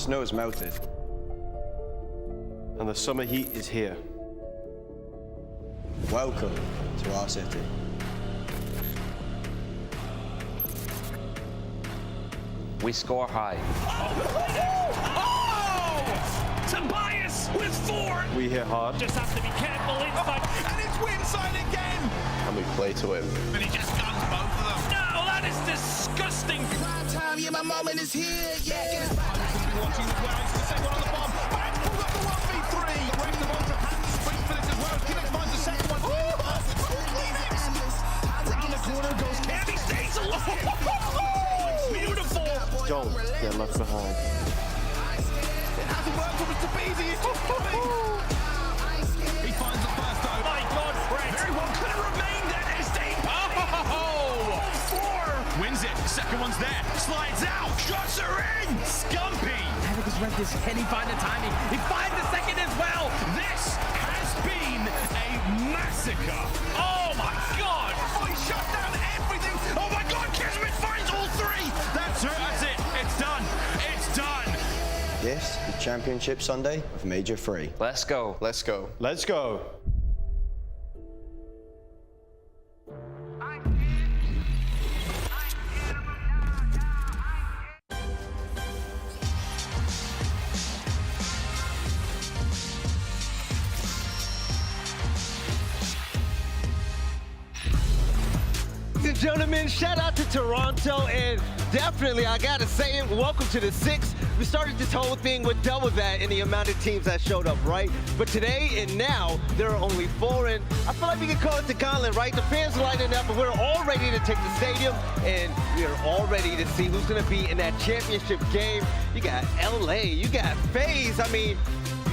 snow has melted. And the summer heat is here. Welcome to our city. We score high. Oh! Tobias with 4. We hit hard. Just has to be careful inside. And it's Winside again. And we play to win. And he just guns both of them. No, that is disgusting. Prime time, yeah, my moment is here. Yeah. Watching the ground, the second one on the bomb. Mack pulls up the 1v3. The rest of Ultra has to sprint for this as well. Kismet finds the second one. Round the corner goes Candy, stays alive. Beautiful. Don't get left behind. It hasn't worked for Mr. aBeZy. He's just coming. He finds the first though. My God, Brett. Very well could have remained at SD. Oh! 4. Wins it. Second one's there. Slides out. Shots are in. Scumpy. Havok has read this. Can he find the timing? He finds the second as well. This has been a massacre. Oh my God. Oh, he shut down everything. Oh my God. Kismet finds all 3. That's it. It's done. It's done. This is Championship Sunday of Major 3. Let's go. Let's go. Let's go. Ladies and gentlemen, shout out to Toronto, and definitely, I gotta say it, welcome to the 6. We started this whole thing with double that in the amount of teams that showed up, right? But today and now, there are only 4, and I feel like we can call it the gauntlet, right? The fans are lining up, and we're all ready to take the stadium, and we are all ready to see who's gonna be in that championship game. You got LA, you got FaZe, I mean,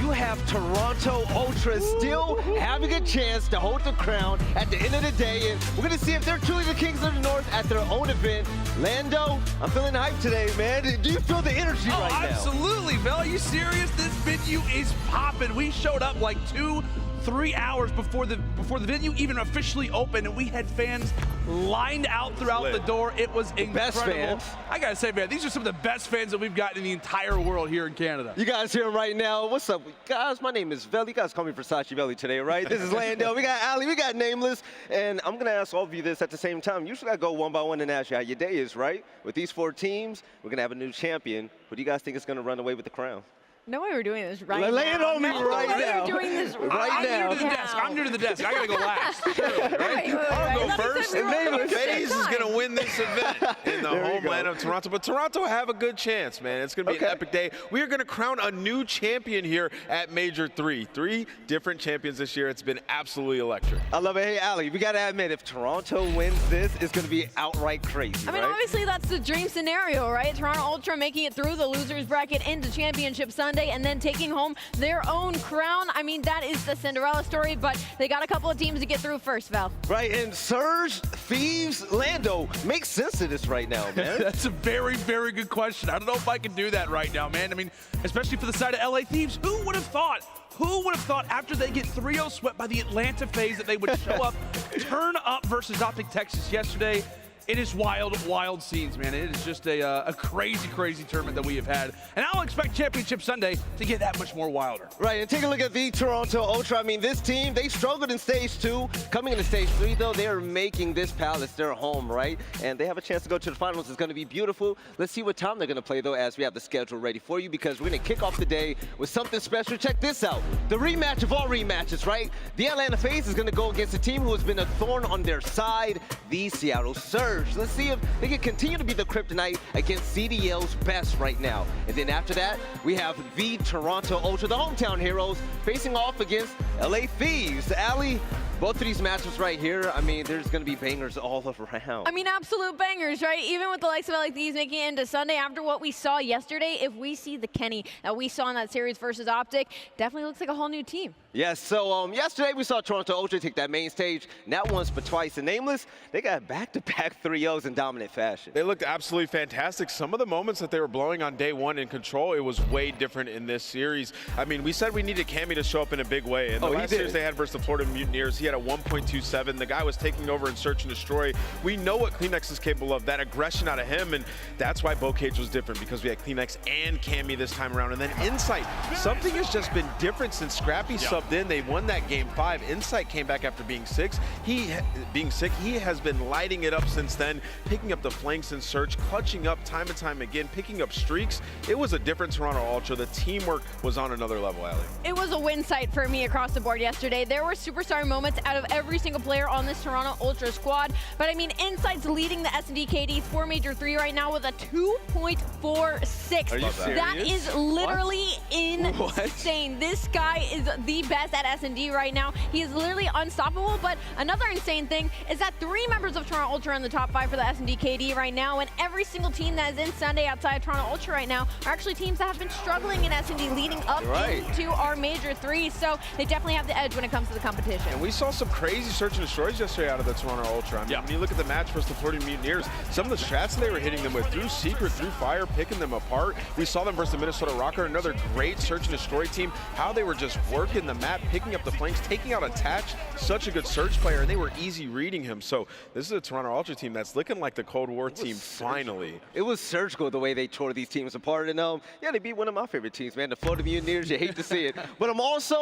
you have Toronto Ultra still having a chance to hold the crown at the end of the day, and we're gonna see if they're truly the Kings of the North at their own event. Lando, I'm feeling hyped today, man. Do you feel the energy right now? Absolutely, Bill. Are you serious? This venue is popping. We showed up like 2-3 hours before the venue even officially opened, and we had fans lined out throughout the door. It was incredible. Best fans. I gotta say, man, these are some of the best fans that we've gotten in the entire world here in Canada. You guys hear him right now. What's up, guys? My name is Vel. You guys call me Versace Belly today, right? This is Lando. We got Ali. We got Nameless. And I'm going to ask all of you this at the same time. Usually I go one by one and ask you how your day is, right? With these 4 teams, we're going to have a new champion. Who do you guys think is going to run away with the crown? No way we're doing this right now. Lay it on me right No way now. we're doing this Right now. now. I'm new to the desk. I'm new to the desk. I gotta go last. I'll go first. FaZe is going to win this event in the There we homeland go. of Toronto. But Toronto have a good chance, man. It's going to be an epic day. We are going to crown a new champion here at Major 3. 3 different champions this year. It's been absolutely electric. I love it. Hey, Ali, we got to admit, if Toronto wins this, it's going to be outright crazy, I mean, right? obviously, that's the dream scenario, right? Toronto Ultra making it through the losers bracket into Championship Sunday and then taking home their own crown. I mean, that is the Cinderella story, but they got a couple of teams to get through first, Val. Right, and Surge, Thieves, Lando, makes sense of this right now, man. That's a very, very good question. I don't know if I can do that right now, man. I mean, especially for the side of LA Thieves, who would have thought? Who would have thought after they get 3-0 swept by the Atlanta FaZe that they would show up, turn up versus OpTic Texas yesterday? It is wild, wild scenes, man. It is just a crazy, crazy tournament that we have had. And I'll expect Championship Sunday to get that much more wilder. Right, and take a look at the Toronto Ultra. I mean, this team, they struggled in Stage 2. Coming into Stage 3, though, they are making this palace their home, right? And they have a chance to go to the finals. It's going to be beautiful. Let's see what time they're going to play, though, as we have the schedule ready for you, because we're going to kick off the day with something special. Check this out. The rematch of all rematches, right? The Atlanta FaZe is going to go against a team who has been a thorn on their side, the Seattle Surge. Let's see if they can continue to be the kryptonite against CDL's best right now. And then after that, we have the Toronto Ultra, the hometown heroes, facing off against LA Thieves. Ali, both of these matchups right here, I mean, there's going to be bangers all around. I mean, absolute bangers, right? Even with the likes of LA Thieves making it into Sunday, after what we saw yesterday, if we see the Kenny that we saw in that series versus OpTic, definitely looks like a whole new team. Yes, so yesterday we saw Toronto Ultra take that main stage, not once but twice. And Nameless, they got back-to-back 3-0s in dominant fashion. They looked absolutely fantastic. Some of the moments that they were blowing on day one in Control, it was way different in this series. I mean, we said we needed Cammy to show up in a big way. And the last series they had versus the Florida Mutineers, he had a 1.27. The guy was taking over in Search and Destroy. We know what Cleanex is capable of, that aggression out of him, and that's why Bocage was different, because we had Cleanex and Cammy this time around. And then Insight, something has just been different since Scrappy subbed in. They won that game 5. Insight came back after being sick. He has been lighting it up since then, picking up the flanks in Search, clutching up time and time again, picking up streaks. It was a different Toronto Ultra. The teamwork was on another level, Allie. It was a win sight for me across the board yesterday. There were superstar moments out of every single player on this Toronto Ultra squad. But I mean, Insight's leading the S&D KD for Major 3 right now with a 2.46. Are you serious? That is literally insane. This guy is the best at S&D right now. He is literally unstoppable. But another insane thing is that 3 members of Toronto Ultra are in the top 5 for the S&D KD right now, and every single team that is in Sunday outside of Toronto Ultra right now are actually teams that have been struggling in S&D leading up into our Major 3. So they definitely have the edge when it comes to the competition. And we saw some crazy Search and Destroys yesterday out of the Toronto Ultra. I mean, when you look at the match versus the Florida Mutineers, some of the strats they were hitting them with through Secret, through Fire, picking them apart. We saw them versus the Minnesota Røkkr, another great Search and Destroy team, how they were just working the map, picking up the flanks, taking out Attach, such a good Search player, and they were easy reading him. So this is a Toronto Ultra team that's looking like the Cold War team finally. It was surgical the way they tore these teams apart, and yeah, they beat one of my favorite teams, man, the Florida Mutineers. You hate to see it, but I'm also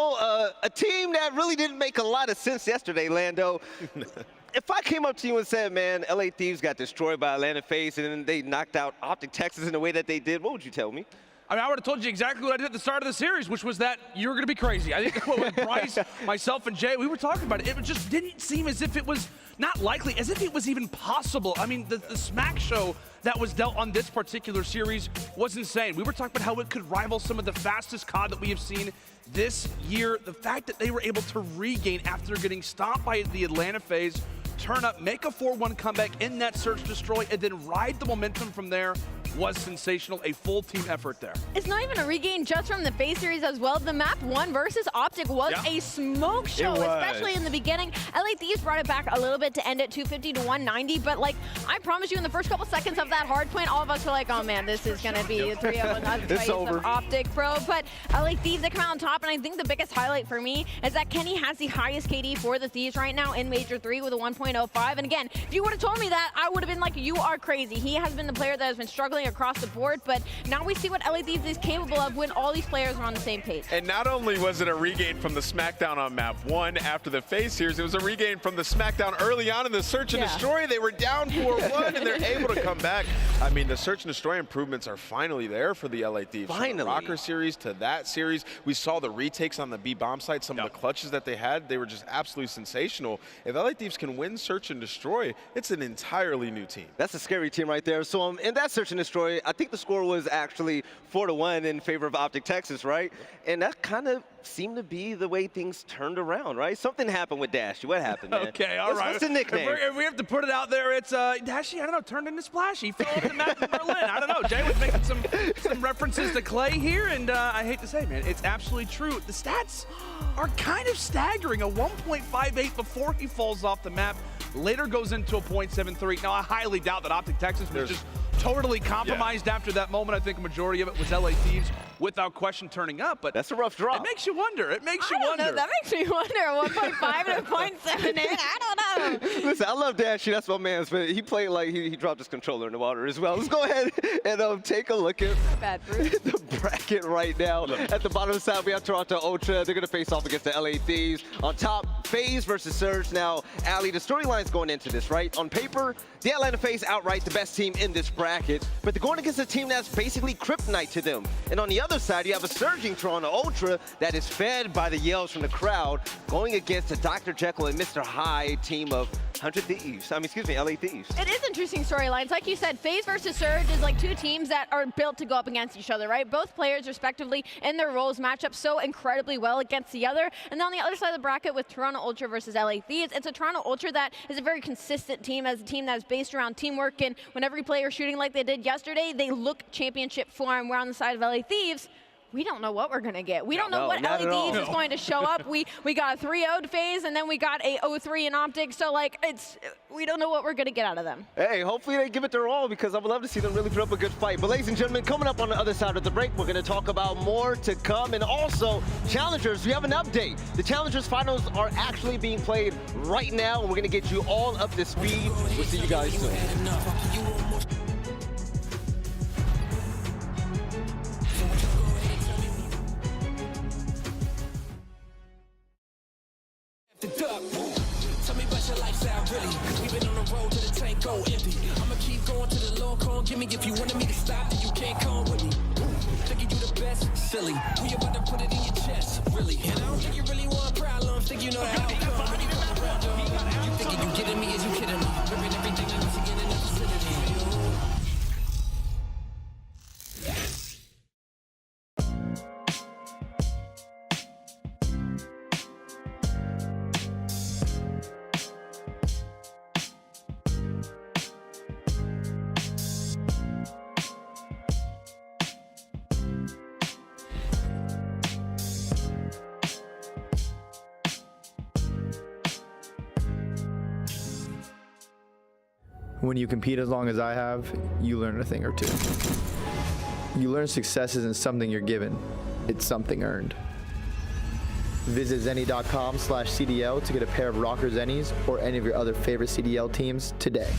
a team that really didn't make a lot of sense yesterday, Lando. If I came up to you and said, man, LA Thieves got destroyed by Atlanta FaZe and then they knocked out OpTic Texas in the way that they did, what would you tell me? I mean, I would have told you exactly what I did at the start of the series, which was that you were going to be crazy. I think with Bryce, myself, and Jay, we were talking about it. It just didn't seem as if it was not likely, as if it was even possible. I mean, the smack show that was dealt on this particular series was insane. We were talking about how it could rival some of the fastest COD that we have seen this year. The fact that they were able to regain after getting stopped by the Atlanta FaZe, turn up, make a 4-1 comeback in that Search Destroy, and then ride the momentum from there was sensational. A full team effort there. It's not even a regain just from the FaZe series as well. The map 1 versus OpTic was a smoke show, especially in the beginning. LA Thieves brought it back a little bit to end it 250 to 190, but like I promise you, in the first couple seconds of that hard point, all of us were like, oh man, this is gonna be a 3-0 fight of OpTic, bro. But LA Thieves, they come out on top, and I think the biggest highlight for me is that Kenny has the highest KD for the Thieves right now in Major 3 with a 1.05. And again, if you would have told me that, I would have been like, you are crazy. He has been the player that has been struggling across the board, but now we see what LA Thieves is capable of when all these players are on the same page. And not only was it a regain from the SmackDown on map 1 after the FaZe series, it was a regain from the SmackDown early on in the Search and Destroy. They were down 4-1 and they're able to come back. I mean, the Search and Destroy improvements are finally there for the LA Thieves. Finally. From the Røkkr series to that series, we saw the retakes on the B bomb site, some of the clutches that they had, they were just absolutely sensational. If LA Thieves can win Search and Destroy, it's an entirely new team. That's a scary team right there. So in that Search and Destroy, I think the score was actually 4-1 in favor of OpTic Texas, right? And that kind of seemed to be the way things turned around, right? Something happened with Dashy. What happened, man? Okay, all right. What's the nickname? If we have to put it out there, it's Dashy, I don't know, turned into Splashy. Fell off the map in Berlin. I don't know. Jay was making some references to Clay here, and I hate to say, man, it's absolutely true. The stats are kind of staggering. A 1.58 before he falls off the map. Later goes into a 0.73. Now, I highly doubt that OpTic Texas was just totally compromised after that moment. I think a majority of it was LA Thieves without question turning up, but that's a rough drop. It makes you wonder. It makes you wonder. Know. That makes me wonder. 1.5 to 0.78. I don't know. Listen, I love Dashy. That's my man. But he played like he dropped his controller in the water as well. Let's go ahead and take a look at the bracket right now. At the bottom of the side, we have Toronto Ultra. They're going to face off against the LA Thieves. On top, FaZe versus Surge. Now, Allie, the storyline's going into this, right? On paper, the Atlanta FaZe outright the best team in this bracket, but they're going against a team that's basically kryptonite to them. And on the other side, you have a surging Toronto Ultra that is fed by the yells from the crowd, going against a Dr. Jekyll and Mr. Hyde team of 100 Thieves. LA Thieves. It is interesting storylines. Like you said, FaZe versus Surge is like two teams that are built to go up against each other, right? Both players, respectively, in their roles match up so incredibly well against the other. And then on the other side of the bracket with Toronto Ultra versus LA Thieves, it's a Toronto Ultra that is a very consistent team, as a team that is based around teamwork. And when every player is shooting like they did yesterday, they look championship form. We're on the side of LA Thieves. we don't know what we're going to get. We don't know No, what not at all. LEDs is going to show up. We got a 3-0'd FaZe, and then we got a 0-3 in OpTic. So, like, we don't know what we're going to get out of them. Hey, hopefully they give it their all, because I would love to see them really put up a good fight. But ladies and gentlemen, coming up on the other side of the break, we're going to talk about more to come. And also, Challengers, we have an update. The Challengers finals are actually being played right now, and we're going to get you all up to speed. We'll see you guys soon. Tell me about your lifestyle, really. We've been on the road to the tank go empty. I'ma keep going to the long con. Give me if you wanted me to stop, then you can't come with me. Thinking you the best, silly. We about to put it in your chest, really. And I don't think you really want problems. Think you know the outcome. When you come around, you thinking you kidding me? Is you kidding me? Ripping everything I need to get in the vicinity. When you compete as long as I have, you learn a thing or two. You learn success isn't something you're given, it's something earned. Visit zenny.com/CDL to get a pair of Røkkr Zennies or any of your other favorite CDL teams today.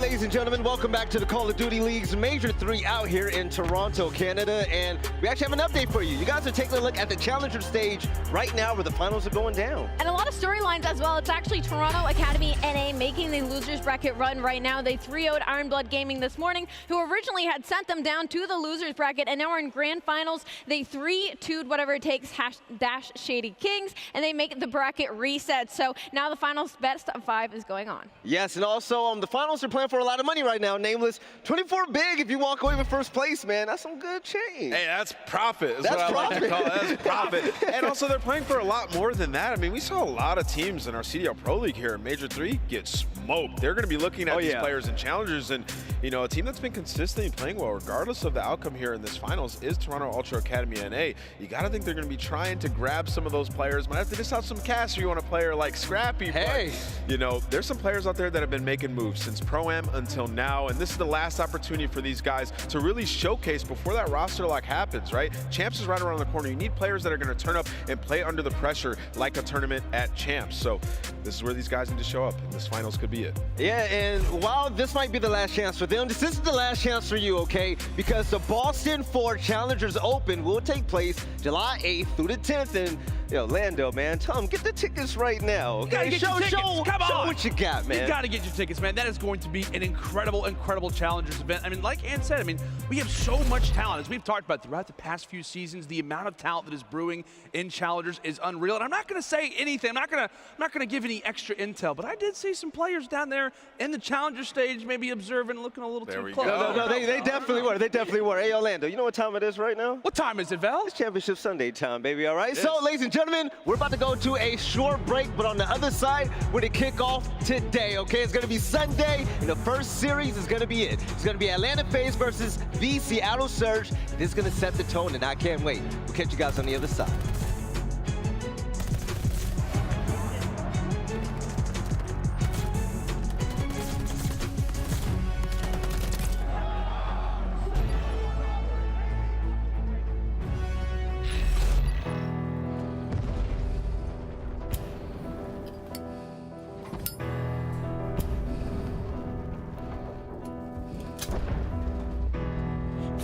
Ladies and gentlemen, welcome back to the Call of Duty League's Major 3 out here in Toronto, Canada. And we actually have an update for you. You guys are taking a look at the Challenger stage right now where the finals are going down. And a lot of storylines as well. It's actually Toronto Academy NA making the losers bracket run right now. They 3-0'd Ironblood Gaming this morning, who originally had sent them down to the losers bracket, and now we're in grand finals. They 3-2'd whatever it takes Dash Shady Kings, and they make the bracket reset. So now the finals best of 5 is going on. Yes, and also the finals are playing for a lot of money right now. Nameless, 24 big if you walk away with first place, man. That's some good change. Hey, that's profit. That's what profit. I like to call it. That's profit. And also, they're playing for a lot more than that. I mean, we saw a lot of teams in our CDL Pro League here in Major 3 get smoked. They're going to be looking at these players and challengers, and you know, a team that's been consistently playing well, regardless of the outcome here in this finals, is Toronto Ultra Academy NA. You got to think they're going to be trying to grab some of those players. Might have to dish out some cash if you want a player like Scrappy. Hey, but, you know, there's some players out there that have been making moves since Pro-Am until now, and this is the last opportunity for these guys to really showcase before that roster lock happens, right? Champs is right around the corner. You need players that are going to turn up and play under the pressure like a tournament at Champs. So this is where these guys need to show up, and this finals could be it. Yeah, and while this might be the last chance for them, this is the last chance for you, okay? Because the Boston 4 Challengers Open will take place July 8th through the 10th, and yo, Lando, man, tell them, get the tickets right now, okay? Show what you got, man. You gotta get your tickets, man. That is going to be an incredible, incredible Challengers event. I mean, like Ann said, I mean, we have so much talent. As we've talked about throughout the past few seasons, the amount of talent that is brewing in Challengers is unreal. And I'm not gonna say anything. I'm not gonna give any extra intel, but I did see some players down there in the Challenger stage, maybe observing, looking a little too close. No, they definitely were. They definitely were. Hey, Orlando, you know what time it is right now? What time is it, Val? It's Championship Sunday time, baby, all right? So, ladies and gentlemen, we're about to go to a short break, but on the other side, we're to kick off today, okay? It's going to be Sunday, and the first series is going to be it. It's going to be Atlanta FaZe versus the Seattle Surge. This is going to set the tone, and I can't wait. We'll catch you guys on the other side.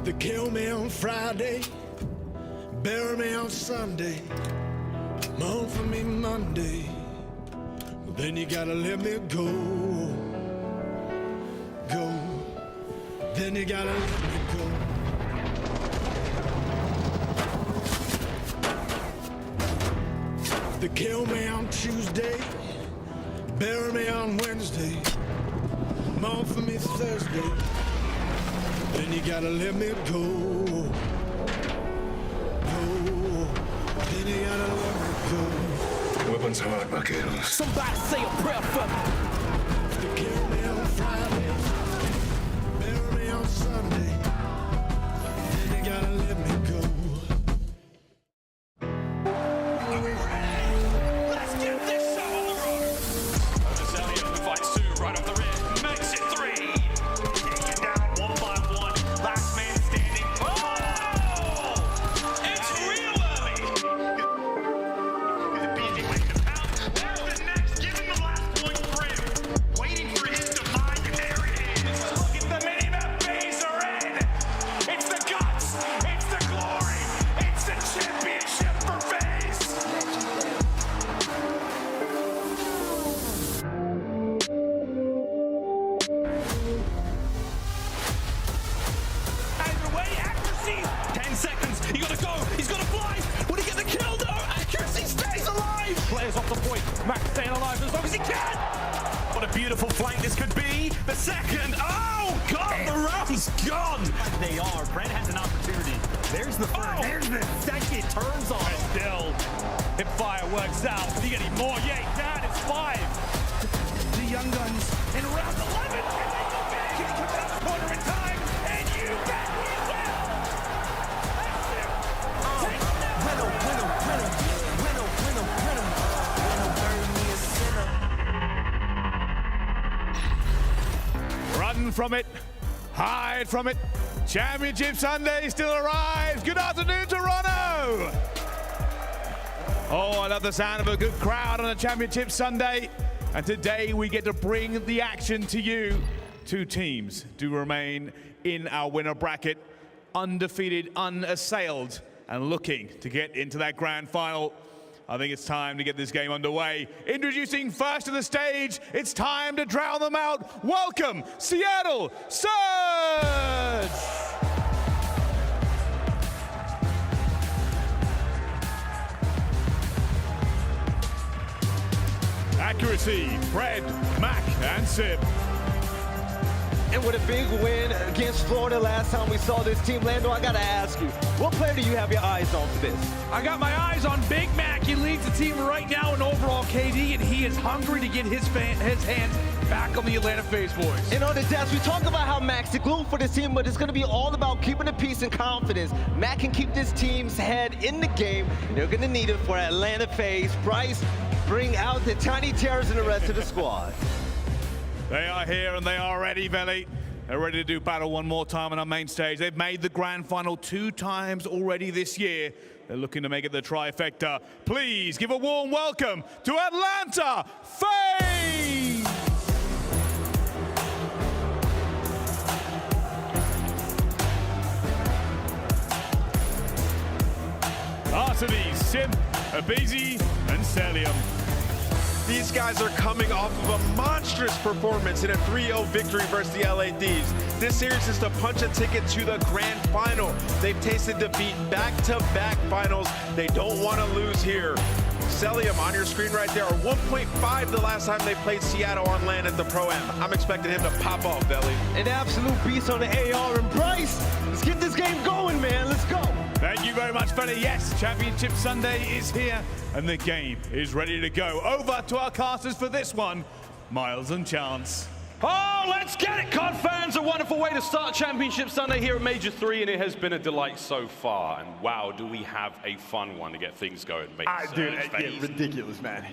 They kill me on Friday, bury me on Sunday, mourn for me Monday, but then you gotta let me go, then you gotta let me go. They kill me on Tuesday, bury me on Wednesday, mourn for me Thursday, then you gotta let me go, then you gotta let me go. Weapons hard, vaqueros. Somebody say a prayer for me. They kill me on Friday, bury me on Sunday, then you gotta let me go. Let's get this show on the road. Cellium who fights two right off the rim. Makes it three. Taking it down 1 by 1. Last man standing. Oh! It's real early. aBeZy waiting to pounce. There's the next. Give him the last point for him. Waiting for his demise. And there it is. Look at the minimap. FaZe are in. It's the guts. It's the glory. It's the championship for FaZe. Either way, accuracy. 10 seconds. He gotta go. He's gonna fly. Would he get the kill? No. Accuracy stays alive. Players off the point. Mack staying alive as long as he can. What a beautiful flank this could be. The second. Oh, God, the round's gone. They are. Brent has an opportunity. There's the first. There's the second. Turns on. And still, if fire works out, do you get any more? Yeah, he can. It's 5. The Young Guns in round 11. And they go back. Can he come out the corner in time? And you bet he will. That's it. Take him down. Run from it, hide from it. Championship Sunday still arrives. Good afternoon, Toronto. Oh, I love the sound of a good crowd on a Championship Sunday. And today we get to bring the action to you. 2 teams do remain in our winner bracket, undefeated, unassailed, and looking to get into that grand final. I think it's time to get this game underway. Introducing first to the stage, it's time to drown them out. Welcome, Seattle Surge! Accuracy, Fred, Mack, and Simp. And with a big win against Florida last time we saw this team, Lando, I gotta ask you, what player do you have your eyes on for this? I got my eyes on Big Mack. He leads the team right now in overall KD, and he is hungry to get his hands back on the Atlanta FaZe boys. And on the desk, we talk about how Mack's the glue for this team, but it's going to be all about keeping the peace and confidence. Mack can keep this team's head in the game, and they're going to need it for Atlanta FaZe. Bryce, bring out the Tiny Terrors and the rest of the squad. They are here and they are ready, Velli. They're ready to do battle one more time on our main stage. They've made the grand final 2 times already this year. They're looking to make it the trifecta. Please give a warm welcome to Atlanta FaZe! Arcitys, Simp, aBeZy, and Cellium. These guys are coming off of a monstrous performance in a 3-0 victory versus the LA Thieves. This series is to punch a ticket to the grand final. They've tasted defeat back-to-back finals. They don't want to lose here. Cellium on your screen right there, 1.5 the last time they played Seattle on land at the Pro-Am. I'm expecting him to pop off, Velli. An absolute beast on the AR, and Bryce, let's get this game going, man. Let's go. Thank you very much, Velli. Yes, Championship Sunday is here, and the game is ready to go. Over to our casters for this one, Miles and Chance. Oh, let's get it, COD fans! A wonderful way to start Championship Sunday here at Major 3, and it has been a delight so far. And wow, do we have a fun one to get things going. Dude, yeah, ridiculous, man.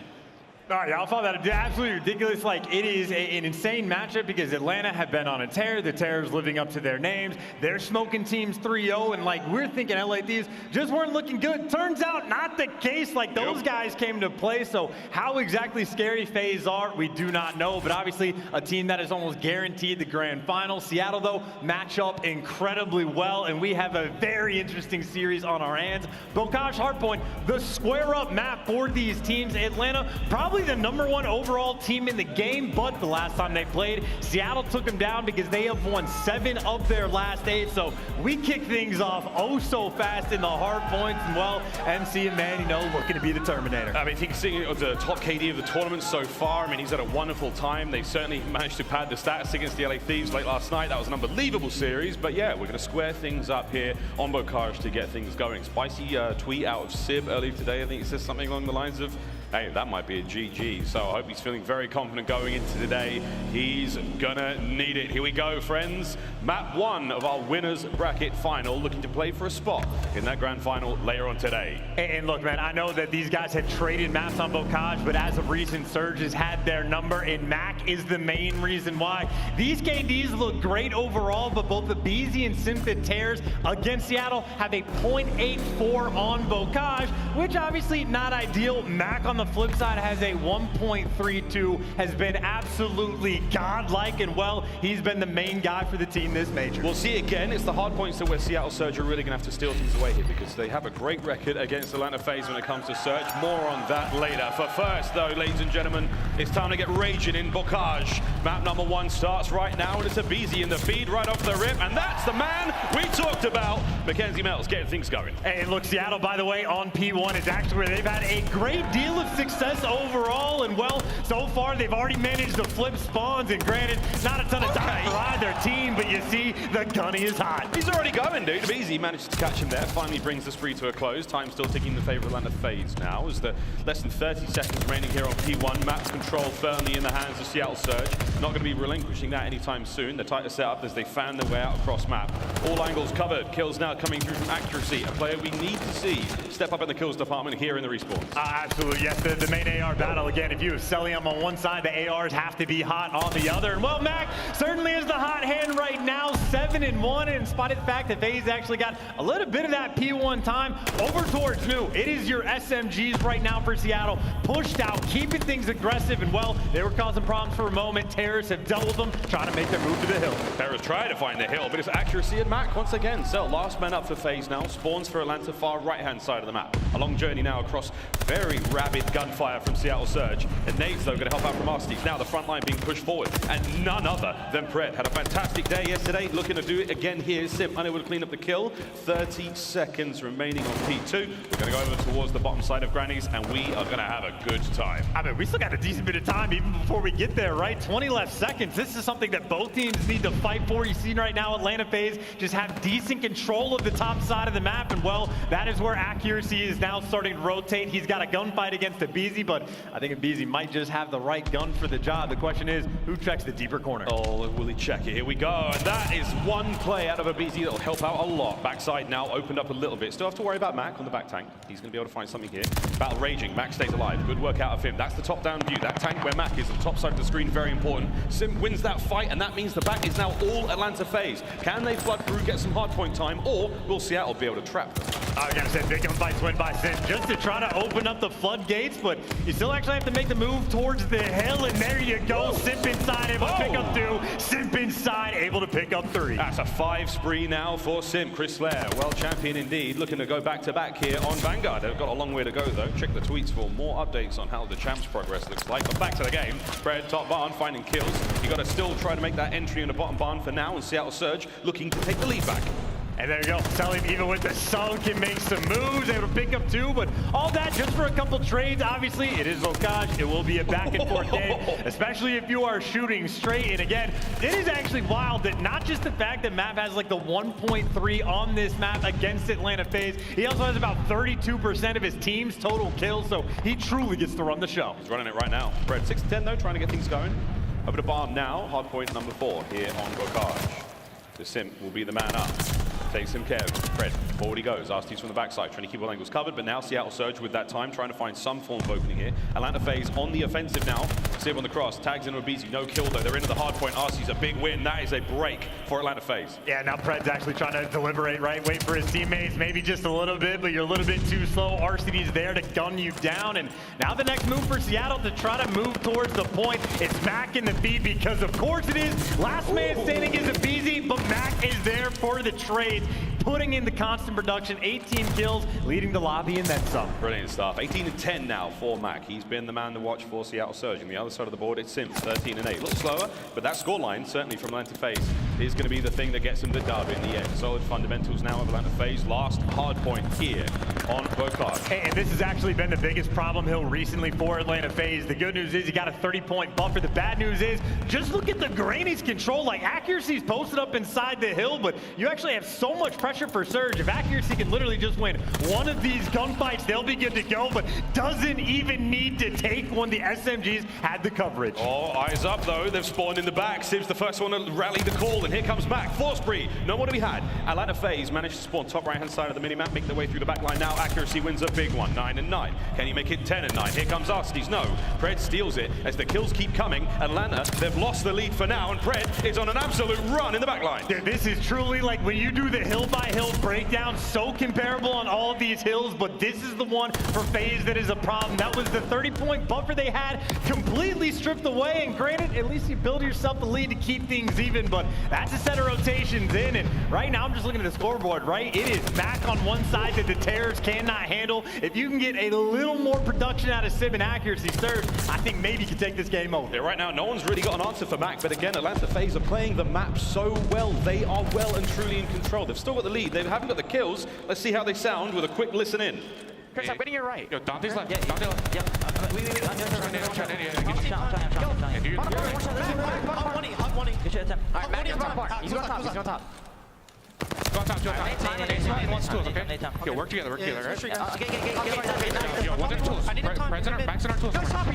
Oh, yeah, I found that absolutely ridiculous. Like, it is an insane matchup because Atlanta have been on a tear. The Terror's living up to their names. They're smoking teams 3-0, and like, we're thinking LA Thieves just weren't looking good. Turns out not the case. Like, those guys came to play, so how exactly scary FaZe are, we do not know, but obviously a team that is almost guaranteed the grand final. Seattle, though, match up incredibly well, and we have a very interesting series on our hands. Bocage Hardpoint, the square-up map for these teams. Atlanta, probably the #1 overall team in the game, but the last time they played, Seattle took them down because they have won 7 of their last 8. So we kick things off oh so fast in the hard points. And well, MC and man, you know, looking to be the Terminator. I mean, he's seeing the top KD of the tournament so far. I mean, he's had a wonderful time. They certainly managed to pad the stats against the LA Thieves late last night. That was an unbelievable series. But yeah, we're going to square things up here on Bocage to get things going. Spicy tweet out of Sib earlier today. I think it says something along the lines of, hey, that might be a GG. So I hope he's feeling very confident going into today. He's gonna need it. Here we go, friends. Map 1 of our winners bracket final, looking to play for a spot in that grand final later on today. And look, man, I know that these guys had traded maps on Bocage, but as of recent, Surge has had their number, and Mack is the main reason why. These KDs look great overall, but both the aBeZy and Simp Tears against Seattle have a 0.84 on Bocage, which obviously not ideal. Mack on the flip side has a 1.32, has been absolutely godlike, and well, he's been the main guy for the team this major. We'll see again. It's the hard points that where Seattle Surge are really going to have to steal things away here because they have a great record against Atlanta FaZe when it comes to Surge. More on that later. For first, though, ladies and gentlemen, it's time to get raging in Bocage. Map number 1 starts right now, and it's aBeZy in the feed right off the rip, and that's the man we talked about. Mackenzie Mel's getting things going. And look, Seattle, by the way, on P1 is actually where they've had a great deal of success overall, and well, so far they've already managed to flip spawns, and granted, not a ton of time for either team, but you see, the gunny is hot. He's already going, dude. aBeZy managed to catch him there, finally brings the spree to a close. Time still ticking in favor of Atlanta FaZe now, as the less than 30 seconds remaining here on P1. Map's control firmly in the hands of Seattle Surge. Not going to be relinquishing that anytime soon. They're tight to set up as they fan their way out across map. All angles covered. Kills now coming through from Accuracy, a player we need to see step up in the kills department here in the respawns. Absolutely, yes, the main AR battle. Again, if you have Cellium on one side, the ARs have to be hot on the other. And well, Mack certainly is the hot hand right now, 7-1, and in spite of the fact that FaZe actually got a little bit of that P1 time over towards new. It is your SMGs right now for Seattle, pushed out, keeping things aggressive, and well, they were causing problems for a moment. Terrorists have dealt with them, trying to make their move to the hill. Terrorists try to find the hill, but it's Accuracy and Mack once again. So last man up for FaZe now, spawns for Atlanta, far right-hand side of the map. A long journey now across very rabid gunfire from Seattle Surge. And Nate's, though, going to help out from Arcitys. Now the front line being pushed forward, and none other than Pred. Had a fantastic day yesterday, looking to do it again here. Simp unable to clean up the kill. 30 seconds remaining on P2. We're going to go over towards the bottom side of Granny's, and we are going to have a good time. I mean, we still got a decent bit of time even before we get there, right? 20 left seconds. This is something that both teams need to fight for. You see right now, Atlanta FaZe just have decent control of the top side of the map, and well, that is where Accuracy is now starting to rotate. He's got a gunfight against aBeZy, but I think aBeZy might just have the right gun for the job. The question is, who checks the deeper corner? Oh, will he check it? Here we go. And that is one play out of aBeZy that'll help out a lot. Backside now opened up a little bit. Still have to worry about Mack on the back tank. He's going to be able to find something here. Battle raging. Mack stays alive. Good work out of him. That's the top-down view. That tank where Mack is on the top side of the screen, very important. Simp wins that fight, and that means the back is now all Atlanta FaZe. Can they flood through, get some hardpoint time, or will Seattle be able to trap them? I was going to say big gunfights win by Simp just to try to open up the floodgates, but you still actually have to make the move towards the hill, and there you go. Simp inside, able to pick up 2. Simp inside, able to pick up 3. That's a 5 spree now for Simp. Chris Slayer, well champion indeed, looking to go back-to-back here on Vanguard. They've got a long way to go, though. Check the tweets for more updates on how the champs' progress looks like. But back to the game. Fred, top barn, finding kills. You got to still try to make that entry in the bottom barn for now, and Seattle Surge looking to take the lead back. And there you go. Cellium, even with the sunk, can make some moves, able to pick up 2, but all that just for a couple trades. Obviously, it is Bocage. It will be a back-and-forth game, especially if you are shooting straight. And again, it is actually wild that not just the fact that Map has like the 1.3 on this map against Atlanta FaZe, he also has about 32% of his team's total kills, so he truly gets to run the show. He's running it right now. Fred 6-10 though, trying to get things going. Over to barn now, hardpoint number 4 here on Bocage. The Simp will be the man up. Takes him care. Fred Forward he goes. Arcitys from the backside, trying to keep all angles covered, but now Seattle Surge with that time, trying to find some form of opening here. Atlanta FaZe on the offensive now. Simp on the cross, tags in with aBeZy, no kill though. They're into the hard point. Arcitys a big win. That is a break for Atlanta FaZe. Yeah, now Pred's actually trying to deliberate, right? Wait for his teammates, maybe just a little bit, but you're a little bit too slow. Arcitys there to gun you down, and now the next move for Seattle to try to move towards the point. It's Mack in the feed, because of course it is. Last man standing is aBeZy, but Mack is there for the trade, putting in the constant production, 18 kills, leading the lobby and then some. Brilliant stuff. 18-10 now for Mack. He's been the man to watch for Seattle Surge. On the other side of the board, it's Simp, 13-8. A little slower, but that scoreline, certainly from Atlanta FaZe, is going to be the thing that gets him the dub in the end. Solid fundamentals now of Atlanta FaZe. Last hard point here on Bocage. And this has actually been the biggest problem hill recently for Atlanta FaZe. The good news is you got a 30-point buffer. The bad news is, just look at the Granny's control. Like, accuracy's posted up inside the hill, but you actually have so much pressure for Surge. If accuracy can literally just win one of these gunfights, they'll be good to go, but doesn't even need to take when the SMGs had the coverage. Oh, eyes up though. They've spawned in the back. Sim's the first one to rally the call, and here comes Mack. Force spree. No more to be had. Atlanta FaZe managed to spawn top right-hand side of the minimap, make their way through the back line now. Accuracy wins a big one, 9-9. Can he make it 10-9? Here comes Arcitys. No. Pred steals it as the kills keep coming. Atlanta, they've lost the lead for now, and Pred is on an absolute run in the back line. Dude, this is truly like when you do the hill-by-hill breakdown, so comparable on all of these hills, but this is the one for FaZe that is a problem. That was the 30-point buffer they had completely stripped away, and granted, at least you build yourself a lead to keep things even, but that's a set of rotations in, and right now I'm just looking at the scoreboard, right? It is Mack on one side that the Terrors cannot handle. If you can get a little more production out of Sim and accuracy Surge, I think maybe you can take this game over. Yeah, right now, no one's really got an answer for Mack, but again, Atlanta FaZe are playing the map so well. They are well and truly in control. They've still got the lead. They haven't got the kills. Let's see how they sound with a quick listen in. Chris, I'm getting your right. Yo, Dante's left. Yeah, Dante left. Yep. Good shit attempt. Alright, Mack is on part. He's on top. He's on top. Go on top. Wants tools, okay? Yo, work together, right? Yo, one's in the tools. Mack's in our tools. He's top.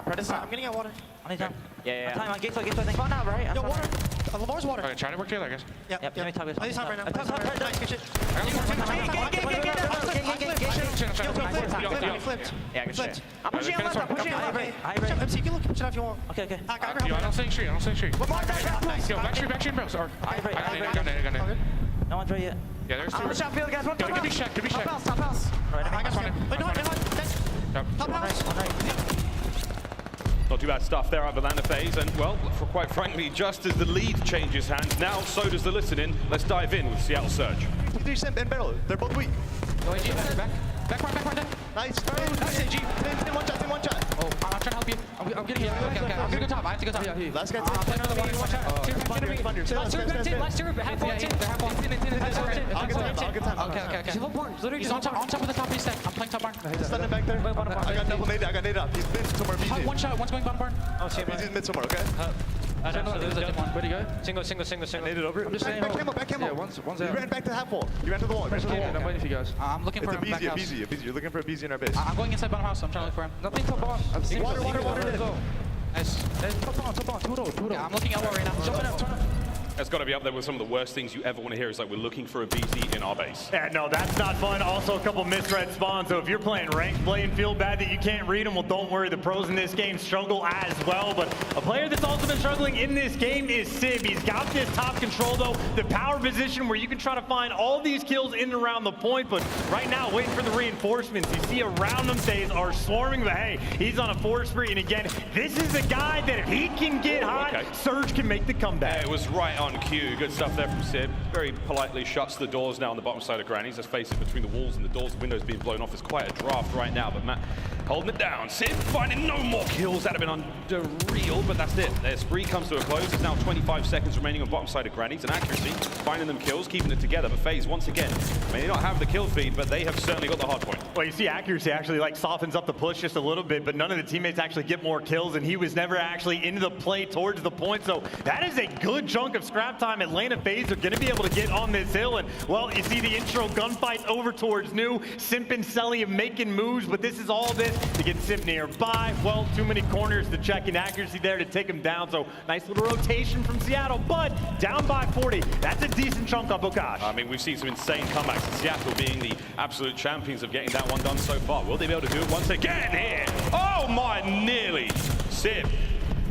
Pred is top. I'm getting out water. On his top. Yeah. Time on gate foot. Spawn out, right? Yo, water. Lamar's water. Alright, try to work together, I guess. Yep. Let me top this. He's top right now. Nice, good shit. Yeah, good shit. I'm pushing on left. I'm pushing on left. MC, you can look push it off if you want. Okay. Yo, I don't think street. Yo, back street, bro. Sorry. I got it. No one's ready yet. Yeah, there's two. I'm pushing outfield, guys. Yo, give me check. Top house. Alright, I got one. Wait, no. Top house. Not too bad stuff there out of Atlanta FaZe, and well, for quite frankly, just as the lead changes hands, now so does the listening. Let's dive in with Seattle Surge. Simp and Barrel, they're both weak. Go AG, back part. Nice. That's AG. Tim, one shot. Oh, I'm trying to help you. I'm getting you. Okay. I'm gonna go top. I have to go top. Last guy. Okay. He's on top of the top of his stack. I'm playing top barn. Standing back there. I got double nade. I got nade up. He's mid somewhere. BZ. One shot. One's going bottom barn. Oh, BZ's mid somewhere. Okay. Where'd he go? Single. Nade it over. I'm just saying. Back camo. Yeah, one's He out. ran back to half wall. He ran to the wall. I'm waiting for you guys. I'm looking for a him back house. aBeZy. You're looking for aBeZy in our base. I'm going inside bottom house. I'm trying to look for him. Nothing top bottom. Water. Nice. Top on. Two. Yeah, I'm looking elbow right now. Jumping up. Turn up. That's got to be up there with some of the worst things you ever want to hear. Is like, we're looking for aBeZy in our base. Yeah, no, that's not fun. Also, a couple misread spawns. So if you're playing ranked play and feel bad that you can't read them, well, don't worry. The pros in this game struggle as well. But a player that's also been struggling in this game is Simp. He's got this top control, though. The power position where you can try to find all these kills in and around the point. But right now, waiting for the reinforcements. You see around him, FaZe are swarming. But hey, he's on a force spree. And again, this is a guy that if he can get hot, Surge can make the comeback. Yeah, it was right on cue. Good stuff there from Simp. Very politely shuts the doors now on the bottom side of Granny's. Let's face it, between the walls and the doors, the windows being blown off is quite a draft right now. But Matt holding it down. Simp finding no more kills. That'd have been unreal, but that's it. Their spree comes to a close. There's now 25 seconds remaining on bottom side of Granny's. And accuracy, finding them kills, keeping it together. But FaZe, once again, may not have the kill feed, but they have certainly got the hard point. Well, you see accuracy actually like softens up the push just a little bit, but none of the teammates actually get more kills, and he was never actually into the play towards the point. So that is a good chunk of scrap time, Atlanta FaZe are going to be able to get on this hill. And, well, you see the intro gunfights over towards New. Simp and Cellium making moves, but this is all this to get Simp nearby. Well, too many corners to check in accuracy there to take him down. So nice little rotation from Seattle, but down by 40. That's a decent chunk on Bocage. I mean, we've seen some insane comebacks. Seattle being the absolute champions of getting that one done so far. Will they be able to do it once again here? Oh my, nearly. Simp.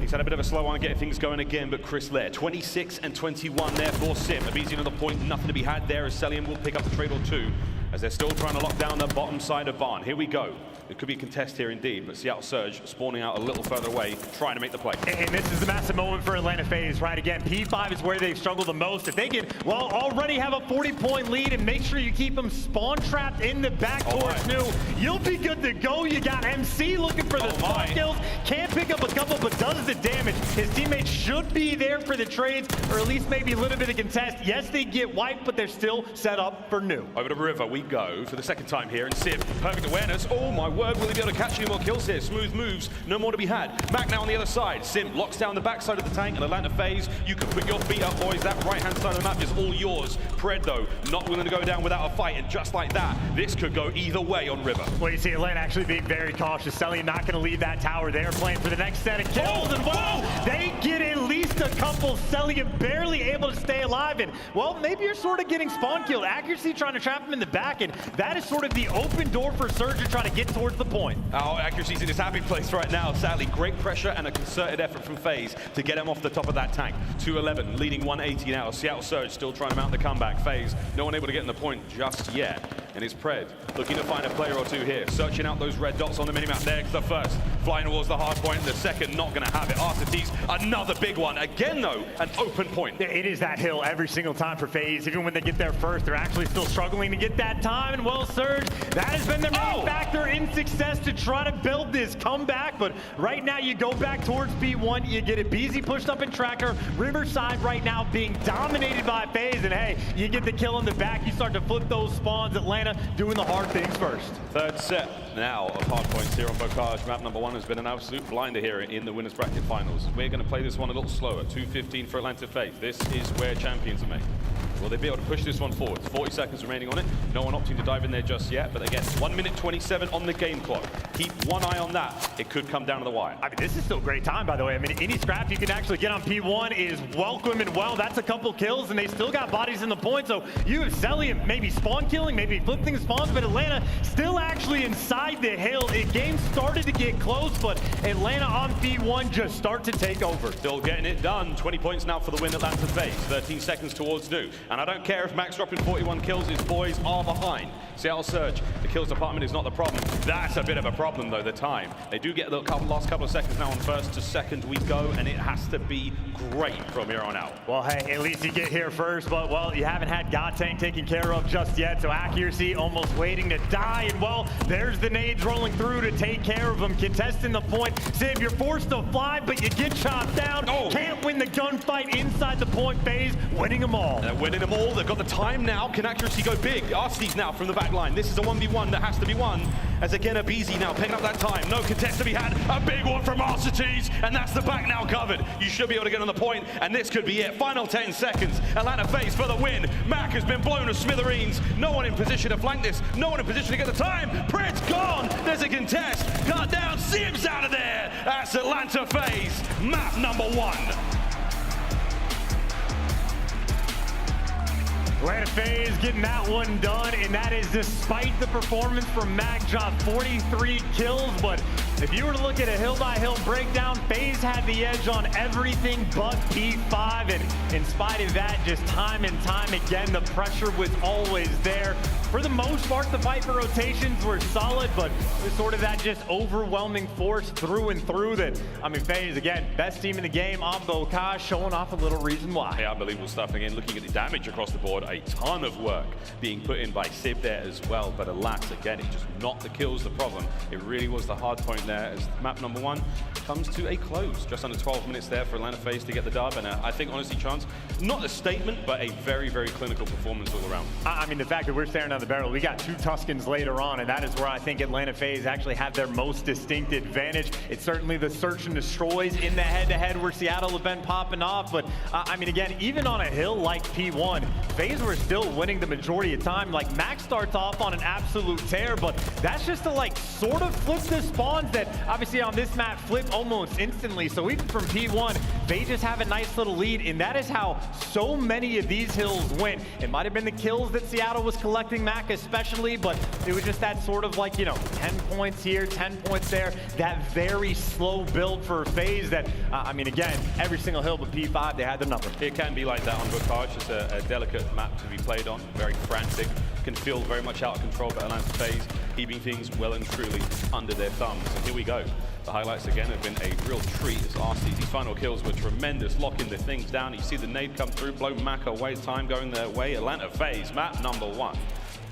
He's had a bit of a slow one getting things going again, but Chris Lair, 26 and 21 there for Simp. aBeZy another point, nothing to be had there as Cellium will pick up a trade or two as they're still trying to lock down the bottom side of Barn. Here we go. It could be a contest here indeed, but Seattle Surge spawning out a little further away, trying to make the play. And this is a massive moment for Atlanta FaZe, right? Again, P5 is where they've struggled the most. If they can, well, already have a 40-point lead and make sure you keep them spawn trapped in the back towards New, you'll be good to go. You got MC looking for the spawn kills. Can't pick up a couple, but does the damage. His teammates should be there for the trades, or at least maybe a little bit of contest. Yes, they get wiped, but they're still set up for New. Over to River we go for the second time here, and Simp, perfect awareness. Oh my word, will he be able to catch any more kills here? Smooth moves, no more to be had. Mack now on the other side. Simp locks down the backside of the tank, and Atlanta FaZe, you can put your feet up, boys. That right-hand side of the map is all yours. Pred, though, not willing to go down without a fight, and just like that, this could go either way on River. Well, you see Atlanta actually being very cautious. Cellium not going to leave that tower. They're playing for the next set of kills, and well, they get at least a couple. Cellium barely able to stay alive, and well, maybe you're sort of getting spawn killed. Accuracy trying to trap him in the back, and that is sort of the open door for Surge to try to get towards the point. Oh, Accuracy's in his happy place right now. Sadly, great pressure and a concerted effort from FaZe to get him off the top of that tank. 211, leading 180 now. Seattle Surge still trying to mount the comeback. FaZe, no one able to get in the point just yet. And it's Pred looking to find a player or two here. Searching out those red dots on the minimap. There's the first. Flying towards the hard point. The second, not going to have it. Arcitys, another big one. Again, though, an open point. It is that hill every single time for FaZe. Even when they get there first, they're actually still struggling to get that time. And well, Surge, that has been the main factor in success to try to build this comeback. But right now, you go back towards B1. You get aBeZy pushed up in tracker. Riverside right now being dominated by FaZe. And hey, you get the kill in the back. You start to flip those spawns. Atlanta doing the hard things first. Third set now of hardpoints here on Bocage. Map number 1 has been an absolute blinder here in the winners bracket finals. We're going to play this one a little slower. 2:15 for Atlanta FaZe. This is where champions are made. Will they be able to push this one forward? 40 seconds remaining on it. No one opting to dive in there just yet, but again, 1 minute 27 on the game clock. Keep one eye on that. It could come down to the wire. I mean, this is still great time, by the way. I mean, any scrap you can actually get on P1 is welcome, and well, that's a couple kills, and they still got bodies in the point, so you have Cellium maybe spawn killing, maybe flipping spawns, but Atlanta still actually inside the hill. The game started to get close, but Atlanta on P1 just start to take over. Still getting it done. 20 points now for the win, Atlanta FaZe. 13 seconds towards New. And I don't care if Mack's dropping 41 kills, his boys are behind. Seattle Surge, the kills department is not the problem. That's a bit of a problem, though, the time. They do get the last couple of seconds now on first to second we go, and it has to be great from here on out. Well, hey, at least you get here first, but, well, you haven't had God Tank taken care of just yet, so Accuracy almost waiting to die, and, well, there's the nades rolling through to take care of them, contesting the point. Simp, you're forced to fly, but you get chopped down. Can't win the gunfight inside the point phase, winning them all. They're winning them all. They've got the time now. Can Accuracy go big? Arcitys now from the back line. This is a 1v1 that has to be won. As again, aBeZy now picking up that time. No contest to be had. A big one from Arcitys, and that's the back now covered. You should be able to get on the point, and this could be it. Final 10 seconds. Atlanta FaZe for the win. Mack has been blown to smithereens. No one in position to flank this. No one in position to get the time. Pred's gone. There's a contest. Cut down. Simp's out of there. That's Atlanta FaZe. Map number 1. Atlanta FaZe getting that one done, and that is despite the performance from Mack. Dropped 43 kills, but if you were to look at a hill-by-hill breakdown, FaZe had the edge on everything but P5, and in spite of that, just time and time again, the pressure was always there. For the most part, the fight for rotations were solid, but it was sort of that just overwhelming force through and through that, I mean, FaZe, again, best team in the game on Bocage, showing off a little reason why. Yeah, unbelievable stuff. Again, looking at the damage across the board, a ton of work being put in by Simp there as well, but alas, again, it just not the kills the problem. It really was the hard point there as map number 1 comes to a close. Just under 12 minutes there for Atlanta FaZe to get the dub, and I think, honestly, Chance, not a statement, but a very, very clinical performance all around. I mean, the fact that we're staring at of the barrel. We got 2 Tuscans later on, and that is where I think Atlanta FaZe actually have their most distinct advantage. It's certainly the search and destroys in the head-to-head where Seattle have been popping off, but I mean, again, even on a hill like P1, FaZe were still winning the majority of time. Like, Mack starts off on an absolute tear, but that's just to like sort of flip the spawns that obviously on this map flip almost instantly. So even from P1, they just have a nice little lead, and that is how so many of these hills went. It might have been the kills that Seattle was collecting, Mack especially, but it was just that sort of like, you know, 10 points here, 10 points there, that very slow build for FaZe that, I mean, again, every single hill but P5, they had the number. It can be like that on Bocage. It's a delicate map to be played on, very frantic, can feel very much out of control, but Atlanta FaZe keeping things well and truly under their thumbs. And here we go. The highlights again have been a real treat as Arcitys' final kills were tremendous, locking the things down. You see the nade come through, blow Mack away, time going their way. Atlanta FaZe, map number 1.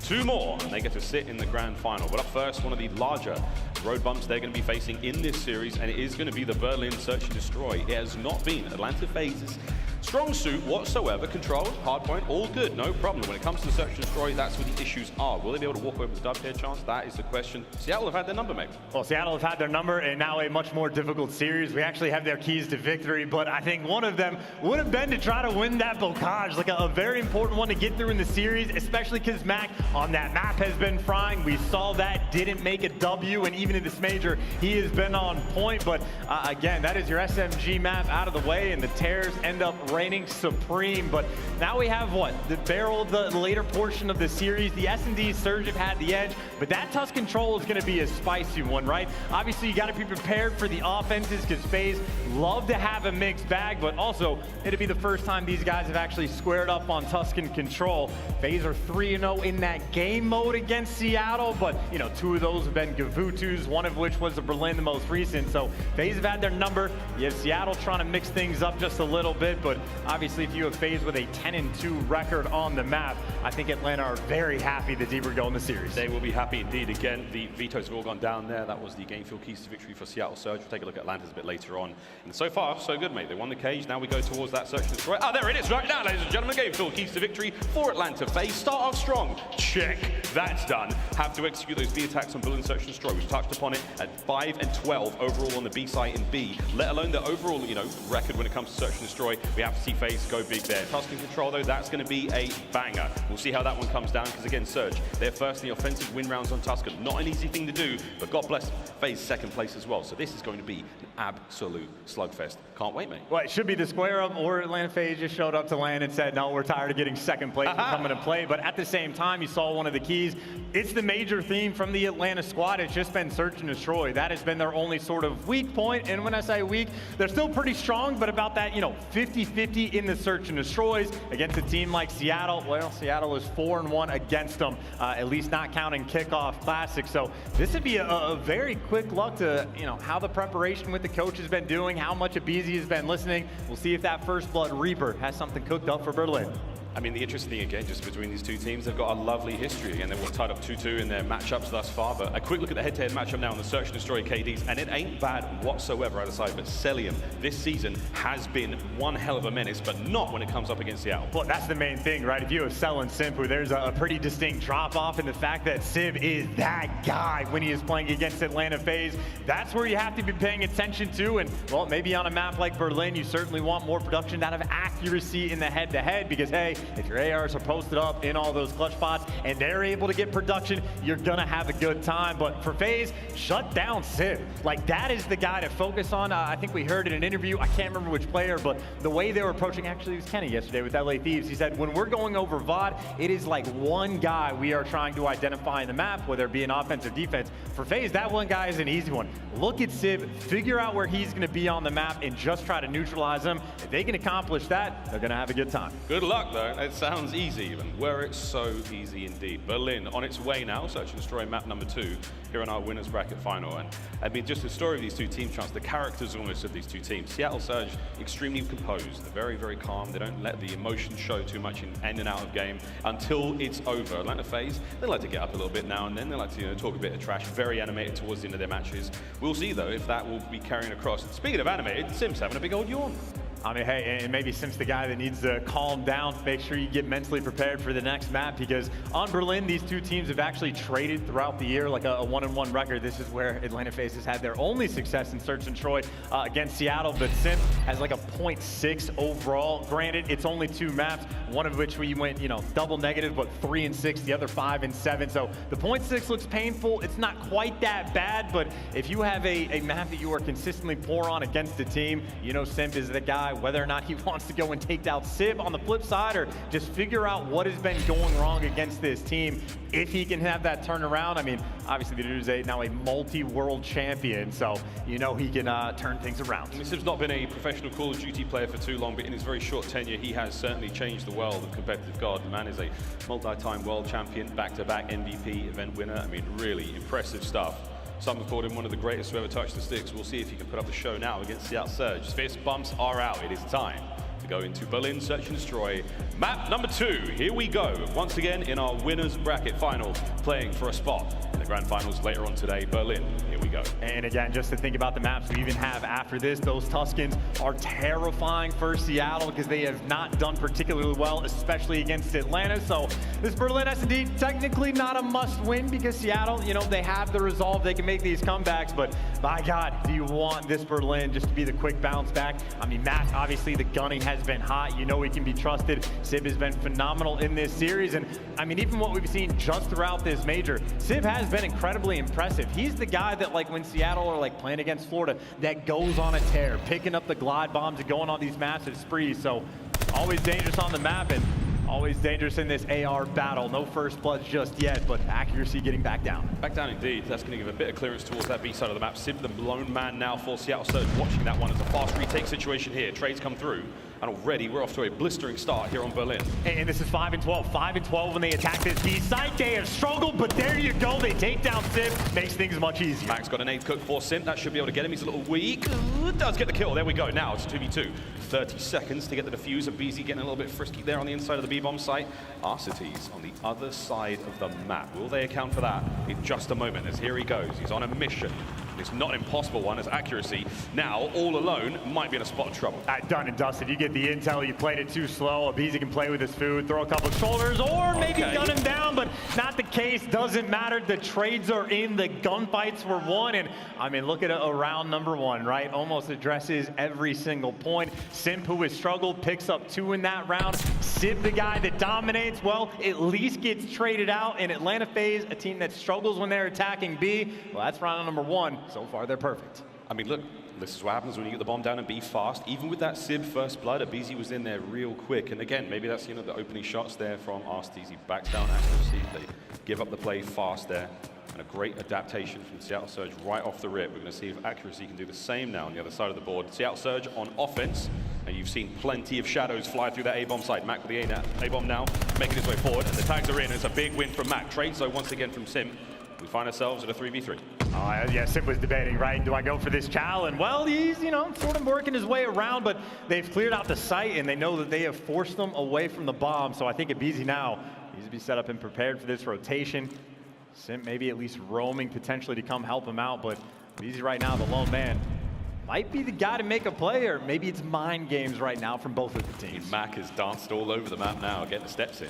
2 more, and they get to sit in the grand final. But up first, one of the larger road bumps they're going to be facing in this series, and it is going to be the Berlin Search and Destroy. It has not been Atlanta FaZe's strong suit whatsoever. Control, hardpoint, all good, no problem. When it comes to Search and Destroy, that's where the issues are. Will they be able to walk away with the dub here, Chance? That is the question. Seattle have had their number, mate. Well, Seattle have had their number, and now a much more difficult series. We actually have their keys to victory, but I think one of them would have been to try to win that Bocage, like a very important one to get through in the series, especially because Mack on that map has been frying. We saw that, didn't make a W, and even in this major, he has been on point. But again, that is your SMG map out of the way, and the tears end up reigning supreme. But now we have what? The barrel of the later portion of the series. The S&D Surge have had the edge, but that Tuscan Control is going to be a spicy one, right? Obviously, you got to be prepared for the offenses because FaZe love to have a mixed bag, but also it'll be the first time these guys have actually squared up on Tuscan Control. FaZe are 3-0 in that game mode against Seattle, but you know, 2 of those have been Gavutus, one of which was the Berlin, the most recent. So FaZe have had their number. You have Seattle trying to mix things up just a little bit, but obviously if you have FaZe with a 10-2 record on the map, I think Atlanta are very happy that they were going the series. They will be happy indeed. Again, the vetoes have all gone down there. That was the game field keys to victory for Seattle Surge. We'll take a look at Atlanta's a bit later on. And so far, so good, mate. They won the cage. Now we go towards that Search and Destroy. Oh, there it is right now, ladies and gentlemen. Game field keys to victory for Atlanta FaZe. Start off strong. Check. That's done. Have to execute those B attacks on Berlin Search and Destroy. We've touched upon it at 5 and 12 overall on the B site in B, let alone the overall, you know, record when it comes to Search and Destroy. We have to see FaZe go big there. Tuscan Control, though, that's going to be a banger. We'll see how that one comes down, because again, Surge, they're first in the offensive win rounds on Tuscan. Not an easy thing to do, but God bless FaZe second place as well. So this is going to be an absolute slugfest. Can't wait, mate. Well, it should be the square up, or Atlanta FaZe just showed up to LAN and said, no, we're tired of getting second place. We're coming to play. But at the same time, you saw one of the keys. It's the major theme from the Atlanta squad. It's just been Search and Destroy. That has been their only sort of weak point. And when I say weak, they're still pretty strong, but about that, you know, 50-50 in the Search and Destroys against a team like Seattle. Well, Seattle is 4-1 against them, at least not counting kickoff classic. So this would be a very quick look to, you know, how the preparation with the coach has been doing, how much aBeZy has been listening. We'll see if that First Blood Reaper has something cooked up for Berlin. I mean, the interesting thing, again, just between these two teams, they've got a lovely history. Again, they were tied up 2-2 in their matchups thus far, but a quick look at the head-to-head matchup now on the Search and Destroy KDs, and it ain't bad whatsoever either side, but Cellium this season has been one hell of a menace, but not when it comes up against Seattle. Well, that's the main thing, right? If you have Cell and Simp, where there's a pretty distinct drop-off in the fact that Simp is that guy when he is playing against Atlanta FaZe, that's where you have to be paying attention to, and, well, maybe on a map like Berlin, you certainly want more production out of accuracy in the head-to-head, because, hey, if your ARs are posted up in all those clutch spots and they're able to get production, you're gonna have a good time. But for FaZe, shut down Simp. Like, that is the guy to focus on. I think we heard in an interview, I can't remember which player, but the way they were approaching, actually it was Kenny yesterday with LA Thieves, he said, when we're going over VOD, it is like one guy we are trying to identify in the map, whether it be an offense or defense. For FaZe, that one guy is an easy one. Look at Simp, figure out where he's gonna be on the map and just try to neutralize him. If they can accomplish that, they're gonna have a good time. Good luck, though. It sounds easy even. Were it so easy indeed. Berlin on its way now, Search and Destroy map number 2 here in our winners bracket final. And I mean, just the story of these two teams, Chance, the characters almost of these two teams. Seattle Surge, extremely composed. They're very, very calm. They don't let the emotion show too much in and out of game until it's over. Atlanta FaZe, they like to get up a little bit now and then. They like to, you know, talk a bit of trash. Very animated towards the end of their matches. We'll see though if that will be carrying across. And speaking of animated, Simp's having a big old yawn. I mean, hey, and maybe Simp's the guy that needs to calm down, make sure you get mentally prepared for the next map, because on Berlin, these two teams have actually traded throughout the year, like a 1-1 record. This is where Atlanta FaZe has had their only success in Search and Troy against Seattle, but Simp has like a 0.6 overall. Granted, it's only 2 maps, one of which we went, you know, double negative, but 3 and 6, the other 5 and 7. So the 0.6 looks painful. It's not quite that bad, but if you have a map that you are consistently poor on against a team, you know Simp is the guy, whether or not he wants to go and take out Sib on the flip side, or just figure out what has been going wrong against this team. If he can have that turnaround, I mean, obviously the dude is now a multi-world champion, so you know he can turn things around. I mean, Sib's not been a professional Call of Duty player for too long, but in his very short tenure, he has certainly changed the world of competitive God. The man is a multi-time world champion, back-to-back MVP event winner. I mean, really impressive stuff. Some have called him one of the greatest who ever touched the sticks. We'll see if he can put up the show now against Seattle Surge. Fist bumps are out. It is time to go into Berlin Search and Destroy. Map number 2. Here we go. Once again in our winners bracket final, playing for a spot in the grand finals later on today. Berlin. Here we go. And again, just to think about the maps we even have after this, those Tuscans are terrifying for Seattle because they have not done particularly well, especially against Atlanta. So this Berlin S&D technically not a must win because Seattle, you know, they have the resolve, they can make these comebacks, but my God, do you want this Berlin just to be the quick bounce back? I mean, Mack, obviously the gunning has been hot. You know he can be trusted. Sib has been phenomenal in this series, and I mean, even what we've seen just throughout this major, Sib has been incredibly impressive. He's the guy that, like, when Seattle are like playing against Florida, that goes on a tear, picking up the glide bombs and going on these massive sprees. So always dangerous on the map and always dangerous in this AR battle. No first blood just yet, but accuracy getting back down. Back down indeed. That's going to give a bit of clearance towards that B side of the map. Simp, the lone man now for Seattle Surge, watching that one as a fast retake situation here. Trades come through. And already we're off to a blistering start here on Berlin. And this is 5 and 12. 5 and 12 when they attack this B site. They have struggled, but there you go. They take down Simp. Makes things much easier. Mack's got an 8th cook for Simp. That should be able to get him. He's a little weak. Does get the kill. There we go. Now it's 2v2. 30 seconds to get the defuse. aBeZy getting a little bit frisky there on the inside of the B-bomb site. Arcitys on the other side of the map. Will they account for that in just a moment? As here he goes. He's on a mission. It's not an impossible one, as accuracy now all alone might be in a spot of trouble. Done and dusted. You get the intel, you played it too slow. aBeZy can play with his food, throw a couple of shoulders, or maybe gun him down, but not the case. Doesn't matter. The trades are in, the gunfights were won, and I mean, look at a round number 1, right? Almost addresses every single point. Simp, who has struggled, picks up 2 in that round. Sib, the guy that dominates, well, at least gets traded out. And Atlanta FaZe, a team that struggles when they're attacking B, well, that's round number 1. So far, they're perfect. I mean, look, this is what happens when you get the bomb down and be fast. Even with that Sib first blood, aBeZy was in there real quick. And again, maybe that's, you know, the opening shots there from Arcitys. He backs down accuracy. They give up the play fast there. And a great adaptation from Seattle Surge right off the rip. We're going to see if accuracy can do the same now on the other side of the board. Seattle Surge on offense. And you've seen plenty of shadows fly through that A-bomb side. Mack with the A-bomb now, making his way forward. And the tags are in. It's a big win from Mack. Trade so once again from Simp. We find ourselves at a 3v3. Yeah, Simp was debating, right? Do I go for this Chow? And well, he's, you know, sort of working his way around, but they've cleared out the site and they know that they have forced them away from the bomb. So I think aBeZy now needs to be set up and prepared for this rotation. Simp maybe at least roaming potentially to come help him out, but aBeZy right now, the lone man, might be the guy to make a play, or maybe it's mind games right now from both of the teams. Mack has danced all over the map now, getting the steps in.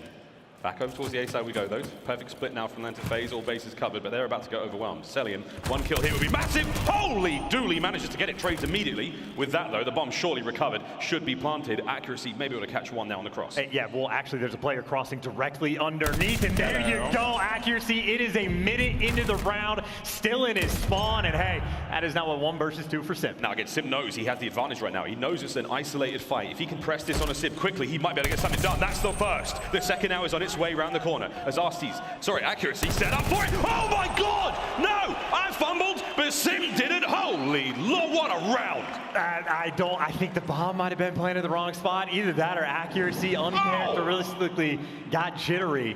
Back over towards the A side we go, though. Perfect split now from Atlanta FaZe, all bases covered, but they're about to get overwhelmed. Cellium, 1 kill here would be massive. Holy dooly, manages to get it, trades immediately. With that, though, the bomb surely recovered, should be planted. Accuracy, maybe able to catch one now on the cross. Yeah, well, actually, there's a player crossing directly underneath, and there you go, accuracy. It is a minute into the round, still in his spawn, and hey, that is now a 1 versus 2 for Simp. Now, again, Simp knows he has the advantage right now. He knows it's an isolated fight. If he can press this on a Simp quickly, he might be able to get something done. That's the first. The second now is on its way around the corner. As accuracy set up for it. Oh my God! No! I fumbled, but Simp didn't. Holy Lord, what a round! I think the bomb might have been planted in the wrong spot. Either that or accuracy uncharacteristically got jittery.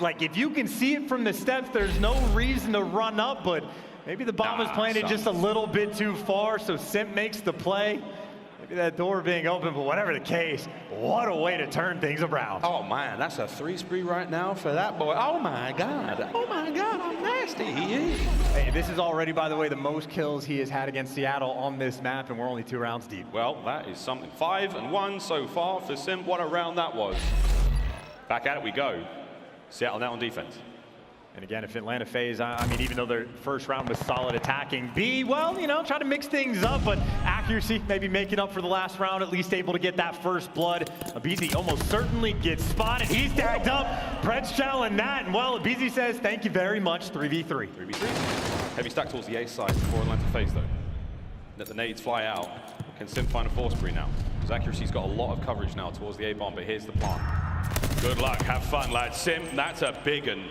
Like, if you can see it from the steps, there's no reason to run up, but maybe the bomb was planted just a little bit too far, so Simp makes the play. That door being open, but whatever the case, what a way to turn things around. Oh man, that's a 3 spree right now for that boy. Oh my God, I'm nasty, he is. Hey, this is already, by the way, the most kills he has had against Seattle on this map, and we're only 2 rounds deep. Well, that is something. 5-1 so far for Simp. What a round that was. Back at it we go. Seattle now on defense. And again, if Atlanta FaZe, I mean, even though their first round was solid attacking, B, well, you know, try to mix things up, but accuracy, maybe making up for the last round, at least able to get that first blood. aBeZy almost certainly gets spotted. He's tagged up. Pred's channeling that, and well, aBeZy says, thank you very much, 3v3. 3v3. Heavy stack towards the A side before Atlanta FaZe, though. Let the nades fly out. Can Simp find a force spree now? His accuracy's got a lot of coverage now towards the A bomb, but here's the plant. Good luck, have fun, lads. Simp, that's a big one.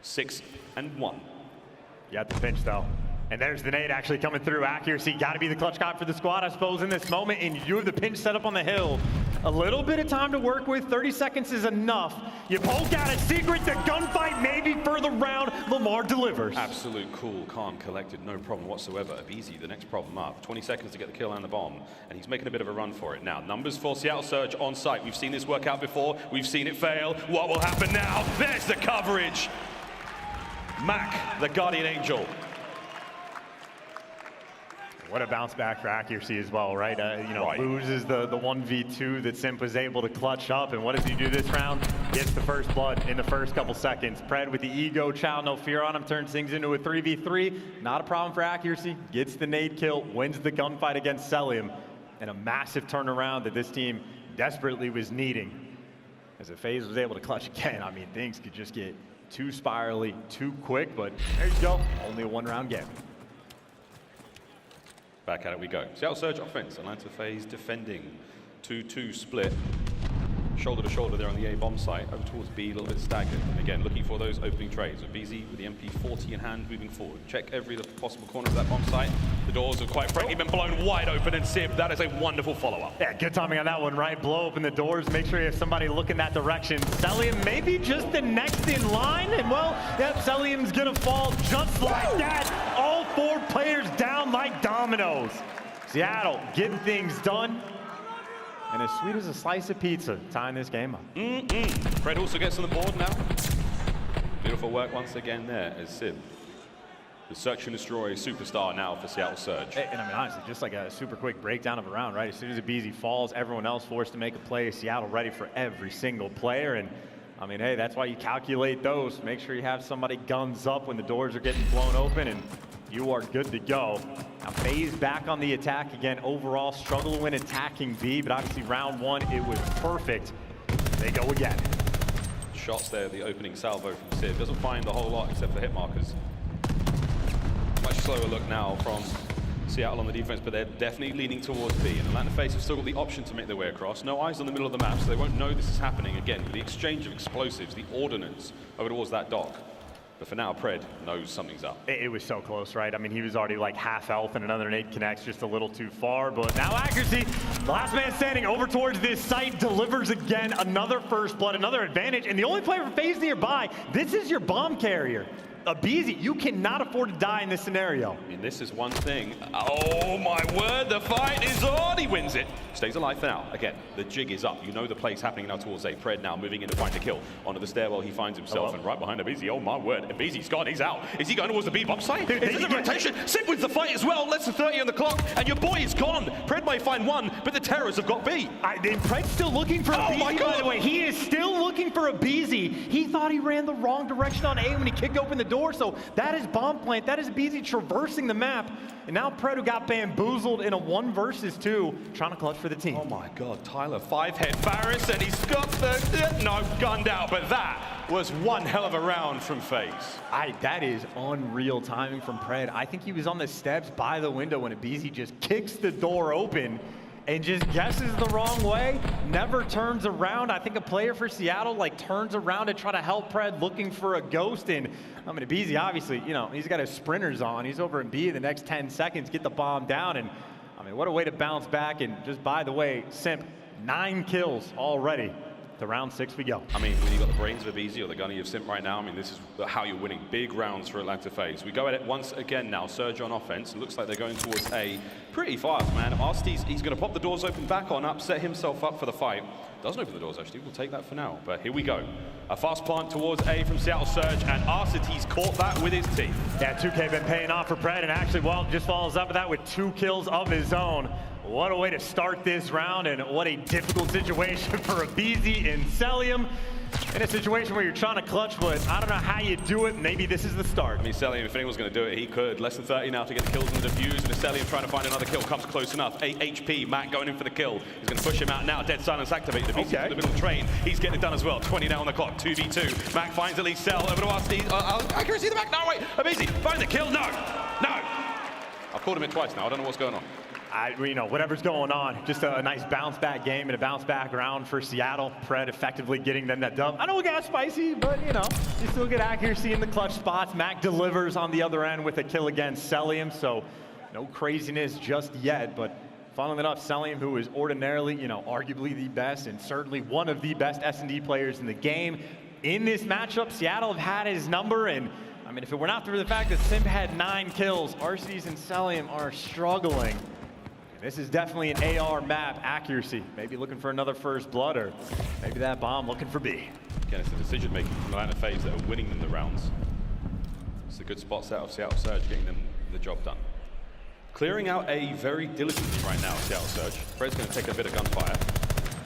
6-1. You got the pinch, though. And there's the nade actually coming through. Accuracy, got to be the clutch guy for the squad, I suppose, in this moment. And you have the pinch set up on the hill. A little bit of time to work with. 30 seconds is enough. You poke out a secret. The gunfight maybe for the round. Lamar delivers. Absolute cool, calm, collected, no problem whatsoever. aBeZy, the next problem up. 20 seconds to get the kill and the bomb. And he's making a bit of a run for it. Now, numbers for Seattle Surge on site. We've seen this work out before. We've seen it fail. What will happen now? There's the coverage. Mack, the guardian angel. What a bounce back for accuracy as well, right? You know, loses the 1v2 that Simp was able to clutch up. And what does he do this round? Gets the first blood in the first couple seconds. Pred with the ego, chow, no fear on him, turns things into a 3v3. Not a problem for accuracy. Gets the nade kill, wins the gunfight against Cellium. And a massive turnaround that this team desperately was needing. As the FaZe was able to clutch again, I mean, things could just get too spirally, too quick, but there you go. Only a 1-round game. Back at it we go. Seattle Surge offense. Atlanta FaZe defending. 2-2 split. Shoulder to shoulder there on the A bomb site. Over towards B, a little bit staggered. And again, looking for those opening trades. aBeZy with the MP40 in hand, moving forward. Check every possible corner of that bomb site. The doors have quite frankly been blown wide open, and Simp, that is a wonderful follow-up. Yeah, good timing on that one, right? Blow open the doors, make sure you have somebody looking that direction. Cellium maybe just the next in line, and well, yep, Cellium's gonna fall just like that. All 4 players down like dominoes. Seattle getting things done. And as sweet as a slice of pizza, tying this game up. Pred also gets on the board now. Beautiful work once again there as Simp. The search and destroy superstar now for Seattle Surge. And I mean, honestly, just like a super quick breakdown of a round, right? As soon as aBeZy falls, everyone else forced to make a play. Seattle ready for every single player. And I mean, hey, that's why you calculate those. Make sure you have somebody guns up when the doors are getting blown open, and you are good to go. Now, FaZe back on the attack again. Overall, struggle when attacking B, but obviously round 1, it was perfect. They go again. Shots there, the opening salvo from Sid. Doesn't find a whole lot except for hit markers. Much slower look now from Seattle on the defense, but they're definitely leaning towards B. And Atlanta FaZe have still got the option to make their way across. No eyes on the middle of the map, so they won't know this is happening. Again, the exchange of explosives, the ordnance over towards that dock. But for now, Pred knows something's up. It was so close, right? I mean, he was already like half health, and another nade connects just a little too far. But now accuracy, last man standing over towards this site, delivers again. Another first blood, another advantage. And the only player for FaZe nearby, this is your bomb carrier. aBeZy, you cannot afford to die in this scenario. I mean, this is one thing. Oh my word, the fight is on. He wins it. Stays alive for now. Again, the jig is up. You know the play's happening now towards A. Pred now moving in to find the kill. Onto the stairwell he finds himself, and right behind aBeZy. Oh my word, aBeZy's gone, he's out. Is he going towards the B bomb site? Is this a rotation? Simp wins the fight as well. Less than 30 on the clock, and your boy is gone. Pred may find 1, but the Terrors have got B. Then Pred's still looking for aBeZy, by the way. He is still looking for aBeZy. He thought he ran the wrong direction on A when he kicked open the door, so that is bomb plant. That is aBeZy traversing the map. And now Pred, who got bamboozled in a 1 versus 2, trying to clutch for the team. Oh my God, Tyler, 5-head Varus, and he's got the, no, gunned out, but that was one hell of a round from FaZe. That is unreal timing from Pred. I think he was on the steps by the window when aBeZy just kicks the door open and just guesses the wrong way, never turns around. I think a player for Seattle like turns around to try to help Pred, looking for a ghost. And I mean, aBeZy, obviously, you know, he's got his sprinters on. He's over in B the next 10 seconds, get the bomb down. And I mean, what a way to bounce back. And just by the way, Simp, 9 kills already to round 6 we go. I mean, when you've got the brains of aBeZy or the gunny of Simp right now, I mean, this is how you're winning big rounds for Atlanta FaZe. We go at it once again now. Surge on offense. It looks like they're going towards A pretty fast, man. Arcitys, he's going to pop the doors open back on up, set himself up for the fight. Doesn't open the doors, actually. We'll take that for now. But here we go. A fast plant towards A from Seattle Surge, and Arcitys caught that with his teeth. Yeah, 2K been paying off for Pred, and actually, well, just follows up with that with 2 kills of his own. What a way to start this round, and what a difficult situation for aBeZy in Cellium. In a situation where you're trying to clutch, but I don't know how you do it. Maybe this is the start. I mean, Cellium, if anyone's going to do it, he could. Less than 30 now to get the kills in the defuse, and if Cellium trying to find another kill comes close enough. 8 HP, Mack going in for the kill. He's going to push him out now. Dead silence activated. aBeZy in the middle of the train. He's getting it done as well. 20 now on the clock. 2v2. Mack finds at least Cell over to Arcitys. Accuracy of the Mack. No, wait. aBeZy, find the kill. No. No. I've called him in twice now. I don't know what's going on. You know, whatever's going on, just a nice bounce back game and a bounce back round for Seattle. Pred effectively getting them that dub. I know it got spicy, but you know, you still get accuracy in the clutch spots. Mack delivers on the other end with a kill against Cellium, so no craziness just yet. But funnily enough, Cellium, who is ordinarily, you know, arguably the best and certainly one of the best S&D players in the game, in this matchup, Seattle have had his number. And I mean, if it were not for the fact that Simp had 9 kills, Arcitys and Cellium are struggling. This is definitely an AR map accuracy. Maybe looking for another first blood, or maybe that bomb looking for B. Again, it's the decision making from Atlanta FaZe that are winning them the rounds. It's a good spot set of Seattle Surge getting them the job done. Clearing out A very diligently right now, Seattle Surge. Fred's going to take a bit of gunfire.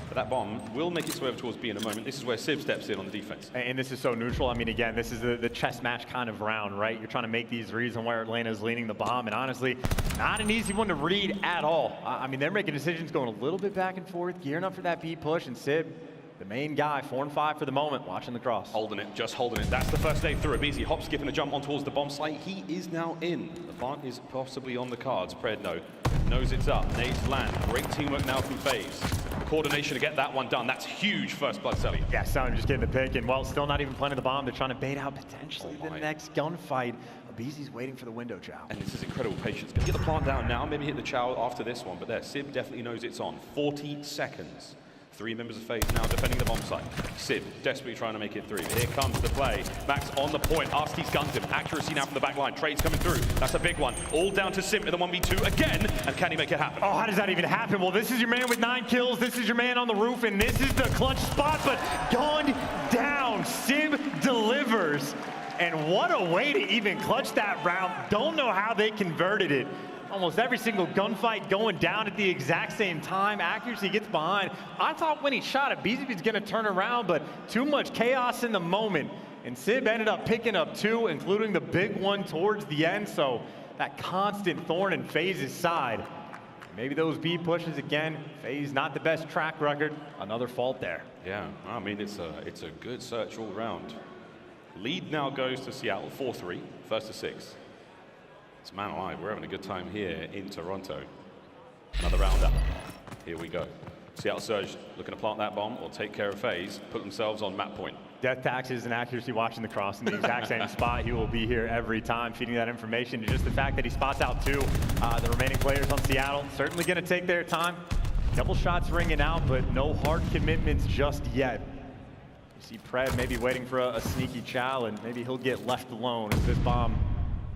But that bomb will make its way over towards B in a moment. This is where Civ steps in on the defense. And this is so neutral. I mean, again, this is the chess match kind of round, right? You're trying to make these reads on where Atlanta's leaning the bomb, and honestly, not an easy one to read at all. I mean, they're making decisions going a little bit back and forth, gearing up for that B push, and Civ, the main guy, 4 and 5 for the moment, watching the cross. Holding it, just holding it. That's the first day through. aBeZy hop, skipping a jump on towards the bomb site. He is now in. The plant is possibly on the cards. Pred, no. Knows it's up. Nades land. Great teamwork now from FaZe. The coordination to get that one done. That's huge first blood, Cellium. Yeah, Cellium just getting the pick, and well, still not even planting the bomb. They're trying to bait out potentially the next gunfight. aBeZy's waiting for the window chow. And this is incredible patience. Gonna get the plant down now, maybe hit the chow after this one, but there, Civ definitely knows it's on. 40 seconds. 3 members of FaZe now defending the bomb site. Civ desperately trying to make it through. Here comes the play. Max on the point. Arcitys guns him. Accuracy now from the back line. Trades coming through. That's a big one. All down to Simp in the 1v2 again. And can he make it happen? Oh, how does that even happen? Well, this is your man with 9 kills. This is your man on the roof. And this is the clutch spot. But gone down. Civ delivers. And what a way to even clutch that round. Don't know how they converted it. Almost every single gunfight going down at the exact same time. Accuracy gets behind. I thought when he shot it, aBeZy was going to turn around, but too much chaos in the moment. And Civ ended up picking up 2, including the big one towards the end. So that constant thorn in FaZe's side. Maybe those B pushes again. FaZe not the best track record. Another fault there. Yeah, I mean, it's a good search all round. Lead now goes to Seattle, 4-3, first to 6. It's man alive, we're having a good time here in Toronto. Another round up. Here we go. Seattle Surge looking to plant that bomb or take care of FaZe, put themselves on map point. Death taxes and accuracy watching the cross in the exact same spot. He will be here every time, feeding that information. Just the fact that he spots out 2, the remaining players on Seattle, certainly going to take their time. Couple shots ringing out, but no hard commitments just yet. You see Pred maybe waiting for a sneaky chow, and maybe he'll get left alone as this bomb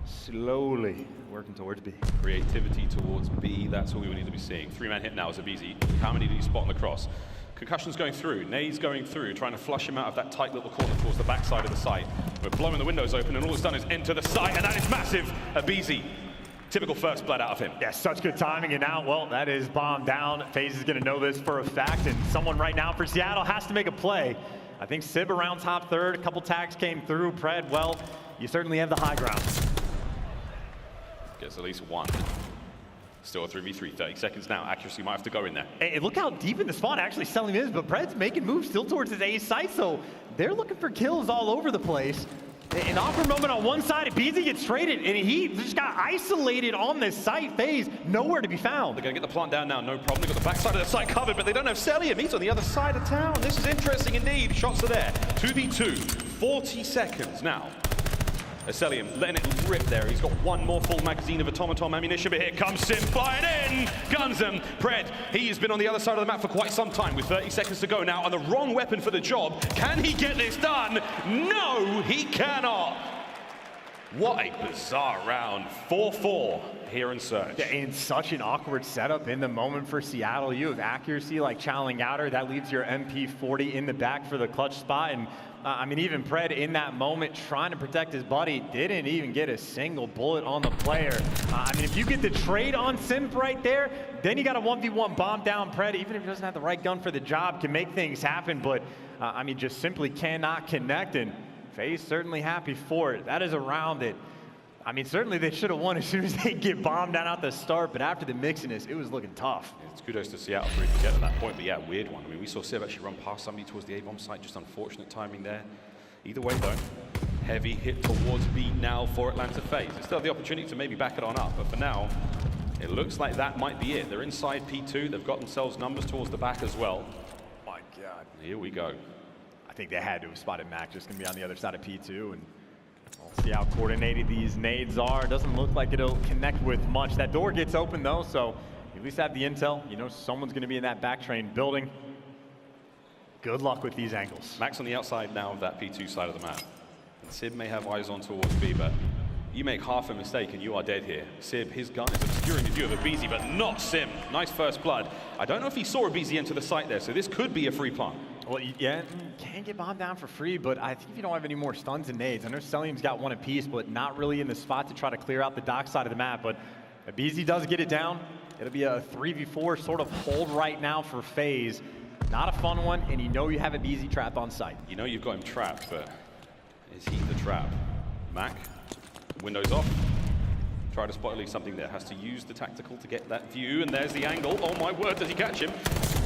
slowly working towards B. Creativity towards B, that's all we need to be seeing. 3-man hit now as aBeZy. How many did he spot on the cross? Concussion's going through, Nades going through, trying to flush him out of that tight little corner towards the backside of the site. We're blowing the windows open, and all it's done is enter the site, and that is massive. aBeZy, typical first blood out of him. Yeah, such good timing, and now, well, that is bomb down. FaZe is going to know this for a fact, and someone right now for Seattle has to make a play. I think Civ around top 3rd, a couple tags came through. Pred, well, you certainly have the high ground. Gets at least 1. Still a 3v3, 30 seconds now. Accuracy might have to go in there. Hey, look how deep in the spawn actually Cellium is, but Pred's making moves still towards his A site, so they're looking for kills all over the place. An awkward moment on one side, aBeZy gets traded, and he just got isolated on this site. FaZe, nowhere to be found. They're going to get the plant down now, no problem. They've got the backside of the site covered, but they don't have Cellium. He's on the other side of town. This is interesting indeed. Shots are there. 2v2, 40 seconds now. Cellium letting it rip there. He's got one more full magazine of automaton ammunition, but here comes Simp flying in. Guns him. Pred, he has been on the other side of the map for quite some time with 30 seconds to go now, and the wrong weapon for the job. Can he get this done? No, he cannot. What a bizarre round. 4-4 here in Surge. Yeah, in such an awkward setup in the moment for Seattle. You have accuracy like channeling outer. That leaves your MP40 in the back for the clutch spot. And I mean, even Pred in that moment trying to protect his buddy didn't even get a single bullet on the player. I mean, if you get the trade on Simp right there, then you got a 1v1 bomb down Pred. Even if he doesn't have the right gun for the job, can make things happen. But I mean, just simply cannot connect. And FaZe certainly happy for it. That is a round that, I mean, certainly they should have won as soon as they get bombed down at the start, but after the mixiness, it was looking tough. It's kudos to Seattle for even getting to that point, but yeah, weird one. I mean, we saw Civ actually run past somebody towards the A-bomb site, just unfortunate timing there. Either way, though, heavy hit towards B now for Atlanta FaZe. They still have the opportunity to maybe back it on up, but for now, it looks like that might be it. They're inside P2. They've got themselves numbers towards the back as well. My God. Here we go. I think they had to have spotted Mack just going to be on the other side of P2, and we'll see how coordinated these nades are. It doesn't look like it'll connect with much. That door gets open, though, so at least have the intel. You know someone's going to be in that back train building. Good luck with these angles. Mack's on the outside now of that P2 side of the map. And Sib may have eyes on towards B, but you make half a mistake and you are dead here. Sib, his gun is obscuring the view of aBeZy, but not Simp. Nice first blood. I don't know if he saw aBeZy enter the site there, so this could be a free plant. Well, yeah, can't get bombed down for free, but I think if you don't have any more stuns and nades, I know Cellium's got one apiece, but not really in the spot to try to clear out the dock side of the map. But aBeZy does get it down. It'll be a 3v4 sort of hold right now for FaZe. Not a fun one, and you know you have aBeZy trapped on site. You know you've got him trapped, but is he the trap? Mack, windows off. Try to spot at least something there. Has to use the tactical to get that view, and there's the angle. Oh my word, does he catch him?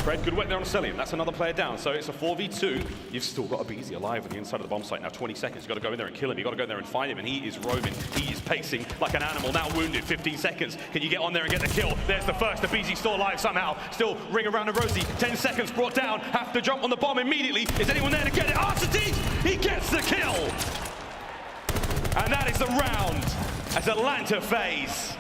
Pred, good work there on Cellium. That's another player down, so it's a 4v2. You've still got aBeZy alive on the inside of the bomb site. Now 20 seconds, you've got to go in there and kill him. You've got to go in there and find him, and he is roaming. He is pacing like an animal, now wounded. 15 seconds. Can you get on there and get the kill? There's the first. aBeZy still alive somehow. Still ring around the rosy. 10 seconds brought down. Have to jump on the bomb immediately. Is anyone there to get it? Arcitys! He gets the kill! And that is the round as Atlanta FaZe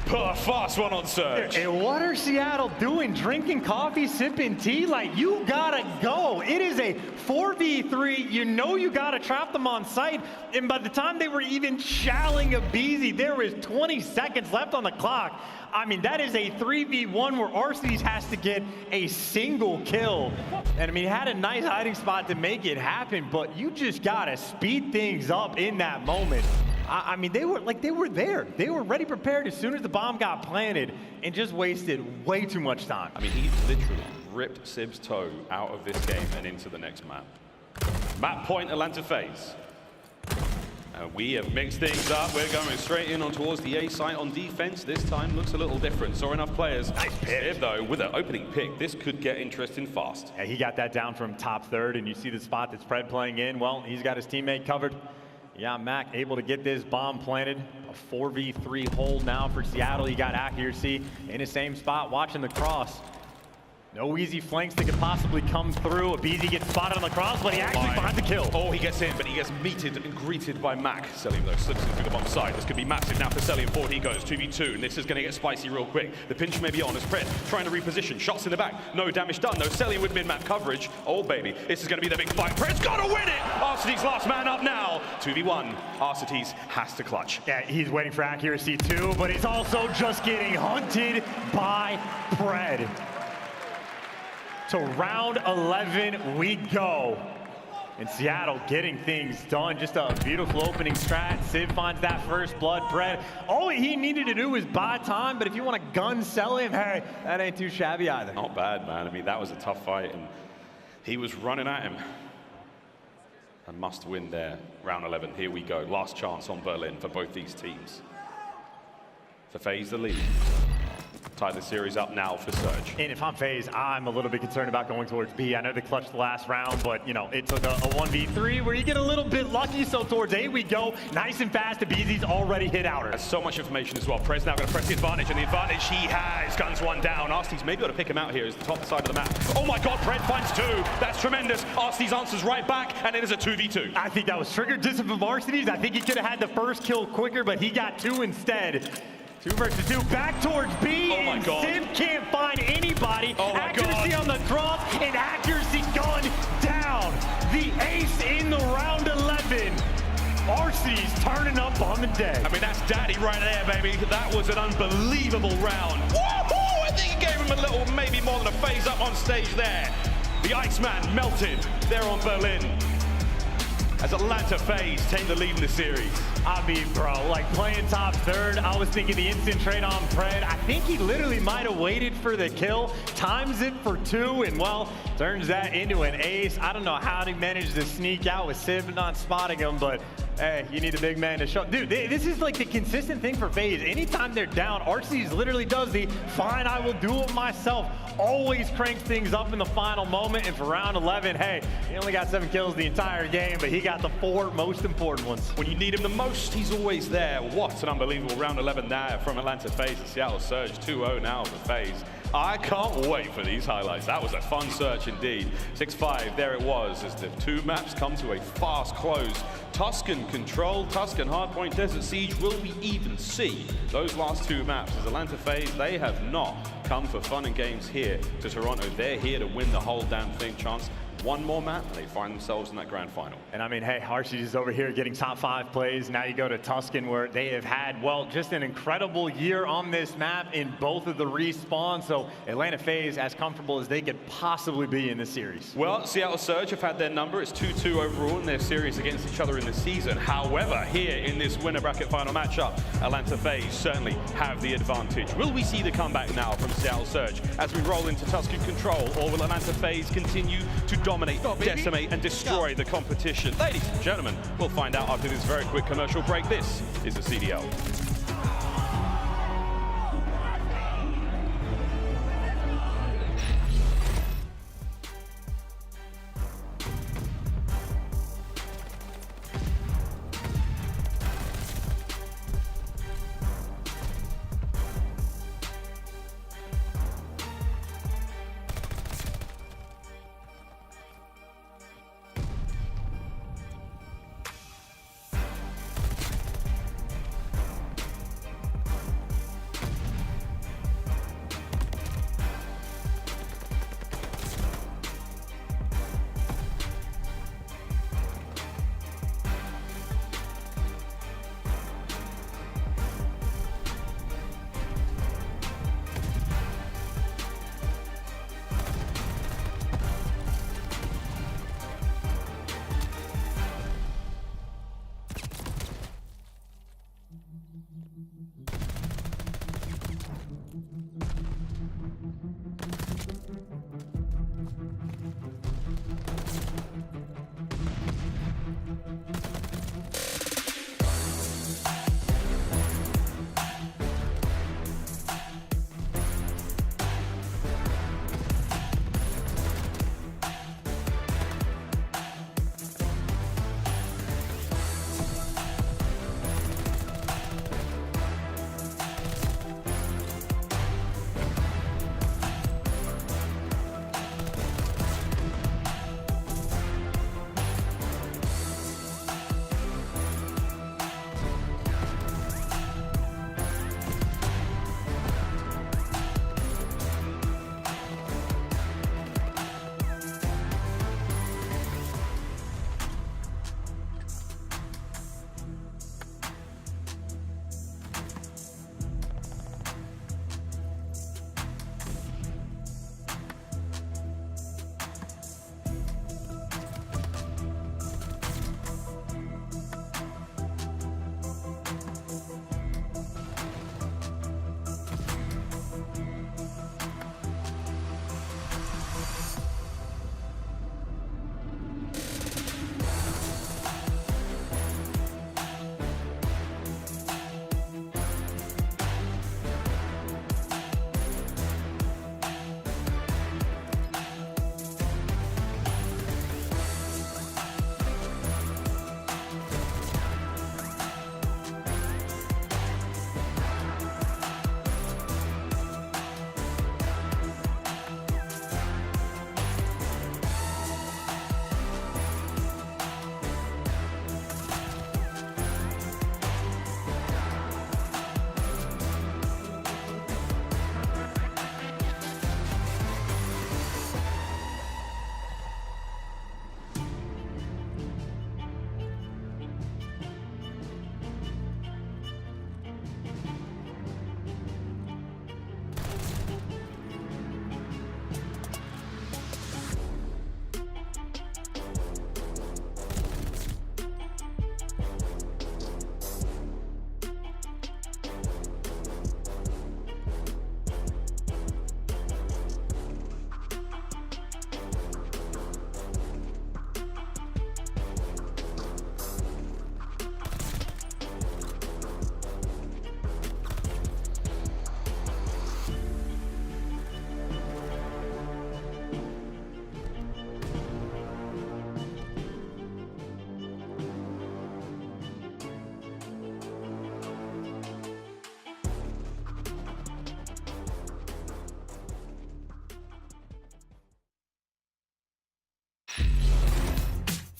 put a fast one on Surge. And what are Seattle doing? Drinking coffee, sipping tea? Like, you gotta go. It is a 4v3. You know you gotta trap them on site. And by the time they were even challing aBeZy, there was 20 seconds left on the clock. I mean, that is a 3v1 where Arcitys has to get a single kill. And I mean, he had a nice hiding spot to make it happen, but you just gotta speed things up in that moment. I mean, they were there. They were ready, prepared as soon as the bomb got planted, and just wasted way too much time. I mean, he literally ripped Sib's toe out of this game and into the next map. Map point, Atlanta FaZe. We have mixed things up. We're going straight in on towards the A site on defense. This time looks a little different. Saw enough players. Nice pick. Sib, though, with an opening pick, this could get interesting fast. Yeah, he got that down from top third, and you see the spot that's Pred playing in. Well, he's got his teammate covered. Yeah, Mack able to get this bomb planted. A 4v3 hold now for Seattle. He got accuracy in the same spot, watching the cross. No easy flanks that could possibly come through. aBeZy gets spotted on the cross, but he actually finds the kill. Oh, he gets in, but he gets meted and greeted by Mack. Cellium, though, slips in through the bomb side. This could be massive now for Cellium. Forward he goes, 2v2, and this is going to get spicy real quick. The pinch may be on as Pred trying to reposition. Shots in the back. No damage done, though. Cellium with mid-map coverage. Oh, baby. This is going to be the big fight. Pred's got to win it! Arcitys last man up now. 2v1. Arcitys has to clutch. Yeah, he's waiting for accuracy, too, but he's also just getting hunted by Pred. To round 11 we go. And Seattle getting things done. Just a beautiful opening strat. Civ finds that first blood. Pred, all he needed to do was buy time, but if you want to gun Cellium, hey, that ain't too shabby either. Not bad, man. I mean, that was a tough fight, and he was running at him. A must win there. Round 11, here we go. Last chance on Berlin for both these teams. For FaZe, the lead. tie the series up now for Surge. And if I'm FaZe, I'm a little bit concerned about going towards B. I know they clutched the last round, but, you know, it took a 1v3 where you get a little bit lucky. So towards A we go. Nice and fast. aBeZy's already hit outer. There's so much information as well. Prez now going to press the advantage, and the advantage he has. Guns one down. Arcitys maybe able to pick him out here is the top side of the map. Oh my god, Prez finds 2. That's tremendous. Arcitys answers right back, and it is a 2v2. I think that was triggered discipline from Arcitys. I think he could have had the first kill quicker, but he got 2 instead. 2 versus 2, back towards B. Oh my god. Simp can't find anybody. Oh my accuracy god. on the drop, and accuracy gone down. The ace in the round 11. Arcitys turning up on the day. I mean, that's daddy right there, baby. That was an unbelievable round. Woohoo! I think it gave him a little, maybe more than a phase up on stage there. The Iceman melted there on Berlin. As Atlanta FaZe take the lead in the series. I mean, bro, like playing top third, I was thinking the instant trade on Pred. I think he literally might have waited for the kill, times it for 2, and well, turns that into an ace. I don't know how he managed to sneak out with Simp not spotting him, but hey, you need a big man to show. Dude, this is like the consistent thing for FaZe. Anytime they're down, Arcitys literally does the fine, I will do it myself. Always cranks things up in the final moment. And for round 11, hey, he only got 7 kills the entire game, but he got the 4 most important ones. When you need him the most, he's always there. What an unbelievable round 11 there from Atlanta FaZe to Seattle Surge. 2-0 now for FaZe. I can't wait for these highlights. That was a fun search indeed. 6-5, there it was, as the 2 maps come to a fast close. Tuscan Control, Tuscan Hardpoint, Desert Siege. Will we even see those last 2 maps? As Atlanta FaZe, they have not come for fun and games here to Toronto. They're here to win the whole damn thing. Chance one more map, and they find themselves in that grand final. And I mean, hey, Arcitys is over here getting top 5 plays. Now you go to Tuscan, where they have had, well, just an incredible year on this map in both of the respawns. So Atlanta FaZe as comfortable as they could possibly be in this series. Well, Seattle Surge have had their number. It's 2-2 overall in their series against each other in the season. However, here in this winner bracket final matchup, Atlanta FaZe certainly have the advantage. Will we see the comeback now from Seattle Surge as we roll into Tuscan Control, or will Atlanta FaZe continue to dominate, decimate, and destroy the competition? Ladies and gentlemen, we'll find out after this very quick commercial break. This is the CDL.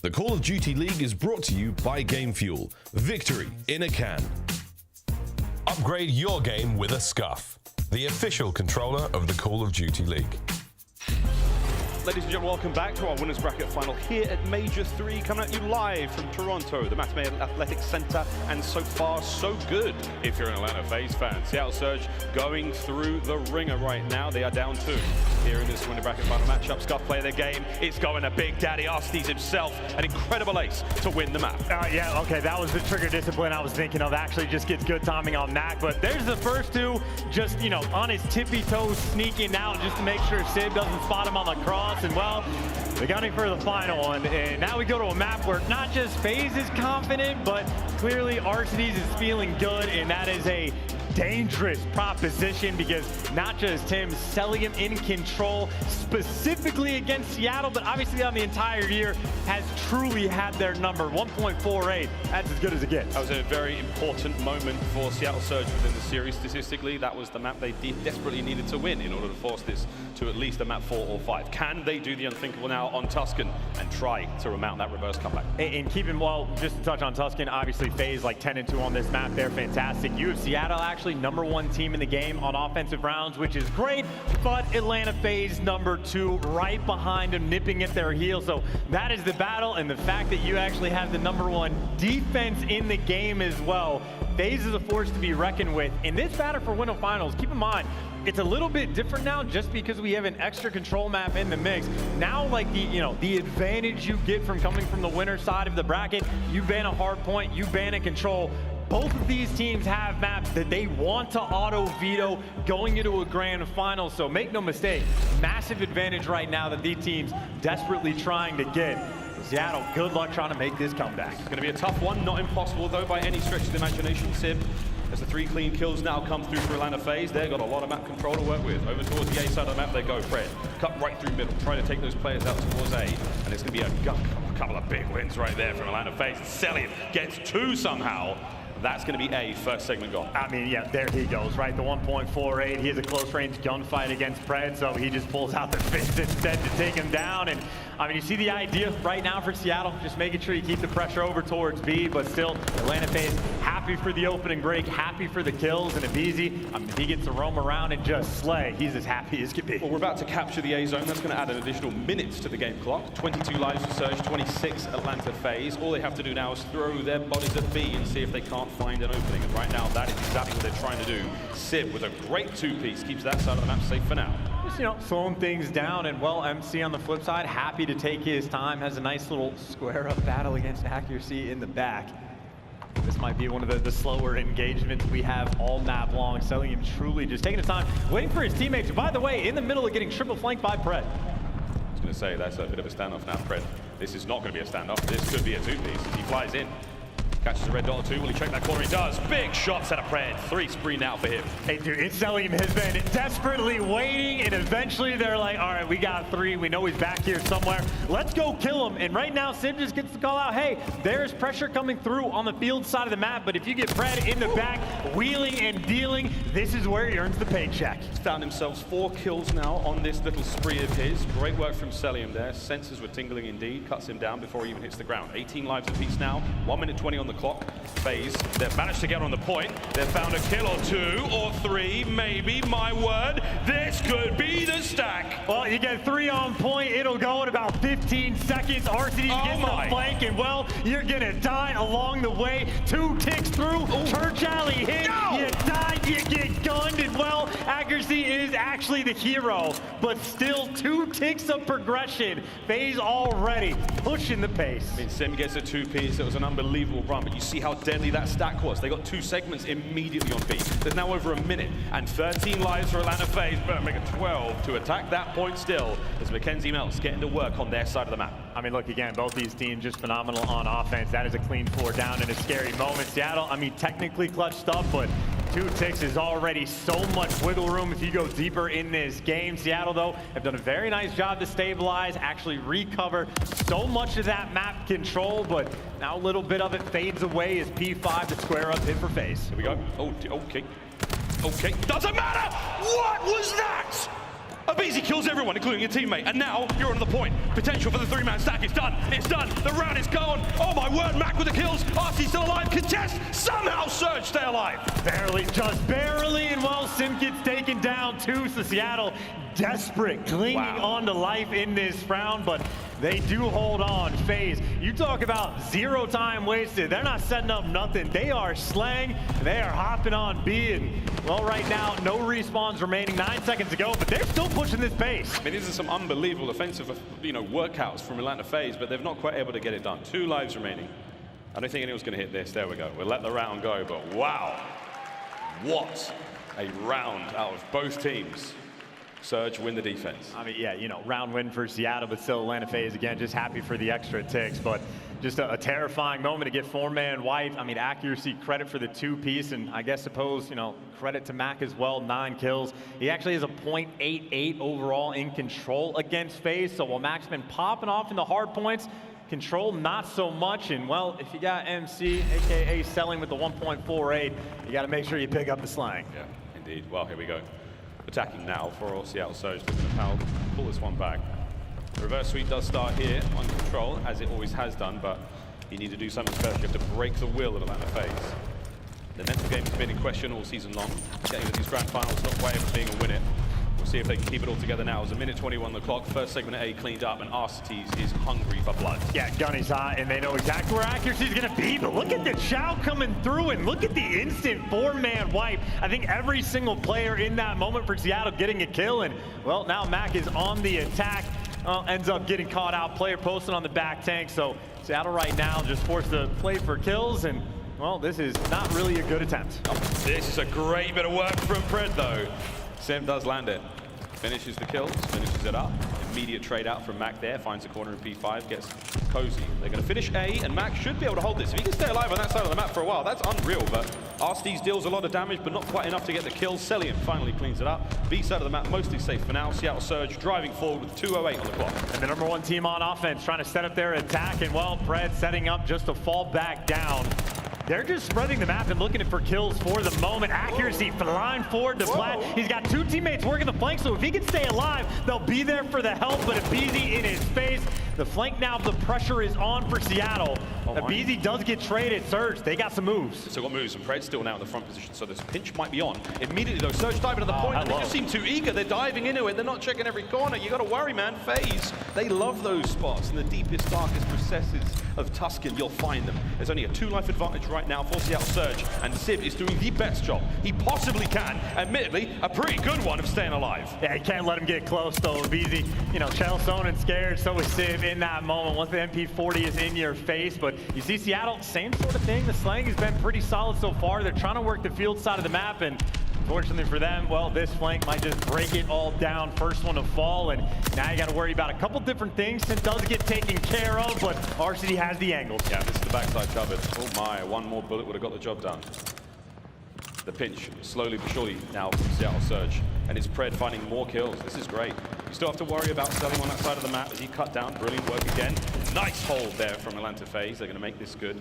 The Call of Duty League is brought to you by Game Fuel. Victory in a can. Upgrade your game with a Scuff, the official controller of the Call of Duty League. Ladies and gentlemen, welcome back to our winners bracket final here at Major 3, coming at you live from Toronto, the Mathmay Athletics Center, and so far, so good if you're an Atlanta FaZe fan. Seattle Surge going through the ringer right now. They are down 2 here in this winner bracket final matchup. Scuff play their game. It's going to Big Daddy Arcitys himself, an incredible ace to win the map. Yeah, okay, that was the trigger discipline I was thinking of. Actually just gets good timing on Mack, but there's the first 2, just, you know, on his tippy toes sneaking out just to make sure Sid doesn't spot him on the cross. And well, they're gunning for the final one. And now we go to a map where not just FaZe is confident, but clearly Arcitys is feeling good, and that is a dangerous proposition because not just him, Cellium in control, specifically against Seattle, but obviously on the entire year has truly had their number. 1.48, that's as good as it gets. That was a very important moment for Seattle Surge within the series. Statistically, that was the map they desperately needed to win in order to force this to at least a map 4 or 5. Can they do the unthinkable now on Tuscan and try to remount that reverse comeback? And keeping, well, just to touch on Tuscan, obviously FaZe like 10-2 on this map. They're fantastic. You have Seattle actually #1 team in the game on offensive rounds, which is great, but Atlanta FaZe #2 right behind them, nipping at their heels. So that is the battle, and the fact that you actually have the #1 defense in the game as well. FaZe is a force to be reckoned with. In this battle for Winter Finals, keep in mind, it's a little bit different now just because we have an extra control map in the mix. Now, like the advantage you get from coming from the winner side of the bracket, you ban a hardpoint, you ban a control. Both of these teams have maps that they want to auto veto going into a grand final. So make no mistake, massive advantage right now that these teams desperately trying to get. Seattle, good luck trying to make this comeback. It's going to be a tough one, not impossible though by any stretch of the imagination. Simp, as the 3 clean kills now come through for Atlanta FaZe, they've got a lot of map control to work with. Over towards the A side of the map they go. Fred, cut right through middle, trying to take those players out towards A, and it's going to be a couple of big wins right there from Atlanta FaZe. Cellium gets 2 somehow. That's going to be a first segment goal. I mean, yeah, there he goes, right? The 1.48. He has a close-range gunfight against Pred, so he just pulls out the fist instead to take him down. And I mean, you see the idea right now for Seattle, just making sure you keep the pressure over towards B, but still, Atlanta FaZe happy for the opening break, happy for the kills, and aBeZy, I mean, if he gets to roam around and just slay, he's as happy as can be. Well, we're about to capture the A zone. That's going to add an additional minutes to the game clock. 22 lives for Surge, 26 Atlanta FaZe. All they have to do now is throw their bodies at B and see if they can't find an opening. And right now, that is exactly what they're trying to do. Sib with a great 2-piece keeps that side of the map safe for now. Just, slowing things down, and well, MC on the flip side, happy to take his time, has a nice little square-up battle against accuracy in the back. This might be one of the slower engagements we have all map long. Cellium truly just taking his time, waiting for his teammates, who, by the way, in the middle of getting triple flanked by Pred. I was going to say, that's a bit of a standoff now, Pred. This is not going to be a standoff. This could be a 2-piece. He flies in. Catches a red dot or 2. Will he check that corner? He does. Big shots at a Pred. 3 spree now for him. Hey, dude, Cellium has been desperately waiting, and eventually they're like, all right, we got 3. We know he's back here somewhere. Let's go kill him. And right now, Sim just gets to call out, hey, there's pressure coming through on the field side of the map, but if you get Pred in the back, wheeling and dealing, this is where he earns the paycheck. He's found himself 4 kills now on this little spree of his. Great work from Cellium there. Sensors were tingling indeed. Cuts him down before he even hits the ground. 18 lives apiece now. 1 minute 20 on the clock. FaZe, they've managed to get on the point. They've found a kill or 2 or 3, maybe, my word. This could be the stack. Well, you get 3 on point. It'll go in about 15 seconds. Arcitys gets the flank, and well, you're gonna die along the way. 2 ticks through. TJHaly hit. No! You die, you get gunned, and well, accuracy is actually the hero, but still 2 ticks of progression. FaZe already pushing the pace. I mean, Sim gets a 2-piece. It was an unbelievable run, but you see how deadly that stack was. They got 2 segments immediately on B. There's now over a minute and 13 lives for Atlanta FaZe. Better make it 12 to attack that point still as Mackenzie Melts getting to work on their side of the map. I mean, look, again, both these teams just phenomenal on offense. That is a clean 4 down in a scary moment. Seattle, I mean, technically clutch stuff, but 2 ticks is already so much wiggle room if you go deeper in this game. Seattle, though, have done a very nice job to stabilize, actually recover so much of that map control, but now a little bit of it fades away as P5 to square up hit for FaZe. Here we go. Oh, okay. Okay, doesn't matter! What was that? aBeZy kills everyone, including your teammate, and now you're on the point. Potential for the 3-man stack. It's done. It's done. The round is gone. Oh my word, Mack with the kills. Arcitys still alive. Contest. Somehow Surge stay alive. Barely, just barely, and well, Simp gets taken down too. So Seattle desperate, clinging on to life in this round, but they do hold on. FaZe, you talk about 0 time wasted. They're not setting up nothing. They are slaying. They are hopping on B, and well, right now, no respawns remaining. 9 seconds to go, but they're still pushing this pace. I mean, these are some unbelievable offensive, workouts from Atlanta FaZe, but they've not quite able to get it done. 2 lives remaining. I don't think anyone's going to hit this. There we go. We'll let the round go, but wow. What a round out of both teams. Surge win the defense. I mean, yeah, round win for Seattle, but still Atlanta FaZe, again, just happy for the extra ticks, but just a terrifying moment to get 4-man wipe. I mean, accuracy, credit for the 2-piece, and I guess credit to Mack as well, 9 kills. He actually has a .88 overall in control against FaZe, so while Mack's been popping off in the hard points, control not so much, and well, if you got MC, aka Cellium with the 1.48, you got to make sure you pick up the slang. Yeah, indeed. Well, here we go. Attacking now for Seattle Surge, looking to pull this one back. The reverse sweep does start here on control, as it always has done, but you need to do something special. You have to break the will of Atlanta FaZe. The mental game has been in question all season long. Getting to these grand finals, not quite able being a win it. We'll see if they can keep it all together now. It's 1:21 on the clock. First segment A cleaned up, and Arcitys is hungry for blood. Yeah, Gunny's hot, and they know exactly where accuracy is going to be, but look at the Chow coming through, and look at the instant 4-man wipe. I think every single player in that moment for Seattle getting a kill, and well, now Mack is on the attack. Ends up getting caught out, player posted on the back tank, so Seattle right now just forced to play for kills, and well, this is not really a good attempt. This is a great bit of work from Pred, though. Simp does land it. Finishes the kills, finishes it up. Immediate trade out from Mack there, finds a corner in P5, gets cozy. They're going to finish A, and Mack should be able to hold this. If he can stay alive on that side of the map for a while, that's unreal, but Arcitys deals a lot of damage, but not quite enough to get the kills. Cellium finally cleans it up. B side of the map mostly safe for now. Seattle Surge driving forward with 2:08 on the clock. And the #1 team on offense trying to set up their attack, and well, Pred setting up just to fall back down. They're just spreading the map and looking for kills for the moment. Accuracy flying forward to Plat. He's got 2 teammates working the flank, so if he can stay alive, they'll be there for the help, but aBeZy in his face. The flank now, the pressure is on for Seattle. aBeZy does get traded. Surge, they got some moves. So got moves, and Pred's still now in the front position, so this pinch might be on. Immediately though, Surge diving to the point, and they just seem too eager. They're diving into it. They're not checking every corner. You got to worry, man. FaZe, they love those spots. In the deepest, darkest recesses of Tuscan, you'll find them. There's only a 2-life advantage right now for Seattle Surge, and Simp is doing the best job he possibly can. Admittedly, a pretty good one of staying alive. Yeah, you can't let him get close though. aBeZy, shell zone and scared, so is Simp in that moment once the MP40 is in your face. But you see Seattle, same sort of thing. The slang has been pretty solid so far. They're trying to work the field side of the map, and fortunately for them, well, this flank might just break it all down. First one to fall, and now you got to worry about a couple different things. Simp does get taken care of, but Arcitys has the angles. Yeah, this is the backside covered. Oh my, one more bullet would have got the job done. The pinch, slowly but surely now from Seattle Surge, and it's Pred finding more kills. This is great. You still have to worry about Cellium on that side of the map as he cut down. Brilliant work again. Nice hold there from Atlanta FaZe. They're going to make this good.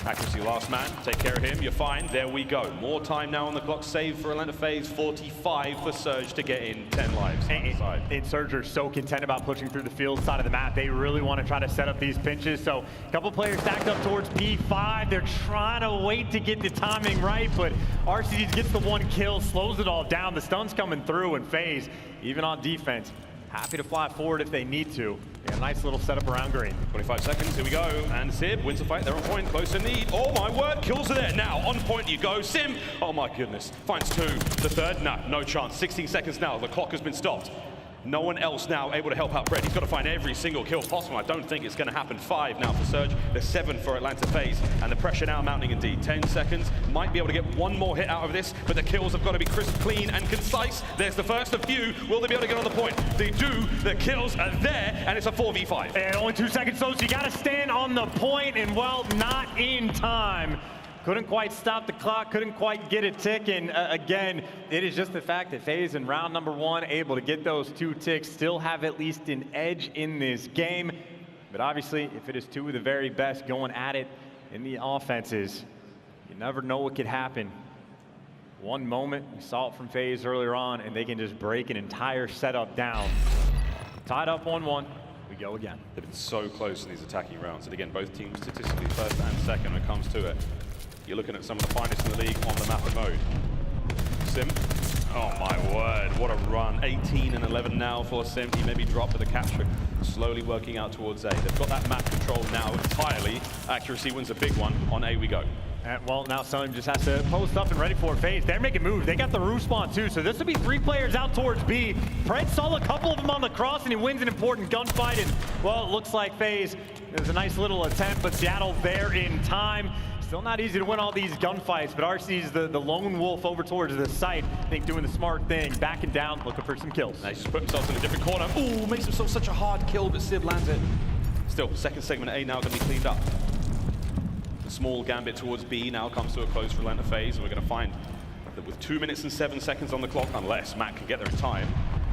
Accuracy last man. Take care of him. You're fine. There we go. More time now on the clock. Save for Atlanta FaZe. 45 for Surge to get in 10 lives. And Surge are so content about pushing through the field side of the map. They really want to try to set up these pinches. So a couple players stacked up towards P5. They're trying to wait to get the timing right, but Arcitys gets the 1 kill, slows it all down. The stun's coming through, and FaZe, even on defense, happy to fly forward if they need to. Yeah, nice little setup around green. 25 seconds, here we go. And Simp wins the fight. They're on point, close to need. Oh my word, kills are there. Now, on point you go. Simp, oh my goodness. Finds 2. The third, no chance. 16 seconds now, the clock has been stopped. No one else now able to help out Pred. He's got to find every single kill possible. I don't think it's going to happen. 5 now for Surge. There's 7 for Atlanta FaZe. And the pressure now mounting indeed. 10 seconds. Might be able to get 1 more hit out of this, but the kills have got to be crisp, clean, and concise. There's the first of few. Will they be able to get on the point? They do. The kills are there, and it's a 4v5. And only 2 seconds, so you got to stand on the point, and well, not in time. Couldn't quite stop the clock, couldn't quite get it ticking. Again, it is just the fact that FaZe in round #1 able to get those 2 ticks, still have at least an edge in this game. But obviously, if it is 2 of the very best going at it in the offenses, you never know what could happen. One moment, we saw it from FaZe earlier on, and they can just break an entire setup down. Tied up 1-1, we go again. They've been so close in these attacking rounds, and again, both teams statistically first and second when it comes to it. You're looking at some of the finest in the league on the map and mode. Simp, oh my word, what a run. 18 and 11 now for Simp. He maybe dropped with the capture, slowly working out towards A. They've got that map control now entirely. Accuracy wins a big one. On A we go. And well, now Cellium just has to post up and ready for FaZe. They're making moves. They got the roof spawn too, so this will be 3 players out towards B. Pred saw a couple of them on the cross, and he wins an important gunfight. And well, it looks like FaZe, it was a nice little attempt, but Seattle there in time. Still not easy to win all these gunfights, but Arcity's the lone wolf over towards the site. I think doing the smart thing, backing down, looking for some kills. Nice, just put himself in a different corner. Ooh, makes himself such a hard kill, but Sid lands it. Still, second segment A now going to be cleaned up. The small gambit towards B now comes to a close for Lenta FaZe, and we're going to find that with 2 minutes and 7 seconds on the clock, unless Mack can get there in time,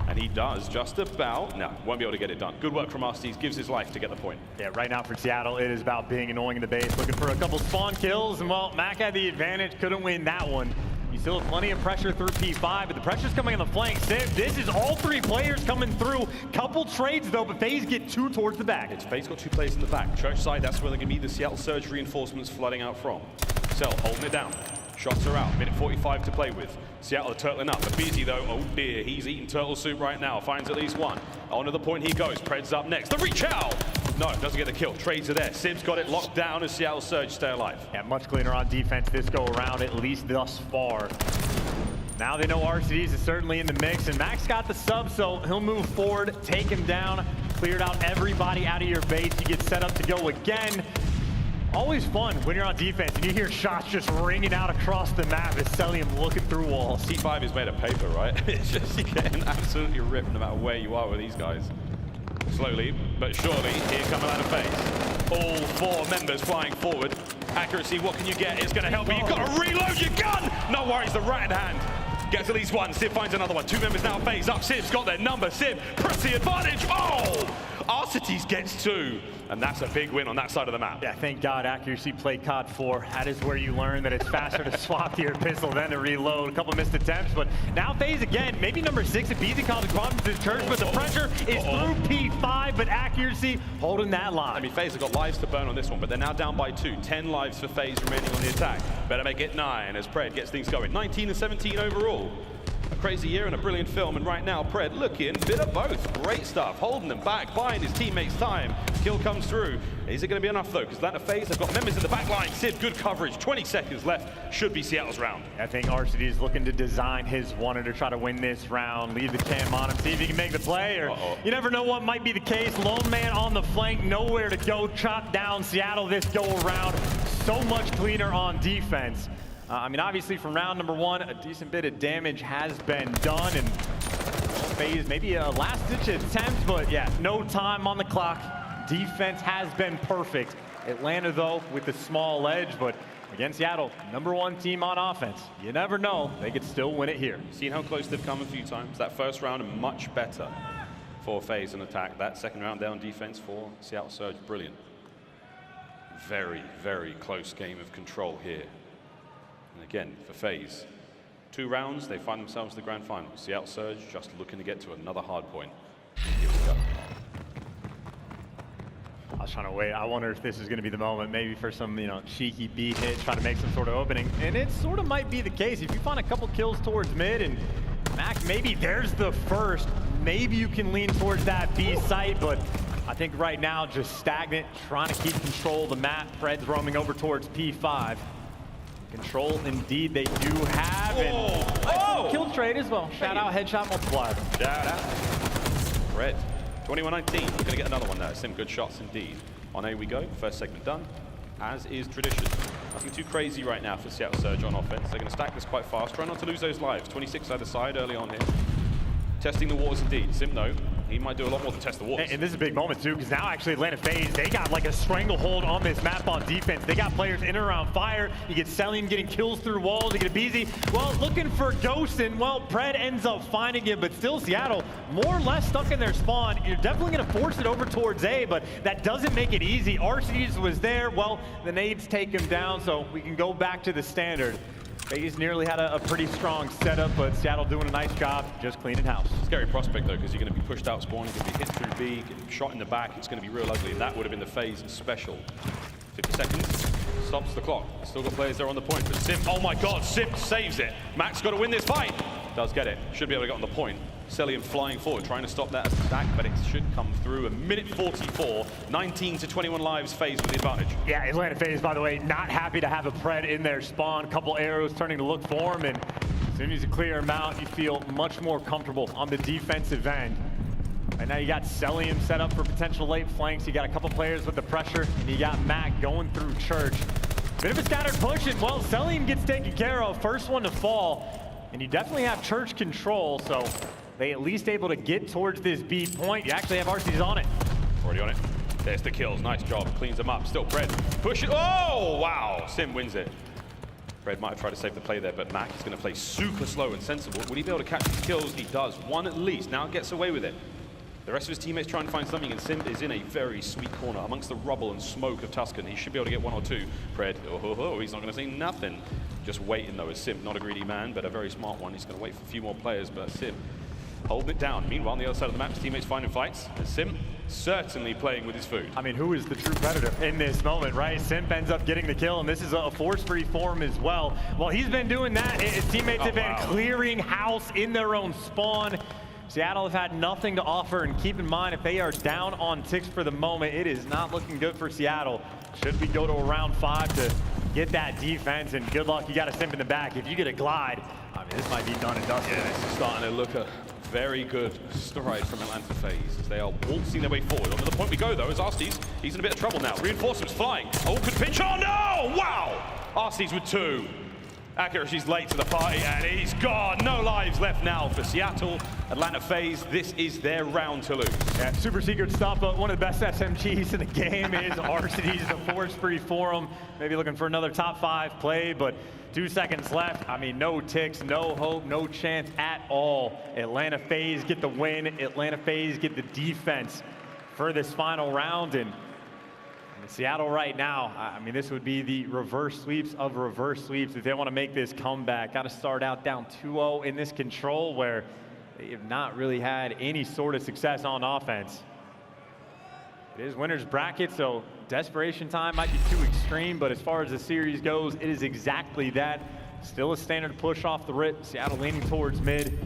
and he does just about. No, won't be able to get it done. Good work from Arcitys, gives his life to get the point. Yeah, right now for Seattle, it is about being annoying in the base, looking for a couple spawn kills, and well, Mack had the advantage, couldn't win that one. You still have plenty of pressure through P5, but the pressure's coming on the flank. This is all 3 players coming through. Couple trades though, but FaZe get 2 towards the back. It's FaZe got 2 players in the back. Church side, that's where they're going to be the Seattle Surge reinforcements flooding out from. Cell holding it down. Shots are out. Minute 45 to play with. Seattle are turtling up. aBeZy though, oh dear, he's eating turtle soup right now. Finds at least one. Onto the point he goes. Pred's up next. The reach out! No, doesn't get the kill. Trades are there. Simp's got it locked down as Seattle Surge stay alive. Yeah, much cleaner on defense this go around, at least thus far. Now they know Arcitys is certainly in the mix, and Mack's got the sub, so he'll move forward, take him down, cleared out everybody out of your base. You get set up to go again. Always fun when you're on defense and you hear shots just ringing out across the map as Cellium looking through walls. C5 is made of paper, right? It's just you're getting absolutely ripped no matter where you are with these guys. Slowly, but surely, here come Lenta FaZe. All 4 members flying forward. Accuracy, what can you get? It's going to help you. You've got to reload your gun! No worries, the right hand gets at least one. Sib finds another one. 2 members now FaZe up. Sib's got their number. Sib press the advantage. Oh! Arcitys gets 2. And that's a big win on that side of the map. Yeah, thank God Accuracy played COD 4. That is where you learn that it's faster to swap to your pistol than to reload. A couple missed attempts, but now FaZe again. Maybe number 6 at aBeZy causing problems to Church, but the pressure is through P5, but Accuracy holding that line. I mean, FaZe have got lives to burn on this one, but they're now down by 2. 10 lives for FaZe remaining on the attack. Better make it 9 as Pred gets things going. 19 and 17 overall. A crazy year and a brilliant film, and right now Pred looking bit of both. Great stuff, holding them back, buying his teammates time. Kill comes through. Is it going to be enough though? Because Lenta FaZe have got members in the back line. Sid, good coverage. 20 seconds left. Should be Seattle's round. I think Arcitys looking to design his one to try to win this round. Leave the cam on him, see if he can make the play, or you never know what might be the case. Lone man on the flank, nowhere to go. Chop down Seattle this go around. So much cleaner on defense. I mean, obviously from round number 1, a decent bit of damage has been done, and FaZe maybe a last-ditch attempt, but yeah, no time on the clock. Defense has been perfect. Atlanta, though, with the small edge, but against Seattle, number 1 team on offense. You never know, they could still win it here. Seen how close they've come a few times. That first round, much better for FaZe in attack. That second round down defense for Seattle Surge, brilliant. Very, very close game of control here. And again, for FaZe, 2 rounds, they find themselves in the grand final. Seattle Surge just looking to get to another hard point. Here we go. I was trying to wait. I wonder if this is going to be the moment, maybe for some, cheeky B hit, try to make some sort of opening. And it sort of might be the case. If you find a couple kills towards mid and Mack, maybe there's the first. Maybe you can lean towards that B site, but I think right now just stagnant, trying to keep control of the map. Fred's roaming over towards P5. Control indeed they do have, and kill trade as well. Shout out headshot multiplier. Shout out. Fred, 21-19. We're gonna get another one there. Some good shots indeed. On A we go. First segment done, as is tradition. Nothing too crazy right now for Seattle Surge on offense. They're gonna stack this quite fast. Try not to lose those lives. 26 either side early on here. Testing the waters indeed. Simp, no. He might do a lot more to test the waters. And this is a big moment too, because now actually Atlanta FaZe, they got like a stranglehold on this map on defense. They got players in and around fire. You get Cellium getting kills through walls. You get aBeZy, well, looking for Ghost, and well, Pred ends up finding him, but still Seattle more or less stuck in their spawn. You're definitely gonna force it over towards A, but that doesn't make it easy. Arcitys was there. Well, the nades take him down, so we can go back to the standard. FaZe nearly had a pretty strong setup, but Seattle doing a nice job just cleaning house. Scary prospect though, because you're going to be pushed out spawn, you're going to be hit through B, get shot in the back, it's going to be real ugly, and that would have been the FaZe special. 50 seconds, stops the clock. Still got players there on the point, but Simp, oh my god, Simp saves it. Mack's got to win this fight. Does get it, should be able to get on the point. Cellium flying forward, trying to stop that attack, but it should come through. A minute 44, 19 to 21 lives, FaZe with the advantage. Yeah, Atlanta FaZe, by the way, not happy to have a Pred in their spawn. Couple arrows turning to look for him, and as soon as you clear him out, you feel much more comfortable on the defensive end. And now you got Cellium set up for potential late flanks. You got a couple players with the pressure, and you got Mack going through Church. Bit of a scattered push, and well, Cellium gets taken care of. First one to fall, and you definitely have Church control, so they at least able to get towards this B point. You actually have Arcitys on it. Already on it. There's the kills. Nice job. Cleans them up. Still Pred. Push it. Oh, wow. Sim wins it. Pred might have tried to save the play there, but Mack is going to play super slow and sensible. Will he be able to catch these kills? He does. One at least. Now gets away with it. The rest of his teammates trying to find something, and Simp is in a very sweet corner amongst the rubble and smoke of Tuscan. He should be able to get one or two. Pred, he's not going to say nothing. Just waiting though, as Simp, not a greedy man, but a very smart one. He's going to wait for a few more players, but Simp holding it down. Meanwhile, on the other side of the map, his teammates finding fights. And Simp certainly playing with his food. I mean, who is the true predator in this moment, right? Simp ends up getting the kill, and this is a force-free for him as well. While he's been doing that, his teammates have been clearing house in their own spawn. Seattle have had nothing to offer, and keep in mind, if they are down on ticks for the moment, it is not looking good for Seattle. Should we go to a round 5 to get that defense, and good luck, you got a Simp in the back. If you get a glide, I mean, this might be done and dusted. Yeah, this is starting to look a very good stride from Atlanta FaZe as they are waltzing their way forward. On to the point we go though, as Arcitys, he's in a bit of trouble now. Reinforcements flying. Oh, good pitch. Oh no! Wow! Arcitys with 2. Accuracy's late to the party, and he's gone. No lives left now for Seattle. Atlanta FaZe, this is their round to lose. Yeah, super secret stuff, but one of the best SMGs in the game is Arcitys, the force-free for him. Maybe looking for another top 5 play, but 2 seconds left. I mean, no ticks, no hope, no chance at all. Atlanta FaZe get the win. Atlanta FaZe get the defense for this final round, and Seattle right now, I mean, this would be the reverse sweeps of reverse sweeps if they want to make this comeback. Got to start out down 2-0 in this control where they have not really had any sort of success on offense. It is winner's bracket, so desperation time might be too extreme, but as far as the series goes, it is exactly that. Still a standard push off the rip. Seattle leaning towards mid.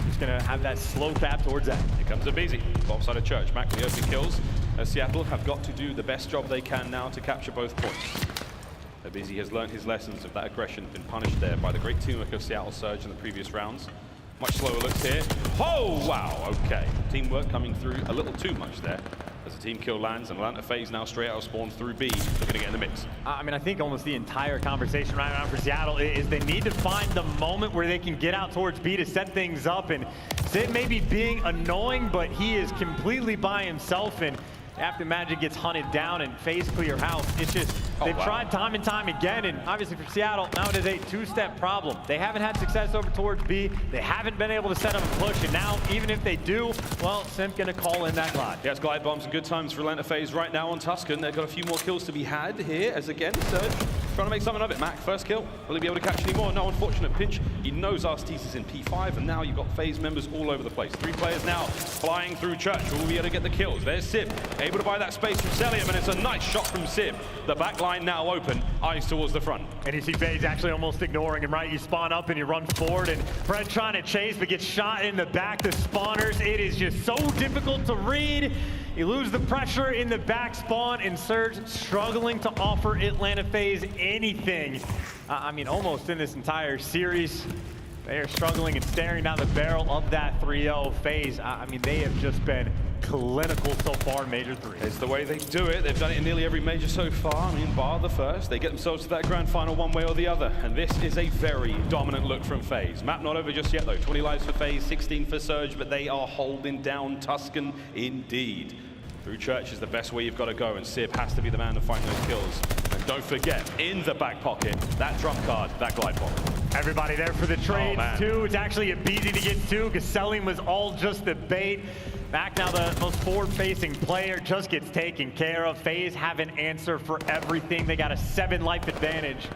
Just going to have that slow tap towards that. Here comes aBeZy, bottom side of Church. Mack with the opening kills. Seattle have got to do the best job they can now to capture both points. aBeZy has learned his lessons of that aggression, been punished there by the great teamwork of Seattle Surge in the previous rounds. Much slower looks here. Oh, wow, okay. Teamwork coming through a little too much there. As the team kill lands, and Atlanta FaZe now straight out of spawn through B, looking to get in the mix. I mean, I think almost the entire conversation right now for Seattle is they need to find the moment where they can get out towards B to set things up. And Sid may be being annoying, but he is completely by himself. And after Magic gets hunted down and FaZe clear house, it's just, they've tried time and time again, and obviously for Seattle, now it is a 2-step problem. They haven't had success over towards B, they haven't been able to set up a push, and now, even if they do, well, Simp gonna call in that glide. Yes, glide bombs and good times for Atlanta FaZe right now on Tuscan. They've got a few more kills to be had here, as again, Surge trying to make something of it. Mack, first kill. Will he be able to catch any more? No, unfortunate pinch. He knows Arcitys is in P5, and now you've got FaZe members all over the place. 3 players now flying through Church. Will be able to get the kills. There's Simp, able to buy that space from Cellium, and it's a nice shot from Simp. The back line now open, eyes towards the front. And you see FaZe actually almost ignoring him, right? You spawn up and you run forward, and Fred trying to chase, but gets shot in the back. The spawners, it is just so difficult to read. You lose the pressure in the back spawn, and Surge struggling to offer Atlanta FaZe anything. I mean, almost in this entire series. They are struggling and staring down the barrel of that 3-0 FaZe. I mean, they have just been clinical so far in Major 3. It's the way they do it. They've done it in nearly every major so far. I mean, bar the first. They get themselves to that grand final one way or the other. And this is a very dominant look from FaZe. Map not over just yet, though. 20 lives for FaZe, 16 for Surge, but they are holding down Tuscan indeed. Through Church is the best way you've got to go, and Sib has to be the man to find those kills. And don't forget, in the back pocket, that trump card, that glide bomb. Everybody there for the trades, too. It's actually aBeZy to get 2, because Cellium was all just the bait. Mack, now the most forward-facing player, just gets taken care of. FaZe have an answer for everything. They got a 7 life advantage.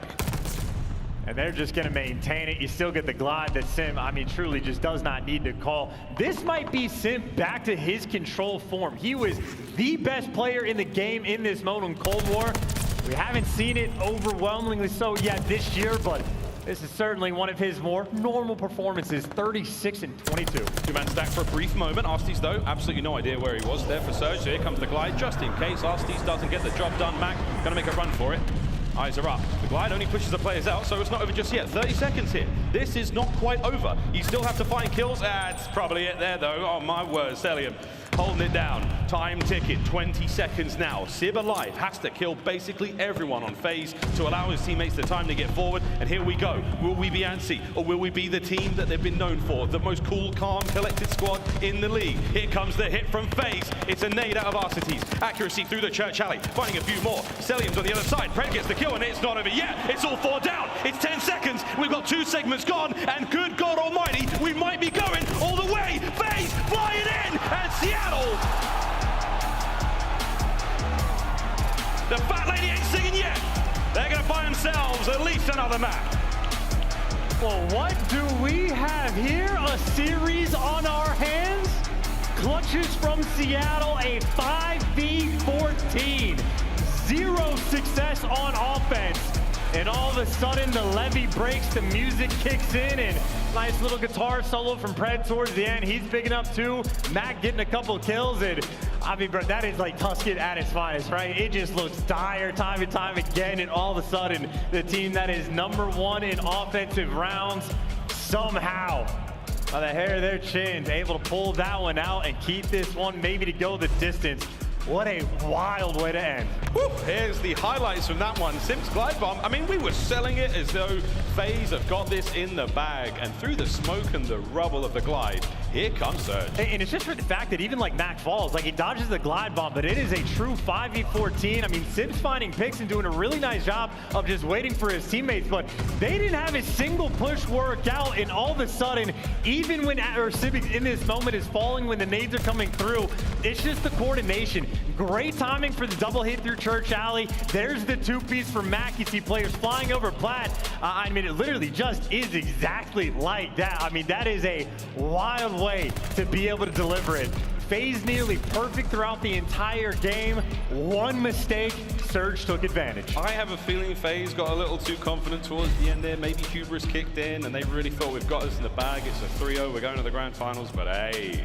and they're just going to maintain it. You still get the glide that Simp, I mean, truly just does not need to call. This might be Simp back to his control form. He was the best player in the game in this mode in Cold War. We haven't seen it overwhelmingly so yet this year, but this is certainly one of his more normal performances, 36 and 22. Two-man stack for a brief moment. Arcitys, though, absolutely no idea where he was there for Surge. So here comes the glide, just in case Arcitys doesn't get the job done. Mack gonna make a run for it. Eyes are up. The glide only pushes the players out, so it's not over just yet. 30 seconds here. This is not quite over. You still have to find kills. That's probably it there, though. Oh, my word, Cellium holding it down. Time ticket, 20 seconds now. Sib alive, has to kill basically everyone on FaZe to allow his teammates the time to get forward. And here we go. Will we be aNTY, or will we be the team that they've been known for? The most cool, calm, collected squad in the league. Here comes the hit from FaZe. It's a nade out of Arcitys. Accuracy through the TJHaly, finding a few more. Cellium's on the other side. Pred gets the kill, and it's not over yet. It's all 4 down. It's 10 seconds. We've got 2 segments gone, and good God Almighty, we might be going all the way. FaZe flying in, and Seattle. The fat lady ain't singing yet. They're gonna find themselves at least another map. Well, what do we have here? A series on our hands? Clutches from Seattle, a 5v14. 0 success on offense. And all of a sudden, the levee breaks, the music kicks in, and nice little guitar solo from Pred towards the end. He's picking up 2. Mack getting a couple kills, and I mean, bro, that is like Tuscan at its finest, right? It just looks dire time and time again, and all of a sudden, the team that is #1 in offensive rounds, somehow, by the hair of their chins, able to pull that one out and keep this one maybe to go the distance. What a wild way to end. Woo. Here's the highlights from that one. Simp's glide bomb. I mean, we were selling it as though FaZe have got this in the bag, and through the smoke and the rubble of the glide, here comes Surge. And it's just for the fact that even like Mack falls, like he dodges the glide bomb, but it is a true 5v14. I mean, Simp's finding picks and doing a really nice job of just waiting for his teammates, but they didn't have a single push work out, and all of a sudden, even when Simp in this moment is falling when the nades are coming through, it's just the coordination. Great timing for the double hit through TJHaly. There's the 2-piece for Mack. You see players flying over Plat. I mean, it literally just is exactly like that. I mean, that is a wild way to be able to deliver it. FaZe nearly perfect throughout the entire game. One mistake, Surge took advantage. I have a feeling FaZe got a little too confident towards the end there. Maybe hubris kicked in, and they really thought we've got us in the bag. It's a 3-0. We're going to the grand finals, but hey.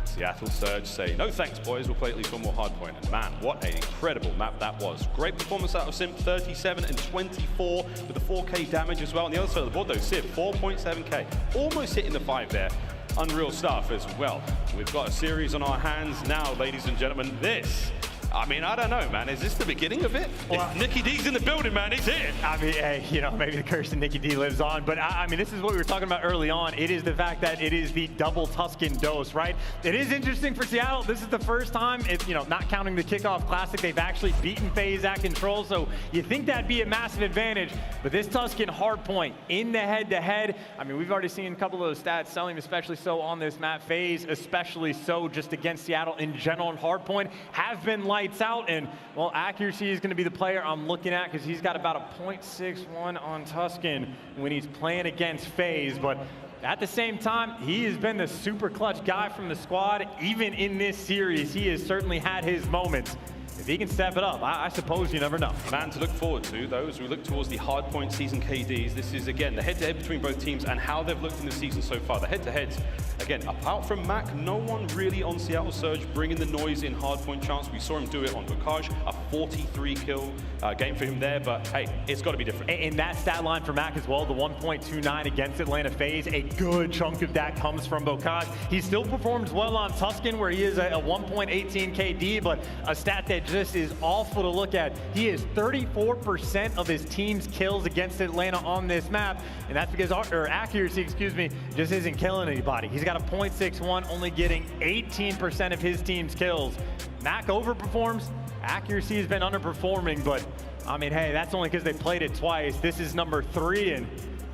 Seattle Surge say, no thanks, boys. We'll play at least one more hardpoint. And man, what an incredible map that was. Great performance out of Simp, 37 and 24 with the 4K damage as well. On the other side of the board, though, Sib, 4.7K. Almost hitting the 5 there. Unreal stuff as well. We've got a series on our hands now, ladies and gentlemen. This, I mean, I don't know, man. Is this the beginning of it? Well, Nicky D's in the building, man. He's here. I mean, hey, you know, maybe the curse of Nicky D lives on, but I mean, this is what we were talking about early on. It is the fact that it is the double Tuscan dose, right? It is interesting for Seattle. This is the first time, you know, not counting the kickoff classic, they've actually beaten FaZe at control, so you think that'd be a massive advantage, but this Tuscan Hardpoint in the head-to-head, I mean, we've already seen a couple of those stats, Cellium especially so on this map, FaZe especially so just against Seattle in general, and Hardpoint have been lights out, and well, accuracy is going to be the player I'm looking at because he's got about a 0.61 on Tuscan when he's playing against FaZe, but at the same time, he has been the super clutch guy from the squad. Even in this series, he has certainly had his moments. If he can step it up, I suppose you never know. Man to look forward to, though, as we look towards the Hardpoint season KDs. This is, again, the head-to-head between both teams and how they've looked in the season so far. The head-to-heads, again, apart from Mack, no one really on Seattle Surge bringing the noise in Hardpoint chance. We saw him do it on Bocage, a 43-kill game for him there, but hey, it's got to be different. And that stat line for Mack as well, the 1.29 against Atlanta FaZe, a good chunk of that comes from Bocage. He still performs well on Tuscan, where he is a 1.18 KD, but a stat that just is awful to look at. He is 34% of his team's kills against Atlanta on this map, and that's because accuracy, excuse me, just isn't killing anybody. He's got a 0.61, only getting 18% of his team's kills. Mack overperforms. Accuracy has been underperforming, but I mean, hey, that's only because they played it twice. This is number 3, and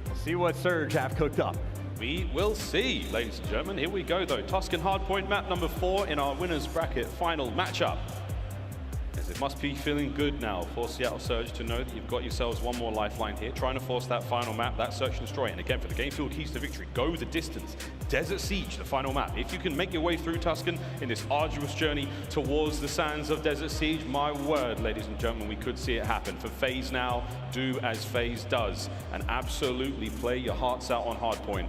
we'll see what Surge have cooked up. We will see, ladies and gentlemen. Here we go, though. Tuscan Hardpoint map number 4 in our winners bracket final matchup. As it must be feeling good now for Seattle Surge to know that you've got yourselves one more lifeline here, trying to force that final map, that search and destroy. And again, for the game field keys to victory, go the distance. Desert Siege, the final map. If you can make your way through Tuscan in this arduous journey towards the sands of Desert Siege, my word, ladies and gentlemen, we could see it happen. For FaZe now, do as FaZe does and absolutely play your hearts out on Hardpoint.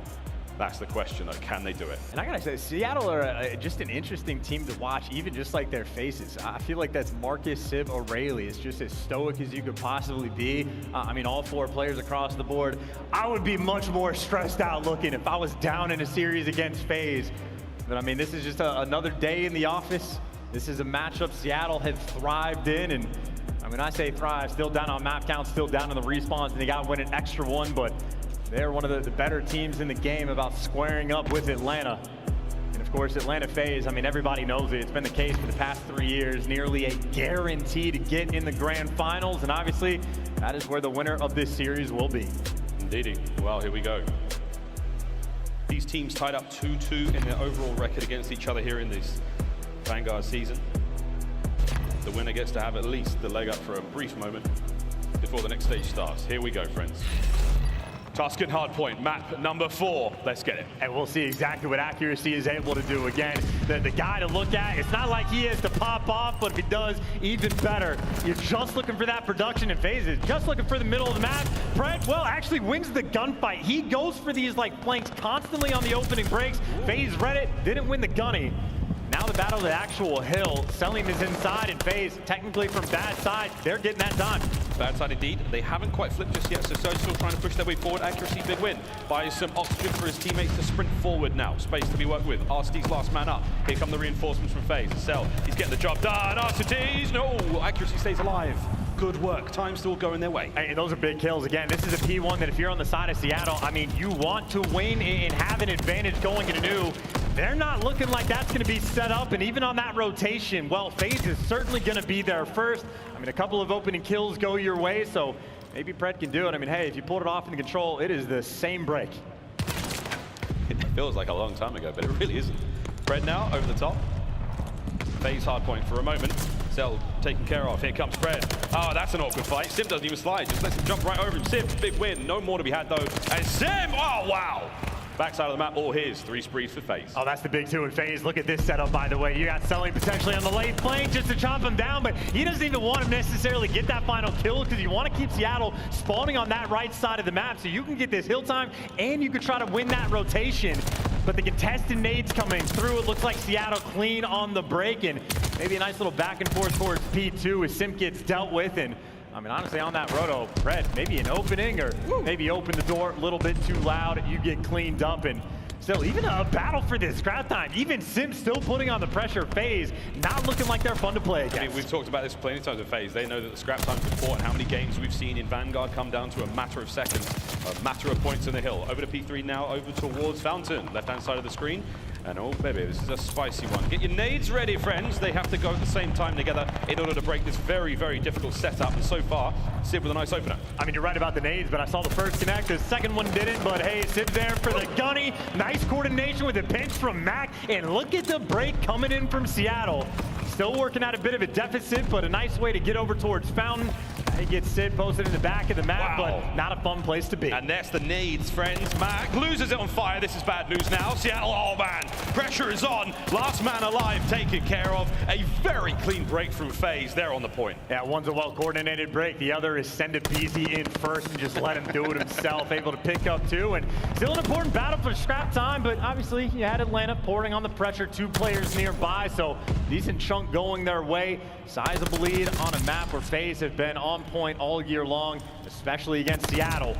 That's the question, though. Can they do it? And I gotta say, Seattle are just an interesting team to watch, even just like their faces. I feel like that's Marcus, Sib, O'Reilly. It's just as stoic as you could possibly be. I mean, all 4 players across the board. I would be much more stressed out looking if I was down in a series against FaZe. But I mean, this is just another day in the office. This is a matchup Seattle have thrived in, and I mean, I say thrive, still down on map count, still down on the respawns, and they got to win an extra one, but they're one of the better teams in the game about squaring up with Atlanta. And of course, Atlanta FaZe, I mean, everybody knows it. It's been the case for the past 3 years, nearly a guarantee to get in the grand finals. And obviously, that is where the winner of this series will be. Indeedy. Well, here we go. These teams tied up 2-2 in their overall record against each other here in this Vanguard season. The winner gets to have at least the leg up for a brief moment before the next stage starts. Here we go, friends. Tuscan Hardpoint, map number 4. Let's get it. And we'll see exactly what Accuracy is able to do. Again, the guy to look at, it's not like he has to pop off, but if he does, even better. You're just looking for that production in phases, just looking for the middle of the map. Pred, well, actually wins the gunfight. He goes for these like flanks constantly on the opening breaks. FaZe read it, didn't win the gunny. Now the battle of the actual hill. Cellium is inside, and FaZe, technically from bad side, they're getting that done. Bad side indeed. They haven't quite flipped just yet, so Surge still trying to push their way forward. Accuracy, big win. Buys some oxygen for his teammates to sprint forward now. Space to be worked with. Arcitys last man up. Here come the reinforcements from FaZe. Cell, he's getting the job done. Arcitys, no! Accuracy stays alive. Good work. Time still going their way. Hey, those are big kills. Again, this is a P1 that if you're on the side of Seattle, I mean, you want to win and have an advantage going into new. They're not looking like that's going to be set up, and even on that rotation, well, FaZe is certainly going to be there first. I mean, a couple of opening kills go your way, so maybe Pred can do it. I mean, hey, if you pulled it off in the control, it is the same break. It feels like a long time ago, but it really isn't. Pred now, over the top. FaZe Hardpoint for a moment. Cell taken care of. Here comes Pred. Oh, that's an awkward fight. Simp doesn't even slide. Just lets him jump right over him. Simp, big win. No more to be had, though. And Simp, oh, wow. Backside of the map, all his. 3 sprees for FaZe. Oh, that's the big 2 in FaZe. Look at this setup, by the way. You got Cellium potentially on the late flank just to chop him down, but he doesn't even want to necessarily get that final kill because you want to keep Seattle spawning on that right side of the map so you can get this hill time and you can try to win that rotation. But the contested nades coming through, it looks like Seattle clean on the break, and maybe a nice little back and forth towards P2 as Simp gets dealt with. And I mean, honestly, on that roto, Pred, maybe an opening or maybe open the door a little bit too loud, you get cleaned up. And still, even a battle for this scrap time, even Simp still putting on the pressure. FaZe not looking like they're fun to play against. I mean, we've talked about this plenty of times with FaZe. They know that the scrap time is important. How many games we've seen in Vanguard come down to a matter of seconds, a matter of points in the hill. Over to P3 now, over towards Fountain, left-hand side of the screen. And oh, baby, this is a spicy one. Get your nades ready, friends. They have to go at the same time together in order to break this very, very difficult setup. And so far, Sib with a nice opener. I mean, you're right about the nades, but I saw the first connect. The second one didn't, but hey, Sib there for the gunny. Nice coordination with a pinch from Mack. And look at the break coming in from Seattle. Still working at a bit of a deficit, but a nice way to get over towards Fountain. He gets Sid posted in the back of the map, but not a fun place to be. And that's the nades, friends. Mack loses it on fire. This is bad news now. Seattle, oh man, pressure is on. Last man alive taken care of. A very clean break from FaZe. They're on the point. Yeah, one's a well-coordinated break. The other is send aBeZy in first and just let him do it himself. Able to pick up 2, and still an important battle for scrap time, but obviously you had Atlanta pouring on the pressure. 2 players nearby, so decent chunk going their way. Sizable lead on a map where FaZe have been on point all year long, especially against Seattle.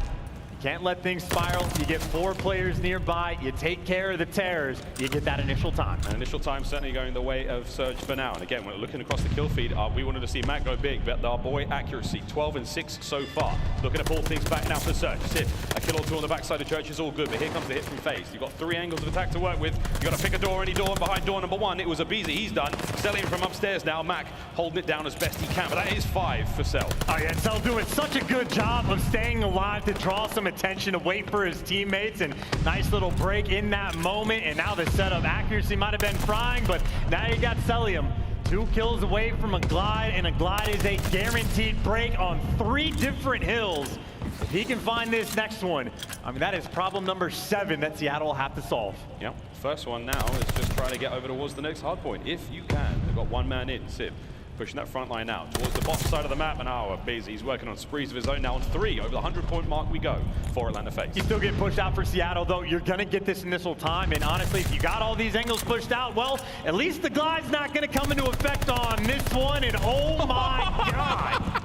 You can't let things spiral. You get 4 players nearby. You take care of the terrors. You get that initial time. And initial time certainly going the way of Surge for now. And again, when looking across the kill feed, we wanted to see Mack go big, but our boy Accuracy, 12 and 6 so far. Looking to pull things back now for Surge. Sip, a kill or 2 on the backside of Church is all good, but here comes the hit from FaZe. You've got 3 angles of attack to work with. You've got to pick a door, any door, and behind door number 1, it was aBeZy. He's done. Cellium from upstairs now. Mack holding it down as best he can, but that is 5 for Cell. Oh yeah, Cell doing such a good job of staying alive to draw some attention away for his teammates, and nice little break in that moment. And now the setup, Accuracy might have been frying, but now you got Cellium 2 kills away from a glide, and a glide is a guaranteed break on 3 different hills. If he can find this next one, I mean, that is problem number 7 that Seattle will have to solve. Yep, first one now is just trying to get over towards the next hard point. If you can, they've got 1 man in, Simp. Pushing that front line out towards the bottom side of the map, and aBeZy, he's working on sprees of his own now on 3. Over the 100-point mark we go for Atlanta FaZe. He's still getting pushed out for Seattle, though. You're going to get this initial time, and honestly, if you got all these angles pushed out, well, at least the glide's not going to come into effect on this one, and oh my God.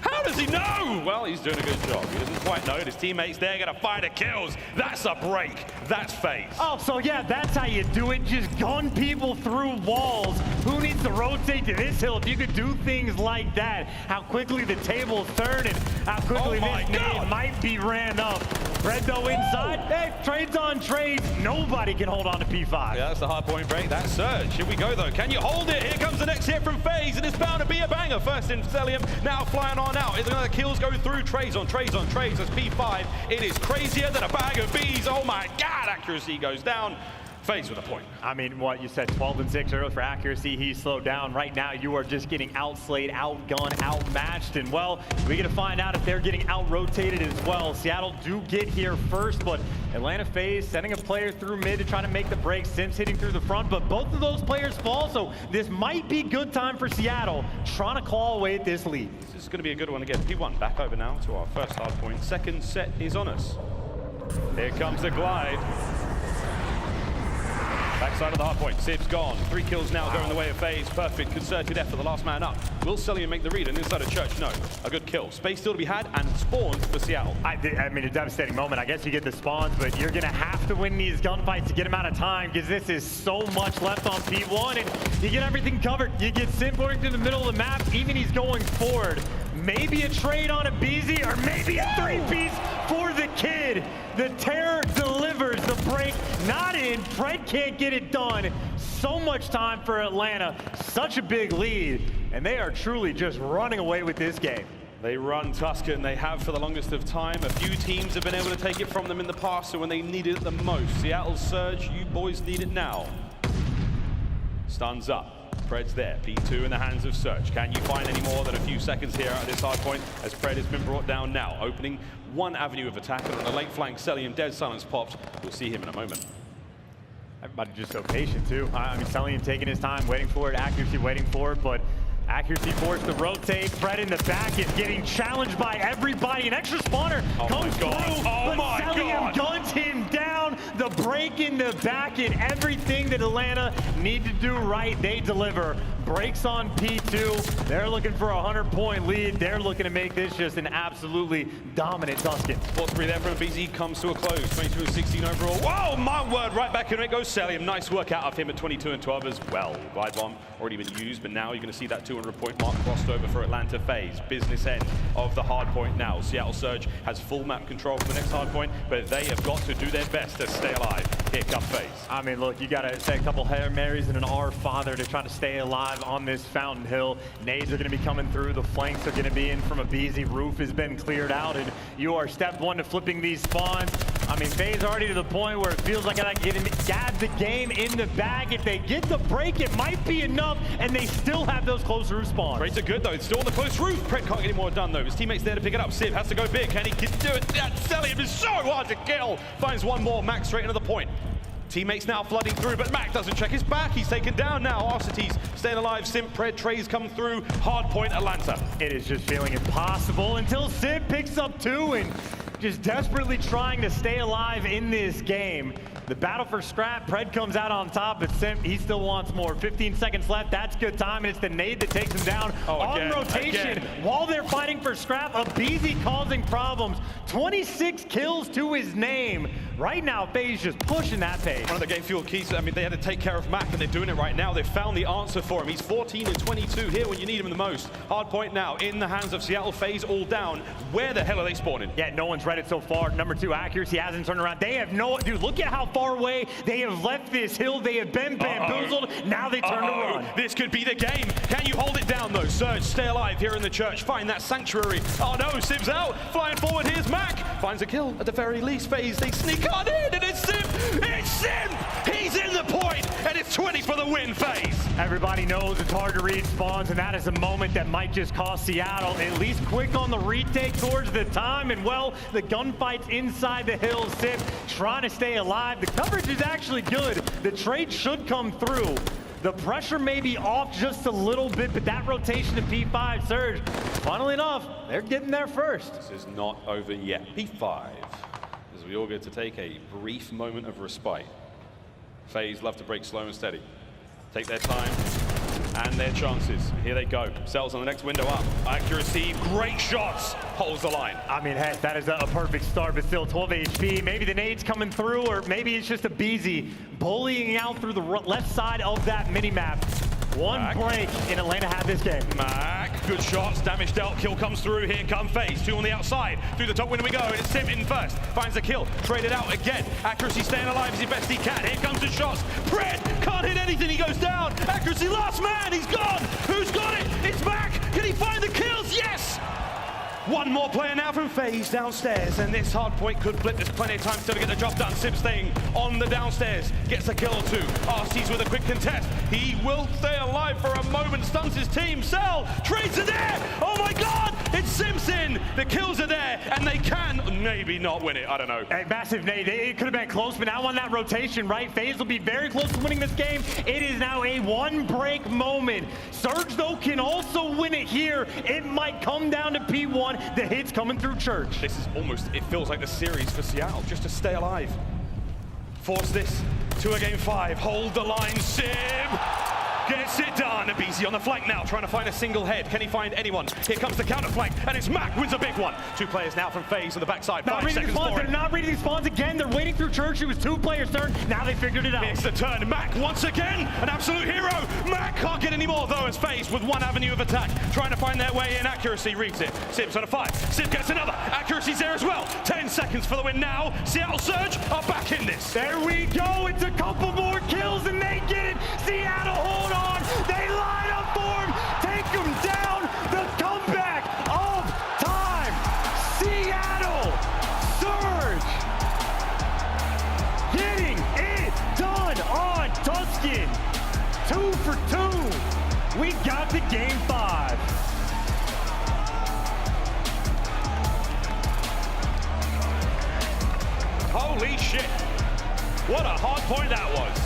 How does he know? Well, he's doing a good job. He doesn't quite know it. His teammates there going to find the kills. That's a break. That's FaZe. Oh, so yeah, that's how you do it. Just gun people through walls. Who needs to rotate to this hill? If you could do things like that, how quickly the tables turn and how quickly this nade might be ran up. Red though inside. Hey, trades on trades. Nobody can hold on to P5. Yeah, that's the hard point break. That's Surge. Here we go though. Can you hold it? Here comes the next hit from FaZe, and it's bound to be a banger. First in Cellium, now flying on out. It's another kills go through. Trades on trades on trades. That's P5. It is crazier than a bag of bees. Oh my God, accuracy goes down. FaZe with a point. I mean, what you said, 12 and 6 earlier for accuracy. He slowed down. Right now, you are just getting outslayed, outgunned, outmatched. And well, we get to find out if they're getting out-rotated as well. Seattle do get here first, but Atlanta FaZe sending a player through mid to try to make the break. Simps hitting through the front, but both of those players fall, so this might be good time for Seattle trying to claw away at this lead. This is going to be a good one again. P1 back over now to our first hard point. Second set is on us. Here comes the glide. Backside of the hard point, Sib's gone. 3 kills now going the way of FaZe. Perfect concerted effort, the last man up. Will Cellium make the read? And inside of Church, no. A good kill. Space still to be had, and spawns for Seattle. I mean, a devastating moment. I guess you get the spawns, but you're going to have to win these gunfights to get them out of time, because this is so much left on P1, and you get everything covered. You get Simp going through the middle of the map, even he's going forward. Maybe a trade on aBeZy, or maybe a 3-piece for the kid. The terror delivers the break. Not in. Fred can't get it done. So much time for Atlanta. Such a big lead. And they are truly just running away with this game. They run Tuscan. They have for the longest of time. A few teams have been able to take it from them in the past, so when they needed it the most. Seattle's Surge, you boys need it now. Stuns up. Pred's there, P2 in the hands of Surge. Can you find any more than a few seconds here at this hard point as Pred has been brought down now, opening one avenue of attack, and on the late flank, Cellium, dead silence popped. We'll see him in a moment. Everybody just so patient too. I mean, Cellium taking his time, waiting for it, accuracy waiting for it, but accuracy forced to rotate. Fred in the back is getting challenged by everybody. An extra spawner comes through, but Cellium guns him down. The break in the back, and everything that Atlanta need to do right, they deliver. Breaks on P2. They're looking for a 100-point lead. They're looking to make this just an absolutely dominant Tuscan. Fourth spree there from aBeZy comes to a close. 22-16 overall. Whoa, my word, right back in it goes Cellium. Nice work out of him at 22-12 as well. Glide bomb already been used, but now you're going to see that 200-point mark crossed over for Atlanta FaZe. Business end of the hard point now. Seattle Surge has full map control for the next hard point, but they have got to do their best to stay alive. Here comes FaZe. I mean, look, you got to say a couple Hail Marys and an R Father to try to stay alive on this Fountain Hill. Nades are going to be coming through. The flanks are going to be in from aBeZy. Roof has been cleared out, and you are step 1 to flipping these spawns. I mean, FaZe already to the point where it feels like I got the game in the bag. If they get the break, it might be enough, and they still have those close roof spawns. Trades are good, though. It's still on the close roof. Pred can't get any more done, though. His teammate's there to pick it up. Siv has to go big. Can he do it? That Cellium is so hard to kill. Finds one more. Mack straight into the point. Teammates now flooding through, but Mack doesn't check his back. He's taken down now. Arcitys staying alive. Simp, Pred, trays come through. Hard point, Atlanta. It is just feeling impossible until Simp picks up 2 and just desperately trying to stay alive in this game. The battle for scrap, Pred comes out on top, but Simp, he still wants more. 15 seconds left, that's good time, and it's the nade that takes him down on rotation. While they're fighting for scrap, aBeZy causing problems. 26 kills to his name. Right now, FaZe just pushing that pace. One of the game fuel keys, I mean, they had to take care of Mack, and they're doing it right now. They've found the answer for him. He's 14 and 22 here when you need him the most. Hard point now in the hands of Seattle. FaZe all down. Where the hell are they spawning? Yeah, no one's read it so far. Number 2, accuracy hasn't turned around. They have no, dude, look at how far away they have left this hill. They have been bamboozled. Now they turn to run. This could be the game. Can you hold it down, though? Surge, stay alive here in the church. Find that sanctuary. Oh, no, Sib's out. Flying forward, here's Mack. Finds a kill at the very least. FaZe, they sneak on in, and it's Simp. It's Simp. He's in the point, and it's 20 for the win, FaZe. Everybody knows it's hard to read spawns, and that is a moment that might just cost Seattle at least quick on the retake towards the time. And well, the gunfight's inside the hills. Simp trying to stay alive. The coverage is actually good. The trade should come through. The pressure may be off just a little bit, but that rotation to P5 Surge, funnily enough, they're getting there first. This is not over yet. P5, as we all get to take a brief moment of respite. FaZe love to break slow and steady. Take their time and their chances. Here they go. Cells on the next window up. Accuracy, great shots. Holds the line. I mean, hey, that is a perfect start, but still 12 HP. Maybe the nade's coming through, or maybe it's just aBeZy bullying out through the left side of that mini-map. One break, and Atlanta had this game. Mack, good shots, damage dealt, kill comes through, here come FaZe, 2 on the outside, through the top window we go, and it's Simp in first, finds the kill, traded out again, accuracy staying alive as he best he can, here comes the shots, Pred, can't hit anything, he goes down, accuracy, last man, he's gone, who's got it? It's Mack, can he find the kills? Yes! One more player now from FaZe downstairs, and this hardpoint could flip. There's plenty of time still to get the job done. Simp staying on the downstairs, gets a kill or two. Arcitys with a quick contest. He will stay alive for a moment, stuns his team. Cell, trades are there. Oh my God, it's Simpson. The kills are there, and they can maybe not win it. I don't know. A massive nade. It could have been close, but now on that rotation, right? FaZe will be very close to winning this game. It is now a one break moment. Surge, though, can also win it here. It might come down to P1. The hits coming through Church. This is almost, it feels like the series for Seattle, just to stay alive. Force this to a game 5. Hold the line, Simp. Gets it done. aBeZy on the flank now, trying to find a single head. Can he find anyone? Here comes the counter flank, and it's Mack wins a big one. 2 players now from FaZe on the backside. 5 seconds for it. They're not reading these spawns again. They're waiting through Church. It was 2 players' turn. Now they figured it out. It's the turn. Mack once again, an absolute hero. Mack can't get any more though, as FaZe with one avenue of attack, trying to find their way in. Accuracy reads it. Simp's on a 5. Simp gets another. Accuracy's there as well. 10 seconds for the win now. Seattle Surge are back in this. There we go. It's a couple more kills and they get it. Seattle, hold on. They line up for him. Take him down. The comeback of time. Seattle Surge getting it done on Tuscan. 2 for 2. We got the game 5. Holy shit. What a hard point that was.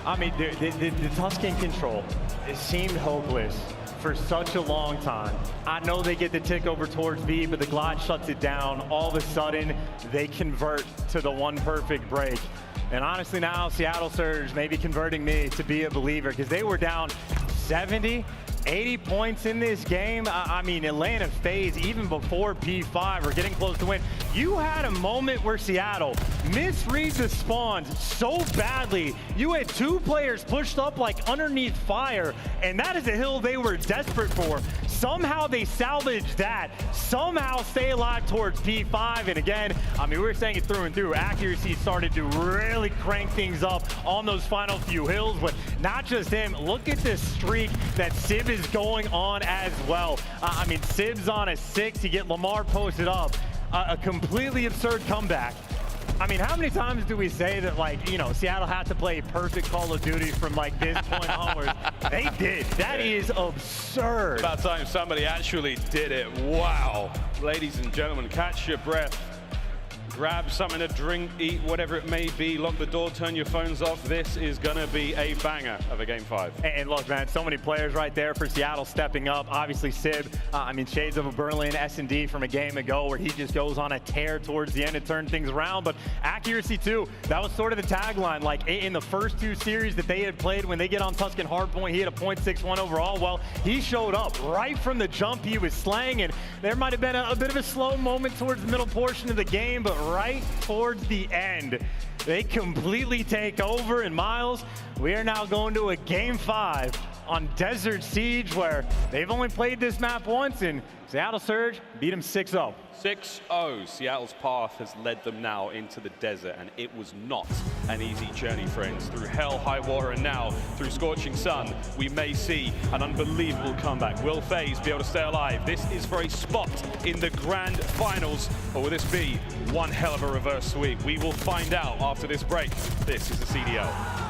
I mean, the Tuscan Control, it seemed hopeless for such a long time. I know they get the tick over towards B, but the glide shuts it down. All of a sudden, they convert to the one perfect break. And honestly now, Seattle Surge may be converting me to be a believer, because they were down 70, 80 points in this game. I mean, Atlanta FaZe, even before P5, were getting close to win. You had a moment where Seattle misreads the spawns so badly. You had 2 players pushed up like underneath fire, and that is a hill they were desperate for. Somehow they salvaged that, somehow stay alive towards P5, and again, I mean, we were saying it through and through. Accuracy started to really crank things up on those final few hills, but not just him. Look at this streak that Sib is going on as well. I mean, Sib's on a 6, you get Lamar posted up. A completely absurd comeback. I mean, how many times do we say that, like, you know, Seattle had to play perfect Call of Duty from, like, this point onwards? They did. That is absurd. About time somebody actually did it. Wow. Ladies and gentlemen, catch your breath. Grab something to drink, eat, whatever it may be. Lock the door, turn your phones off. This is going to be a banger of a game 5. And look, man, so many players right there for Seattle stepping up. Obviously, Sib, I mean, shades of a Berlin S&D from a game ago where he just goes on a tear towards the end to turn things around. But accuracy, too. That was sort of the tagline. Like, in the first 2 series that they had played, when they get on Tuscan Hardpoint, he had a .61 overall. Well, he showed up right from the jump. He was slaying, and there might have been a bit of a slow moment towards the middle portion of the game, but right towards the end, they completely take over. And Miles, we are now going to a game 5 on Desert Siege, where they've only played this map once, and Seattle Surge beat them 6-0. 6-0. Seattle's path has led them now into the desert, and it was not an easy journey, friends. Through hell, high water, and now through scorching sun, we may see an unbelievable comeback. Will FaZe be able to stay alive? This is for a spot in the grand finals, or will this be one hell of a reverse sweep? We will find out after this break. This is the CDL.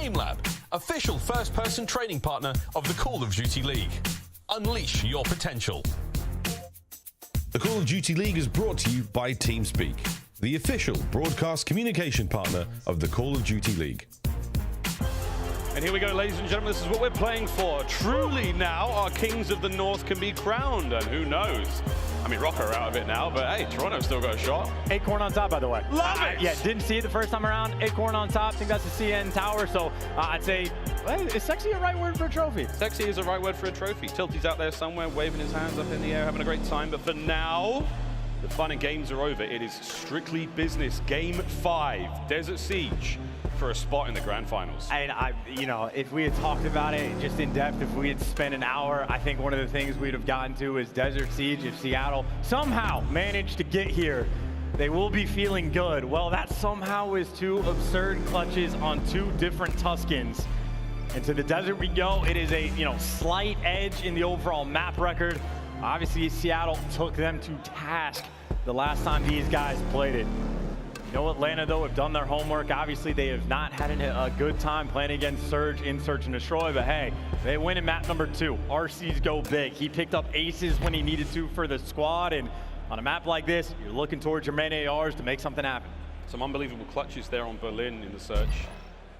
AimLab, official first-person training partner of the Call of Duty League. Unleash your potential. The Call of Duty League is brought to you by TeamSpeak, the official broadcast communication partner of the Call of Duty League. And here we go, ladies and gentlemen, this is what we're playing for. Truly now, our Kings of the North can be crowned, and who knows? I mean, Røkkr are out of it now, but hey, Toronto's still got a shot. Acorn on top, by the way. Love it! Yeah, didn't see it the first time around. Acorn on top. I think that's the CN tower. So I'd say, hey, is sexy a right word for a trophy? Sexy is a right word for a trophy. Tilty's out there somewhere, waving his hands up in the air, having a great time. But for now, the fun and games are over. It is strictly business. Game 5, Desert Siege, for a spot in the grand finals. And you know, if we had talked about it just in depth, if we had spent an hour, I think one of the things we'd have gotten to is Desert Siege. If Seattle somehow managed to get here, they will be feeling good. Well, that somehow is 2 absurd clutches on 2 different Tuscans. And to the desert we go. It is a slight edge in the overall map record. Obviously, Seattle took them to task the last time these guys played it. You know, Atlanta, though, have done their homework. Obviously, they have not had a good time playing against Surge in Search and Destroy, but hey, they win in map number 2. RCs go big. He picked up aces when he needed to for the squad, and on a map like this, you're looking towards your main ARs to make something happen. Some unbelievable clutches there on Berlin in the Search.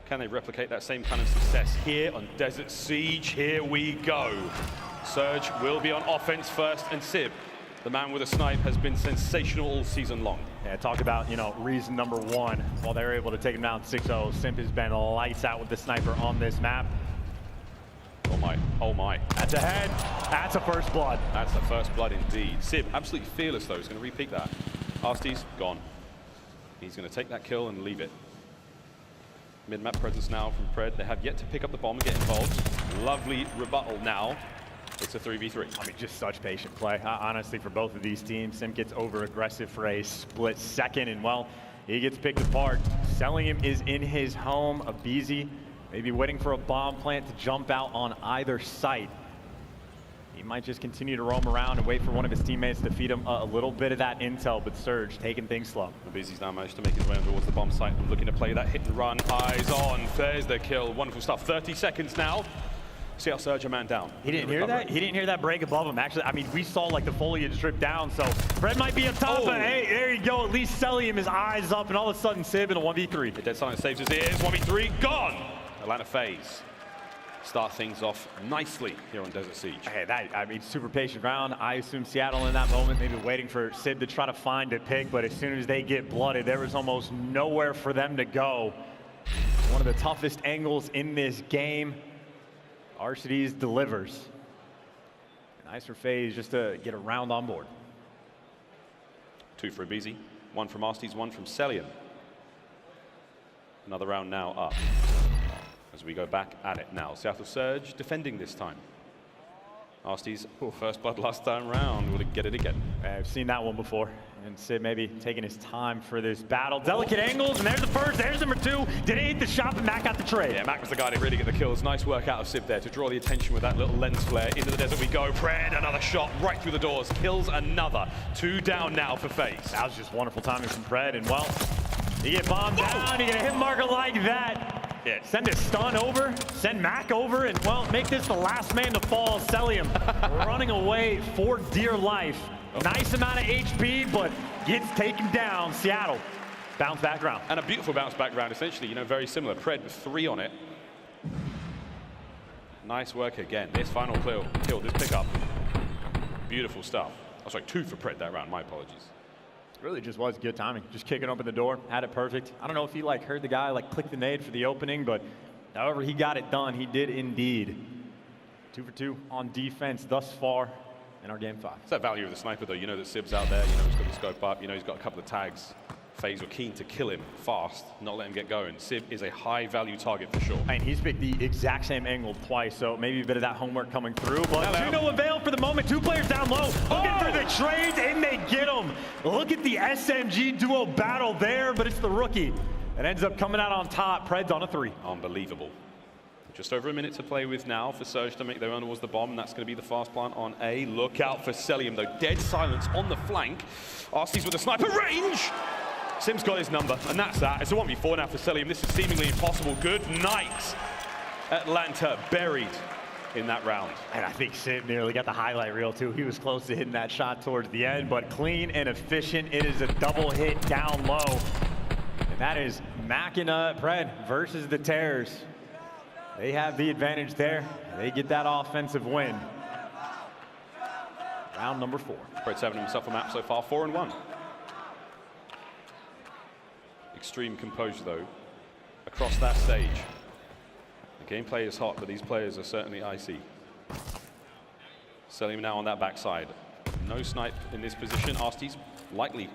Can they replicate that same kind of success here on Desert Siege? Here we go. Surge will be on offense first, and Sib, the man with a snipe, has been sensational all season long. Yeah, talk about, reason number 1. While they were able to take him down 6-0, Simp has been lights out with the sniper on this map. Oh my, oh my. That's a head. That's a first blood. That's a first blood indeed. Sib, absolutely fearless though, he's going to repeat that. Arcitys, gone. He's going to take that kill and leave it. Mid-map presence now from Pred. They have yet to pick up the bomb and get involved. Lovely rebuttal now. It's a 3v3. I mean, just such patient play. Honestly, for both of these teams, Simp gets over-aggressive for a split second, and well, he gets picked apart. Cellium is in his home. aBeZy maybe waiting for a bomb plant to jump out on either site. He might just continue to roam around and wait for one of his teammates to feed him a little bit of that intel, but Surge taking things slow. aBeZy's now managed to make his way towards the bomb site, looking to play that hit and run. Eyes on. There's the kill. Wonderful stuff. 30 seconds now. See how Surge a man down. He didn't hear that? He didn't hear that break above him. Actually, I mean, we saw like the foliage drip down, so Fred might be up top, but hey, there you go. At least Cellium, his eyes up, and all of a sudden Sib in a 1v3. The dead silence saves his ears. 1v3, gone! Atlanta FaZe start things off nicely here on Desert Siege. Hey, I mean, super patient round. I assume Seattle in that moment, maybe waiting for Sib to try to find a pick, but as soon as they get blooded, there was almost nowhere for them to go. One of the toughest angles in this game. Arcitys delivers. Nice for FaZe just to get a round on board. 2 for aBeZy, 1 from Arcitys, 1 from Cellium. Another round now up as we go back at it now. Seattle Surge defending this time. Arcitys, first blood last time round. Will he get it again? I've seen that one before. And Sid maybe taking his time for this battle. Delicate angles, and there's the first, there's number 2. Didn't hit the shot, but Mack got the trade. Yeah, Mack was the guy to really get the kills. Nice work out of Sib there to draw the attention with that little lens flare. Into the desert we go. Pred, another shot right through the doors. Kills another. 2 down now for FaZe. That was just wonderful timing from Pred, and well, you get bombed down, you get a hit marker like that. Yeah. Send a stun over, send Mack over, and well, make this the last man to fall. Cellium running away for dear life. Nice amount of HP, but gets taken down. Seattle, bounce back round. And a beautiful bounce back round, essentially, very similar. Pred with 3 on it. Nice work again. This final kill, this pickup. Beautiful stuff. Oh, sorry, 2 for Pred that round, my apologies. Really just was good timing. Just kicking open the door, had it perfect. I don't know if he heard the guy click the nade for the opening, but however he got it done, he did indeed. 2 for 2 on defense thus far in our game 5. It's that value of the sniper though. You know that Sib's out there, he's got the scope up, he's got a couple of tags. FaZe were keen to kill him fast, not let him get going. Sib is a high value target for sure. And he's picked the exact same angle twice, so maybe a bit of that homework coming through, but to no avail for the moment. 2 players down low, looking for the trades, and they get him. Look at the SMG duo battle there, but it's the rookie that ends up coming out on top. Pred's on a 3. Unbelievable. Just over a minute to play with now for Surge to make their own towards the bomb, and that's going to be the fast plant on A. Look out for Cellium though. Dead silence on the flank. Arcitys with the sniper range. Sim's got his number, and that's that. It's a 1v4 now for Cellium. This is seemingly impossible. Good night. Atlanta buried in that round. And I think Sim nearly got the highlight reel too. He was close to hitting that shot towards the end, but clean and efficient. It is a double hit down low. And that is Mack and Pred versus the Terrors. They have the advantage there. They get that offensive win. Round number 4. Pred 7 himself a map so far, 4-1. Extreme composure though, across that stage. The gameplay is hot, but these players are certainly icy. Cellium now on that backside. No snipe in this position. Arcitys likely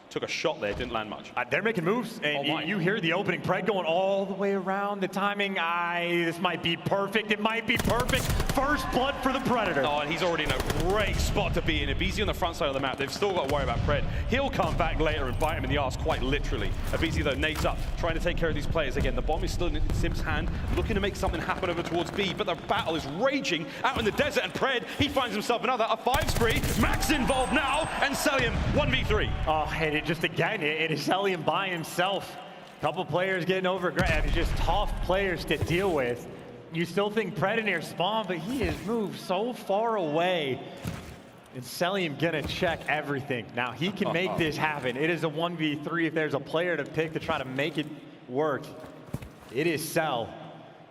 took a shot there, didn't land much. They're making moves, and you hear the opening. Pred going all the way around. The timing, this might be perfect. It might be perfect. First blood for the Predator. Oh, and he's already in a great spot to be in. aBeZy on the front side of the map. They've still got to worry about Pred. He'll come back later and bite him in the arse, quite literally. aBeZy, though, nades up, trying to take care of these players. Again, the bomb is still in Simp's hand, looking to make something happen over towards B, but the battle is raging out in the desert, and Pred, he finds himself a 5 spree. Mack's involved now, and Cellium 1v3. Oh, and it just again, it is Cellium by himself. Couple players getting over grab. It's just tough players to deal with. You still think Pred near spawn, but he has moved so far away. And Cellium gonna check everything. Now he can make this happen. It is a 1v3 if there's a player to pick to try to make it work. It is Cell.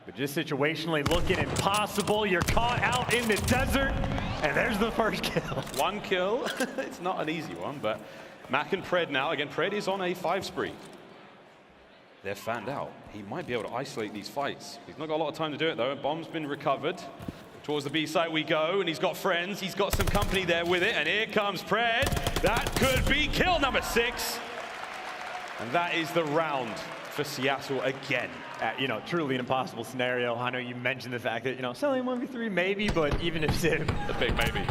But just situationally looking impossible. You're caught out in the desert, and there's the first kill. 1 kill. It's not an easy one, but Mack and Pred now. Again, Pred is on a 5 spree. They're fanned out. He might be able to isolate these fights. He's not got a lot of time to do it, though. Bomb's been recovered. Towards the B site we go, and he's got friends. He's got some company there with it, and here comes Pred. That could be kill number 6. And that is the round for Seattle again. Truly an impossible scenario. I know you mentioned the fact that, Cellium 1v3 maybe, but even if Simp, a big maybe.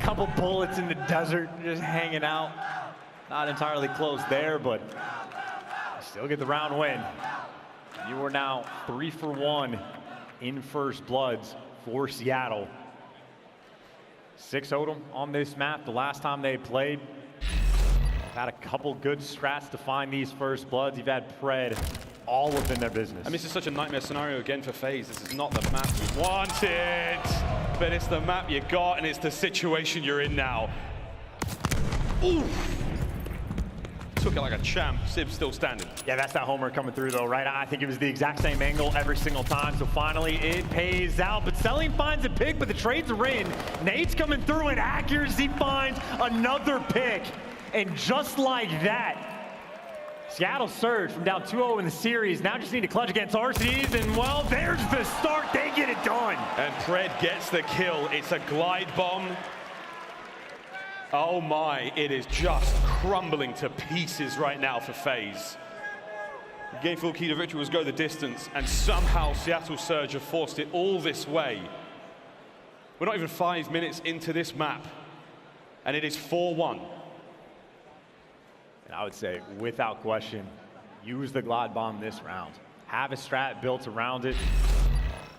Couple bullets in the desert, just hanging out. Not entirely close there, but still get the round win. You are now 3 for 1 in first bloods for Seattle. 6 Odom on this map. The last time they played, had a couple good strats to find these first bloods. You've had Pred all up in their business. I mean, this is such a nightmare scenario again for FaZe. This is not the map you wanted, but it's the map you got, and it's the situation you're in now. Oof. Took it like a champ. Sib's still standing. Yeah, that's that homer coming through, though, right? I think it was the exact same angle every single time, so finally it pays out. But Cellium finds a pick, but the trades are in. Nate's coming through, and aCuRacy finds another pick. And just like that, Seattle surged from down 2-0 in the series. Now just need to clutch against Arcitys, and well, there's the start. They get it done. And Pred gets the kill. It's a glide bomb. Oh my, it is just crumbling to pieces right now for FaZe. The gamefield key to victory was go the distance, and somehow Seattle Surge have forced it all this way. We're not even 5 minutes into this map, and it is 4-1. And I would say, without question, use the glide bomb this round. Have a strat built around it.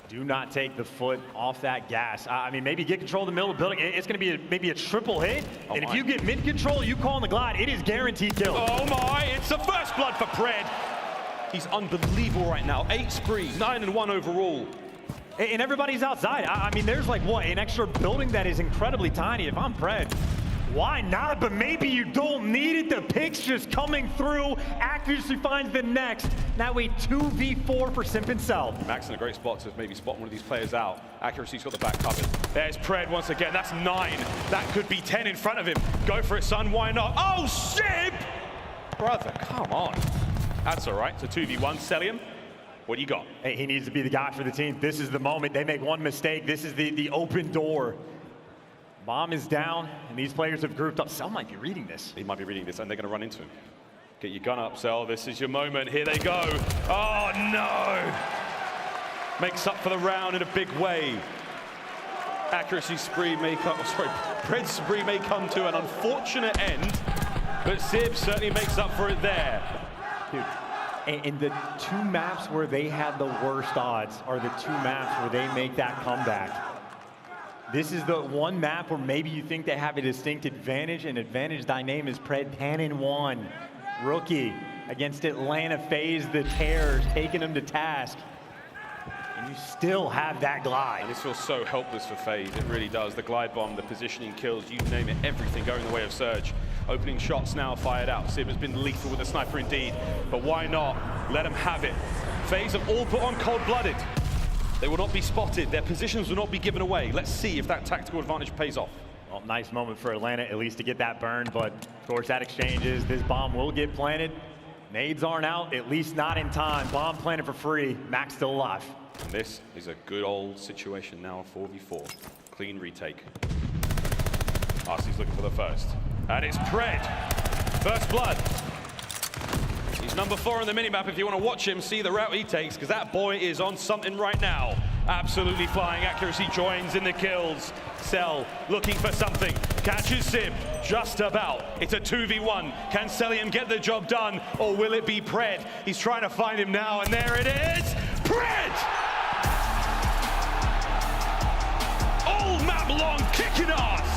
Do not take the foot off that gas. I mean, maybe get control of the middle of the building. It's going to be maybe a triple hit. And if you get mid control, you call on the glide, it is guaranteed kill. Oh my, it's the first blood for Pred. He's unbelievable right now. 8 spree, 9-1 overall. And everybody's outside. I mean, there's like, what, an extra building that is incredibly tiny. If I'm Pred, why not? But maybe you don't need it. The pick's just coming through. aCuRacy finds the next. Now a 2v4 for Simp and Cell. Mack's in a great spot to maybe spot one of these players out. aCuRacy's got the back covered. There's Pred once again. That's 9. That could be 10 in front of him. Go for it, son. Why not? Oh, Simp! Brother, come on. That's all right. It's a 2v1. Cellium, what do you got? Hey, he needs to be the guy for the team. This is the moment. They make one mistake. This is the open door. Bomb is down, and these players have grouped up. Cell might be reading this. He might be reading this, and they're going to run into him. Get your gun up, Cell. This is your moment. Here they go. Oh, no. Makes up for the round in a big way. aCuRacy spree may come, Pred's spree may come to an unfortunate end, but Sib certainly makes up for it there. Dude, and the 2 maps where they had the worst odds are the 2 maps where they make that comeback. This is the one map where maybe you think they have a distinct advantage, and advantage thy name is Pred 10-1. Rookie against Atlanta FaZe, the Terrors, taking them to task. And you still have that glide. And this feels so helpless for FaZe, it really does. The glide bomb, the positioning kills, you name it, everything going the way of Surge. Opening shots now fired out. Sib has been lethal with the sniper indeed, but why not? Let him have it. FaZe have all put on cold-blooded. They will not be spotted. Their positions will not be given away. Let's see if that tactical advantage pays off. Well, nice moment for Atlanta, at least to get that burn, but of course that exchanges. This bomb will get planted. Nades aren't out, at least not in time. Bomb planted for free. Mack's still alive. And this is a good old situation now, 4v4. Clean retake. Arcitys looking for the first. And it's Pred. First blood. He's number 4 on the minimap. If you want to watch him, see the route he takes, because that boy is on something right now. Absolutely flying. Accuracy joins in the kills. Cell looking for something. Catches Simp. Just about. It's a 2v1. Can Cellium get the job done, or will it be Pred? He's trying to find him now, and there it is. Pred! All map long kicking ass.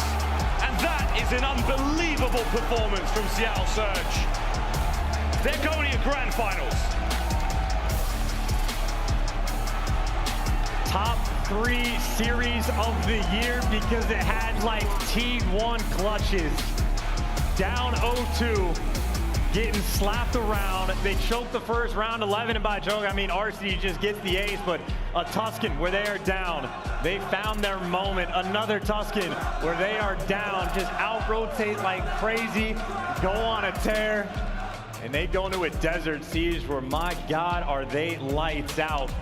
And that is an unbelievable performance from Seattle Surge. They're going to grand finals. Top 3 series of the year because it had like T1 clutches. Down 0-2, getting slapped around. They choked the first round 11, and by choke, I mean Arcitys just gets the ace, but a Tuscan where they are down. They found their moment. Another Tuscan where they are down. Just out-rotate like crazy, go on a tear, and they go into a desert siege where, my God, are they lights out.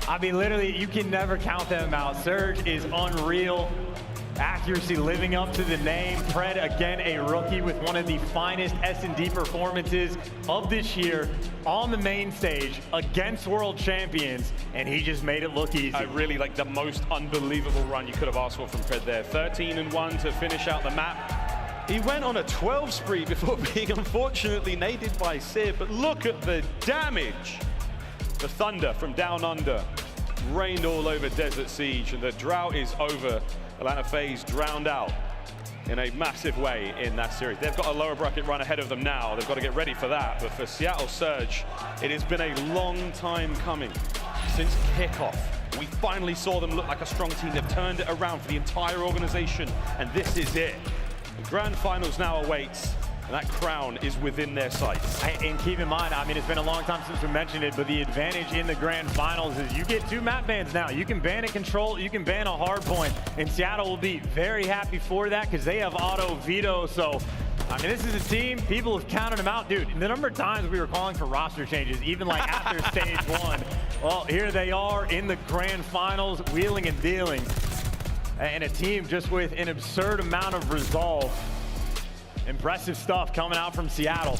I mean, literally, you can never count them out. Surge is unreal. Accuracy living up to the name. Pred, again, a rookie with one of the finest S&D performances of this year on the main stage against world champions, and he just made it look easy. I really like the most unbelievable run you could have asked for from Pred there. 13-1 to finish out the map. He went on a 12 spree before being unfortunately naded by Sid, but look at the damage. The thunder from down under rained all over Desert Siege, and the drought is over. Atlanta FaZe drowned out in a massive way in that series. They've got a lower bracket run ahead of them now. They've got to get ready for that. But for Seattle Surge, it has been a long time coming. Since kickoff, we finally saw them look like a strong team. They've turned it around for the entire organization, and this is it. The grand finals now awaits. And that crown is within their sights. And keep in mind, I mean, it's been a long time since we mentioned it, but the advantage in the grand finals is you get 2 map bans now. You can ban a Control, you can ban a Hardpoint, and Seattle will be very happy for that because they have auto veto. So, I mean, this is a team, people have counted them out. Dude, the number of times we were calling for roster changes, even like after stage 1. Well, here they are in the grand finals, wheeling and dealing. And a team just with an absurd amount of resolve. Impressive stuff coming out from Seattle.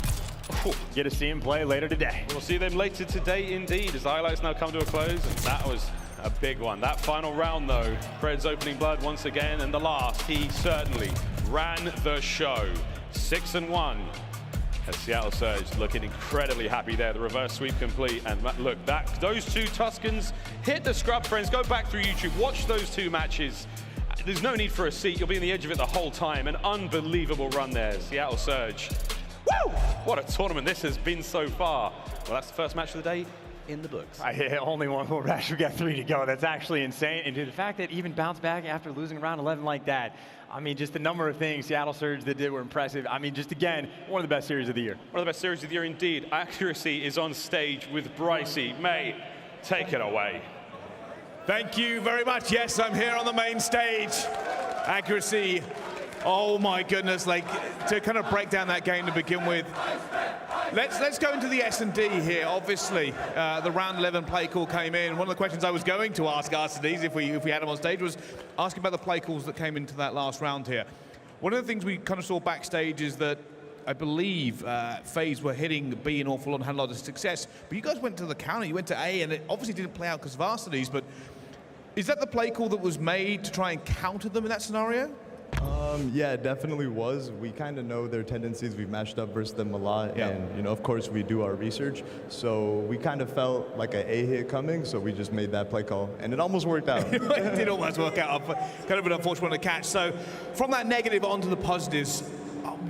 Get to see him play later today. We'll see them later today indeed, as the highlights now come to a close, and that was a big one. That final round though, Pred's opening blood once again, and the last, he certainly ran the show. 6-1. As Seattle Surge looking incredibly happy there. The reverse sweep complete, and look, those 2 Tuscans hit the scrub, friends. Go back through YouTube, watch those 2 matches. There's no need for a seat. You'll be on the edge of it the whole time. An unbelievable run there, Seattle Surge. Woo! What a tournament this has been so far. Well, that's the first match of the day in the books. Only one more match. We got 3 to go. That's actually insane. And the fact that even bounced back after losing round 11 like that, I mean, just the number of things Seattle Surge that did were impressive. I mean, just again, one of the best series of the year. One of the best series of the year indeed. Accuracy is on stage with Brycey. Mate, take it away. Thank you very much. Yes, I'm here on the main stage. Accuracy, oh my goodness, like to kind of break down that game to begin with. Let's go into the S&D here. Obviously, the round 11 play call came in. One of the questions I was going to ask Arcitys if we had him on stage was asking about the play calls that came into that last round here. One of the things we kind of saw backstage is that I believe FaZe were hitting B an awful lot and had a lot of success, but you guys went to the counter, you went to A, and it obviously didn't play out because of Arcitys, but is that the play call that was made to try and counter them in that scenario? Yeah, it definitely was. We kind of know their tendencies. We've matched up versus them a lot, and you know, of course, we do our research. So we kind of felt like an A hit coming, so we just made that play call, and it almost worked out. It did almost work out. Kind of an unfortunate one to catch. So from that negative onto the positives,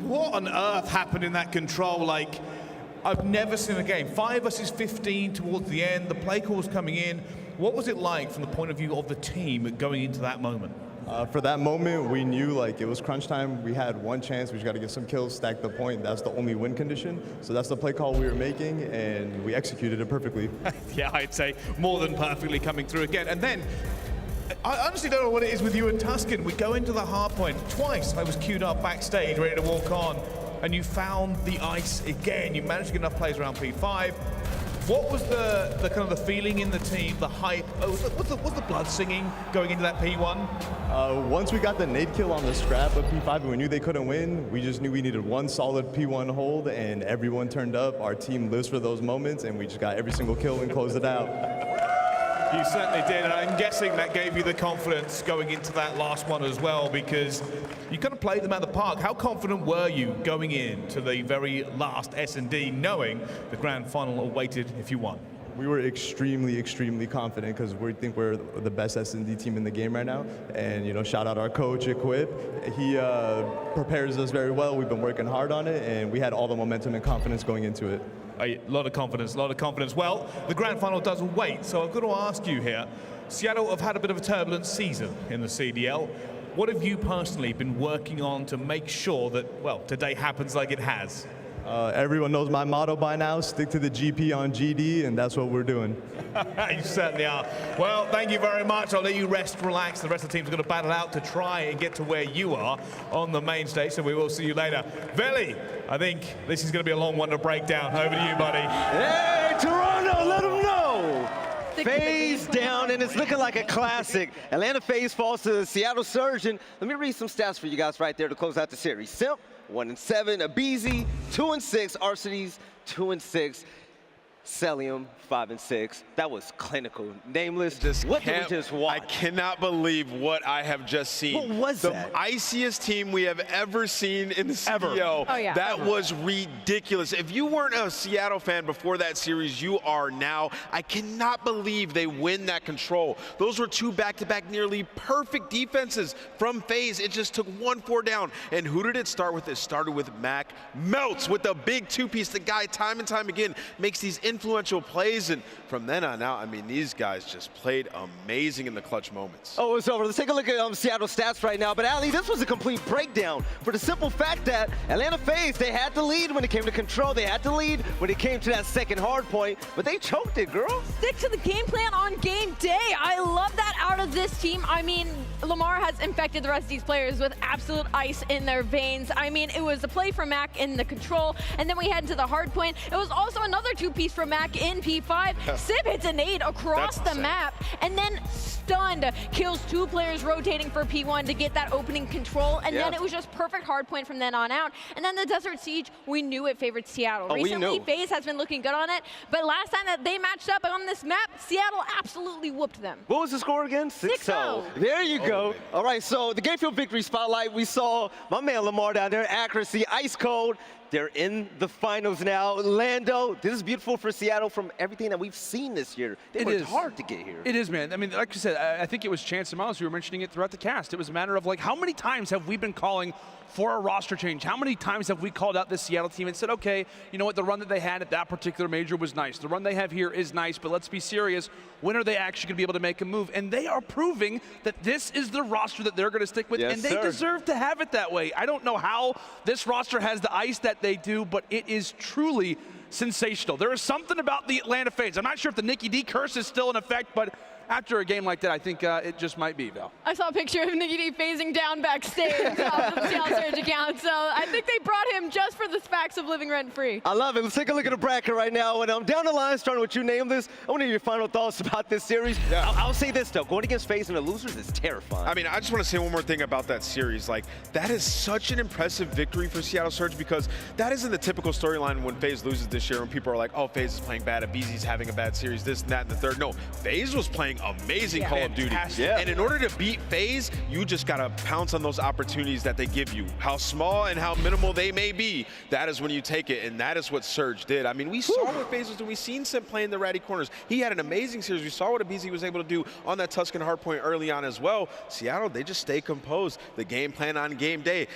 what on earth happened in that control? Like, I've never seen a game. 5 versus 15 towards the end. The play call was coming in. What was it like from the point of view of the team going into that moment? For that moment, we knew like it was crunch time. We had one chance. We just got to get some kills, stack the point. That's the only win condition. So that's the play call we were making, and we executed it perfectly. Yeah, I'd say more than perfectly coming through again. And then I honestly don't know what it is with you and Tuscan. We go into the hardpoint. Twice I was queued up backstage, ready to walk on, and you found the ice again. You managed to get enough players around P5. What was the kind of the feeling in the team, the hype? What's the blood singing going into that P1? Once we got the nade kill on the scrap of P5 and we knew they couldn't win, we just knew we needed one solid P1 hold, and everyone turned up. Our team lives for those moments, and we just got every single kill and closed it out. You certainly did, and I'm guessing that gave you the confidence going into that last one as well, because you kind of played them at the park. How confident were you going into the very last S&D, knowing the grand final awaited if you won? We were extremely, extremely confident because we think we're the best S&D team in the game right now. And, you know, shout out our coach, Equip. He prepares us very well. We've been working hard on it, and we had all the momentum and confidence going into it. A lot of confidence, a lot of confidence. Well, the grand final doesn't wait, so I've got to ask you here. Seattle have had a bit of a turbulent season in the CDL. What have you personally been working on to make sure that, well, today happens like it has? Everyone knows my motto by now, stick to the GP on GD, and that's what we're doing. You certainly are. Well, thank you very much. I'll let you rest, relax. The rest of the team's going to battle out to try and get to where you are on the main stage, so we will see you later. Veli, I think this is going to be a long one to break down. Over to you, buddy. Hey, Toronto, let them know. FaZe down, and it's looking like a classic. Atlanta FaZe falls to the Seattle Surge, and let me read some stats for you guys right there to close out the series. Simp, 1-7, aBeZy, 2-6, Arcitys, 2-6, Cellium, 5-6. That was clinical. Nameless, what did we just watch? I cannot believe what I have just seen. What was that? The iciest team we have ever seen in the CDL. Oh, yeah. That was ridiculous. If you weren't a Seattle fan before that series, you are now. I cannot believe they win that control. Those were two back-to-back nearly perfect defenses from FaZe. It just took 1-4 down. And who did it start with? It started with Mack. Melts with the big two-piece. The guy, time and time again, makes these influential plays. And from then on out, I mean, these guys just played amazing in the clutch moments. Oh, it's over. Let's take a look at Seattle stats right now. But Ali, this was a complete breakdown for the simple fact that Atlanta FaZe, they had the lead when it came to control. They had the lead when it came to that second hard point, but they choked it, girl. Stick to the game plan on game day. I love that out of this team. I mean, Lamar has infected the rest of these players with absolute ice in their veins. I mean, it was a play from Mack in the control, and then we head to the hard point. It was also another two-piece from Mack in P5. Simp hits a nade across the map, and then stunned kills two players rotating for P1 to get that opening control, and then it was just perfect hard point from then on out. And then the Desert Siege, we knew it favored Seattle. Recently, FaZe has been looking good on it, but last time that they matched up on this map, Seattle absolutely whooped them. What was the score again? 6-0. There you go. All right, so the game field victory spotlight, we saw my man Lamar down there, accuracy, ice cold. They're in the finals now. Lando, this is beautiful for Seattle from everything that we've seen this year. It was hard to get here. It is, man. I mean, like you said, I think it was Chance and Miles who were mentioning it throughout the cast. It was a matter of, like, how many times have we been calling for a roster change? How many times have we called out this Seattle team and said, okay, you know what, the run that they had at that particular major was nice. The run they have here is nice, but let's be serious. When are they actually going to be able to make a move? And they are proving that this is the roster that they're going to stick with, and they deserve to have it that way. I don't know how this roster has the ice that they do, but it is truly sensational. There is something about the Atlanta FaZe. I'm not sure if the Nikki D curse is still in effect, but after a game like that, I think it just might be, Val. I saw a picture of Nikki D phasing down backstage off the Seattle Surge account, so I think they brought him just for the facts of living rent-free. I love it. Let's take a look at the bracket right now. And I'm down the line, starting with you, Nameless. I want to hear your final thoughts about this series. I'll say this, though. Going against FaZe and the losers is terrifying. I mean, I just want to say one more thing about that series. Like, that is such an impressive victory for Seattle Surge, because that isn't the typical storyline when FaZe loses this year, when people are like, oh, FaZe is playing bad, aBeZy's having a bad series, this and that and the third. No, FaZe was playing amazing Call of Duty. And in order to beat FaZe, you just got to pounce on those opportunities that they give you. How small and how minimal they may be, that is when you take it, and that is what Surge did. I mean, we saw what FaZe was doing. We seen Simp playing the ratty corners. He had an amazing series. We saw what aBeZy was able to do on that Tuscan Hardpoint early on as well. Seattle, they just stay composed. The game plan on game day,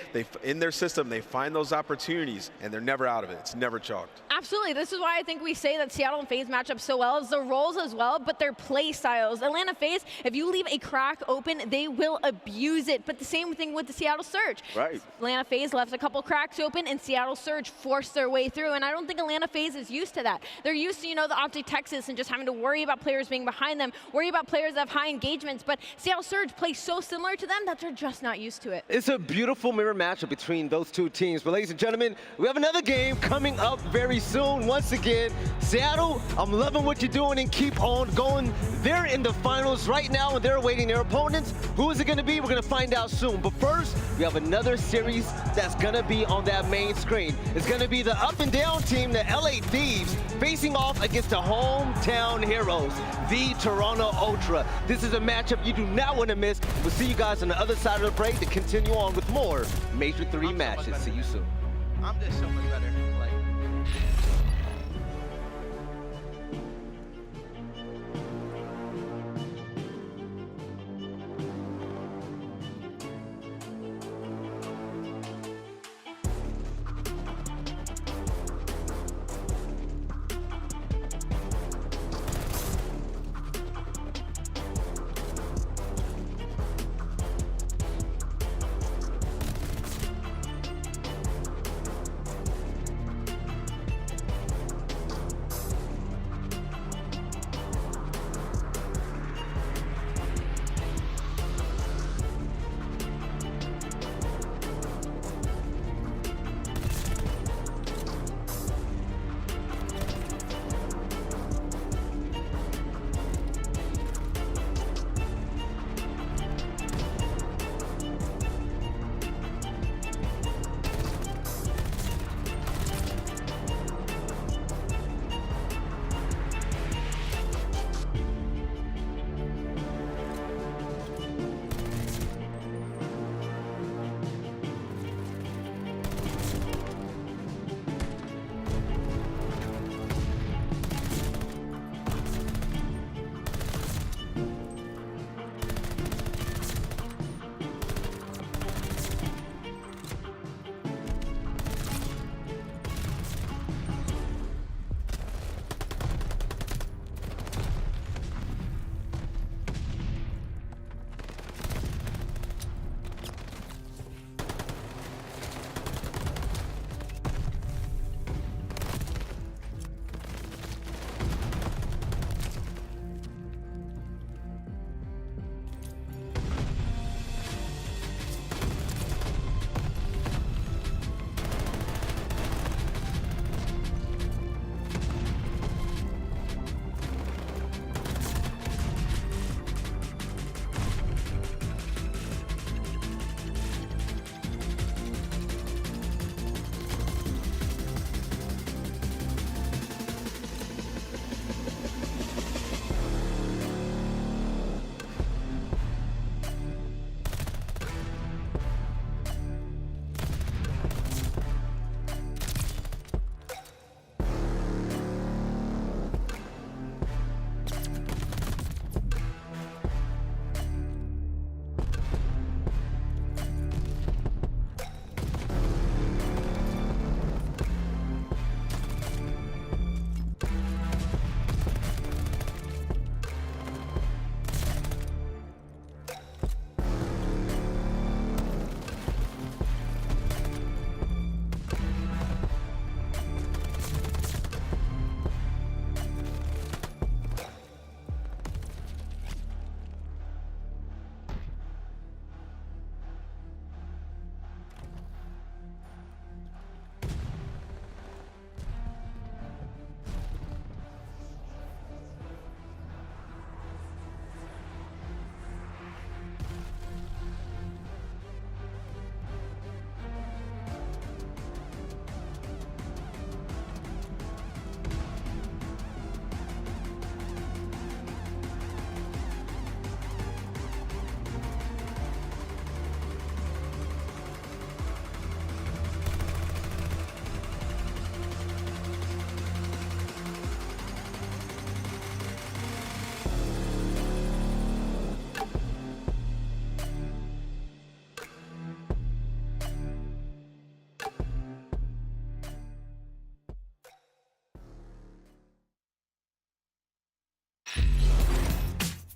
in their system, they find those opportunities, and they're never out of it. It's never chalked. Absolutely. This is why I think we say that Seattle and FaZe match up so well, is the roles as well, but their play style styles. Atlanta FaZe, if you leave a crack open, they will abuse it. But the same thing with the Seattle Surge. Right. Atlanta FaZe left a couple cracks open, and Seattle Surge forced their way through. And I don't think Atlanta FaZe is used to that. They're used to, you know, the OpTic Texas and just having to worry about players being behind them, worry about players that have high engagements. But Seattle Surge plays so similar to them that they're just not used to it. It's a beautiful mirror matchup between those two teams. But ladies and gentlemen, we have another game coming up very soon. Once again, Seattle, I'm loving what you're doing and keep on going. They're in the finals right now and they're awaiting their opponents. Who is it going to be? We're going to find out soon. But first, we have another series that's going to be on that main screen. It's going to be the up and down team, the LA Thieves, facing off against the hometown heroes, the Toronto Ultra. This is a matchup you do not want to miss. We'll see you guys on the other side of the break to continue on with more Major 3 matches. See you soon. I'm just so much better. Like.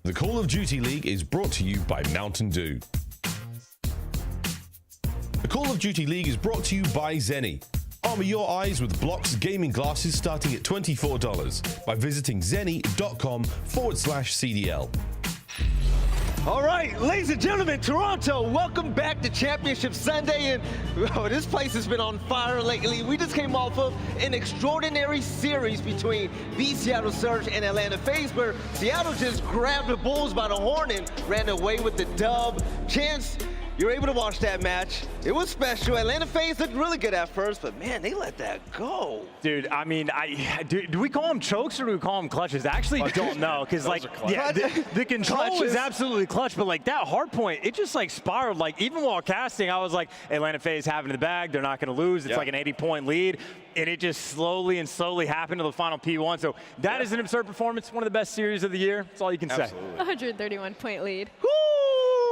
The Call of Duty League is brought to you by Mountain Dew. The Call of Duty League is brought to you by Zenni. Armor your eyes with Block's gaming glasses starting at $24 by visiting zenni.com/CDL. All right, ladies and gentlemen, Toronto, welcome back to Championship Sunday. And this place has been on fire lately. We just came off of an extraordinary series between the Seattle Surge and Atlanta FaZe, where Seattle just grabbed the Bulls by the horn and ran away with the dub. Chance, you were able to watch that match. It was special. Atlanta FaZe looked really good at first, but man, they let that go. Dude, I mean, do we call them chokes or do we call them clutches? I actually don't know, because like, yeah, the control is absolutely clutch, but like that hard point, it just like spiraled. Like even while casting, I was like, Atlanta FaZe having the bag, they're not going to lose. It's like an 80-point lead, and it just slowly happened to the final P1. So that is an absurd performance, one of the best series of the year. That's all you can say. 131-point lead.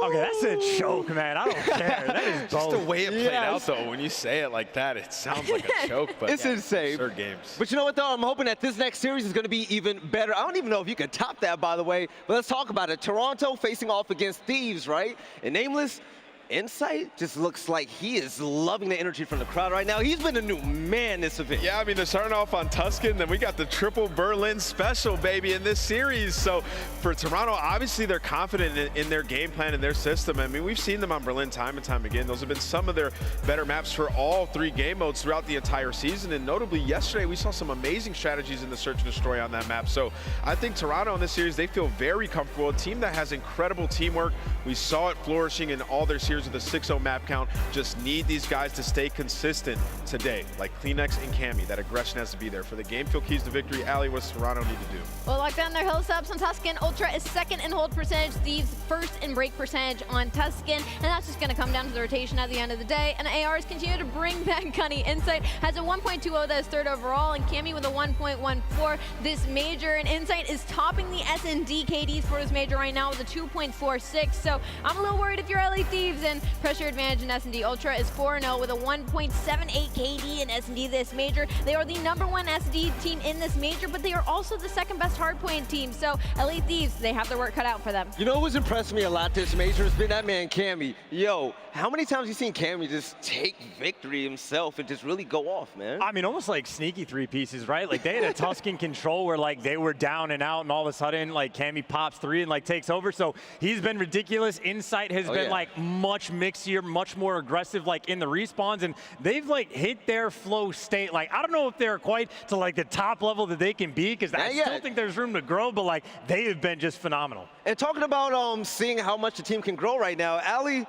Okay, that's a choke, man. I don't care. That is just the way it played out, though. When you say it like that, it sounds like a choke. But it's insane. Absurd games. But you know what, though? I'm hoping that this next series is going to be even better. I don't even know if you can top that, by the way. But let's talk about it. Toronto facing off against Thieves, right? And Nameless, Insight just looks like he is loving the energy from the crowd right now. He's been a new man this event. Yeah, I mean, they're starting off on Tuscan, then we got the triple Berlin special, baby, in this series. So for Toronto, obviously they're confident in their game plan and their system. I mean, we've seen them on Berlin time and time again. Those have been some of their better maps for all three game modes throughout the entire season. And notably, yesterday we saw some amazing strategies in the Search and Destroy on that map. So I think Toronto in this series, they feel very comfortable. A team that has incredible teamwork. We saw it flourishing in all their series with a 6-0 map count. Just need these guys to stay consistent today, like Kleenex and Cammy. That aggression has to be there. For the game field keys to victory, Ali, what does Toronto need to do? Well, lock down their hill subs on Tuscan. Ultra is second in hold percentage. Thieves first in break percentage on Tuscan. And that's just going to come down to the rotation at the end of the day. And ARs continue to bring back Gunny. Insight has a 1.20 that is third overall. And Cammy with a 1.14 this major. And Insight is topping the S&D KDs for this major right now with a 2.46. So I'm a little worried if you're LA Thieves, and pressure advantage in S&D. Ultra is 4-0 with a 1.78 KD in S&D this major. They are the #1 S&D team in this major, but they are also the second best hardpoint team. So LA Thieves, they have their work cut out for them. You know what's impressed me a lot this major has been that man Cammy. Yo, how many times have you seen Cammy just take victory himself and just really go off, man? I mean, almost like sneaky three pieces, right? Like they had a Tuscan Control where like they were down and out, and all of a sudden like Cammy pops three and like takes over. So he's been ridiculous. Insight has been like much mixier, much more aggressive like in the respawns, and they've like hit their flow state. Like I don't know if they're quite to like the top level that they can be, because I still think there's room to grow, but like they have been just phenomenal. And talking about seeing how much the team can grow right now, Ali,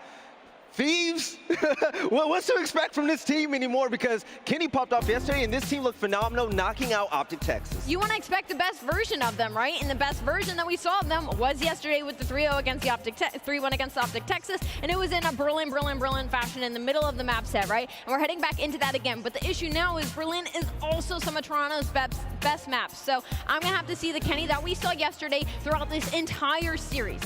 Thieves, well, what's to expect from this team anymore? Because Kenny popped off yesterday, and this team looked phenomenal, knocking out OpTic Texas. You want to expect the best version of them, right? And the best version that we saw of them was yesterday with the 3-0 against the 3-1 against OpTic Texas, and it was in a Berlin fashion in the middle of the map set, right? And we're heading back into that again. But the issue now is Berlin is also some of Toronto's best maps. So I'm going to have to see the Kenny that we saw yesterday throughout this entire series.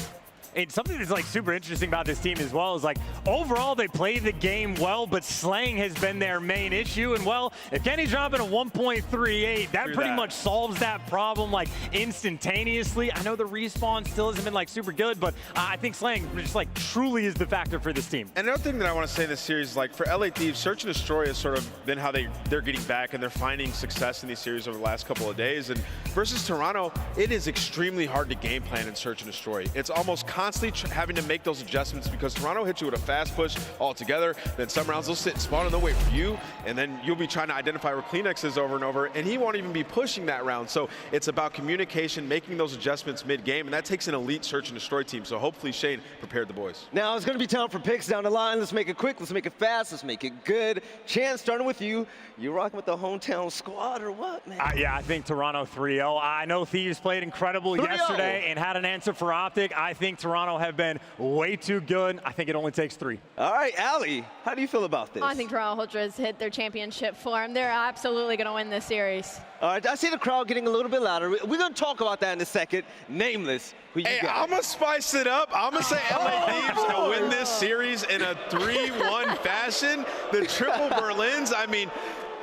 And something that's like super interesting about this team as well is like overall they play the game well, but slaying has been their main issue. And well, if Kenny's dropping a 1.38, that pretty much solves that problem like instantaneously. I know the respawn still hasn't been like super good, but I think slaying just like truly is the factor for this team. And another thing that I want to say in this series is like for LA Thieves, Search and Destroy has sort of been how they're getting back, and they're finding success in these series over the last couple of days. And versus Toronto, it is extremely hard to game plan in Search and Destroy. It's almost constantly having to make those adjustments, because Toronto hits you with a fast push altogether. Then some rounds they'll sit and spawn and they'll wait for you, and then you'll be trying to identify where Kleenex is over and over, and he won't even be pushing that round. So it's about communication, making those adjustments mid-game, and that takes an elite Search and Destroy team. So hopefully Shane prepared the boys. Now it's going to be time for picks down the line. Let's make it quick, let's make it fast, let's make it good. Chance, starting with you. You rocking with the hometown squad or what, man? Yeah, I think Toronto 3-0. I know Thieves played incredible yesterday and had an answer for OpTic. I think Toronto have been way too good. I think it only takes 3. All right, Ali, how do you feel about this? I think Toronto Ultra has hit their championship form. They're absolutely going to win this series. All right, I see the crowd getting a little bit louder. We're going to talk about that in a second. Nameless, who you got? I'm going to spice it up. I'm going to say LA Thieves to win this series in a 3-1 fashion. The triple Berlins, I mean,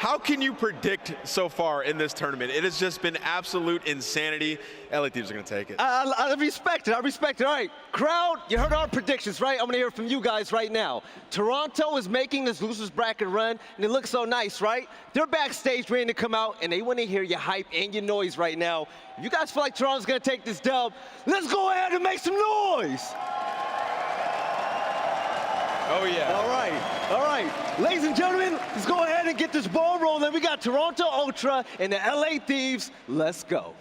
how can you predict so far in this tournament? It has just been absolute insanity. LA Thieves are going to take it. I respect it. I respect it. All right, crowd, you heard our predictions, right? I'm going to hear from you guys right now. Toronto is making this losers bracket run, and it looks so nice, right? They're backstage ready to come out, and they want to hear your hype and your noise right now. If you guys feel like Toronto's going to take this dub, let's go ahead and make some noise. Oh, yeah. All right. Ladies and gentlemen, let's go ahead and get this ball rolling. We got Toronto Ultra and the LA Thieves. Let's go.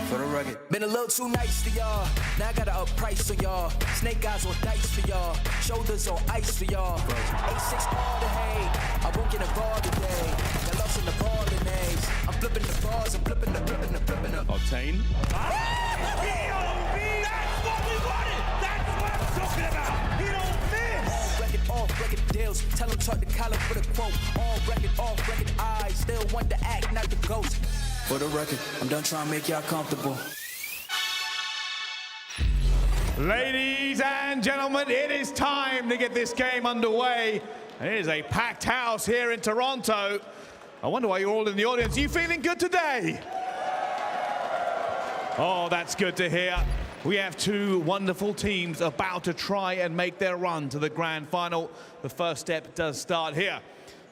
For the rugged. Been a little too nice to y'all. Now I gotta up price on y'all. Snake eyes on dice for y'all. Shoulders on ice for y'all. 8-6 all the hate. I won't get involved today. Got lost in the ball and eggs. I'm flipping the bars. I'm flipping the. Obtain. That's what we wanted. That's what I'm talking about. He don't miss. Off record deals. Tell him talk to Colin for the quote. Off record eyes. Still want to act, not the ghost. For the record, I'm done trying to make y'all comfortable. Ladies and gentlemen, it is time to get this game underway. It is a packed house here in Toronto. I wonder why you're all in the audience. Are you feeling good today? Oh, that's good to hear. We have two wonderful teams about to try and make their run to the grand final. The first step does start here.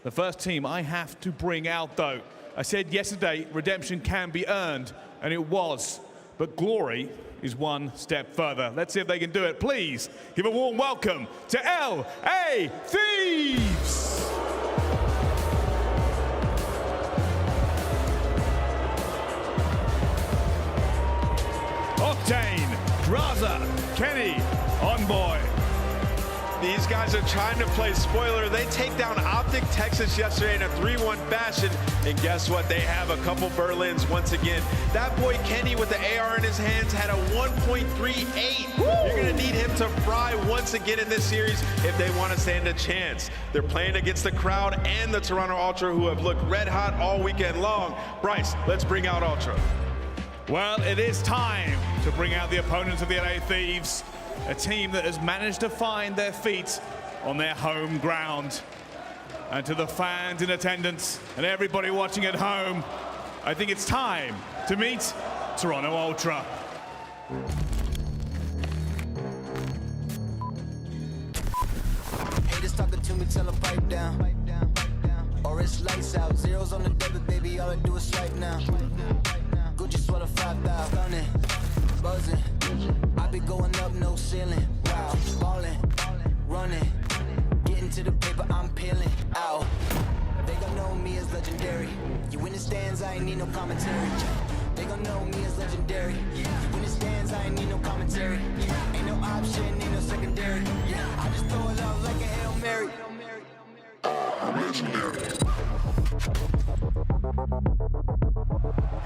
The first team I have to bring out, though. I said yesterday, redemption can be earned, and it was. But glory is one step further. Let's see if they can do it. Please give a warm welcome to LA Thieves! Octane, Raza, Kenny, Envoy. These guys are trying to play spoiler. They take down OpTic Texas yesterday in a 3-1 fashion. And guess what? They have a couple Berlins once again. That boy Kenny with the AR in his hands had a 1.38. You're going to need him to fry once again in this series if they want to stand a chance. They're playing against the crowd and the Toronto Ultra, who have looked red hot all weekend long. Bryce, let's bring out Ultra. Well, it is time to bring out the opponents of the LA Thieves. A team that has managed to find their feet on their home ground. And to the fans in attendance and everybody watching at home, I think it's time to meet Toronto Ultra. Haters talking to me, tell them pipe down. Or it's lights out. Zeros on the debit, baby, all I do is swipe now. Gucci sweater 5,000. Stunning, buzzing. I be going up, no ceiling. Wow, ballin', running. Getting to the paper, I'm peeling out. They gon' know me as legendary. You in the stands, I ain't need no commentary. They gon' know me as legendary. You in the stands, I ain't need no commentary. Ain't no option, ain't no secondary. I just throw it out like a Hail Mary. I'm legendary.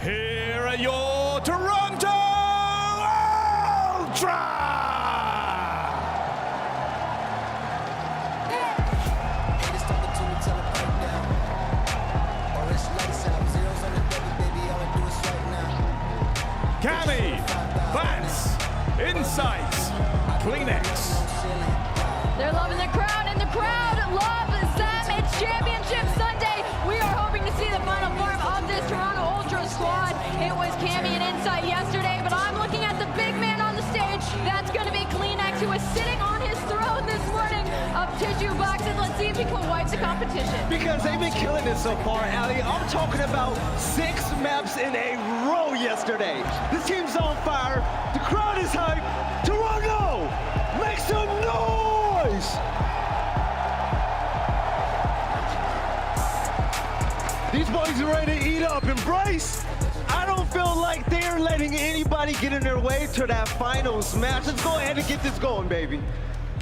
Here are your Toronto Ultra! Cami, Vance, Insights, Kleenex. They're loving the crowd, and the crowd loves them. It's Championship Sunday. We are hoping to see the final form of this Toronto Ultra squad. It was Cami and Insight yesterday, but I'm looking at the big man on the stage. That's going to be Kleenex, who is sitting on his throne this morning of tissue boxes. Let's see if he can wipe the competition. Because they've been killing it so far, Ali. I'm talking about 6 maps in a row yesterday. This team's on fire. The crowd is hyped. Toronto, make some noise! These boys are ready to eat up. And Bryce, I don't feel like they're letting anybody get in their way to that finals match. Let's go ahead and get this going, baby.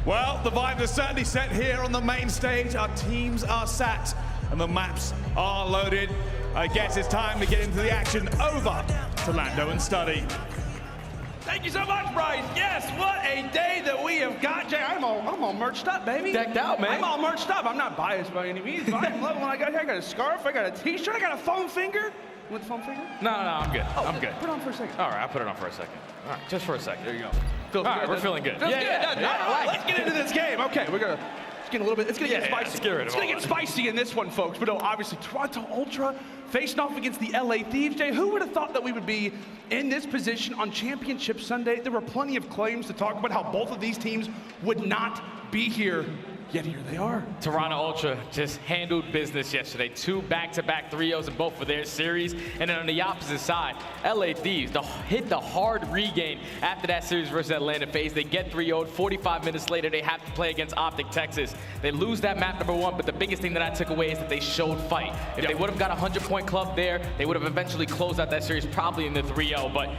Well, the vibe is certainly set here on the main stage. Our teams are sat and the maps are loaded. I guess it's time to get into the action. Over to Lando and Study. Thank you so much, Bryce. Yes, what a day that we have got, Jay. I'm all merched up, baby. Decked out, man. I'm all merched up. I'm not biased by any means, but I'm loving when I got here. I got a scarf, I got a t-shirt, I got a foam finger. You want the foam finger? No, I'm good. Oh, I'm good. Put it on for a second. All right, I'll put it on for a second. All right, just for a second. There you go. Feels All good. right, we're feeling good. Feels good. Let's get into this game. Okay, we're gonna. It's getting a little bit. It's gonna get spicy. It's gonna get spicy in this one, folks. But no, obviously Toronto Ultra facing off against the LA Thieves. Jay, who would have thought that we would be in this position on Championship Sunday? There were plenty of claims to talk about how both of these teams would not be here. Yet here they are. Toronto Ultra just handled business yesterday. 2 back-to-back 3-0s in both of their series. And then on the opposite side, LA Thieves hit the hard regain after that series versus Atlanta FaZe. They get 3-0'd. 45 minutes later, they have to play against OpTic Texas. They lose that map number 1, but the biggest thing that I took away is that they showed fight. If they would have got a 100-point club there, they would have eventually closed out that series probably in the 3-0. But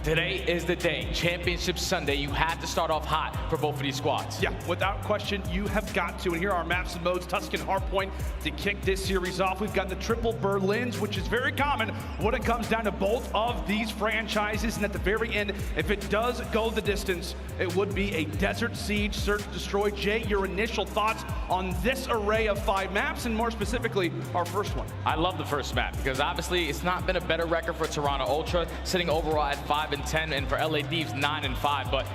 today is the day. Championship Sunday. You have to start off hot for both of these squads. Yeah, without question, you have got to. And here are our maps and modes. Tuscan Hardpoint to kick this series off. We've got the triple Berlins, which is very common when it comes down to both of these franchises. And at the very end, if it does go the distance, it would be a Desert Siege Search Destroy. Jay, your initial thoughts on this array of 5 maps, and more specifically, our first one? I love the first map because obviously it's not been a better record for Toronto Ultra, sitting overall at 5-10, and for LA Thieves 9-5. But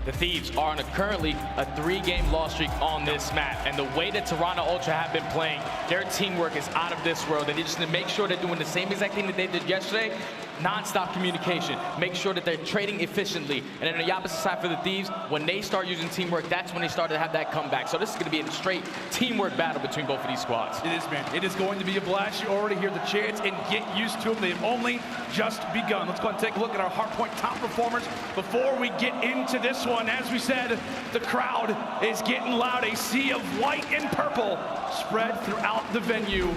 the Thieves are on currently a 3-game loss streak on this map. And the way that Toronto Ultra have been playing, their teamwork is out of this world. They just need to make sure they're doing the same exact thing that they did yesterday. Non-stop communication. Make sure that they're trading efficiently. And then on the opposite side for the Thieves, when they start using teamwork, that's when they start to have that comeback. So this is going to be a straight teamwork battle between both of these squads. It is, man. It is going to be a blast. You already hear the chants, and get used to them. They've only just begun. Let's go and take a look at our Hardpoint top performers before we get into this one. As we said, the crowd is getting loud. A sea of white and purple spread throughout the venue.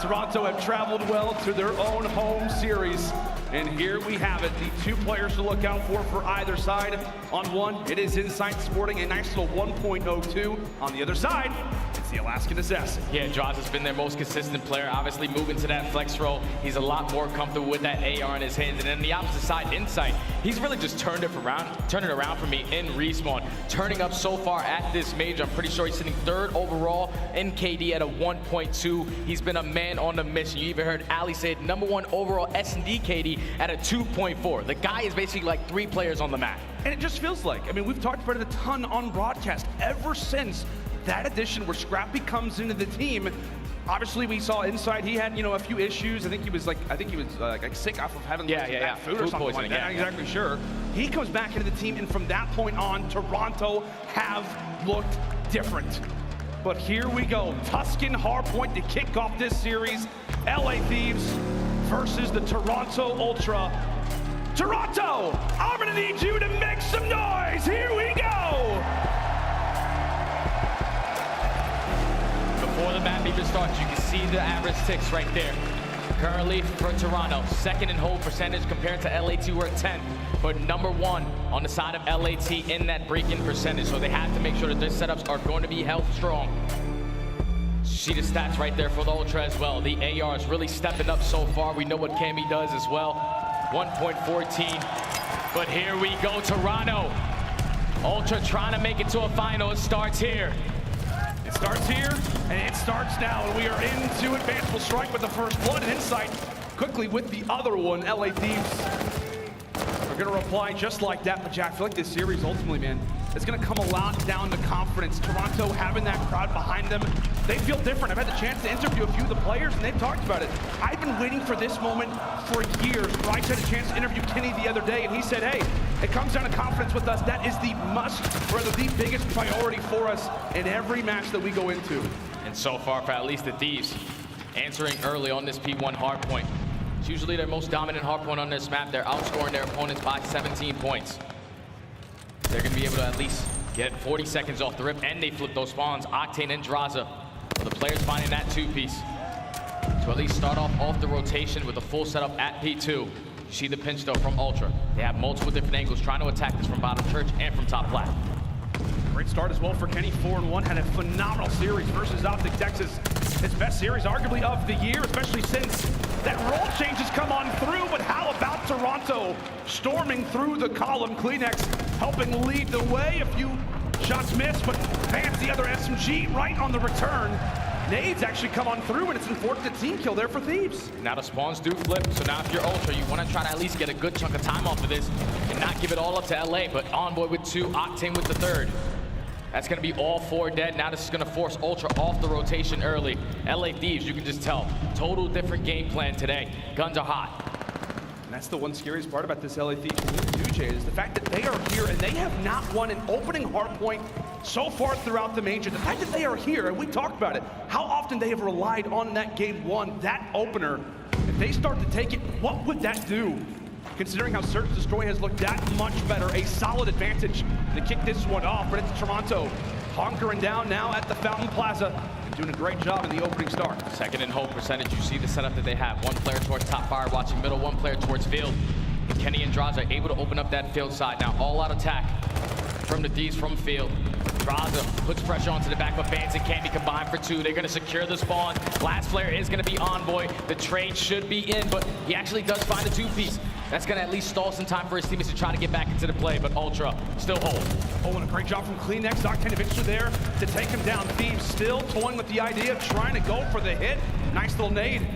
Toronto have traveled well to their own home series. And here we have it, the 2 players to look out for either side. On one, it is Insight sporting a nice little 1.02. On the other side, it's the Alaskan Assassin. Yeah, Jaws has been their most consistent player. Obviously, moving to that flex role, he's a lot more comfortable with that AR in his hands. And then the opposite side, Insight, he's really just turned it around for me in Respawn. Turning up so far at this major, I'm pretty sure he's sitting 3rd overall in KD at a 1.2. He's been a man on the mission. You even heard Ali say it, #1 overall S&D KD at a 2.4. The guy is basically like 3 players on the map. And it just feels like, I mean, we've talked about it a ton on broadcast ever since that edition where Scrappy comes into the team. Obviously, we saw Insight. He had, a few issues. I think he was like sick off of having bad food or something like that. I'm not exactly sure. He comes back into the team, and from that point on, Toronto have looked different. But here we go. Tuscan Hardpoint to kick off this series. LA Thieves versus the Toronto Ultra. Toronto, I'm gonna need you to make some noise. Here we go. Before the map even starts, you can see the average ticks right there. Currently for Toronto, 2nd in hold percentage compared to LAT, we're at 10th. But #1 on the side of LAT in that break-in percentage. So they have to make sure that their setups are going to be held strong. See the stats right there for the Ultra as well. The AR is really stepping up so far. We know what Cammy does as well. 1.14. But here we go, Toronto. Ultra trying to make it to a final. It starts here. It starts here, and it starts now. And we are into advanced. We'll strike with the first blood and Insight quickly with the other one. LA Thieves are going to reply just like that. But Jack, I feel like this series ultimately, man, it's going to come a lot down to confidence. Toronto having that crowd behind them, they feel different. I've had the chance to interview a few of the players, and they've talked about it. I've been waiting for this moment for years. Bryce had a chance to interview Kenny the other day, and he said, hey, it comes down to confidence with us. That is the the biggest priority for us in every match that we go into. And so far for at least the Thieves, answering early on this P1 hardpoint. It's usually their most dominant hardpoint on this map. They're outscoring their opponents by 17 points. They're going to be able to at least get 40 seconds off the rip, and they flip those spawns. Octane and Draza. The players finding that 2-piece to at least start off the rotation with a full setup at P2. You see the pinch though from Ultra. They have multiple different angles trying to attack this from bottom church and from top flat. Great start as well for Kenny. 4-1, had a phenomenal series versus OpTic Texas. His best series arguably of the year, especially since that role change has come on through. But how about Toronto storming through the column? Kleenex helping lead the way. A few shots missed, but Vance, the other SMG, right on the return. nades actually come on through, and it's an unfortunate team kill there for Thieves. Now the spawns do flip, so now if you're Ultra, you want to try to at least get a good chunk of time off of this and not give it all up to LA, but Envoy with 2, Octane with the 3rd. That's going to be all 4 dead. Now this is going to force Ultra off the rotation early. LA Thieves, you can just tell, total different game plan today. Guns are hot. And that's the one scariest part about this LA Thieves Jay, is the fact that they are here and they have not won an opening hardpoint so far throughout the major. The fact that they are here, and we talked about it, how often they have relied on that game 1, that opener. If they start to take it, what would that do? Considering how Search Destroy has looked that much better, a solid advantage to kick this one off. But it's Toronto hunkering down now at the Fountain Plaza and doing a great job in the opening start. Second in hold percentage, you see the setup that they have. 1 player towards top fire, watching middle, 1 player towards field. And Kenny and Draza are able to open up that field side. Now all out attack from the Thieves from field. Draza puts pressure onto the back, but Vance and Candy combine for 2. They're going to secure the spawn. Last player is going to be Envoy. The trade should be in, but he actually does find a 2-piece. That's going to at least stall some time for his teammates to try to get back into the play, but Ultra still hold. Oh, and a great job from Cleanex. Octane eventually there to take him down. Thieves still toying with the idea of trying to go for the hit. Nice little nade.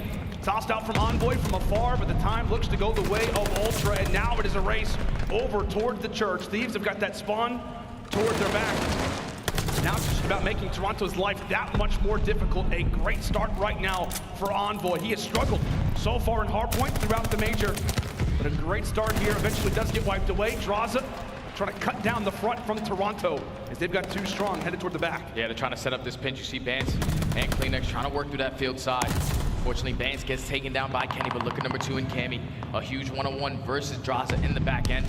Tossed out from Envoy from afar, but the time looks to go the way of Ultra, and now it is a race over towards the church. Thieves have got that spawn towards their back. Now it's just about making Toronto's life that much more difficult. A great start right now for Envoy. He has struggled so far in Hardpoint throughout the major, but a great start here. Eventually does get wiped away. Draza trying to cut down the front from Toronto as they've got 2 strong headed toward the back. Yeah, they're trying to set up this pinch. You see Vance and Cleanex trying to work through that field side. Fortunately, Vance gets taken down by Kenny, but look at number 2 in Cammy. A huge 1-on-1 versus Draza in the back end.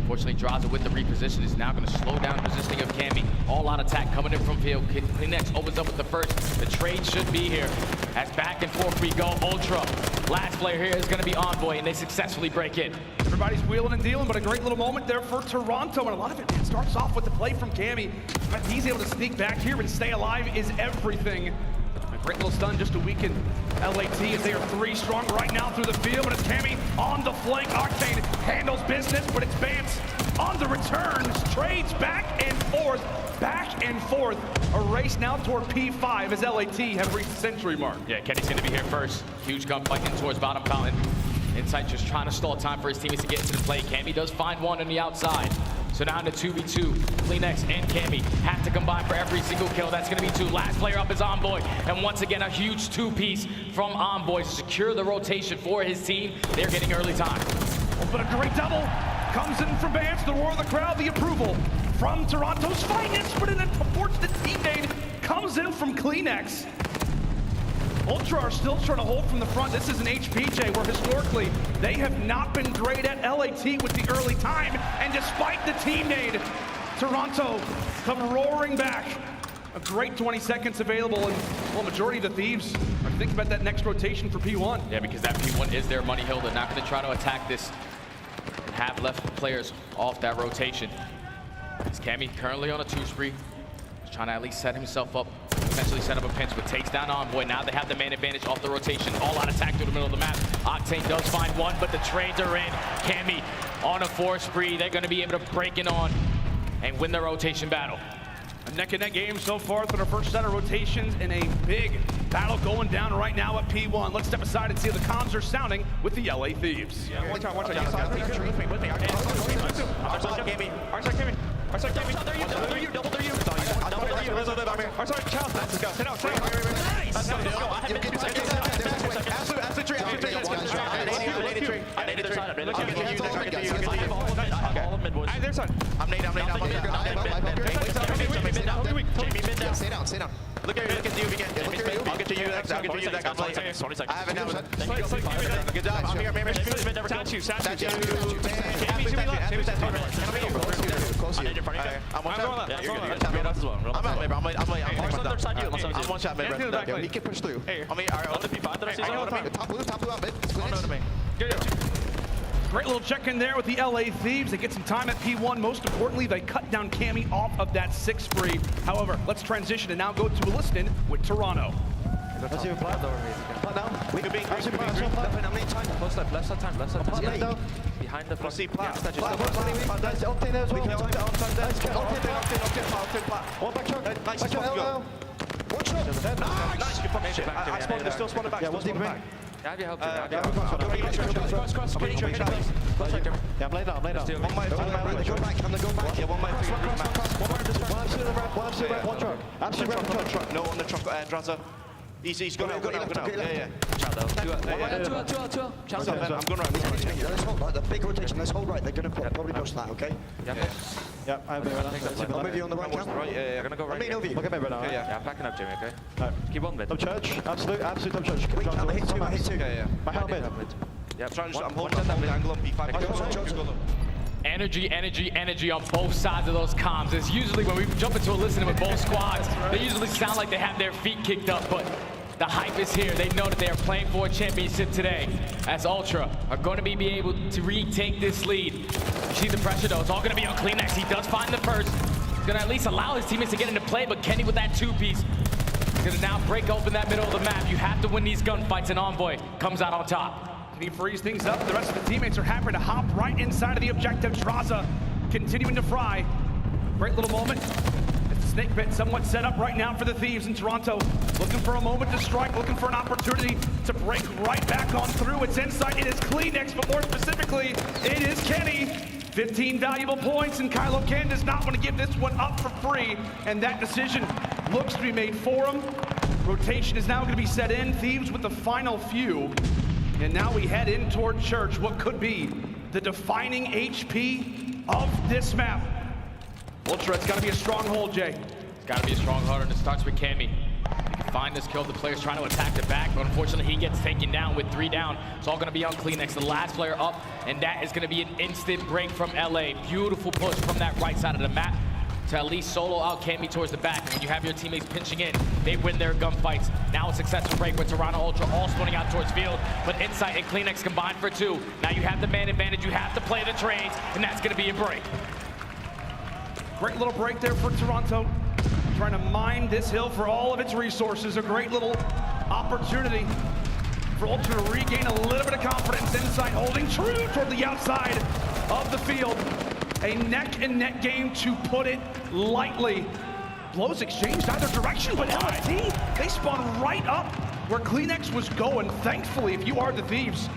Fortunately, Draza with the reposition is now going to slow down the positioning of Cammy. All out attack coming in from field. Cleanex opens up with the first. The trade should be here. As back and forth we go. Ultra. Last player here is going to be Envoy, and they successfully break in. Everybody's wheeling and dealing, but a great little moment there for Toronto. And a lot of it starts off with the play from Cammy. But he's able to sneak back here and stay alive is everything. A great little stun just to weaken LAT as they are 3 strong right now through the field, but it's Cammy on the flank. Octane handles business, but it's Vance on the returns. Trades back and forth, back and forth. A race now toward P5 as LAT have reached the century mark. Yeah, Kenny's going to be here first. Huge gunfight in towards bottom fountain. Insight just trying to stall time for his teammates to get into the play. Cammy does find 1 on the outside. So now into 2v2, Cleanex and Cammy have to combine for every single kill. That's gonna be 2. Last player up is Envoy. And once again, a huge 2-piece from Envoy to secure the rotation for his team. They're getting early time. Oh, but a great double comes in from Vance, the roar of the crowd, the approval from Toronto's finest, but an unfortunate team nade comes in from Cleanex. Ultra are still trying to hold from the front. This is an HPJ where historically they have not been great at LAT with the early time. And despite the team nade, Toronto come roaring back. A great 20 seconds available, and well, majority of the Thieves are thinking about that next rotation for P1. Yeah, because that P1 is their money hill. They're not going to try to attack this and have left players off that rotation. As Cammy currently on a 2 spree, he's trying to at least set himself up, potentially set up a pinch, but takes down Envoy. Now they have the man advantage off the rotation. All out attack through the middle of the map. Octane does find 1, but the trades are in. Cammy on a 4 spree. They're going to be able to break in on and win the rotation battle. A neck-and-neck game so far through the first set of rotations, and a big battle going down right now at P1. Let's step aside and see how the comms are sounding with the LA Thieves. Yeah, watch out. With me. Arcitys came in. Arcitys came in. Double you. Arcitys, child. Let's go. Sit down. Nice. Let's go. I have been 2 seconds. Absolute tree. I need a tree. I need a tree. All of mid boys. There's one. I'm nade. Stay down. Look at you again. I'll get to you. I have enough. Good job. I'm here. Statue. I'm one shot. I'm one shot, mid. He can push through. I'm here. Top blue out mid. Great little check-in there with the LA Thieves. They get some time at P1. Most importantly, they cut down Cammy off of that 6 spree. However, let's transition and now go to Williston with Toronto. Let's see plat over here. Plat down. We could be plat. How many times? Left side. Behind the front. See plat. That's Octane there as well. One back shot. Nice. Nice, good fucking shit. I spawned, they're still spawning back. Yeah, what's the back. Yeah, have your help, Jimmy. Yeah, I'm laid down. One way, they're going back. Yeah, one way. One truck. Absolutely right truck. No, on the truck, Drazza. He's gone out. Yeah. Two. I'm going right. Let's hold right. The big rotation. Let's hold right. They're going to probably push that, okay? Yeah, I'm with you on the right camp. Yeah. I'm gonna go right. Over you. Okay, right now. Yeah, I'm backing up, Jimmy, okay? Keep on mid. Top church. Absolute top church. I'm hit two. Yeah. My helmet. Yeah, I'm holding the angle on P5. Energy on both sides of those comms. It's usually when we jump into a listening with both squads, they usually sound like they have their feet kicked up, but the hype is here. They know that they are playing for a championship today, as Ultra are going to be able to retake this lead. You see the pressure though, it's all going to be on CleanX. He does find the first. He's going to at least allow his teammates to get into play, but Kenny with that two-piece is going to now break open that middle of the map. You have to win these gunfights, and Envoy comes out on top. He frees things up. The rest of the teammates are happy to hop right inside of the objective. Drazza continuing to fry. Great little moment. It's the snake pit somewhat set up right now for the Thieves in Toronto. Looking for a moment to strike, looking for an opportunity to break right back on through. It's inside. It is CleanX, but more specifically, it is Kenny. 15 valuable points, and Kylo Ken does not want to give this one up for free, and that decision looks to be made for him. Rotation is now going to be set in. Thieves with the final few. And now we head in toward Church, what could be the defining HP of this map. Ultra, it's got to be a stronghold, Jay. It's got to be a stronghold, and it starts with Cammy. He can find this kill. The player's trying to attack the back, but unfortunately he gets taken down with 3 down. It's all going to be on CleanX, the last player up, and that is going to be an instant break from LA. Beautiful push from that right side of the map to at least solo out Cammy towards the back. And when you have your teammates pinching in, they win their gunfights. Now a successful break with Toronto Ultra all spawning out towards field, but Insight and CleanX combined for 2. Now you have the man advantage, you have to play the trades, and that's gonna be a break. Great little break there for Toronto. Trying to mine this hill for all of its resources. A great little opportunity for Ultra to regain a little bit of confidence. Insight holding true toward the outside of the field. A neck-and-neck game, to put it lightly. Blows exchanged either direction, but LFT, they spawn right up where CleanX was going. Thankfully, if you are the Thieves,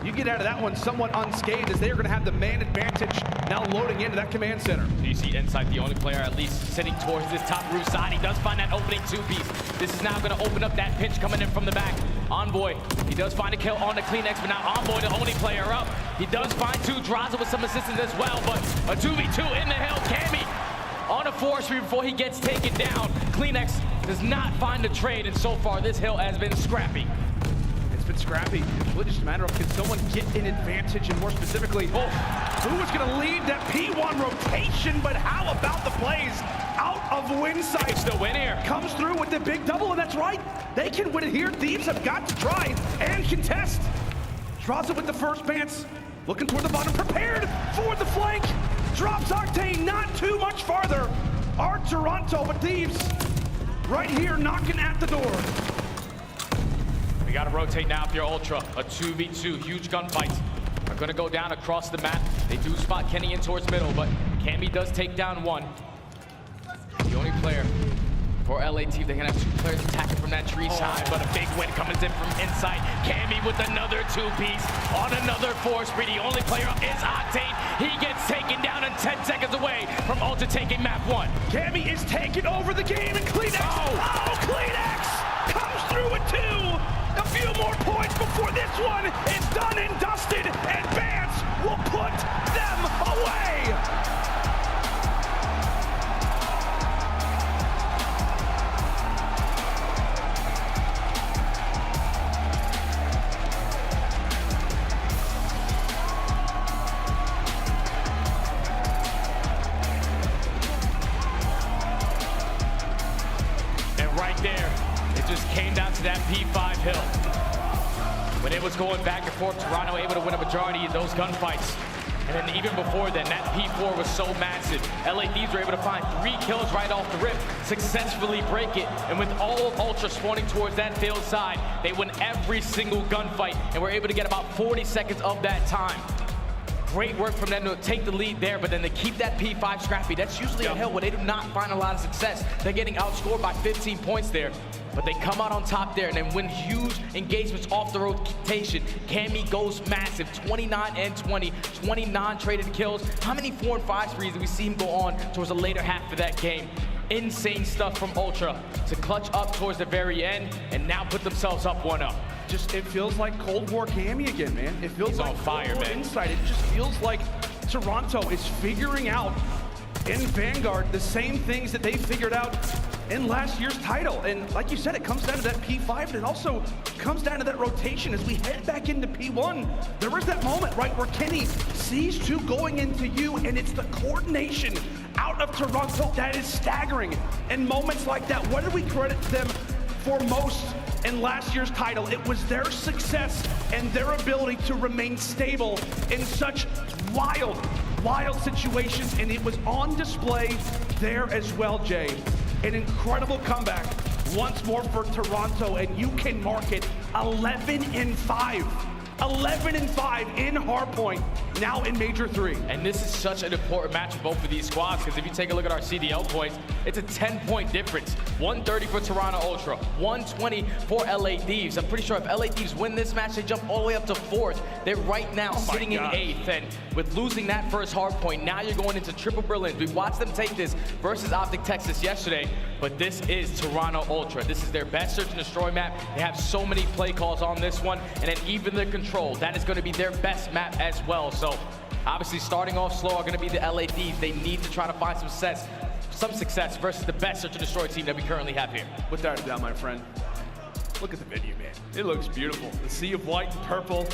you get out of that one somewhat unscathed, as they are going to have the man advantage now loading into that command center. You see Insight, the only player at least sitting towards this top roof side. He does find that opening 2-piece. This is now going to open up that pinch coming in from the back. Envoy, he does find a kill on the CleanX, but now Envoy, the only player up. He does find 2. Drazza with some assistance as well, but a 2v2 in the hill. Cammy on a forestry before he gets taken down. CleanX does not find a trade, and so far this hill has been scrappy. It's been scrappy. It's really just a matter of, can someone get an advantage, and more specifically, who is going to lead that P1 rotation? But how about the plays out of Winsight? It's the win here. Comes through with the big double, and that's right. They can win it here. Thieves have got to try and contest. Drazza with the first pants. Looking toward the bottom, prepared for the flank. Drops Octane not too much farther. Our Toronto, but Thieves right here knocking at the door. We gotta rotate now if you're Ultra. A 2v2, huge gunfights are gonna go down across the map. They do spot Kenny in towards middle, but Cammy does take down 1. The only player for LA Team, they're gonna have 2 players attacking from that tree side, but a big win coming in from Insight. Cammy with another 2-piece on another force speed. The only player up is Octane. He gets taken down and 10 seconds away from Ultra taking map 1. Cammy is taking over the game, and CleanX, CleanX comes through with 2. A few more points before this one is done and dusted, and Bance will put them away. That P5 hill. When it was going back and forth, Toronto able to win a majority of those gunfights. And then even before then, that P4 was so massive. LA Thieves were able to find 3 kills right off the rip, successfully break it. And with all Ultra spawning towards that field side, they win every single gunfight and were able to get about 40 seconds of that time. Great work from them to take the lead there, but then to keep that P5 scrappy, that's usually a hill where they do not find a lot of success. They're getting outscored by 15 points there, but they come out on top there and then win huge engagements off the rotation. Cammy goes massive, 29 and 20, 29 traded kills. How many 4 and 5 sprees did we see him go on towards the later half of that game? Insane stuff from Ultra to clutch up towards the very end and now put themselves up 1-0. Just, it feels like Cold War Cammy again, man. It feels He's like on fire, Cold War man. Insight. It just feels like Toronto is figuring out in Vanguard the same things that they figured out in last year's title. And like you said, it comes down to that P5, and it also comes down to that rotation as we head back into P1. There was that moment, right, where Kenny sees 2 going into you, and it's the coordination out of Toronto that is staggering. And moments like that, what do we credit them for most in last year's title? It was their success and their ability to remain stable in such wild situations, and it was on display there as well, Jay. An incredible comeback once more for Toronto, and you can mark it 11 and 5. 11 and 5 in Hardpoint, now in Major 3. And this is such an important match for both of these squads, because if you take a look at our CDL points, it's a 10-point difference. 130 for Toronto Ultra, 120 for LA Thieves. I'm pretty sure if LA Thieves win this match, they jump all the way up to 4th. They're right now sitting in 8th, and with losing that first Hardpoint, now you're going into triple Berlins. We watched them take this versus OpTic Texas yesterday, but this is Toronto Ultra. This is their best search and destroy map. They have so many play calls on this one, and then even the control, that is going to be their best map as well. So obviously starting off slow are going to be the LA Thieves. They need to try to find some success versus the best search and destroy team that we currently have here. Without a doubt, my friend. Look at the video, man. It looks beautiful. The sea of white and purple,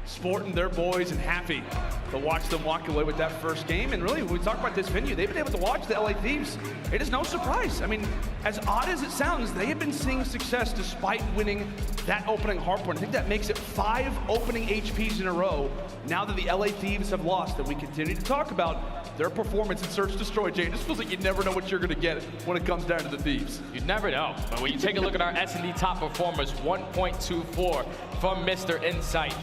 sporting their boys and happy to watch them walk away with that first game. And really, when we talk about this venue, they've been able to watch the LA Thieves. It is no surprise. I mean, as odd as it sounds, they have been seeing success despite winning that opening Hardpoint. I think that makes it 5 opening HPs in a row now that the LA Thieves have lost. And we continue to talk about their performance in Search Destroy. Jay, it just feels like you never know what you're going to get when it comes down to the Thieves. You never know. But when you take a look at our S&D top performers, 1.24 from Mr. Insight.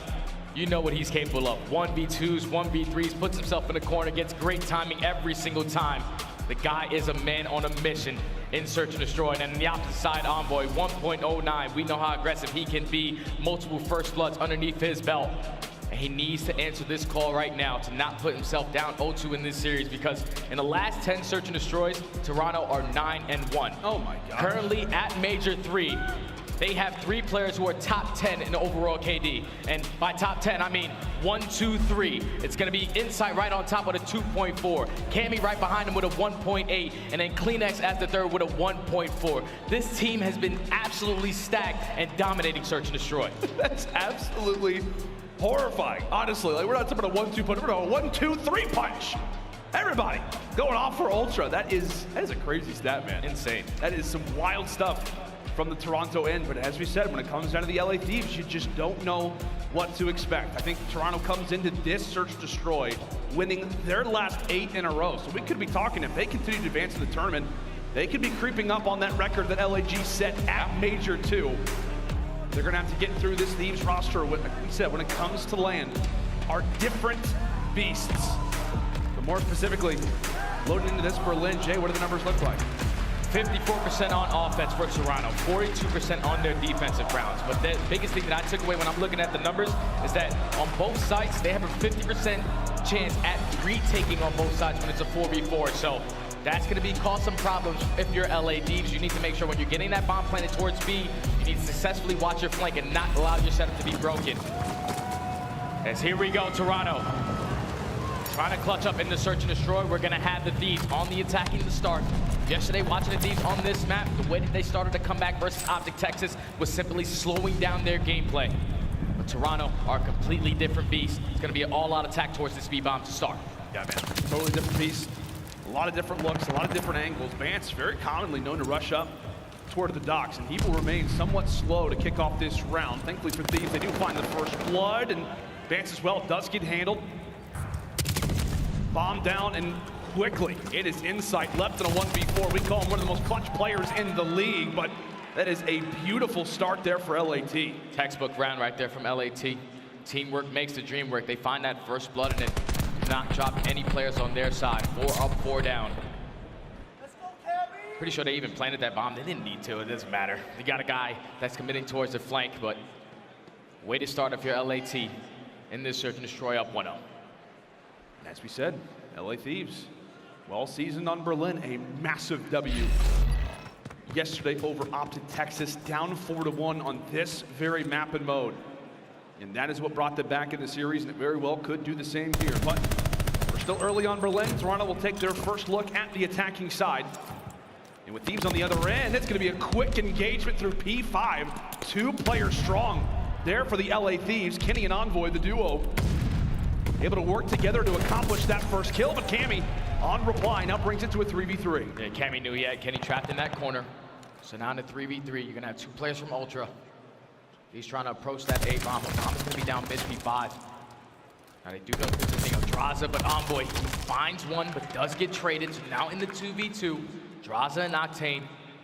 You know what he's capable of. 1v2s, 1v3s, puts himself in the corner, gets great timing every single time. The guy is a man on a mission in Search and Destroy. And on the opposite side, Envoy, 1.09. We know how aggressive he can be. Multiple first bloods underneath his belt. And he needs to answer this call right now to not put himself down 0-2 in this series, because in the last 10 Search and Destroys, Toronto are 9-1. Oh my God. Currently at Major 3. They have 3 players who are top 10 in the overall KD. And by top 10, I mean 1, 2, 3. It's gonna be Insight right on top with a 2.4. Cammy right behind him with a 1.8. And then Kleenex as the third with a 1.4. This team has been absolutely stacked and dominating Search and Destroy. That's absolutely horrifying, honestly. Like, we're not talking about a 1-2 punch, we're talking about a 1-2-3 punch. Everybody going off for Ultra. That is a crazy stat, man. Insane. That is some wild stuff from the Toronto end, but as we said, when it comes down to the LA Thieves, you just don't know what to expect. I think Toronto comes into this Search Destroy winning their last 8 in a row. So we could be talking, if they continue to advance in the tournament, they could be creeping up on that record that LAG set at Major 2. They're gonna have to get through this Thieves roster, like we said, when it comes to land, are different beasts. But more specifically, loading into this Berlin, Jay, what do the numbers look like? 54% on offense for Toronto, 42% on their defensive rounds. But the biggest thing that I took away when I'm looking at the numbers is that on both sides, they have a 50% chance at retaking on both sides when it's a 4v4. So that's going to cause some problems if you're LA Thieves. You need to make sure when you're getting that bomb planted towards B, you need to successfully watch your flank and not allow your setup to be broken. As here we go, Toronto. Trying to clutch up in the Search and Destroy. We're going to have the Thieves on the attacking to start. Yesterday, watching the Thieves on this map, the way that they started to come back versus OpTic Texas was simply slowing down their gameplay. But Toronto are a completely different beast. It's going to be an all-out attack towards the speed bomb to start. Yeah, man. Totally different beast. A lot of different looks, a lot of different angles. Vance very commonly known to rush up toward the docks, and he will remain somewhat slow to kick off this round. Thankfully for Thieves, they do find the first blood, and Vance as well does get handled. Bomb down, and quickly, it is Insight left in a 1v4. We call him one of the most clutch players in the league, but that is a beautiful start there for LAT. Textbook round right there from LAT. teamwork makes the dream work. They find that first blood and then do not drop any players on their side. 4 up, 4 down. Pretty sure they even planted that bomb. They didn't need to, it doesn't matter. You got a guy that's committing towards the flank, but way to start off your LAT in this search and destroy up 1-0. As we said, LA Thieves, well seasoned on Berlin, a massive W. Yesterday over OpTic Texas, down 4-1 on this very map and mode. And that is what brought them back in the series, and it very well could do the same here. But we're still early on Berlin. Toronto will take their first look at the attacking side. And with Thieves on the other end, it's going to be a quick engagement through P5. 2 players strong there for the LA Thieves. Kenny and Envoy, the duo, able to work together to accomplish that first kill. But Cammy, on reply, now brings it to a 3v3. Yeah, Cammy knew he had Kenny trapped in that corner. So now in a 3v3, you're going to have 2 players from Ultra. He's trying to approach that A bomb. The bomb is going to be down mid P5. Now they do know there's a thing of Draza, but Envoy finds one, but does get traded. So now in the 2v2, Draza and Octane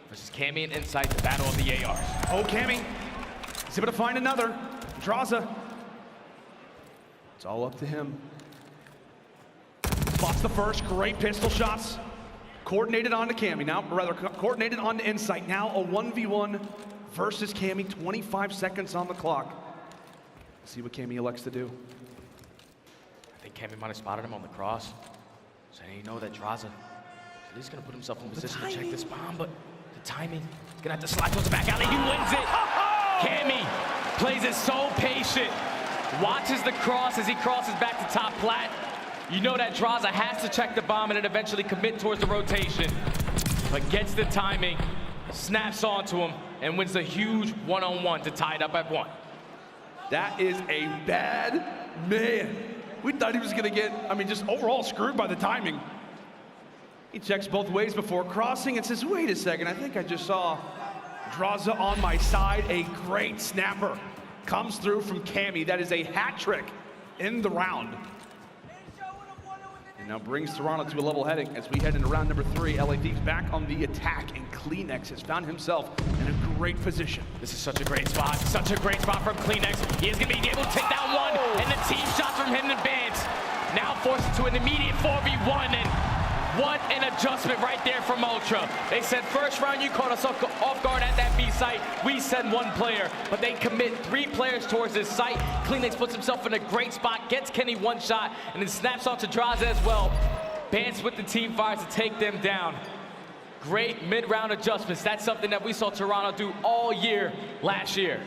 versus Cammy and Insight, the battle of the ARs. Oh, Cammy is able to find another. Draza, it's all up to him. Spots the first, great pistol shots. Coordinated onto Cammy now, or rather coordinated onto Insight. Now a 1v1 versus Cammy, 25 seconds on the clock. Let's see what Cammy elects to do. I think Cammy might have spotted him on the cross. So you know that Draza, he's gonna put himself in position to check this bomb, but the timing, gonna have to slide towards the back alley. He wins it. Cammy plays it so patient. Watches the cross as he crosses back to top plat. You know that Draza has to check the bomb and then eventually commit towards the rotation, but gets the timing, snaps onto him, and wins a huge 1-on-1 to tie it up at 1. That is a bad man. We thought he was gonna get, just overall screwed by the timing. He checks both ways before crossing and says, wait a second, I think I just saw Draza on my side. A great snapper comes through from Cammy. That is a hat trick in the round. And now brings Toronto to a level heading as we head into round number 3. LA Thieves back on the attack, and Kleenex has found himself in a great position. This is such a great spot from Kleenex. He is gonna be able to take down one, and the team shots from him in advance. Now forced to an immediate 4v1, and what an adjustment right there from Ultra. They said first round you caught us off guard at that B site. We send 1 player, but they commit 3 players towards this site. Kleenex puts himself in a great spot, gets Kenny 1 shot, and then snaps onto Draza as well. Bans with the team fires to take them down. Great mid-round adjustments. That's something that we saw Toronto do all year last year.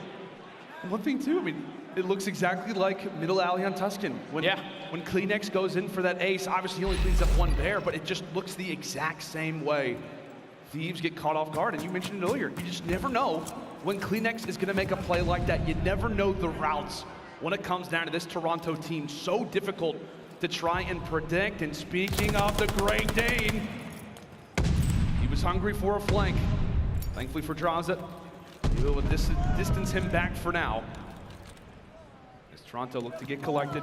One thing too, it looks exactly like middle alley on Tuscan. When Kleenex goes in for that ace, obviously he only cleans up 1 bear, but it just looks the exact same way. Thieves get caught off guard, and you mentioned it earlier. You just never know when Kleenex is gonna make a play like that. You never know the routes when it comes down to this Toronto team. So difficult to try and predict. And speaking of the Great Dane, he was hungry for a flank. Thankfully for Draza, he will distance him back for now. Toronto look to get collected.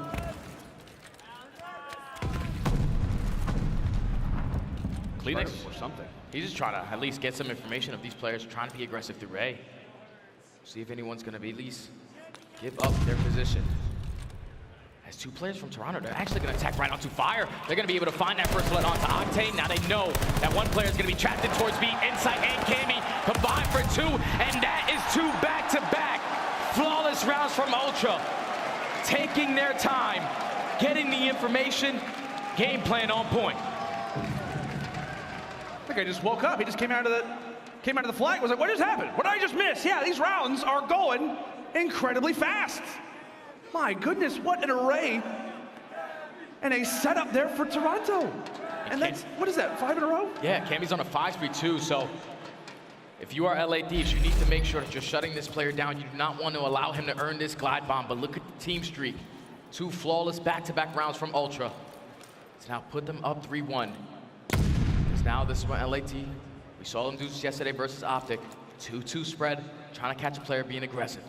Kleenex or something. He's just trying to at least get some information of these players trying to be aggressive through A. See if anyone's going to be at least give up their position. As 2 players from Toronto, they're actually going to attack right onto fire. They're going to be able to find that first blood onto Octane. Now they know that 1 player is going to be trapped in towards B. Insight and Cammy combined for 2, and that is 2 back-to-back flawless rounds from Ultra. Taking their time, getting the information, game plan on point. I think I just woke up. He just came out of the flag. Was like, what just happened? What did I just miss? Yeah, these rounds are going incredibly fast. My goodness, what an array and a setup there for Toronto. And that's, what is that, 5 in a row? Yeah, Cammy's on a 5-speed too, so if you are LA Thieves, you need to make sure that you're shutting this player down. You do not want to allow him to earn this glide bomb, but look at the team streak. 2 flawless back-to-back rounds from Ultra. To now put them up 3-1. Because now this is what LAT, we saw them do this yesterday versus OpTic. 2-2 spread, trying to catch a player being aggressive.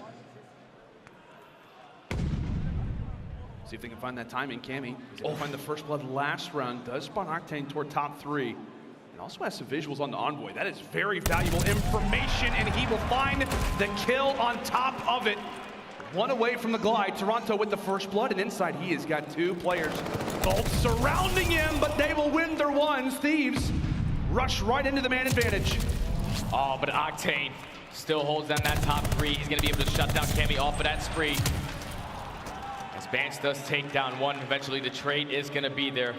See if they can find that timing. Cammy is able to find the first blood last round. Does spawn Octane toward top 3. And also has some visuals on the Envoy. That is very valuable information, and he will find the kill on top of it. One away from the glide. Toronto with the first blood, and inside he has got 2 players. Both surrounding him, but they will win their ones. Thieves rush right into the man advantage. Oh, but Octane still holds down that top 3. He's going to be able to shut down Cammy off of that spree. As Bance does take down 1, eventually the trade is going to be there.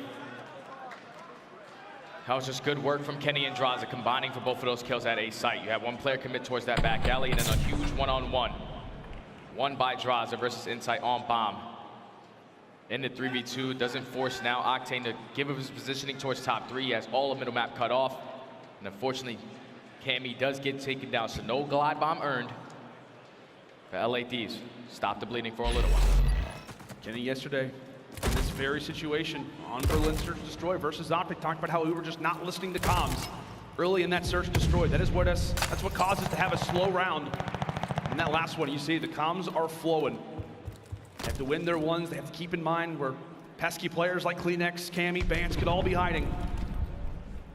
That was just good work from Kenny and Draza, combining for both of those kills at A site. You have 1 player commit towards that back alley, and then a huge one-on-one. One by Draza versus Insight on bomb. In the 3v2, doesn't force now Octane to give up his positioning towards top 3. He has all of middle map cut off. And unfortunately, Cammy does get taken down, so no glide bomb earned for LA Thieves. Stop the bleeding for a little while. Kenny yesterday, in this very situation, on Berlin Search Destroy versus OpTic, talked about how we were just not listening to comms early in that Search Destroy. That's what caused us to have a slow round. In that last one, you see the comms are flowing. They have to win their ones. They have to keep in mind where pesky players like Kleenex, Cammy, Bance could all be hiding.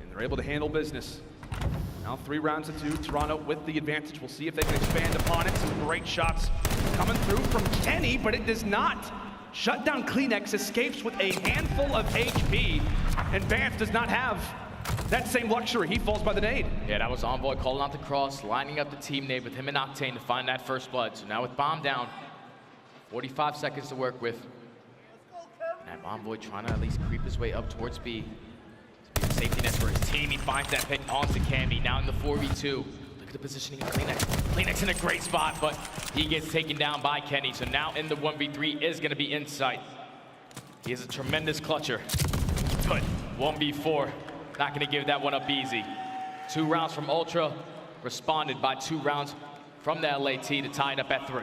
And they're able to handle business. Now 3 rounds to 2, Toronto with the advantage. We'll see if they can expand upon it. Some great shots coming through from Kenny, but it does not. Shut down Kleenex, escapes with a handful of HP, and Bance does not have that same luxury. He falls by the nade. Yeah, that was Envoy calling out the cross, lining up the team nade with him and Octane to find that first blood. So now with bomb down, 45 seconds to work with. And that Envoy trying to at least creep his way up towards B. To be a safety net for his team. He finds that pick onto Cammy. Now in the 4v2. Look at the positioning of Kleenex. Kleenex in a great spot, but he gets taken down by Kenny. So now in the 1v3 is going to be Insight. He is a tremendous clutcher. But 1v4. Not going to give that one up easy. 2 rounds from Ultra, responded by 2 rounds from the LAT to tie it up at 3.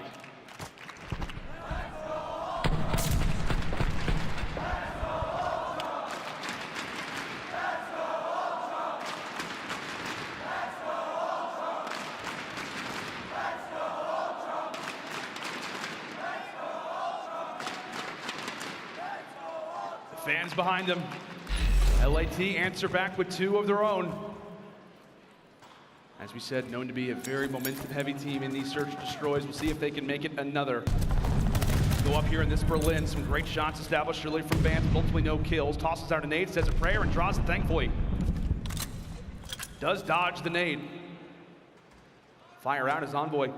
The fans behind them. LAT answer back with 2 of their own. As we said, known to be a very momentum-heavy team in these Search Destroys. We'll see if they can make it another. Go up here in this Berlin. Some great shots established early from Bance, but ultimately no kills. Tosses out a nade, says a prayer, and draws it thankfully. Does dodge the nade. Fire out as Envoy.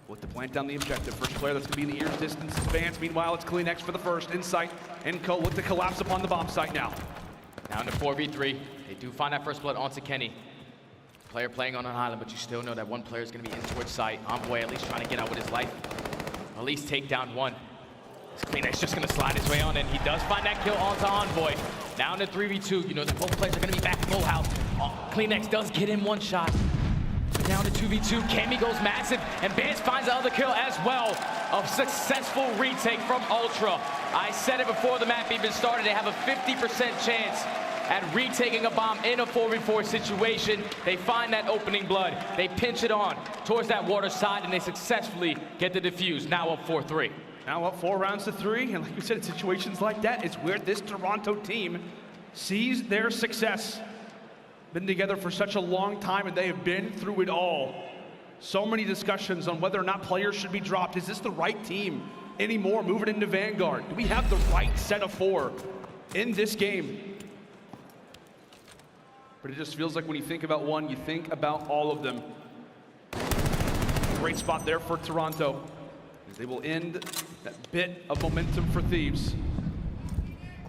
Look to plant down the objective. First player that's going to be in the ear's distance is Bance. Meanwhile, it's Kleenex for the first. Insight and Co look to collapse upon the bomb site now. Down to 4v3. They do find that first blood onto Kenny. Player playing on an island, but you still know that 1 player is going to be in towards site. Envoy at least trying to get out with his life. At least take down 1. This Kleenex just going to slide his way on in. He does find that kill onto Envoy. Now in the 3v2, you know that both players are going to be back full house. Kleenex does get in 1 shot. Down to 2v2, Cammy goes massive, and Bance finds the other kill as well. A successful retake from Ultra. I said it before the map even started, they have a 50% chance at retaking a bomb in a 4v4 situation. They find that opening blood, they pinch it on towards that water side, and they successfully get the defuse. Now up 4-3. Now up 4 rounds to 3, and like we said, in situations like that, it's where this Toronto team sees their success. Been together for such a long time, and they have been through it all. So many discussions on whether or not players should be dropped. Is this the right team anymore moving into Vanguard? Do we have the right set of 4 in this game? But it just feels like when you think about one, you think about all of them. Great spot there for Toronto, as they will end that bit of momentum for Thieves.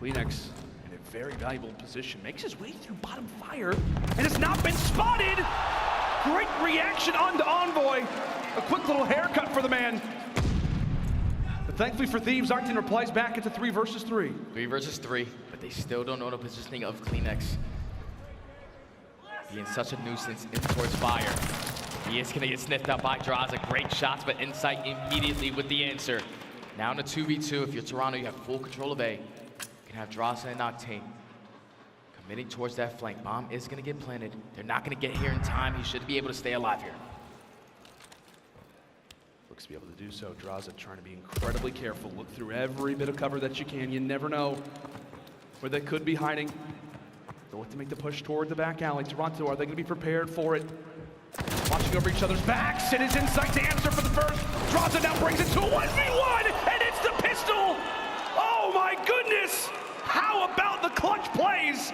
Kleenex in a very valuable position, makes his way through bottom fire, and has not been spotted! Great reaction onto Envoy. A quick little haircut for the man. But thankfully for Thieves, Octane replies back into 3 versus 3. 3 versus 3, but they still don't know the positioning of Kleenex. Being such a nuisance in towards fire. He is gonna get sniffed out by Draza. Great shots, but Insight immediately with the answer. Now in a 2v2, if you're Toronto, you have full control of A. You can have Draza and Octane committing towards that flank. Bomb is gonna get planted. They're not gonna get here in time. He should be able to stay alive here. Looks to be able to do so. Draza trying to be incredibly careful. Look through every bit of cover that you can. You never know where they could be hiding. They'll look to make the push toward the back alley. Toronto, are they gonna be prepared for it? Watching over each other's backs, and his insight to answer for the first. Drazah now brings it to a 1v1, and it's the pistol! Oh my goodness! How about the clutch plays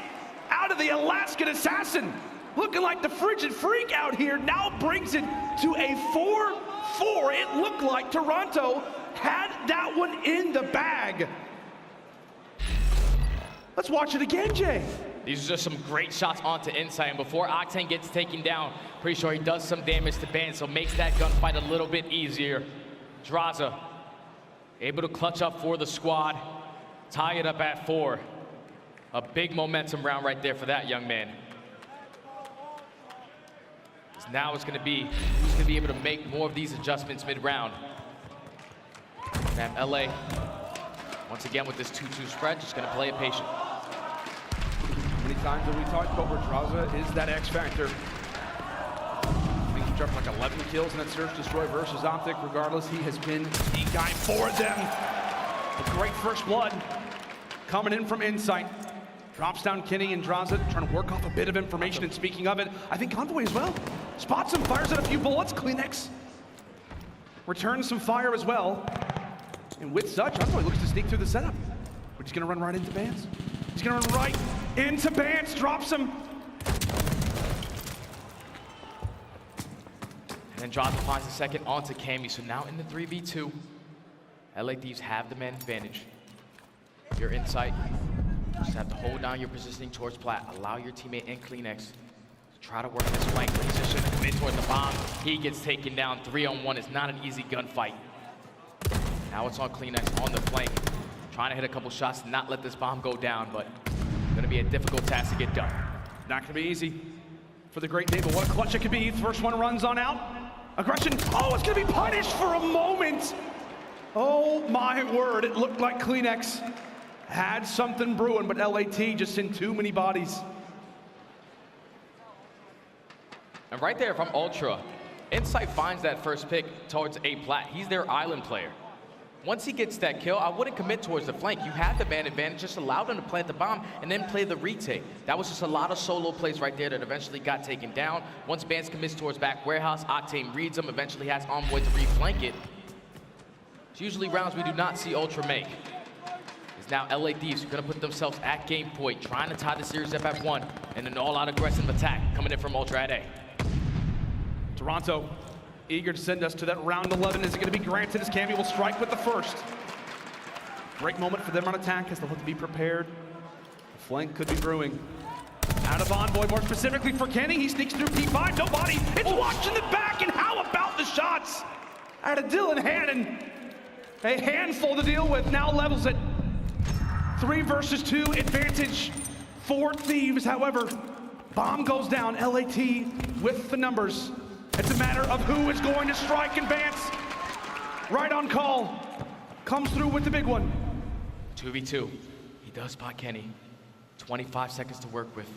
out of the Alaskan Assassin? Looking like the frigid freak out here, now brings it to a 4-4. It looked like Toronto had that one in the bag. Let's watch it again, Jay. These are just some great shots onto Insight, and before Octane gets taken down, pretty sure he does some damage to Ban, so makes that gunfight a little bit easier. Drazah able to clutch up for the squad, tie it up at 4. A big momentum round right there for that young man. Now it's going to be who's going to be able to make more of these adjustments mid-round. And LA, once again with this 2-2 spread, just going to play it patient. How many times have we talked over Drazah is that X factor? I think he dropped like 11 kills in that Search Destroy versus OpTic. Regardless, he has been the guy for them. A great first blood coming in from Insight. Drops down Kenny and Drazah, trying to work off a bit of information. And speaking of it, I think Convoy as well. Spots him, fires at a few bullets. Kleenex returns some fire as well. And with such, Convoy looks to sneak through the setup. We're just gonna run right into Bans. He's gonna run right into Bans, drops him. And then Drazah finds the second onto Cammy. So now in the 3v2, LA Thieves have the man advantage. Your Insight. Just have to hold down your positioning towards Plat. Allow your teammate in Kleenex to try to work this flank. But he's just shouldn't commit towards the bomb. He gets taken down. 3-on-1 is not an easy gunfight. Now it's on Kleenex on the flank. Trying to hit a couple shots to not let this bomb go down, but gonna be a difficult task to get done. Not gonna be easy for the great day, but what a clutch it could be. First one runs on out. Aggression, oh, it's gonna be punished for a moment. Oh my word, it looked like Kleenex had something brewing, but LAT just in too many bodies. And right there from Ultra, Insight finds that first pick towards A-Plat. He's their island player. Once he gets that kill, I wouldn't commit towards the flank. You have the man advantage, just allow them to plant the bomb and then play the retake. That was just a lot of solo plays right there that eventually got taken down. Once Bans commits towards back warehouse, Octane reads him, eventually has Envoy to reflank it. It's usually rounds we do not see Ultra make. Now LA Thieves are going to put themselves at game point, trying to tie the series up at 1, and an all-out aggressive attack coming in from Ultra at A. Toronto eager to send us to that round 11. Is it going to be granted as Cammy will strike with the first? Great moment for them on attack as they'll have to be prepared. The flank could be brewing. Out of Envoy, more specifically for Kenny. He sneaks through P5, nobody. It's watched in the back, and how about the shots out of Dylan Hannon? A handful to deal with, now levels it. 3 versus 2 advantage for Thieves. However, bomb goes down. LAT with the numbers. It's a matter of who is going to strike and Bans. Right on call. Comes through with the big one. 2v2. He does spot Kenny. 25 seconds to work with.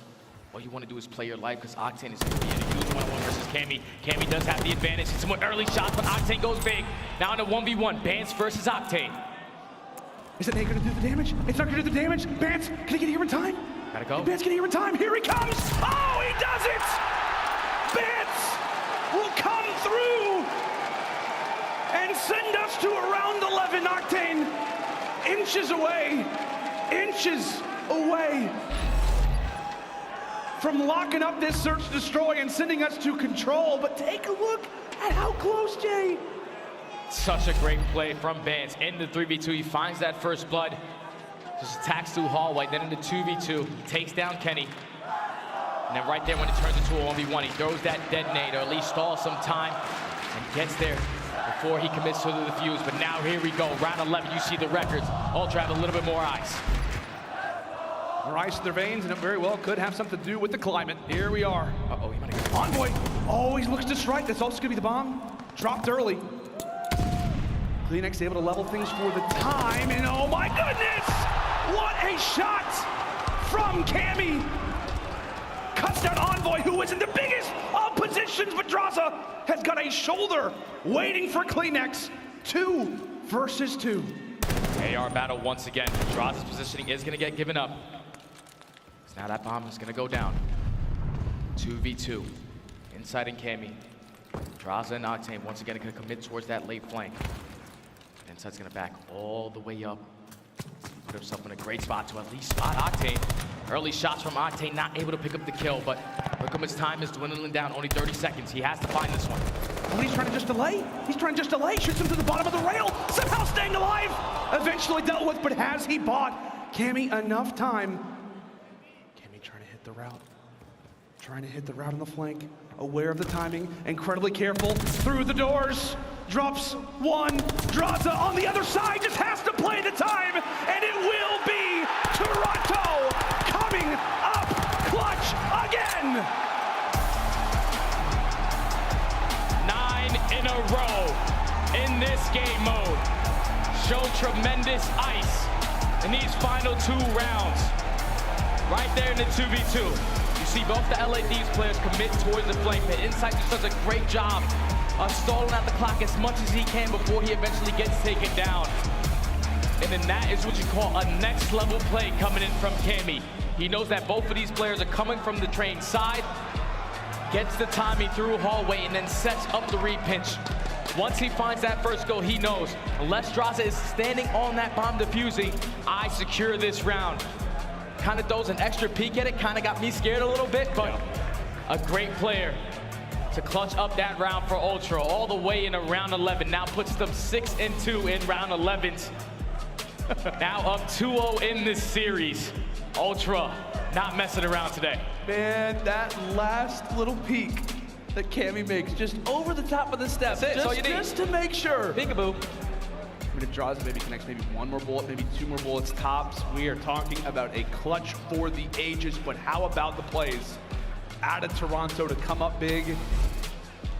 All you want to do is play your life because Octane is going to be in a huge 1-1 versus Cammy. Cammy does have the advantage. It's some early shots, but Octane goes big. Now in a 1v1. Bans versus Octane. Is it going to do the damage? It's not going to do the damage. Bans, can he get here in time? Gotta go. Bans get here in time. Here he comes. Oh, he does it! Bans will come through and send us to a round 11. Octane, inches away from locking up this search destroy and sending us to control. But take a look at how close, Jay. Such a great play from Bans. In the 3v2, he finds that first blood. Just attacks through hallway. Then in the 2v2, he takes down Kenny. And then right there when it turns into a 1v1, he throws that detonate, or at least stalls some time, and gets there before he commits to the defuse. But now here we go, round 11, you see the records. Ultra have a little bit more ice. More ice in their veins, and it very well could have something to do with the climate. Here we are. Uh-oh, he might have... Envoy always looks to strike. That's also gonna be the bomb. Dropped early. Kleenex able to level things for the time, and oh my goodness! What a shot from Cammy! Cuts down Envoy, who is in the biggest of positions, but Drazah has got a shoulder waiting for Kleenex. 2 versus 2. AR battle once again. Drazah's positioning is gonna get given up. So now that bomb is gonna go down. 2v2. Inside in Cammy. Draza and Octane once again gonna commit towards that late flank. Inside's gonna back all the way up. Put himself in a great spot to at least spot Octane. Early shots from Octane, not able to pick up the kill, but Røkkr time is dwindling down, only 30 seconds. He has to find this one. Oh, he's trying to just delay. He's trying to just delay. Shoots him to the bottom of the rail. Somehow staying alive. Eventually dealt with, but has he bought Cammy enough time? Cammy trying to hit the route. Trying to hit the route on the flank. Aware of the timing. Incredibly careful. Through the doors. Drops one. Draza on the other side. Just has to play the time. And it will be Toronto coming up clutch again. 9 in a row in this game mode. Show tremendous ice in these final 2 rounds. Right there in the 2v2. You see both the LA Thieves players commit towards the flank pit. Insight just does a great job of stalling out the clock as much as he can before he eventually gets taken down. And then that is what you call a next level play coming in from Cammy. He knows that both of these players are coming from the train side, gets the timing through hallway, and then sets up the repinch. Once he finds that first goal, he knows unless Draza is standing on that bomb defusing, I secure this round. Kind of throws an extra peek at it, kind of got me scared a little bit, but a great player to clutch up that round for Ultra all the way into round 11. Now puts them 6-2 in round 11s. Now up 2-0 in this series. Ultra not messing around today. Man, that last little peek that Cammy makes just over the top of the steps. That's it, that's all you need. Just to make sure. Peekaboo. I mean, if Draza maybe connects maybe one more bullet, maybe 2 more bullets tops. We are talking about a clutch for the ages, but how about the plays out of Toronto to come up big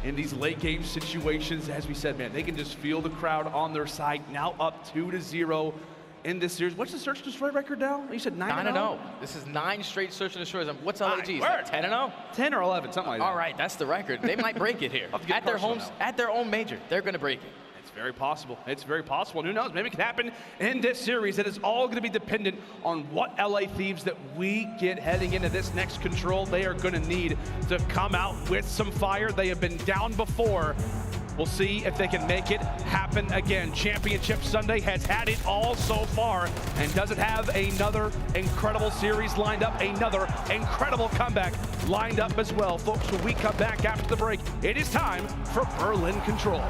in these late game situations? As we said, man, they can just feel the crowd on their side. Now up 2-0 in this series. What's the search and destroy record now? You said 9-0? This is 9 straight search and destroys. What's LAG's? Like 10-0? 10 or 11, something like that. All right, that's the record. They might break it here. At their homes, at their own major, they're gonna break it. It's very possible. It's very possible. And who knows? Maybe it can happen in this series. It is all going to be dependent on what LA Thieves that we get heading into this next control. They are going to need to come out with some fire. They have been down before. We'll see if they can make it happen again. Championship Sunday has had it all so far. And does it have another incredible series lined up? Another incredible comeback lined up as well. Folks, when we come back after the break, it is time for Berlin Control.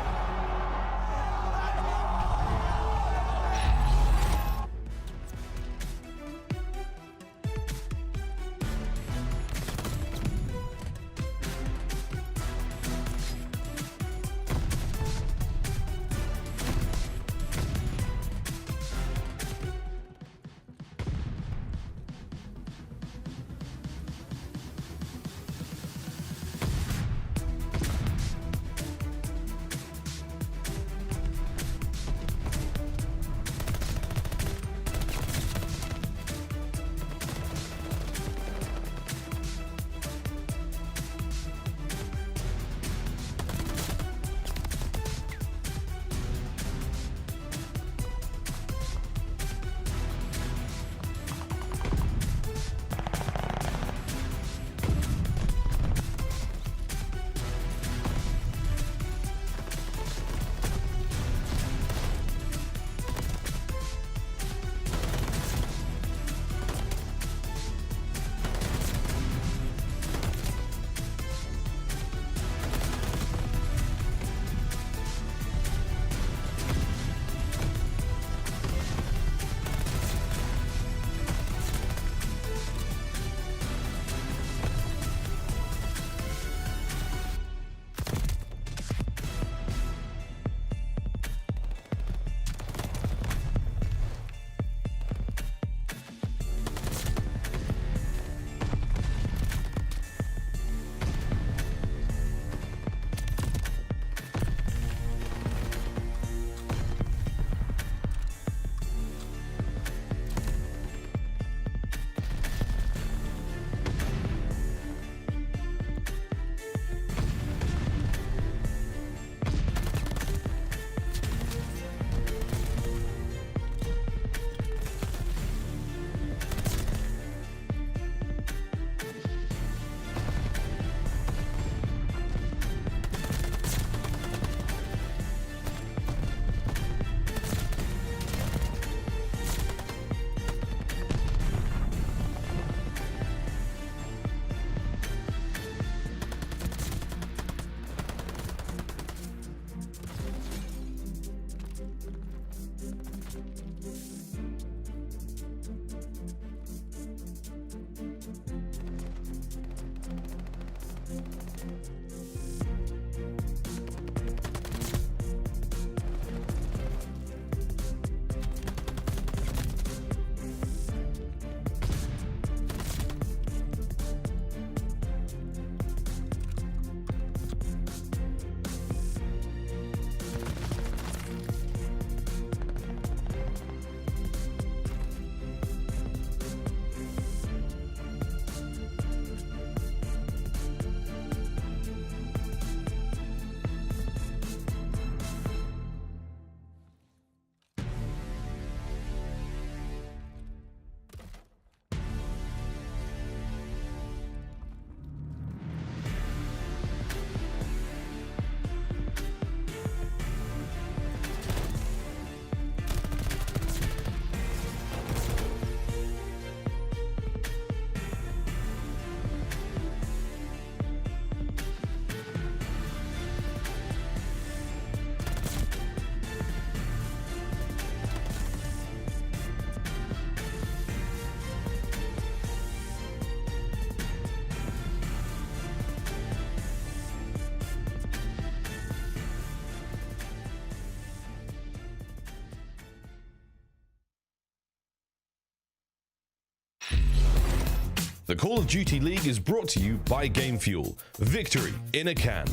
The Call of Duty League is brought to you by Game Fuel. Victory in a can.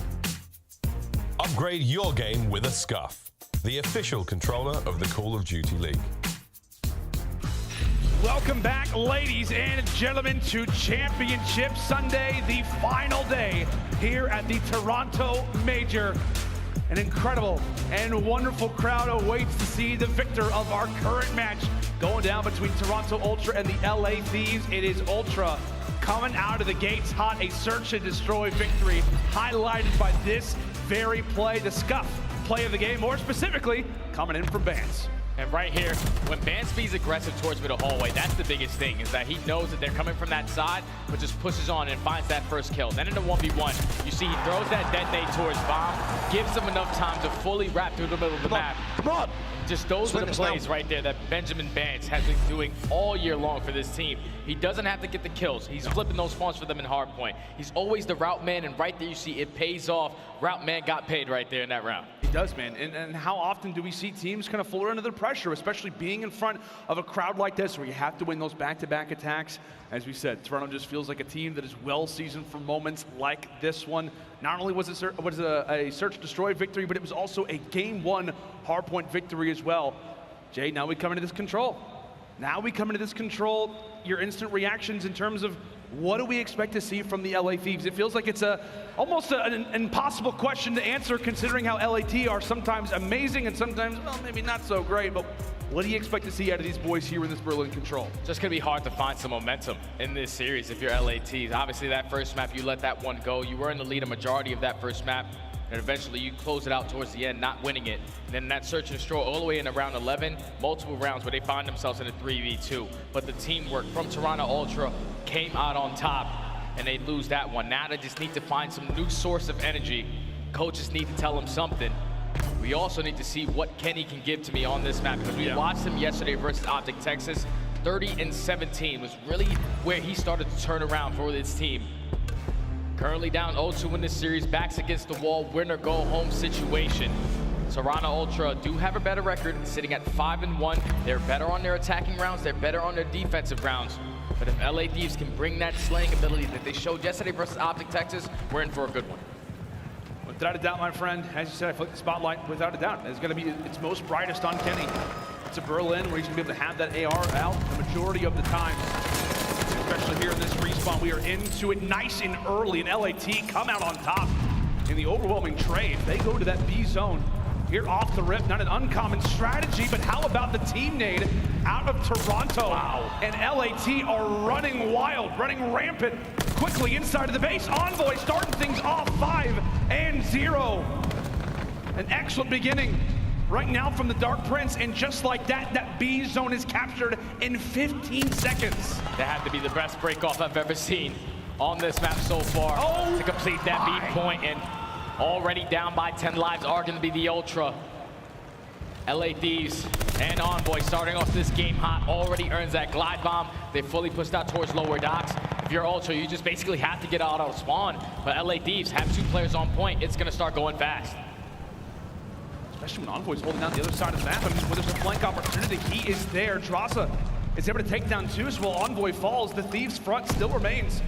Upgrade your game with a Scuff, the official controller of the Call of Duty League. Welcome back, ladies and gentlemen, to Championship Sunday, the final day here at the Toronto Major. An incredible and wonderful crowd awaits to see the victor of our current match going down between Toronto Ultra and the LA Thieves. It is Ultra coming out of the gates hot, a search and destroy victory highlighted by this very play, the Scuff play of the game, more specifically coming in from Bance. And right here, when Bansby's aggressive towards middle hallway, that's the biggest thing, is that he knows that they're coming from that side, but just pushes on and finds that first kill. Then in the 1v1, you see he throws that detonate towards Bomb, gives him enough time to fully wrap through the middle of the map. Come on! Just those are the plays right there that Benjamin Bance has been doing all year long for this team. He doesn't have to get the kills. He's flipping those spawns for them in hardpoint. He's always the route man, and right there you see it pays off. Route man got paid right there in that round. He does, man. And how often do we see teams kind of fall under the pressure, especially being in front of a crowd like this where you have to win those back-to-back attacks? As we said, Toronto just feels like a team that is well-seasoned for moments like this one. Not only was it a search-destroy victory, but it was also a Game 1 hardpoint victory as well. Jay, now we come into this control. Your instant reactions in terms of what do we expect to see from the LA Thieves? It feels like it's almost an impossible question to answer, considering how LAT are sometimes amazing and sometimes, well, maybe not so great, but what do you expect to see out of these boys here in this Berlin control? Just gonna be hard to find some momentum in this series if you're LATs. Obviously that first map, you let that one go. You were in the lead a majority of that first map, and eventually you close it out towards the end, not winning it. And then that search and destroy all the way in round 11, multiple rounds where they find themselves in a 3v2. But the teamwork from Toronto Ultra came out on top, and they lose that one. Now they just need to find some new source of energy. Coaches need to tell them something. We also need to see what Kenny can give to me on this map, because we watched him yesterday versus OpTic Texas. 30-17 was really where he started to turn around for this team. Currently down 0-2 in this series, backs against the wall, winner go home situation. Toronto Ultra do have a better record, sitting at 5-1. They're better on their attacking rounds, they're better on their defensive rounds. But if LA Thieves can bring that slaying ability that they showed yesterday versus OpTic Texas, we're in for a good one. Without a doubt, my friend, as you said, I flipped the spotlight, without a doubt. It's gonna be its most brightest on Kenny. It's a Berlin where he's gonna be able to have that AR out the majority of the time. Especially here in this respawn, we are into it nice and early, and LAT come out on top in the overwhelming trade. They go to that B zone here off the rip. Not an uncommon strategy, but how about the team nade out of Toronto? Wow. And LAT are running wild, running rampant, quickly inside of the base. Envoy starting things off 5-0. An excellent beginning right now from the Dark Prince, and just like that, that B zone is captured in 15 seconds. That had to be the best break-off I've ever seen on this map so far to complete that B point, and already down by 10 lives are going to be the Ultra. LA Thieves and Envoy starting off this game hot, already earns that glide bomb. They fully pushed out towards lower docks. If you're Ultra, you just basically have to get out of spawn, but LA Thieves have 2 players on point. It's going to start going fast. Especially when Envoy's holding down the other side of the map. I mean, when there's a flank opportunity, he is there. Draza is able to take down 2, so while Envoy falls, the Thieves front still remains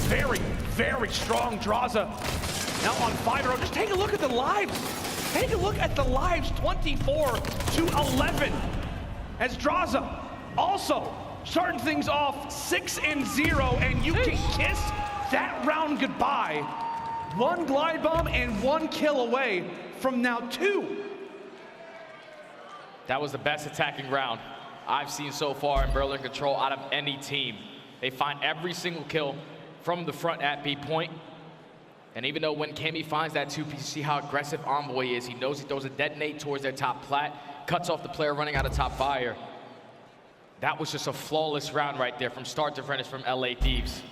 very, very strong. Draza now on 5-0. Just take a look at the lives. Take a look at the lives, 24-11. As Draza also starting things off 6-0, and you can kiss that round goodbye. 1 glide bomb and 1 kill away from now 2. That was the best attacking round I've seen so far in Berlin Control out of any team. They find every single kill from the front at B point. And even though when Cammy finds that 2-piece, you see how aggressive Envoy is. He knows he throws a detonate towards their top plat, cuts off the player running out of top fire. That was just a flawless round right there from start to finish from LA Thieves.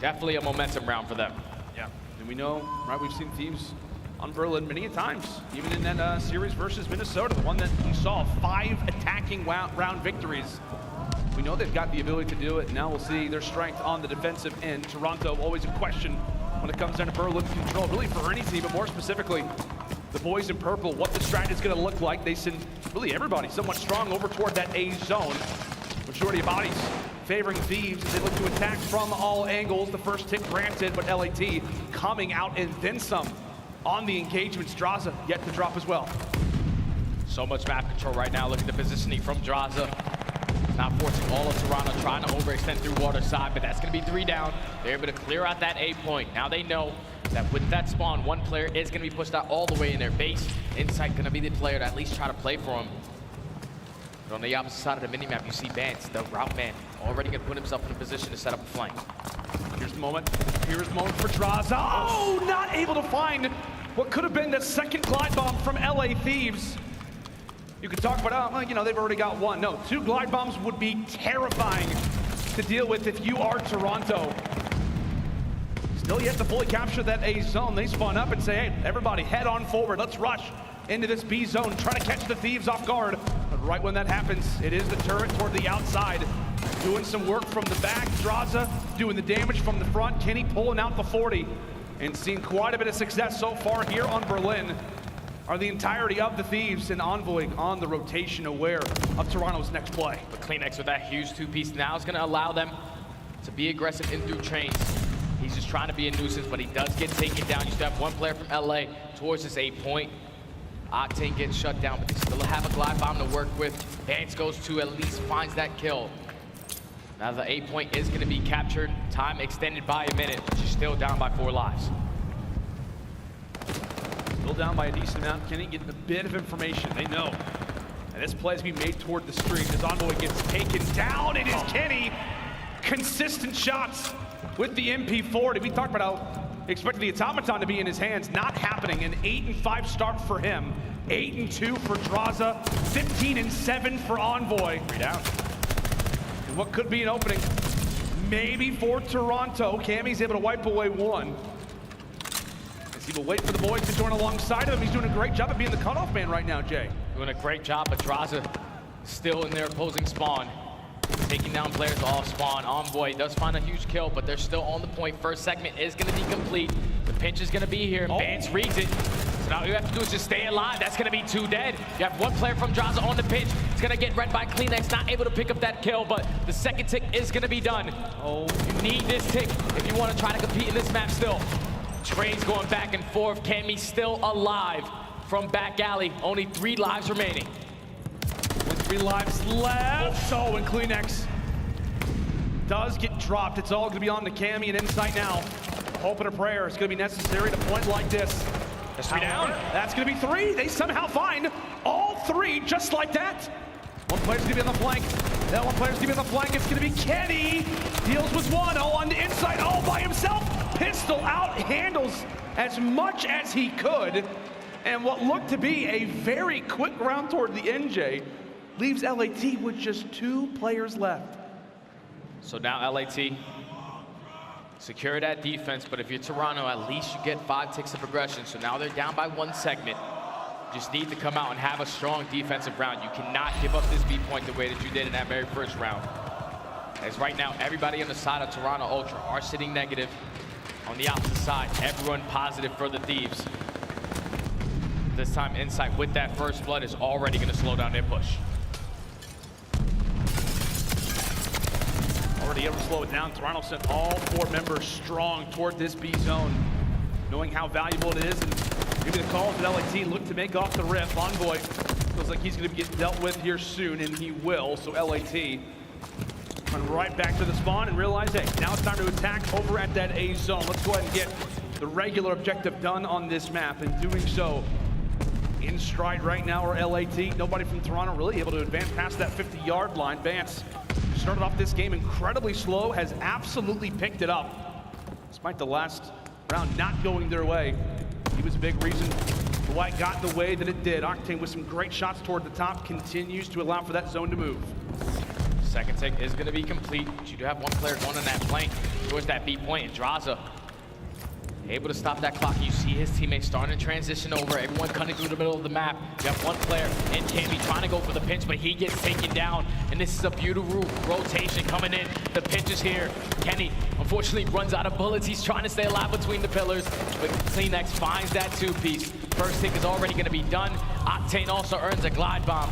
Definitely a momentum round for them. Yeah, and we know, right, we've seen Thieves on Berlin many a times, even in that series versus Minnesota, the one that we saw 5 attacking round victories. We know they've got the ability to do it. Now we'll see their strength on the defensive end. Toronto always a question when it comes down to Berlin Control, really for any team, but more specifically, the boys in purple, what the strat is going to look like. They send really everybody somewhat strong over toward that A zone. Majority of bodies favoring Thieves as they look to attack from all angles. The first tick granted, but LAT coming out and then some on the engagement. Straza yet to drop as well. So much map control right now. Look at the positioning from Straza. Not forcing all of Toronto, trying to overextend through water side, but that's going to be 3 down. They're able to clear out that A point. Now they know that with that spawn, one player is going to be pushed out all the way in their base. Insight going to be the player to at least try to play for him. But on the opposite side of the minimap, you see Vance, the route man, already going to put himself in a position to set up a flank. Here's the moment. Here's the moment for Straza. Oh, not able to find what could have been the second glide bomb from LA Thieves. You could talk about, oh, well, you know, they've already got 1. No, 2 glide bombs would be terrifying to deal with if you are Toronto. Still yet to fully capture that A zone. They spawn up and say, hey, everybody head on forward. Let's rush into this B zone, try to catch the Thieves off guard. But right when that happens, it is the turret toward the outside. Doing some work from the back. Straza doing the damage from the front. Kenny pulling out the 40 and seeing quite a bit of success so far here on Berlin. Are the entirety of the Thieves and Envoy on the rotation, aware of Toronto's next play. But Cleanex with that huge 2-piece now is going to allow them to be aggressive in through trains. He's just trying to be a nuisance, but he does get taken down. You still have 1 player from LA towards this A point. Octane gets shut down, but they still have a glide bomb to work with. Vance goes to at least finds that kill. Now the A point is going to be captured. Time extended by a minute, but you're still down by 4 lives. Still down by a decent amount. Kenny getting a bit of information. They know. And this play is being made toward the street as Envoy gets taken down. It is Kenny. Consistent shots with the MP40. We talked about how expected the automaton to be in his hands. Not happening. An 8-5 start for him. 8-2 for Straza. 15-7 for Envoy. 3 down. And what could be an opening maybe for Toronto. Cammy's able to wipe away 1. He will wait for the boys to join alongside of him. He's doing a great job of being the cutoff man right now, Jay. Doing a great job, but Straza still in their opposing spawn. Taking down players off spawn. Envoy does find a huge kill, but they're still on the point. First segment is going to be complete. The pinch is going to be here. Vance reads it. So now all you have to do is just stay alive. That's going to be 2 dead. You have 1 player from Straza on the pinch. It's going to get read by Cleanex, not able to pick up that kill, but the second tick is going to be done. Oh, you need this tick if you want to try to compete in this map still. Trains going back and forth. Cammy still alive from back alley. Only 3 lives remaining. With 3 lives left. So, and Cleanex does get dropped. It's all going to be on to Cammy and Insight now. Hope and a prayer. It's going to be necessary to point like this. That's 3 down. That's going to be 3. They somehow find all 3 just like that. 1 player's going to be on the flank. That 1 player's going to be on the flank. It's going to be Kenny. Deals with 1. Oh, on the inside, all by himself. Pistol out, handles as much as he could. And what looked to be a very quick round toward the NJ leaves LAT with just 2 players left. So now LAT secure that defense, but if you're Toronto, at least you get 5 ticks of progression. So now they're down by 1 segment. Just need to come out and have a strong defensive round. You cannot give up this B point the way that you did in that very first round. As right now, everybody on the side of Toronto Ultra are sitting negative. On the opposite side, everyone positive for the Thieves. This time, Insight with that first blood is already going to slow down their push. Already able to slow it down. Toronto sent all 4 members strong toward this B zone, knowing how valuable it is. And maybe the calls that LAT look to make off the rip. Envoy feels like he's going to get dealt with here soon, and he will. So LAT run right back to the spawn and realize, hey, now it's time to attack over at that A zone. Let's go ahead and get the regular objective done on this map. And doing so, in stride right now are LAT. Nobody from Toronto really able to advance past that 50-yard line. Vance started off this game incredibly slow, has absolutely picked it up. Despite the last round not going their way, he was a big reason for why it got the way that it did. Octane with some great shots toward the top continues to allow for that zone to move. Second tick is going to be complete. But you do have 1 player going on that flank towards that B point, and Straza able to stop that clock. You see his teammates starting to transition over. Everyone cutting through the middle of the map. You have 1 player in Cammy trying to go for the pinch, but he gets taken down. And this is a beautiful rotation coming in. The pinch is here. Kenny, unfortunately, runs out of bullets. He's trying to stay alive between the pillars, but Cleanex finds that 2-piece. First tick is already going to be done. Octane also earns a glide bomb.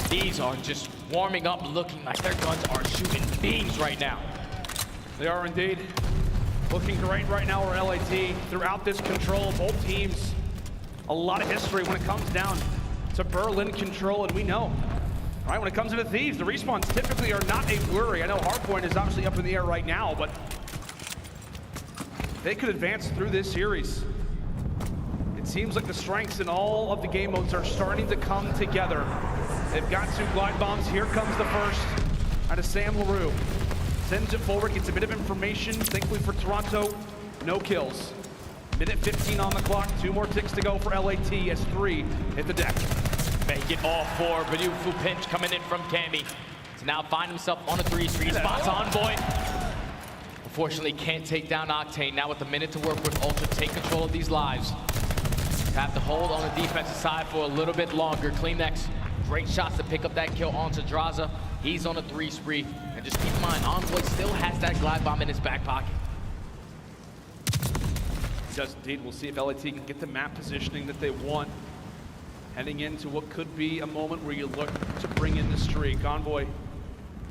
These are just warming up, looking like their guns are shooting beams right now. They are indeed. Looking great right now for LAT. Throughout this control, both teams, a lot of history when it comes down to Berlin control, and we know, all right, when it comes to the Thieves, the respawns typically are not a worry. I know Hardpoint is obviously up in the air right now, but they could advance through this series. It seems like the strengths in all of the game modes are starting to come together. They've got 2 glide bombs. Here comes the first out of Sam LaRue. Sends it forward, gets a bit of information. Thankfully for Toronto, no kills. Minute 15 on the clock, 2 more ticks to go for LAT as 3 hit the deck. Make it all 4, beautiful pinch coming in from Cammy. To now find himself on a 3-3 spots Envoy. Unfortunately, can't take down Octane. Now with a minute to work with, Ultra take control of these lives. Have to hold on the defensive side for a little bit longer. Cleanex, great shots to pick up that kill onto Draza. He's on a 3 spree. And just keep in mind, Envoy still has that glide bomb in his back pocket. He does indeed. We'll see if LAT can get the map positioning that they want. Heading into what could be a moment where you look to bring in the streak. Envoy,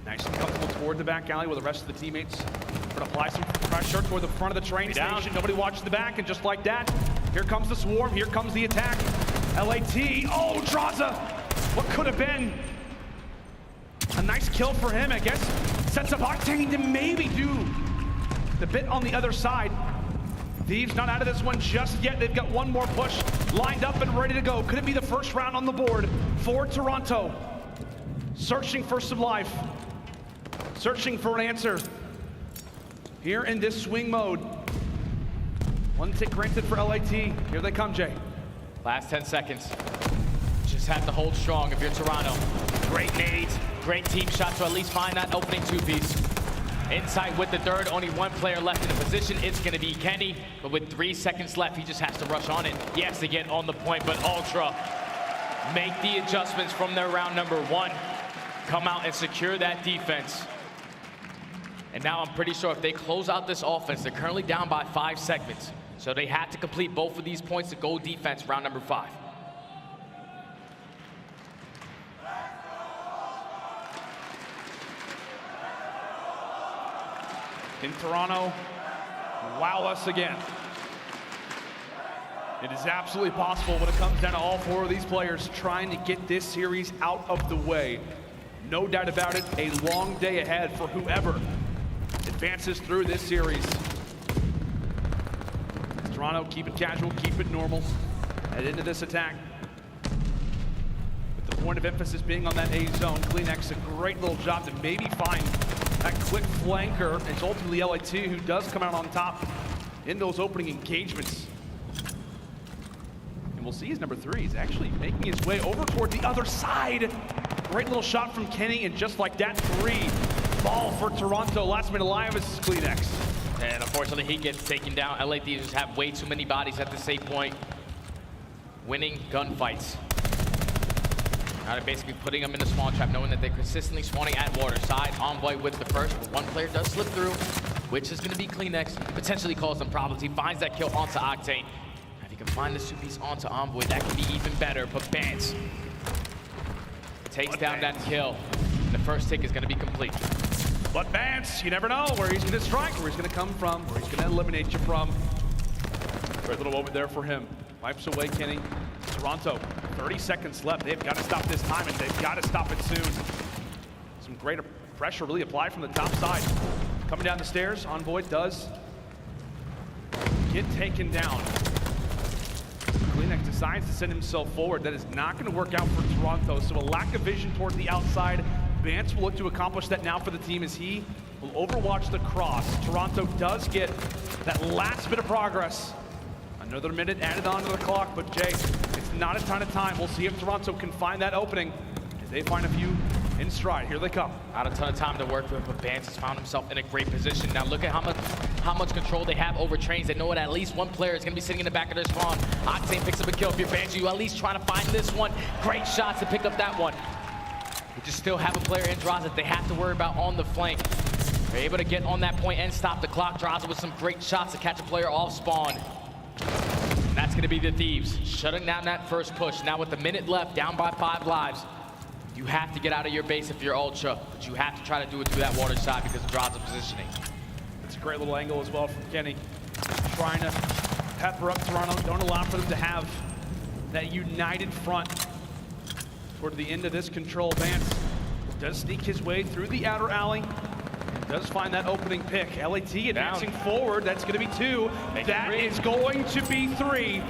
nice and comfortable toward the back alley where the rest of the teammates going to apply some pressure toward the front of the train station. Nobody watches the back, and just like that, here comes the swarm, here comes the attack. LAT, oh, Draza! What could have been a nice kill for him, I guess. Sets up Octane to maybe do the bit on the other side. Thieves not out of this one just yet. They've got one more push lined up and ready to go. Could it be the first round on the board for Toronto? Searching for some life. Searching for an answer. Here in this swing mode. 1 tick granted for LAT. Here they come, Jay. Last 10 seconds. Just have to hold strong if you're Toronto. Great nades, great team shot to at least find that opening 2-piece. Inside with the third, only 1 player left in the position. It's gonna be Kenny, but with 3 seconds left, he just has to rush on it. He has to get on the point, but Ultra make the adjustments from their round number 1. Come out and secure that defense. And now I'm pretty sure if they close out this offense, they're currently down by 5 segments. So they had to complete both of these points to go defense round number 5. In Toronto, wow us again. It is absolutely possible when it comes down to all 4 of these players trying to get this series out of the way. No doubt about it, a long day ahead for whoever advances through this series. Toronto, keep it casual, keep it normal. Head into this attack. With the point of emphasis being on that A zone, Cleanex, a great little job to maybe find that quick flanker. It's ultimately LAT who does come out on top in those opening engagements. And we'll see his number 3 is actually making his way over toward the other side. Great little shot from Kenny, and just like that, 3 ball for Toronto. Last minute alive is Cleanex. And unfortunately, he gets taken down. LA Thieves have way too many bodies at the safe point. Winning gunfights. Now they're basically putting them in a spawn trap, knowing that they're consistently spawning at water side. Envoy with the first, but 1 player does slip through, which is going to be Cleanex. Potentially cause some problems. He finds that kill onto Octane. If he can find the 2-piece onto Envoy, that could be even better. But Bance takes down that kill. And the first tick is going to be complete. But Bance, you never know where he's going to strike, where he's going to come from, where he's going to eliminate you from. Great little moment there for him. Wipes away Kenny. Toronto, 30 seconds left. They've got to stop this time, and they've got to stop it soon. Some greater pressure really applied from the top side. Coming down the stairs, Envoy does get taken down. Cleanex decides to send himself forward. That is not going to work out for Toronto, so a lack of vision toward the outside. Bance will look to accomplish that now for the team as he will overwatch the cross. Toronto does get that last bit of progress. Another minute added onto the clock, but Jay, it's not a ton of time. We'll see if Toronto can find that opening as they find a few in stride. Here they come. Not a ton of time to work with, but Bance has found himself in a great position. Now look at how much control they have over trains. They know that at least 1 player is going to be sitting in the back of their spawn. Octane picks up a kill. If you're Bance, you at least trying to find this one. Great shots to pick up that one. They just still have a player in Draza that they have to worry about on the flank. They're able to get on that point and stop the clock. Draza with some great shots to catch a player off spawn. And that's going to be the Thieves shutting down that first push. Now with a minute left, down by 5 lives. You have to get out of your base if you're Ultra, but you have to try to do it through that water side because of Drod's positioning. It's a great little angle as well from Kenny. Trying to pepper up Toronto, don't allow for them to have that united front toward the end of this control. Vance does sneak his way through the outer alley and does find that opening pick. LAT advancing forward, that's gonna be 2. That is going to be 3.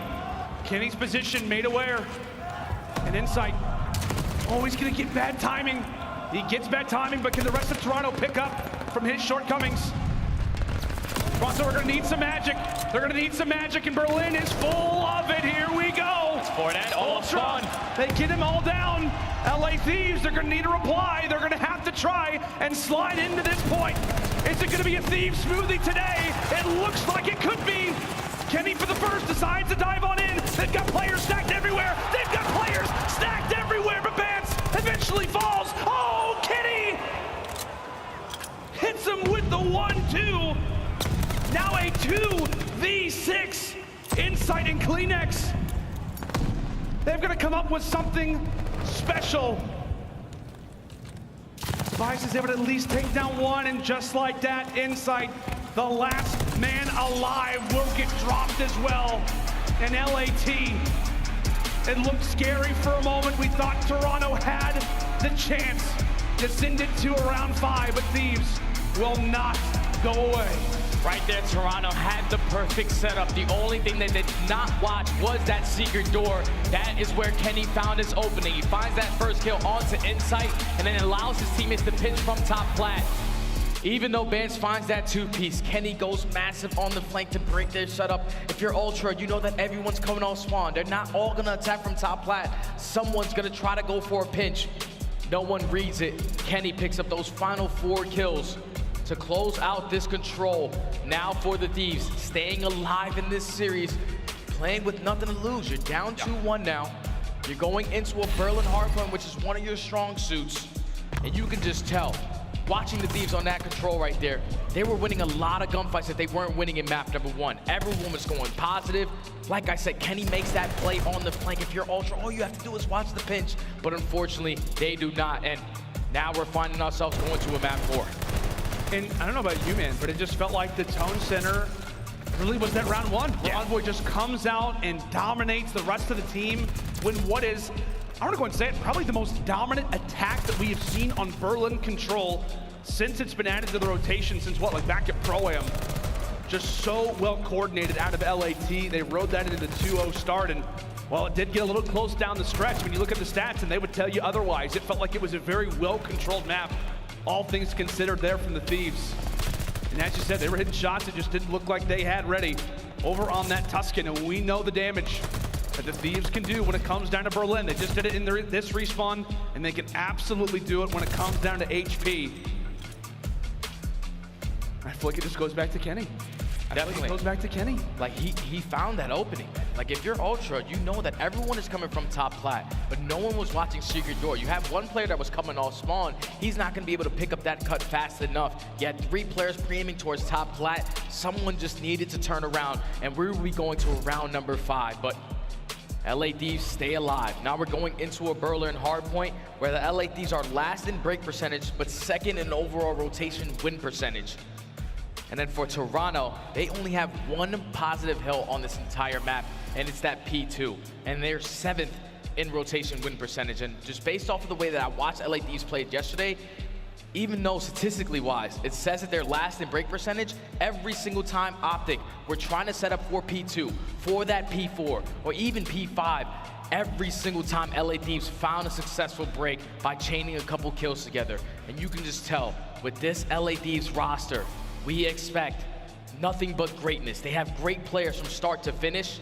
Kenny's position made aware. And Insight, oh, he's gonna get bad timing. He gets bad timing, but can the rest of Toronto pick up from his shortcomings? Toronto are gonna need some magic. They're gonna need some magic, and Berlin is full of it. Here we go. It's for that Ultra, they get him all down. LA Thieves, they're gonna need a reply. They're gonna have to try and slide into this point. Is it gonna be a Thieves smoothie today? It looks like it could be. Kenny for the first decides to dive on in. They've got players stacked everywhere. They've got players stacked everywhere, but Vance eventually falls. Oh, Kenny hits him with the 1-2. Now a 2v6 Insight and Kleenex. They've got to come up with something special. Vice is able to at least take down 1, and just like that, Insight, the last man alive, will get dropped as well. And LAT, it looked scary for a moment. We thought Toronto had the chance to send it to a round 5, but Thieves will not go away. Right there, Toronto had the perfect setup. The only thing they did not watch was that secret door. That is where Kenny found his opening. He finds that first kill onto Insight, and then allows his teammates to pinch from top plat. Even though Vance finds that 2-piece, Kenny goes massive on the flank to break their setup. If you're Ultra, you know that everyone's coming off spawn. They're not all gonna attack from top plat. Someone's gonna try to go for a pinch. No one reads it. Kenny picks up those final 4 kills to close out this control. Now for the Thieves, staying alive in this series, playing with nothing to lose. You're down 2-1 now. You're going into a Berlin Hardpoint, which is one of your strong suits. And you can just tell, watching the Thieves on that control right there, they were winning a lot of gunfights that they weren't winning in map number 1. Everyone was going positive. Like I said, Kenny makes that play on the flank. If you're Ultra, all you have to do is watch the pinch. But unfortunately, they do not. And now we're finding ourselves going to a map 4. And I don't know about you, man, but it just felt like the tone center really was that round 1. Where Envoy just comes out and dominates the rest of the team when what is, I want to go and say it, probably the most dominant attack that we have seen on Berlin Control since it's been added to the rotation since what, like back at Pro-Am. Just so well coordinated out of LAT. They rode that into the 2-0 start, and well, it did get a little close down the stretch. When you look at the stats, and they would tell you otherwise. It felt like it was a very well-controlled map, all things considered there from the Thieves. And as you said, they were hitting shots that just didn't look like they had ready over on that Tuscan, and we know the damage that the Thieves can do when it comes down to Berlin. They just did it in this respawn, and they can absolutely do it when it comes down to HP. I feel like it just goes back to Kenny. Definitely. It goes back to Kenny. Like, he found that opening. Like, if you're Ultra, you know that everyone is coming from top plat, but no one was watching secret door. You have one player that was coming off spawn. He's not going to be able to pick up that cut fast enough. You had 3 players pre-aiming towards top plat. Someone just needed to turn around, and we will be going to a round number 5. But LA Thieves stay alive. Now we're going into a Berlin Hardpoint, where the LA Thieves are last in break percentage, but second in overall rotation win percentage. And then for Toronto, they only have 1 positive hill on this entire map, and it's that P2. And they're 7th in rotation win percentage. And just based off of the way that I watched LA Thieves play yesterday, even though statistically wise, it says that they're last in break percentage, every single time OpTic, we're trying to set up for P2, for that P4, or even P5, every single time LA Thieves found a successful break by chaining a couple kills together. And you can just tell, with this LA Thieves roster, we expect nothing but greatness. They have great players from start to finish,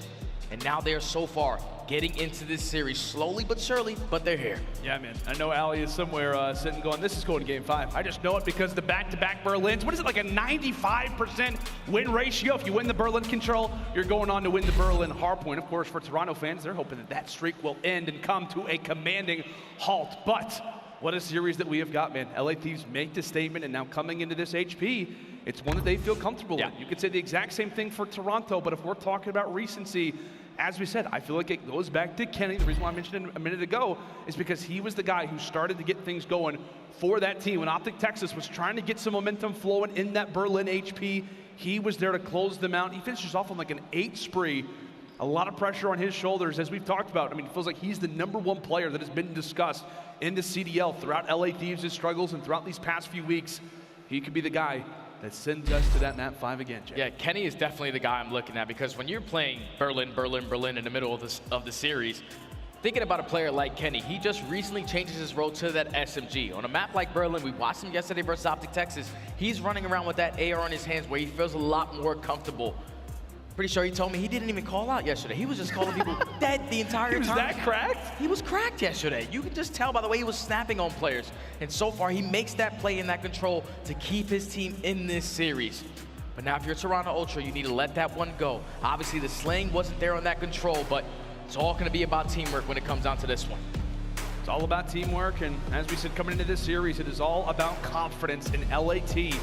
and now they are so far getting into this series slowly but surely, but they're here. Yeah, man. I know Ali is somewhere sitting going, this is going to game 5. I just know it because the back-to-back Berlins, what is it, like a 95% win ratio? If you win the Berlin Control, you're going on to win the Berlin Hardpoint. Of course, for Toronto fans, they're hoping that that streak will end and come to a commanding halt. But what a series that we have got, man. LA Thieves make the statement, and now coming into this HP, it's one that they feel comfortable with. You could say the exact same thing for Toronto, but if we're talking about recency, as we said, I feel like it goes back to Kenny. The reason why I mentioned it a minute ago is because he was the guy who started to get things going for that team. When OpTic Texas was trying to get some momentum flowing in that Berlin HP, he was there to close them out. He finishes off on like an 8 spree. A lot of pressure on his shoulders, as we've talked about. I mean, it feels like he's the #1 player that has been discussed in the CDL throughout LA Thieves' struggles and throughout these past few weeks. He could be the guy that sends us to that map 5 again, Jay. Yeah, Kenny is definitely the guy I'm looking at, because when you're playing Berlin in the middle of the series, thinking about a player like Kenny, he just recently changes his role to that SMG. On a map like Berlin, we watched him yesterday versus OpTic Texas. He's running around with that AR in his hands where he feels a lot more comfortable. Pretty sure he told me he didn't even call out yesterday. He was just calling people dead the entire time. He was that cracked? He was cracked yesterday. You could just tell by the way he was snapping on players. And so far, he makes that play in that control to keep his team in this series. But now if you're Toronto Ultra, you need to let that one go. Obviously, the slaying wasn't there on that control, but it's all going to be about teamwork when it comes down to this one. It's all about teamwork, and as we said coming into this series, it is all about confidence, and LAT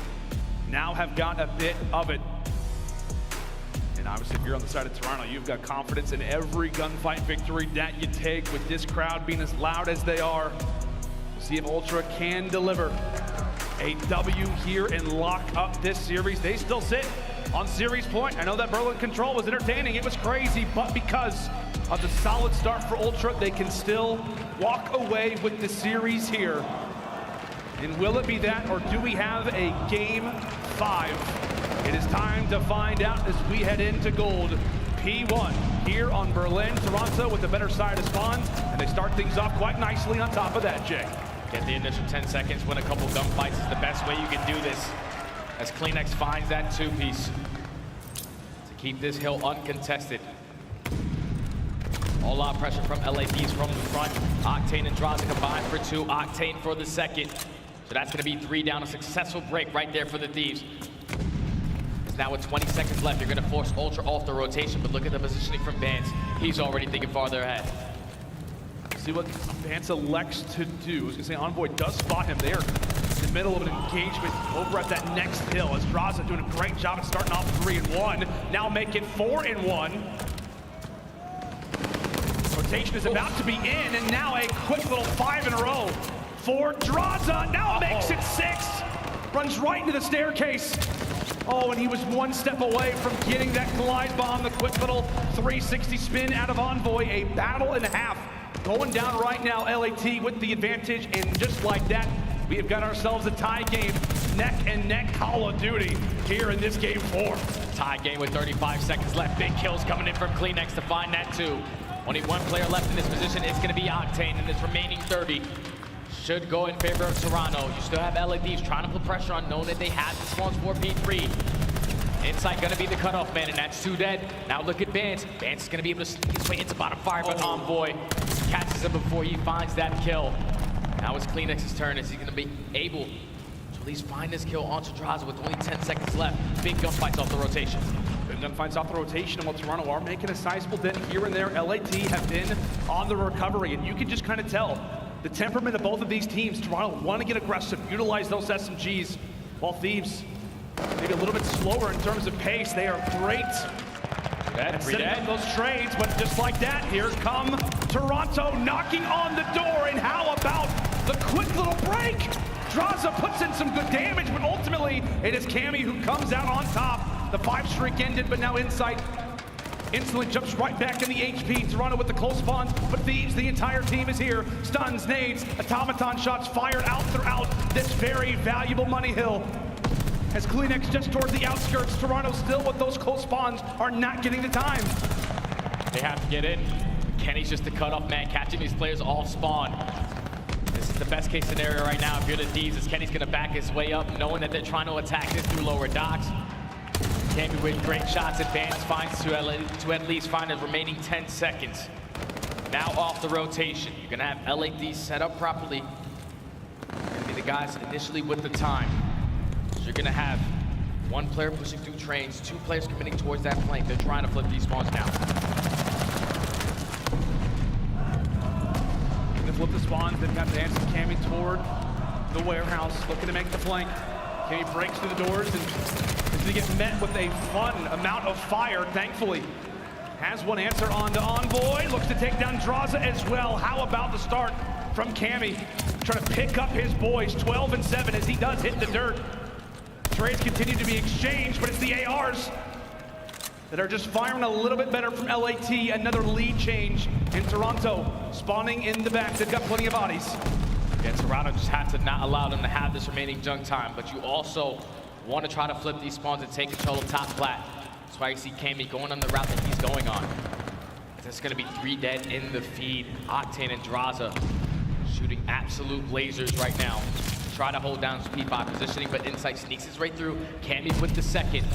now have got a bit of it. And obviously, if you're on the side of Toronto, you've got confidence in every gunfight victory that you take, with this crowd being as loud as they are. We'll see if Ultra can deliver a W here and lock up this series. They still sit on series point. I know that Berlin control was entertaining. It was crazy, but because of the solid start for Ultra, they can still walk away with the series here. And will it be that, or do we have a game 5? It is time to find out as we head into gold. P1 here on Berlin. Toronto with the better side of spawns, and they start things off quite nicely on top of that, Jay. Get the initial 10 seconds, win a couple gunfights is the best way you can do this, as Cleanex finds that 2-piece to keep this hill uncontested. All out pressure from LA Thieves from the front. Octane and Draza combined for 2, Octane for the second. So that's gonna be 3 down, a successful break right there for the Thieves. Now with 20 seconds left, you're gonna force Ultra off the rotation, but look at the positioning from Vance. He's already thinking farther ahead. See what Vance elects to do. I was gonna say Envoy does spot him there in the middle of an engagement over at that next hill, as Draza doing a great job at starting off 3-1. Now make it 4-1. Rotation is about to be in, and now a quick little 5 in a row for Draza. Now makes it 6. Runs right into the staircase. Oh, and he was 1 step away from getting that glide bomb, the quick little 360 spin out of Envoy. A battle and a half going down right now, LAT with the advantage, and just like that, we have got ourselves a tie game, neck and neck Call of Duty here in this game 4. Tie game with 35 seconds left. Big kills coming in from Cleanex to find that 2. Only 1 player left in this position. It's gonna be Octane, and this remaining 30 should go in favor of Toronto. You still have LA Thieves trying to put pressure on, knowing that they have the spawns for P3. Inside gonna be the cutoff man, and that's 2 dead. Now look at Vance. Vance is gonna be able to sneak his way into bottom fire, but Envoy catches him before he finds that kill. Now it's Cleanex's turn, as he's gonna be able to at least find this kill onto Draza with only 10 seconds left. Big gunfights off the rotation. Big gunfights off the rotation, and while Toronto are making a sizable dent here and there, LAT have been on the recovery, and you can just kind of tell the temperament of both of these teams. Toronto want to get aggressive, utilize those SMGs, while Thieves maybe a little bit slower in terms of pace. They are great at setting up those trades, but just like that, here come Toronto knocking on the door, and how about the quick little break? Draza puts in some good damage, but ultimately it is Cammy who comes out on top. The 5 streak ended, but now Insight instantly jumps right back in the HP. Toronto with the close spawns, but Thieves, the entire team is here. Stuns, nades, automaton shots fired out throughout this very valuable money hill. As Cleanex just towards the outskirts, Toronto still with those close spawns are not getting the time. They have to get in. Kenny's just the cutoff man, catching these players off spawn. This is the best case scenario right now if you're the Thieves, as Kenny's gonna back his way up, knowing that they're trying to attack this through lower docks. Cammy with great shots, Advance finds to at least find the remaining 10 seconds. Now off the rotation. You're gonna have LAD set up properly. Gonna be the guys initially with the time. So you're gonna have 1 player pushing through trains, 2 players committing towards that flank. They're trying to flip these spawns now. Gonna flip the spawns, they've got Vance and Cammy toward the warehouse, looking to make the flank. Cammy breaks through the doors, and is gonna get met with a fun amount of fire, thankfully. has one answer on to Envoy. Looks to take down Drazah as well. How about the start from Cammy? Trying to pick up his boys, 12 and 7 as he does hit the dirt. Trades continue to be exchanged, but it's the ARs that are just firing a little bit better from LAT. Another lead change in Toronto, spawning in the back. They've got plenty of bodies. Yeah, Toronto just had to not allow them to have this remaining junk time, but you also want to try to flip these spawns and take control of top flat. That's why you see Cammy going on the route that he's going on. There's going to be 3 dead in the feed. Octane and Drazah shooting absolute lasers right now. Try to hold down some P5 positioning, but Insight sneaks his right through. Cammy with the second.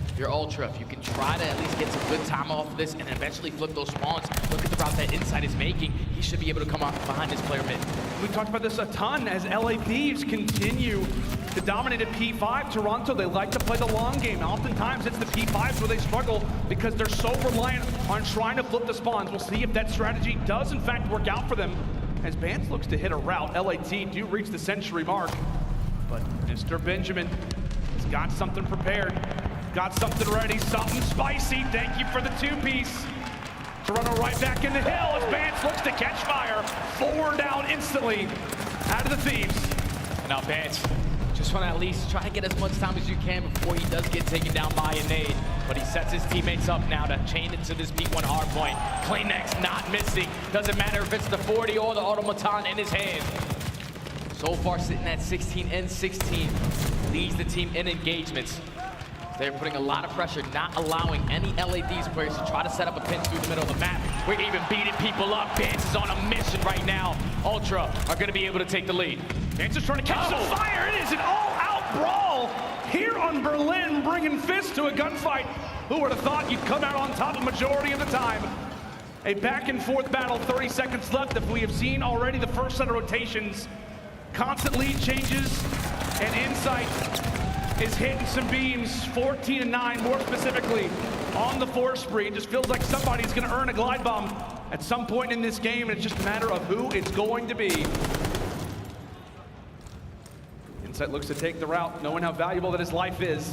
If you're Ultra, if you can try to at least get some good time off of this and eventually flip those spawns, look at the route that Insight is making. He should be able to come off behind this player mid. We talked about this a ton as LA Thieves continue to dominate at P5. Toronto, they like to play the long game. Oftentimes it's the P5s where they struggle because they're so reliant on trying to flip the spawns. We'll see if that strategy does in fact work out for them. As Bance looks to hit a route, LAT do reach the century mark. But Mr. Benjamin has got something prepared. Got something ready, something spicy. Thank you for the 2-piece. Toronto right back in the hill as Bance looks to catch fire. 4 down instantly out of the Thieves. Now Bance, just want to at least try to get as much time as you can before he does get taken down by a nade. But he sets his teammates up now to chain it to this P1 hardpoint. Cleanx not missing. Doesn't matter if it's the 40 or the automaton in his hand. So far sitting at 16 and 16. Leads the team in engagements. They're putting a lot of pressure, not allowing any LAD's players to try to set up a pinch through the middle of the map. We're even beating people up. Bance is on a mission right now. Ultra are going to be able to take the lead. Bance is trying to catch some fire. It is an all-out brawl here on Berlin, bringing Fist to a gunfight. Who would have thought you'd come out on top a majority of the time? A back-and-forth battle, 30 seconds left. If we have seen already the first set of rotations, constant lead changes, and Insight is hitting some beams, 14 and 9 more specifically on the 4 spree. It just feels like somebody's going to earn a glide bomb at some point in this game, and it's just a matter of who it's going to be. Insight looks to take the route, knowing how valuable that his life is,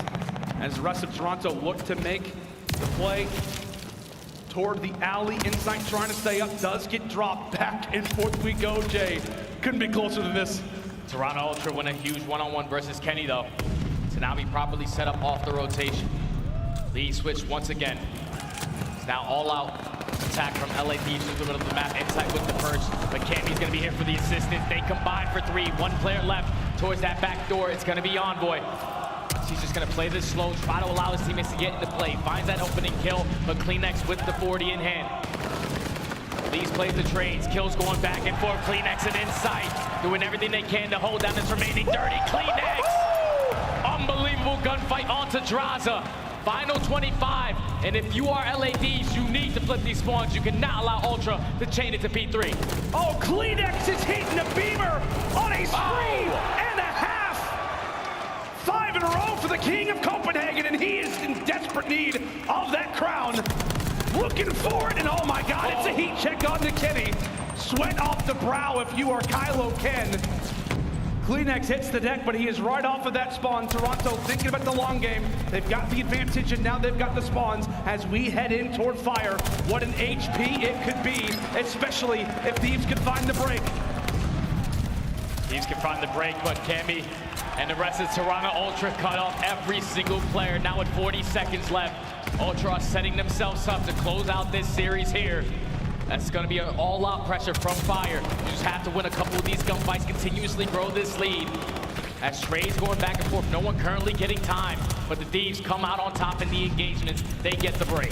as the rest of Toronto look to make the play toward the alley. Insight trying to stay up, does get dropped. Back and forth we go, Jay. Couldn't be closer than this. Toronto Ultra win a huge one-on-one versus Kenny, though. To now be properly set up off the rotation. Lead switch once again. It's now all out attack from LA Thieves through the middle of the map. Insight with the perch, but Cammy's gonna be here for the assistance. They combine for 3, 1 player left towards that back door. It's gonna be Envoy. He's just gonna play this slow, try to allow his teammates to get into play. Finds that opening kill, but Cleanx with the 40 in hand. Lees plays the trades, kills going back and forth. Cleanx and Insight doing everything they can to hold down this remaining dirty Cleanx. Unbelievable gunfight onto Drazah. Final 25, and if you are LADs, you need to flip these spawns. You cannot allow Ultra to chain it to P3. Oh, Cleanx is hitting a beamer on a spree and a half. 5 in a row for the King of Copenhagen, and he is in desperate need of that crown. Looking for it, and oh my God, it's a heat check on to Kenny. Sweat off the brow if you are Kylo Ken. Cleanx hits the deck, but he is right off of that spawn. Toronto thinking about the long game. They've got the advantage, and now they've got the spawns as we head in toward fire. What an HP it could be, especially if Thieves can find the break. Thieves can find the break, but Cammy and the rest of Toronto Ultra cut off every single player. Now with 40 seconds left, Ultra are setting themselves up to close out this series here. That's going to be an all-out pressure from Fire. You just have to win a couple of these gunfights, continuously grow this lead. As trades going back and forth, no one currently getting time, but the Thieves come out on top in the engagements. They get the break.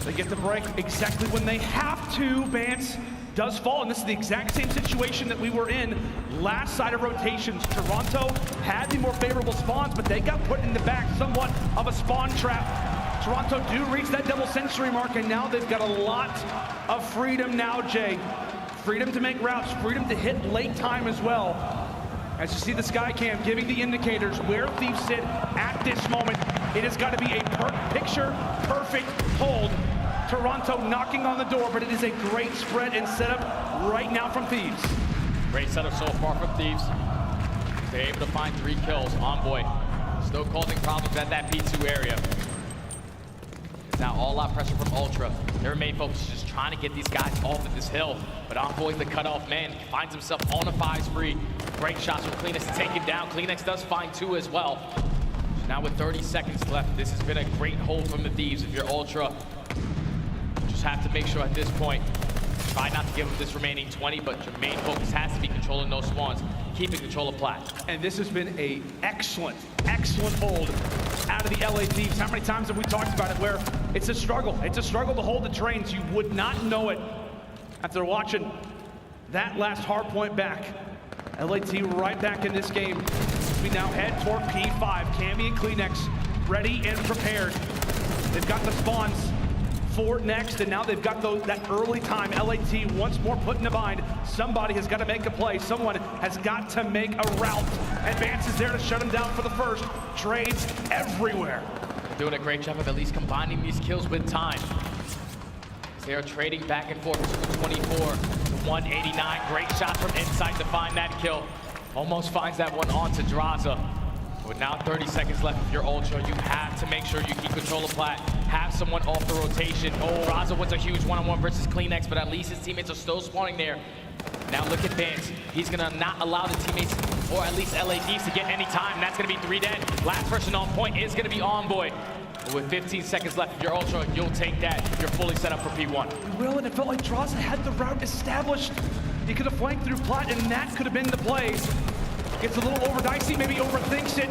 They get the break exactly when they have to. Bance does fall, and this is the exact same situation that we were in last side of rotations. Toronto had the more favorable spawns, but they got put in the back, somewhat of a spawn trap. Toronto do reach that double century mark, and now they've got a lot of freedom now, Jay. Freedom to make routes, freedom to hit late time as well. As you see the Skycam giving the indicators where Thieves sit at this moment, it has got to be a picture perfect hold. Toronto knocking on the door, but it is a great spread and setup right now from Thieves. Great setup so far from Thieves. They're able to find 3 kills. Envoy still causing problems at that P2 area. Now all-out pressure from Ultra. Their main focus is just trying to get these guys off of this hill. But Envoy, the cutoff man, finds himself on a 5 spree. Great shots from Cleanex to take him down. Cleanex does find 2 as well. Now with 30 seconds left, this has been a great hold from the Thieves. If you're Ultra, just have to make sure at this point, try not to give them this remaining 20, but your main focus has to be controlling those spawns, keeping control of plat. And this has been a excellent hold out of the LA Thieves. How many times have we talked about it where it's a struggle? It's a struggle to hold the trains. You would not know it after watching that last hardpoint back. LAT right back in this game. We now head toward P5. Cammy and Cleanex ready and prepared. They've got the spawns for next, and now they've got that early time. LAT once more put in a bind. Somebody has got to make a play. Someone has got to make a route. Advance is there to shut him down for the first. Trades everywhere. They're doing a great job of at least combining these kills with time. They are trading back and forth. 224 to 189. Great shots from inside to find that kill. Almost finds that one onto Draza. With now 30 seconds left, if you're Ultra, you have to make sure you keep control of plat. Have someone off the rotation. Oh, Draza was a huge one-on-one versus Cleanex, but at least his teammates are still spawning there. Now look at Vance. He's gonna not allow the teammates, or at least LA Thieves, to get any time. That's gonna be 3 dead. Last person on point is gonna be Envoy. With 15 seconds left, if you're Ultra, you'll take that. You're fully set up for P1. Well, and it felt like Draza had the route established. He could have flanked through plat, and that could have been the play. Gets a little over dicey, maybe overthinks it.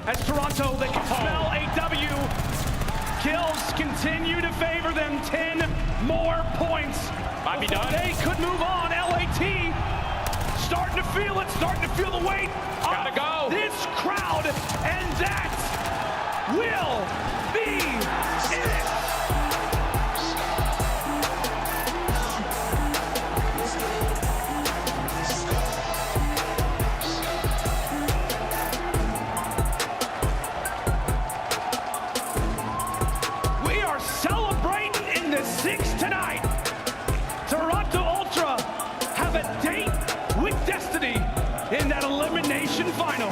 As Toronto, they can smell a W. Kills continue to favor them. 10 more points. Might be done. They could move on. LAT starting to feel it, starting to feel the weight. Gotta go. This crowd, and that will be it. We are celebrating in the 6 tonight. Toronto Ultra have a date with destiny in that elimination final.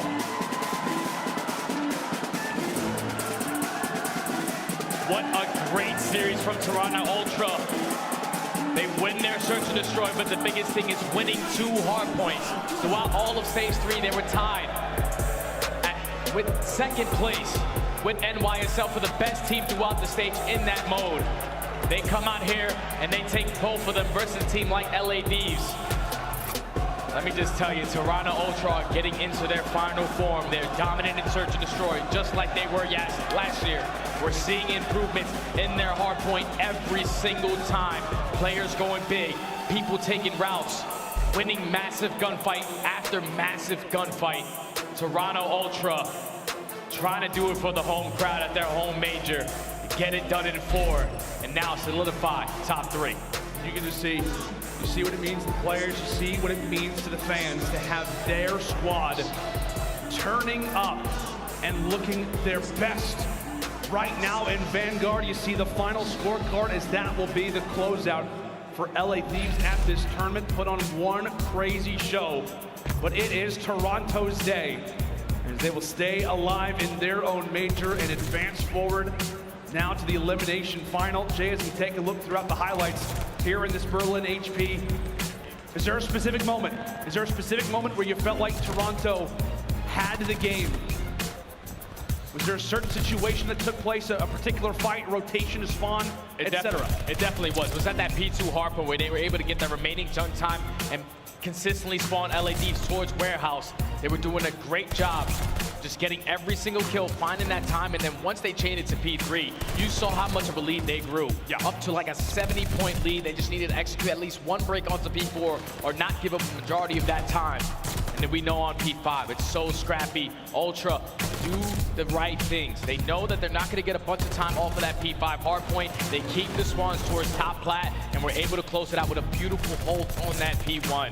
What a great series from Toronto Ultra. They win their search and destroy, but the biggest thing is winning 2 hardpoints. Throughout all of stage 3, they were tied with 2nd place with NYSL for the best team throughout the stage in that mode. They come out here and they take both of them versus a team like LA Thieves. Let me just tell you, Toronto Ultra are getting into their final form. They're dominant in search and destroy, just like they were last year. We're seeing improvements in their hardpoint every single time. Players going big, people taking routes, winning massive gunfight after massive gunfight. Toronto Ultra trying to do it for the home crowd at their home major. Get it done in 4, and now solidify top 3. You can just see, you see what it means to the players, you see what it means to the fans to have their squad turning up and looking their best. Right now in Vanguard, you see the final scorecard as that will be the closeout for LA Thieves at this tournament. Put on one crazy show, but it is Toronto's day, as they will stay alive in their own major and advance forward now to the elimination final. Jay, as we take a look throughout the highlights here in this Berlin HP, is there a specific moment? Is there a specific moment where you felt like Toronto had the game? Was there a certain situation that took place, a particular fight, rotation to spawn, etc.? It definitely was. It was at that P2 hardpoint where they were able to get the remaining junk time and consistently spawn LA Thieves towards warehouse. They were doing a great job just getting every single kill, finding that time, and then once they changed it to P3, you saw how much of a lead they grew. Yeah. Up to like a 70-point lead. They just needed to execute at least 1 break onto P4 or not give up the majority of that time. And then we know on P5, it's so scrappy. Ultra do the right things. They know that they're not going to get a bunch of time off of that P5 hardpoint. They keep the spawns towards top plat, and we're able to close it out with a beautiful hold on that P1.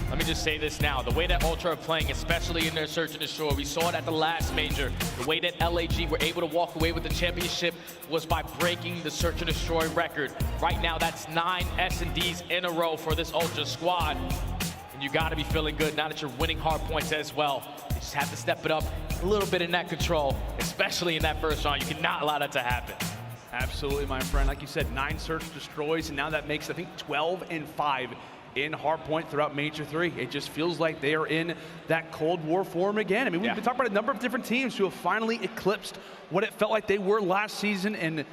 Let me just say this now, the way that Ultra are playing, especially in their search and destroy, we saw it at the last major. The way that LAG were able to walk away with the championship was by breaking the search and destroy record. Right now, that's 9 S&Ds in a row for this Ultra squad. And you gotta be feeling good now that you're winning hard points as well. You just have to step it up a little bit in that control, especially in that first round. You cannot allow that to happen. Absolutely, my friend. Like you said, 9 search destroys, and now that makes, I think, 12-5 in Hardpoint throughout Major 3. It just feels like they are in that Cold War form again. I mean, we've been talking about a number of different teams who have finally eclipsed what it felt like they were last season, and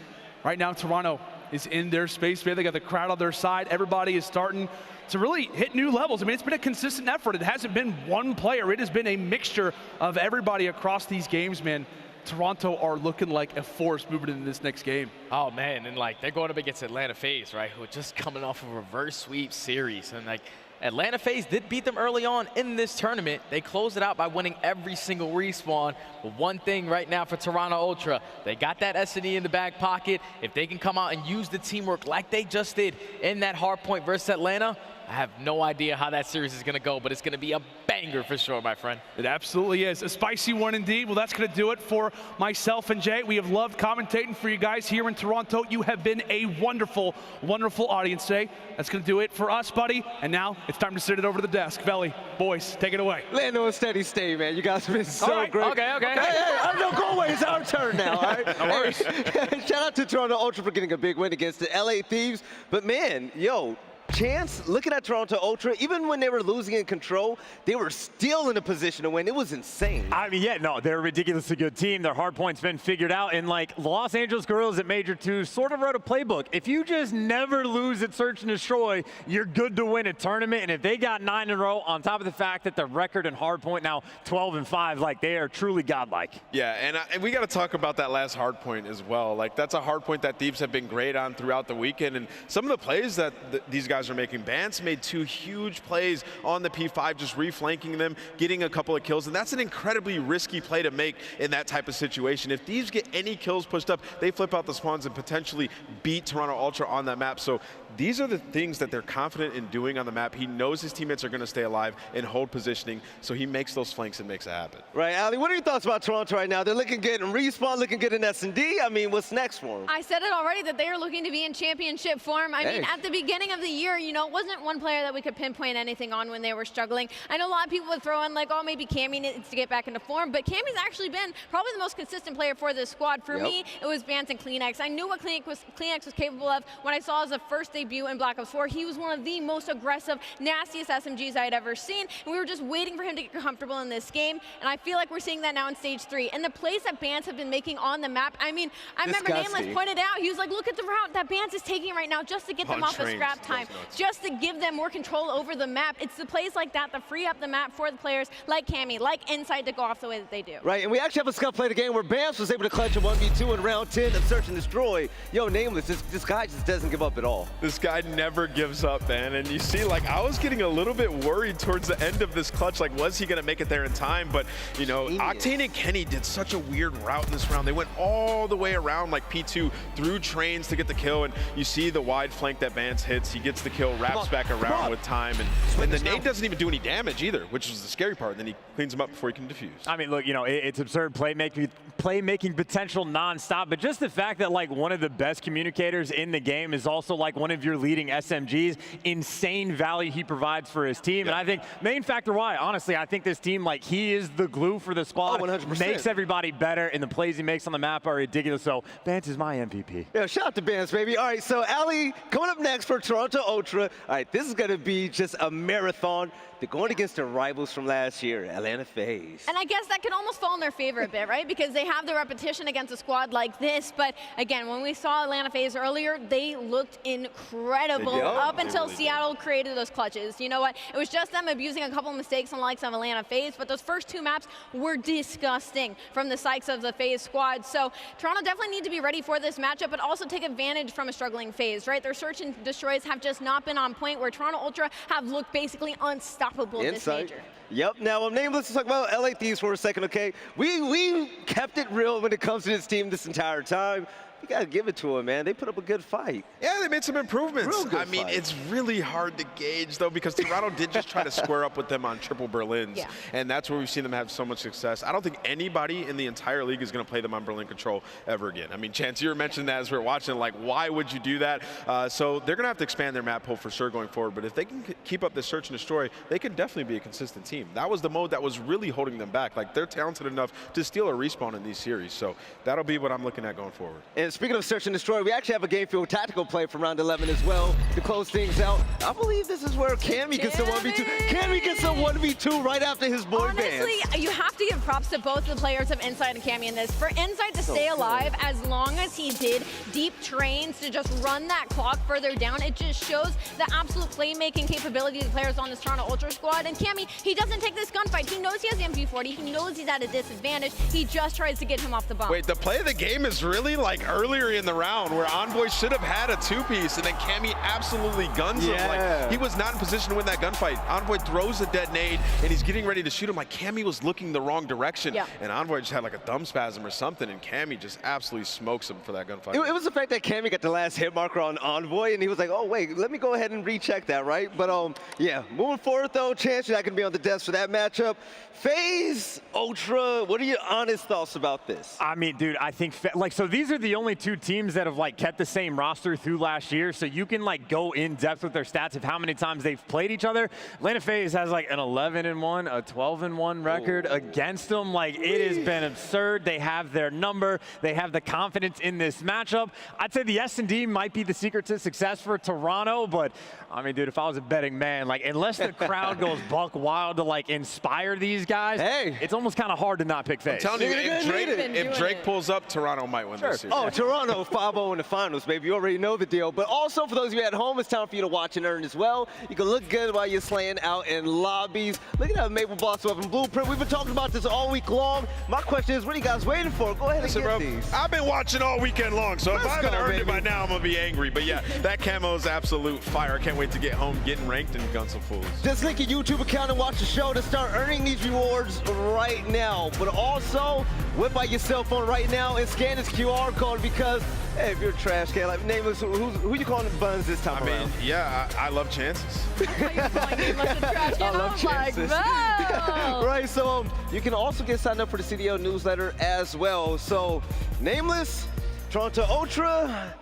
right now Toronto is in their space. They got the crowd on their side. Everybody is starting to really hit new levels. I mean, it's been a consistent effort. It hasn't been one player. It has been a mixture of everybody across these games, man. Toronto are looking like a force moving into this next game. Oh man, and like they're going up against Atlanta FaZe, right? Who are just coming off a reverse sweep series, and like Atlanta FaZe did beat them early on in this tournament. They closed it out by winning every single respawn. But one thing right now for Toronto Ultra, they got that S&D in the back pocket. If they can come out and use the teamwork like they just did in that Hardpoint versus Atlanta, I have no idea how that series is going to go, but it's going to be a banger for sure, my friend. It absolutely is. A spicy one indeed. Well, that's going to do it for myself and Jay. We have loved commentating for you guys here in Toronto. You have been a wonderful, wonderful audience today. That's going to do it for us, buddy. And now it's time to send it over to the desk. Velli, boys, take it away. Land on a steady stay, man. You guys have been so great. Okay. Hey, no, go away. It's our turn now, all right? No worries. Shout out to Toronto Ultra for getting a big win against the LA Thieves. But man, yo, Chance, looking at Toronto Ultra, even when they were losing in control, they were still in a position to win. It was insane. I mean, yeah, no, they're a ridiculously good team. Their hardpoint's been figured out, and like Los Angeles Guerrillas at Major 2 sort of wrote a playbook. If you just never lose at Search and Destroy, you're good to win a tournament, and if they got 9 in a row, on top of the fact that the record in hardpoint now 12-5, like they are truly godlike. Yeah, and we got to talk about that last hardpoint as well. Like that's a hardpoint that Thieves have been great on throughout the weekend, and some of the plays that these guys are making. Bance made 2 huge plays on the P5, just reflanking them, getting a couple of kills, and that's an incredibly risky play to make in that type of situation. If Thieves get any kills pushed up, they flip out the spawns and potentially beat Toronto Ultra on that map. So these are the things that they're confident in doing on the map. He knows his teammates are going to stay alive and hold positioning, so he makes those flanks and makes it happen. Right, Ali, what are your thoughts about Toronto right now? They're looking good in Respawn, looking good in S&D. I mean, what's next for them? I said it already that they are looking to be in championship form. I mean, at the beginning of the year, you know, it wasn't one player that we could pinpoint anything on when they were struggling. I know a lot of people would throw in like, oh, maybe Cammy needs to get back into form, but Cammy's actually been probably the most consistent player for this squad. For me, it was Bance and CleanX. I knew what CleanX was capable of when I saw his first debut in Black Ops 4. He was one of the most aggressive, nastiest SMGs I had ever seen, and we were just waiting for him to get comfortable in this game, and I feel like we're seeing that now in Stage 3. And the plays that Bance have been making on the map, I mean, I remember Nameless pointed out, he was like, look at the route that Bance is taking right now just to get them off of scrap time, just to give them more control over the map. It's the plays like that that free up the map for the players like Cammy, like Inside to go off the way that they do. Right, and we actually have a Scump play the game where Bance was able to clutch a 1v2 in round 10 of Search and Destroy. Yo, Nameless, this guy just doesn't give up at all. This guy never gives up, man. And you see, like, I was getting a little bit worried towards the end of this clutch. Like, was he going to make it there in time? But, you know, Octane and Kenny did such a weird route in this round. They went all the way around, like, P2 through trains to get the kill. And you see the wide flank that Bance hits. He gets the kill, wraps back around with time. And the nade doesn't even do any damage either, which is the scary part. And then he cleans him up before he can defuse. I mean, look, you know, it's absurd playmaking potential nonstop, but just the fact that, like, one of the best communicators in the game is also, like, one of your leading SMGs, insane value he provides for his team. And I think main factor why, honestly, I think this team, like, he is the glue for the squad. 100%. Makes everybody better, and the plays he makes on the map are ridiculous. So Bance is my MVP. Yeah, shout out to Bance, baby. All right, so Ali, coming up next for Toronto Ultra. All right, this is going to be just a marathon. They're going against their rivals from last year, Atlanta FaZe. And I guess that could almost fall in their favor a bit, right? Because they have the repetition against a squad like this. But again, when we saw Atlanta FaZe earlier, they looked incredible up until Seattle created those clutches. You know what? It was just them abusing a couple of mistakes on the likes of Atlanta FaZe, but those first 2 maps were disgusting from the psychs of the FaZe squad. So Toronto definitely need to be ready for this matchup, but also take advantage from a struggling FaZe, right? Their search and destroys have just not been on point, where Toronto Ultra have looked basically unstoppable this major. Yep. Now, Nameless, let's talk about LA Thieves for a second, okay? We kept it real when it comes to this team this entire time. You gotta give it to them, man. They put up a good fight. Yeah, they made some improvements. I mean, it's really hard to gauge, though, because Toronto did just try to square up with them on triple Berlins. And that's where we've seen them have so much success. I don't think anybody in the entire league is going to play them on Berlin Control ever again. I mean, Chance, you were mentioning that as we were watching, like, why would you do that? So they're going to have to expand their map pool for sure going forward. But if they can keep up this search and destroy, they can definitely be a consistent team. That was the mode that was really holding them back. Like, they're talented enough to steal a respawn in these series. So that'll be what I'm looking at going forward. And speaking of Search and Destroy, we actually have a game field tactical play from round 11 as well to close things out. I believe this is where Cammy gets a 1v2. Cammy gets a 1v2 right after his boy bans. Honestly, you have to give props to both the players of Inside and Cammy in this. For Inside to stay alive as long as he did, deep trains to just run that clock further down, it just shows the absolute playmaking capability of the players on this Toronto Ultra squad. And Cammy, he doesn't take this gunfight. He knows he has the MP40. He knows he's at a disadvantage. He just tries to get him off the bomb. Wait, the play of the game is really like earlier in the round where Envoy should have had a two-piece and then Cammy absolutely guns him. Like, he was not in position to win that gunfight. Envoy throws a dead nade and he's getting ready to shoot him. Like, Cammy was looking the wrong direction. And Envoy just had like a thumb spasm or something, and Cammy just absolutely smokes him for that gunfight. It was the fact that Cammy got the last hit marker on Envoy, and he was like, oh, wait, let me go ahead and recheck that, right? But, yeah, moving forward, though, Chance, you're not going to be on the desk for that matchup. FaZe, Ultra, what are your honest thoughts about this? I mean, dude, I think, like, so these are the only two teams that have, like, kept the same roster through last year, so you can, like, go in depth with their stats of how many times they've played each other. Atlanta FaZe has, like, an 11-1, a 12-1 record against them. Like, it has been absurd. They have their number. They have the confidence in this matchup. I'd say the S&D might be the secret to success for Toronto, but, I mean, dude, if I was a betting man, like, unless the crowd goes buck wild to, like, inspire these guys, it's almost kind of hard to not pick FaZe. I'm telling you, if Drake pulls up, Toronto might win this series. Oh, Toronto 5-0 in the finals, baby. You already know the deal. But also, for those of you at home, it's time for you to watch and earn as well. You can look good while you're slaying out in lobbies. Look at that Maple Boss Weapon Blueprint. We've been talking about this all week long. My question is, what are you guys waiting for? Go ahead and get these. I've been watching all weekend long, so if I haven't earned it by now, I'm going to be angry. But yeah, that camo is absolute fire. I can't wait to get home, getting ranked, and gun some fools. Just link your YouTube account and watch the show to start earning these rewards right now. But also, whip out your cell phone right now and scan this QR code because, hey, if you're a trash can, like Nameless, who you calling Buns this time around? Yeah, I love chances. I love chances. Right, so you can also get signed up for the CDL newsletter as well. So, Nameless, Toronto Ultra,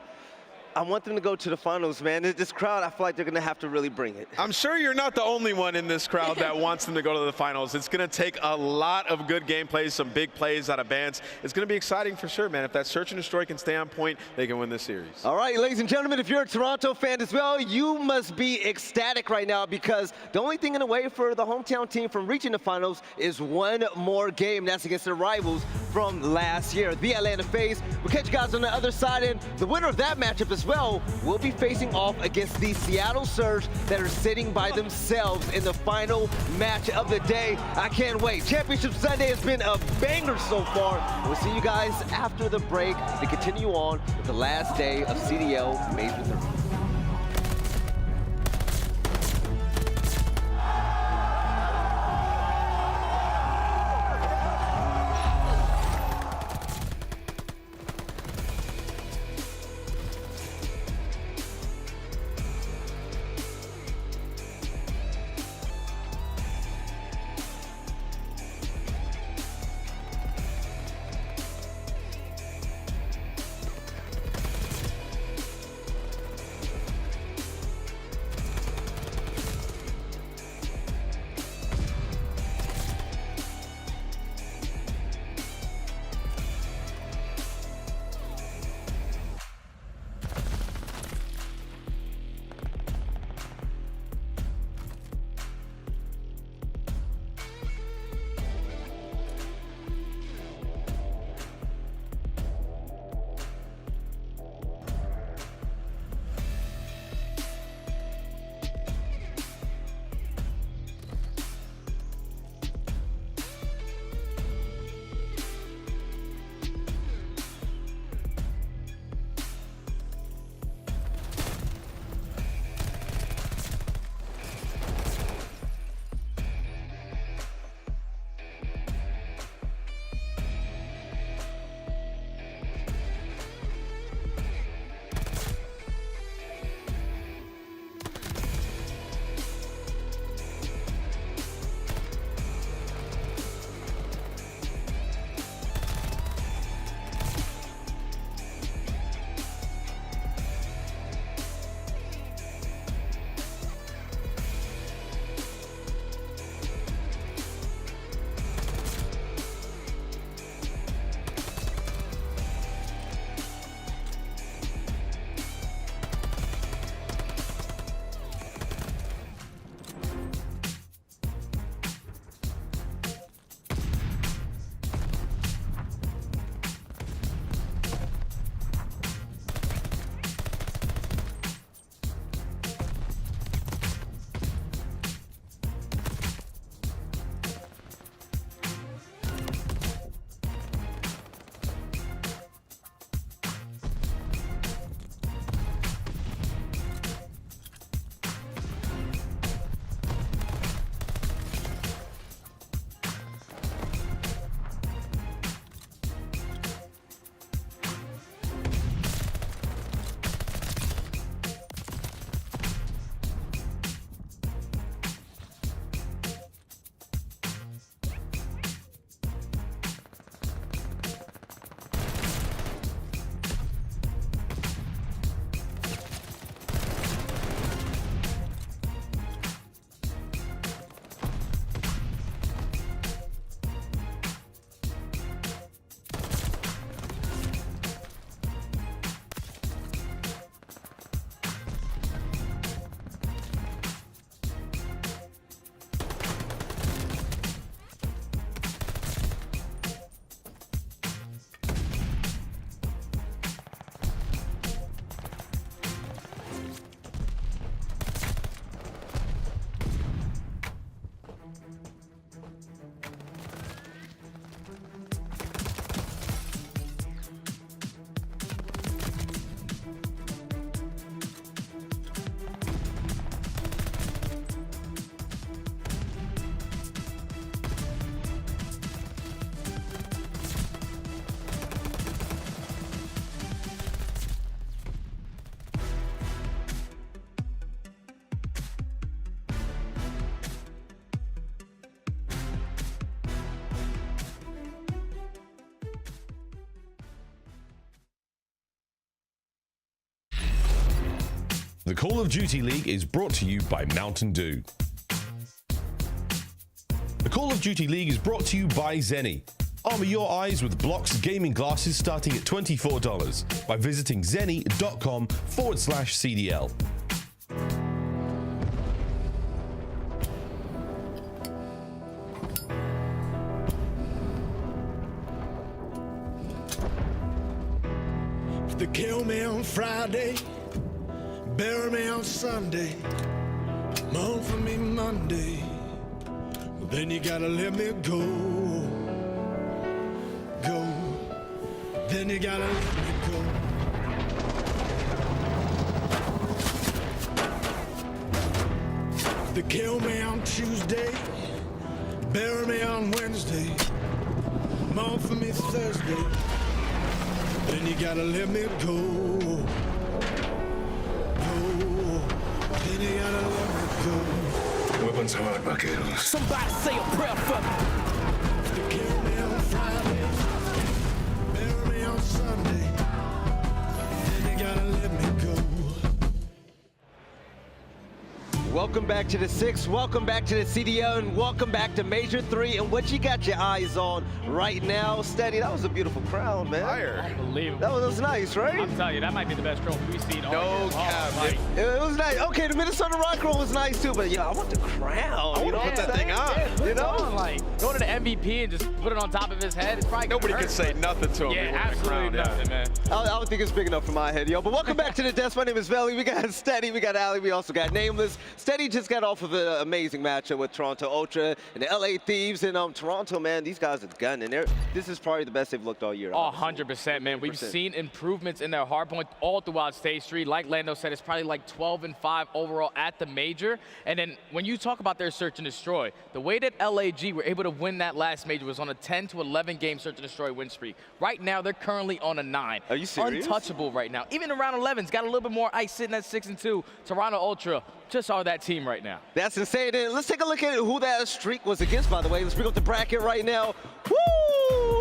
I want them to go to the finals, man. This crowd, I feel like they're going to have to really bring it. I'm sure you're not the only one in this crowd that wants them to go to the finals. It's going to take a lot of good gameplays, some big plays out of bands. It's going to be exciting for sure, man. If that Search and Destroy can stay on point, they can win this series. All right, ladies and gentlemen, if you're a Toronto fan as well, you must be ecstatic right now because the only thing in the way for the hometown team from reaching the finals is one more game. That's against their rivals from last year, the Atlanta FaZe. We'll catch you guys on the other side, and the winner of that matchup as well will be facing off against the Seattle Surge that are sitting by themselves in the final match of the day. I can't wait. Championship Sunday has been a banger so far. We'll see you guys after the break to continue on with the last day of CDL Major 3. The Call of Duty League is brought to you by Mountain Dew. The Call of Duty League is brought to you by Zenni. Armor your eyes with Blox gaming glasses starting at $24 by visiting zenni.com/CDL. If they kill me on Friday, bury me on Sunday, mourn for me Monday, well, then you gotta let me go. Then you gotta let me go. If they kill me on Tuesday, bury me on Wednesday, mourn for me Thursday, then you gotta let me go. Then you gotta let me go. Weapons hard, vaqueros. Somebody say a prayer for me. If they kill me on Friday, bury me on Sunday, then you gotta let me go. Welcome back to the 6, welcome back to the CDL, and welcome back to Major 3. And what you got your eyes on right now, Standy, that was a beautiful crowd, man. Unbelievable. That was nice, right? I'm telling you, that might be the best trophy we've seen all No year. cap. Like, It was nice. Okay, the Minnesota Røkkr was nice too, but yeah, I want the crown. I want to put that thing on. yeah, You know? like going to the MVP and just put it on top of his head. It's probably Nobody can say nothing to him. Yeah, He won the absolutely crown, nothing, man. I don't think it's big enough for my head, yo. But welcome back to the desk. My name is Veli. We got Standy, we got Ali, we also got Nameless. Standy just got off of an amazing matchup with Toronto Ultra and the LA Thieves. And Toronto, man, these guys are gunning. This is probably the best they've looked all year. Oh, 100%, man. We've seen improvements in their hardpoint all throughout stage 3. Like Lando said, it's probably like 12-5 overall at the major. And then when you talk about their search and destroy, the way that LAG were able to win that last major was on a 10 to 11 game search and destroy win streak. Right now, they're currently on a 9. Are you serious? Untouchable right now. Even in round 11's got a little bit more ice sitting at 6-2. Toronto Ultra just are that team right now. That's insane. And let's take a look at who that streak was against, by the way. Let's bring up the bracket right now. Woo!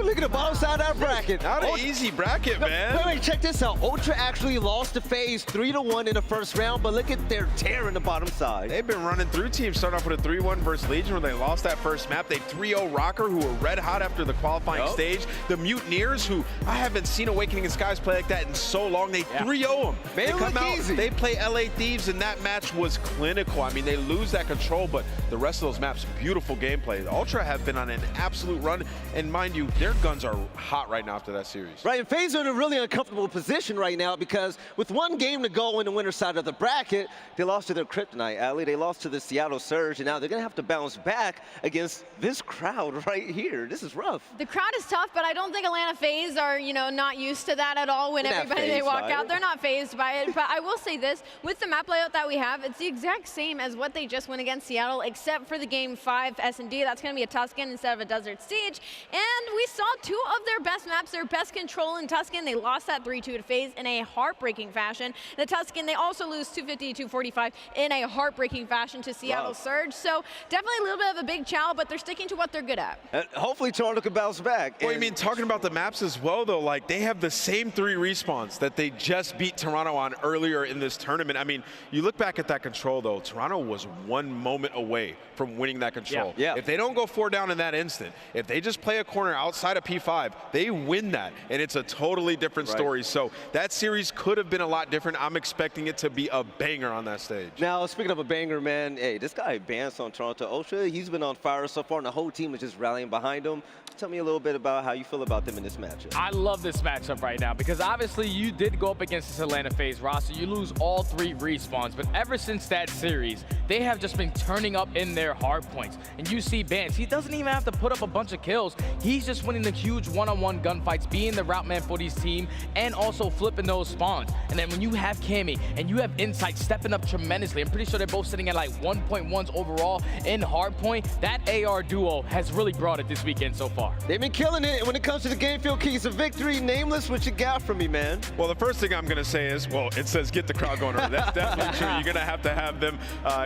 Look at the bottom side of that bracket. Not an easy bracket, man. Wait, check this out. Ultra actually lost to FaZe 3-1 in the first round, but look at their tear in the bottom side. They've been running through teams, starting off with a 3-1 versus Legion when they lost that first map. They 3-0 Røkkr, who were red hot after the qualifying stage. The Mutineers, who I haven't seen Awakening in Skies play like that in so long. They 3-0 them. They come out, easy. they play LA Thieves, and that match was clinical. I mean, they lose that control, but the rest of those maps, beautiful gameplay. The Ultra have been on an absolute run, and mind you, their guns are hot right now after that series. Right, and FaZe are in a really uncomfortable position right now because with one game to go in the winner's side of the bracket, they lost to their Kryptonite, Ali. They lost to the Seattle Surge, and now they're going to have to bounce back against this crowd right here. This is rough. The crowd is tough, but I don't think Atlanta FaZe are, not used to that at all. When everybody they walk out, they're not fazed by it. But I will say this, with the map layout that we have, it's the exact same as what they just went against Seattle, except for the game 5 S&D. That's going to be a Tuscan instead of a Desert Siege. And we saw 2 of their best maps, their best control in Tuscan. They lost that 3-2 to FaZe in a heartbreaking fashion. The Tuscan, they also lose 250-245 in a heartbreaking fashion to Seattle Surge. So definitely a little bit of a big challenge, but they're sticking to what they're good at. Hopefully Toronto can bounce back. Well, I mean, talking about the maps as well, though, like they have the same 3 respawns that they just beat Toronto on earlier in this tournament. I mean, you look back at that control, though, Toronto was 1 moment away from winning that control. Yeah. If they don't go 4 down in that instant, if they just play a corner outside of P5, they win that, and it's a totally different story. So that series could have been a lot different. I'm expecting it to be a banger on that stage. Now, speaking of a banger, man, hey, this guy Bance on Toronto Ultra, he's been on fire so far, and the whole team is just rallying behind him. Tell me a little bit about how you feel about them in this matchup. I love this matchup right now because obviously you did go up against this Atlanta FaZe roster. You lose all 3 respawns, but ever since that series, they have just been turning up in their hard points. And you see Bance, he doesn't even have to put up a bunch of kills. He's just winning the huge one-on-one gunfights, being the route man for these team, and also flipping those spawns. And then when you have Cammy and you have Insight stepping up tremendously, I'm pretty sure they're both sitting at like 1.1s overall in hardpoint. That AR duo has really brought it this weekend so far. They've been killing it. When it comes to the game field keys of victory, Nameless, what you got for me, man? Well, the first thing I'm going to say is, well, it says get the crowd going. That's definitely true. You're going to have them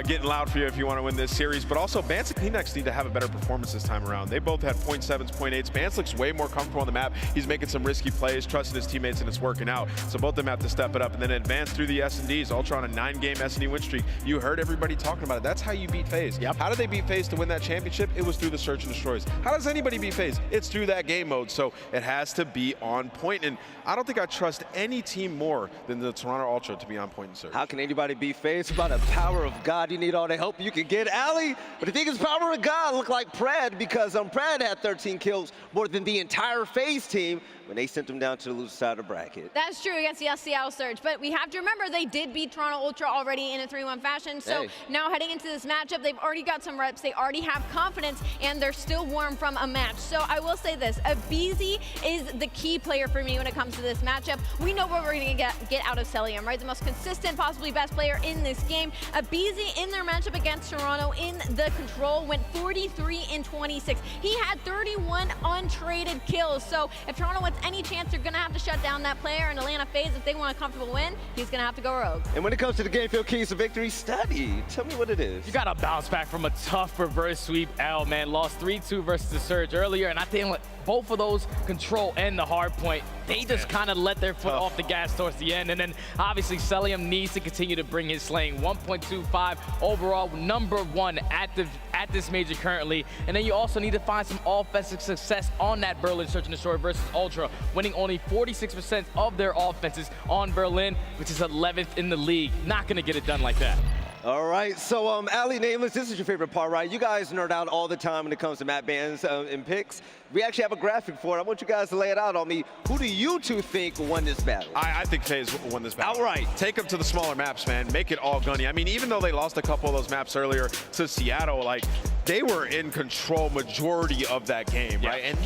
getting loud for you if you want to win this series. But also, Bance and Kleenex need to have a better performance this time around. They both had .7s, .8s. Bance looks looks way more comfortable on the map. He's making some risky plays, trusting his teammates, and it's working out. So both of them have to step it up and then advance through the S&Ds. Ultra on a 9-game S&D win streak. You heard everybody talking about it. That's how you beat FaZe. Yep. How did they beat FaZe to win that championship? It was through the search and destroys. How does anybody beat FaZe? It's through that game mode. So it has to be on point. And I don't think I trust any team more than the Toronto Ultra to be on point in search. How can anybody beat FaZe? About the power of God. You need all the help you can get. Ali, but the thing is, power of God looked like Pred, because Pred had 13 kills, more than the entire FaZe team, when they sent them down to the loser side of the bracket. That's true against the Seattle Surge, but we have to remember they did beat Toronto Ultra already in a 3-1 fashion, so now heading into this matchup, they've already got some reps, they already have confidence, and they're still warm from a match. So I will say this, aBeZy is the key player for me when it comes to this matchup. We know what we're going to get out of Cellium, right? The most consistent, possibly best player in this game. aBeZy in their matchup against Toronto in the Control went 43-26. He had 31 untraded kills, so if Toronto wants any chance, they're going to have to shut down that player. In Atlanta FaZe, if they want a comfortable win, he's going to have to go rogue. And when it comes to the game field keys to victory, Standy, tell me what it is. You got to bounce back from a tough reverse sweep L, man. Lost 3-2 versus the Surge earlier, and I think both of those, Control and the Hardpoint, they just kind of let their foot off the gas towards the end. And then obviously Cellium needs to continue to bring his slaying. 1.25 overall, #1 at this major currently. And then you also need to find some offensive success on that Berlin Search and Destroy versus Ultra, winning only 46% of their offenses on Berlin, which is 11th in the league. Not gonna get it done like that. All right, so Ali, Nameless, this is your favorite part, right? You guys nerd out all the time when it comes to map bans and picks. We actually have a graphic for it. I want you guys to lay it out on me. Who do you two think won this battle? I think FaZe won this battle. Outright. Take them to the smaller maps, man. Make it all gunny. I mean, even though they lost a couple of those maps earlier to Seattle, like, they were in control majority of that game, right? And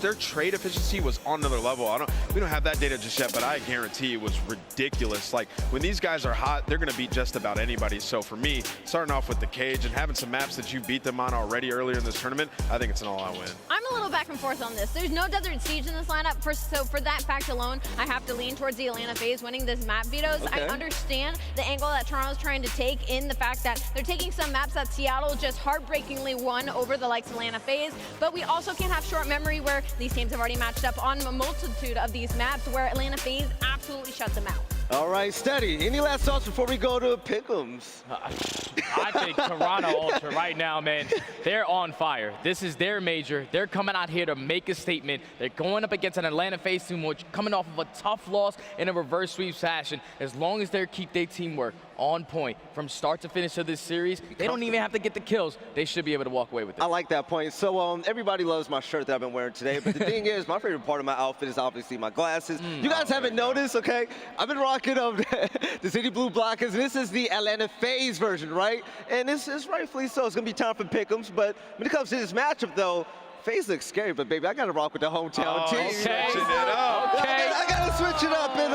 their trade efficiency was on another level. We don't have that data just yet, but I guarantee it was ridiculous. Like, when these guys are hot, they're gonna beat just about anybody. So for me, starting off with the cage and having some maps that you beat them on already earlier in this tournament, I think it's an all-out win. I'm a little back and forth on this. There's no Desert Siege in this lineup, so for that fact alone, I have to lean towards the Atlanta FaZe winning this map vetoes. I understand the angle that Toronto's trying to take in the fact that they're taking some maps that Seattle just heartbreakingly won over the likes of Atlanta FaZe, but we also can't have short memory where these teams have already matched up on a multitude of these maps where Atlanta FaZe absolutely shut them out. All right, Steady. Any last thoughts before we go to Pick'ems? I think Toronto Ultra right now, man, they're on fire. This is their major. They're coming out here to make a statement. They're going up against an Atlanta FaZe team which coming off of a tough loss in a reverse sweep fashion. As long as they keep their teamwork on point from start to finish of this series, they don't even have to get the kills. They should be able to walk away with it. I like that point. So everybody loves my shirt that I've been wearing today, but the thing is, my favorite part of my outfit is obviously my glasses. You guys haven't noticed, okay? I've been rocking the City Blue blockers. This is the Atlanta FaZe version, right? And this is rightfully so. It's gonna be time for Pick'ems, but when it comes to this matchup though, FaZe looks scary, but baby, I gotta rock with the hometown team. I gotta switch it up, and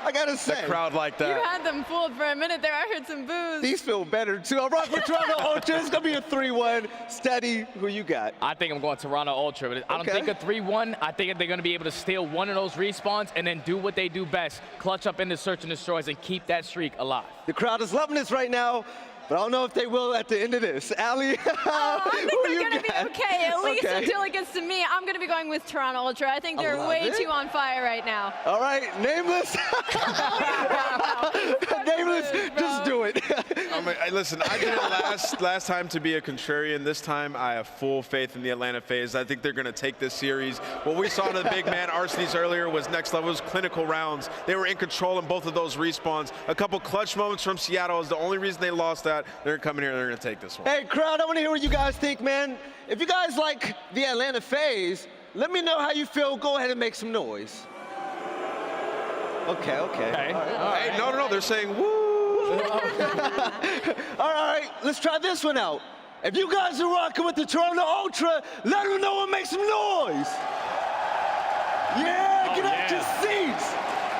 I gotta say. The crowd like that. You had them fooled for a minute there. I heard some boos. These feel better too. I'll rock with Toronto Ultra. It's gonna be a 3-1. Steady, who you got? I think I'm going Toronto Ultra, but I don't think a 3-1. I think they're gonna be able to steal one of those respawns and then do what they do best, clutch up into search and destroys and keep that streak alive. The crowd is loving this right now. But I don't know if they will at the end of this. Ali, I think they're going to be okay, at least until it gets to me. I'm going to be going with Toronto Ultra. I think they're way too on fire right now. All right, Nameless. Nameless, just do it. Listen, I did it last time to be a contrarian. This time, I have full faith in the Atlanta FaZe. I think they're going to take this series. What we saw to the big man, Arcitys, earlier was next level. It was clinical rounds. They were in control in both of those respawns. A couple clutch moments from Seattle is the only reason they lost that. They're coming here, they're going to take this one. Hey, crowd, I want to hear what you guys think, man. If you guys like the Atlanta FaZe, let me know how you feel. Go ahead and make some noise. Okay. All right. Hey, no, they're saying woo. All right, let's try this one out. If you guys are rocking with the Toronto Ultra, let them know and make some noise. Yeah, get out your seats.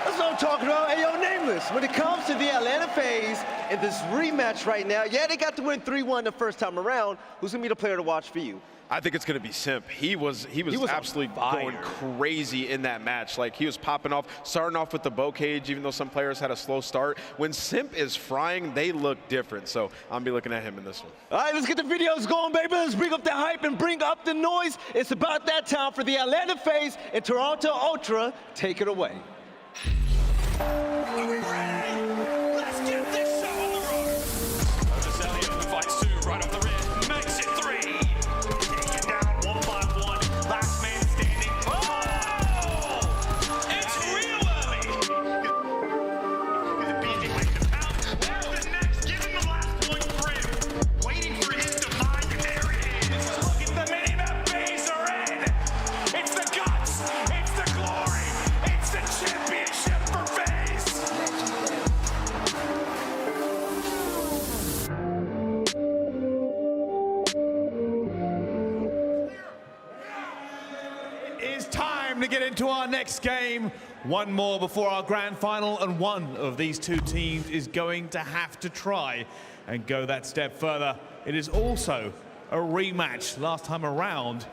That's what I'm talking about. Hey, yo, Nameless, when it comes to the Atlanta FaZe and this rematch right now, yeah, they got to win 3-1 the first time around. Who's going to be the player to watch for you? I think it's going to be Simp. He was absolutely going crazy in that match. Like, he was popping off, starting off with the Bocage, even though some players had a slow start. When Simp is frying, they look different. So I'm going to be looking at him in this one. All right, let's get the videos going, baby. Let's bring up the hype and bring up the noise. It's about that time for the Atlanta FaZe and Toronto Ultra. Take it away. Are we ready? Let's get this show on the road. Cellium fights 2 right off the rim. Makes it 3. Taken down 1 by 1. Last man standing. Oh! It's real early. aBeZy waiting to pound. There's the next. Give him the last point for him. Waiting for his demise. And there it is. Look at the minimap. FaZe are in. It's the guts. It's the glory. It's the championship for FaZe. To get into our next game. One more before our grand final, and one of these two teams is going to have to try and go that step further. It is also a rematch. Last time around,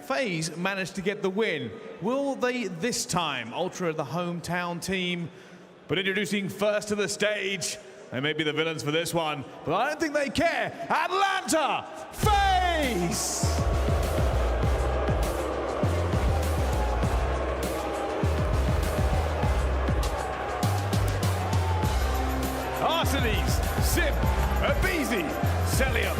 FaZe managed to get the win. Will they this time? Ultra, the hometown team. But introducing first to the stage, they may be the villains for this one, but I don't think they care. Atlanta FaZe! Arcitys, Simp, aBeZy, Cellium.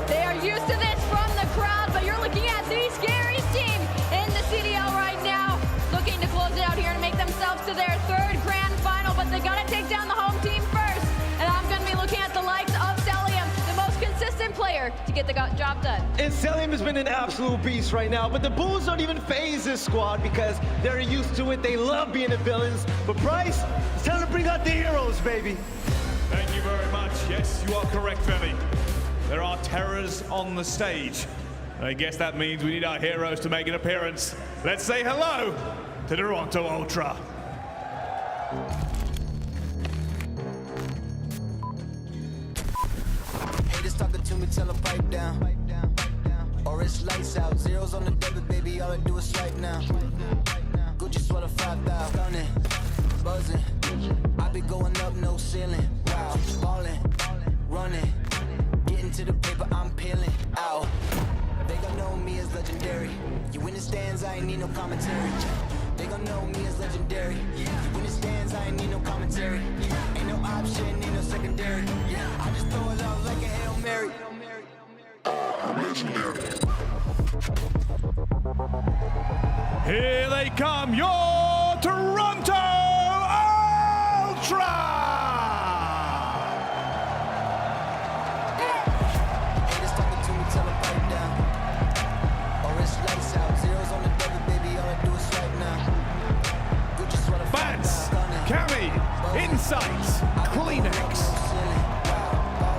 They are used to this from the crowd, but you're looking at the scariest team in the CDL right now, looking to close it out here and make themselves to their 3rd grand final, but they gotta take down the home team first. And I'm gonna be looking at the likes of Cellium, the most consistent player to get the job done. And Cellium has been an absolute beast right now, but the Bulls don't even phase this squad because they're used to it. They love being the villains. But Bryce, it's time to bring out the heroes, baby. Thank you very much. Yes, you are correct, Billy. There are terrors on the stage. I guess that means we need our heroes to make an appearance. Let's say hello to Toronto Ultra. Haters talking to me, tell them pipe down. Or it's lights out. Zeros on the debit, baby, all I do is swipe now. Gucci sweater 5,000. Stunning, buzzing. I be going up, no ceiling. Wow, ballin', running. Getting to the paper, I'm peeling out. They gon' know me as legendary. You in the stands, I ain't need no commentary. They gon' know me as legendary. You in the stands, I ain't need no commentary. Ain't no option, ain't no secondary. I just throw it out like a Hail Mary. Here they come, your Toronto Ultra! Haters talking to me, tell them pipe down. Or it's lights out. Zeros on the debit, baby, all I do is swipe now. Gucci sweater, Bats, Cami, Insights, Kleenex.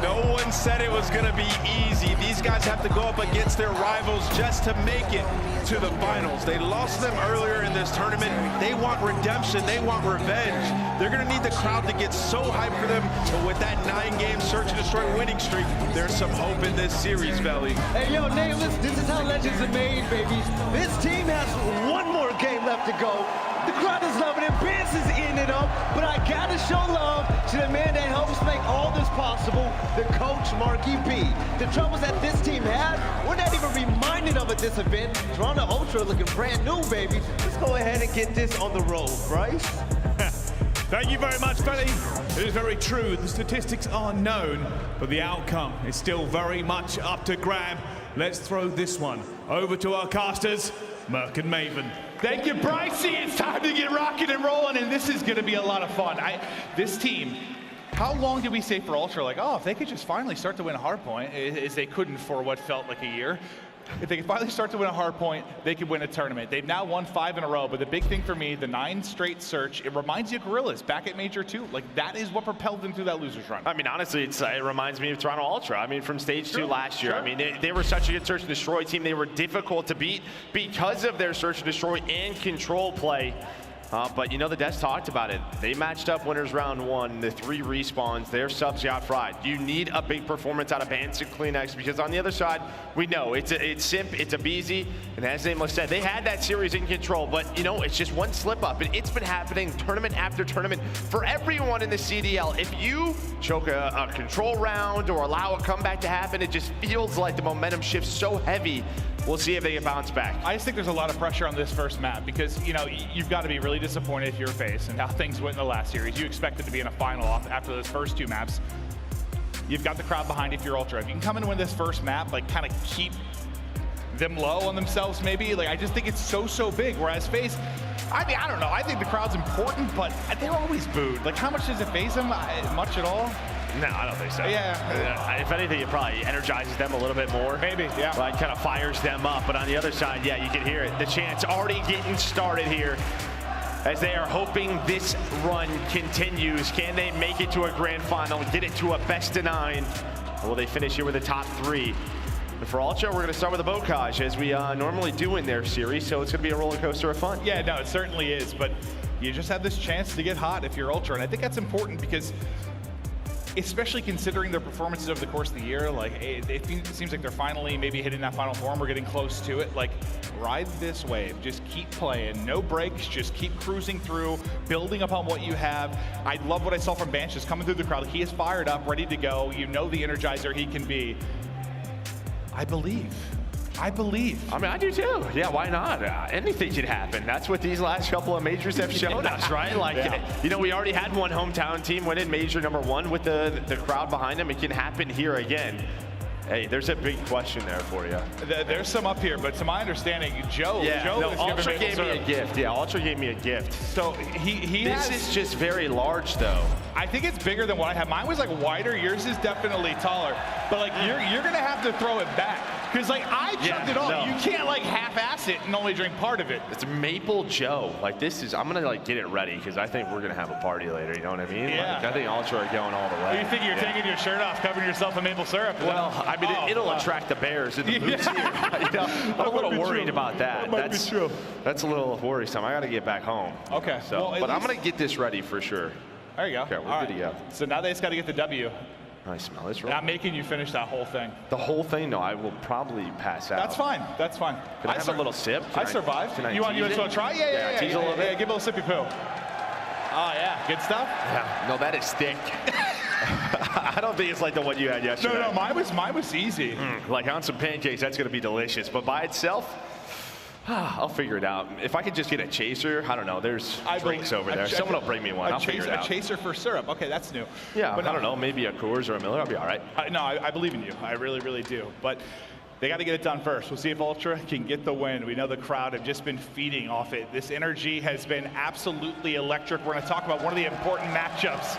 No one said it was going to be easy. These guys have to go up against their rivals just to make it to the finals. They lost them earlier in this tournament. They want redemption. They want revenge. They're going to need the crowd to get so hyped for them. But with that 9-game search and destroy winning streak, there's some hope in this series, Belly. Hey, yo, Nameless, this is how legends are made, baby. This team has one more game left to go. The crowd is loving it. Benz is eating it up. But I got to show love to the man that helps make all this possible, the coach, Marky B. The troubles that this team had, we're not even reminded of at this event. Toronto Ultra looking brand new, baby. Let's go ahead and get this on the road, Bryce. Thank you very much, Belly. It is very true. The statistics are known, but the outcome is still very much up to grab. Let's throw this one over to our casters, Merc and Maven. Thank you, Brycey. It's time to get rocking and rolling, and this is going to be a lot of fun. This team, how long did we say for Ultra? Like, oh, if they could just finally start to win a Hardpoint, is they couldn't for what felt like a year. If they could finally start to win a Hardpoint, they could win a tournament. They've now won 5 in a row, but the big thing for me, the 9 straight search, it reminds you of Guerrillas back at Major 2. Like, that is what propelled them through that loser's run. I mean, honestly, it reminds me of Toronto Ultra. I mean, from stage 2 last year. I mean, they were such a good search and destroy team. They were difficult to beat because of their search and destroy and control play. But you know, the devs talked about it. They matched up winners round 1, the 3 respawns, their subs got fried. You need a big performance out of Bans and CleanX because on the other side, we know it's Simp, it's aBeZy, and as Nameless said, they had that series in control, but you know, it's just one slip up, and it's been happening tournament after tournament for everyone in the CDL. If you choke a control round or allow a comeback to happen, it just feels like the momentum shifts so heavy. We'll see if they can bounce back. I just think there's a lot of pressure on this first map because, you know, you've got to be really disappointed if you're FaZe and how things went in the last series. You expected to be in a final after those first 2 maps. You've got the crowd behind you if you're Ultra. If you can come and win this first map, like kind of keep them low on themselves maybe, like I just think it's so big. Whereas FaZe, I mean, I don't know. I think the crowd's important, but they're always booed. Like how much does it phase them? Much at all? No, I don't think so. Yeah. If anything, it probably energizes them a little bit more. Maybe, yeah. Like kind of fires them up. But on the other side, yeah, you can hear it. The chant's already getting started here as they are hoping this run continues. Can they make it to a grand final, get it to a best of 9? Or will they finish here with the top 3? And for Ultra, we're going to start with a Bocage, as we normally do in their series, so it's going to be a roller coaster of fun. Yeah, no, it certainly is, but you just have this chance to get hot if you're Ultra, and I think that's important because especially considering their performances over the course of the year, like it seems like they're finally maybe hitting that final form or getting close to it. Like, ride this wave, just keep playing, no breaks, just keep cruising through, building upon what you have. I love what I saw from Banch just coming through the crowd. He is fired up, ready to go. You know the energizer he can be. I believe. I mean, I do too. Yeah, why not? Anything can happen. That's what these last couple of majors have shown us, right? Like, you know, we already had one hometown team win in major #1 with the crowd behind them. It can happen here again. Hey, there's a big question there for you. There's some up here, but to my understanding, Joe Ultra gave me a gift. Yeah, Ultra gave me a gift. So this is just very large, though. I think it's bigger than what I have. Mine was like wider. Yours is definitely taller. But like you're gonna have to throw it back. Because like I chugged it all. No. You can't like half-ass it and only drink part of it. It's Maple Joe. Like this is, I'm gonna like get it ready because I think we're gonna have a party later. You know what I mean? Yeah. Like, I think Ultra are going all the way. You think you're taking your shirt off, covering yourself in maple syrup? Well, I mean, it'll attract the bears in the boots here. You know, I'm a little worried about that. That's true. That's a little worrisome. I got to get back home. Okay. So, well, but I'm gonna get this ready for sure. There you go. Okay, we're good to go. So now they just got to get the W. I smell this. I'm making you finish that whole thing. The whole thing? No, I will probably pass out. That's fine. That's fine. Can I have a little sip? I survived. You want to try? Yeah. Tease a little bit. Yeah, give a little sippy poo. Oh yeah, good stuff. Yeah. No, that is thick. I don't think it's like the one you had yesterday. No, mine was easy. Like on some pancakes, that's gonna be delicious. But by itself, I'll figure it out. If I could just get a chaser, I don't know. There's drinks over there. Someone will bring me one. I'll figure it out. A chaser for syrup. Okay, that's new. Yeah, but I don't know. Maybe a Coors or a Miller. I'll be all right. No, I believe in you. I really do. But they got to get it done first. We'll see if Ultra can get the win. We know the crowd have just been feeding off it. This energy has been absolutely electric. We're going to talk about one of the important matchups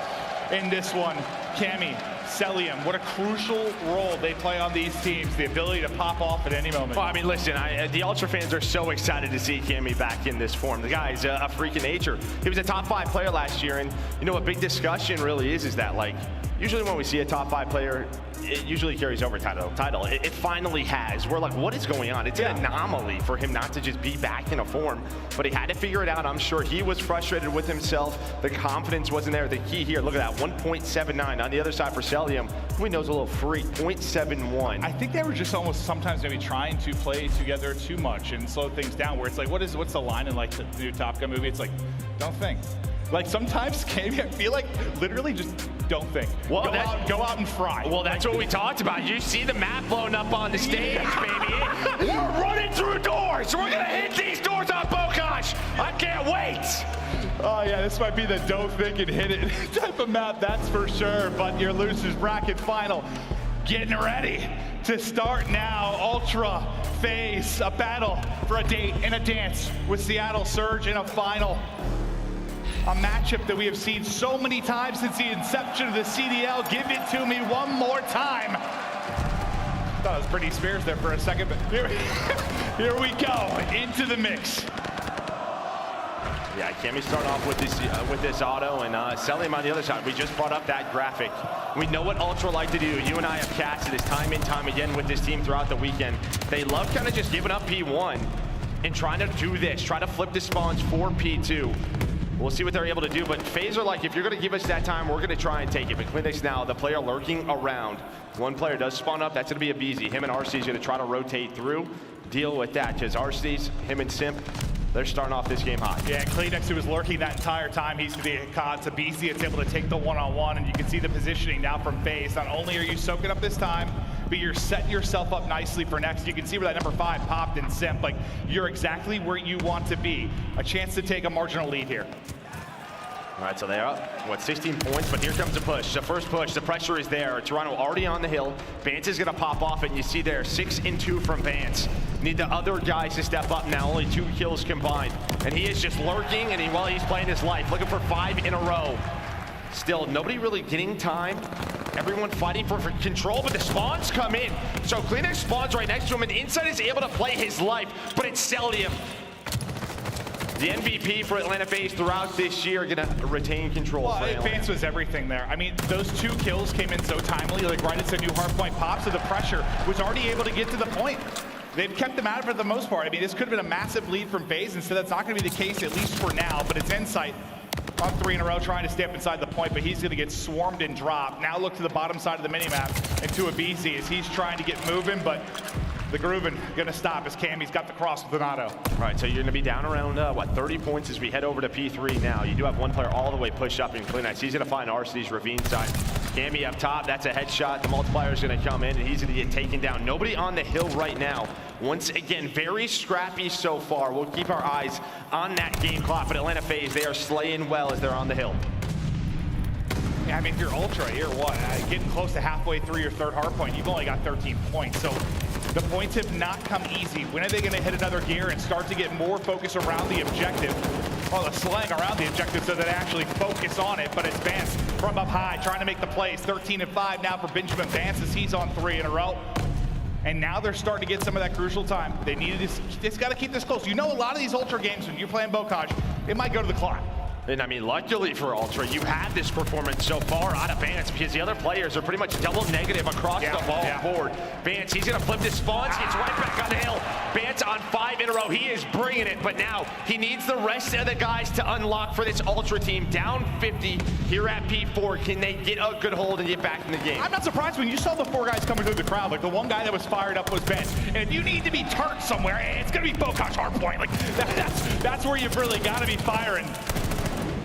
in this one. Cammy, Cellium, what a crucial role they play on these teams, the ability to pop off at any moment. Well, I mean, listen, the Ultra fans are so excited to see Cammy back in this form. The guy's a freak of nature. He was a top 5 player last year, and you know, a big discussion really is that, like, usually when we see a top 5 player, it usually carries over title. It finally has. We're like, what is going on? It's an anomaly for him not to just be back in a form, but he had to figure it out. I'm sure he was frustrated with himself. The confidence wasn't there. The key here, look at that, 1.79. On the other side for Cellium, who knows, a little freak, 0.71. I think they were just almost sometimes maybe trying to play together too much and slow things down, where it's like, what's the line in like the new Top Gun movie? It's like, don't think. Like sometimes, Cammy, I feel like literally just don't think. Well, go out and fry. Well, that's what we talked about. You see the map blown up on the stage, baby. We're running through doors. We're gonna hit these doors on Bocage. I can't wait. Oh yeah, this might be the don't think and hit it type of map, that's for sure. But your losers bracket final getting ready to start now. Ultra FaZe, a battle for a date and a dance with Seattle Surge in a final. A matchup that we have seen so many times since the inception of the CDL. Give it to me one more time. Thought it was Britney Spears there for a second, but here we go, into the mix. Yeah, Cammy start off with this auto, and Cellium on the other side. We just brought up that graphic. We know what Ultra like to do. You and I have casted this time and time again with this team throughout the weekend. They love kind of just giving up P1. and trying to do this, try to flip the spawns for P2. We'll see what they're able to do, but FaZe are like, if you're gonna give us that time, we're gonna try and take it. But Crimsix now, the player lurking around. One player does spawn up, that's gonna be aBeZy. Him and Arcitys gonna try to rotate through, deal with that, because Arcitys, him and Simp, they're starting off this game hot. Yeah, Crimsix, who was lurking that entire time, he's gonna be caught. aBeZy, it's able to take the one-on-one, and you can see the positioning now from FaZe. Not only are you soaking up this time, but you're setting yourself up nicely for next. You can see where that number 5 popped in Simp. Like, you're exactly where you want to be. A chance to take a marginal lead here. All right, so they're up, what, 16 points, but here comes the push. The first push, the pressure is there. Toronto already on the hill. Vance is gonna pop off, and you see there, 6 and 2 from Vance. Need the other guys to step up now, only 2 kills combined. And he is just lurking, and while he's playing his life, looking for 5 in a row. Still, nobody really getting time. Everyone fighting for control, but the spawns come in. So Crimsix spawns right next to him, and Inside is able to play his life, but it's Cellium. The MVP for Atlanta FaZe throughout this year gonna retain control. Well, Vance was everything there. I mean, those 2 kills came in so timely, like right as the new hardpoint pops, so the pressure was already able to get to the point. They've kept them out of it for the most part. I mean, this could have been a massive lead from FaZe, and so that's not gonna be the case, at least for now, but it's Insight on 3 in a row trying to stay up inside the point, but he's gonna get swarmed and dropped. Now look to the bottom side of the minimap and to aBeZy as he's trying to get moving, but the grooving gonna stop as Cammy's got the cross with an auto. All right, so you're gonna be down around, what, 30 points as we head over to P3 now. You do have one player all the way pushed up in Crimsix. He's gonna find Arcitys ravine side. Cammy up top, that's a headshot. The multiplier's gonna come in and he's gonna get taken down. Nobody on the hill right now. Once again, very scrappy so far. We'll keep our eyes on that game clock, but Atlanta FaZe, they are slaying well as they're on the hill. Yeah, I mean, if you're Ultra, you're what? Getting close to halfway through your 3rd hardpoint, you've only got 13 points. So the points have not come easy. When are they going to hit another gear and start to get more focus around the objective? Well, the slang around the objective so that they actually focus on it, but it's Vance from up high trying to make the plays. 13 and 5 now for Benjamin Vance as he's on 3 in a row. And now they're starting to get some of that crucial time. They needed this, just got to keep this close. You know, a lot of these Ultra games, when you're playing Bocage, it might go to the clock. And I mean, luckily for Ultra, you had this performance so far out of Vance because the other players are pretty much double negative across the ball board. Vance, he's gonna flip the spawns, gets right back on the hill. Vance on 5 in a row, he is bringing it, but now he needs the rest of the guys to unlock for this Ultra team. Down 50 here at P4, can they get a good hold and get back in the game? I'm not surprised when you saw the 4 guys coming through the crowd, like the one guy that was fired up was Vance. And if you need to be turned somewhere, it's gonna be Bocage Hardpoint. Like that's where you've really gotta be firing.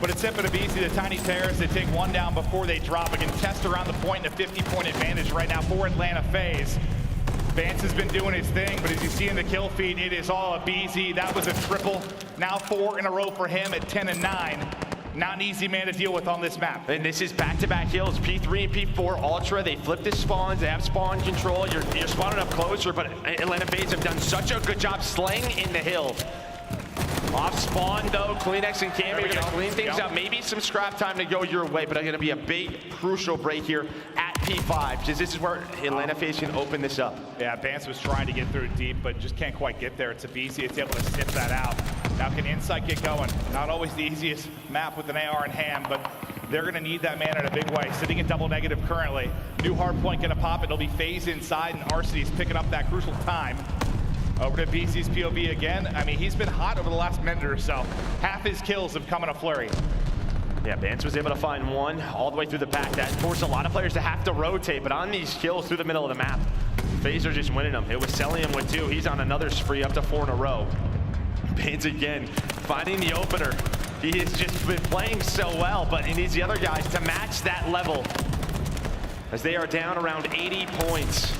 But it's Simp and aBeZy, the tiny terrorists. They take 1 down before they drop. Again, test around the point and a 50-point advantage right now for Atlanta FaZe. Vance has been doing his thing, but as you see in the kill feed, it is all aBeZy. That was a triple. Now 4 in a row for him at 10 and 9. Not an easy man to deal with on this map. And this is back-to-back kills, P3 and P4 Ultra. They flip the spawns, they have spawn control. You're spawning up closer, but Atlanta FaZe have done such a good job slaying in the hill. Off spawn though, Crimsix and Cammy are gonna clean things up. Maybe some scrap time to go your way, but it's gonna be a big, crucial break here at P5, because this is where Atlanta FaZe can open this up. Yeah, Vance was trying to get through deep, but just can't quite get there. It's aBeZy, it's able to sniff that out. Now can Insight get going? Not always the easiest map with an AR in hand, but they're gonna need that man in a big way. Sitting at double negative currently. New hardpoint gonna pop it, it'll be FaZe inside, and Arcitys picking up that crucial time. Over to aBeZy's POV again. I mean, he's been hot over the last minute or so. Half his kills have come in a flurry. Yeah, Vance was able to find 1 all the way through the back. That forced a lot of players to have to rotate, but on these kills through the middle of the map, FaZe are just winning them. It was Cellium with 2. He's on another spree, up to 4 in a row. Vance again, finding the opener. He has just been playing so well, but he needs the other guys to match that level as they are down around 80 points.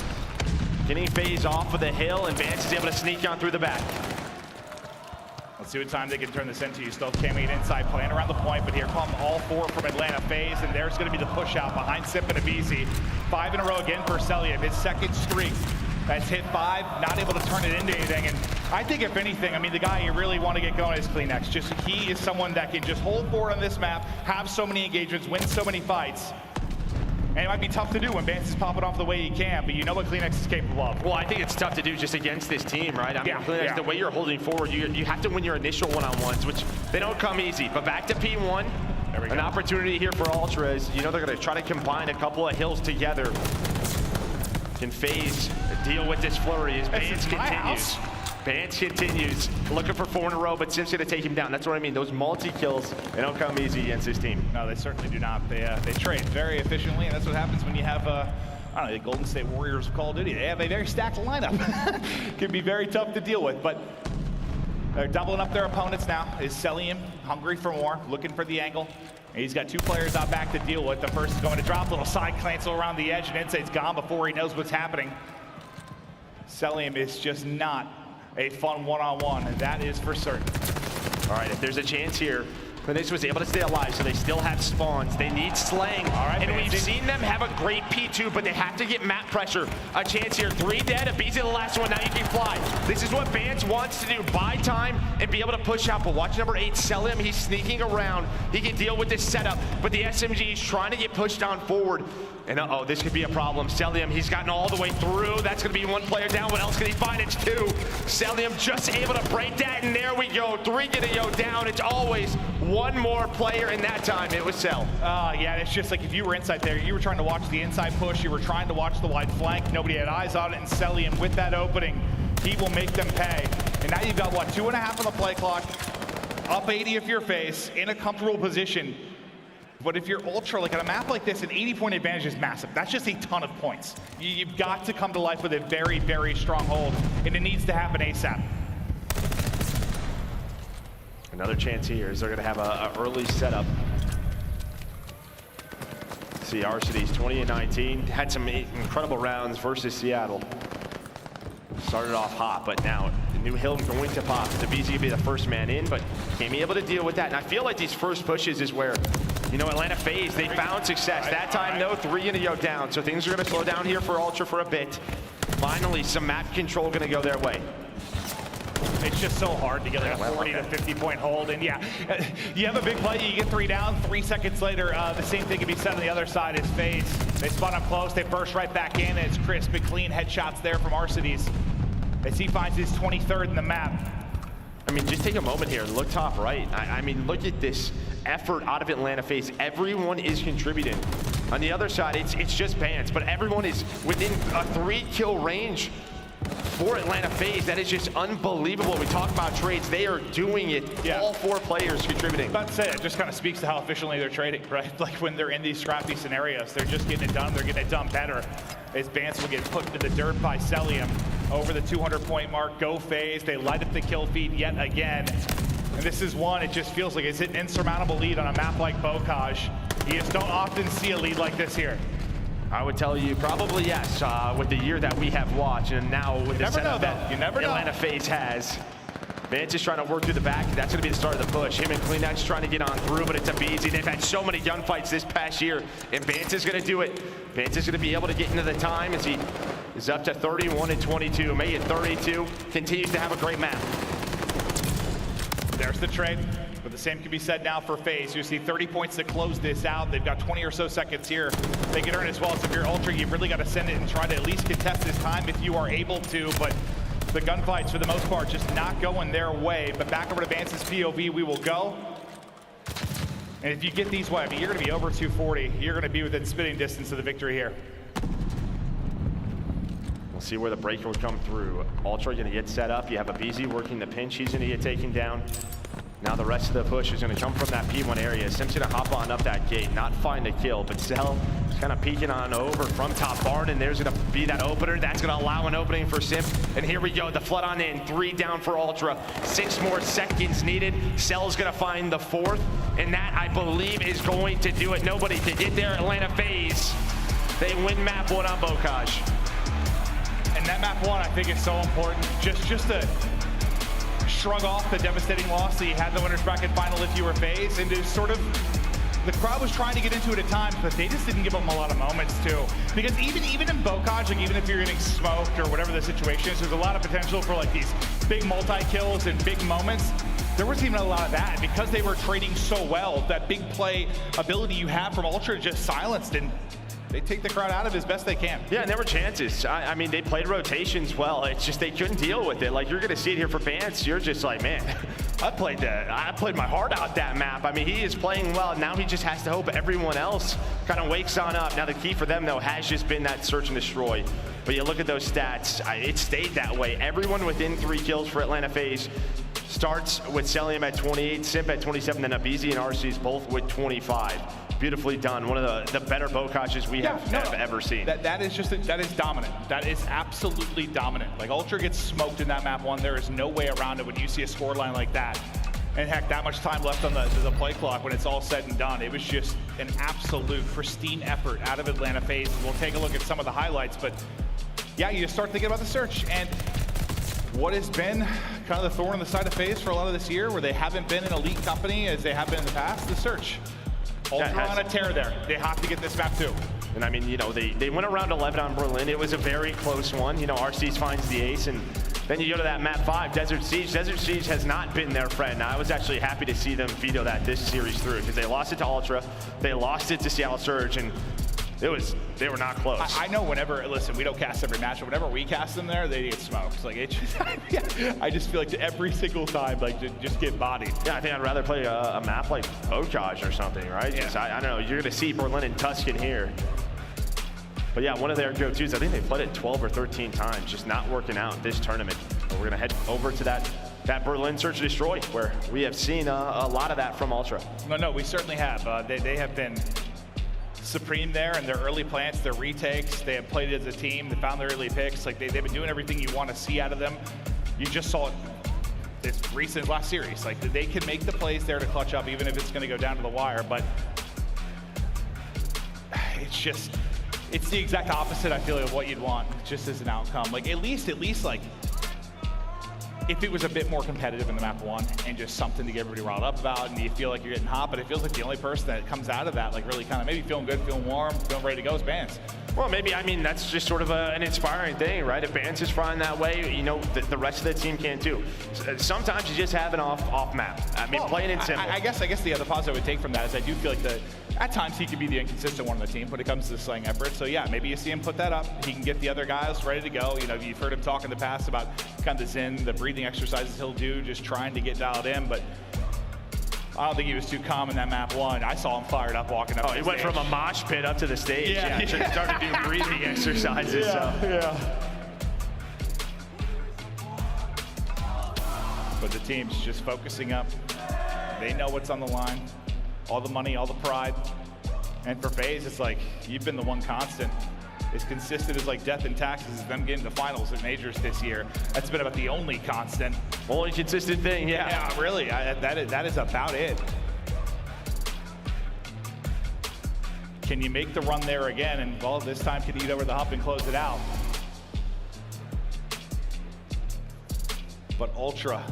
Getting FaZe off of the hill, and Vance is able to sneak on through the back. Let's see what time they can turn this into. You still have Cammy and Inside playing around the point, but here come all 4 from Atlanta FaZe, and there's going to be the push out behind Simp and aBeZy. 5 in a row again for Cellium, his 2nd streak. That's hit 5, not able to turn it into anything. And I think if anything, I mean, the guy you really want to get going is Crimsix. Just he is someone that can just hold forward on this map, have so many engagements, win so many fights. And it might be tough to do when Vance is popping off the way he can, but you know what Crimsix is capable of. Well, I think it's tough to do just against this team, right? I mean, Crimsix, the way you're holding forward, you have to win your initial one-on-ones, which they don't come easy. But back to P1, an opportunity here for Ultra is, you know, they're going to try to combine a couple of hills together. Can FaZe deal with this flurry as Vance continues? Bance continues, looking for 4 in a row, but Simp's gonna take him down. That's what I mean, those multi-kills, they don't come easy against this team. No, they certainly do not. They trade very efficiently, and that's what happens when you have, I don't know, the Golden State Warriors of Call of Duty. They have a very stacked lineup. Can be very tough to deal with, but they're doubling up their opponents now. Is Cellium hungry for more, looking for the angle. He's got 2 players out back to deal with. The first is going to drop, little side cancel around the edge, and Insight's gone before he knows what's happening. Cellium is just not a fun one-on-one, and that is for certain. All right, if there's a chance here, Phoenix was able to stay alive, so they still have spawns. They need slaying. All right, and we've seen them have a great P2, but they have to get map pressure. A chance here, 3 dead, aBeZy the last one, now you can fly. This is what Vance wants to do, buy time and be able to push out, but watch number 8, Cellium, he's sneaking around. He can deal with this setup, but the SMG is trying to get pushed down forward. And uh-oh, this could be a problem. Cellium, he's gotten all the way through. That's gonna be 1 player down. What else can he find? It's 2. Cellium just able to break that, and there we go. 3 gonna go down. It's always 1 more player, and that time it was Cell. Yeah, it's just like if you were inside there, you were trying to watch the inside push, you were trying to watch the wide flank, nobody had eyes on it, and Cellium with that opening, he will make them pay. And now you've got, what, 2.5 on the play clock, up 80 if you're FaZe, in a comfortable position. But if you're Ultra, like on a map like this, an 80-point advantage is massive. That's just a ton of points. You've got to come to life with a very, very strong hold, and it needs to happen ASAP. Another chance here is they're gonna have an early setup. See, Arcitys 20-19, had some incredible rounds versus Seattle. Started off hot, but now the new hill going to pop. aBeZy will be the first man in, but can't be able to deal with that. And I feel like these first pushes is where, you know, Atlanta FaZe, they found success. That time, no, 3 gonna go down. So things are gonna slow down here for Ultra for a bit. Finally, some map control gonna go their way. It's just so hard to get like a 40 to 50-point hold. And yeah, you have a big play, you get 3 down, 3 seconds later, the same thing can be said on the other side is FaZe. They spot up close, they burst right back in, and it's crisp and clean headshots there from Arcitys as he finds his 23rd in the map. I mean, just take a moment here and look top right. I mean, look at this effort out of Atlanta FaZe. Everyone is contributing. On the other side, it's just Bance, but everyone is within a 3-kill range for Atlanta FaZe. That is just unbelievable. We talk about trades, they are doing it. Yeah. All 4 players contributing. About to say, it just kind of speaks to how efficiently they're trading, right? Like when they're in these scrappy scenarios, they're just getting it done. They're getting it done better. As Bance will get put into the dirt by Cellium over the 200-point mark. Go FaZe. They light up the kill feed yet again. And this is one, it just feels like it's an insurmountable lead on a map like Bocage. You just don't often see a lead like this here. I would tell you probably yes, with the year that we have watched, and now with the setup that Atlanta FaZe has. Vance is trying to work through the back. That's going to be the start of the push. Him and CleanX trying to get on through, but it's aBeZy. They've had so many gunfights this past year, and Vance is going to do it. Vance is going to be able to get into the time as he is up to 31 and 22. May at 32, continues to have a great map. There's the trade, but the same can be said now for FaZe. You see 30 points to close this out. They've got 20 or so seconds here. They can earn as well. So if you're Ultra, you've really got to send it and try to at least contest this time if you are able to, but the gunfights, for the most part, just not going their way. But back over to Vance's POV, we will go. And if you get these, I mean, you're going to be over 240. You're going to be within spitting distance of the victory here. We'll see where the breaker would come through. Ultra going to get set up. You have aBeZy working the pinch. He's going to get taken down. Now the rest of the push is going to come from that P1 area. Simp's going to hop on up that gate, not find a kill, but Cell is kind of peeking on over from top barn, and there's going to be that opener. That's going to allow an opening for Simp. And here we go, the flood on in, 3 down for Ultra. 6 more seconds needed. Cell's going to find the 4th, and that, I believe, is going to do it. Nobody to get there. Atlanta FaZe, they win map 1 on Bocage. And that map 1, I think, is so important. Just to shrug off the devastating loss that you had in the winners bracket final if you were FaZe, and to sort of, the crowd was trying to get into it at times, but they just didn't give them a lot of moments too. Because even in Bocage, like even if you're getting smoked or whatever the situation is, there's a lot of potential for like these big multi-kills and big moments. There wasn't even a lot of that, and because they were trading so well, that big play ability you have from Ultra just silenced, and they take the crowd out of it as best they can. Yeah, and there were chances. I mean, they played rotations well. It's just they couldn't deal with it. Like, you're going to see it here for Vance. You're just like, man, I played my heart out that map. I mean, he is playing well. Now he just has to hope everyone else kind of wakes on up. Now, the key for them, though, has just been that search and destroy. But you look at those stats, it stayed that way. Everyone within 3 kills for Atlanta FaZe starts with Cellium at 28, Simp at 27, then aBeZy and Arcitys both with 25. Beautifully done. One of the better Bocages we have ever seen. That is dominant. That is absolutely dominant. Like, Ultra gets smoked in that map 1. There is no way around it when you see a scoreline like that. And heck, that much time left on the play clock when it's all said and done. It was just an absolute pristine effort out of Atlanta FaZe. We'll take a look at some of the highlights, but yeah, you just start thinking about the search. And what has been kind of the thorn in the side of FaZe for a lot of this year, where they haven't been an elite company as they have been in the past, the search. Ultra on a tear there. They have to get this map too. And I mean, you know, they went around 11 on Berlin. It was a very close one. You know, Arcitys finds the ace, and then you go to that map 5, Desert Siege. Desert Siege has not been their friend. Now, I was actually happy to see them veto that this series through, because they lost it to Ultra, they lost it to Seattle Surge, and they were not close. I know whenever, listen, we don't cast every match, but whenever we cast them there, they get smoked. Like, it just, I just feel like every single time, like, just get bodied. Yeah, I think I'd rather play a map like Bocage or something, right? Yeah. I don't know, you're gonna see Berlin and Tuscan here. But yeah, one of their go-tos, I think they played it 12 or 13 times, just not working out this tournament. But we're gonna head over to that Berlin Search and Destroy, where we have seen a lot of that from Ultra. No, we certainly have. They have been supreme there in their early plants, their retakes. They have played as a team. They found their early picks. Like, they've been doing everything you want to see out of them. You just saw it this recent last series. Like, they can make the plays there to clutch up, even if it's going to go down to the wire. But it's the exact opposite, I feel like, of what you'd want just as an outcome. Like, at least like, if it was a bit more competitive in the map 1 and just something to get everybody riled up about, and you feel like you're getting hot, but it feels like the only person that comes out of that, like, really kind of maybe feeling good, feeling warm, feeling ready to go is Bans. Well, maybe, I mean, that's just sort of an inspiring thing, right? If Bans is flying that way, you know, the rest of the team can too. Sometimes you just have an off map. I mean, playing it simple. I guess the other positive I would take from that is I do feel like at times he could be the inconsistent one on the team when it comes to the slaying effort. So yeah, maybe you see him put that up. He can get the other guys ready to go. You know, you've heard him talk in the past about kind of the zen, the breathing exercises he'll do, just trying to get dialed in. But I don't think he was too calm in that map 1. I saw him fired up walking up. Oh, he went from a mosh pit up to the stage. Yeah. Started doing breathing exercises. Yeah. But the team's just focusing up. They know what's on the line. All the money, all the pride. And for FaZe, it's like, you've been the one constant. As consistent as like death and taxes is them getting to finals at majors this year. That's been about the only constant. Only consistent thing, yeah. Yeah, really, that is about it. Can you make the run there again? And well, this time can you get over the hump and close it out? But Ultra,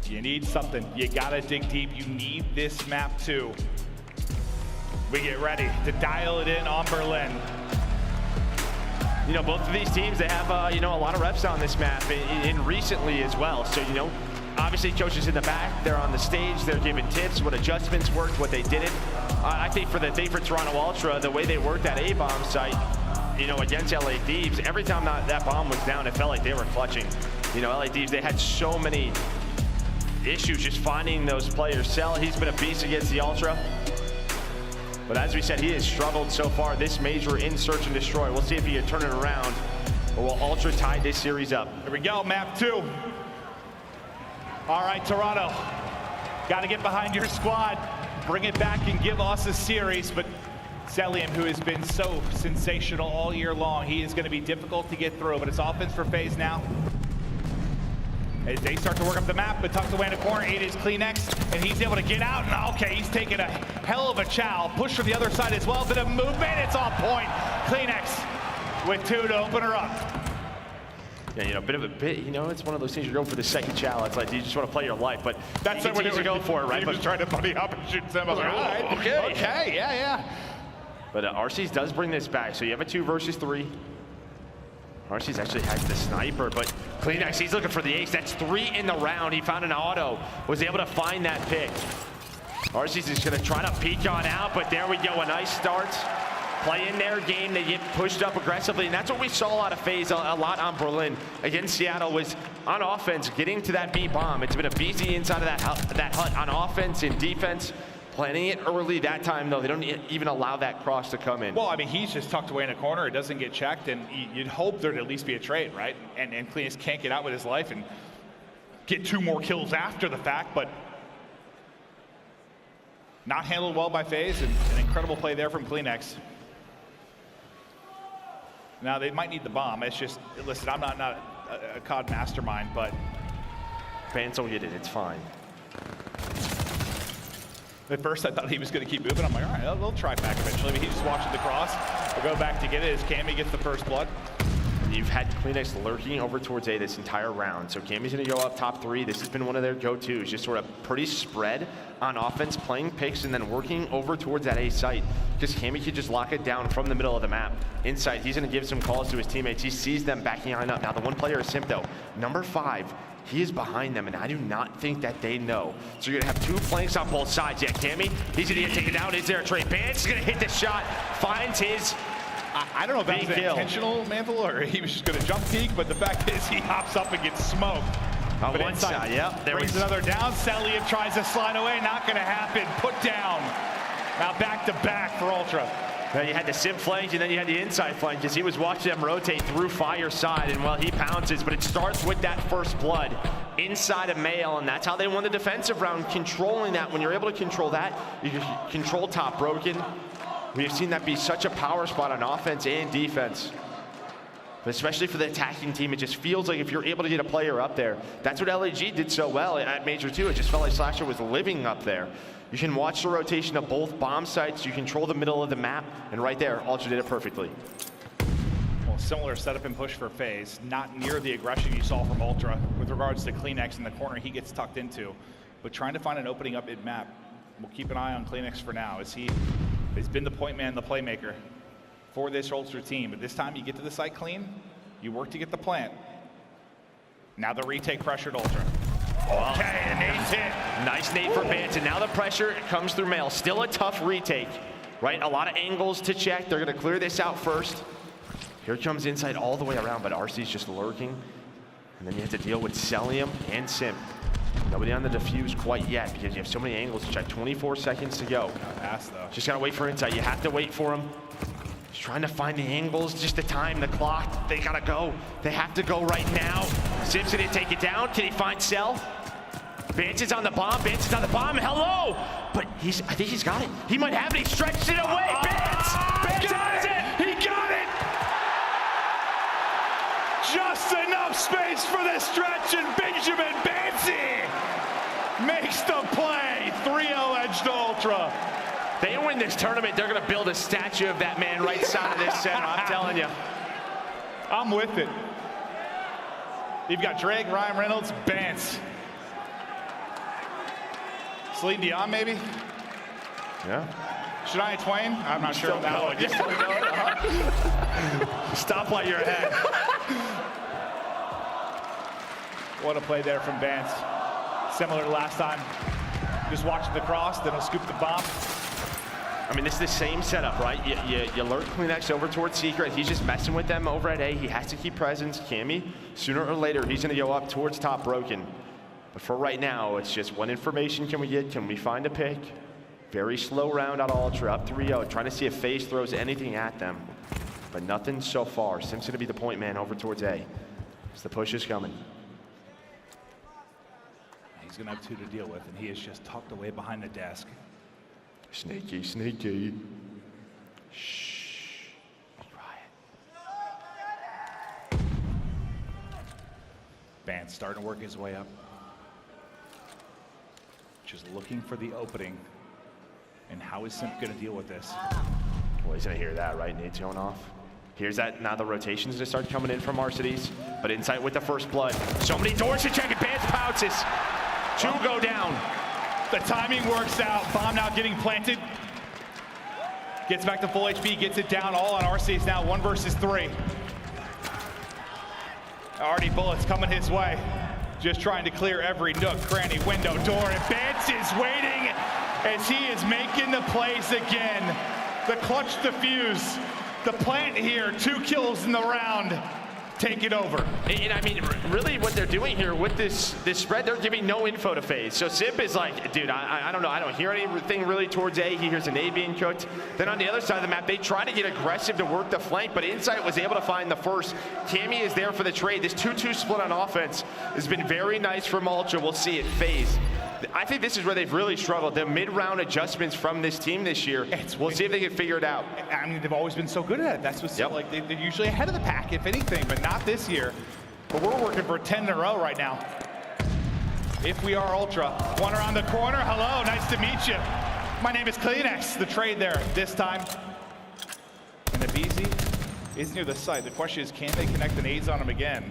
you need something. You gotta dig deep. You need this map too. We get ready to dial it in on Berlin. You know, both of these teams, they have, you know, a lot of reps on this map and recently as well. So, you know, obviously coaches in the back, they're on the stage, they're giving tips, what adjustments worked, what they didn't. I think for Toronto Ultra, the way they worked that A-bomb site, you know, against LA Thieves, every time that bomb was down, it felt like they were clutching. You know, LA Thieves, they had so many issues just finding those players. Cell, he's been a beast against the Ultra. But as we said, he has struggled so far this major in Search and Destroy. We'll see if he can turn it around, or will Ultra tie this series up. Here we go, map 2. All right, Toronto, got to get behind your squad, bring it back and give us a series. But Cellium, who has been so sensational all year long, he is going to be difficult to get through, but it's offense for FaZe now. As they start to work up the map, but tucked away in the corner, it is CleanX, and he's able to get out, and okay, he's taking a hell of a chow. Push from the other side as well, bit of movement, it's on point. CleanX with 2 to open her up. Yeah, you know, you know, it's one of those things, you're going for the second chow. It's like, you just want to play your life, but that's what you go for it, right? He was trying to buddy up and shoot them. I was like, all right, okay, yeah. But Arcitys does bring this back, so you have a 2 versus 3. Arcitys actually has the sniper, but CleanX, he's looking for the ace. That's 3 in the round. He found an auto, was able to find that pick. Arcitys is gonna try to peek on out, but there we go, a nice start. Play in their game, they get pushed up aggressively, and that's what we saw out of FaZe a lot on Berlin. Against Seattle was on offense, getting to that B bomb. It's been aBeZy inside of that hut on offense and defense. planning it early that time, though. They don't even allow that cross to come in. Well, I mean, he's just tucked away in a corner. It doesn't get checked, and you'd hope there'd at least be a trade, right? And Cleanix can't get out with his life and get 2 more kills after the fact, but not handled well by FaZe, and an incredible play there from Cleanix. Now, they might need the bomb. It's just, listen, I'm not a COD mastermind, but Vance will get it. It's fine. At first, I thought he was going to keep moving. I'm like, all right, they'll try back eventually. But he's just watching the cross. We'll go back to get it as Cammy gets the first blood. You've had Cleanix lurking over towards A this entire round. So Cammy's going to go up top 3. This has been one of their go-tos, just sort of pretty spread on offense, playing picks, and then working over towards that A site. Because Cammy can just lock it down from the middle of the map. Inside, he's going to give some calls to his teammates. He sees them backing on up. Now, the one player is Simp, though. Number 5. He is behind them, and I do not think that they know. So you're gonna have 2 flanks on both sides. Yeah, Cammy, he's gonna get taken down. Is there a trade? Bance is gonna hit the shot, finds his I don't know if that was intentional, Mantle, or he was just gonna jump peek, but the fact is he hops up and gets smoked. On but one inside, side, yeah. There brings was another down. Cellium tries to slide away, not gonna happen. Put down. Now back to back for Ultra. Now you had the Simp flank, and then you had the inside flank, as he was watching them rotate through fire side, and well, he pounces, but it starts with that first blood inside of Mail, and that's how they won the defensive round, controlling that. When you're able to control that, you can control top broken. We have seen that be such a power spot on offense and defense. But especially for the attacking team, it just feels like if you're able to get a player up there, that's what LAG did so well at Major 2. It just felt like Slasher was living up there. You can watch the rotation of both bomb sites. You control the middle of the map, and right there, Ultra did it perfectly. Well, similar setup and push for FaZe. Not near the aggression you saw from Ultra with regards to Cleanix in the corner he gets tucked into, but trying to find an opening up mid-map. We'll keep an eye on Cleanix for now, as he's been the point man, the playmaker for this Ultra team. But this time you get to the site clean, you work to get the plant. Now the retake pressured Ultra. Okay, the nade's hit. Nice nade for Bance, and now the pressure comes through Mail. Still a tough retake, right? A lot of angles to check. They're gonna clear this out first. Here comes inside all the way around, but RC's just lurking. And then you have to deal with Cellium and Simp. Nobody on the defuse quite yet, because you have so many angles to check. 24 seconds to go. Pass, though. Just gotta wait for insight. You have to wait for him. Just trying to find the angles, just the time, the clock. They gotta go. They have to go right now. Simp's gonna take it down. Can he find Cell? Bance is on the bomb. Bance is on the bomb. Hello! But I think he's got it. He might have it. He stretched it away. Bance! Bance has it! He got it! Just enough space for the stretch, and Benjamin Bancy makes the play. 3-0 edge to Ultra. They win this tournament, they're gonna build a statue of that man right side of this center, I'm telling you. I'm with it. You've got Drake, Ryan Reynolds, Bance. Celine Dion, maybe? Yeah. Shania Twain? I'm not sure. Stop while you're ahead. What a play there from Bance. Similar to last time. Just watching the cross, then he'll scoop the bomb. I mean, this is the same setup, right? You lurk Cleanix over towards Secret. He's just messing with them over at A. He has to keep presence. Cammy, sooner or later, he's going to go up towards top broken. But for right now, it's just what information can we get? Can we find a pick? Very slow round out of Ultra, up 3-0. Trying to see if FaZe throws anything at them. But nothing so far. Simp's going to be the point man over towards A. As the push is coming. He's going to have 2 to deal with, and he is just tucked away behind the desk. Sneaky, sneaky. Shh. Quiet. Bance starting to work his way up. Just looking for the opening. And how is Simp going to deal with this? Well, he's going to hear that, right? Nade's going off. Here's that. Now the rotation's going to start coming in from Arcitys. But inside with the first blood. So many doors to check, and Bance pounces. 2 go down. The timing works out. Bomb now getting planted. Gets back to full HP, gets it down all on Arcitys now. 1 versus 3. Already bullets coming his way. Just trying to clear every nook, cranny, window, door. And Bance is waiting as he is making the plays again. The clutch defuse. The plant here, 2 kills in the round. take it over. And I mean, really what they're doing here with this spread, they're giving no info to FaZe. So Simp is like, dude, I don't know. I don't hear anything really towards A. He hears an A being cooked. Then on the other side of the map, they try to get aggressive to work the flank, but Insight was able to find the first. Cammy is there for the trade. This 2-2 split on offense has been very nice from Ultra. We'll see it. FaZe. I think this is where they've really struggled. The mid-round adjustments from this team this year. We'll see if they can figure it out. I mean, they've always been so good at it. That's what's like, they're usually ahead of the pack, if anything, but not this year. But we're working for 10 in a row right now. If we are Ultra. One around the corner. Hello, nice to meet you. My name is Kleenex. The trade there this time. And aBeZy is near the site. The question is, can they connect the nades on him again?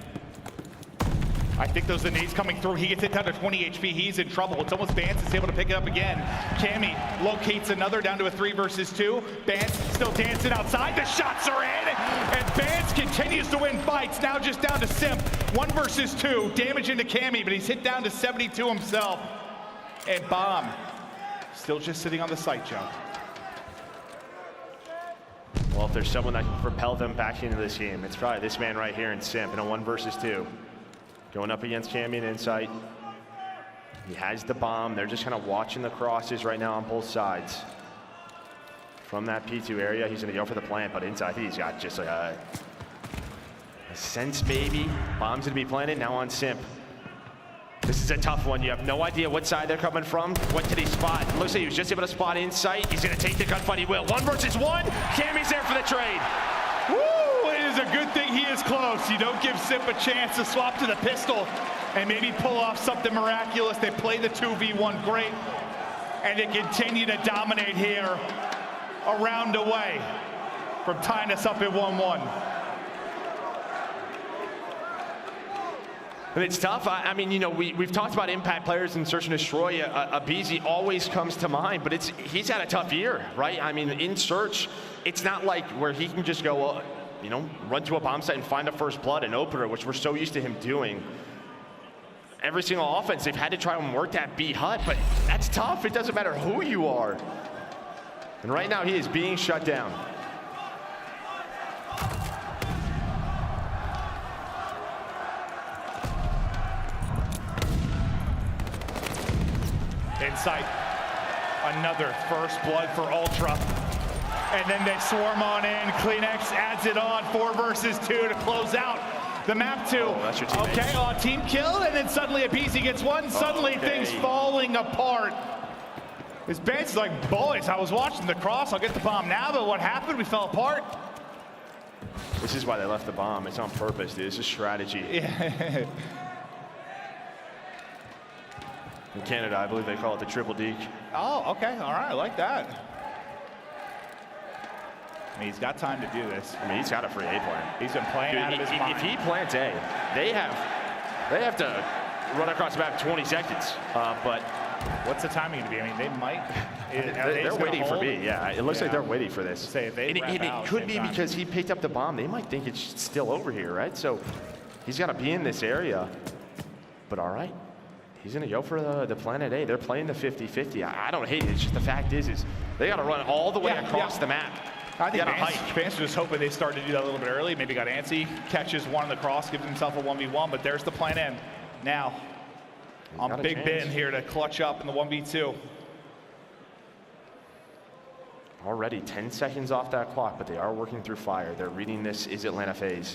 I think those are the nades coming through. He gets it down to 20 HP. He's in trouble. It's almost Bance is able to pick it up again. Cammy locates another down to a 3 versus 2. Bance still dancing outside. The shots are in. And Bance continues to win fights. Now just down to Simp. 1 versus 2. Damage into Cammy, but he's hit down to 72 himself. And Bomb still just sitting on the site jump. Well, if there's someone that can propel them back into this game, it's probably this man right here in Simp in a 1 versus 2. Going up against Cammy and Insight. He has the bomb. They're just kind of watching the crosses right now on both sides. From that P2 area, he's going to go for the plant, but Insight, he's got just like a sense maybe. Bomb's going to be planted now on Simp. This is a tough one. You have no idea what side they're coming from. What did he spot? Looks like he was just able to spot Insight. He's going to take the gunfight. He will. 1 versus 1. Cammy's there for the trade. Woo! It is a good thing he is close. You don't give Simp a chance to swap to the pistol and maybe pull off something miraculous. They play the 2v1 great, and they continue to dominate here a round away from tying us up at 1-1. And it's tough. I mean, you know, we've talked about impact players in Search and Destroy. aBeZy always comes to mind, but he's had a tough year, right? I mean, in Search, it's not like where he can just go, you know, run to a bomb site and find a first blood and opener, which we're so used to him doing. Every single offense, they've had to try and work that B hut, but that's tough. It doesn't matter who you are. And right now, he is being shut down. Insight, another first blood for Ultra. And then they swarm on in. Kleenex adds it on, 4 versus 2 to close out the map 2. Oh, that's your teammate. Okay, team kill, and then suddenly aBeZy gets 1. Suddenly things falling apart. His Bance is like, boys, I was watching the cross. I'll get the bomb now, but what happened? We fell apart. This is why they left the bomb. It's on purpose, dude. This is strategy. Yeah. In Canada, I believe they call it the triple deke. Oh, okay. All right. I like that. I mean, he's got time to do this. I mean, he's got a free A plan. He's been playing out of his mind. If he plants A, they have to run across the map 20 seconds. But what's the timing going to be? I mean, they might. They're waiting for B. Yeah, it looks like they're waiting for this. Say if they it could be because he picked up the bomb. They might think it's still over here, right? So he's got to be in this area. But all right. He's going to go for the planet A. They're playing the 50-50. I don't hate it. It's just the fact is they got to run all the way across the map. I think Vance was hoping they started to do that a little bit early. Maybe got antsy, catches one on the cross, gives himself a 1v1, but there's the plan in. Now, on Big Ben here to clutch up in the 1v2. Already 10 seconds off that clock, but they are working through fire. They're reading this is Atlanta FaZe.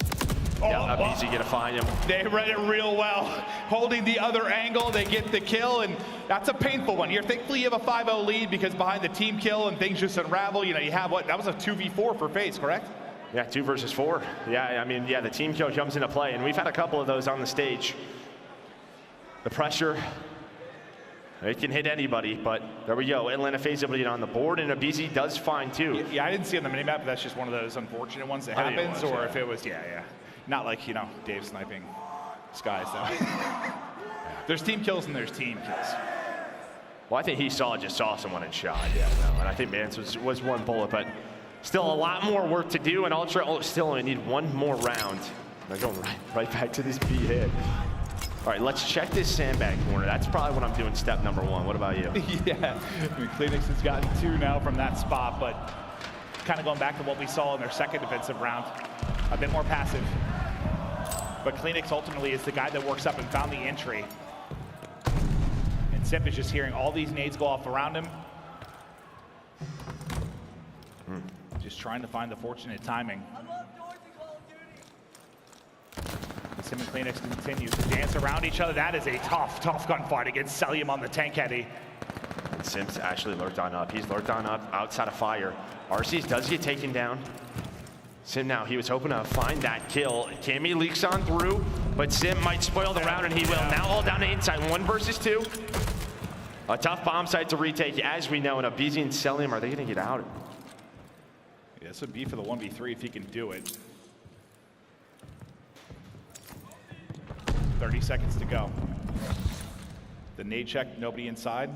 Yeah, aBeZy gonna find him. They read it real well. Holding the other angle, they get the kill, and that's a painful one. You're thankfully you have a 5-0 lead because behind the team kill and things just unravel. You know, you have what? That was a 2v4 for FaZe, correct? Yeah, 2 versus 4. Yeah, I mean, yeah, the team kill comes into play, and we've had a couple of those on the stage. The pressure, it can hit anybody, but there we go. Atlanta FaZe able to get on the board, and aBeZy does find too. Yeah, I didn't see on the minimap, but that's just one of those unfortunate ones that happens, or if it was, yeah. Not like, you know, Dave sniping skies, though. There's team kills and there's team kills. Well, I think he just saw someone and shot. Yeah, no, and I think Mance was one bullet, but still a lot more work to do, and Ultra still only need one more round. They're going right back to this B hit. All right, let's check this sandbag corner. That's probably what I'm doing step number 1. What about you? Yeah, I mean, Kleenex has gotten 2 now from that spot, but kind of going back to what we saw in their second defensive round. A bit more passive. but Cleanix ultimately is the guy that works up and found the entry. And Simp is just hearing all these nades go off around him. Just trying to find the fortunate timing. Simp and Cleanix continue to dance around each other. That is a tough gunfight against Cellium on the tank heady. And Simp's actually lurked on up. He's lurked on up outside of fire. Arcitys does get taken down. Simp now, he was hoping to find that kill. Cammy leaks on through, but Simp might spoil the round, and he will. Now all down to inside, 1 versus 2. A tough bomb site to retake, as we know, and aBeZy and Cellium, are they gonna get out? Yeah, this would be for the 1v3 if he can do it. 30 seconds to go. The nade check, nobody inside.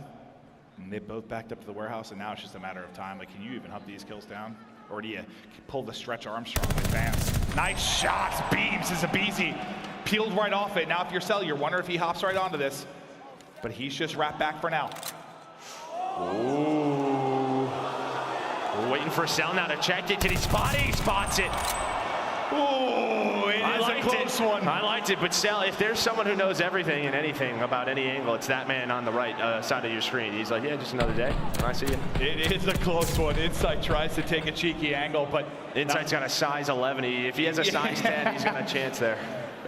And they both backed up to the warehouse, and now it's just a matter of time. Like, can you even hunt these kills down? Or do you pull the stretch Armstrong with Vance? Nice shots, beams as aBeZy. Peeled right off it. Now if you're Cellium, you're wondering if he hops right onto this. But he's just wrapped back for now. Ooh. We're waiting for Cell now to check it. Can he spot it? He spots it. Ooh, it is a close one. I liked it, but Cell, if there's someone who knows everything and anything about any angle, it's that man on the right side of your screen. He's like, yeah, just another day. I see you. It is a close one. Insight tries to take a cheeky angle, but Insight's got a size 11. If he has a size 10, he's got a chance there.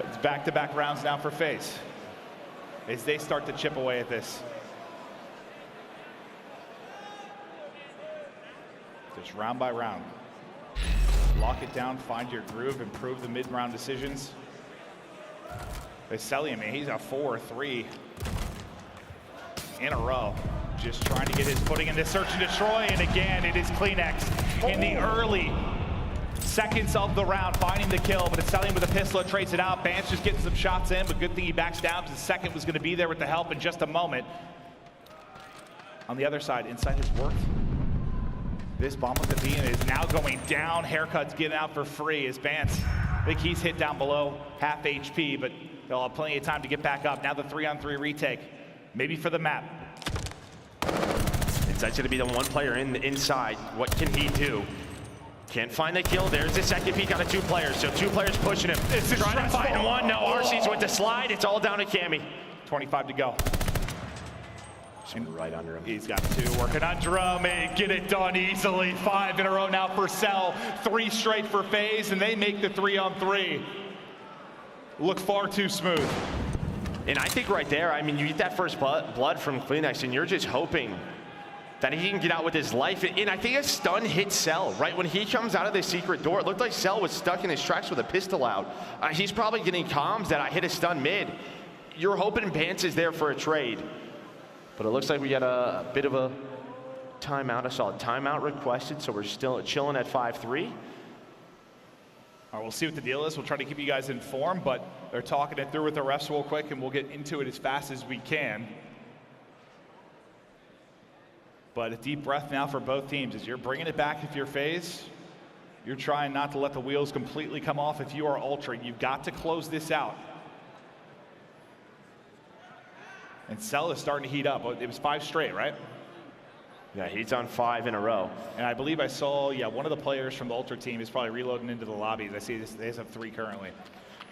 It's back-to-back rounds now for FaZe as they start to chip away at this. Just round by round. Lock it down, find your groove, improve the mid-round decisions. But Cellium, he's a 4-3 in a row. Just trying to get his footing in this search and destroy, and again, it is Cleanix in the early seconds of the round, finding the kill, but it's Cellium with a pistol, trades it out. Bance just getting some shots in, but good thing he backs down because the second was gonna be there with the help in just a moment. On the other side, Insight has worked. This bomb with the beam is now going down. Haircut's getting out for free as Vance, I think he's hit down below half HP, but they'll have plenty of time to get back up. Now the 3-on-3 retake, maybe for the map. Insight's gonna be the one player inside. What can he do? Can't find the kill. There's the second peek on the 2 players. So 2 players pushing him. This is trying to find one. No, Arcitys with the slide. It's all down to Cammy. 25 to go. And right under him. He's got 2 working on drum. Get it done easily. 5 in a row now for Cell. 3 straight for FaZe, and they make the 3-on-3 look far too smooth. And I think right there, I mean, you get that first blood from Cleanix, and you're just hoping that he can get out with his life. And I think a stun hit Cell right when he comes out of the secret door. It looked like Cell was stuck in his tracks with a pistol out. He's probably getting comms that I hit a stun mid. You're hoping Vance is there for a trade. But it looks like we got a bit of a timeout. I saw a timeout requested, so we're still chilling at 5-3. All right, we'll see what the deal is. We'll try to keep you guys informed, but they're talking it through with the refs real quick, and we'll get into it as fast as we can. But a deep breath now for both teams as you're bringing it back if you're FaZe. You're trying not to let the wheels completely come off. If you are Ultra, you've got to close this out. And Cell is starting to heat up. It was 5 straight, right? Yeah, he's on 5 in a row. And I believe I saw, one of the players from the Ultra team is probably reloading into the lobbies. I see they have 3 currently.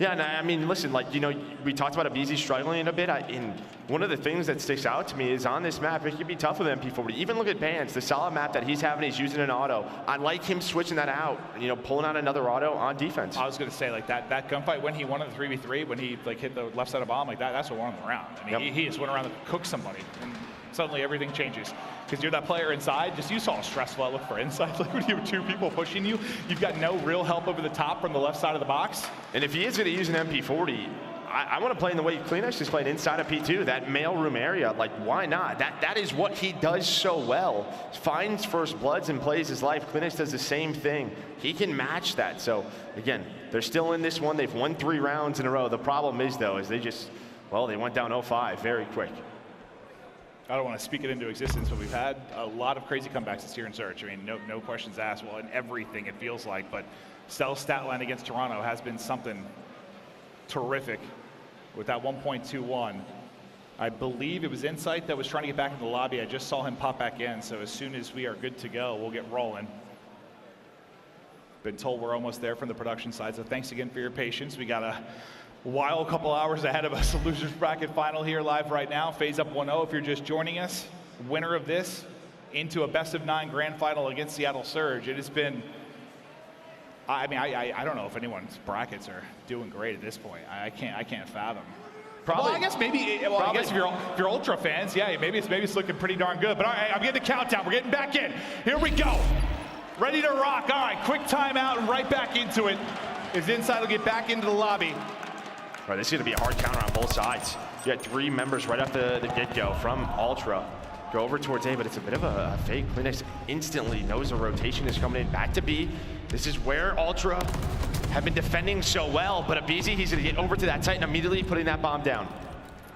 Yeah, and I mean, listen, like, you know, we talked about aBeZy struggling a bit. And one of the things that sticks out to me is on this map, it can be tough with MP40. Even look at Vance, the solid map that he's having, he's using an auto. I like him switching that out, you know, pulling out another auto on defense. I was going to say, like, that gunfight when he won in the 3v3, when he, like, hit the left side of bomb, like, that's what won him the round. I mean, he just went around and cooked somebody, and suddenly everything changes. Because you're that player inside, just you saw how stressful that looked for inside. Like when you have 2 people pushing you, you've got no real help over the top from the left side of the box. And if he is going to use an MP40, I want to play in the way Cleanix is playing inside of P2, that mailroom area. Like, why not? That is what he does so well. Finds first bloods and plays his life. Cleanix does the same thing. He can match that. So, again, they're still in this one. They've won 3 rounds in a row. The problem is, though, is they just, well, they went down 0-5 very quick. I don't want to speak it into existence, but we've had a lot of crazy comebacks this year in Search. I mean, no questions asked. Well, in everything it feels like, but Cell's stat line against Toronto has been something terrific with that 1.21. I believe it was Insight that was trying to get back into the lobby. I just saw him pop back in, so as soon as we are good to go, we'll get rolling. Been told we're almost there from the production side, so thanks again for your patience. We got a wild couple hours ahead of us. The losers bracket final here live right now. FaZe up 1-0 if you're just joining us. Winner of this into a best-of-9 grand final against Seattle Surge. It has been, I mean, I don't know if anyone's brackets are doing great at this point. I can't fathom. Probably. Well, I guess maybe. Well, I guess if you're Ultra fans, yeah, maybe it's looking pretty darn good. But all right, I'm getting the countdown. We're getting back in. Here we go. Ready to rock. All right, quick timeout and right back into it. As Inside will get back into the lobby. All right, this is going to be a hard counter on both sides. You got 3 members right off the get-go from Ultra. Go over towards A, but it's a bit of a fake. Clinics instantly knows a rotation is coming in. Back to B. This is where Ultra have been defending so well, but aBeZy, he's going to get over to that site and immediately putting that bomb down.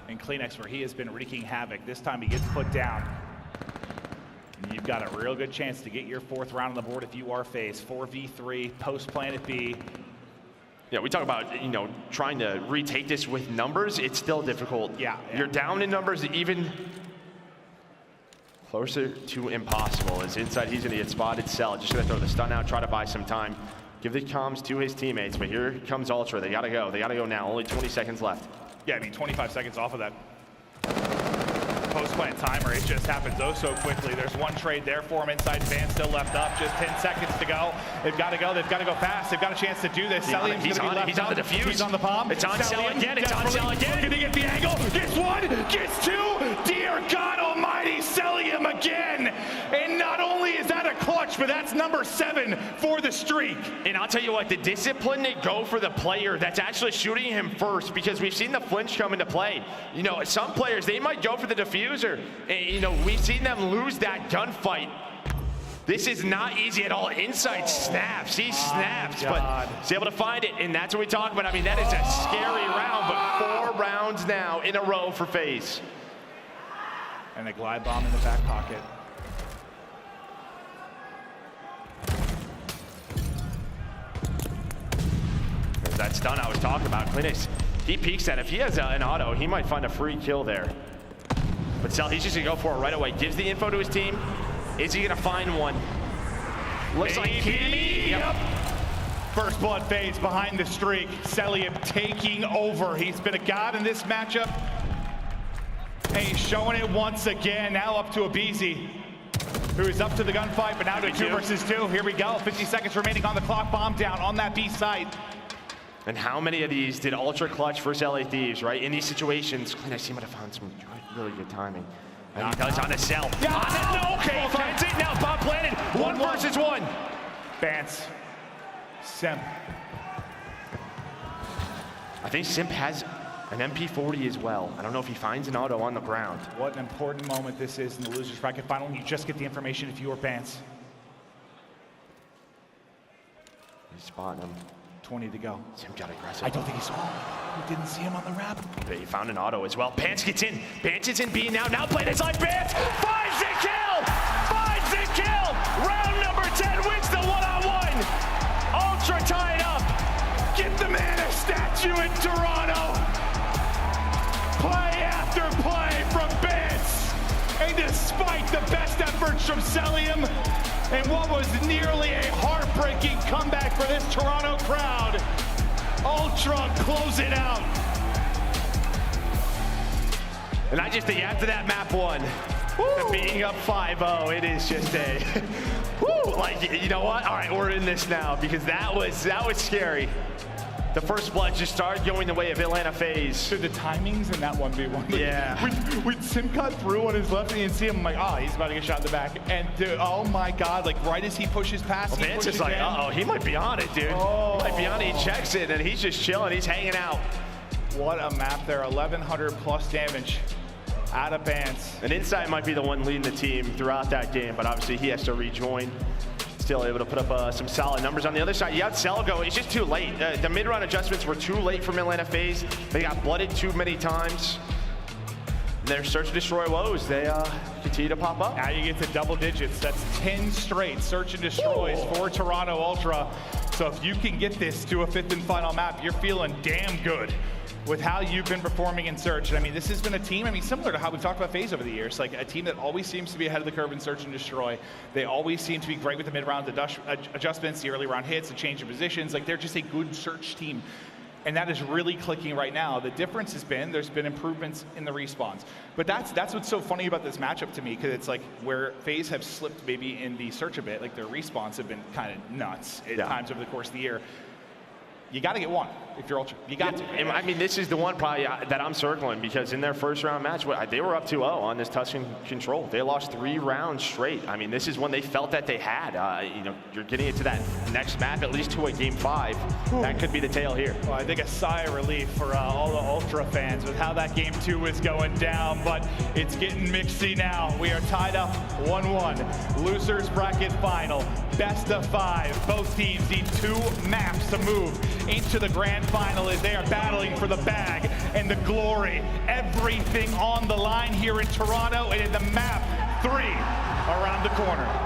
And Kleenex, where he has been wreaking havoc. This time he gets put down. And you've got a real good chance to get your 4th round on the board if you are FaZe. 4v3, post-plant at B. Yeah, we talk about, you know, trying to retake this with numbers. It's still difficult. Yeah. You're down in numbers, even closer to impossible. As Inside, he's going to get spotted. Cell just going to throw the stun out, try to buy some time. Give the comms to his teammates, but here comes Ultra. They got to go. They got to go now. Only 20 seconds left. Yeah, I mean, 25 seconds off of that post-plant timer. It just happens oh so quickly. There's one trade there for him. Inside Van still left up. Just 10 seconds to go. They've got to go. They've got to go fast. They've got a chance to do this. Cellium's going to be left He's on the defuse. He's on the bomb. It's on Cell again. It's on Cell again. Looking to get the angle. Gets 1. Gets 2. Dear God Almighty, Cellium again. And not only is that a clutch, but that's number 7 for the streak. And I'll tell you what, the discipline to go for the player that's actually shooting him first, because we've seen the flinch come into play. You know, some players, they might go for the diffuser. And, you know, we've seen them lose that gunfight. This is not easy at all. Inside snaps. He snaps, but he's able to find it, and that's what we talk about. I mean, that is a scary round, but 4 rounds now in a row for FaZe. And a glide bomb in the back pocket. There's that stun I was talking about. Kleenex, he peeks at it. If he has an auto, he might find a free kill there. But Cell, he's just going to go for it right away. Gives the info to his team. Is he going to find one? Looks like Kimmy. Yep. First blood fades behind the streak. Cellium taking over. He's been a god in this matchup. And he's showing it once again. Now up to aBeZy, who is up to the gunfight, but now to 2 versus 2. Here we go. 50 seconds remaining on the clock. Bomb down on that B site. And how many of these did Ultra clutch versus LA Thieves, right? In these situations, Kleenex, he might have found some really good timing. And he does on the Cell. Yeah. Okay, finds it. Now bomb planted. 1 versus 1. Bance. Simp. I think Simp has an MP40 as well. I don't know if he finds an auto on the ground. What an important moment this is in the losers bracket final. You just get the information if you are Bance. He's spotting him. 20 to go. Simp got aggressive. I don't think he saw him. He didn't see him on the wrap. But he found an auto as well. Bance gets in. Bance is in B now. Now playing his life. Bance finds the kill. Finds the kill. Round number 10 wins the one-on-one. Ultra tied up. Get the man a statue in Toronto. Play after play from Bance. And despite the best efforts from Cellium, and what was nearly a heartbreaking comeback for this Toronto crowd, Ultra close it out. And I just think after that map 1, being up 5-0, it is just a, woo, like, you know what? All right, we're in this now, because that was scary. The first blood just started going the way of Atlanta FaZe. So the timings in that 1v1. Yeah. When Simp got through on his left, and you see him, I'm like, oh, he's about to get shot in the back. And dude, oh my God, like right as he pushes past, well, Vance is like, uh-oh, he might be on it, dude. Oh. He might be on it. He checks it, and he's just chilling. He's hanging out. What a map there. 1,100 plus damage out of Bance. And Inside might be the one leading the team throughout that game, but obviously he has to rejoin. Still able to put up some solid numbers. On the other side, you got Cell go. It's just too late. The mid-round adjustments were too late from Atlanta FaZe. They got blooded too many times. Their search and destroy woes, they continue to pop up. Now you get to double digits. That's 10 straight search and destroys for Toronto Ultra. So if you can get this to a 5th and final map, you're feeling damn good with how you've been performing in search. And I mean, this has been a team, I mean, similar to how we've talked about FaZe over the years, like a team that always seems to be ahead of the curve in search and destroy. They always seem to be great with the mid-round adjustments, the early round hits, the change of positions. Like, they're just a good search team. And that is really clicking right now. The difference has been there's been improvements in the respawns. But that's what's so funny about this matchup to me, because it's like where FaZe have slipped maybe in the search a bit, like their respawns have been kind of nuts at times over the course of the year. You got to get one if you're Ultra. You got to. And I mean, this is the one probably that I'm circling, because in their first round match, they were up 2-0 on this Tuscan Control. They lost 3 rounds straight. I mean, this is when they felt that they had. You know, you're getting into that next map, at least to a game 5. That could be the tale here. Well, I think a sigh of relief for all the Ultra fans with how that game 2 is going down, but it's getting mixy now. We are tied up 1-1. Losers bracket final, best of 5. Both teams need 2 maps to move into the grand final as they are battling for the bag and the glory. Everything on the line here in Toronto, and in the map 3 around the corner.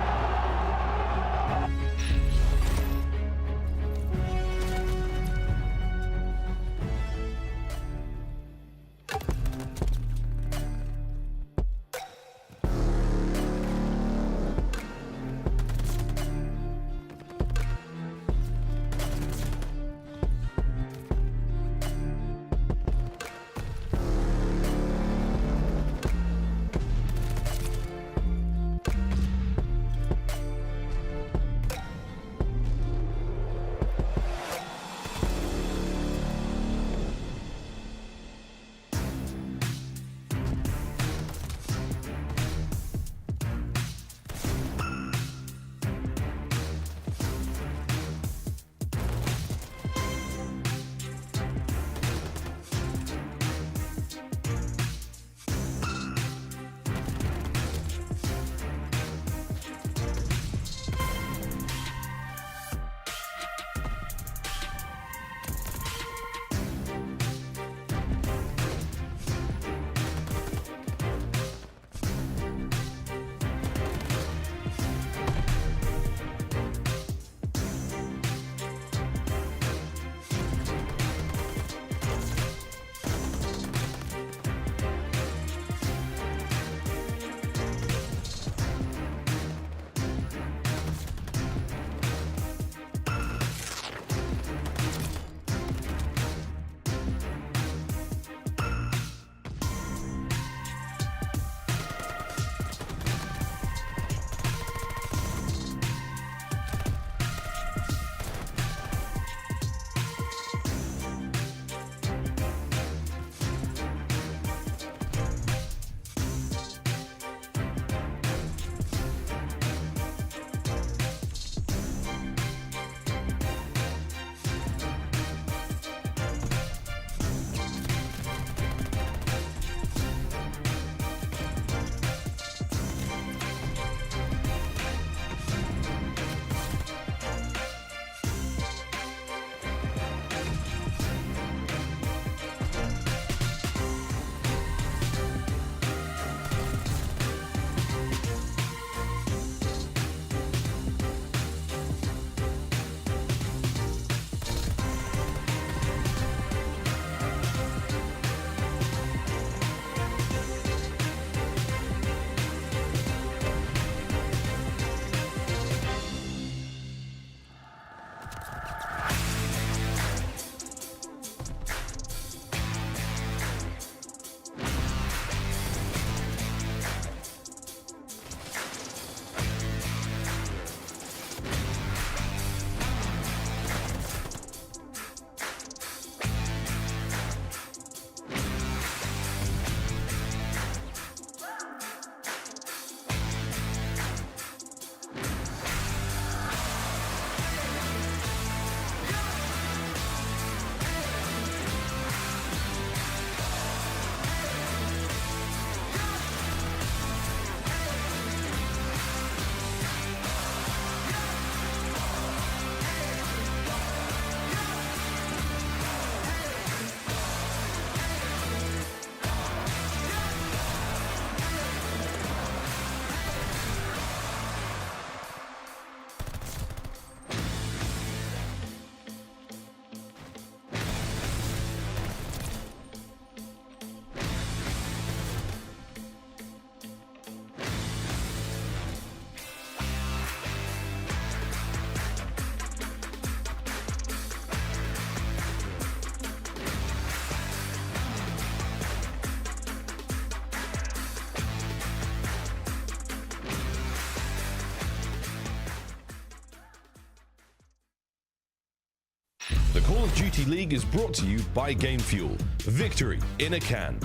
The Call of Duty League is brought to you by Game Fuel. Victory in a can.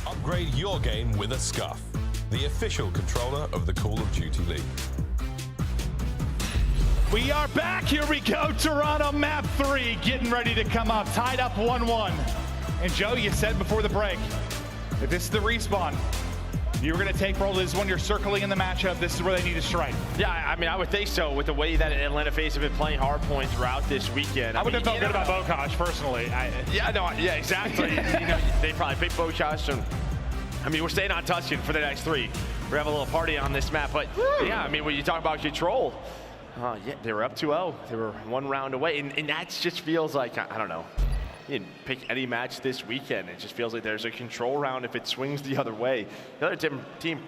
Upgrade your game with a Scuff, the official controller of the Call of Duty League. We are back. Here we go. Toronto map 3 getting ready to come up. Tied up 1-1. And Joe, you said before the break that this is the respawn. You were going to take Prolute. This is when you're circling in the matchup. This is where they need to strike. Yeah, I mean, I would think so with the way that Atlanta FaZe have been playing Hardpoint throughout this weekend. I would have felt good about Bocage, personally. Yeah, exactly. You know, they probably picked Bocage. And, I mean, we're staying on Tuscan for the next 3. We're going to have a little party on this map. But, yeah, I mean, when you talk about control, yeah, they were up 2-0. They were 1 round away. And that just feels like, I don't know. You can pick any match this weekend. It just feels like there's a control round if it swings the other way. The other team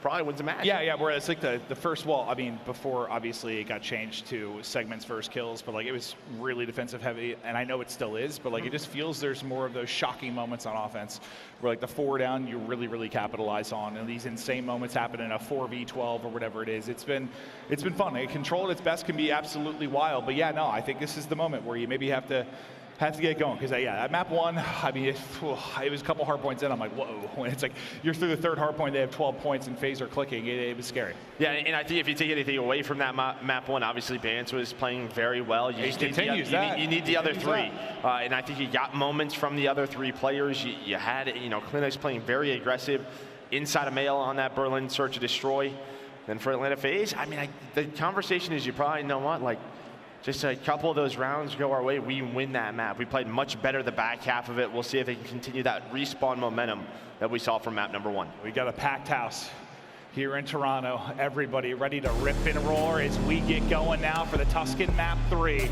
probably wins the match. Yeah, whereas like the first wall, I mean, before obviously it got changed to segments first kills, but like it was really defensive heavy, and I know it still is, but like it just feels there's more of those shocking moments on offense where like the 4 down you really capitalize on, and these insane moments happen in a 4v12 or whatever it is. It's been fun. Like, control at its best can be absolutely wild, but yeah, no, I think this is the moment where you maybe have to get going, because yeah, at map 1, I mean, it was a couple hard points in. I'm like, whoa. When it's like you're through the 3rd hard point, they have 12 points, and FaZe are clicking. It was scary. Yeah, and I think if you take anything away from that map 1, obviously Bance was playing very well. You need the other 3, and I think you got moments from the other 3 players. You had, Clinix playing very aggressive inside of Mail on that Berlin search and destroy. Then for Atlanta FaZe, I mean, the conversation is you probably know what, like, just a couple of those rounds go our way, we win that map. We played much better the back half of it. We'll see if they can continue that respawn momentum that we saw from map number 1. We got a packed house here in Toronto. Everybody ready to rip and roar as we get going now for the Tuscan map 3.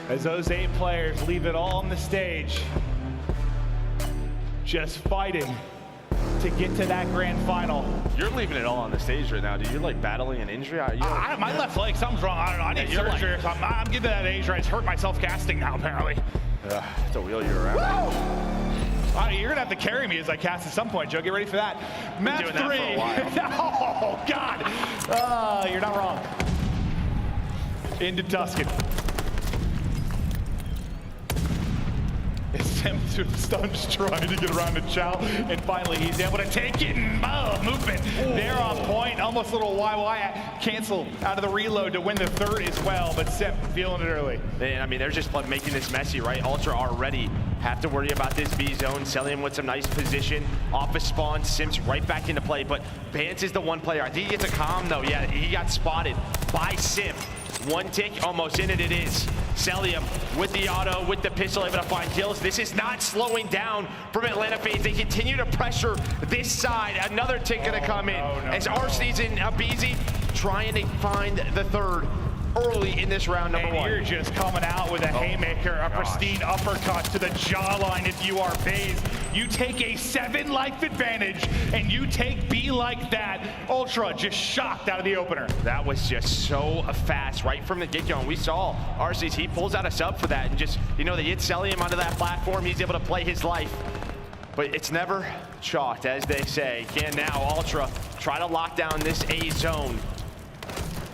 As those 8 players leave it all on the stage, just fighting to get to that grand final. You're leaving it all on the stage right now, dude. You're like battling an injury. My left leg, something's wrong. I don't know. I need surgery. I'm getting to that age where it's hurt my self-casting now, apparently. To wheel you around. You're gonna have to carry me as I cast at some point, Joe. Get ready for that. Map 3. Oh God. You're not wrong. Into Tuscan. Simp through the stuns trying to get around to Chow, and finally he's able to take it, and movement. They're on point, almost a little YY cancel out of the reload to win the 3rd as well, but Simp feeling it early. And I mean, they're just making this messy, right? Ultra already have to worry about this B zone. Cellium with some nice position, off a spawn, Simp's right back into play, but Bance is the one player. I think he gets a calm though. Yeah, he got spotted by Simp. 1 tick, almost in it is. Cellium with the auto, with the pistol, able to find kills. This is not slowing down from Atlanta FaZe. They continue to pressure this side. Another tick gonna come in as Arcitys and aBeZy trying to find the 3rd early in this round number 1. You're just coming out with a haymaker, a pristine uppercut to the jawline if you are FaZe. You take a 7 life advantage and you take B like that. Ultra just shocked out of the opener. That was just so fast right from the get-go. And we saw Arcitys, he pulls out a sub for that and just, they hit Cellium onto that platform. He's able to play his life. But it's never chalked, as they say. Can now Ultra try to lock down this A zone?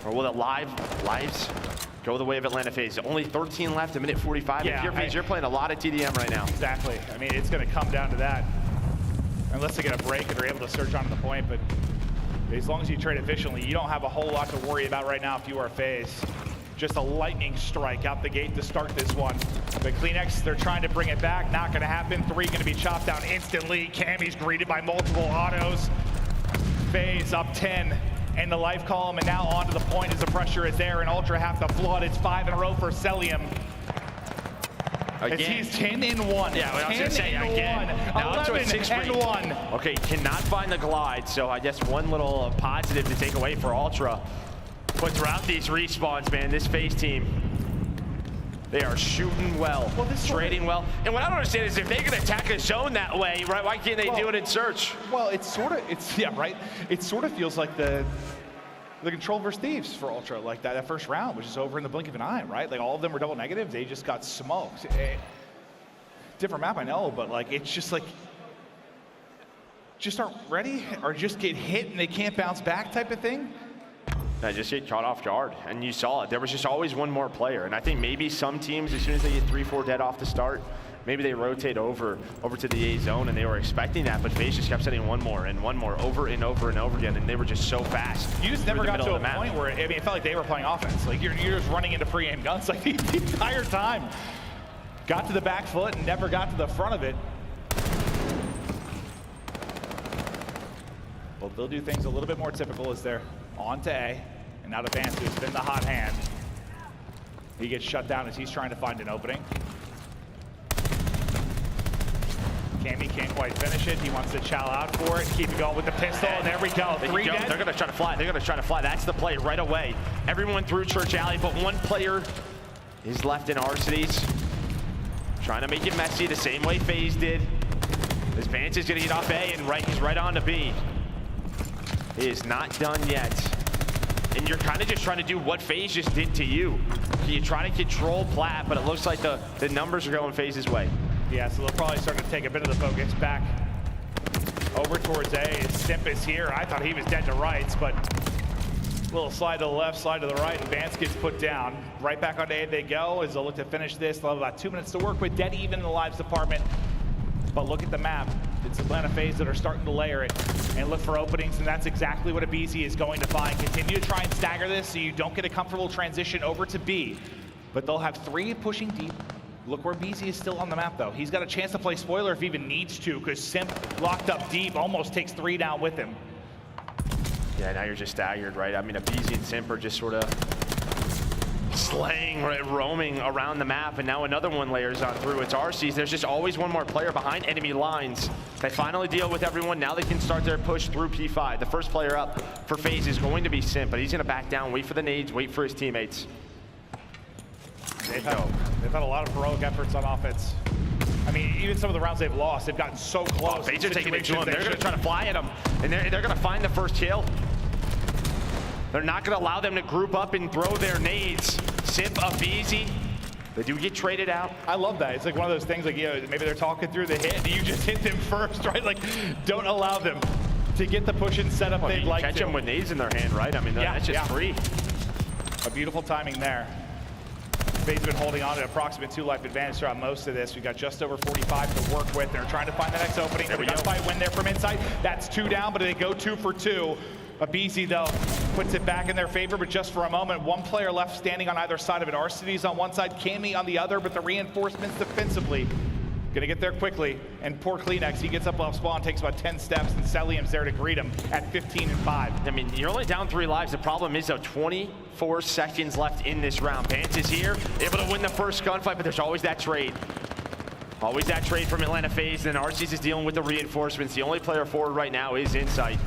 Or will the lives go the way of Atlanta FaZe? Only 13 left, 1:45. Yeah, if you're FaZe, you're playing a lot of TDM right now. Exactly. I mean, it's going to come down to that. Unless they get a break and they're able to surge onto the point, but as long as you trade efficiently, you don't have a whole lot to worry about right now if you are FaZe. Just a lightning strike out the gate to start this one. But Cleanex, they're trying to bring it back. Not going to happen. 3 going to be chopped down instantly. Cammy's greeted by multiple autos. FaZe up 10. And the life column, and now onto the point as the pressure is there, and Ultra have to flood. It's 5 in a row for Cellium. Again. As he's 10 in 1. Yeah, I was going to say again. Now 11 and 1. Okay, cannot find the glide, so I guess one little positive to take away for Ultra. But throughout these respawns, man, this FaZe team, they are shooting well, trading well. And what I don't understand is if they can attack a zone that way, right, why can't they do it in search? Well, it sort of feels like the control versus Thieves for Ultra, like that first round, which is over in the blink of an eye, right? Like all of them were double negative, they just got smoked. Different map, I know, but like it's just like, just aren't ready or just get hit and they can't bounce back type of thing. that just get caught off guard. And you saw it. There was just always one more player. And I think maybe some teams, as soon as they get 3-4 dead off the start, maybe they rotate over to the A zone, and they were expecting that, but FaZe just kept sending one more over and over and over again, and they were just so fast. You just never got to a point where, I mean, it felt like they were playing offense. Like you're just running into pre-aim guns like the entire time. Got to the back foot and never got to the front of it. Well, they'll do things a little bit more typical as they're on to A, and now to Vance, who's been the hot hand. He gets shut down as he's trying to find an opening. Cammy can't quite finish it. He wants to chow out for it, keep it going with the pistol, and there we go. Three dead. They're gonna try to fly. They're gonna try to fly. That's the play right away. Everyone through TJHaly, but one player is left in Arcitys. Trying to make it messy the same way FaZe did. This Vance is gonna get off A, and he's right on to B. He is not done yet. And you're kind of just trying to do what FaZe just did to you. You try to control Plat, but it looks like the numbers are going FaZe's way. Yeah, so they'll probably start to take a bit of the focus back over towards A. Simp is here. I thought he was dead to rights, but a little slide to the left, slide to the right, and Vance gets put down. Right back on A they go as they'll look to finish this. They'll have about 2 minutes to work with, dead even in the lives department. But look at the map. It's Atlanta FaZe that are starting to layer it and look for openings, and that's exactly what aBeZy is going to find. Continue to try and stagger this so you don't get a comfortable transition over to B. But they'll have 3 pushing deep. Look where aBeZy is still on the map, though. He's got a chance to play spoiler if he even needs to, because Simp, locked up deep, almost takes 3 down with him. Yeah, now you're just staggered, right? I mean, aBeZy and Simp are just sort of slaying, right, roaming around the map, and now another one layers on through. It's Arcitys. There's just always one more player behind enemy lines. They finally deal with everyone. Now they can start their push through P5. The first player up for FaZe is going to be Simp, but he's going to back down, wait for the nades, wait for his teammates. They've had a lot of heroic efforts on offense. I mean, even some of the rounds they've lost, they've gotten so close. FaZe are taking it to him. They're going to try to fly at him, and they're going to find the first kill. They're not going to allow them to group up and throw their nades. Simp, aBeZy, they do get traded out. I love that. It's like one of those things, like, you know, maybe they're talking through the hit, and you just hit them first, right? Like, don't allow them to get the push and setup they'd like to. Catch them with nades in their hand, right? I mean, that's just free. A beautiful timing there. FaZe have been holding on to an approximate 2 life advantage throughout most of this. We've got just over 45 to work with. They're trying to find the next opening. They've got to fight win there from inside. That's 2 down, but they go 2 for 2. aBeZy, though, puts it back in their favor, but just for a moment. 1 player left standing on either side of it. Arcitys on one side, Cammy on the other, but the reinforcements defensively gonna get there quickly. And poor Kleenex, he gets up off spawn, takes about 10 steps, and Cellium's there to greet him at 15 and 5. I mean, you're only down 3 lives. The problem is, though, 24 seconds left in this round. Vance is here, able to win the first gunfight, but there's always that trade. Always that trade from Atlanta FaZe, and Arcitys is dealing with the reinforcements. The only player forward right now is Insight.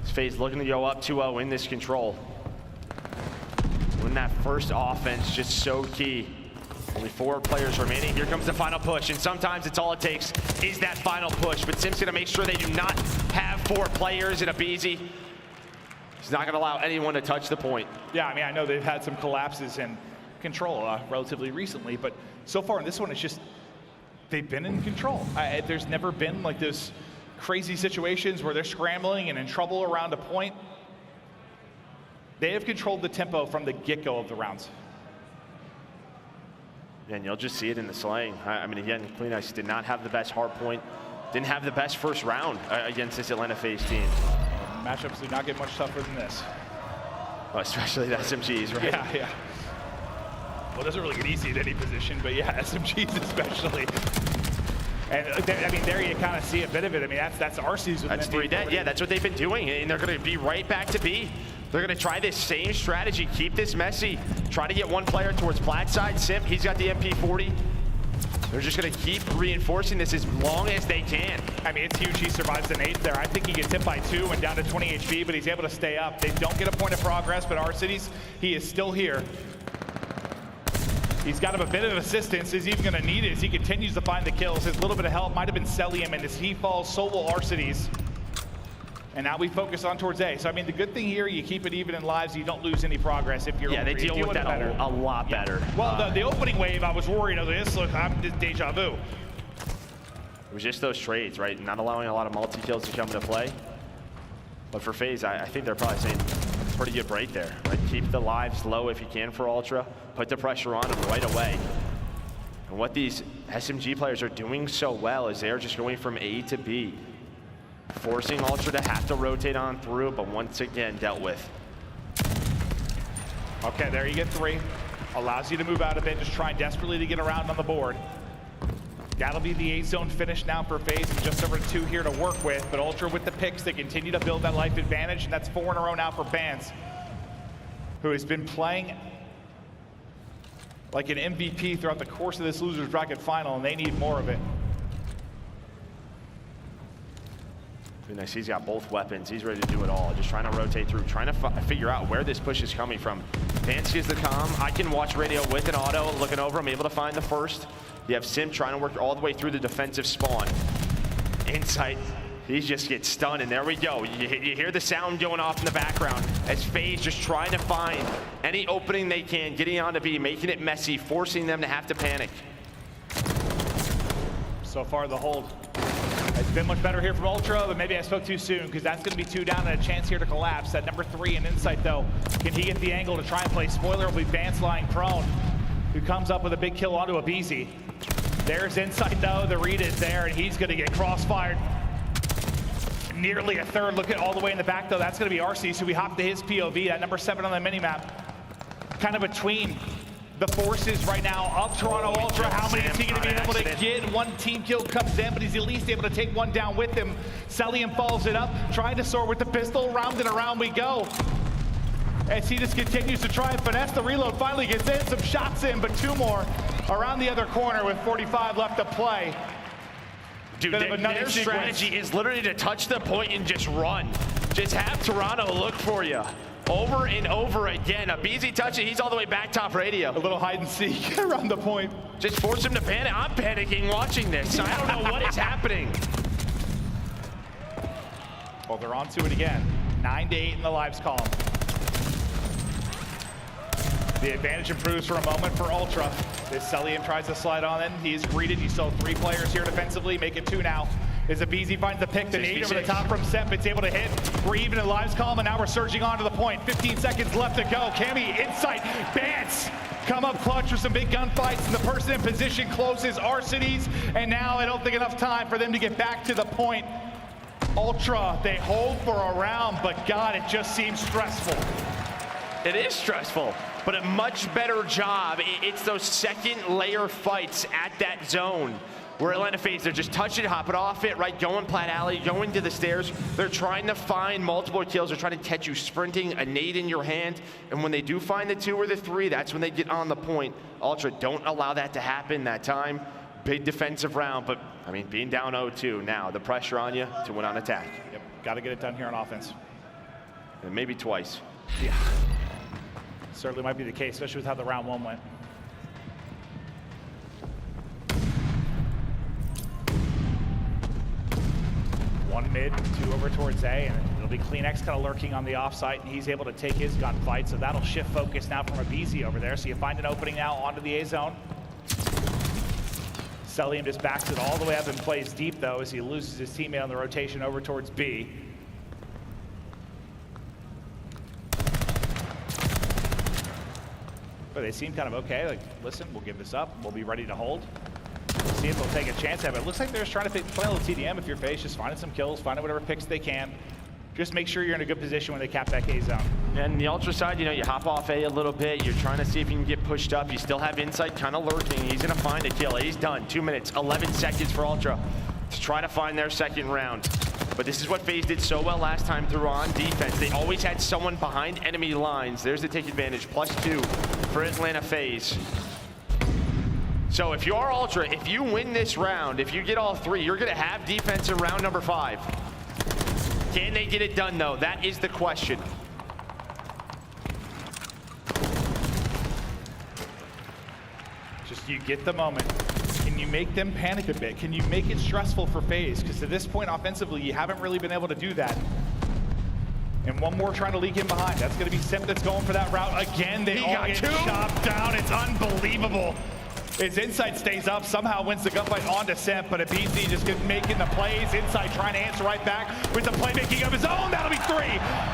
FaZe looking to go up 2-0 in this control. When that first offense, just so key. Only 4 players remaining. Here comes the final push, and sometimes it's all it takes is that final push. But Simp's gonna make sure they do not have 4 players in aBeZy. He's not gonna allow anyone to touch the point. Yeah, I mean, I know they've had some collapses in control relatively recently, but so far in this one, it's just, they've been in control. There's never been like those crazy situations where they're scrambling and in trouble around a point. They have controlled the tempo from the get-go of the rounds. And you'll just see it in the slaying. I mean, again, Kleenex did not have the best hardpoint, didn't have the best first round against this Atlanta FaZe team. Matchups do not get much tougher than this. Well, especially the SMGs, right? Yeah. Well, it doesn't really get easy at any position, but yeah, SMGs especially. And I mean, there you kind of see a bit of it. I mean, that's Arcitys. That's 3 dead. Yeah, that's what they've been doing, and they're going to be right back to B. They're going to try this same strategy, keep this messy, try to get 1 player towards Plat side. Simp, he's got the MP40. They're just going to keep reinforcing this as long as they can. I mean, it's huge he survives an 8 there. I think he gets hit by 2 and down to 20 HP, but he's able to stay up. They don't get a point of progress, but Arcitys, he is still here. He's got him a bit of assistance. Is even going to need it as he continues to find the kills. His little bit of help might have been Cellium, and as he falls, so will Arcitys. And now we focus on towards A. So, I mean, the good thing here, you keep it even in lives, you don't lose any progress if you're they deal with that a lot better. Well, the opening wave, I was worried of this. Look, I'm deja vu. It was just those trades, right? Not allowing a lot of multi-kills to come into play. But for FaZe, I think they're probably saying, pretty good break there. Right? Keep the lives low if you can for Ultra. Put the pressure on them right away. And what these SMG players are doing so well is they're just going from A to B, forcing Ultra to have to rotate on through, but once again dealt with. Okay, there you get 3. Allows you to move out a bit, just trying desperately to get around on the board. That'll be the A-zone finish now for FaZe, and just over 2 here to work with, but Ultra with the picks, they continue to build that life advantage, and that's 4 in a row now for Bance, who has been playing like an MVP throughout the course of this losers bracket final, and they need more of it. Pretty nice. He's got both weapons. He's ready to do it all. Just trying to rotate through, trying to figure out where this push is coming from. Vance gives the comm. I can watch radio with an auto, looking over. I'm able to find the first. You have Simp trying to work all the way through the defensive spawn. Insight. He just gets stunned, and there we go. You hear the sound going off in the background as FaZe just trying to find any opening they can, getting on to B, making it messy, forcing them to have to panic. So far, the hold has been much better here from Ultra, but maybe I spoke too soon, because that's going to be 2 down and a chance here to collapse. That number 3 in Insight, though, can he get the angle to try and play? Spoiler will be Vance lying prone, who comes up with a big kill onto aBeZy. There's Insight, though. The read is there, and he's going to get crossfired. Nearly a third. Look at all the way in the back, though. That's going to be Arcitys, so we hop to his POV, that number 7 on the minimap. Kind of between the forces right now of Toronto Ultra. How many is he going to be able to get? 1 team kill comes in, but he's at least able to take 1 down with him. Cellium follows it up, trying to soar with the pistol. Round and around we go. As he just continues to try and finesse the reload, finally gets in, some shots in, but 2 more around the other corner with 45 left to play. Dude, their strategy is literally to touch the point and just run. Just have Toronto look for you over and over again. aBeZy touch it, he's all the way back top radio. A little hide and seek around the point. Just force him to panic. I'm panicking watching this. I don't know what is happening. Well, they're on to it again. 9 to 8 in the lives column. The advantage improves for a moment for Ultra. As Cellium tries to slide on in, he's greeted. You saw 3 players here defensively, make it 2 now. As aBeZy finds the pick, the nade over the top from Simp, it's able to hit. We're even in the lives column, and now we're surging onto the point. 15 seconds left to go. Cammy, Insight, Bance come up clutch for some big gunfights, and the person in position closes Arcitys, and now I don't think enough time for them to get back to the point. Ultra, they hold for a round, but God, it just seems stressful. It is stressful, but a much better job. It's those second layer fights at that zone where Atlanta FaZe, they're just touch it, hop it off it, right? Going plat alley, going to the stairs. They're trying to find multiple kills. They're trying to catch you sprinting, a nade in your hand. And when they do find the 2 or the 3, that's when they get on the point. Ultra, don't allow that to happen that time. Big defensive round, but I mean, being down 0-2 now, the pressure on you to win on attack. Yep, got to get it done here on offense. And maybe twice. Yeah. Certainly might be the case, especially with how the round 1 went. One mid, 2 over towards A, and it'll be CleanX kind of lurking on the offsite, and he's able to take his gunfight, so that'll shift focus now from aBeZy over there. So you find an opening now onto the A zone. Cellium just backs it all the way up and plays deep, though, as he loses his teammate on the rotation over towards B. But they seem kind of okay, like, listen, we'll give this up, we'll be ready to hold. See if they'll take a chance at it. It looks like they're just trying to play a little TDM if you're FaZe, just finding some kills, finding whatever picks they can. Just make sure you're in a good position when they cap that A zone. And the Ultra side, you know, you hop off A little bit, you're trying to see if you can get pushed up. You still have Insight kind of lurking. He's gonna find a kill. He's done. 2 minutes, 11 seconds for Ultra to try to find their second round. But this is what FaZe did so well last time through on defense. They always had someone behind enemy lines. There's the take advantage, +2 for Atlanta FaZe. So if you are Ultra, if you win this round, if you get all 3, you're gonna have defense in round number 5. Can they get it done, though? That is the question. Just you get the moment. Can you make them panic a bit? Can you make it stressful for FaZe? Because to this point, offensively, you haven't really been able to do that. And one more trying to leak in behind. That's going to be Simp that's going for that route. Again, they all get chopped down. It's unbelievable. His Insight stays up, somehow wins the gunfight onto Simp, but aBeZy just making the plays. Insight trying to answer right back with the playmaking of his own. That'll be 3.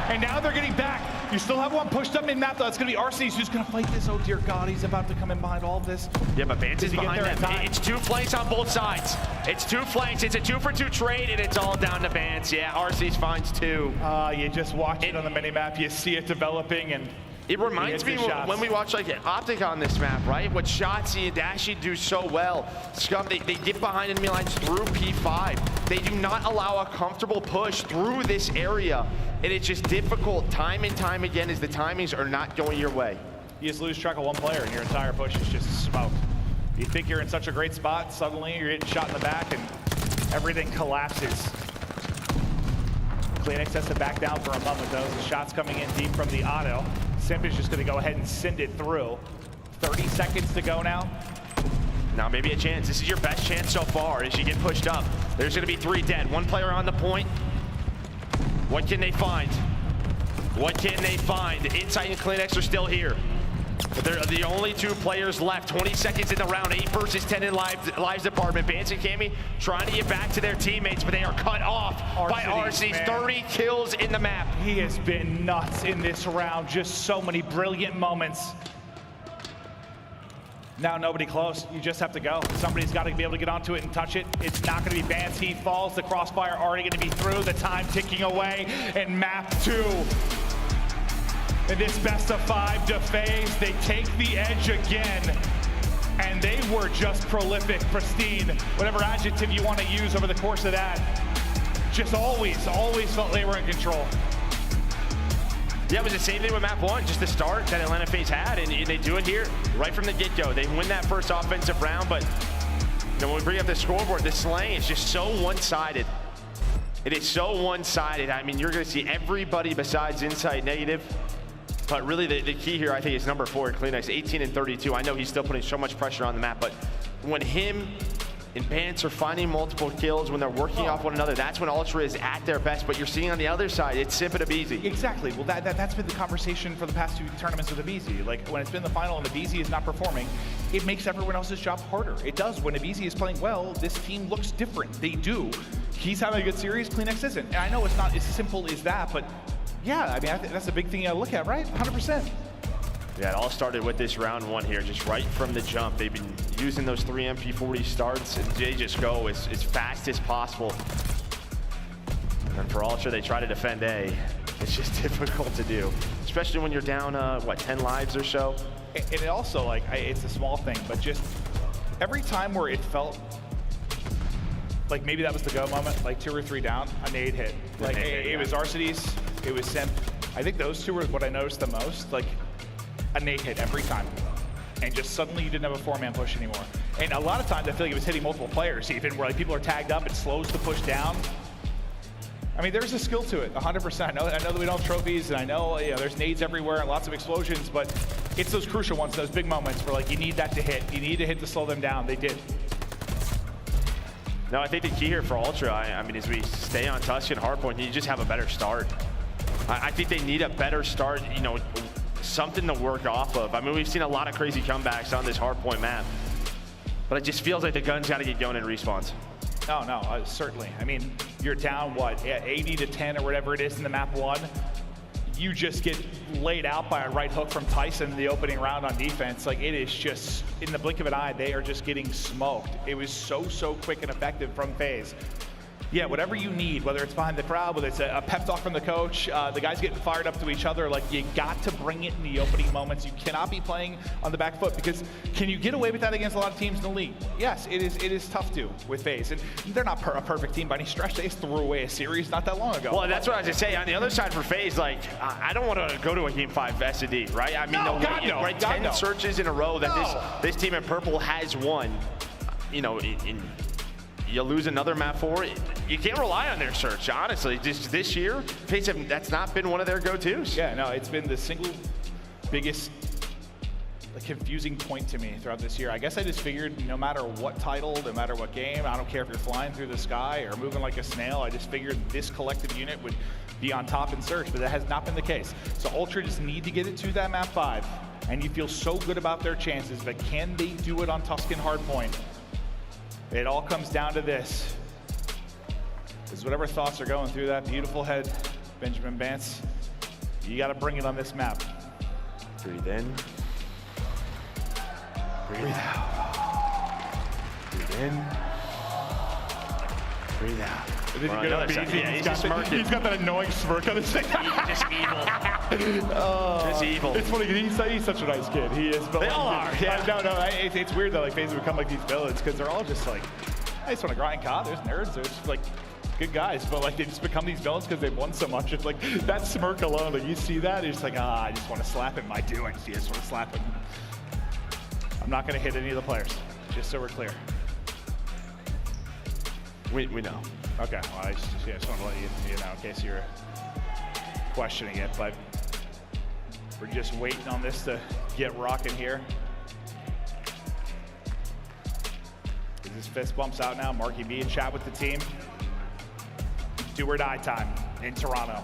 And now they're getting back You still have one pushed up mid-map, though. It's going to be Arcitys who's going to fight this. Oh, dear God, he's about to come in behind all of this. Yeah, but Vance is behind them. It's 2 flanks on both sides. It's 2 flanks. It's a 2-for-2 trade, and it's all down to Vance. Yeah, Arcitys finds 2. You just watch it on the minimap. You see it developing, and it reminds me when we watch like OpTic on this map, right? What Shotzzy and Dashy do so well. Scump, they get behind enemy lines through P5. They do not allow a comfortable push through this area. And it's just difficult time and time again as the timings are not going your way. You just lose track of one player and your entire push is just smoked. You think you're in such a great spot, suddenly you're getting shot in the back and everything collapses. Cleanix has to back down for a moment though. The shot's coming in deep from the auto. Simp is just going to go ahead and send it through. 30 seconds to go now. Now maybe a chance. This is your best chance so far as you get pushed up. There's going to be 3 dead. 1 player on the point. What can they find? What can they find? Insight and Cleanix are still here. But they're the only 2 players left. 20 seconds in the round. 8 versus 10 in lives department. Vance and Cammy trying to get back to their teammates, but they are cut off by Arcitys. 30 kills in the map. He has been nuts in this round. Just so many brilliant moments. Now nobody close. You just have to go. Somebody's got to be able to get onto it and touch it. It's not going to be Vance. He falls. The crossfire already going to be through. The time ticking away. And map 2. In this best of 5 to FaZe, they take the edge again. And they were just prolific, pristine, whatever adjective you want to use over the course of that. Just always felt they were in control. Yeah, it was the same thing with map 1, just the start that Atlanta FaZe had, and they do it here right from the get-go. They win that first offensive round, but when we bring up the scoreboard, the slaying is just so one-sided. It is so one-sided. I mean, you're going to see everybody besides Insight negative. But really, the key here, I think, is number 4, Cleanix, 18 and 32. I know he's still putting so much pressure on the map, but when him and Vance are finding multiple kills, when they're working off one another, that's when Ultra is at their best. But you're seeing on the other side, it's Simp and aBeZy. Exactly. Well, that's been the conversation for the past 2 tournaments with aBeZy. Like, when it's been the final and aBeZy is not performing, it makes everyone else's job harder. It does. When aBeZy is playing well, this team looks different. They do. He's having a good series, Cleanix isn't. And I know it's not as simple as that, but yeah, I mean, I think that's a big thing you gotta look at, right? 100%. Yeah, it all started with this round 1 here, just right from the jump. They've been using those 3 MP40 starts, and they just go as fast as possible. And for Ultra, they try to defend A. It's just difficult to do, especially when you're down, what, 10 lives or so? And it also, like, it's a small thing, but just every time where it felt like maybe that was the go moment, like 2 or 3 down, a nade hit. Like, it was Arcitys, it was Simp. I think those 2 were what I noticed the most. Like, a nade hit every time. And just suddenly you didn't have a 4-man push anymore. And a lot of times I feel like it was hitting multiple players, even where like people are tagged up, it slows the push down. I mean, there's a skill to it, 100%. I know that we don't have trophies, and I know there's nades everywhere and lots of explosions, but it's those crucial ones, those big moments where like you need that to hit. You need to hit to slow them down. They did. No, I think the key here for Ultra, I mean, as we stay on Tuscan Hardpoint, you just have a better start. I think they need a better start, something to work off of. I mean, we've seen a lot of crazy comebacks on this Hardpoint map, but it just feels like the gun's got to get going in respawns. No, certainly. I mean, you're down, what, 80 to 10 or whatever it is in the map 1. You just get laid out by a right hook from Tyson in the opening round on defense. Like, it is just, in the blink of an eye, they are just getting smoked. It was so quick and effective from FaZe. Yeah, whatever you need, whether it's behind the crowd, whether it's a pep talk from the coach, the guys getting fired up to each other, like, you got to bring it in the opening moments. You cannot be playing on the back foot, because can you get away with that against a lot of teams in the league? Yes, it is tough to with FaZe. And they're not a perfect team by any stretch. They just threw away a series not that long ago. Well, that's what I was going to say. On the other side for FaZe, like, I don't want to go to a Game 5 S&D, right? I mean, no. 10 searches in a row that this team in purple has won, you lose another map 4, you can't rely on their search, honestly. Just this year, FaZe that's not been one of their go-tos. Yeah, no, it's been the single biggest confusing point to me throughout this year. I guess I just figured no matter what title, no matter what game, I don't care if you're flying through the sky or moving like a snail, I just figured this collective unit would be on top in search, but that has not been the case. So Ultra just need to get it to that map 5, and you feel so good about their chances, but can they do it on Tuscan Hardpoint? It all comes down to this. Is whatever thoughts are going through that beautiful head, Benjamin Vance. You got to bring it on this map. Breathe in. Breathe out. Breathe in. Breathe out. Is it gonna be easy? Yeah, he's got that annoying smirk on his face. Just evil. Just evil. It's funny, he's such a nice kid. He is. But they all are, yeah. It's weird that like FaZe become like these villains because they're all just like, I just want to grind COD. There's nerds. There's like good guys, but like they just become these villains because they've won so much. It's like that smirk alone, like you see that, you're just like, I just want to slap him. I do. I just want to slap him. I'm not going to hit any of the players, just so we're clear. We know. Okay, well, I just want to let you know in case you're questioning it, but we're just waiting on this to get rocking here. Is this fist bumps out now? Marky B in chat with the team. Do or die time in Toronto.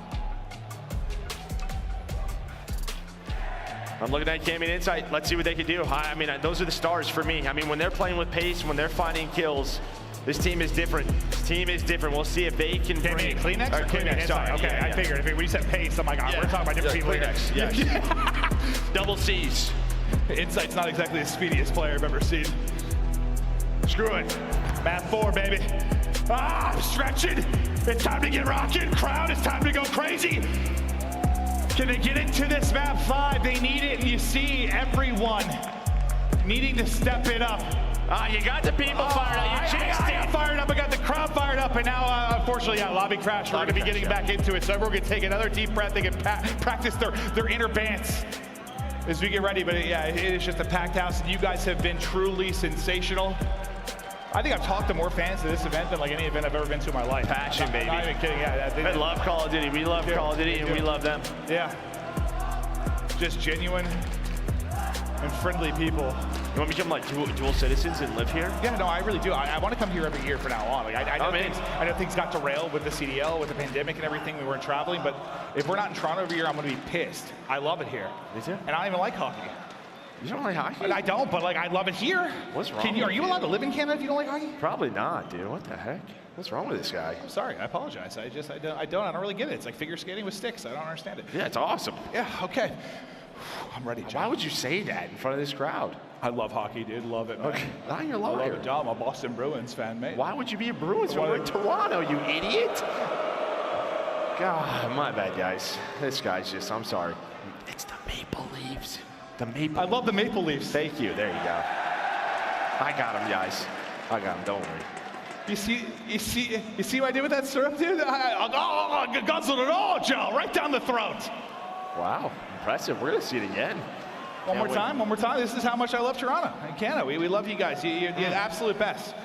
I'm looking at Cammy Insight. Let's see what they can do. I mean, those are the stars for me. I mean, when they're playing with pace, when they're finding kills, this team is different. This team is different. We'll see if they can bring Kleenex. Or Kleenex. Sorry. Okay, Yeah. I figured. When you said pace, I'm like, we're talking about different people Kleenex. here. Yes. Double C's. Insight's not exactly the speediest player I've ever seen. Screw it. Map 4, baby. I'm stretching. It's time to get rocking. Crowd, it's time to go crazy. Can they get into this map 5? They need it, and you see everyone needing to step it up. You got the people fired up. You jinxed I got fired up. I got the crowd fired up, and now, unfortunately, lobby crash. We're going to be getting back into it, so everyone can take another deep breath. They can practice their inner bants as we get ready. But yeah, it is just a packed house, and you guys have been truly sensational. I think I've talked to more fans at this event than like any event I've ever been to in my life. Passion, baby. Not even kidding. Yeah, I love Call of Duty. We love Call of Duty, and we love them. Yeah. Just genuine and friendly people. You want to become like dual citizens and live here? Yeah, no, I really do. I want to come here every year from now on. Like I know things got derailed with the CDL, with the pandemic and everything. We weren't traveling, but if we're not in Toronto every year, I'm going to be pissed. I love it here. Me too. And I don't even like hockey. You don't like hockey? I don't, but like I love it here. What's wrong? Are you allowed to live in Canada if you don't like hockey? Probably not, dude. What the heck? What's wrong with this guy? I'm sorry. I apologize. I don't really get it. It's like figure skating with sticks. I don't understand it. Yeah, it's awesome. Yeah. Okay. I'm ready, John. Why would you say that in front of this crowd? I love hockey, dude. Love it, man. Okay. Now you're I love lying. it, John. I'm a Boston Bruins fan, mate. Why would you be a Bruins fan? We're in Toronto, you idiot. God, my bad, guys. This guy's just, I'm sorry. It's the Maple Leafs. The Maple I love the Maple Leafs. Thank you. There you go. I got him, guys. I got him. Don't worry. You see what I did with that syrup, dude? I guzzled it all, Joe. Right down the throat. Wow. Impressive. We're going to see it again. One more time. This is how much I love Toronto and Canada. We love you guys. You're the absolute best.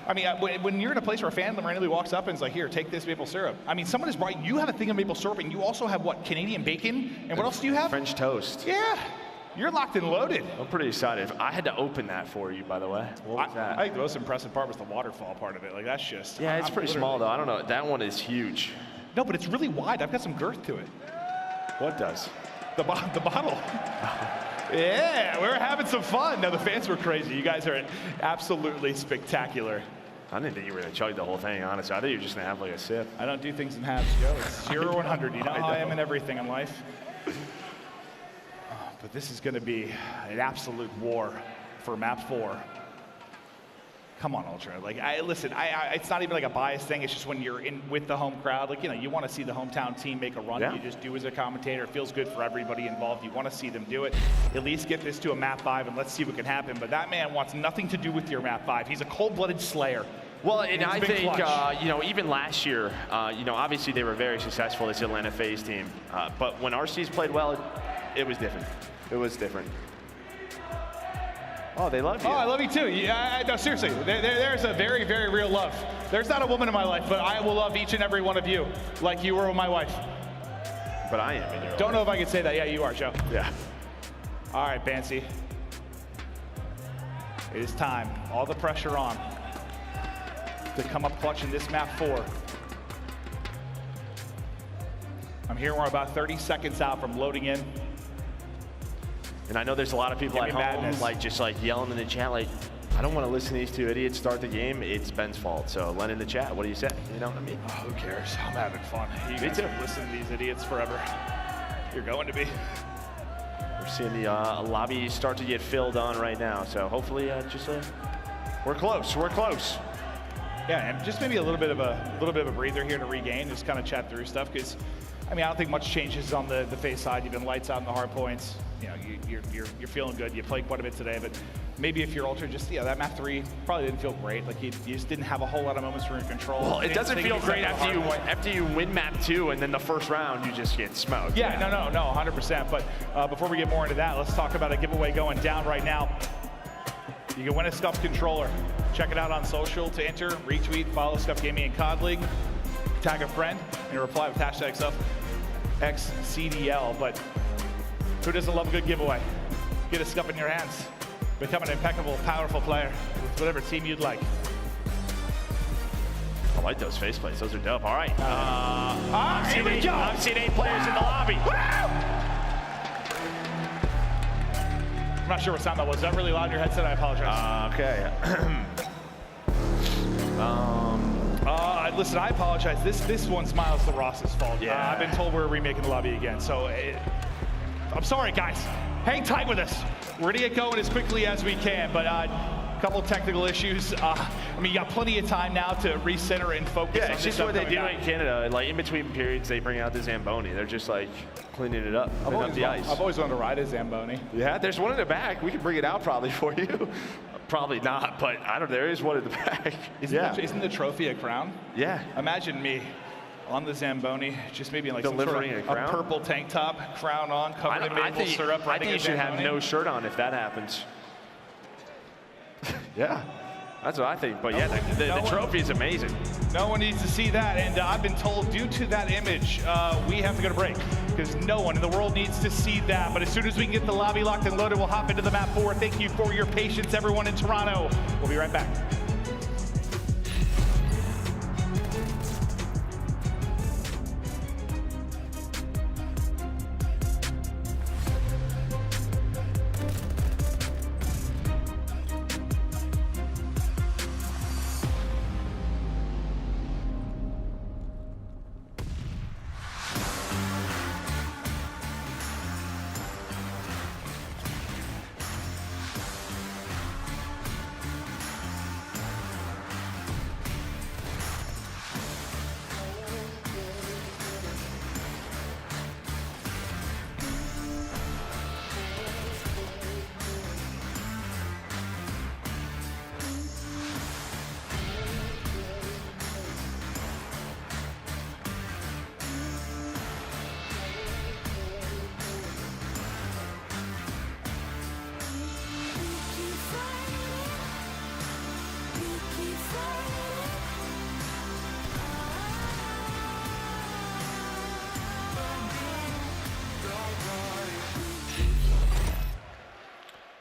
I mean, when you're in a place where a fan randomly walks up and is like, here, take this maple syrup. I mean, someone is right. You have a thing of maple syrup, and you also have, what, Canadian bacon? And what else do you have? French toast. Yeah. You're locked and loaded. I'm pretty excited. I had to open that for you, by the way. What was that? I think the most impressive part was the waterfall part of it. Like, that's just... Yeah, it's pretty small, though. I don't know. That one is huge. No, but it's really wide. I've got some girth to it. What does? The bottle. Yeah, we were having some fun. No, the fans were crazy. You guys are absolutely spectacular. I didn't think you were going to chug the whole thing, honestly. I thought you were just going to have like a sip. I don't do things in halves, Joe. It's 0 or 100. You know how I am in everything in life. But this is going to be an absolute war for map 4. Come on, Ultra. Like, listen, it's not even like a bias thing. It's just when you're in with the home crowd, like, you know, you want to see the hometown team make a run. Yeah. You just do as a commentator. It feels good for everybody involved. You want to see them do it. At least get this to a map 5 and let's see what can happen. But that man wants nothing to do with your map 5. He's a cold-blooded slayer. Well, and I think, you know, even last year, you know, obviously they were very successful, this Atlanta FaZe team. But when RCs played well, it was different. It was different. Oh, they love you. Oh, I love you too. Yeah, no, seriously, there's a very, very real love. There's not a woman in my life, but I will love each and every one of you like you were with my wife. But I am in your Don't know if I can say that. Yeah, you are, Joe. Yeah. All right, Bancy. It is time. All the pressure on to come up clutch in this map 4. I'm here. We're about 30 seconds out from loading in. And I know there's a lot of people at home, like, just like yelling in the chat, like, I don't want to listen to these two idiots start the game. It's Ben's fault. So let in the chat. What do you say? You know what I mean? Oh, who cares? I'm having fun. You guys can listen to these idiots forever. You're going to be. We're seeing the lobby start to get filled on right now, so hopefully we're close. We're close. Yeah, and just maybe a little bit of a breather here to regain, just kind of chat through stuff, because I mean, I don't think much changes on the FaZe side. You've been lights out in the hard points. You know, you're feeling good. You played quite a bit today, but maybe if you're Ultra, just that map 3 probably didn't feel great. Like you just didn't have a whole lot of moments for control. Well, it doesn't feel great after you win map 2 and then the first round you just get smoked. Yeah, no, 100%. But before we get more into that, let's talk about a giveaway going down right now. You can win a Scump controller. Check it out on social to enter, retweet, follow Scump Gaming and COD League, tag a friend, and reply with hashtag XCDL. But who doesn't love a good giveaway? Get a Scump in your hands. Become an impeccable, powerful player with whatever team you'd like. I like those face plates. Those are dope. All right. Here we go. I'm seeing 8 players in the lobby. I'm not sure what sound that was. Is that really loud in your headset? I apologize. Okay. Listen, I apologize. This one's Miles the Ross's fault. Yeah. I've been told we're remaking the lobby again. So I'm sorry, guys. Hang tight with us. We're gonna get going as quickly as we can, but a couple of technical issues. I mean, you got plenty of time now to recenter and focus. Yeah, on it's this just what they do upcoming in Canada. Like in between periods, they bring out the Zamboni. They're just like cleaning it up, cleaning up the ice. I've always wanted to ride a Zamboni. Yeah, there's one in the back. We can bring it out probably for you. Probably not, but I don't know. There is one in the back. Isn't the trophy a crown? Yeah. Imagine me on the Zamboni, just maybe in like delivering some sort of a purple tank top, crown on, covered in maple syrup. I think you should have no shirt on if that happens. Yeah, that's what I think. But yeah, the trophy is amazing. No one needs to see that, and I've been told due to that image, we have to go to break because no one in the world needs to see that. But as soon as we can get the lobby locked and loaded, we'll hop into the map 4. Thank you for your patience, everyone in Toronto. We'll be right back.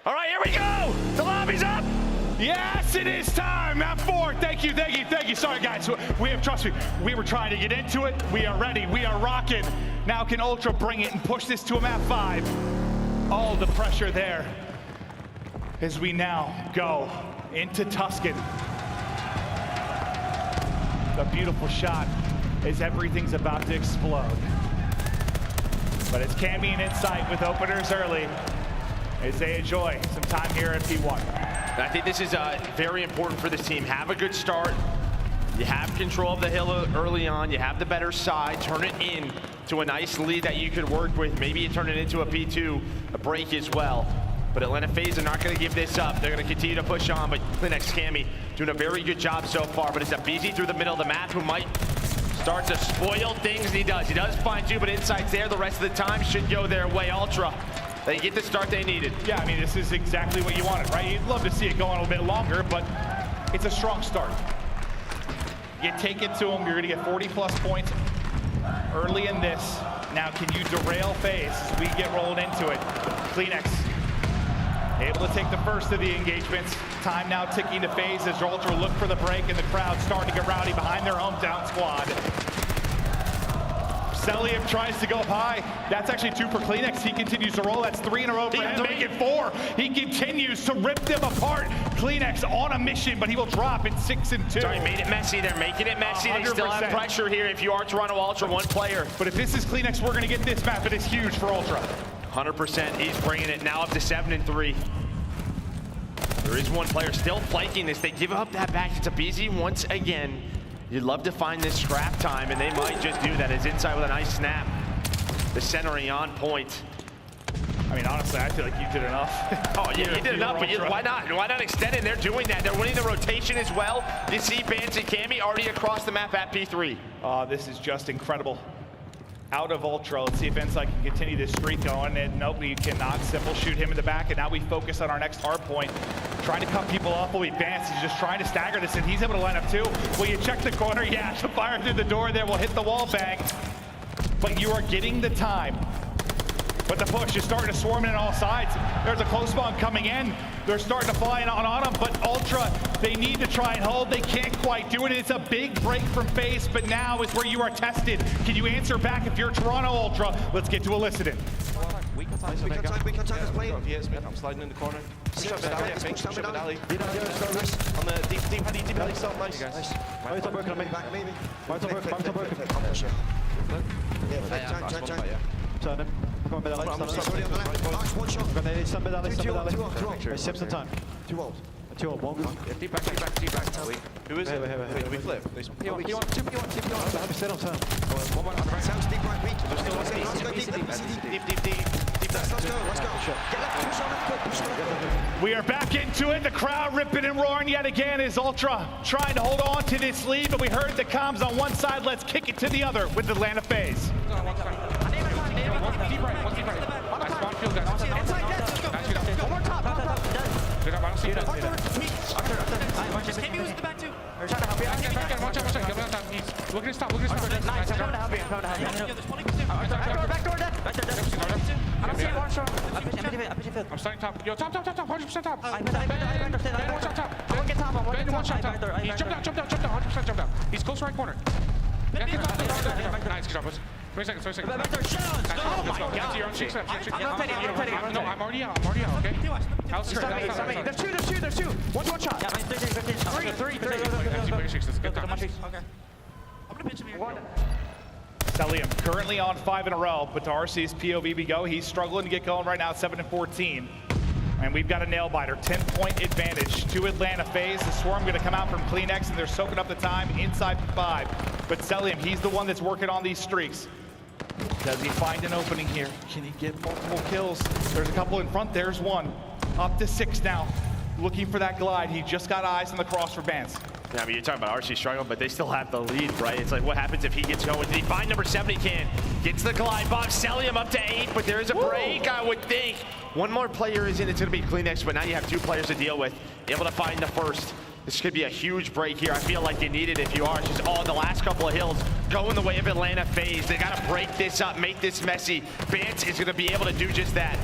All right, here we go. The lobby's up. Yes, it is time. Map 4. Thank you. Sorry, guys. Trust me, we were trying to get into it. We are ready. We are rocking. Now can Ultra bring it and push this to a map 5? All the pressure there as we now go into Tuscan. The beautiful shot as everything's about to explode. But it's Cammy and Insight with openers early as they enjoy some time here at P1. I think this is very important for this team. Have a good start. You have control of the hill early on. You have the better side. Turn it in to a nice lead that you could work with. Maybe you turn it into a P2, a break as well. But Atlanta FaZe are not going to give this up. They're going to continue to push on. But Clinics Cammy doing a very good job so far. But it's aBeZy through the middle of the map who might start to spoil things. And he does. He does find 2, but Insight's there. The rest of the time should go their way. Ultra, they get the start they needed. Yeah, I mean, this is exactly what you wanted, right? You'd love to see it go on a little bit longer, but it's a strong start. You take it to them, you're gonna get 40+ points early in this. Now, can you derail FaZe as we get rolled into it? Kleenex able to take the first of the engagements. Time now ticking to FaZe as Ultra look for the break, and the crowd starting to get rowdy behind their hometown squad. Cellium tries to go up high. That's actually 2 for Cleanix. He continues to roll. That's 3 in a row for him to make it 4. He continues to rip them apart. Cleanix on a mission, but he will drop in 6 and 2. Sorry, made it messy. They're making it messy. 100%. They still have pressure here if you are Toronto Ultra, 1 player. But if this is Cleanix, we're going to get this map. It is huge for Ultra. 100%. He's bringing it now up to 7 and 3. There is 1 player still flanking this. They give up that back to aBeZy once again. You'd love to find this scrap time, and they might just do that. It's inside with a nice snap. The centering on point. I mean, honestly, I feel like you did enough. Oh, yeah, you did enough, but why not? Why not extend it? They're doing that. They're winning the rotation as well. You see Vance and Cammy already across the map at P3. Oh, this is just incredible. Out of Ultra. Let's see if aBeZy can continue this streak going. And nope, we cannot. Simple shoot him in the back, and now we focus on our next hard point. Trying to cut people off while we advance. He's just trying to stagger this, and he's able to line up too. Will you check the corner? Yeah, the fire through the door there will hit the wall bang. But you are getting the time. But the push is starting to swarm in on all sides. There's a close spawn coming in. They're starting to fly in on them, but Ultra, they need to try and hold. They can't quite do it. It's a big break from FaZe, but now is where you are tested. Can you answer back if you're Toronto Ultra? Let's get to Elicit. We can time, let's play it. I'm sliding in the corner. Push up Dally, I think. Push up Dally. On the deep alley stop, nice. Mine's not working on me. Mine's not working. Turn him. Come on, mid alley. One shot. Some mid alley. Sip some time. 2 ult. 2 ult. 1. Deep back. Who is it? Here. We flip. You want. Have you set on turn? One more. Sounds deep right weak. Deep. Let's go. Get left, push on. We are back into it. The crowd ripping and roaring yet again as Ultra trying to hold on to this lead, but we heard the comms on one side. Let's kick it to the other with Atlanta FaZe. Deep right. I spawn field guys. One more top. I don't see that. Cammy was in the back too. Watch out. He's looking to stop. Nice. I'm coming to help you. Back door dead. I don't see one shot. I'm starting top. Yo, top. 100% top. Ben, one shot top. Ben, one shot top. He's jumped down. 100% jumped down. He's close right corner. Nice, good job, boys. 20 seconds. Oh my god. I'm already out, okay? There's two. One shot. Yeah, 3. Okay. I'm gonna pitch him here. Cellium currently on 5 in a row, but to RC's POV we go. He's struggling to get going right now at 7 and 14. And we've got a nail biter, 10-point advantage to Atlanta FaZe. The swarm going to come out from Cleanix, and they're soaking up the time inside 5. But Cellium, he's the one that's working on these streaks. Does he find an opening here? Can he get multiple kills? There's a couple in front. There's one. Up to 6 now. Looking for that glide. He just got eyes on the cross for Vance. Yeah, I mean, you're talking about RC struggling, but they still have the lead, right? It's like, what happens if he gets going? Did he find number 7? He can. Gets the glide bomb. Cellium up to 8, but there is a break, I would think. One more player is in. It's going to be Cleanix, but now you have 2 players to deal with. Able to find the first. This could be a huge break here. I feel like you need it if you are. It's just all the last couple of hills going the way of Atlanta FaZe. They got to break this up, make this messy. Vance is going to be able to do just that.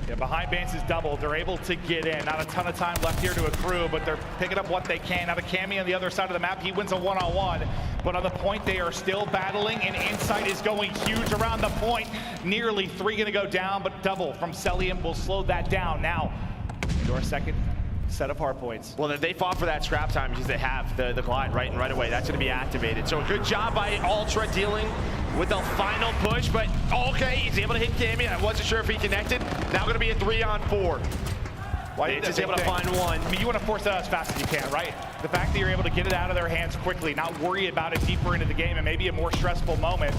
Yeah, behind Vance is doubled. They're able to get in. Not a ton of time left here to accrue, but they're picking up what they can. Now the Cammy on the other side of the map, he wins a one-on-one. But on the point, they are still battling, and Insight is going huge around the point. Nearly 3 going to go down, but double from Cellium will slow that down. Now, into our second set of hard points. Well, they fought for that scrap time because they have the glide right away. That's going to be activated. So a good job by Ultra dealing with the final push, but okay, he's able to hit Cammy. I wasn't sure if he connected. Now going to be a 3-on-4. It's just able to find one. I mean, you want to force that as fast as you can, right? The fact that you're able to get it out of their hands quickly, not worry about it deeper into the game, and maybe a more stressful moment.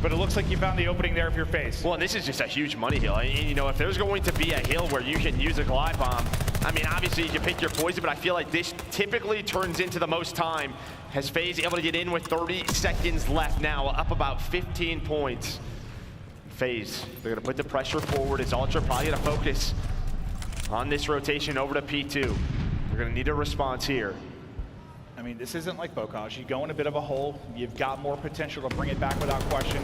But it looks like you found the opening there of your FaZe. Well, and this is just a huge money hill. You know, if there's going to be a hill where you can use a glide bomb, I mean, obviously you can pick your poison, but I feel like this typically turns into the most time. Has FaZe able to get in with 30 seconds left now, up about 15 points. FaZe, they're gonna put the pressure forward. It's Ultra probably gonna focus on this rotation over to P2. They're gonna need a response here. I mean, this isn't like Bocage. You go in a bit of a hole, you've got more potential to bring it back without question.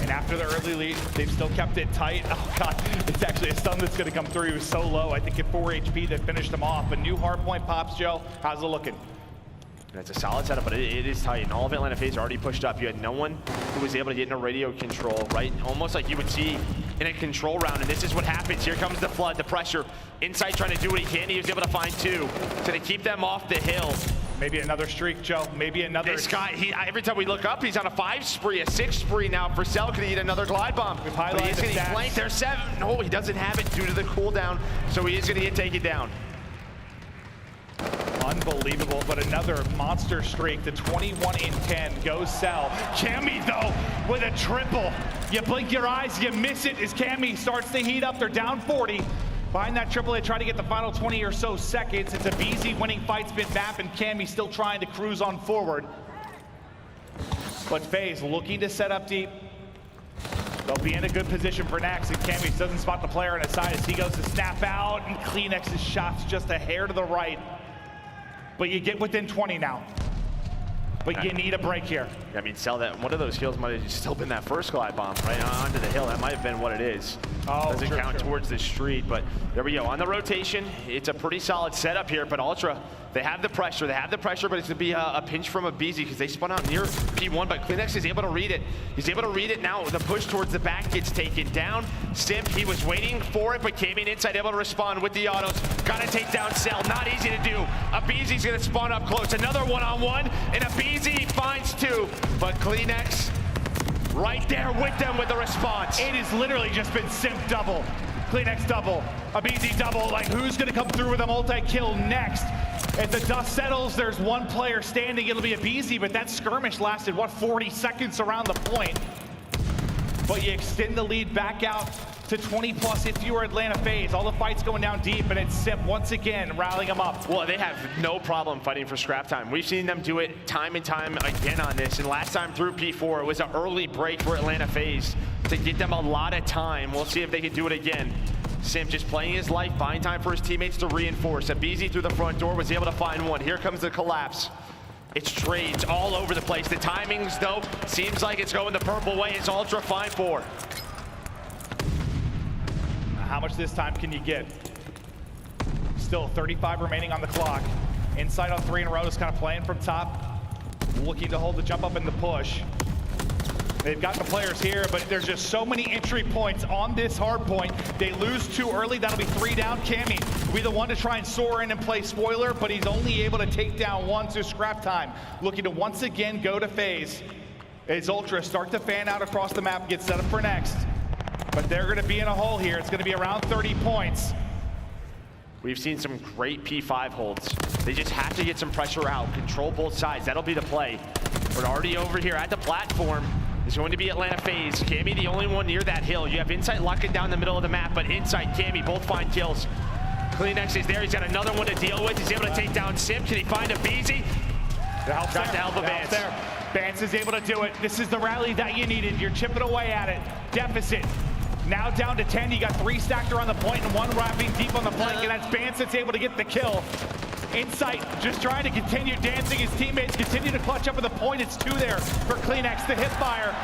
And after the early lead, they've still kept it tight. Oh God, it's actually a stun that's gonna come through. He was so low, I think at 4 HP that finished him off. A new hardpoint pops, Joe. How's it looking? And it's a solid setup, but it is tight. And all of Atlanta FaZe already pushed up. You had no one who was able to get into radio control, right? Almost like you would see in a control round. And this is what happens. Here comes the flood, the pressure. Inside trying to do what he can. He was able to find 2 to keep them off the hill. Maybe another streak, Joe. Maybe another. This guy, every time we look up, he's on a 5 spree, a 6 spree now for Cell. Could he eat another glide bomb? But he is getting flanked. There's 7. No, he doesn't have it due to the cooldown, so he is going to get taken down. Unbelievable, but another monster streak. The 21 in 10 goes Cell. Cammy, though, with a triple. You blink your eyes, you miss it as Cammy starts to heat up. They're down 40. Behind that triple, they try to get the final 20 or so seconds. It's aBeZy winning fight spin map, and Cammy still trying to cruise on forward. But FaZe looking to set up deep. They'll be in a good position for next, and Cammy doesn't spot the player on his side as he goes to snap out, and Cleanex's shot's just a hair to the right. But you get within 20 now. But you need a break here. I mean, Cell, that one of those kills might have still been that first glide bomb right onto the hill. That might have been what it is. Oh, doesn't count towards the street, but there we go. On the rotation, it's a pretty solid setup here, but Ultra, they have the pressure, but it's going to be a pinch from aBeZy because they spun out near P1, but Cleanex is able to read it. He's able to read it now. The push towards the back gets taken down. Simp, he was waiting for it, but came in inside, able to respond with the autos. Got to take down Cell, not easy to do. aBeZy's going to spawn up close. Another one-on-one, and aBeZy finds 2, but Cleanex right there with them with the response. It has literally just been Simp double, Cleanex double, aBeZy double. Like, who's going to come through with a multi-kill next? If the dust settles, there's one player standing. It'll be aBeZy, but that skirmish lasted, what, 40 seconds around the point. But you extend the lead back out to 20 plus if you were Atlanta FaZe. All the fights going down deep, and it's Simp once again rallying them up. Well, they have no problem fighting for scrap time. We've seen them do it time and time again on this, and last time through P4, it was an early break for Atlanta FaZe to get them a lot of time. We'll see if they can do it again. Simp just playing his life, buying time for his teammates to reinforce. aBeZy through the front door was able to find one. Here comes the collapse. It's trades all over the place. The timings, though, seems like it's going the purple way. It's Ultra fine for. How much this time can you get? Still 35 remaining on the clock. Inside on 3 in a row, is kind of playing from top. Looking to hold the jump up in the push. They've got the players here, but there's just so many entry points on this hard point. They lose 2 early, that'll be 3 down. Cammy will be the one to try and soar in and play spoiler, but he's only able to take down 1 to scrap time. Looking to once again go to FaZe. As Ultra start to fan out across the map, get set up for next. But they're going to be in a hole here. It's going to be around 30 points. We've seen some great P5 holds. They just have to get some pressure out, control both sides. That'll be the play. We're already over here at the platform. It's going to be Atlanta FaZe. Cammy the only one near that hill. You have Insight locking down the middle of the map, but Insight, Cammy both find kills. Cleanex is there. He's got another one to deal with. He's able to take down Simp. Can he find aBeZy? Got to help Vance. Vance is able to do it. This is the rally that you needed. You're chipping away at it. Deficit. Now down to 10. You got 3 stacked around the point and 1 wrapping deep on the flank, and that's Vance that's able to get the kill. Insight just trying to continue dancing. His teammates continue to clutch up at the point. It's 2 there for Cleanex. The hip fire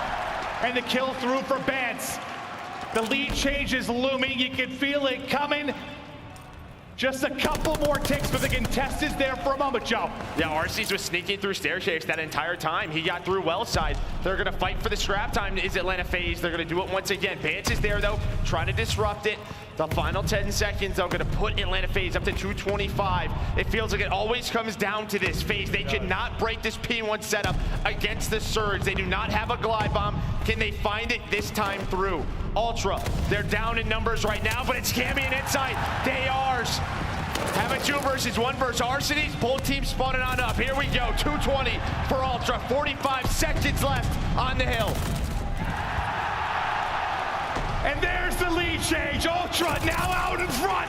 and the kill through for Vance. The lead change is looming. You can feel it coming. Just a couple more ticks, but the contest is there for a moment, Joe. Yeah, Arcitys was sneaking through staircase that entire time. He got through well side. They're going to fight for the scrap time. Is Atlanta FaZe? They're going to do it once again. Vance is there, though, trying to disrupt it. The final 10 seconds, they're going to put Atlanta FaZe up to 225. It feels like it always comes down to this. FaZe, they cannot break this P1 setup against the Surge. They do not have a glide bomb. Can they find it this time through? Ultra, they're down in numbers right now, but it's Cammy and Insight. They are. Have a 2 versus 1 versus Arcitys. Both teams spawning on up. Here we go, 220 for Ultra. 45 seconds left on the hill. And there's the lead change. Ultra now out in front.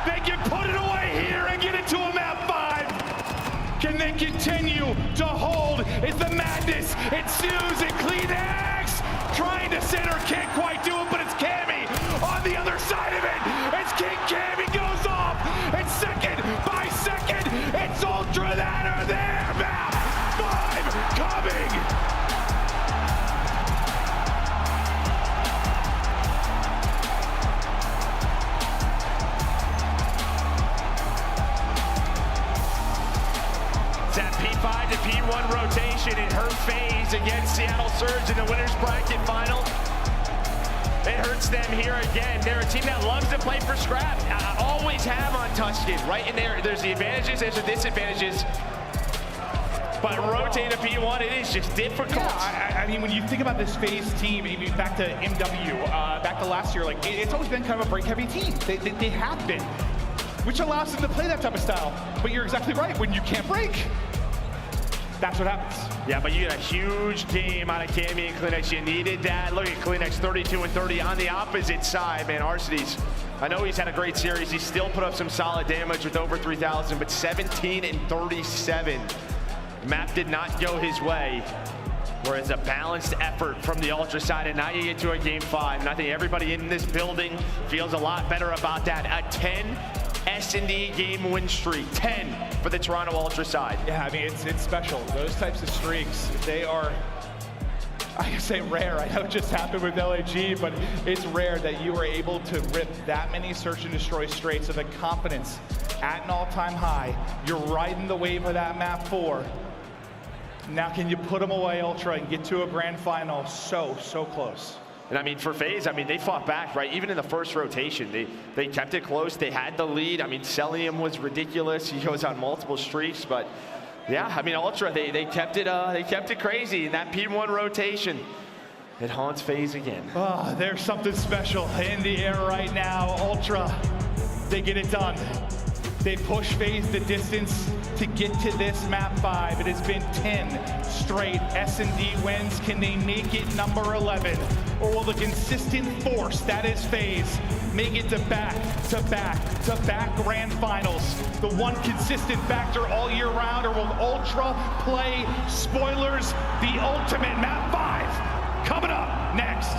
They can put it away here and get it to a map 5. Can they continue to hold? Is the madness ensues and Cleanex trying to center, can't quite do it, but it's Cammy on the other side of it. It's King Cammy goes off. It's second by second. It's Ultra that are there. Map 5 coming. That LaFaZe against Seattle Surge in the winners bracket final. It hurts them here again. They're a team that loves to play for scrap. Always have on Tuscan, right? And there's the advantages, there's the disadvantages. But rotate a P1, it is just difficult. Yeah, I mean, when you think about this FaZe team, I mean, back to MW, back to last year, like it's always been kind of a break-heavy team. They have been, which allows them to play that type of style. But you're exactly right. When you can't break, that's what happens. Yeah, but you get a huge game out of Cammy and CleanX. You needed that. Look at CleanX, 32 and 30 on the opposite side, man. Arcitys, I know he's had a great series. He still put up some solid damage with over 3,000, but 17 and 37. Map did not go his way, whereas a balanced effort from the Ultra side, and now you get to a game 5, and I think everybody in this building feels a lot better about that. A 10 S&D game win streak, 10 for the Toronto Ultra side. Yeah, I mean, it's special. Those types of streaks, they are, I say rare. I know it just happened with LAG, but it's rare that you were able to rip that many search and destroy straight. So the confidence at an all-time high. You're riding the wave of that map 4. Now can you put them away, Ultra, and get to a grand final? So close. And I mean, for FaZe, I mean, they fought back, right? Even in the first rotation, they kept it close. They had the lead. I mean, Cellium was ridiculous. He goes on multiple streaks, but yeah, I mean, Ultra, they kept it crazy in that P1 rotation. It haunts FaZe again. Oh, there's something special in the air right now. Ultra, they get it done. They push FaZe the distance to get to this map 5. It has been 10 straight S&D wins. Can they make it number 11? Or will the consistent force that is FaZe make it to back-to-back grand finals? The one consistent factor all year round, or will Ultra play spoilers the ultimate map 5? Coming up next.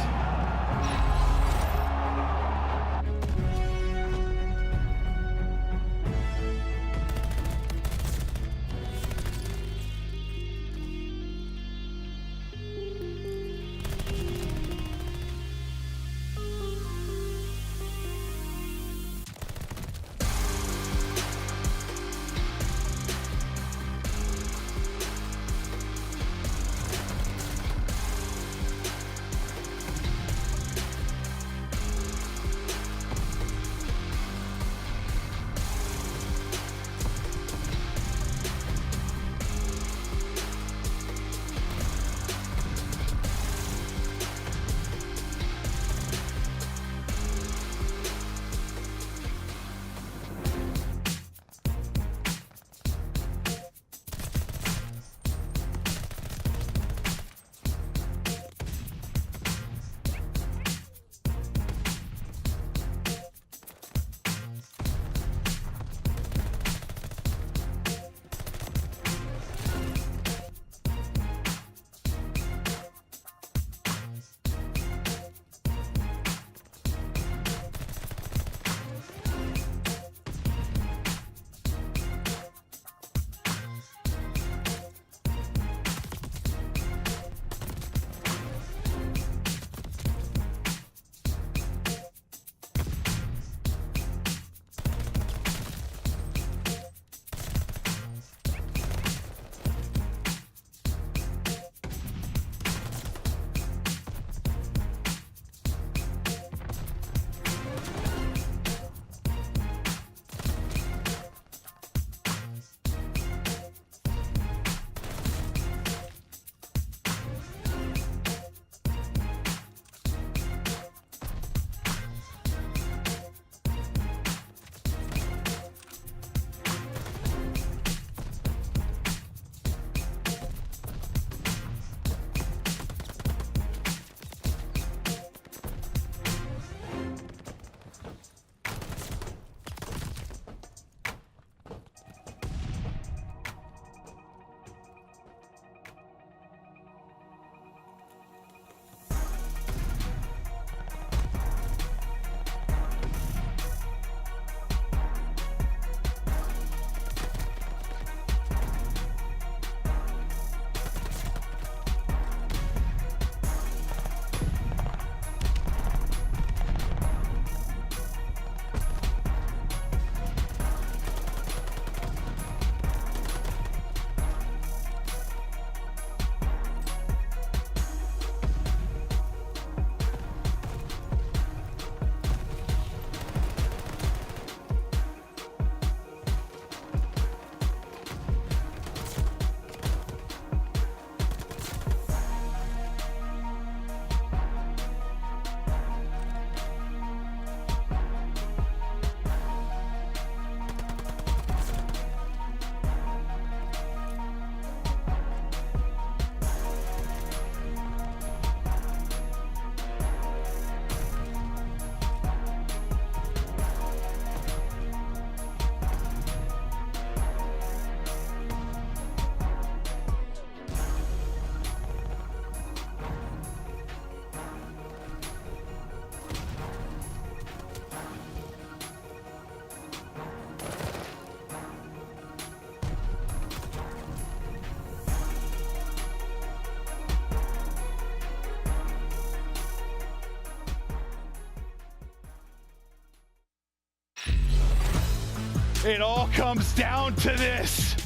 It all comes down to this.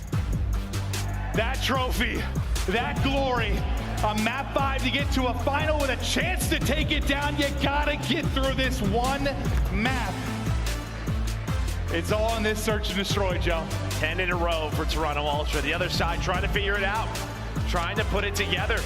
That trophy, that glory, a map 5 to get to a final with a chance to take it down. You gotta get through this one map. It's all in this search and destroy, Joe. 10 in a row for Toronto Ultra. The other side trying to figure it out, trying to put it together.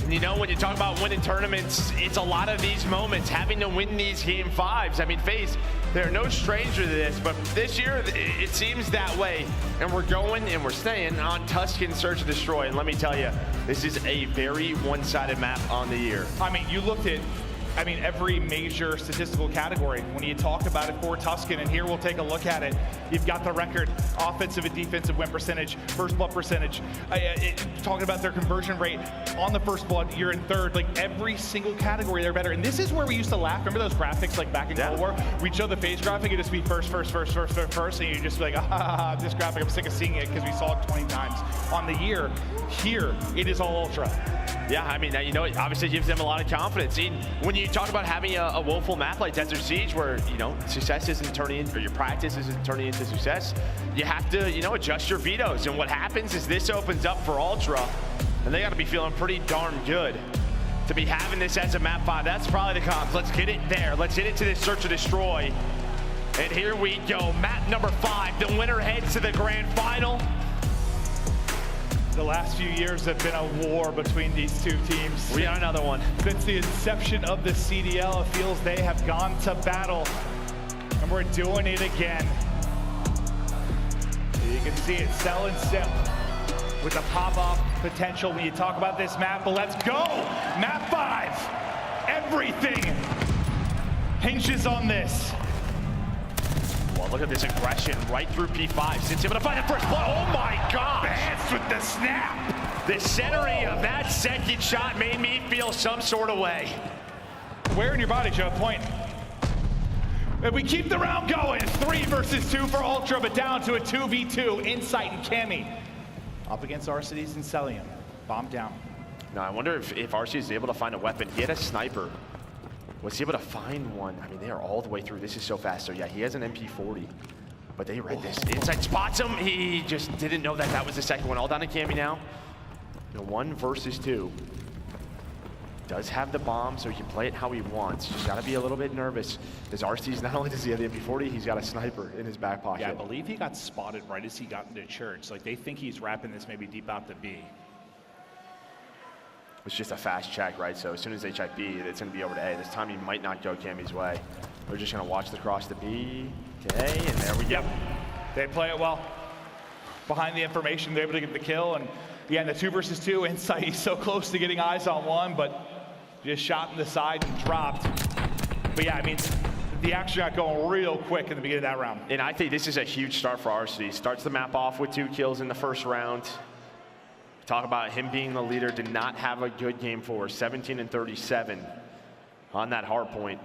And you know, when you talk about winning tournaments, it's a lot of these moments, having to win these game 5s. I mean, FaZe, they're no stranger to this, but this year it seems that way. And we're going and we're staying on Tuscan Search and Destroy. And let me tell you, this is a very one-sided map on the year. I mean, you looked at, every major statistical category when you talk about it for Tuscan, and here we'll take a look at it. You've got the record, offensive and defensive win percentage, first blood percentage, talking about their conversion rate on the first blood, you're in third. Like every single category, they're better. And this is where we used to laugh. Remember those graphics like back in Cold War? We'd show the FaZe graphic, it'd just be first, and you'd just be like, this graphic, I'm sick of seeing it because we saw it 20 times on the year. Here, it is all Ultra. Yeah, I mean, you know, it obviously gives them a lot of confidence. When you talk about having a woeful map like Desert Siege, where, you know, success isn't turning into, or your practice isn't turning into success, you have to, you know, adjust your vetoes. And what happens is this opens up for Ultra, and they got to be feeling pretty darn good to be having this as a map 5. That's probably the comps. Let's get it there. Let's hit it to this search and destroy. And here we go, map number 5. The winner heads to the grand final. The last few years have been a war between these two teams. We got another one. Since the inception of the CDL, it feels they have gone to battle, and we're doing it again. You can see it, Cell and Simp with the pop-off potential when you talk about this map, but let's go! Map 5, everything hinges on this. Well, look at this aggression right through P5. Since able to find the first blood. Oh my God! Vance with the snap. The centering of that second shot made me feel some sort of way. Where in your body, Joe? Point. If we keep the round going, 3 versus 2 for Ultra, but down to a 2v2. Insight and Cammy up against Arcitys and Cellium. Bomb down. Now, I wonder if Arcitys is able to find a weapon. He had a sniper. Was he able to find one? I mean, they are all the way through. This is so fast. So yeah, he has an MP40, but they read this. Inside spots him. He just didn't know that that was the second one. All down to Cammy now. 1 versus 2. Does have the bomb, so he can play it how he wants. Just got to be a little bit nervous. As Arcitys, not only does he have the MP40, he's got a sniper in his back pocket. Yeah, I believe he got spotted right as he got into church. Like, they think he's wrapping this maybe deep out to B. It's just a fast check, right? So as soon as HIP, it's going to be over to A. This time he might not go Cammy's way. We're just going to watch the cross to B, to A, and there we go. Yep. They play it well. Behind the information, they're able to get the kill. And yeah, in the 2 versus 2, Insight, he's so close to getting eyes on one, but just shot in the side and dropped. But yeah, I mean, the action got going real quick in the beginning of that round. And I think this is a huge start for Arcitys. Starts the map off with 2 kills in the first round. Talk about him being the leader, did not have a good game for 17 and 37 on that hard point.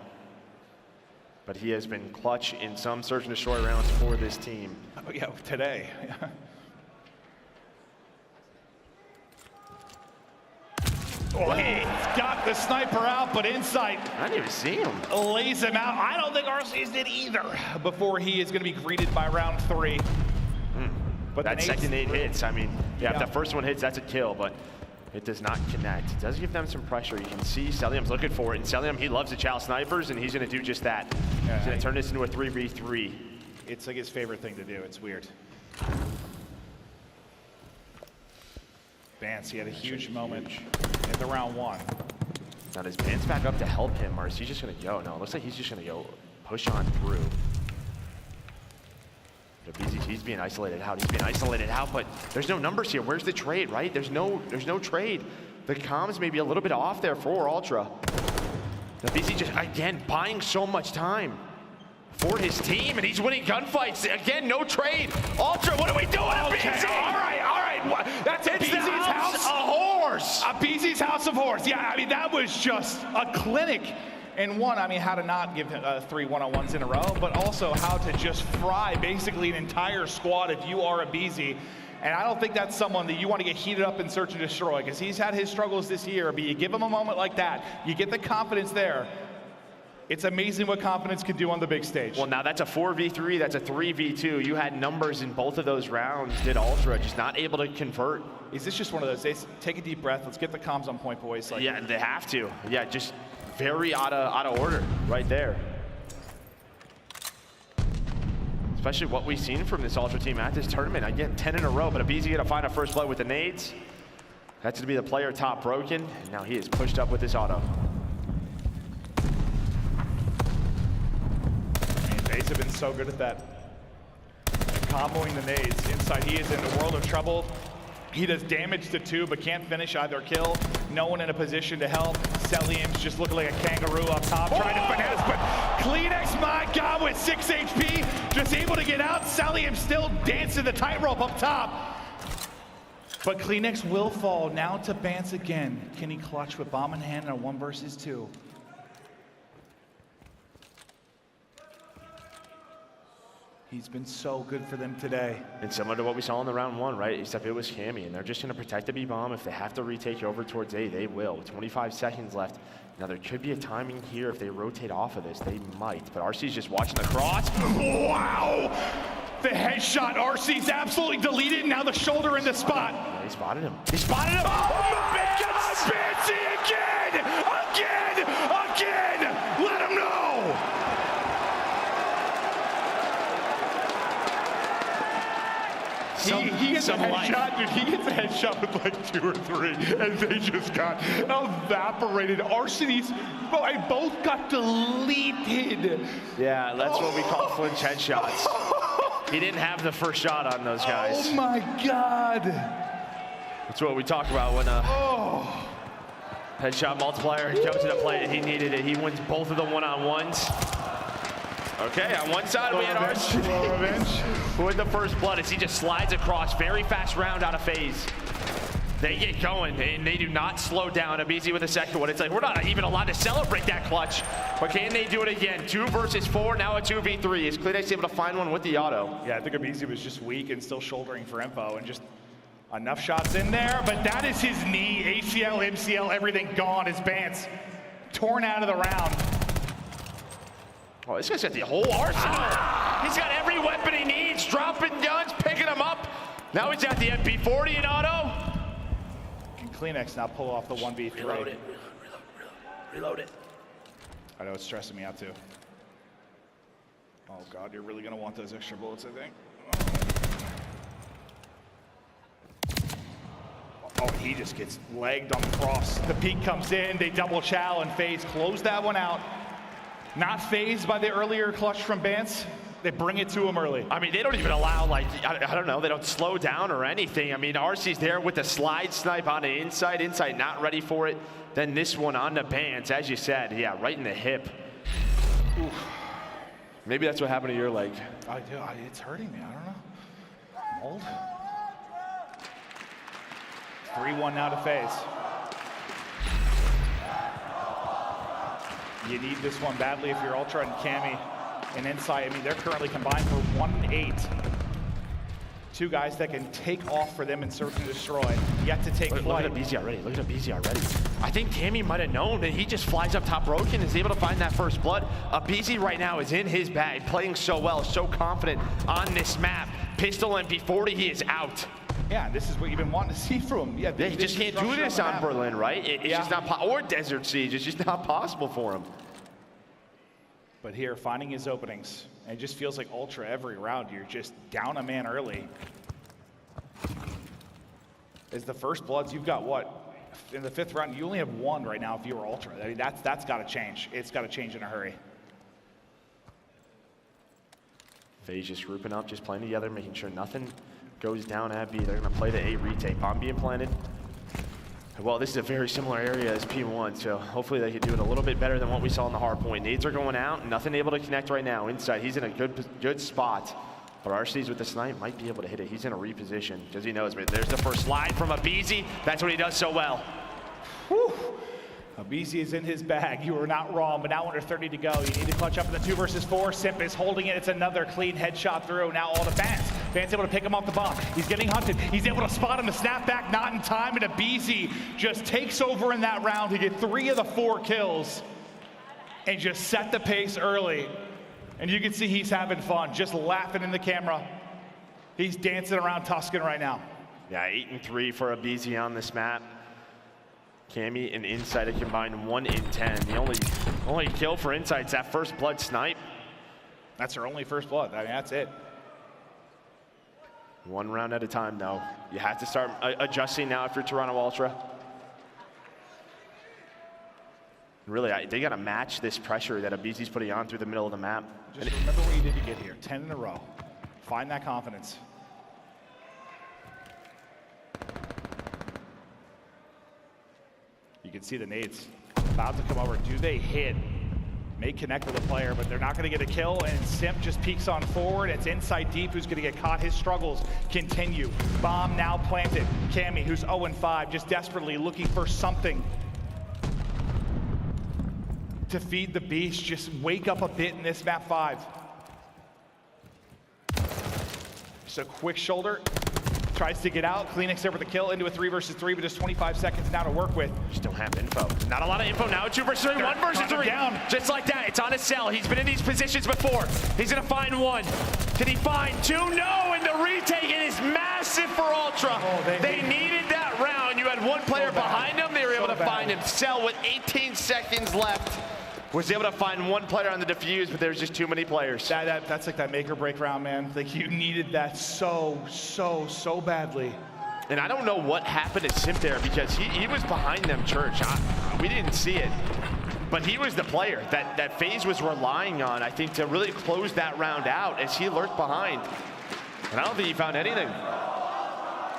But he has been clutch in some search and destroy rounds for this team. Oh yeah, today. Oh, he's got the sniper out, but Insight. I didn't even see him. Lays him out. I don't think Arcitys did either before he is going to be greeted by round 3. But that second 8 hits, I mean, yeah, if that first one hits, that's a kill, but it does not connect. It does give them some pressure. You can see Cellium's looking for it, and Cellium, he loves the chow snipers, and he's going to do just that. He's going to turn this into a 3v3. It's like his favorite thing to do. It's weird. Vance, he had a huge moment in the round 1. Now, does Vance back up to help him, or is he just going to go? No, it looks like he's just going to go push on through. He's being isolated out. He's being isolated out, but there's no numbers here. Where's the trade, right? There's no trade. The comms may be a little bit off there for Ultra. Now, aBeZy just, again, buying so much time for his team, and he's winning gunfights. Again, no trade. Ultra, what are we doing? Okay. aBeZy? All right. That's aBeZy's house of horse. aBeZy's house of horse. Yeah, I mean, that was just a clinic. And one, I mean, how to not give 3 one-on-ones in a row, but also how to just fry basically an entire squad if you are aBeZy. And I don't think that's someone that you want to get heated up and search and destroy, because he's had his struggles this year, but you give him a moment like that, you get the confidence there, It's amazing what confidence can do on the big stage. Well, now that's a 4v3, that's a 3v2. You had numbers in both of those rounds. Did Ultra just not able to convert? Is this just one of those days? Take a deep breath. Let's get the comms on point, boys. Like, yeah, they have to. Yeah, just very out of order right there. Especially what we've seen from this Ultra team at this tournament. Again, 10 in a row, but aBeZy gonna find a first blood with the nades. That's to be the player top broken. And now he is pushed up with this auto. FaZe have been so good at that. Comboing the nades. Inside, he is in a world of trouble. He does damage to 2, but can't finish either kill. No one in a position to help. Cellium's just looking like a kangaroo up top, trying to finesse, but Kleenex, my God, with 6 HP, just able to get out. Cellium still dancing the tightrope up top. But Kleenex will fall. Now to Bance again. Can he clutch with bomb in hand in a 1 versus 2? He's been so good for them today. And similar to what we saw in the round 1, right? Except it was Cammy, and they're just going to protect the B-bomb. If they have to retake over towards A, they will. With 25 seconds left. Now, there could be a timing here. If they rotate off of this, they might. But RC's just watching the cross. Wow! The headshot, RC's absolutely deleted. Now the shoulder in the spot. Yeah, he spotted him. He spotted him! Oh my God! Fancy again! Again! Let him know! He gets a headshot, dude. He gets a headshot with like 2 or 3, and they just got evaporated. Arcitys, both got deleted. Yeah, that's what we call flinch headshots. He didn't have the first shot on those guys. Oh my God. That's what we talk about when headshot multiplier comes to the plate. He needed it. He wins both of the one-on-ones. Okay, on one side we had Arcitys with the first blood as he just slides across. Very fast round out of FaZe. They get going and they do not slow down. aBeZy with the second one. It's like we're not even allowed to celebrate that clutch. But can they do it again? 2 versus 4, now a 2v3. Is Kleenex able to find one with the auto? Yeah, I think aBeZy was just weak and still shouldering for info and just enough shots in there. But that is his knee, ACL, MCL, everything gone. His Bance torn out of the round. Oh, this guy's got the whole arsenal. He's got every weapon he needs, dropping guns, picking them up. Now he's got the MP40 in auto. Can Kleenex now pull off the 1v3? Reload it, reload it. I know it's stressing me out too. Oh God, you're really gonna want those extra bullets, I think. Oh, he just gets legged on the cross. The peek comes in, they double chow, and FaZe close that one out. Not phased by the earlier clutch from Bance. They bring it to him early. I mean, they don't even allow, like, I don't know, they don't slow down or anything. I mean, RC's there with the slide snipe on the inside not ready for it. Then this one on the Bance, as you said, yeah, right in the hip. Oof. Maybe that's what happened to your leg. It's hurting me, I don't know. Mold. 3-1 now to FaZe. You need this one badly if you're Ultra and Cammy and Insight. I mean, they're currently combined for 1-8. 2 guys that can take off for them and search and destroy. Yet to take flight. Look at aBeZy already. Look at aBeZy already. I think Cammy might have known that he just flies up top broken and is able to find that first blood. aBeZy right now is in his bag, playing so well, so confident on this map. Pistol MP40, he is out. Yeah, this is what you've been wanting to see from him. Yeah, he just can't do this on Berlin, right? It's just not or Desert Siege. It's just not possible for him. But here, finding his openings. And it just feels like Ultra every round. You're just down a man early. As the first bloods, you've got what? In the 5th round, you only have 1 right now if you're Ultra. I mean, that's got to change. It's got to change in a hurry. FaZe just grouping up, just playing together, making sure nothing goes down at B. They're going to play the A retake. Bomb being planted. Well, this is a very similar area as P1, so hopefully they can do it a little bit better than what we saw in the hardpoint. Nades are going out, nothing able to connect right now. Inside, he's in a good spot. But Arcitys with the snipe might be able to hit it. He's in a reposition because he knows. There's the first slide from aBeZy. That's what he does so well. Whew. aBeZy is in his bag. You were not wrong, but now under 30 to go. You need to clutch up in the 2 versus 4. Simp is holding it. It's another clean headshot through. Now all to Bance. Bance able to pick him off the bomb. He's getting hunted. He's able to spot him. The snapback not in time, and aBeZy just takes over in that round to get 3 of the 4 kills. and just set the pace early. And you can see he's having fun, just laughing in the camera. He's dancing around Tuscan right now. Yeah, 8 and 3 for aBeZy on this map. Cammy and Insight a combined 1 in 10. The only kill for Insight's that first blood snipe. That's her only first blood. I mean, that's it. 1 round at a time, though. You have to start adjusting now if you're Toronto Ultra. Really, they got to match this pressure that aBeZy's putting on through the middle of the map. Just remember what you did to get here. 10 in a row. Find that confidence. You can see the nades about to come over. Do they hit? May connect with a player, but they're not going to get a kill, and Simp just peeks on forward. It's Inside Deep who's going to get caught. His struggles continue. Bomb now planted. Cammy, who's 0-5, just desperately looking for something to feed the beast. Just wake up a bit in this map 5. Just a quick shoulder. Tries to get out. Cleanix there with the kill into a 3 versus 3, but just 25 seconds now to work with. Just don't have info. Not a lot of info now. 2 versus 3, 1 versus 3. Down. Just like that, it's on his cell. He's been in these positions before. He's gonna find 1. Can he find 2? No, and the retake is massive for Ultra. Oh, they needed that round. You had 1 player behind him. They were able to find him. Cell with 18 seconds left was able to find 1 player on the defuse, but there's just too many players. That's like that make or break round, man. Like, you needed that so badly. And I don't know what happened to Simp there, because he was behind them, Church. We didn't see it, but he was the player that FaZe was relying on, I think, to really close that round out as he lurked behind. And I don't think he found anything. I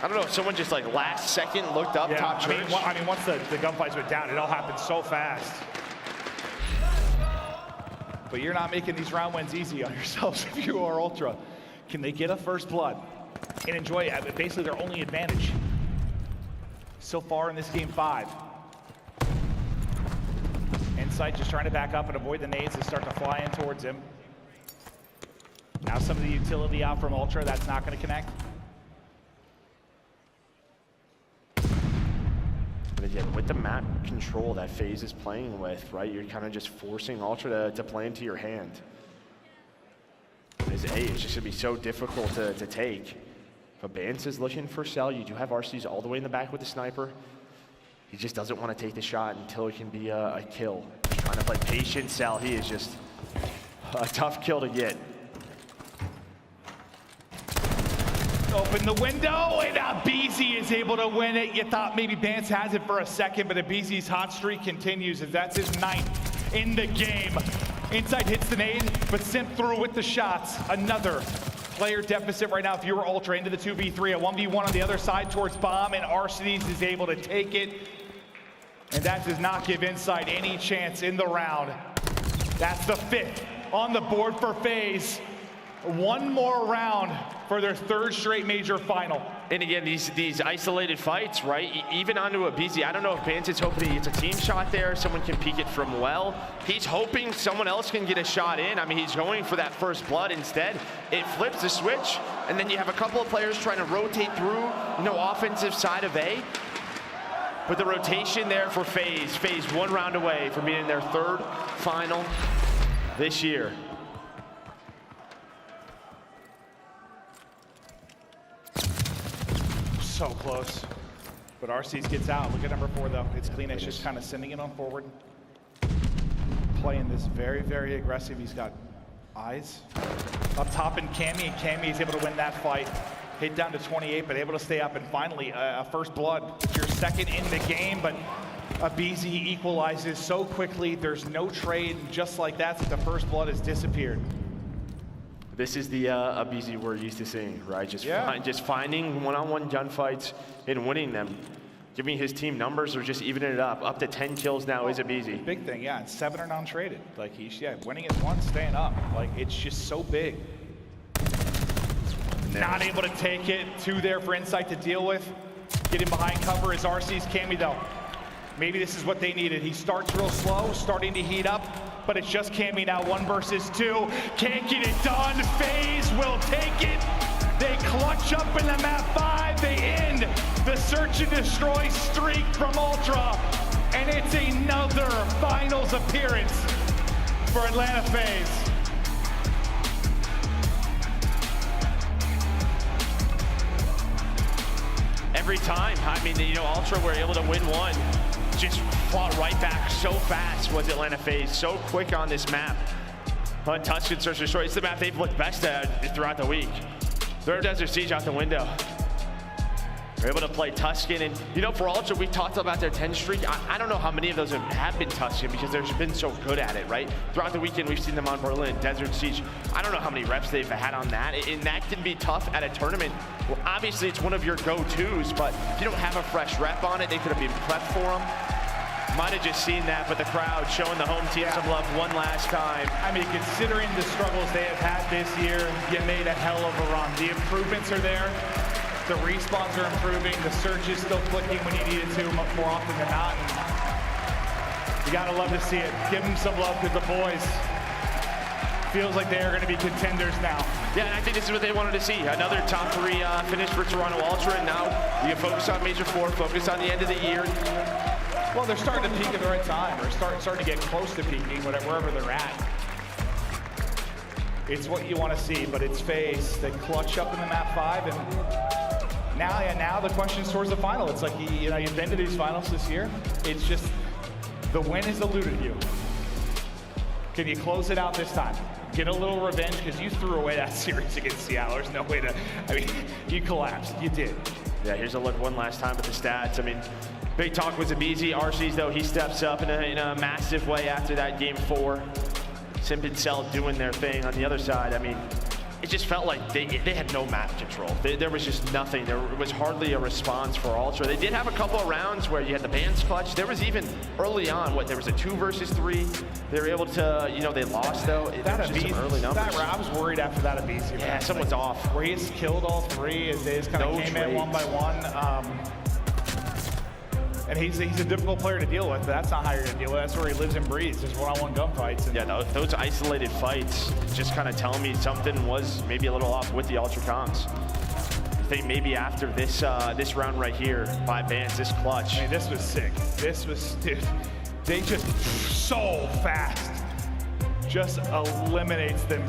don't know if someone just like last second looked up top Church. I mean, once the gunfights went down, it all happened so fast. But you're not making these round wins easy on yourselves if you are Ultra. Can they get a first blood and enjoy it? Basically their only advantage so far in this game 5. Insight just trying to back up and avoid the nades that start to fly in towards him. Now some of the utility out from Ultra, that's not going to connect. But again, with the map control that FaZe is playing with, right, you're kind of just forcing Ultra to play into your hand. As A, it's just going to be so difficult to take. If aBeZy is looking for Cell, you do have RCs all the way in the back with the sniper. He just doesn't want to take the shot until it can be a kill. Trying to play patient Cell, he is just a tough kill to get. Open the window, and aBeZy is able to win it. You thought maybe aBeZy has it for a second, but aBeZy's hot streak continues as that's his 9th in the game. Inside hits the nade, but Simp through with the shots. Another player deficit right now if you were Ultra into the 2v3. A 1v1 on the other side towards Bomb, and Arcitys is able to take it. And that does not give Inside any chance in the round. That's the 5th on the board for FaZe. 1 more round for their 3rd straight major final. And again, these isolated fights, right? Even onto aBeZy, I don't know if Bance is hoping he gets a team shot there, someone can peek it from well. He's hoping someone else can get a shot in. I mean, he's going for that first blood instead. It flips the switch, and then you have a couple of players trying to rotate through, offensive side of A. But the rotation there for FaZe. FaZe 1 round away from being in their 3rd final this year. So close. But Arcitys gets out. Look at number 4, though. It's Cleanix just kind of sending it on forward. Playing this very aggressive. He's got eyes up top in Cammy, and Cammy is able to win that fight. Hit down to 28, but able to stay up. And finally, a first blood. It's your 2nd in the game, but aBeZy equalizes so quickly. There's no trade. Just like that, the first blood has disappeared. This is the aBeZy we're used to seeing, right? Just finding one-on-one gunfights and winning them. Giving his team numbers or just evening it up. Up to 10 kills now is aBeZy. Big thing, yeah. And 7 are non-traded. Like, he's, winning is 1, staying up. Like, it's just so big. Not able to take it. 2 there for Insight to deal with. Getting behind cover is RC's Cammy, though. Maybe this is what they needed. He starts real slow, starting to heat up. But it's just Cammy now, 1 versus 2. Can't get it done. FaZe will take it. They clutch up in the map 5. They end the search and destroy streak from Ultra. And it's another finals finals appearance for Atlanta FaZe. Every time, I mean, you know, Ultra were able to win one. Just fought right back so fast was Atlanta FaZe, so quick on this map. But Tuscan Search and Destroy, it's the map they've looked best at throughout the week. Throw Desert Siege out the window. They're able to play Tuscan, and you know, for Ultra, we talked about their 10 streak. I don't know how many of those have been Tuscan because they've been so good at it, right? Throughout the weekend, we've seen them on Berlin, Desert Siege. I don't know how many reps they've had on that, and that can be tough at a tournament. Well, obviously, it's one of your go-tos, but if you don't have a fresh rep on it, they could have been prepped for them. Might have just seen that, but the crowd showing the home team some love one last time. I mean, considering the struggles they have had this year, you made a hell of a run. The improvements are there. The respawns are improving. The search is still clicking when you need it to more often than not. And you gotta love to see it. Give them some love because the boys feels like they are going to be contenders now. Yeah, and I think this is what they wanted to see. Another top 3 finish for Toronto Ultra, and now you focus on Major 4, focus on the end of the year. Well, they're starting to peak at the right time, or starting to get close to peaking, wherever they're at. It's what you want to see, but it's FaZe. They clutch up in the map 5, and now the question is towards the final. It's like, you know, you've been to these finals this year. It's just, the win has eluded you. Can you close it out this time? Get a little revenge, because you threw away that series against Seattle. There's no way to, I mean, you collapsed, you did. Yeah, here's a look one last time at the stats. I mean, big talk was aBeZy. RC's, though, he steps up in a massive way after that game 4. Simp and Cell doing their thing on the other side. I mean, it just felt like they had no map control. There was just nothing. There was hardly a response for Ultra. They did have a couple of rounds where you had the bands clutch. There was even early on, there was a 2 versus 3. They were able to, you know, they lost though. That was just some early numbers. I was worried after that aBeZy. Yeah, someone's off. Where he just killed all 3 as they just kind of came in one by one. And he's a difficult player to deal with, but that's not how you're gonna deal with it. That's where he lives and breathes, just one-on-one gunfights. Yeah, those isolated fights just kind of tell me something was maybe a little off with the Ultra comms. I think maybe after this round right here by Vance, this clutch. I mean, this was sick. This was, dude, they just so fast just eliminates them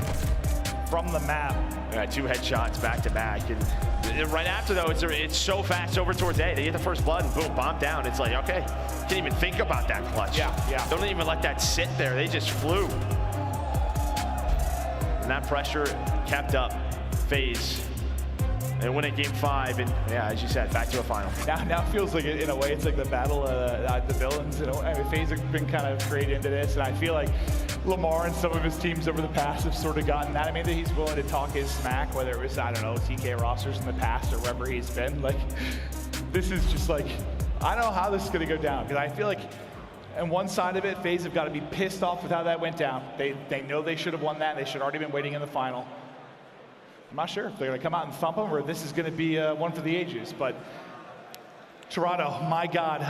from the map. Yeah, 2 headshots back to back, and right after though, it's so fast over towards A. They get the first blood, and boom, bomb down. It's like, okay, can't even think about that clutch. Yeah. Don't even let that sit there. They just flew, and that pressure kept up. FaZe. They win at game 5, and yeah, as you said, back to a final. Now it feels like, in a way, it's like the battle of the villains. You know, I mean, FaZe have been kind of created into this, and I feel like Lamar and some of his teams over the past have sort of gotten that. I mean, that he's willing to talk his smack, whether it was, I don't know, TK Rosters in the past or wherever he's been. Like, this is just like, I don't know how this is going to go down, because I feel like on one side of it, FaZe have got to be pissed off with how that went down. They know they should have won that. They should have already been waiting in the final. I'm not sure if they're going to come out and thump them or this is going to be one for the ages, but Toronto, my God,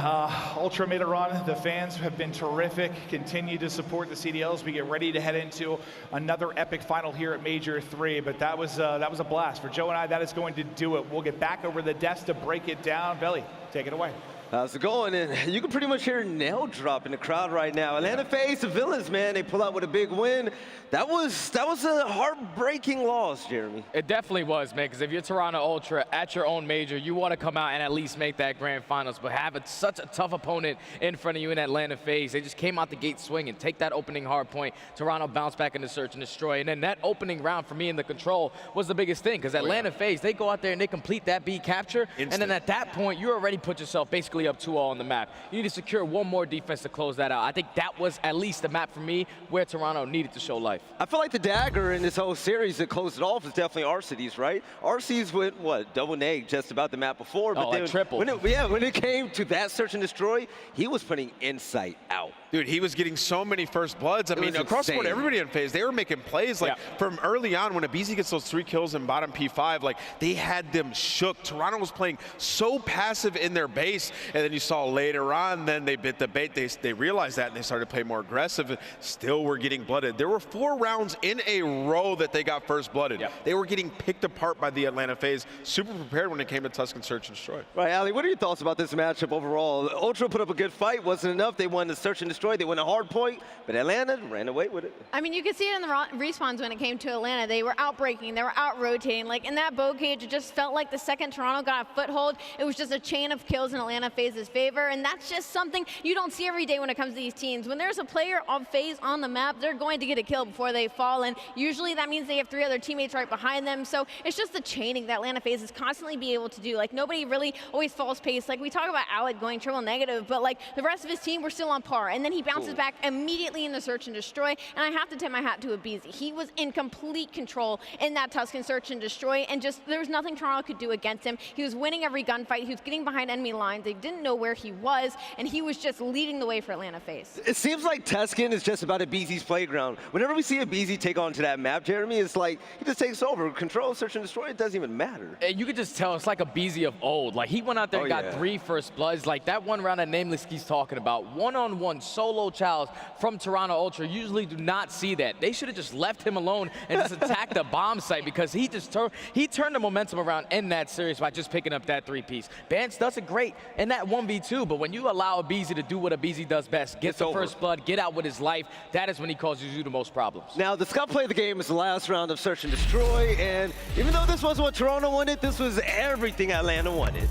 Ultra made a run. The fans have been terrific. Continue to support the CDLs. We get ready to head into another epic final here at Major 3, but that was a blast. For Joe and I, that is going to do it. We'll get back over the desk to break it down. Belly, take it away. How's it going? And you can pretty much hear a nail drop in the crowd right now. Atlanta FaZe, the villains, man, they pull out with a big win. That was a heartbreaking loss, Jeremy. It definitely was, man, because if you're Toronto Ultra at your own major, you want to come out and at least make that grand finals, but have such a tough opponent in front of you in Atlanta FaZe. They just came out the gate swinging, take that opening hard point. Toronto bounced back into search and destroy, and then that opening round for me in the control was the biggest thing, because Atlanta FaZe, they go out there and they complete that B capture, and then at that point, you already put yourself basically up 2-0 on the map. You need to secure one more defense to close that out. I think that was at least the map for me where Toronto needed to show life. I feel like the dagger in this whole series that closed it off is definitely Arcitys, right? Arcitys went, what, double nade just about the map before, but then triple. when it came to that search and destroy, he was putting insight out. Dude, he was getting so many first bloods. I mean, across the board, everybody in FaZe, they were making plays. Like, from early on, when aBeZy gets those 3 kills in bottom P5, like, they had them shook. Toronto was playing so passive in their base, And then you saw later on, then they bit the bait. They realized that and they started playing more aggressive. And still were getting blooded. There were 4 rounds in a row that they got first blooded. Yep. They were getting picked apart by the Atlanta FaZe. Super prepared when it came to Tuscan Search and Destroy. Right, Ali, what are your thoughts about this matchup overall? Ultra put up a good fight, wasn't enough. They won the Search and Destroy, they won a Hardpoint, but Atlanta ran away with it. I mean, you could see it in the respawns when it came to Atlanta. They were outbreaking, they were out-rotating. Like, in that Bocage, it just felt like the second Toronto got a foothold, it was just a chain of kills in Atlanta FaZe's favor, and that's just something you don't see every day when it comes to these teams. When there's a player of FaZe on the map, they're going to get a kill before they fall, and usually that means they have 3 other teammates right behind them, so it's just the chaining that Atlanta FaZe is constantly be able to do. Like, nobody really always falls pace. Like, we talk about Alec going triple negative, but like the rest of his team were still on par, and then he bounces back immediately in the Search and Destroy, and I have to tip my hat to aBeZy. He was in complete control in that Tuscan Search and Destroy, and just there was nothing Toronto could do against him. He was winning every gunfight, he was getting behind enemy lines, they didn't know where he was, and he was just leading the way for Atlanta FaZe. It seems like Tuscan is just about aBeZy's playground. Whenever we see aBeZy take on to that map, Jeremy, it's like he just takes over. Control, Search and Destroy, it doesn't even matter. And you could just tell it's like aBeZy of old. Like, he went out there and got 3 first bloods. Like, that one round that Nameless keeps talking about, one-on-one solo chows from Toronto Ultra. Usually do not see that. They should have just left him alone and just attacked the bomb site, because he just turned the momentum around in that series by just picking up that 3-piece. Bance does it great in that 1v2, but when you allow aBeZy to do what aBeZy does best, get the first blood, get out with his life, that is when he causes you the most problems. Now, the Scump play of the game is the last round of Search and Destroy, and even though this wasn't what Toronto wanted, this was everything Atlanta wanted.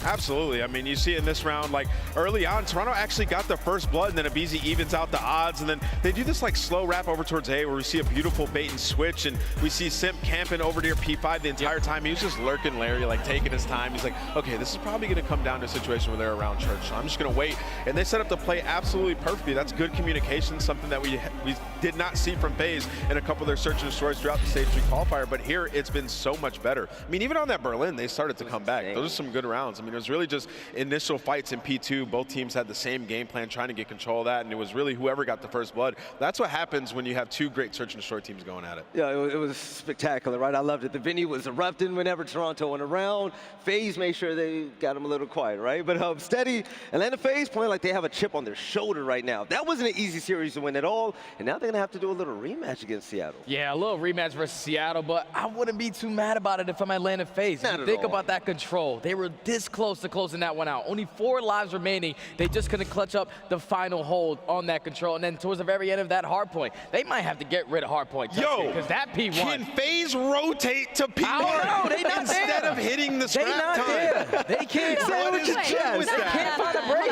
Absolutely. I mean, you see in this round, like early on, Toronto actually got the first blood, and then aBeZy evens out the odds, and then they do this like slow wrap over towards A, where we see a beautiful bait and switch, and we see Simp camping over near P5 the entire time. He was just lurking Larry, like taking his time. He's like, okay, this is probably going to come down to a situation where they're around church, so I'm just going to wait. And they set up the play absolutely perfectly. That's good communication, something that we did not see from FaZe in a couple of their Search and Destroys throughout the Stage 3 qualifier, but here it's been so much better. I mean, even on that Berlin, they started to come back. Those are some good rounds. I mean, it was really just initial fights in P2. Both teams had the same game plan, trying to get control of that, and it was really whoever got the first blood. That's what happens when you have 2 great Search and Destroy teams going at it. Yeah, it was spectacular, right? I loved it. The venue was erupting whenever Toronto went around. FaZe made sure they got them a little quiet, right? But steady, Atlanta FaZe playing like they have a chip on their shoulder right now. That wasn't an easy series to win at all, and now they're going to have to do a little rematch against Seattle. Yeah, a little rematch versus Seattle, but I wouldn't be too mad about it if I'm Atlanta FaZe. Think about that control. They were this close to closing that one out. Only 4 lives remaining. They just couldn't clutch up the final hold on that control. And then towards the very end of that Hardpoint, they might have to get rid of Hardpoint. Yo, because that P1. Can FaZe rotate to P1 no, they not instead there. of hitting the scrap time? There. They can't. What is with that? Can't find a break.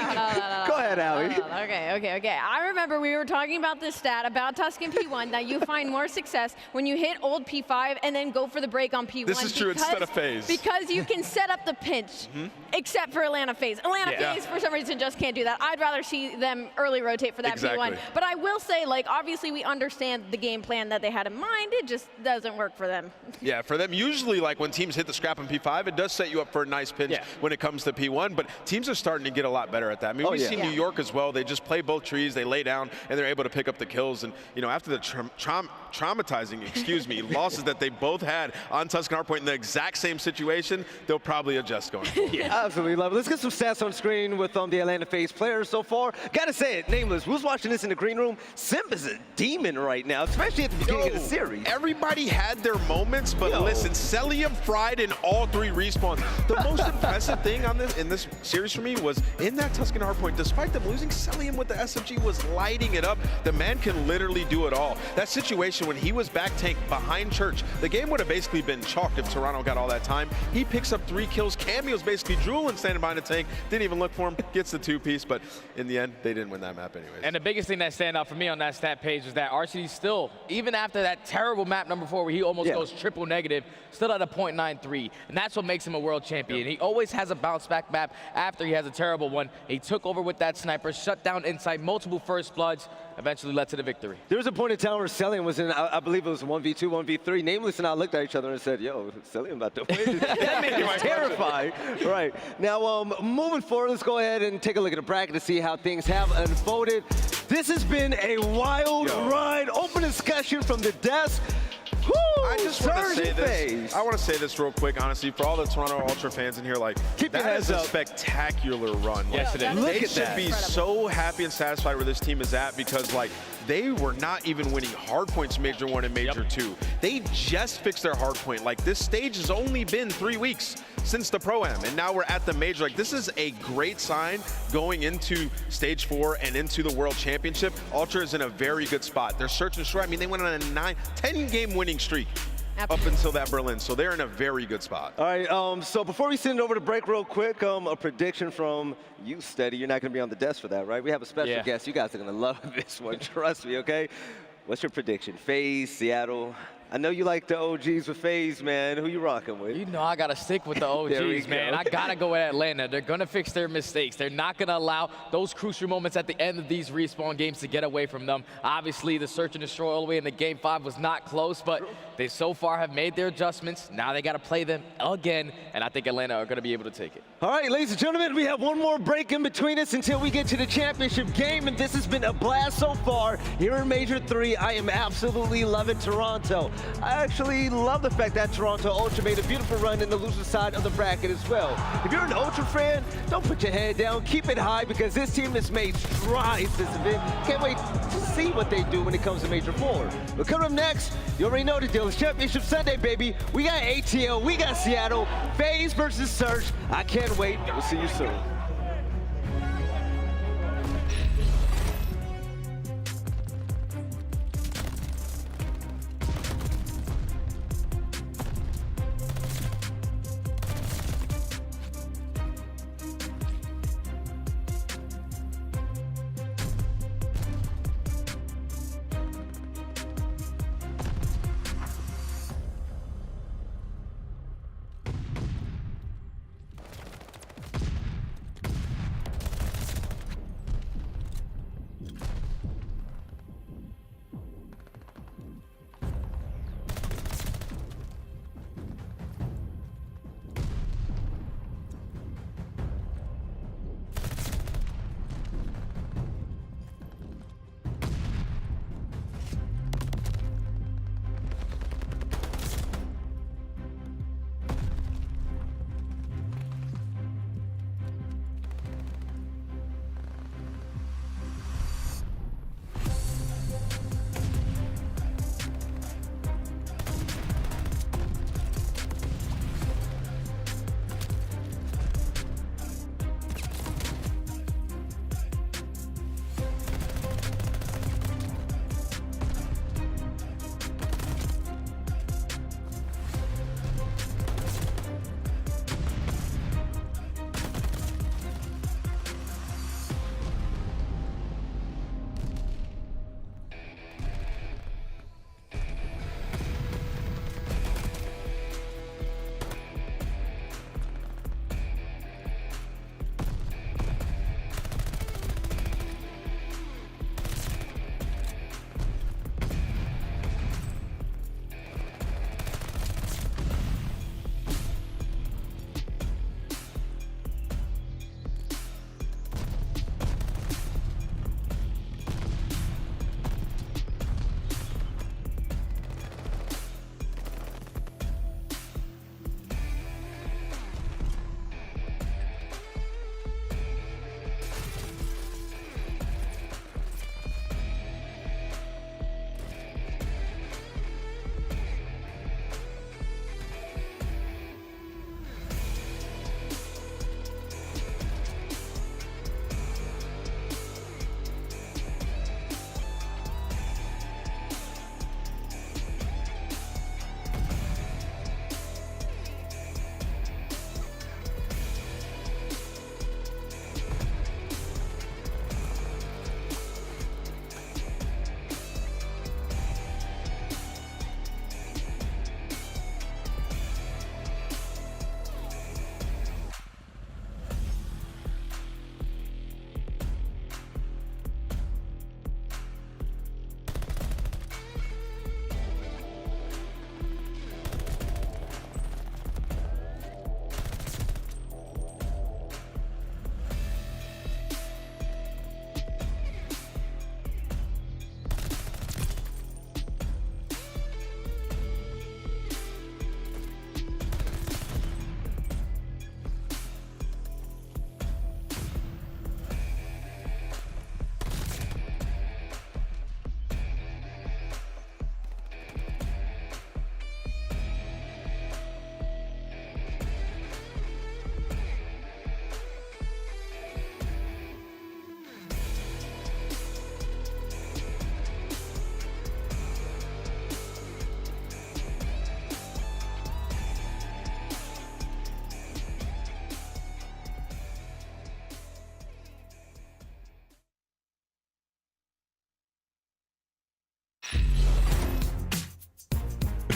Go ahead, Allie. Okay. I remember we were talking about this stat about Tuscan P1 that you find more success when you hit old P5 and then go for the break on P1. This is true instead of FaZe. Because you can set up the pinch, except for Atlanta FaZe. Atlanta FaZe, for some reason, just can't do that. I'd rather see them early rotate for that P1. But I will say, like, obviously we understand the game plan that they had in mind. It just doesn't work for them. Yeah, for them, usually, like, when teams hit the scrap on P5, it does set you up for a nice pinch when it comes to P1, but teams are starting to get a lot better at that. I mean, we see New York as well. They just play both trees, they lay down, and they're able to pick up the kills. And, you know, after the traumatizing, losses that they both had on Tuscan Hardpoint in the exact same situation, they'll probably adjust going forward. Absolutely love it. Let's get some stats on screen with the Atlanta FaZe players so far. Gotta say it, Nameless, who's watching this in the green room? Simp is a demon right now, especially at the beginning of the series. Everybody had their moments, but listen, Cellium fried in all 3 respawns. The most impressive thing on in this series for me was in that Tuscan Hardpoint, despite them losing, Cellium with the SMG was lighting it up. The man can literally do it all. That situation when he was back tank behind Church, the game would have basically been chalked if Toronto got all that time. He picks up 3 kills. Cameo's basically drooling standing behind the tank. Didn't even look for him. Gets the 2-piece, but in the end, they didn't win that map anyways. And the biggest thing that stand out for me on that stat page was that Arcitys still, even after that terrible map number 4 where he almost goes triple negative, still at a .93. And that's what makes him a world champion. He always has a bounce back map after he has a terrible one. He took over with that sniper, shut down inside, multiple first bloods, eventually led to the victory. There was a point in time where Cellium was in, I believe it was 1v2, 1v3. Nameless and I looked at each other and said, yo, Cellium about to win. That made me terrified. Right. Now, moving forward, let's go ahead and take a look at the bracket to see how things have unfolded. This has been a wild ride. Open discussion from the desk. Woo! I just want to Surge say in this. FaZe. I want to say this real quick, honestly, for all the Toronto Ultra fans in here, like, Keep your that heads is up. a spectacular run. Yes, it is. Look They at should that. be so happy and satisfied where this team is at because, like, they were not even winning hardpoints Major 1 and Major 2. They just fixed their hardpoint. Like, this stage has only been 3 weeks since the Pro-Am, and now we're at the Major. Like, this is a great sign going into Stage 4 and into the World Championship. Ultra is in a very good spot. They're search and destroy. I mean, they went on a 10-game winning streak up until that Berlin, so they're in a very good spot. All right, so before we send it over to break real quick, a prediction from you, Steady. You're not going to be on the desk for that, right? We have a special guest. You guys are going to love this one. Trust me, okay? What's your prediction? FaZe, Seattle? I know you like the OGs with FaZe, man. Who you rocking with? You know I got to stick with the OGs, man. I got to go with Atlanta. They're going to fix their mistakes. They're not going to allow those crucial moments at the end of these respawn games to get away from them. Obviously, the search and destroy all the way into Game 5 was not close, but they so far have made their adjustments. Now they got to play them again, and I think Atlanta are going to be able to take it. All right, ladies and gentlemen, we have one more break in between us until we get to the championship game, and this has been a blast so far here in Major 3. I am absolutely loving Toronto. I actually love the fact that Toronto Ultra made a beautiful run in the loser side of the bracket as well. If you're an Ultra fan, don't put your head down. Keep it high because this team has made strides this event. Can't wait to see what they do when it comes to Major 4. But coming up next, you already know the deal. It's Championship Sunday, baby. We got ATL, we got Seattle, FaZe versus Search. I can't wait. We'll see you soon.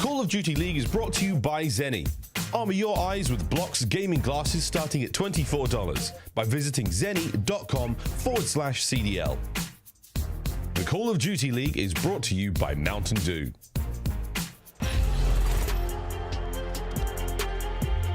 Call of Duty League is brought to you by Zenny. Armor your eyes with Block's gaming glasses starting at $24 by visiting zenny.com/CDL. The Call of Duty League is brought to you by Mountain Dew.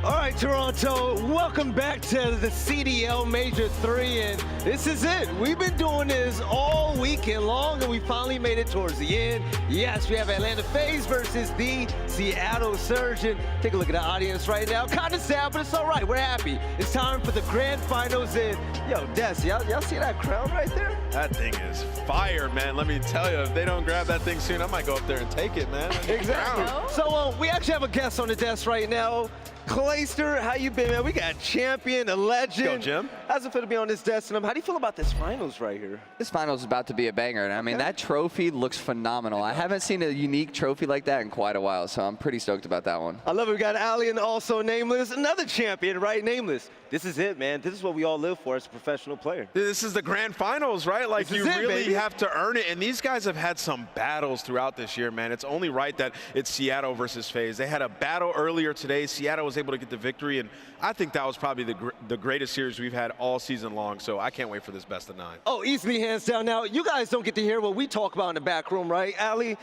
All right, Toronto, welcome back to the CDL Major 3, and this is it. We've been doing this all weekend long, and we finally made it towards the end. Yes, we have Atlanta FaZe versus the Seattle Surge, and take a look at the audience right now. Kind of sad, but it's all right. We're happy. It's time for the grand finals, and yo, Des, y'all see that crown right there? That thing is fire, man. Let me tell you, if they don't grab that thing soon, I might go up there and take it, man. Exactly. So we actually have a guest on the desk right now. Clayster, how you been, man? We got champion, a legend. Let's go, Jim. How's it feel to be on this desk? How do you feel about this finals right here? This finals is about to be a banger. And I mean, that trophy looks phenomenal. I haven't seen a unique trophy like that in quite a while, so I'm pretty stoked about that one. I love it. We got Ali and also Nameless, another champion, right? Nameless. This is it, man. This is what we all live for as a professional player. This is the grand finals, right? Like, you really have to earn it. And these guys have had some battles throughout this year, man. It's only right that it's Seattle versus FaZe. They had a battle earlier today. Seattle was able to get the victory, and I think that was probably the greatest series we've had all season long. So I can't wait for this best of 9. Oh, easily, hands down. Now, you guys don't get to hear what we talk about in the back room, right? Ali,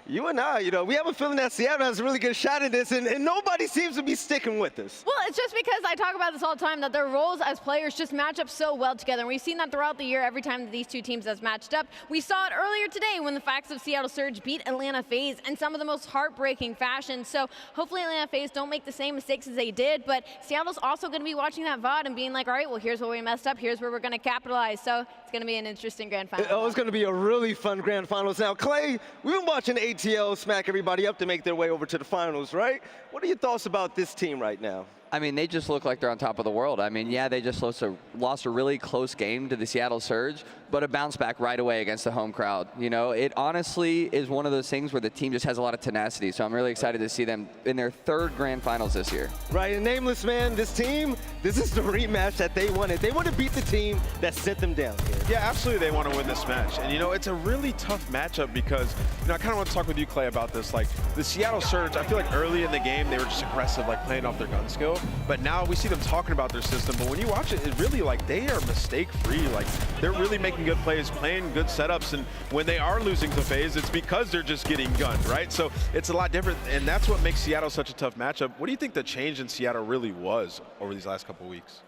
you and I, we have a feeling that Seattle has a really good shot at this, and nobody seems to be sticking with us. Well, it's just because I talk about this all the time, that their roles as players just match up so well together. And we've seen that throughout the year every time that these two teams have matched up. We saw it earlier today when the Facts of Seattle Surge beat Atlanta FaZe in some of the most heartbreaking fashion. So hopefully Atlanta FaZe don't make the same mistakes as they did, but Seattle's also going to be watching that VOD and being like, all right, well, here's where we messed up, here's where we're going to capitalize. So it's going to be an interesting grand final. Oh, it's going to be a really fun grand finals. Now, Clay, we've been watching ATL smack everybody up to make their way over to the finals, right? What are your thoughts about this team right now? I mean, they just look like they're on top of the world. I mean, yeah, they just lost a really close game to the Seattle Surge, but a bounce back right away against the home crowd. It honestly is one of those things where the team just has a lot of tenacity. So I'm really excited to see them in their 3rd grand finals this year. Right, and Nameless, man, this team, this is the rematch that they wanted. They want to beat the team that sent them down here. Yeah, absolutely, they want to win this match. And it's a really tough matchup because, I kind of want to talk with you, Clay, about this. Like, the Seattle Surge, I feel like early in the game, they were just aggressive, like playing off their gun skill. But now we see them talking about their system. But when you watch it, it really, like, they are mistake-free. Like, they're really making good plays, playing good setups. And when they are losing to FaZe, it's because they're just getting gunned, right? So it's a lot different. And that's what makes Seattle such a tough matchup. What do you think the change in Seattle really was over these last couple weeks?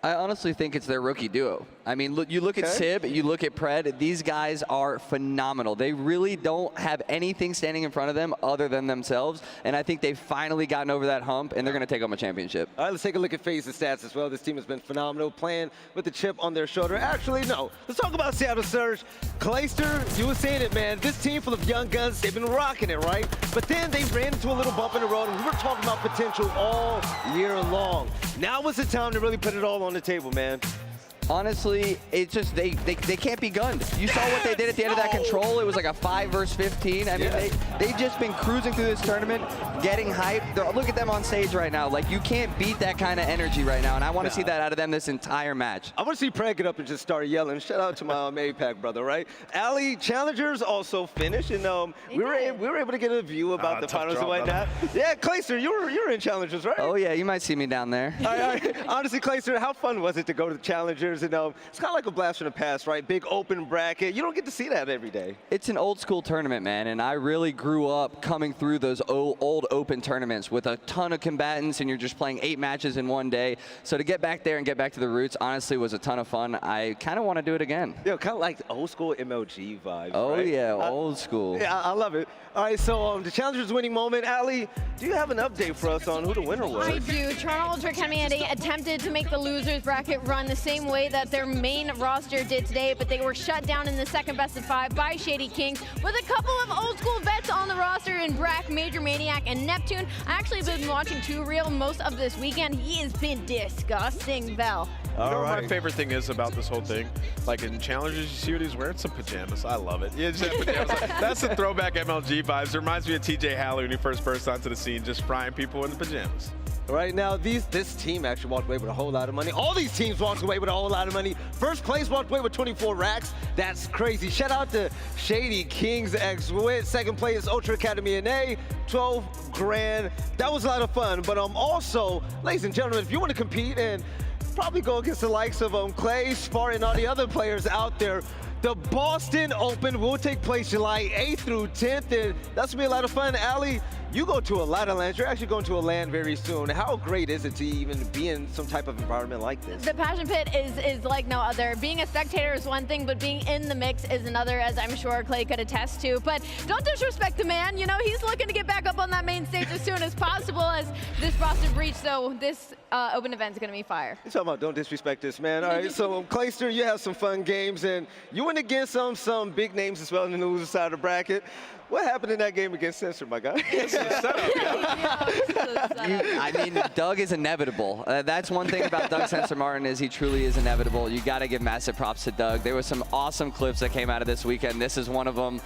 I honestly think it's their rookie duo. I mean, you look at Sib, you look at Pred, these guys are phenomenal. They really don't have anything standing in front of them other than themselves, and I think they've finally gotten over that hump, and they're going to take home a championship. All right, let's take a look at FaZe's stats as well. This team has been phenomenal, playing with the chip on their shoulder. Actually, no. Let's talk about Seattle Surge. Clayster, you were saying it, man. This team full of young guns, they've been rocking it, right? But then they ran into a little bump in the road, and we were talking about potential all year long. Now was the time to really put it all on the table, man. Honestly, it's just they can't be gunned. You saw what they did at the end of that control. It was like a 5 versus 15. I mean, they've just been cruising through this tournament, getting hyped. Look at them on stage right now. Like, you can't beat that kind of energy right now, and I want to see that out of them this entire match. I want to see Preg get up and just start yelling. Shout out to my APAC brother, right? Ali, Challengers also finished, and we were able to get a view about the finals and whatnot. Yeah, Clayster, you were in Challengers, right? Oh yeah, you might see me down there. All right. Honestly, Clayster, how fun was it to go to the Challengers? And it's kind of like a blast from the past, right? Big open bracket. You don't get to see that every day. It's an old school tournament, man, and I really grew up coming through those old open tournaments with a ton of combatants, and you're just playing 8 matches in one day. So to get back there and get back to the roots, honestly, was a ton of fun. I kind of want to do it again. Yeah, kind of like the old school MLG vibes. Oh right? yeah, old school. Yeah, I love it. All right, so the Challengers winning moment. Ali, do you have an update for us on who the winner was? I do. Toronto Ultra Academy attempted to make the losers bracket run the same way that their main roster did today, but they were shut down in the second best of 5 by Shady Kings with a couple of old school vets on the roster in Brack, Major Maniac, and Neptune. I actually have been watching 2 Real most of this weekend. He has been disgusting, Vel. You know what my favorite thing is about this whole thing? Like in Challengers, you see what he's wearing? Some pajamas. I love it. Yeah, just pajamas. That's the throwback MLG vibes. It reminds me of TJHaly when he first burst onto the scene, just frying people in the pajamas. Right now, this team actually walked away with a whole lot of money. All these teams walked away with a whole lot of money. First place walked away with 24 racks. That's crazy. Shout out to Shady Kings X Wit. Second place, Ultra Academy NA, 12 grand. That was a lot of fun. But also, ladies and gentlemen, if you want to compete and probably go against the likes of Clay, Spar, and all the other players out there, the Boston Open will take place July 8th through 10th, and that's gonna be a lot of fun. Ali, you go to a lot of lands. You're actually going to a land very soon. How great is it to even be in some type of environment like this? The Passion Pit is like no other. Being a spectator is one thing, but being in the mix is another, as I'm sure Clay could attest to. But don't disrespect the man. You know, he's looking to get back up on that main stage as soon as possible as this roster breach, so this open event is going to be fire. You're talking about don't disrespect this, man. All right, so Clayster, you have some fun games, and you went against some big names as well in the loser side of the bracket. What happened in that game against Sensor, my guy? I mean, Doug is inevitable. That's one thing about Doug Sensor Martin is he truly is inevitable. You got to give massive props to Doug. There were some awesome clips that came out of this weekend. This is one of them.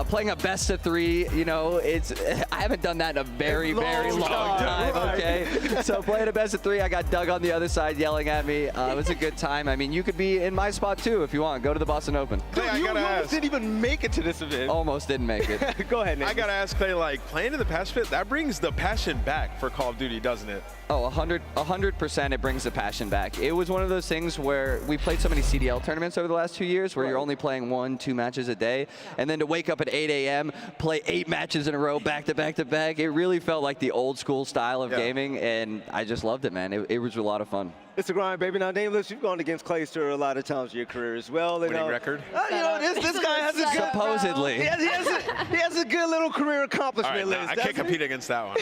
Playing a best of 3, you know, I haven't done that in a very long time. Okay, so playing a best of 3, I got Doug on the other side yelling at me. It was a good time. I mean, you could be in my spot too if you want. Go to the Boston Open. Dude, you almost didn't even make it to this event. Almost didn't make it. Go ahead, Nate. I gotta ask Clay, like, playing in the Passion Pit, that brings the passion back for Call of Duty, doesn't it? Oh, 100% it brings the passion back. It was one of those things where we played so many CDL tournaments over the last 2 years where you're only playing 1-2 matches a day, and then to wake up at 8 a.m., play 8 matches in a row, back to back to back, it really felt like the old school style of gaming, and I just loved it, man. It was a lot of fun. It's a grind, baby. Now, Nameless, you've gone against Clayster a lot of times in your career as well. Winning record? You know, this guy has a good... Supposedly. He has a good little career accomplishment list. I can't compete against that one.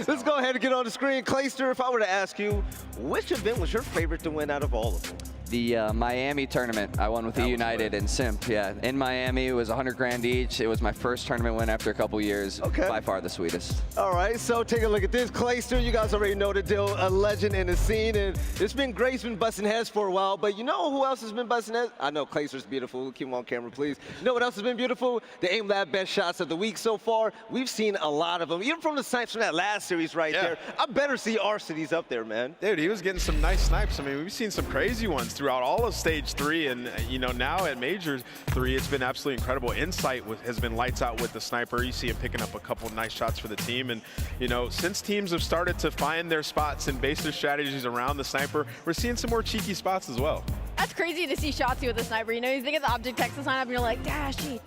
Let's go ahead and get on the screen. Clayster, if I were to ask you, which event was your favorite to win out of all of them? The Miami tournament. I won with the United and Simp, yeah. In Miami, it was 100 grand each. It was my first tournament win after a couple years. Okay. By far the sweetest. All right, so take a look at this. Clayster, you guys already know the deal, a legend in the scene, and it's been great. He's been busting heads for a while, but you know who else has been busting heads? I know Clayster's beautiful. Keep him on camera, please. You know what else has been beautiful? The Aim Lab best shots of the week so far. We've seen a lot of them, even from the snipes from that last series right there. I better see Arcitys up there, man. Dude, he was getting some nice snipes. I mean, we've seen some crazy ones throughout all of Stage 3, and you know, now at Major 3, it's been absolutely incredible. Insight has been lights out with the sniper. You see him picking up a couple nice shots for the team, and you know, since teams have started to find their spots and base their strategies around the sniper, we're seeing some more cheeky spots as well. That's crazy to see Shotzzy with a sniper. You know, you think of the OpTic Texas lineup and you're like, Dashy,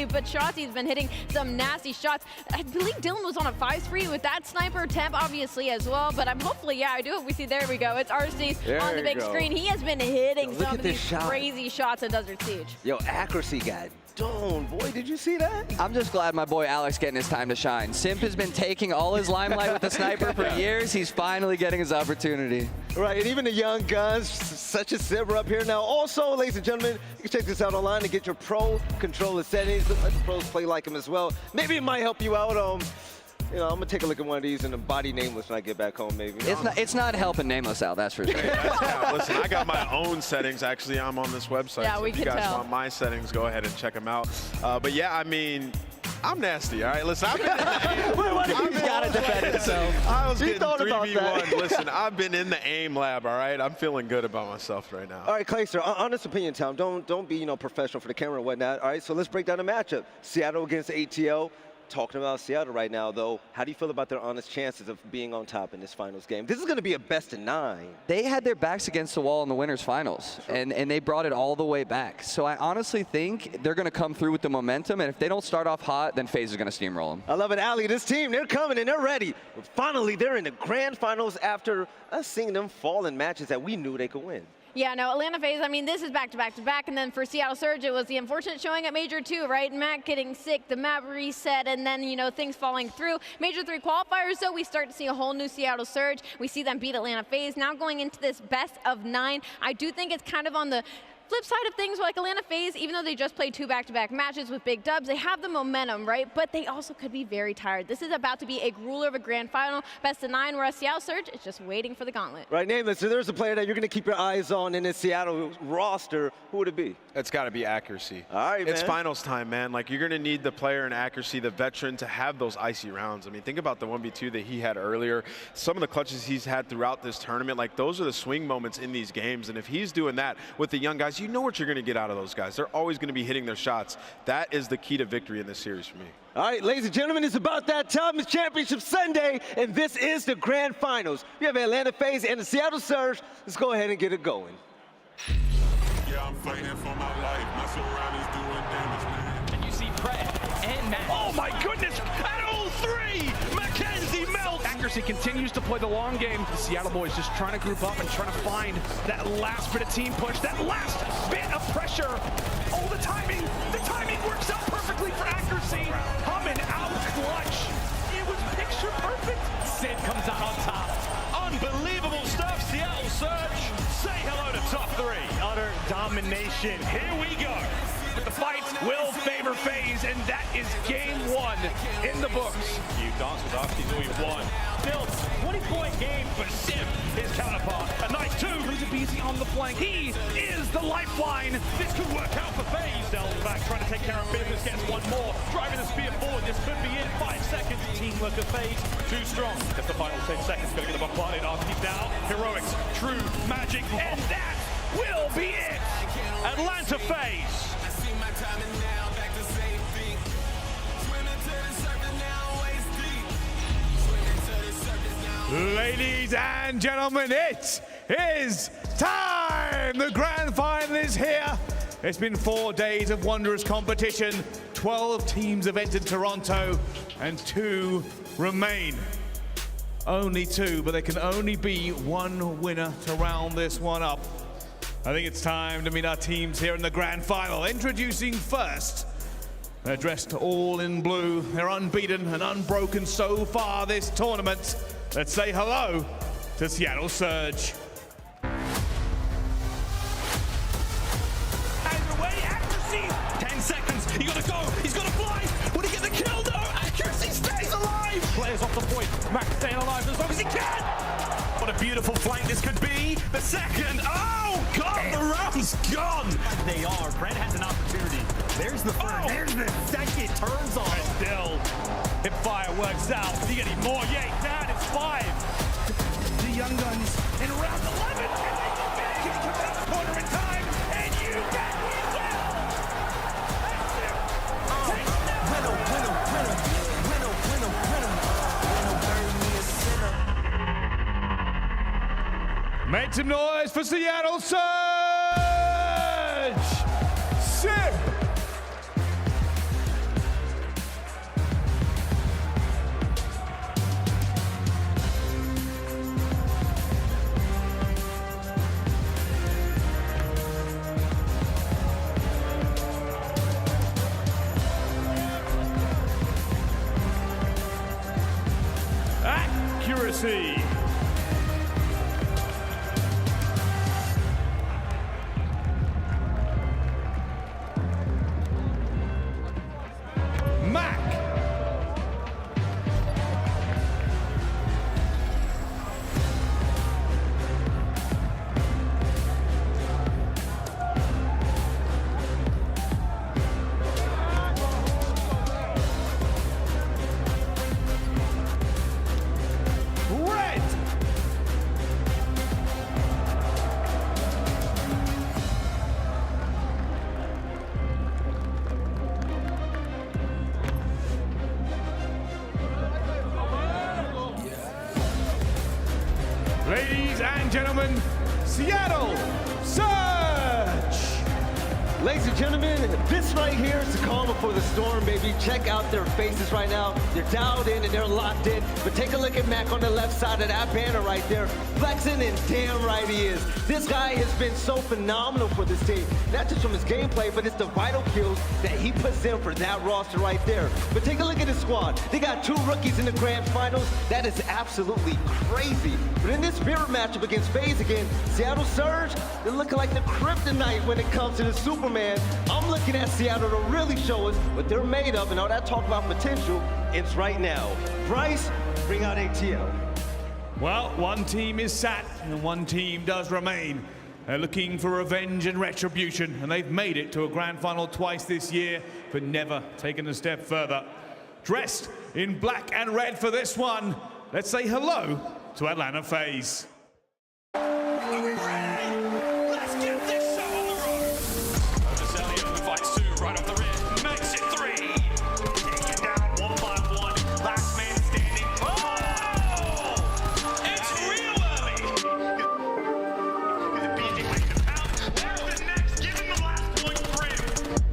but Shotzy's been hitting some nasty shots. I believe Dylan was on a 5 spree with that sniper, Temp obviously as well, but I'm hopefully, I do hope we see, there we go. It's Arcitys on the big screen. He has been hitting some of these crazy shots at Desert Siege. Yo, accuracy guy. Don't, boy, did you see that? I'm just glad my boy Alex getting his time to shine. Simp has been taking all his limelight with the sniper for years. He's finally getting his opportunity. Right, and even the young guns, such as Simp, are up here now. Also, ladies and gentlemen, you can check this out online and get your pro controller settings. Let the pros play like him as well. Maybe it might help you out. You know, I'm gonna take a look at one of these and body Nameless when I get back home, maybe. It's not helping Nameless out, that's for sure. Listen, I got my own settings. Actually, I'm on this website. Yeah, so we if you can guys tell. want my settings, go ahead and check them out. But yeah, I mean, I'm nasty, all right? Listen, I've been He's got to defend himself. I was getting 3v1. Listen, I've been in the aim lab, all right? I'm feeling good about myself right now. All right, Clayster, honest opinion time. Don't be, you know, professional for the camera and whatnot. All right, so let's break down the matchup. Seattle against ATL. Talking about Seattle right now, though, how do you feel about their honest chances of being on top in this finals game? This is going to be a best of 9. They had their backs against the wall in the winners finals, and they brought it all the way back. So I honestly think they're going to come through with the momentum, and if they don't start off hot, then FaZe is going to steamroll them. I love it, Ali. This team, they're coming and they're ready. Finally, they're in the grand finals after us seeing them fall in matches that we knew they could win. Yeah, no, Atlanta FaZe, I mean, this is back-to-back-to-back, and then for Seattle Surge, it was the unfortunate showing at Major 2, right? Mack getting sick, the map reset, and then, you know, things falling through. Major 3 qualifiers, though, we start to see a whole new Seattle Surge. We see them beat Atlanta FaZe. Now going into this best of 9, I do think it's kind of on the flip side of things, like Atlanta FaZe, even though they just played 2 back-to-back matches with big dubs, they have the momentum, right? But they also could be very tired. This is about to be a grueler of a grand final, best of 9, where Seattle Surge is just waiting for the gauntlet. Right, Nameless, so there's a player that you're going to keep your eyes on in this Seattle roster. Who would it be? It's got to be accuracy. All right, It's man. finals time, man. Like, you're going to need the player in accuracy, the veteran, to have those icy rounds. I mean, think about the 1v2 that he had earlier. Some of the clutches he's had throughout this tournament, like, those are the swing moments in these games. And if he's doing that with the young guys, you know what you're going to get out of those guys. They're always going to be hitting their shots. That is the key to victory in this series for me. All right, ladies and gentlemen, it's about that time. It's Championship Sunday, and this is the grand finals. We have Atlanta FaZe and the Seattle Surge. Let's go ahead and get it going. Yeah, I'm fighting for my life. My surroundings doing damage, man. And you see Pret and Mack. Oh my goodness! At all 3! Mackenzie melts! Accuracy continues to play the long game. The Seattle boys just trying to group up and trying to find that last bit of team push, that last bit of pressure. Oh, the timing works out perfectly for accuracy. Coming out clutch. It was picture perfect. Sid comes out on top. Unbelievable stuff, Seattle Surge. Say hello to top 3. Utter domination. Here we go. But the fight will favor FaZe, and that is game 1 in the books. You dance with us, he's already won. Still, 20-point game for Simp, his counterpart. A nice 2. aBeZy on the flank. He is the lifeline. This could work out for FaZe. Dells back, trying to take care of business. Gets one more. Driving the spear forward. This could be it. 5 seconds. Teamwork of FaZe. Too strong. Just the final 10 seconds. Going to get the bombarded. Arcitys now. Heroics. True magic. And that will be it. Atlanta FaZe. Ladies and gentlemen, it is time! The grand final is here. It's been 4 days of wondrous competition. 12 teams have entered Toronto and 2 remain. Only 2, but there can only be 1 winner to round this one up. I think it's time to meet our teams here in the grand final. Introducing first, they're dressed all in blue. They're unbeaten and unbroken so far this tournament. Let's say hello to Seattle Surge. Either way, accuracy. 10 seconds. He gotta go. He's gotta fly. Will he get the kill? No. Accuracy stays alive. Players off the point. Mack staying alive as long as he can. What a beautiful flank this could be. The second. Oh God, the round's gone. They are. Brent has an opportunity. There's the first. There's the second. Turns on. And still, if fire works out, you get more. Yeah, down. It's 5. The Young Guns in round 11. And they go back. He comes out the corner in time. And you get it. Make some noise for Seattle Surge! Simp! Accuracy! Mack! Red! Ladies and gentlemen, Seattle Surge! Ladies and gentlemen, this right here is the calm before the storm, baby. Check out their faces right now. They're dialed in and they're locked in. But take a look at Mack on the left side of that banner right there. Flexing, and damn right he is. This guy has been so phenomenal for this team. Not just from his gameplay, but it's the vital kills that he puts in for that roster right there. But take a look at his squad. They got 2 rookies in the grand finals. That is absolutely crazy. But in this mirror matchup against FaZe again, Seattle Surge, they're looking like the kryptonite when it comes to the Superman. I'm looking at Seattle to really show us what they're made of, and all that talk about potential, it's right now. Bryce, bring out ATL. Well, one team is sat and one team does remain. They're looking for revenge and retribution, and they've made it to a grand final twice this year, but never taken a step further. Dressed in black and red for this one, let's say hello to Atlanta FaZe. Cellium, who fights 2 right off the rip, makes it 3. Taken down 1 by 1. Last man standing. Oh! It's real early. aBeZy waiting to pounce. There's the next. Give him the last point for him.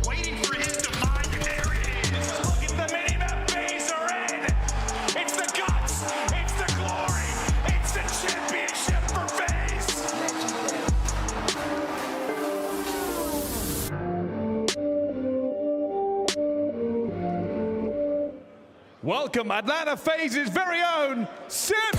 Waiting for his demise. There it is. Look at the minimap. FaZe are in. It's the guts. It's the glory. It's the championship for FaZe. Welcome Atlanta FaZe's very own Simp.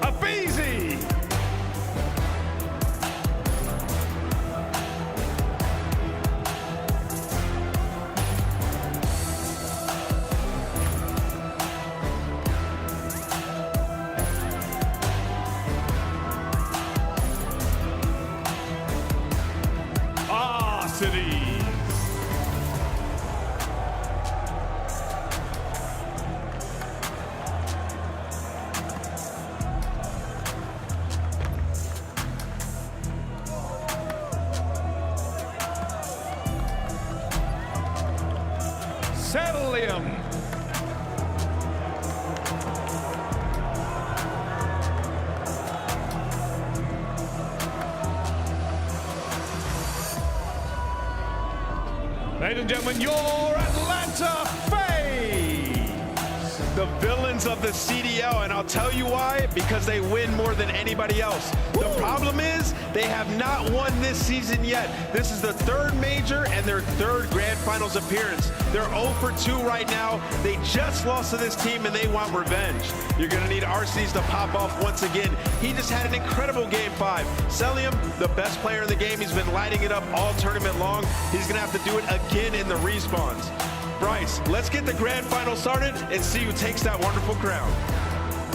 aBeZy. Arcitys. Cellium. Ladies and gentlemen, your Atlanta FaZe. The villains of the CDL, and I'll tell you why, because they win more than anybody else. Woo! The problem is they have not won this season yet. This is the 3rd major and their 3rd grand finals appearance. They're 0 for 2 right now. They just lost to this team and they want revenge. You're gonna need Arcitys to pop off once again. He just had an incredible game 5. Cellium, the best player in the game, he's been lighting it up all tournament long. He's gonna have to do it again in the respawns. Bryce, let's get the grand final started and see who takes that wonderful crown.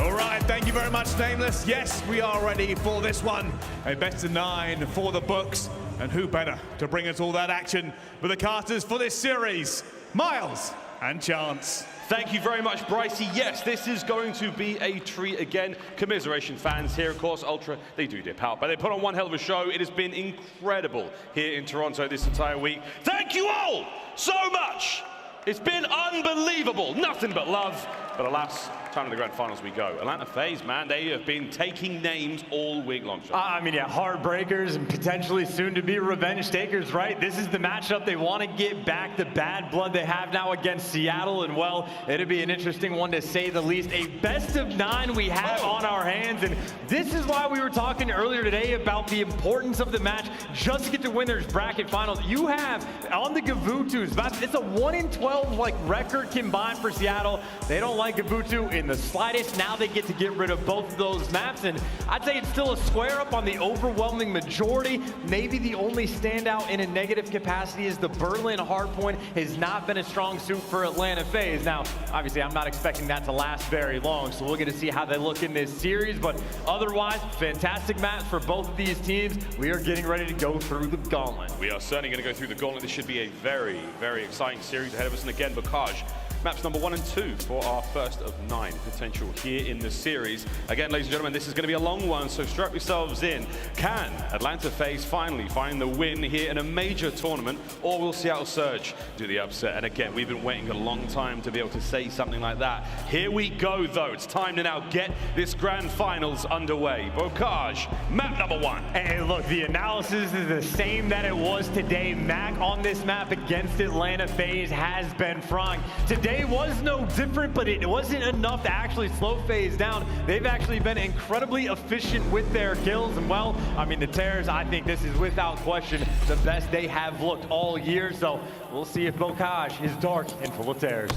All right, thank you very much, Nameless. Yes, we are ready for this one. A best of 9 for the books. And who better to bring us all that action with the casters for this series, Miles and Chance. Thank you very much, Brycey. Yes, this is going to be a treat again. Commiseration fans here, of course, Ultra, they do dip out, but they put on one hell of a show. It has been incredible here in Toronto this entire week. Thank you all so much. It's been unbelievable. Nothing but love. But alas, time to the grand finals we go. Atlanta FaZe, man, they have been taking names all week long. I mean, yeah, heartbreakers and potentially soon to be revenge takers, right? This is the matchup they want to get back, the bad blood they have now against Seattle. And well, it'll be an interesting one to say the least. A best of 9 we have on our hands. And this is why we were talking earlier today about the importance of the match just to get to winners bracket finals. You have on the Gavutus, it's a 1 in 12 like record combined for Seattle. They don't like Gavutu in the slightest. Now they get to get rid of both of those maps, and I'd say it's still a square up on the overwhelming majority. Maybe the only standout in a negative capacity is the Berlin Hardpoint has not been a strong suit for Atlanta FaZe. Now, obviously, I'm not expecting that to last very long, so we'll get to see how they look in this series, but otherwise, fantastic match for both of these teams. We are getting ready to go through the gauntlet. We are certainly going to go through the gauntlet. This should be a very, very exciting series ahead of us, and again, Bocage, maps number 1 and 2 for our first of 9 potential here in the series. Again, ladies and gentlemen, this is going to be a long one, so strap yourselves in. Can Atlanta FaZe finally find the win here in a major tournament, or will Seattle Surge do the upset? And again, we've been waiting a long time to be able to say something like that. Here we go, though. It's time to now get this grand finals underway. Bocage, map number 1. Hey, look, the analysis is the same that it was today. Mack on this map against Atlanta FaZe has been frying. Today was no different, but it wasn't enough to actually slow FaZe down. They've actually been incredibly efficient with their kills, and well, I mean, the Terrors, I think this is without question the best they have looked all year, so we'll see if Bocage is dark and full of Terrors.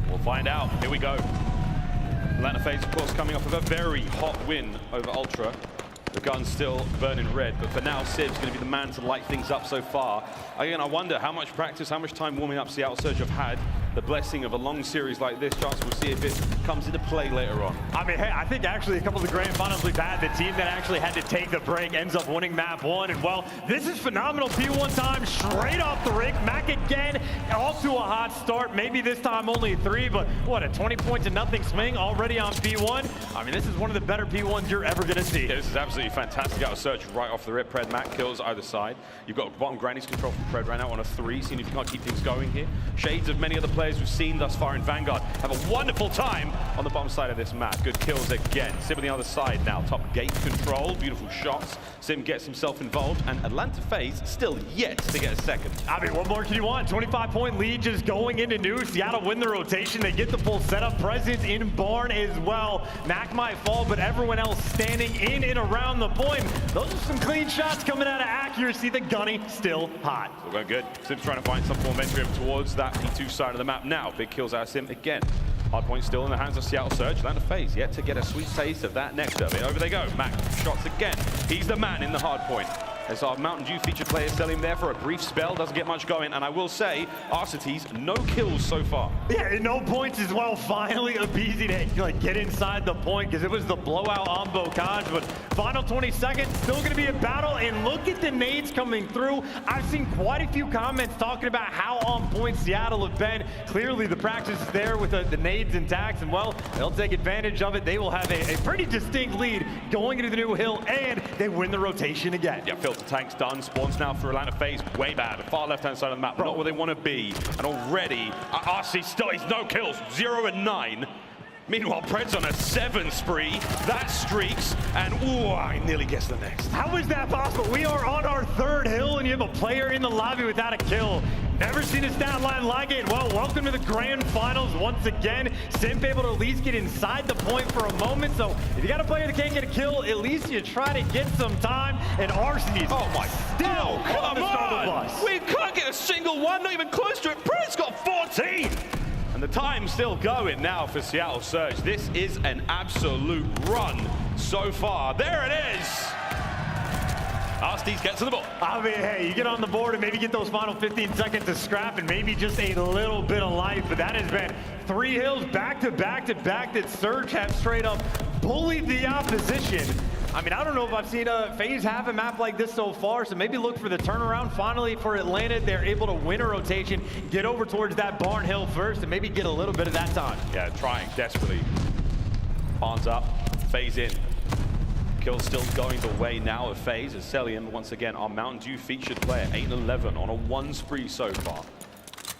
We'll find out. Here we go. Atlanta FaZe, of course, coming off of a very hot win over Ultra. The gun's still burning red, but for now, Sib's going to be the man to light things up so far. Again, I wonder how much practice, how much time warming up Seattle Surge have had. The blessing of a long series like this, chance we'll see if it comes into play later on. I mean, hey, I think actually a couple of the grand finals we've had, the team that actually had to take the break ends up winning map 1. And well, this is phenomenal P1 time straight off the rig. Mack again, off to a hot start. Maybe this time only 3, but what, a 20-0 swing already on P1? I mean, this is one of the better P1s you're ever going to see. Yeah, this is absolutely fantastic out of Surge right off the rip. Pred Mack kills either side. You've got bottom Granny's control from Pred right now on a 3, seeing if you can't keep things going here. Shades of many other players we've seen thus far in Vanguard have a wonderful time on the bottom side of this map. Good kills again. Simp on the other side now. Top gate control. Beautiful shots. Simp gets himself involved, and Atlanta FaZe still yet to get a second. I mean, what more can you want? 25-point lead just going into new. Seattle win the rotation. They get the full setup. Presence in barn as well. Mack might fall, but everyone else standing in and around the point. Those are some clean shots coming out of accuracy. The gunny still hot. Still going good. Simp's trying to find some form of entry up towards that P2 side of the map now. Big kills out of Simp again. Hardpoint still in the hands of Seattle Surge. Atlanta FaZe yet to get a sweet taste of that next of it. Over they go. Mack shots again. He's the man in the hardpoint. There's our Mountain Dew featured player Cellium there for a brief spell. Doesn't get much going. And I will say, Arcitys, no kills so far. Yeah, and no points as well. Finally, aBeZy to like get inside the point because it was the blowout on Bocage. But final 20 seconds, still going to be a battle. And look at the nades coming through. I've seen quite a few comments talking about how on point Seattle have been. Clearly, the practice is there with the nades intact. And well, they'll take advantage of it. They will have a pretty distinct lead going into the new hill. And they win the rotation again. Yeah, filter tanks done. Spawns now for Atlanta FaZe. Way bad. Far left-hand side of the map. Not where they want to be. And already, RC still, he's no kills. 0 and 9. Meanwhile, Pred's on a 7 spree. That streaks, and ooh, he nearly gets the next. How is that possible? We are on our 3rd hill, and you have a player in the lobby without a kill. Never seen a stat line like it. Well, welcome to the grand finals once again. Simp able to at least get inside the point for a moment. So if you got a player that can't get a kill, at least you try to get some time. And Arcitys, oh my, still come on! We can't get a single one, not even close to it. Pred's got 14! And the time's still going now for Seattle Surge. This is an absolute run so far. There it is! Arcitys gets to the ball. I mean, hey, you get on the board and maybe get those final 15 seconds to scrap and maybe just a little bit of life, but that has been 3 hills back to back to back that Surge have straight up bullied the opposition. I mean, I don't know if I've seen FaZe have a map like this so far, so maybe look for the turnaround. Finally, for Atlanta, they're able to win a rotation, get over towards that barn hill first, and maybe get a little bit of that time. Yeah, trying desperately. Barns up, FaZe in. Kill still going the way now of FaZe as Cellium, once again, our Mountain Dew featured player, 8 and 11 on a 1 spree so far.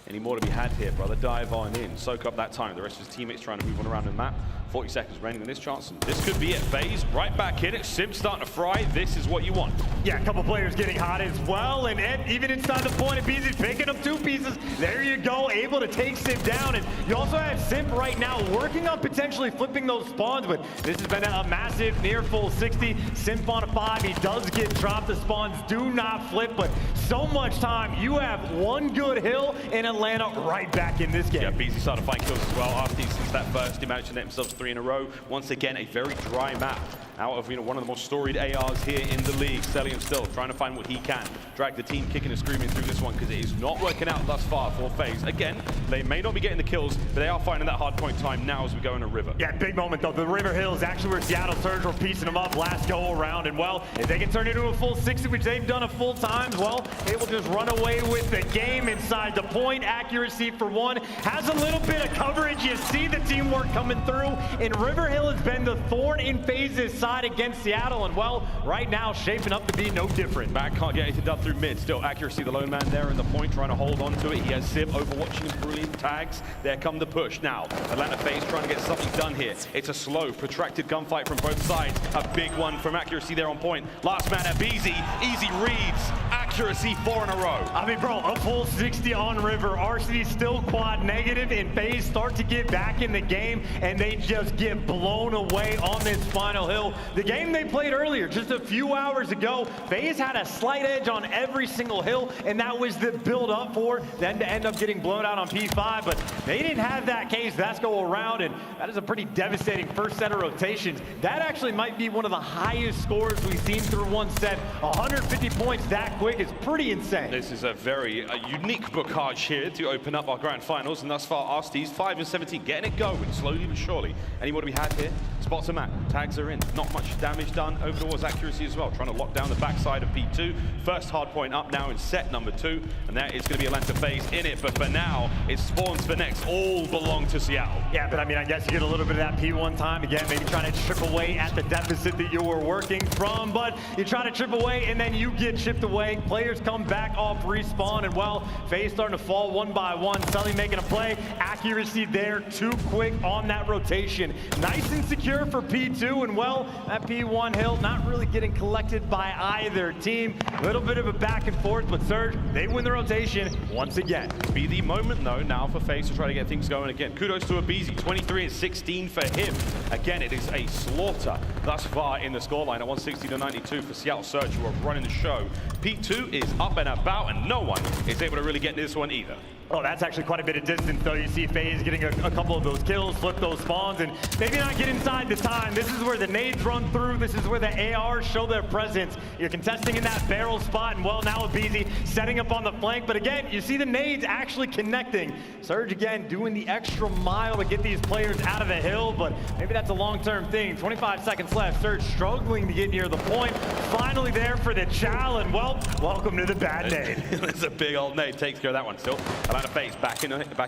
Any more to be had here, brother? Dive on in, soak up that time. The rest of his teammates trying to move on around the map. 40 seconds remaining in this chance, and this could be it. FaZe right back in it. Simp starting to fry. This is what you want. Yeah, a couple players getting hot as well, and even inside the point, aBeZy picking up 2 pieces. There you go, able to take Simp down, and you also have Simp right now working on potentially flipping those spawns, but this has been a massive near full 60. Simp on a 5, he does get dropped. The spawns do not flip, but so much time. You have 1 good hill in Atlanta right back in this game. Yeah, aBeZy started to find kills as well. After since that first, he managed to net himself 3 in a row. Once again, a very dry map. out of one of the most storied ARs here in the league. Cellium still trying to find what he can. Drag the team kicking and screaming through this one because it is not working out thus far for FaZe. Again, they may not be getting the kills, but they are finding that hard point time now as we go into River. Yeah, big moment though. The River Hill is actually where Seattle Surge were piecing them up last go around. And well, if they can turn it into a full 60, which they've done a full times, well, they will just run away with the game inside the point. Accuracy for one, has a little bit of coverage. You see the teamwork coming through. And River Hill has been the thorn in FaZe's side against Seattle. And well, right now shaping up to be no different. Mack can't get anything done through mid. Still accuracy, the lone man there in the point, trying to hold on to it. He has Simp overwatching him, brilliant tags. There come the push now. Atlanta FaZe trying to get something done here. It's a slow, protracted gunfight from both sides. A big one from accuracy there on point. Last man aBeZy, easy reads, accuracy 4 in a row. I mean, bro, a full 60 on River. Arcitys still quad negative, and FaZe start to get back in the game, and they just get blown away on this final hill. The game they played earlier, just a few hours ago, FaZe had a slight edge on every single hill, and that was the build up for then to end up getting blown out on P5, but they didn't have that case that go around, and that is a pretty devastating first set of rotations. That actually might be one of the highest scores we've seen through one set. 150 points that quick is pretty insane. This is a very unique Bocage here to open up our grand finals, and thus far Arcitys 5 and 17, getting it going slowly but surely. Any more do we have here? Spots are Mack, tags are in, not much damage done. Over towards accuracy as well, trying to lock down the backside of P2. First hard point up now in set number 2, and that is going to be Atlanta FaZe in it, but for now, it spawns for next, all belong to Seattle. Yeah, but I mean, I guess you get a little bit of that P1 time, again, maybe trying to chip away at the deficit that you were working from, but you try to chip away, and then you get chipped away. Players come back off respawn, and well, FaZe starting to fall one by one. Cellium making a play, accuracy there, too quick on that rotation. Nice and secure for P2, and well, that P1 hill not really getting collected by either team. A little bit of a back and forth, but Surge, they win the rotation once again. Be the moment though now for FaZe to try to get things going again. Kudos to aBeZy, 23 and 16 for him. Again, it is a slaughter thus far in the scoreline at 160 to 92 for Seattle Surge, who are running the show. P2 is up and about, and no one is able to really get into this one either. Oh, that's actually quite a bit of distance, though. You see FaZe getting a couple of those kills, flip those spawns, and maybe not get inside the time. This is where the nades run through. This is where the ARs show their presence. You're contesting in that barrel spot, and well, now aBeZy setting up on the flank. But again, you see the nades actually connecting. Surge, again, doing the extra mile to get these players out of the hill, but maybe that's a long-term thing. 25 seconds left. Surge struggling to get near the point. Finally there for the chow, and well, welcome to the bad nade. There's a big old nade. Takes care of that one still. Atlanta FaZe back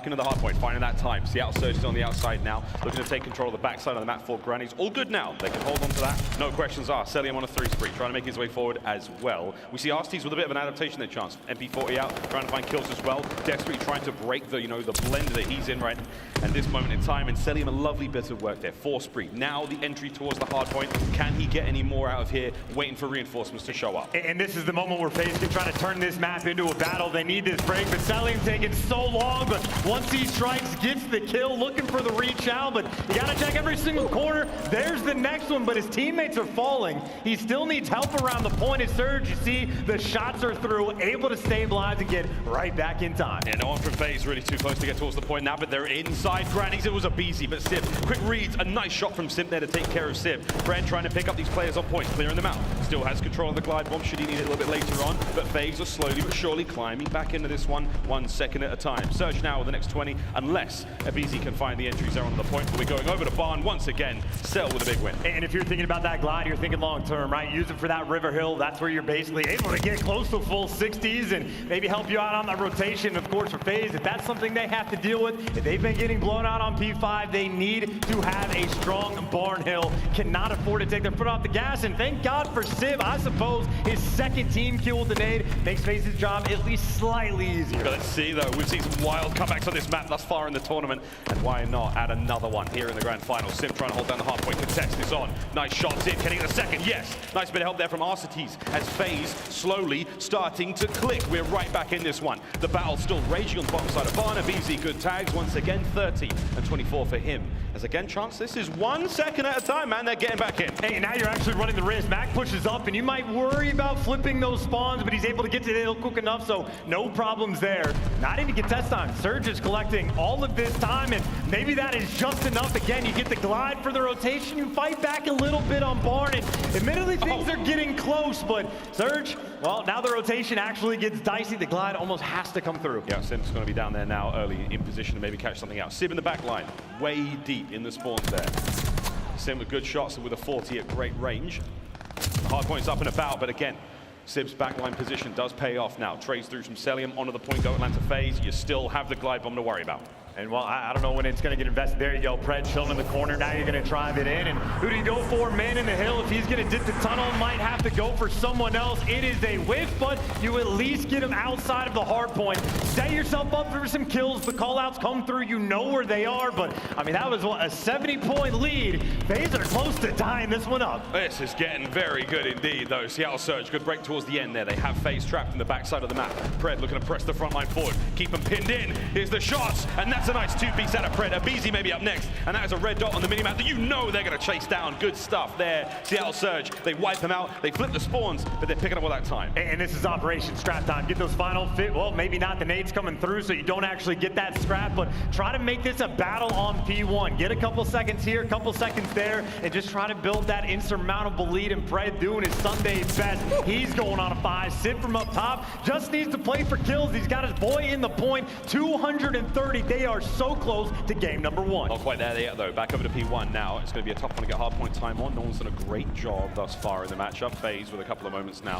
into the hard point, finding that time. Seattle Surge is on the outside now, looking to take control of the backside of the map for Grannies. All good now. They can hold on to that. No questions asked. Cellium on a 3 spree, trying to make his way forward as well. We see Arcitys with a bit of an adaptation there, chance. MP40 out, trying to find kills as well. Desperately trying to break the, the blender that he's in right at this moment in time. And Cellium, a lovely bit of work there. 4 spree. Now the entry towards the hard point. Can he get any more out of here? Waiting for reinforcements to show up. And this is the moment where FaZe can try to turn this map into a battle. They need this break, but Cellium taking so long, but once he strikes, gets the kill, looking for the reach out, but you gotta check every single corner. There's the next one, but his teammates are falling. He still needs help around the point. His Surge, you see, the shots are through, able to stabilize and get right back in time. Yeah, no one from FaZe really too close to get towards the point now, but they're inside Grannies. It was aBeZy, but Simp, quick reads, a nice shot from Simp there to take care of Simp. Fred trying to pick up these players on points, clearing them out. Still has control of the glide bomb, should he need it a little bit later on, but FaZe are slowly but surely climbing back into this one, 1 second at a time. Surge now with the next 20, unless aBeZy can find the entries there on the point, but we're going over to Barn once again. Cell with a big win. And if you're thinking about that glide, you're thinking long term, right? Use it for that River Hill. That's where you're basically able to get close to full 60s and maybe help you out on that rotation. Of course, for FaZe, if that's something they have to deal with, if they've been getting blown out on P5, they need to have a strong Barn Hill. Cannot afford to take their foot off the gas, and thank God for Civ. I suppose his second team kill with the nade makes FaZe's job at least slightly easier. But let's see though, we've seen some wild comebacks on this map thus far in the tournament, and why not add another one here in the grand final. Simp trying to hold down the hard point, contest is on. Nice shots in, getting the second, yes. Nice bit of help there from Arcitys as FaZe slowly starting to click. We're right back in this one. The battle still raging on the bottom side of Barn. aBeZy, good tags once again, 30 and 24 for him. As again, Chance, this is 1 second at a time, man. They're getting back in. Hey, now you're actually running the risk. Mack pushes up, and you might worry about flipping those spawns, but he's able to get to the hill quick enough, so no problems there. Not even contest time. Surge is collecting all of this time, and maybe that is just enough. Again, you get the glide for the rotation. You fight back a little bit on Barn, and admittedly, things are getting close, but Surge, well, now the rotation actually gets dicey. The glide almost has to come through. Yeah, Simp's going to be down there now early in position to maybe catch something out. Sib in the back line, way deep in the spawns there. Sim with good shots and with a 40 at great range. Hardpoint's up and about, but again, Sib's backline position does pay off now. Trades through some Cellium onto the point, go Atlanta FaZe. You still have the glide bomb to worry about. And well, I don't know when it's going to get invested. There you go, Pred chilling in the corner. Now you're going to drive it in. And who do you go for? Man in the hill. If he's going to dip the tunnel, might have to go for someone else. It is a whiff, but you at least get him outside of the hard point. Set yourself up for some kills. The callouts come through. You know where they are. But, I mean, that was what, a 70-point lead. FaZe are close to tying this one up. This is getting very good indeed, though. Seattle Surge, good break towards the end there. They have FaZe trapped in the backside of the map. Pred looking to press the front line forward. Keep them pinned in. Here's the shots, and that's a nice two-piece out of Pred. aBeZy maybe up next, and that is a red dot on the minimap that you know they're going to chase down. Good stuff there. Seattle Surge, they wipe them out, they flip the spawns, but they're picking up all that time. And this is Operation Scrap Time. Get those final fit. Well, maybe not the nades coming through, so you don't actually get that scrap, but try to make this a battle on P1. Get a couple seconds here, a couple seconds there, and just try to build that insurmountable lead. And Pred doing his Sunday best. He's going on a 5. Sid from up top just needs to play for kills. He's got his boy in the point. 230. They are so close to game number 1. Not quite there yet, though. Back over to P1 now. It's going to be a tough one to get hardpoint time on. No one's done a great job thus far in the matchup. FaZe with a couple of moments now.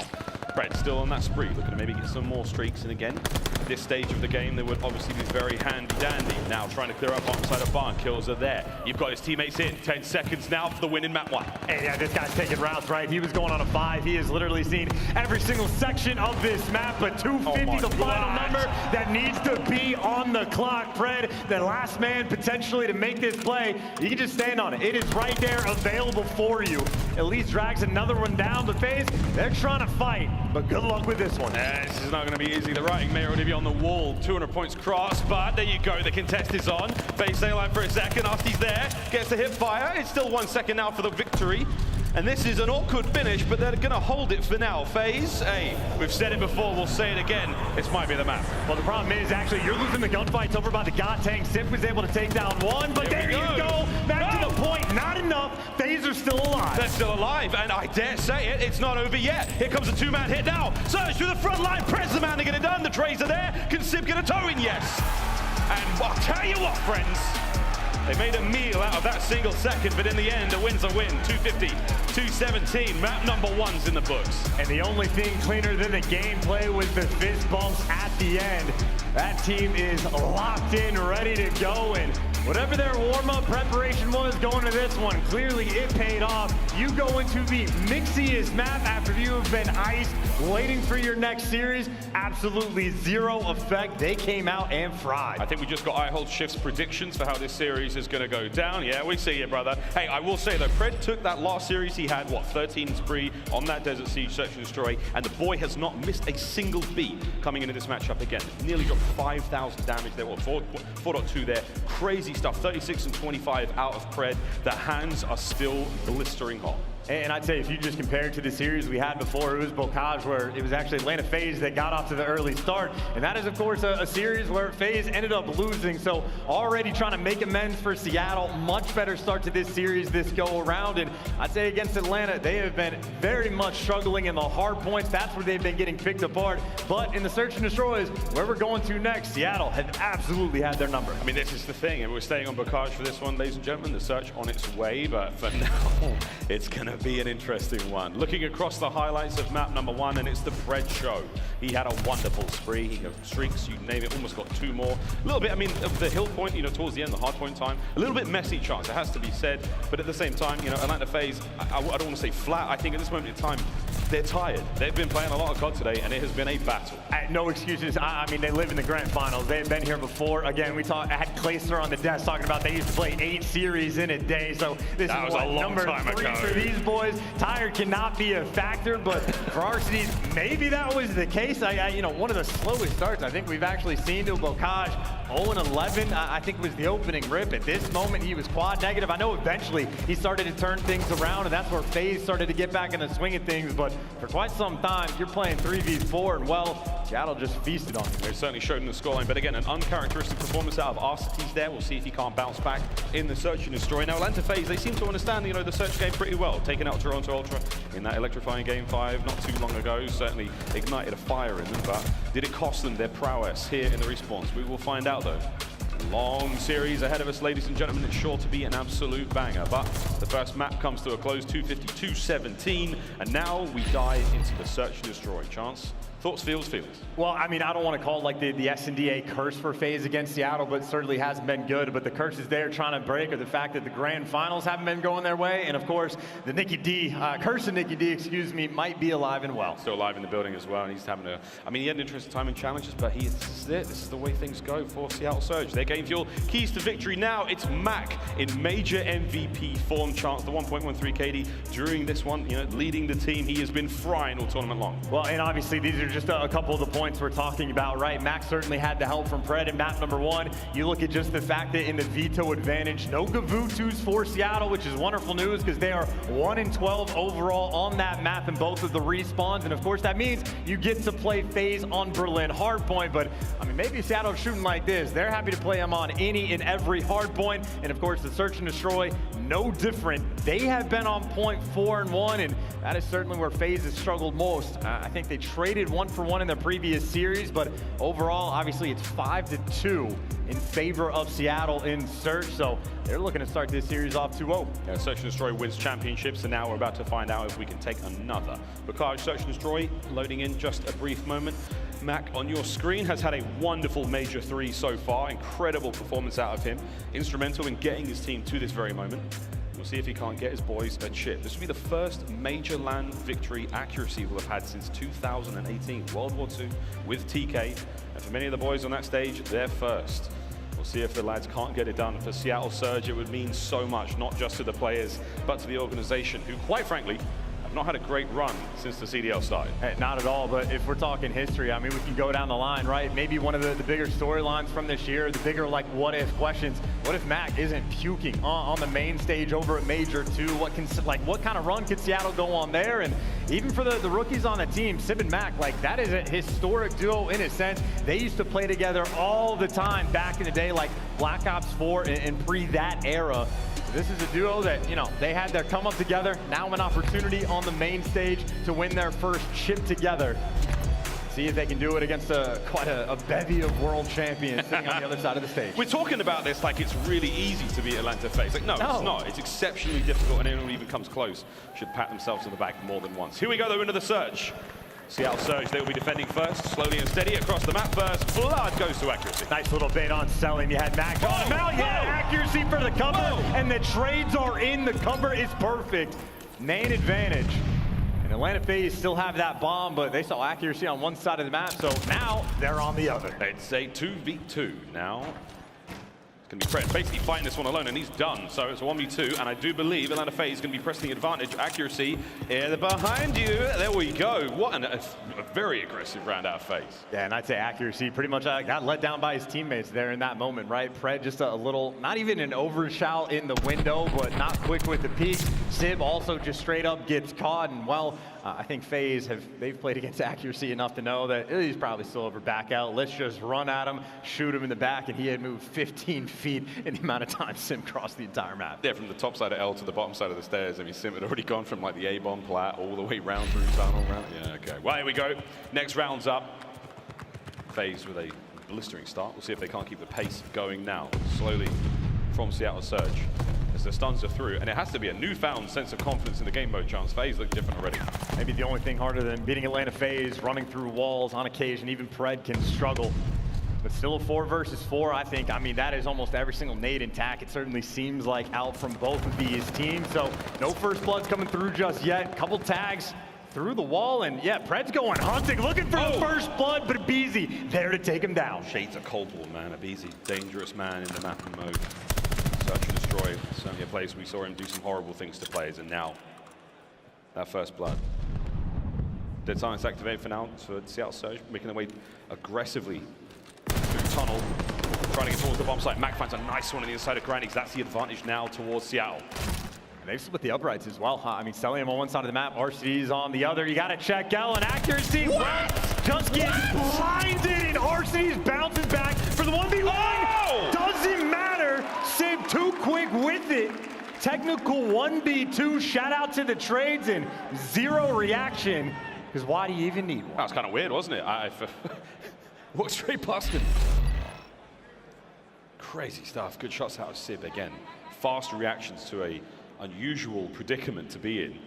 Pred still on that spree, looking to maybe get some more streaks. And again, at this stage of the game, they would obviously be very handy-dandy. Now trying to clear up outside of barn. Kills are there. You've got his teammates in. 10 seconds now for the win in map 1. Hey, yeah, this guy's taking routes, right? He was going on a 5. He has literally seen every single section of this map, but 250, the final number that needs to be on the clock. Pred, the last man potentially to make this play. You can just stand on it. It is right there available for you. At least drags another one down. The FaZe, they're trying to fight, but good luck with this one. This is not going to be easy. The writing may already be on the wall. 200 points crossed, but there you go. The contest is on. FaZe stay line for a second. Arcitys there. Gets the hip fire. It's still 1 second now for the victory. And this is an awkward finish, but they're going to hold it for now. FaZe, hey, we've said it before, we'll say it again. This might be the map. Well, the problem is, actually, you're losing the gunfights over by the God Tank. Simp was able to take down one, but there you go. Back to the point. Not enough. FaZe are still alive. They're still alive, and I dare say it, it's not over yet. Here comes a 2-man hit now. Surge through the front line. Press the man to get it done. The trays are there. Can Simp get a toe in? Yes. And I'll tell you what, friends. They made a meal out of that single second, but in the end, a win's a win. 250, 217. Map number 1's in the books. And the only thing cleaner than the gameplay was the fist bumps at the end. That team is locked in, ready to go, and whatever their warm-up preparation was going to this one, clearly it paid off. You go into the mixiest map after you have been iced, waiting for your next series. Absolutely zero effect. They came out and fried. I think we just got iHold Shift's predictions for how this series is going to go down. Yeah, we see it, brother. Hey, I will say, though, Pred took that last series he had, what, 13 spree on that Desert Siege Search and Destroy, and the boy has not missed a single beat coming into this matchup again. Nearly dropped 5,000 damage there, well, 4.2 there. Crazy stuff, 36 and 25 out of Pred. The hands are still blistering hot. And I'd say if you just compare it to the series we had before, it was Bocage, where it was actually Atlanta FaZe that got off to the early start. And that is, of course, a series where FaZe ended up losing. So already trying to make amends for Seattle. Much better start to this series this go around. And I'd say against Atlanta, they have been very much struggling in the hard points. That's where they've been getting picked apart. But in the search and destroys, where we're going to next, Seattle have absolutely had their number. I mean, this is the thing. And we're staying on Bocage for this one, ladies and gentlemen. The search on its way. But for now, it's going to be an interesting one. Looking across the highlights of map number 1, and it's the Pred show. He had a wonderful spree. He got streaks, you name it, almost got 2 more. A little bit, I mean, of the hill point, you know, towards the end, the hard point time, a little bit messy chance, it has to be said. But at the same time, you know, Atlanta FaZe, I don't want to say flat. I think at this moment in time, they're tired. They've been playing a lot of COD today, and it has been a battle. No excuses. I mean, they live in the grand finals. They've been here before. Again, I had Clayster on the desk talking about they used to play 8 series in a day. So this is what, number 3 for these boys. Tired cannot be a factor, but for Arcitys, maybe that was the case. You know, one of the slowest starts I think we've actually seen to Bocage. 0-11, I think was the opening rip. At this moment, he was quad negative. I know eventually he started to turn things around, and that's where FaZe started to get back in the swing of things. But for quite some time, you're playing 3v4, and well, Seattle just feasted on it. They've certainly showed in the scoreline, but again, an uncharacteristic performance out of Arcitys there. We'll see if he can't bounce back in the search and destroy. Now, Atlanta FaZe, they seem to understand, you know, the search game pretty well. Taking out Toronto Ultra in that electrifying Game 5 not too long ago, certainly ignited a fire in them, but did it cost them their prowess here in the respawns? We will find out, though. Long series ahead of us, ladies and gentlemen. It's sure to be an absolute banger, but the first map comes to a close, 250-217, and now we dive into the search and destroy. Chance? Thoughts, feels? Well, I mean, I don't want to call it like the S&D a curse for FaZe against Seattle, but certainly hasn't been good. But the curses they're trying to break are the fact that the grand finals haven't been going their way. And of course, the curse of Nicky D, excuse me, might be alive and well. Still alive in the building as well. And he's having I mean, he had an interesting time in challenges, but this is the way things go for Seattle Surge. Their game fuel, keys to victory now. It's Mack in major MVP form. Chance, the 1.13 KD during this one, you know, leading the team. He has been frying all tournament long. Well, and obviously these are just a couple of the points we're talking about, right? Mack certainly had the help from Pred in map number 1. You look at just the fact that in the veto advantage, no Gavutus for Seattle, which is wonderful news because they are 1-12 overall on that map in both of the respawns. And of course, that means you get to play FaZe on Berlin Hardpoint. But I mean, maybe Seattle's shooting like this. They're happy to play them on any and every Hardpoint. And of course, the search and destroy, no different. They have been on point 4-1, and that is certainly where FaZe has struggled most. I think they traded 1-for-1 in their previous series, but overall, obviously, it's 5-2 in favor of Seattle in search. So they're looking to start this series off 2-0. Yeah, Search and Destroy wins championships, and now we're about to find out if we can take another. Bocage Search and Destroy loading in just a brief moment. Mack on your screen has had a wonderful Major 3 so far. Incredible performance out of him. Instrumental in getting his team to this very moment. We'll see if he can't get his boys a chip. This will be the first major land victory accuracy we'll have had since 2018, World War II with TK. And for many of the boys on that stage, they're first. We'll see if the lads can't get it done. For Seattle Surge, it would mean so much, not just to the players, but to the organization, who quite frankly, have not had a great run since the CDL started. Hey, not at all, but if we're talking history, I mean, we can go down the line, right? Maybe one of the bigger storylines from this year, the bigger, like, what-if questions. What if Mack isn't puking on the main stage over at Major 2? What kind of run could Seattle go on there? And even for the rookies on the team, Simp and Mack, like, that is a historic duo in a sense. They used to play together all the time back in the day, like Black Ops 4 and pre that era. This is a duo that, you know, they had their come up together. Now an opportunity on the main stage to win their first chip together. See if they can do it against quite a bevy of world champions sitting on the other side of the stage. We're talking about this like it's really easy to beat Atlanta FaZe. Like, no, it's not. It's exceptionally difficult, and anyone who even comes close should pat themselves on the back more than once. Here we go, though, into the search. Seattle Surge, they will be defending first, slowly and steady across the map first. Blood goes to accuracy. Nice little bait on Cellium. You had Mack on him out. Yeah, accuracy for the cover, and the trades are in. The cover is perfect. Main advantage. And Atlanta FaZe still have that bomb, but they saw accuracy on one side of the map, so now they're on the other. It's a 2v2 now. It's going to be Pred basically fighting this one alone, and he's done. So it's a 1v2, and I do believe Atlanta FaZe is going to be pressing the advantage. Accuracy, they're behind you. There we go. What a very aggressive round out of FaZe. Yeah, and I'd say accuracy pretty much got let down by his teammates there in that moment, right? Pred just a little, not even an overshout in the window, but not quick with the peak. Sib also just straight up gets caught, and well, I think FaZe they've played against accuracy enough to know that he's probably still over back out. Let's just run at him, shoot him in the back, and he had moved 15 feet in the amount of time Simp crossed the entire map. Yeah, from the top side of L to the bottom side of the stairs. I mean, Simp had already gone from like the A-bomb plat all the way round through tunnel round. Yeah, okay. Well, here we go. Next round's up. FaZe with a blistering start. We'll see if they can't keep the pace going now. Slowly from Seattle Surge as the stuns are through, and it has to be a newfound sense of confidence in the game mode. Chance FaZe look different already. Maybe the only thing harder than beating Atlanta FaZe, running through walls on occasion. Even Pred can struggle, but still a 4 versus 4. I think, I mean, that is almost every single nade and tack. It certainly seems like out from both of these teams. So no first bloods coming through just yet. Couple tags through the wall, and yeah, Pred's going hunting, looking for the first blood, but aBeZy there to take him down. Shades of Cold War, man. aBeZy, dangerous man in the mapping mode. Search and destroy, certainly a place we saw him do some horrible things to players, and now that first blood. Dead silence activate for now for Seattle Surge, making their way aggressively through tunnel, trying to get towards the bomb site. Mack finds a nice one on the other side of Granny's. That's the advantage now towards Seattle. And they've split the uprights as well, huh? I mean, Cellium on one side of the map, Arcitys on the other. You got to check out, and accuracy just gets blinded, and Arcitys bounces back for the 1v1. Doesn't matter. Simp too quick with it. Technical 1v2. Shout out to the trades and zero reaction. Because why do you even need one? That was kind of weird, wasn't it? I walked straight past him. Crazy stuff. Good shots out of Simp again. Fast reactions to a unusual predicament to be in.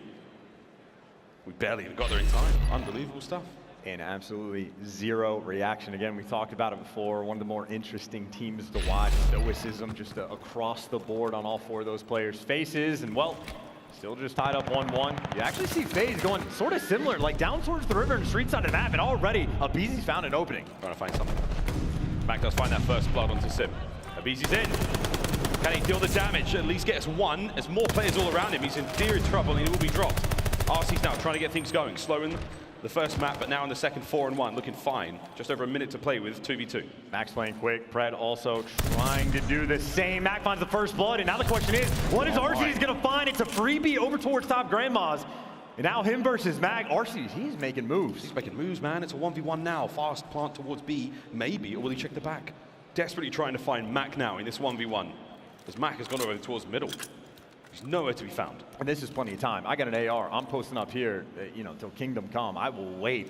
We barely even got there in time. Unbelievable stuff. And absolutely zero reaction. Again, we talked about it before. One of the more interesting teams to watch. Stoicism just across the board on all four of those players' faces. And well, still just tied up 1-1. You actually see FaZe going sort of similar, like down towards the river and street side of the map, and already aBeZy's found an opening. Trying to find something. Mack does find that first blood onto Simp. aBeZy's in. Can he deal the damage? At least get us one. There's more players all around him. He's in theory trouble and he will be dropped. Arcitys now trying to get things going. Slowing the first map, but now in the second 4-1, looking fine. Just over a minute to play with 2v2. Mack's playing quick. Pred also trying to do the same. Mack finds the first blood, and now the question is, what is Arcitys going to find? It's a freebie over towards top grandmas. And now him versus Mack. Arcitys, he's making moves. He's making moves, man. It's a 1v1 now. Fast plant towards B, maybe, or will he check the back? Desperately trying to find Mack now in this 1v1. As Mack has gone over towards the middle. He's nowhere to be found. And this is plenty of time. I got an AR. I'm posting up here, you know, till Kingdom Come. I will wait,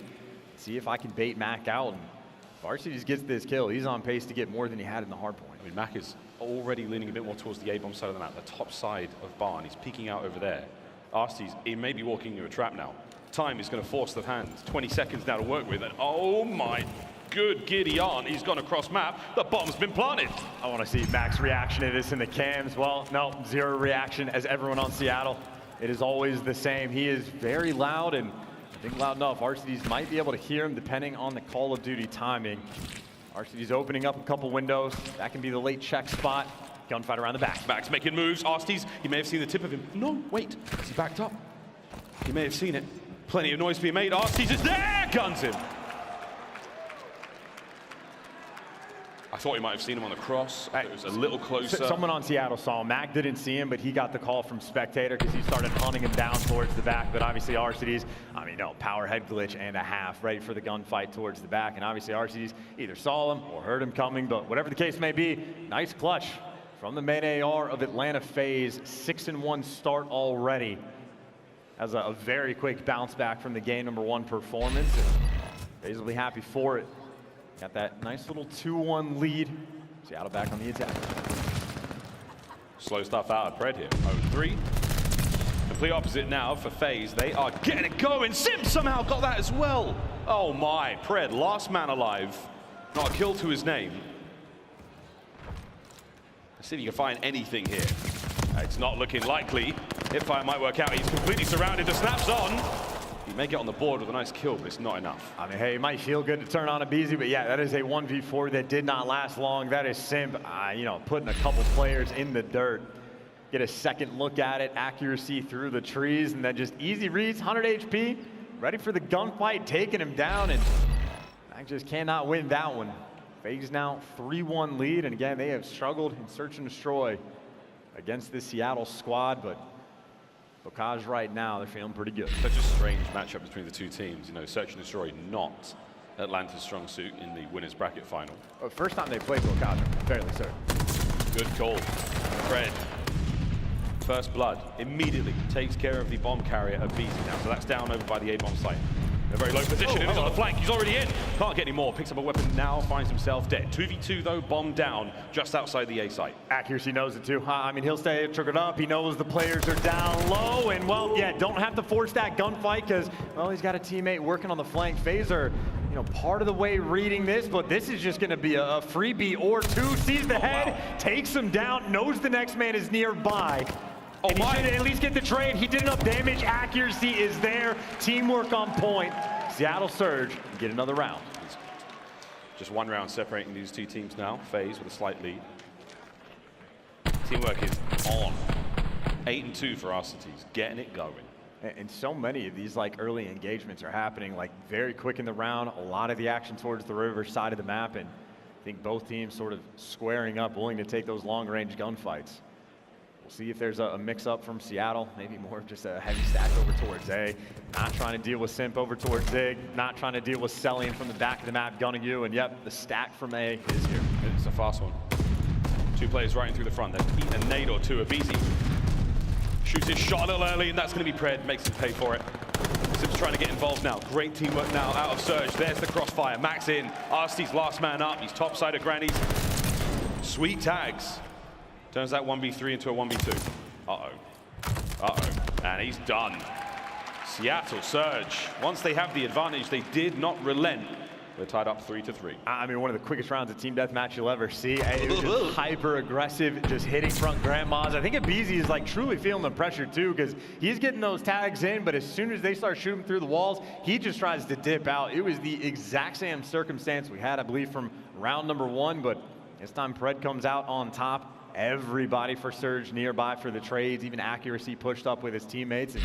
see if I can bait Mack out. And if Arcitys gets this kill, he's on pace to get more than he had in the hardpoint. I mean, Mack is already leaning a bit more towards the A-bomb side of the map, the top side of Barn. He's peeking out over there. Arcitys, he may be walking into a trap now. Time is going to force the hand. 20 seconds now to work with, and oh my good giddy on. He's gone across map. The bomb's been planted. I want to see Mack's reaction to this in the cams. Well, no, zero reaction as everyone on Seattle. It is always the same. He is very loud, and I think loud enough. Arcitys might be able to hear him depending on the Call of Duty timing. Arcitys opening up a couple windows. That can be the late check spot. Gunfight around the back. Mack's making moves. Arcitys, he may have seen the tip of him. No, wait. Has he backed up? He may have seen it. Plenty of noise being made. Arcitys is there! Guns him. I thought he might have seen him on the cross. It was a little closer. Someone on Seattle saw him. Mack didn't see him, but he got the call from Spectator because he started hunting him down towards the back. But obviously Arcitys, I mean, no, power head glitch and a half, ready for the gunfight towards the back. And obviously Arcitys either saw him or heard him coming, but whatever the case may be, nice clutch from the main AR of Atlanta FaZe. 6-1 start already. As a very quick bounce back from the game #1 performance. And FaZe will be happy for it. Got that nice little 2-1 lead. Seattle back on the attack. Slow stuff out of Pred here. 0-3. Complete opposite now for FaZe. They are getting it going. Simp somehow got that as well. Oh my, Pred, last man alive. Not a kill to his name. Let's see if you can find anything here. It's not looking likely. Hipfire might work out. He's completely surrounded. The snap's on. He may get on the board with a nice kill, but it's not enough. I mean, hey, it might feel good to turn on aBeZy, but yeah, that is a 1v4 that did not last long. That is Simp, you know, putting a couple players in the dirt. Get a second look at it, accuracy through the trees, and then just easy reads, 100 HP, ready for the gunfight, taking him down, and Mack just cannot win that one. FaZe now 3-1 lead, and again, they have struggled in search and destroy against this Seattle squad, but Bocage right now, they're feeling pretty good. Such a strange matchup between the two teams. You know, Search and Destroy not Atlanta's strong suit in the winners bracket final. First time they played Bocage, I'm fairly certain. Good call. Pred. First blood immediately takes care of the bomb carrier aBeZy now. So that's down over by the A-bomb site. A very low position, and he's on the flank. He's already in. Can't get any more. Picks up a weapon now, finds himself dead. 2v2 though, bomb down just outside the A site. Accuracy knows it too. I mean, he'll stay triggered up. He knows the players are down low, and well, yeah, don't have to force that gunfight because, well, he's got a teammate working on the flank. FaZe are, you know, part of the way reading this, but this is just going to be a freebie or two. Sees the head, takes him down, knows the next man is nearby. And he should at least get the trade. He did enough damage. Accuracy is there. Teamwork on point. Seattle Surge get another round. Just one round separating these two teams now. FaZe with a slight lead. Teamwork is on. 8-2 for Arcitys, getting it going. And so many of these like early engagements are happening like very quick in the round. A lot of the action towards the river side of the map, and I think both teams sort of squaring up, willing to take those long-range gunfights. We'll see if there's a mix-up from Seattle, maybe more of just a heavy stack over towards A. Not trying to deal with Simp over towards Zig, not trying to deal with Cellium from the back of the map gunning you, and yep, the stack from A is here. It's a fast one. Two players right in through the front. They're eating a nade or two. aBeZy shoots his shot a little early, and that's going to be Pred. Makes him pay for it. Simp's trying to get involved now. Great teamwork now out of Surge. There's the crossfire. Mack's in. Arcitys last man up. He's top side of Grannies. Sweet tags. Turns that 1v3 into a 1v2. Uh-oh. Uh-oh. And he's done. Seattle Surge. Once they have the advantage, they did not relent. They're tied up 3-3. I mean, one of the quickest rounds of team deathmatch you'll ever see. It was just hyper aggressive, just hitting front grandmas. I think aBeZy is like truly feeling the pressure too, because he's getting those tags in, but as soon as they start shooting through the walls, he just tries to dip out. It was the exact same circumstance we had, I believe, from round number 1, but this time Pred comes out on top. Everybody for Surge nearby for the trades, even accuracy pushed up with his teammates, and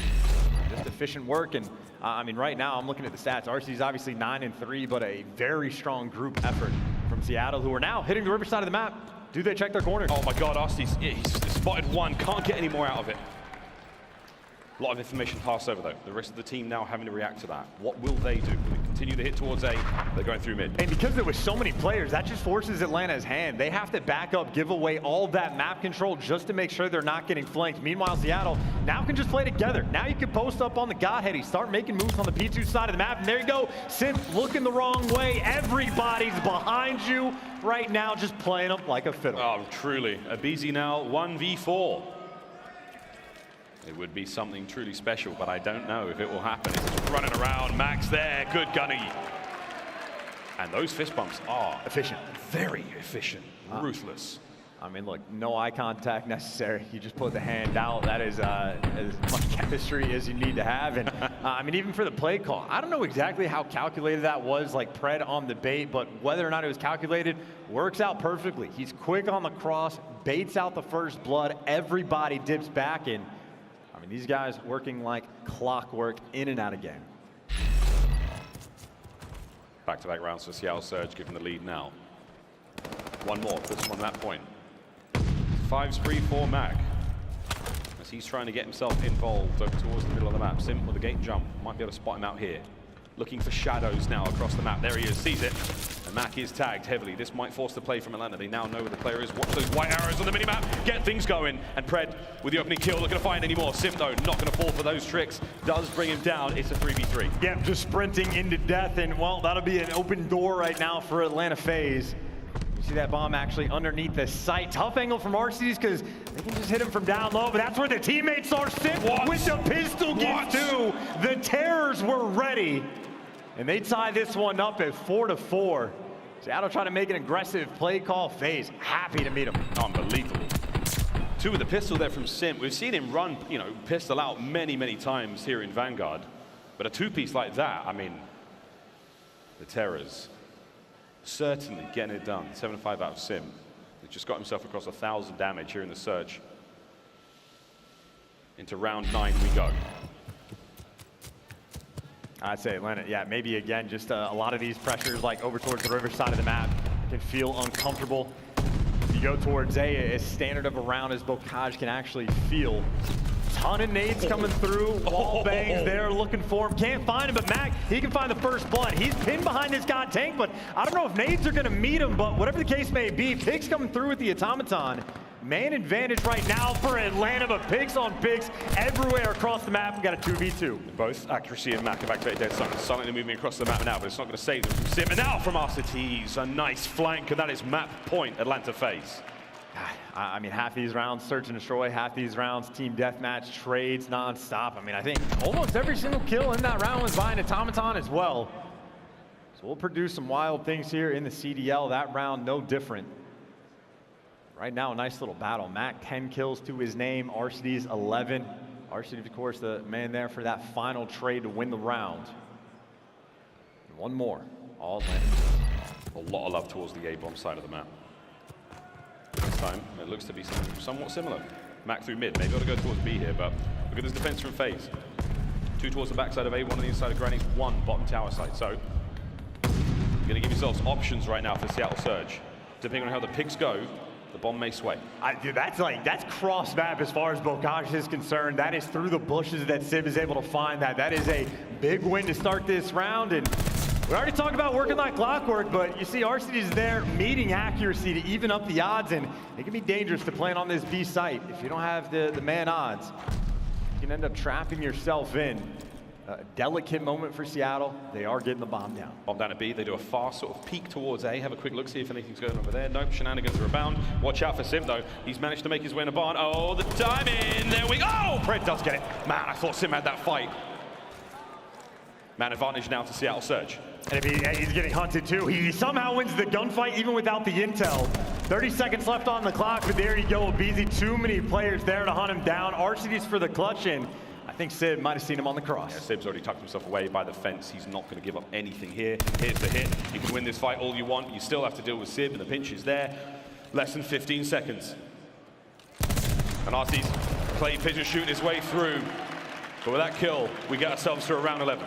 just efficient work. And I mean, right now I'm looking at the stats. Arcity's obviously 9-3, but a very strong group effort from Seattle, who are now hitting the river side of the map. Do they check their corners? Oh my God, Arcitys, he's spotted one, can't get any more out of it. A lot of information passed over though. The rest of the team now having to react to that. What will they do? Will they continue to hit towards A? They're going through mid. And because there was so many players, that just forces Atlanta's hand. They have to back up, give away all that map control just to make sure they're not getting flanked. Meanwhile, Seattle now can just play together. Now you can post up on the Godhead. Start making moves on the P2 side of the map. And there you go. Simp looking the wrong way. Everybody's behind you right now, just playing them like a fiddle. Oh, truly. aBeZy now 1v4. It would be something truly special, but I don't know if it will happen. He's running around. Mack's there. Good gunny. And those fist bumps are efficient. Very efficient. Ruthless. I mean, look, no eye contact necessary. You just put the hand out. That is as much chemistry as you need to have. And I mean, even for the play call, I don't know exactly how calculated that was, like Pred on the bait, but whether or not it was calculated, works out perfectly. He's quick on the cross, baits out the first blood. Everybody dips back in. I mean, these guys working like clockwork in and out of game. Back-to-back rounds for Seattle Surge, given the lead now. One more, puts him on that point. 5 spree for Mack, as he's trying to get himself involved over towards the middle of the map. Simp with a gate jump, might be able to spot him out here. Looking for shadows now across the map. There he is, sees it. And Mack is tagged heavily. This might force the play from Atlanta. They now know where the player is. Watch those white arrows on the minimap. Get things going. And Pred with the opening kill, not going to find any more. Simp, though, not going to fall for those tricks. Does bring him down. It's a 3v3. Yeah, just sprinting into death. And, well, that'll be an open door right now for Atlanta FaZe. You see that bomb actually underneath the site. Tough angle from Arcitys because they can just hit him from down low, but that's where the teammates are. Simp with the pistol gets two. The Terrors were ready. And they tie this one up at 4-4. Seattle trying to make an aggressive play call. FaZe happy to meet him. Unbelievable. Two with the pistol there from Simp. We've seen him run, you know, pistol out many, many times here in Vanguard. But a two-piece like that, I mean, the Terrors certainly getting it done. 7-5 out of Simp. He's just got himself across 1,000 damage here in the search. Into round 9 we go. I'd say Atlanta, yeah, maybe again, just a lot of these pressures like over towards the river side of the map can feel uncomfortable. If you go towards A, as standard of a round as Bocage can actually feel. Ton of nades coming through, wall bangs there looking for him. Can't find him, but Mack, he can find the first blood. He's pinned behind this god tank, but I don't know if nades are gonna meet him, but whatever the case may be, Pigs coming through with the automaton. Man advantage right now for Atlanta, but Pigs on Pigs everywhere across the map. We got a 2v2. Both accuracy and Mack have activated dead silence. Silently moving across the map now, but it's not going to save them from Simp. And now from Arcitys, a nice flank, and that is map point, Atlanta FaZe. I mean, half these rounds search and destroy, half these rounds team deathmatch, trades non-stop. I mean, I think almost every single kill in that round was by an automaton as well. So we'll produce some wild things here in the CDL. That round, no different. Right now, a nice little battle. Mack, 10 kills to his name. Arcitys, 11. Arcitys, of course, the man there for that final trade to win the round. And one more. All Atlanta. A lot of love towards the A-bomb side of the map. This time, it looks to be somewhat similar. Mack through mid. Maybe ought to go towards B here, but look at this defense from FaZe. 2 towards the backside of A, 1 on the inside of Granny's, 1 bottom tower side. So, you're going to give yourselves options right now for Seattle Surge. Depending on how the picks go, the bomb may sway. Dude, that's cross map as far as Bocage is concerned. That is through the bushes that Simp is able to find that. That is a big win to start this round. And we already talked about working like clockwork, but you see Arcitys is there meeting accuracy to even up the odds, and it can be dangerous to plan on this B site. If you don't have the man odds, you can end up trapping yourself in. A delicate moment for Seattle. They are getting the bomb down. Bomb down at B. They do a fast sort of peek towards A. Have a quick look, see if anything's going over there. Nope, shenanigans are abound. Watch out for Simp, though. He's managed to make his way in a barn. Oh, the timing! There we go! Oh, Fred does get it. Man, I thought Simp had that fight. Man advantage now to Seattle Surge. And if he's getting hunted too. He somehow wins the gunfight even without the intel. 30 seconds left on the clock, but there you go. aBeZy, too many players there to hunt him down. Arcitys for the clutch in. I think Sid might have seen him on the cross. Yeah, Sib's already tucked himself away by the fence. He's not going to give up anything here. Here's the hit. You can win this fight all you want. You still have to deal with Sib, and the pinch is there. Less than 15 seconds. And Arcitys play pigeon shooting his way through. But with that kill, we get ourselves to a round 11.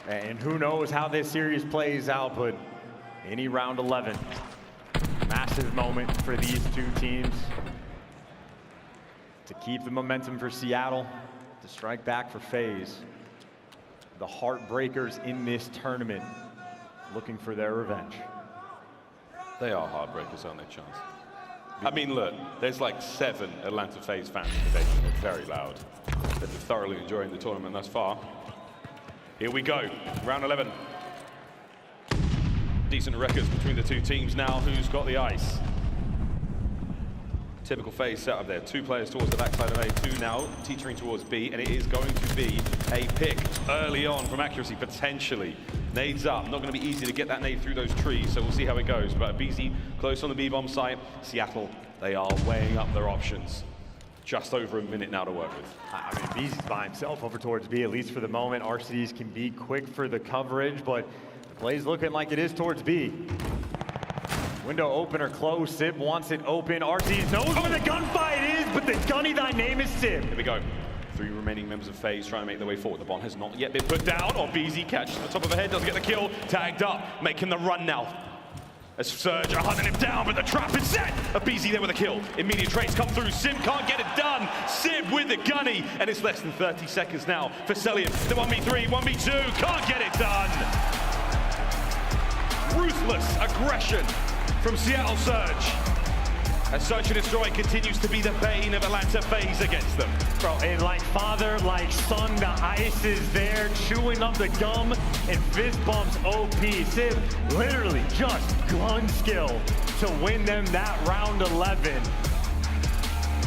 And who knows how this series plays out, but any round 11. Massive moment for these two teams. To keep the momentum for Seattle. To strike back for FaZe. The heartbreakers in this tournament looking for their revenge. They are heartbreakers, aren't they, Chance? I mean, look, there's like 7 Atlanta FaZe fans today, and they're very loud. They're thoroughly enjoying the tournament thus far. Here we go, round 11. Decent records between the two teams now. Who's got the ice? Typical FaZe setup there. 2 players towards the backside of A, 2 now teetering towards B, and it is going to be a pick early on from accuracy, potentially. Nades up. Not going to be easy to get that nade through those trees, so we'll see how it goes. But aBeZy close on the B-bomb site. Seattle, they are weighing up their options. Just over a minute now to work with. I mean, aBeZy's by himself over towards B, at least for the moment. Arcitys can be quick for the coverage, but the play's looking like it is towards B. Window open or closed. Simp wants it open. Arcitys knows where the gunfight is, but the gunny thy name is Simp. Here we go. 3 remaining members of FaZe trying to make their way forward. The bomb has not yet been put down. aBeZy catches the top of the head, doesn't get the kill. Tagged up, making the run now. As Surge are hunting him down, but the trap is set. aBeZy there with a kill. Immediate trades come through. Simp can't get it done. Simp with the gunny, and it's less than 30 seconds now for Cellium. The 1v3, 1v2, can't get it done. Ruthless aggression from Seattle Surge. As Search and Destroy continues to be the bane of Atlanta FaZe against them. Bro, and like father, like son, the ice is there, chewing up the gum, and fist bumps OP. Simp literally just gun skill to win them that round 11.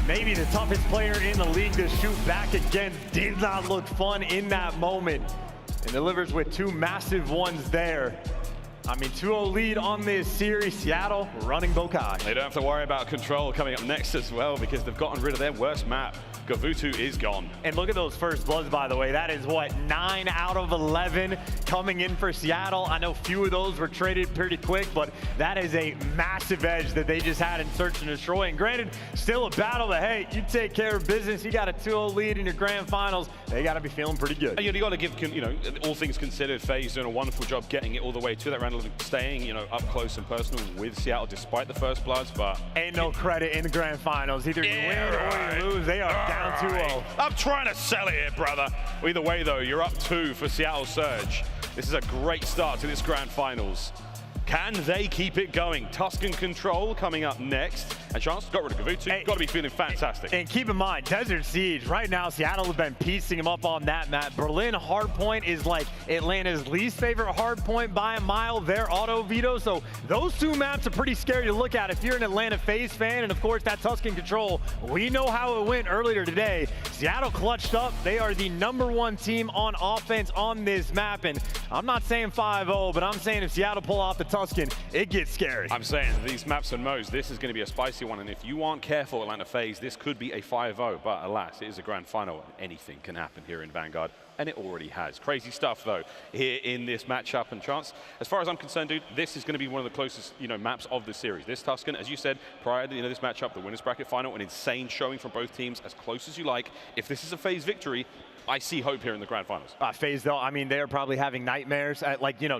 Maybe the toughest player in the league to shoot back against. Did not look fun in that moment. And delivers with 2 massive ones there. I mean, 2-0 lead on this series. Seattle running Bocage. They don't have to worry about Control coming up next as well because they've gotten rid of their worst map. Gavutu is gone. And look at those first bloods, by the way. That is, what, 9 out of 11 coming in for Seattle. I know few of those were traded pretty quick, but that is a massive edge that they just had in Search and Destroy. And granted, still a battle, but hey, you take care of business. You got a 2-0 lead in your grand finals. They got to be feeling pretty good. You got to give, all things considered, FaZe doing a wonderful job getting it all the way to that round 11, staying, up close and personal with Seattle despite the first bloods, but ain't no credit in the grand finals. Either you win or you lose. They are down 2-0. I'm trying to sell it here, brother. Either way, though, you're up 2 for Seattle Surge. This is a great start to this grand finals. Can they keep it going? Tuscan Control coming up next. And Chance got rid of Gavutu. Got to be feeling fantastic. And keep in mind, Desert Siege, right now, Seattle have been piecing him up on that map. Berlin Hardpoint is like Atlanta's least favorite hardpoint by a mile. Their auto veto. So those 2 maps are pretty scary to look at if you're an Atlanta FaZe fan. And of course, that Tuscan Control, we know how it went earlier today. Seattle clutched up. They are the #1 team on offense on this map, and I'm not saying 5-0, but I'm saying if Seattle pull off the Tuscan, it gets scary. I'm saying these maps and modes, this is going to be a spicy one, and if you aren't careful, Atlanta FaZe, this could be a 5-0, but alas, it is a grand final, and anything can happen here in Vanguard, and it already has. Crazy stuff, though, here in this matchup, and Chance, as far as I'm concerned, dude, this is going to be one of the closest, maps of the series. This Tuscan, as you said, prior to this matchup, the winners bracket final, an insane showing from both teams, as close as you like. If this is a FaZe victory, I see hope here in the grand finals. FaZe, though, I mean, they are probably having nightmares,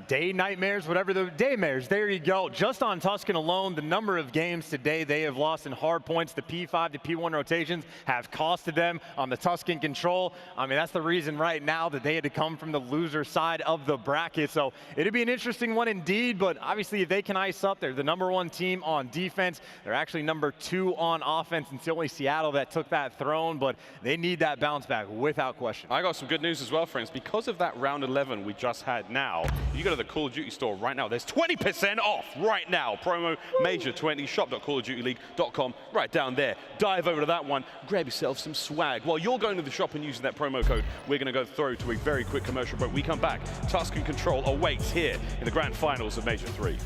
day nightmares, whatever the daymares. There you go. Just on Tuscan alone, the number of games today they have lost in hard points, the P5 to P1 rotations have costed them on the Tuscan Control. I mean, that's the reason right now that they had to come from the loser side of the bracket. So it'd be an interesting one indeed, but obviously if they can ice up, they're the #1 team on defense. They're actually #2 on offense, and it's only Seattle that took that throne, but they need that bounce back without question. I got some good news as well, friends. Because of that round 11 we just had now, if you go to the Call of Duty store right now, there's 20% off right now. Promo Major 20, shop.callofdutyleague.com, right down there. Dive over to that one, grab yourself some swag. While you're going to the shop and using that promo code, we're going to go through to a very quick commercial break. We come back, Tuscan Control awaits here in the grand finals of Major 3.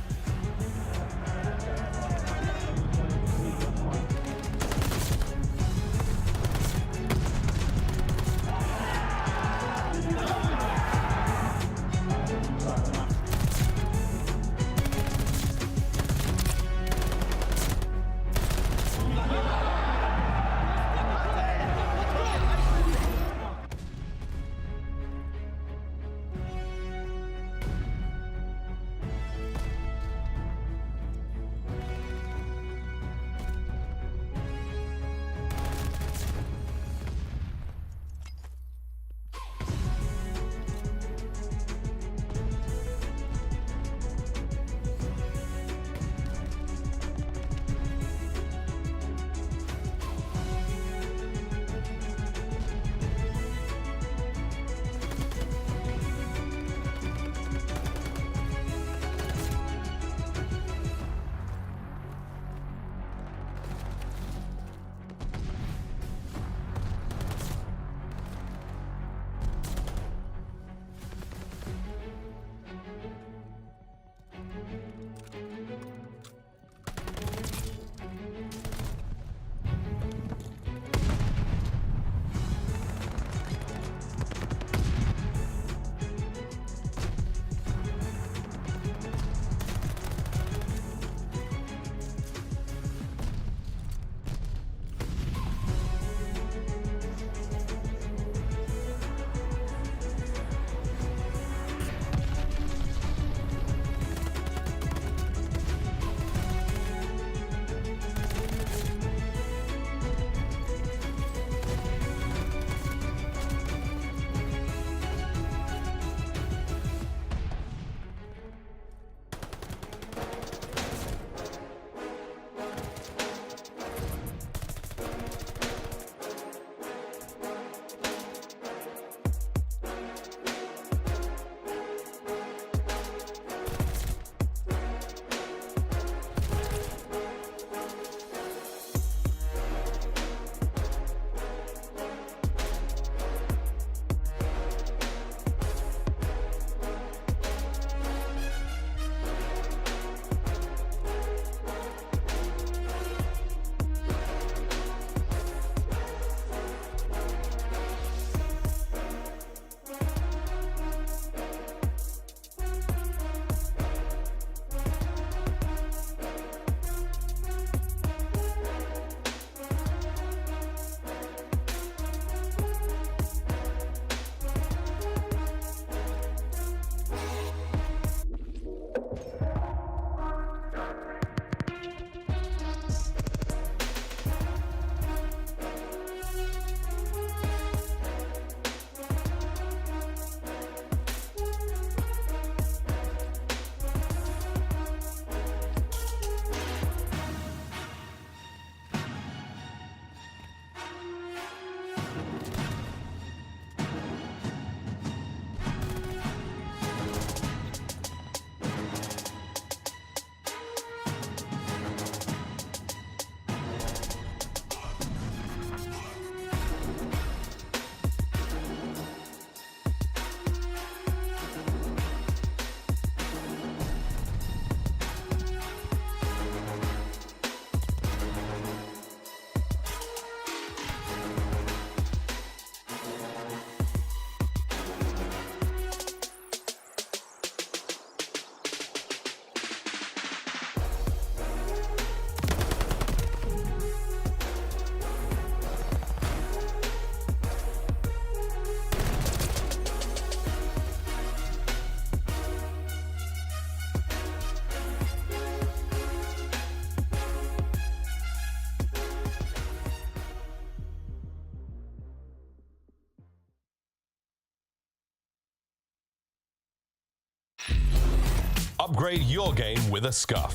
Upgrade your game with a Scuf,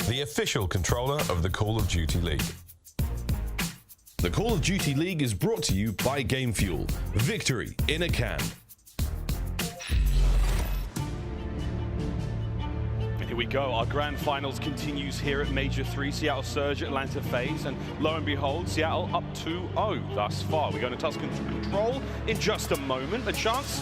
the official controller of the Call of Duty League. The Call of Duty League is brought to you by Game Fuel. Victory in a can. Here we go, our grand finals continues here at Major 3, Seattle Surge, Atlanta FaZe, and lo and behold, Seattle up 2-0 thus far. We're going to Tuscan Control in just a moment. A chance.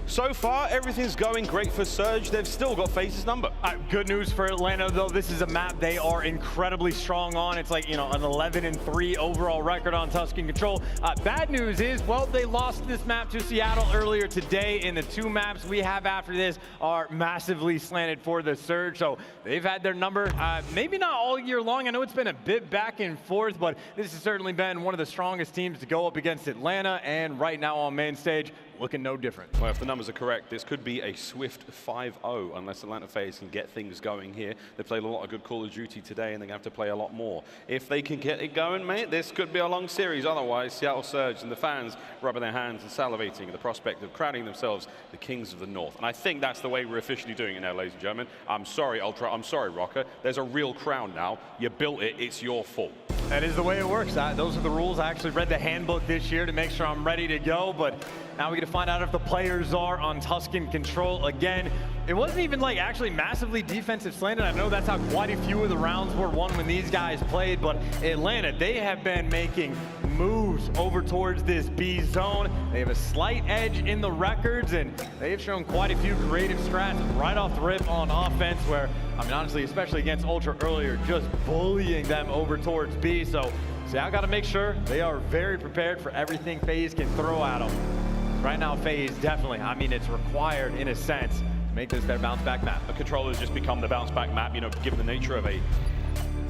So far, everything's going great for Surge. They've still got FaZe's number. Good news for Atlanta, though. This is a map they are incredibly strong on. It's like, you know, an 11-3 overall record on Tuscan Control. Bad news is, well, they lost this map to Seattle earlier today, and the 2 maps we have after this are massively slanted for the Surge. So they've had their number, maybe not all year long. I know it's been a bit back and forth, but this has certainly been one of the strongest teams to go up against Atlanta, and right now on main stage, looking no different. Well, if the numbers are correct, this could be a swift 5-0 unless Atlanta FaZe can get things going here. They played a lot of good Call of Duty today, and they're going to have to play a lot more. If they can get it going, mate, this could be a long series. Otherwise, Seattle Surge and the fans rubbing their hands and salivating at the prospect of crowning themselves the Kings of the North. And I think that's the way we're officially doing it now, ladies and gentlemen. I'm sorry, Ultra. I'm sorry, Røkkr. There's a real crown now. You built it. It's your fault. That is the way it works. Those are the rules. I actually read the handbook this year to make sure I'm ready to go, but now we get to find out if the players are on Tuscan Control again. It wasn't even like actually massively defensive slanted. I know that's how quite a few of the rounds were won when these guys played, but Atlanta, they have been making moves over towards this B zone. They have a slight edge in the records, and they've shown quite a few creative strats right off the rip on offense where, I mean, honestly, especially against Ultra earlier, just bullying them over towards B. So I got to make sure they are very prepared for everything FaZe can throw at them. Right now, FaZe definitely, I mean, it's required in a sense to make this their bounce back map. The controller's just become the bounce back map, you know, given the nature of a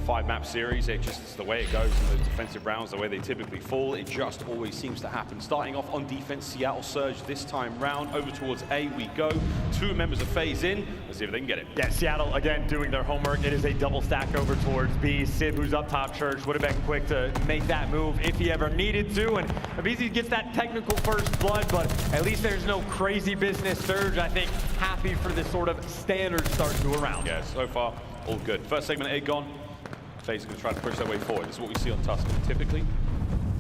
5-map series, it's the way it goes in those defensive rounds, the way they typically fall. It just always seems to happen. Starting off on defense, Seattle Surge this time round. Over towards A we go. 2 members of FaZe in. Let's see if they can get it. Yeah, Seattle, again, doing their homework. It is a double stack over towards B. Sib, who's up top church, would have been quick to make that move if he ever needed to. And aBeZy gets that technical first blood, but at least there's no crazy business. Surge, I think, happy for this sort of standard start to a round. Yeah, so far, all good. First segment A gone. FaZe are going to try to push their way forward. This is what we see on Tuscan. Typically,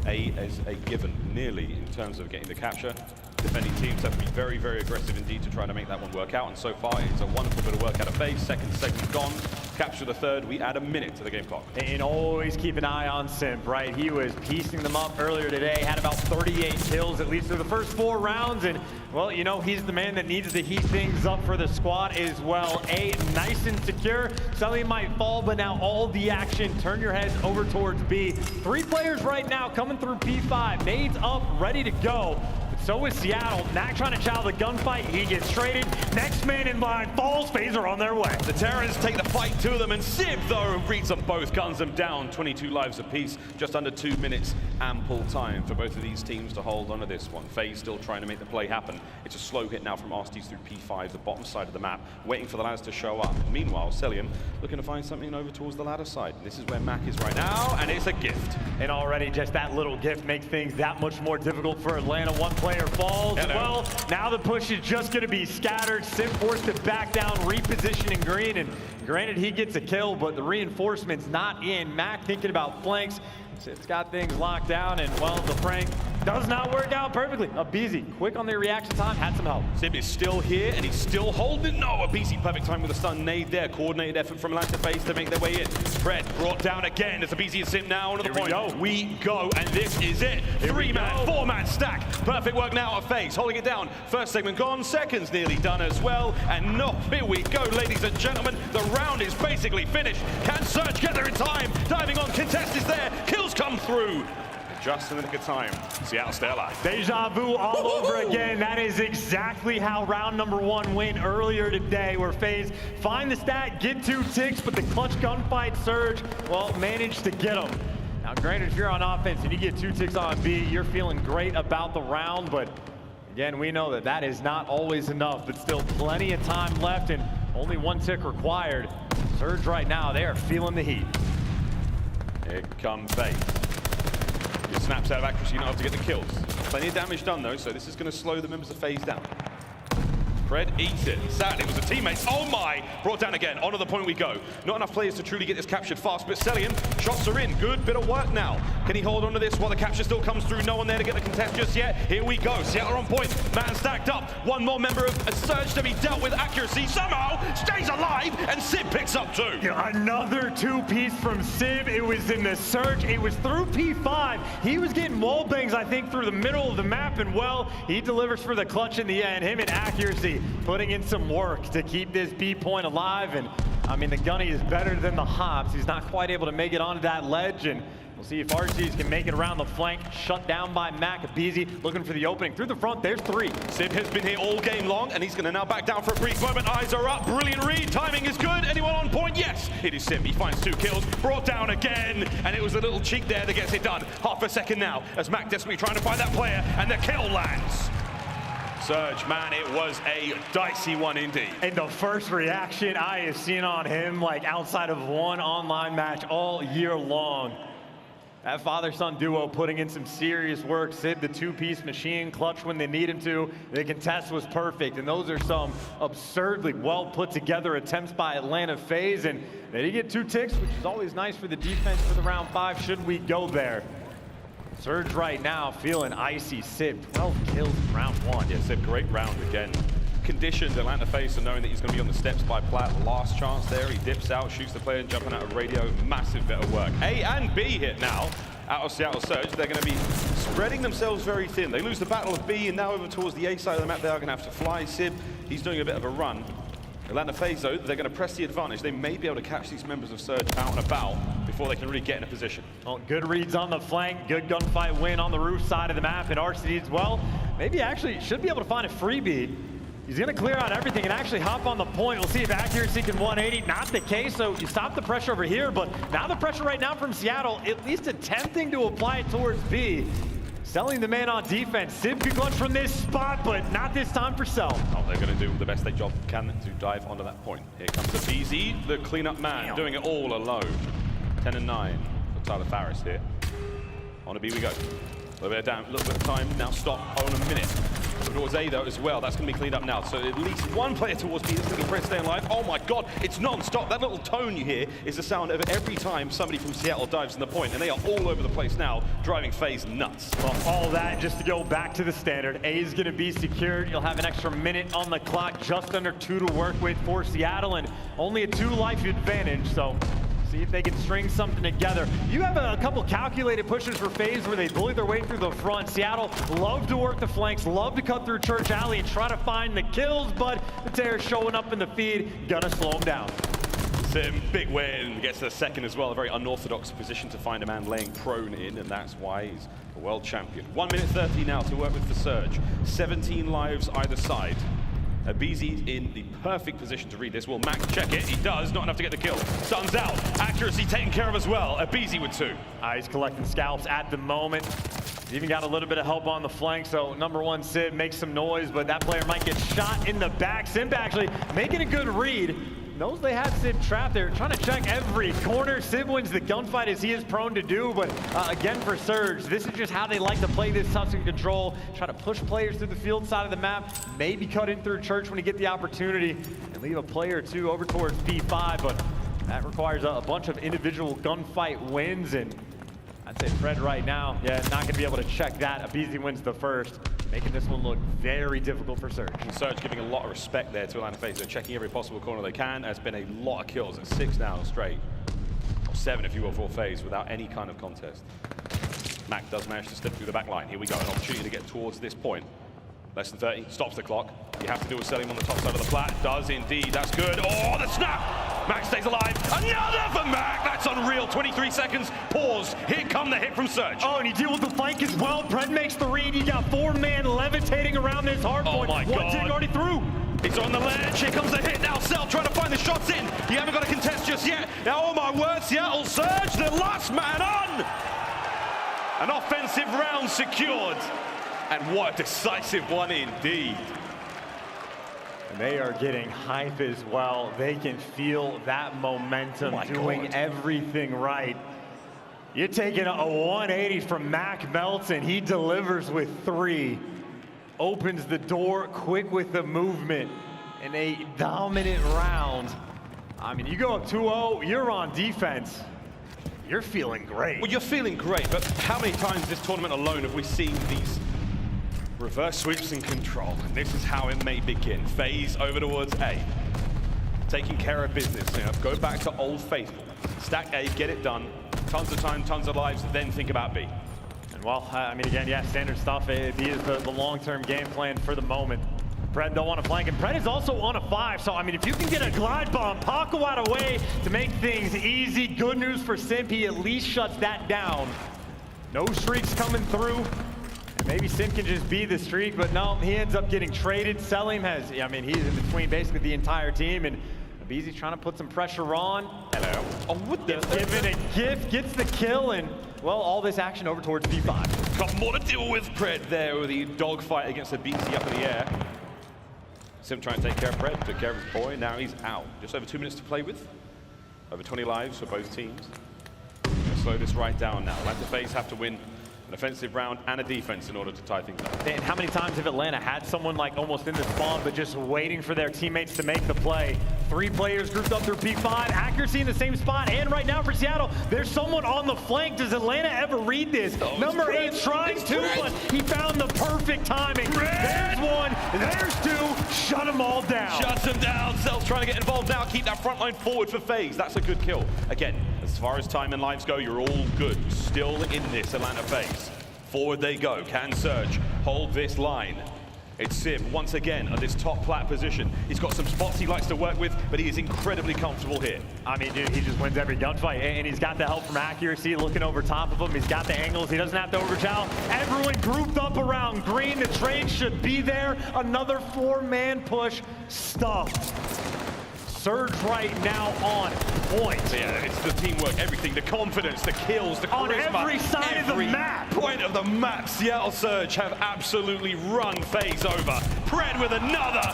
A is a given, nearly, in terms of getting the capture. Defending teams have to be very, very aggressive indeed to try to make that one work out. And so far, it's a wonderful bit of work out of FaZe. Second segment gone. Capture the third. We add a minute to the game clock. And always keep an eye on Simp, right? He was piecing them up earlier today. Had about 38 kills, at least through the first 4 rounds. And, well, you know, he's the man that needs to heat things up for the squad as well. A, nice and secure. Cellium might fall, but now all the action. Turn your heads over towards B. 3 players right now coming through P5. Nades up, ready to go. So is Seattle. Mack trying to chow the gunfight. He gets traded. Next man in line falls. FaZe are on their way. The Terrans take the fight to them, and Simp, though, reads them both, guns them down. 22 lives apiece. Just under 2 minutes. Ample time for both of these teams to hold on to this one. FaZe still trying to make the play happen. It's a slow hit now from Arcitys through P5, the bottom side of the map, waiting for the ladders to show up. Meanwhile, Cellium looking to find something over towards the ladder side. This is where Mack is right now, and it's a gift. And already just that little gift makes things that much more difficult for Atlanta. 1 player falls. Hello. Well, now the push is just going to be scattered. Simp forced to back down, repositioning green, and granted he gets a kill, but the reinforcements not in. Mack thinking about flanks. Simp's got things locked down, and well, the prank does not work out perfectly. aBeZy, quick on their reaction time, had some help. Simp is still here, and he's still holding. No, aBeZy, perfect time with a stun nade there. Coordinated effort from Atlanta FaZe to make their way in. Fred brought down again as aBeZy and Simp now onto the point. We go, and this is it. 3-man, 4-man stack. Perfect work now of FaZe, holding it down. First segment gone, seconds nearly done as well. And no, here we go, ladies and gentlemen. The round is basically finished. Can Surge get there in time? Diving on, contest is there. Kills come through. Just in the nick of time. Seattle stay alive. Deja vu all over again. That is exactly how round number 1 went earlier today, where FaZe find the stat, get 2 ticks, but the clutch gunfight Surge, well, managed to get them. Now, granted, if you're on offense and you get 2 ticks on B, you're feeling great about the round, but again, we know that that is not always enough, but still plenty of time left and only 1 tick required. Surge right now, they are feeling the heat. Here comes FaZe. It snaps out of accuracy enough to get the kills. Plenty of damage done though, so this is going to slow the members of FaZe down. Fred eats it. Sadly, it was a teammate. Oh my! Brought down again. Onto the point we go. Not enough players to truly get this captured fast, but Cellium, shots are in. Good bit of work now. Can he hold on to this while the capture still comes through? No one there to get the contest just yet. Here we go. Seattle on point. Man stacked up. One more member of a Surge to be dealt with. Accuracy somehow stays alive, and Simp picks up 2. Yeah, another 2-piece from Simp. It was in the Surge. It was through P5. He was getting wall bangs, I think, through the middle of the map, and well, he delivers for the clutch in the end. Him and Accuracy putting in some work to keep this B point alive. And I mean, the Gunny is better than the Hops. He's not quite able to make it onto that ledge, and we'll see if Arcitys can make it around the flank. Shut down by Mack. aBeZy looking for the opening through the front. There's 3. Simp has been here all game long, and he's going to now back down for a brief moment. Eyes are up. Brilliant read. Timing is good. Anyone on point? Yes, it is Simp. He finds 2 kills. Brought down again, and it was a little cheek there that gets it done. Half a second now, as Mack desperately trying to find that player, and the kill lands. Surge, man, it was a dicey one indeed. And the first reaction I have seen on him, like outside of one online match all year long. That father-son duo putting in some serious work. Sid, the 2-piece machine, clutch when they need him to. The contest was perfect, and those are some absurdly well put together attempts by Atlanta FaZe, and they did get 2 ticks, which is always nice for the defense for the round 5, should we go there. Surge right now feeling icy. Sid, 12 kills in round 1. Yeah, Sid, great round again. Conditioned Atlanta FaZe and knowing that he's going to be on the steps by Plat. Last chance there, he dips out, shoots the player, and jumping out of radio. Massive bit of work. A and B hit now out of Seattle Surge. They're going to be spreading themselves very thin. They lose the battle of B, and now over towards the A side of the map, they are going to have to fly. Sib, he's doing a bit of a run. Atlanta FaZe, though, they're going to press the advantage. They may be able to catch these members of Surge out and about before they can really get in a position. Well, good reads on the flank, good gunfight win on the roof side of the map, and Arcitys, well, maybe actually should be able to find a freebie. He's going to clear out everything and actually hop on the point. We'll see if Accuracy can 180. Not the case, so you stop the pressure over here, but now the pressure right now from Seattle, at least attempting to apply it towards B. Selling the man on defense. Simp could clutch from this spot, but not this time for Cell. Oh, they're going to do the best they can to dive onto that point. Here comes aBeZy, the cleanup man, doing it all alone. 10 and 9 for Tyler Farris here. On a B we go. A little bit of down, a little bit of time. Now stop on a minute. Towards A though as well. That's going to be cleaned up now. So at least one player towards B is going to be Fred staying alive. Oh my God, it's non-stop. That little tone you hear is the sound of every time somebody from Seattle dives in the point, and they are all over the place now, driving FaZe nuts. Well, all that just to go back to the standard. A is going to be secured. You'll have an extra minute on the clock, just under 2 to work with for Seattle, and only a 2 life advantage. So see if they can string something together. You have a couple calculated pushes for FaZe where they bully their way through the front. Seattle love to work the flanks, love to cut through Church Alley and try to find the kills, but the Terror's showing up in the feed, gonna slow them down. Sim, big win, gets the second as well. A very unorthodox position to find a man laying prone in, and that's why he's a world champion. 1 minute 30 now to work with the Surge. 17 lives either side. aBeZy in the perfect position to read this. Will Mack check it? He does. Not enough to get the kill. Sun's out. Accuracy taken care of as well. aBeZy with 2. He's collecting scalps at the moment. He's even got a little bit of help on the flank, so number 1, Sid makes some noise, but that player might get shot in the back. Simp actually making a good read. Knows they had Sid trapped there, trying to check every corner. Sid wins the gunfight as he is prone to do, but again for Surge, this is just how they like to play this Tuscan Control. Try to push players through the field side of the map, maybe cut in through Church when you get the opportunity, and leave a player or 2 over towards B5, but that requires a bunch of individual gunfight wins, and I'd say Fred right now, not going to be able to check that. aBeZy wins the first, making this one look very difficult for Surge. And Surge giving a lot of respect there to Atlanta FaZe. They're checking every possible corner they can. There's been a lot of kills at 6 now straight. Or 7 if you will for FaZe without any kind of contest. Mack does manage to slip through the back line. Here we go, an opportunity to get towards this point. Less than 30, stops the clock. You have to do a Cellium on the top side of the plat. Does indeed, that's good. Oh, the snap! Mack stays alive. Another for Mack! That's unreal. 23 seconds, pause. Here come the hit from Surge. Oh, and he deals with the flank as well. Pred makes the read. You got 4-man levitating around this hardpoint. Oh my God. 1 tick already through. He's on the ledge. Here comes the hit now. Cell trying to find the shots in. You haven't got a contest just yet. Now, oh my word, Seattle Surge, the last man on! An offensive round secured. And what a decisive one indeed. And they are getting hype as well. They can feel that momentum, doing everything right. You're taking a 180 from Mack Melton. He delivers with 3. opens the door quick with the movement in a dominant round. I mean, you go up 2-0, you're on defense. You're feeling great. Well, you're feeling great, but how many times this tournament alone have we seen these reverse sweeps and control? And this is how it may begin. FaZe over towards A. Taking care of business. You know, go back to old faithful. Stack A, get it done. Tons of time, tons of lives, then think about B. And well, I mean, again, yeah, standard stuff. B is the long-term game plan for the moment. Pred don't want to flank, and Pred is also on a 5, so I mean, if you can get a glide bomb, Paco out of way to make things easy, good news for Simp, he at least shuts that down. No streaks coming through, and maybe Simp can just be the streak, but no, he ends up getting traded. Cellium has, I mean, he's in between basically the entire team, and aBeZy trying to put some pressure on. Hello. Oh, what the? Given a gift, gets the kill, and well, all this action over towards B5. Got more to deal with. Pred there with the dogfight against aBeZy up in the air. Simp trying to take care of Pred, took care of his boy, now he's out. Just over 2 minutes to play with. Over 20 lives for both teams. Gonna slow this right down now. Atlanta FaZe have to win an offensive round and a defense in order to tie things up. And how many times have Atlanta had someone like almost in the spawn, but just waiting for their teammates to make the play? 3 players grouped up through P5, accuracy in the same spot, and right now for Seattle, there's someone on the flank. Does Atlanta ever read this? Number 8 trying to, but he found the perfect timing. There's one, there's 2, shut them all down. Shuts them down, Cell's trying to get involved now, keep that front line forward for FaZe. That's a good kill. Again, as far as time and lives go, you're all good. Still in this Atlanta FaZe. Forward they go, can surge, hold this line. It's Simp once again at this top plat position. He's got some spots he likes to work with, but he is incredibly comfortable here. I mean, dude, he just wins every gunfight, and he's got the help from accuracy, looking over top of him. He's got the angles, he doesn't have to overchow. Everyone grouped up around green, the trade should be there. Another 4-man push, stuffed. Surge right now on point. Yeah, it's the teamwork, everything, the confidence, the kills, the charisma. On every side of the map. Point of the map, Seattle Surge have absolutely run FaZe over. Pred with another.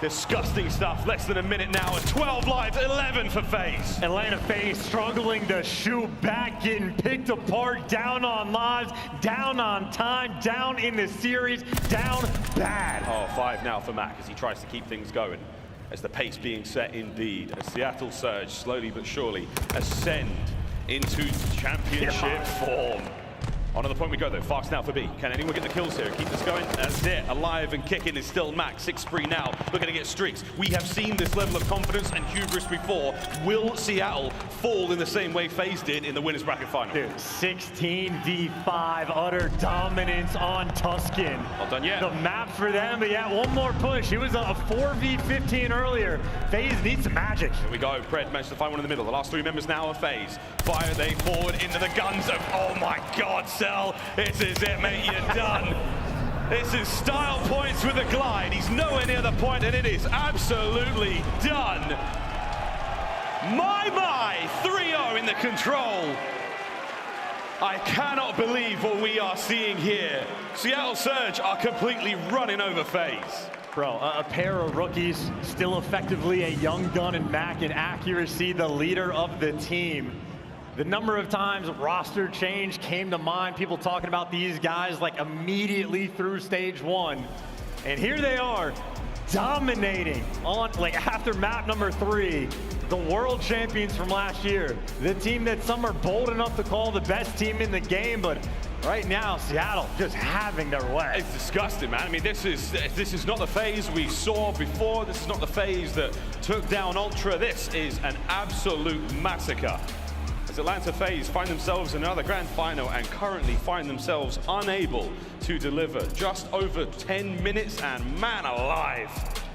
Disgusting stuff, less than a minute now, and 12 lives, 11 for FaZe. Atlanta FaZe struggling to shoot back, getting picked apart, down on lives, down on time, down in the series, down bad. Oh, 5 now for Mack as he tries to keep things going. As the pace being set indeed, as Seattle Surge slowly but surely ascend into championship form. On to the point we go though, fast now for B. Can anyone get the kills here? Keep this going. That's it, alive and kicking is still Mack. 6 free now, we're gonna get streaks. We have seen this level of confidence and hubris before. Will Seattle fall in the same way FaZe did in the winners bracket final? Dude, 16 v5, utter dominance on Tuscan. Not done yet. The map for them, but yeah, one more push. It was a 4v15 earlier. FaZe needs some magic. Here we go, Pred managed to find one in the middle. The last 3 members now are FaZe. Fire they forward into the guns of, oh my God, Cell, this is it, mate, you're done. This is style points with a glide. He's nowhere near the point, and it is absolutely done. My, 3-0 in the control. I cannot believe what we are seeing here. Seattle Surge are completely running over FaZe. Bro, a pair of rookies, still effectively a young gun and Mack in accuracy, the leader of the team. The number of times roster change came to mind, people talking about these guys like immediately through stage 1. And here they are, dominating on, like after map number 3, the world champions from last year. The team that some are bold enough to call the best team in the game, but right now, Seattle just having their way. It's disgusting, man. I mean, this is not the FaZe we saw before. This is not the FaZe that took down Ultra. This is an absolute massacre. As Atlanta FaZe find themselves in another grand final and currently find themselves unable to deliver. Just over 10 minutes and man alive.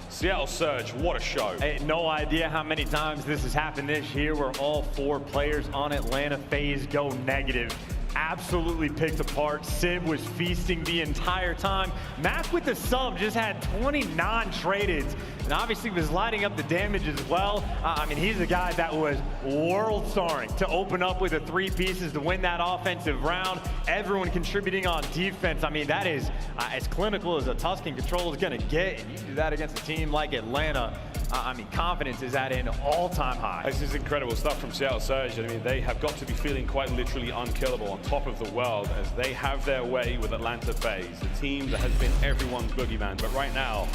Seattle Surge, what a show. Hey, no idea how many times this has happened this year where all 4 players on Atlanta FaZe go negative. Absolutely picked apart. Simp was feasting the entire time. Mack with the sub just had 20 non-traded, and obviously was lighting up the damage as well. I mean, he's a guy that was world starring to open up with the 3 pieces to win that offensive round. Everyone contributing on defense. I mean, that is as clinical as a Tuscan Control is gonna get, and you do that against a team like Atlanta. I mean, confidence is at an all-time high. This is incredible stuff from Seattle Surge. I mean, they have got to be feeling quite literally unkillable on top of the world as they have their way with Atlanta FaZe, the team that has been everyone's boogeyman. But right now,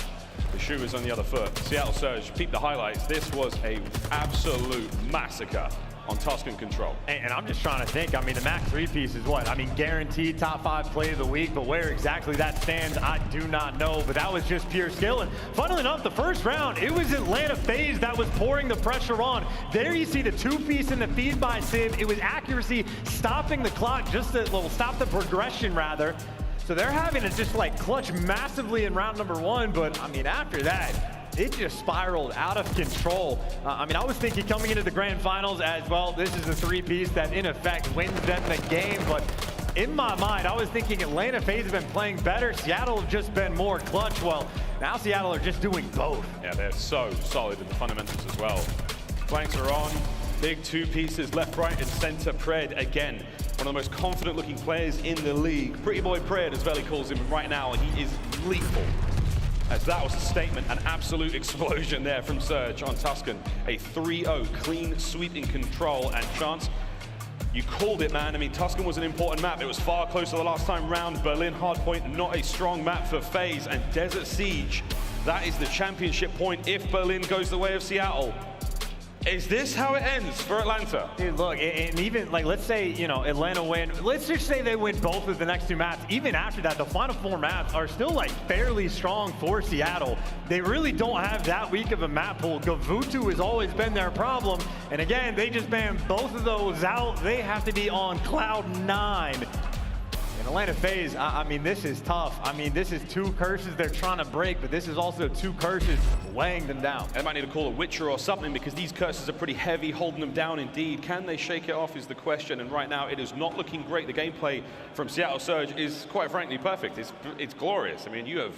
the shoe is on the other foot. Seattle Surge, peep the highlights. This was a absolute massacre on Tuscan Control. And I'm just trying to think, I mean, the Mack 3-piece is what? I mean, guaranteed top 5 play of the week, but where exactly that stands, I do not know. But that was just pure skill. And funnily enough, the first round, it was Atlanta FaZe that was pouring the pressure on. There you see the 2-piece in the feed by Simp. It was accuracy, stopping the clock, just to, well, stop the progression rather. So they're having to just like clutch massively in round number 1, but I mean, after that, it just spiraled out of control. I mean, I was thinking coming into the grand finals as well, this is a 3-piece that in effect wins them the game, but in my mind, I was thinking Atlanta FaZe have been playing better. Seattle have just been more clutch. Well, now Seattle are just doing both. Yeah, they're so solid in the fundamentals as well. Flanks are on, big 2 pieces, left, right, and center. Pred, again, one of the most confident looking players in the league. Pretty boy Pred, as Veli calls him, and right now he is lethal. As that was a statement, an absolute explosion there from Surge on Tuscan. A 3-0 clean sweep in control, and Chance, you called it, man. I mean, Tuscan was an important map. It was far closer the last time round. Berlin Hardpoint, not a strong map for FaZe, and Desert Siege, that is the championship point if Berlin goes the way of Seattle. Is this how it ends for Atlanta? Dude, look, and even, like, let's say, you know, Atlanta win. Let's just say they win both of the next 2 maps. Even after that, the final 4 maps are still, like, fairly strong for Seattle. They really don't have that weak of a map pool. Gavutu has always been their problem. And again, they just banned both of those out. They have to be on cloud 9. And Atlanta FaZe, I mean, this is tough. I mean, this is 2 curses they're trying to break, but this is also 2 curses weighing them down. They might need to call a Witcher or something because these curses are pretty heavy, holding them down indeed. Can they shake it off is the question, and right now it is not looking great. The gameplay from Seattle Surge is quite frankly perfect. It's glorious. I mean, you have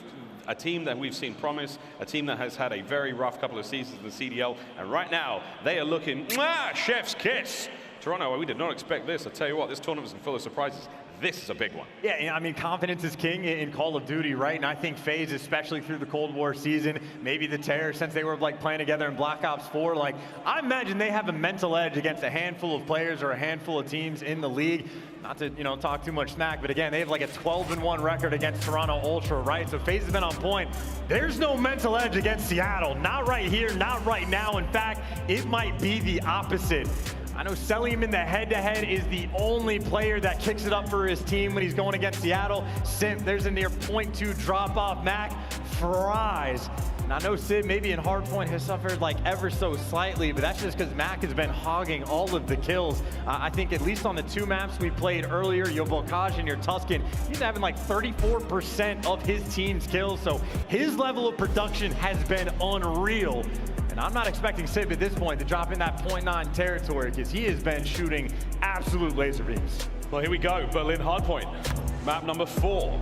a team that we've seen promise, a team that has had a very rough couple of seasons in the CDL, and right now they are looking, chef's kiss. Toronto, we did not expect this. I tell you what, this tournament's full of surprises. This is a big one. Yeah, I mean, confidence is king in Call of Duty, right? And I think FaZe, especially through the Cold War season, maybe the Terror, since they were like playing together in Black Ops 4, like, I imagine they have a mental edge against a handful of players or a handful of teams in the league. Not to, you know, talk too much smack, but again, they have like a 12-1 record against Toronto Ultra, right? So FaZe has been on point. There's no mental edge against Seattle. Not right here, not right now. In fact, it might be the opposite. I know Cellium in the head-to-head is the only player that kicks it up for his team when he's going against Seattle. Simp, there's a near 0.2 drop-off. Mack fries. And I know Sid maybe in Hardpoint has suffered like ever so slightly, but that's just because Mack has been hogging all of the kills. I think at least on the 2 maps we played earlier, your Bocage and your Tuscan, he's having like 34% of his team's kills. So his level of production has been unreal. And I'm not expecting Simp at this point to drop in that 0.9 territory because he has been shooting absolute laser beams. Well, here we go, Berlin Hardpoint. Map number 4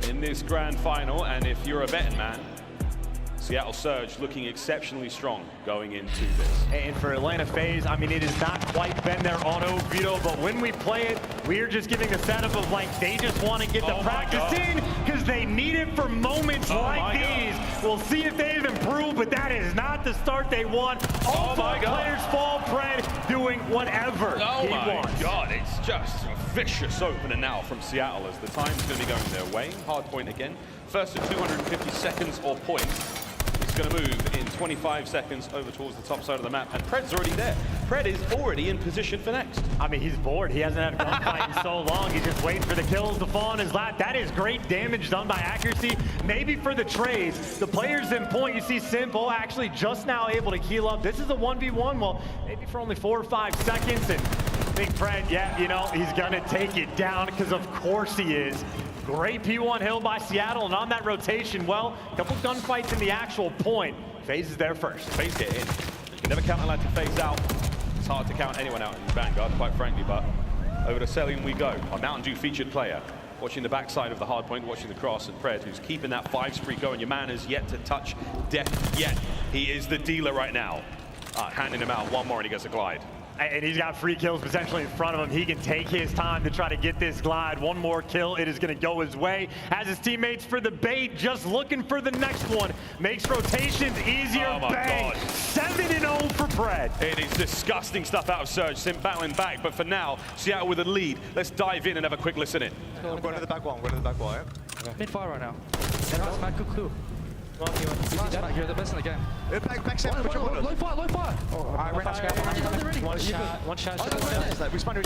in this grand final. And if you're a betting man, Seattle Surge looking exceptionally strong going into this. And for Atlanta FaZe, I mean, it has not quite been their auto veto, but when we play it, we are just giving the setup of like, they just want to get the practice in because they need it for moments like these. We'll see if they've improved, but that is not the start they want. All 4 players fall. Pred doing whatever he wants. Oh my God, it's just a vicious opener now from Seattle as the time's going to be going their way. Hardpoint again. First to 250 seconds or points. Going to move in 25 seconds over towards the top side of the map, and Pred's already there. Pred is already in position for next. I mean, he's bored. He hasn't had a gunfight in so long. He's just waiting for the kills to fall on his lap. That is great damage done by accuracy. Maybe for the trades. The players in point, you see Simp actually just now able to heal up. This is a 1v1. Well, maybe for only 4 or 5 seconds. And big Pred, yeah, you know, he's going to take it down because of course he is. Great P1 hill by Seattle, and on that rotation, well, a couple gunfights in the actual point. FaZe is there first. FaZe get in. You can never count Atlanta FaZe out. It's hard to count anyone out in Vanguard, quite frankly, but over to Cellium we go. Our Mountain Dew featured player, watching the backside of the hardpoint, watching the cross, and Pred, who's keeping that 5 spree going. Your man has yet to touch death yet. He is the dealer right now. Handing him out one more and he gets a glide. And he's got free kills potentially in front of him. He can take his time to try to get this glide. One more kill, it is going to go his way. Has his teammates for the bait, just looking for the next one. Makes rotations easier. Oh my Bang! God. 7-0 for Pred. It is disgusting stuff out of Surge. Simp battling back, but for now, Seattle with a lead. Let's dive in and have a quick listen in. I'm going to the back wall. I'm going to the back wall, yeah? Okay. Mid-fire right now. That's Mack, good clue. You're the best in the game. Back seven, put your windows. Low fire. Oh, I ran out. One shot. Responder.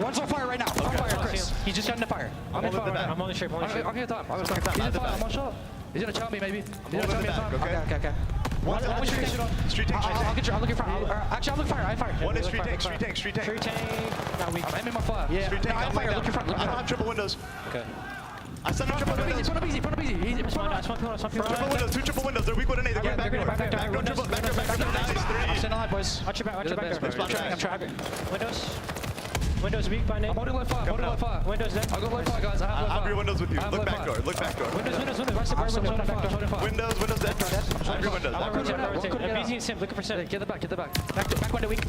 One's on fire right now. On fire, Chris. He's just shutting the fire. I'm on fire. I'm on the shape. I'm here top. I'm on shot. He's gonna challenge me, maybe. He's gonna challenge me. Okay. One street tank. I'll get you. I'll look at fire. Actually, I'll look fire. I fire. One is street tank. Street tank. I'm aiming my fire. Yeah. Street tank. I fire. Look at front. I don't have triple windows. Okay. I sent triple windows. Front of eBeZy. Triple windows. Two triple windows. They're weak with an 8. They're going back door. Back door. I'm Nice. sending live, boys. Watch your back there. I'm trapping. Windows weak by name. I'm holding low fire. Windows dead. I'll go low fire, guys. I have your windows with you. Look back door. Look back door. Windows. Windows dead. I have your windows. aBeZy and Simp, looking for Simp. Get the back. Back window weak.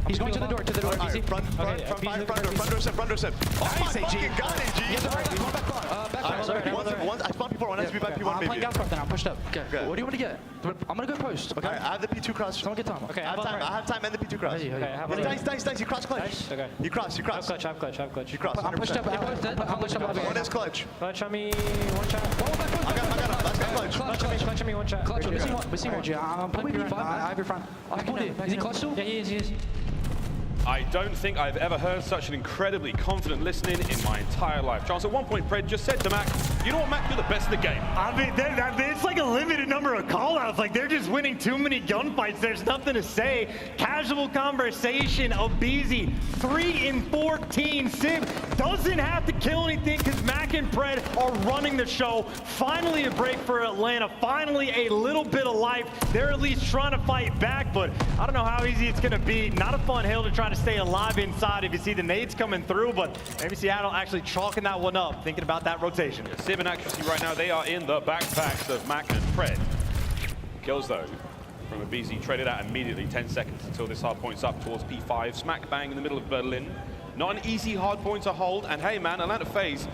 He's going to the door. Right, front door, Simp. Oh my fucking god, AG! One, I spawned P4, one has to be back P1 maybe. I'm playing down front then, I'm pushed up. Okay. What do you want to get? I'm gonna go post. Okay. I have the P2 cross. Someone get time. Okay. I have time and the P2 cross. Nice. You cross clutch. Okay. You cross. I have clutch. You cross. I'm pushed up. One is clutch. Clutch on me, one shot. I got him. Last guy clutch. Clutch on me, one shot. Clutch, we see one. I'm playing P5. I have your front. Is he clutch still? Yeah, he is. I don't think I've ever heard such an incredibly confident listening in my entire life. Chance, at one point, Pred just said to Mack, you know what, Mack, you're the best in the game. I mean, it's like a limited number of call-outs. Like, they're just winning too many gunfights. There's nothing to say. Casual conversation. aBeZy, 3-14. Simp doesn't have to kill anything because Mack and Pred are running the show. Finally a break for Atlanta. Finally a little bit of life. They're at least trying to fight back, but I don't know how easy it's going to be. Not a fun hill to try to stay alive inside if you see the nades coming through, but maybe Seattle actually chalking that one up, thinking about that rotation. Yeah, Sim and accuracy right now, they are in the backpacks of Mack and Pred. Kills though from aBeZy, traded out immediately, 10 seconds until this hard point's up towards P5. Smack bang in the middle of Berlin. Not an easy hard point to hold, and hey man, Atlanta FaZe,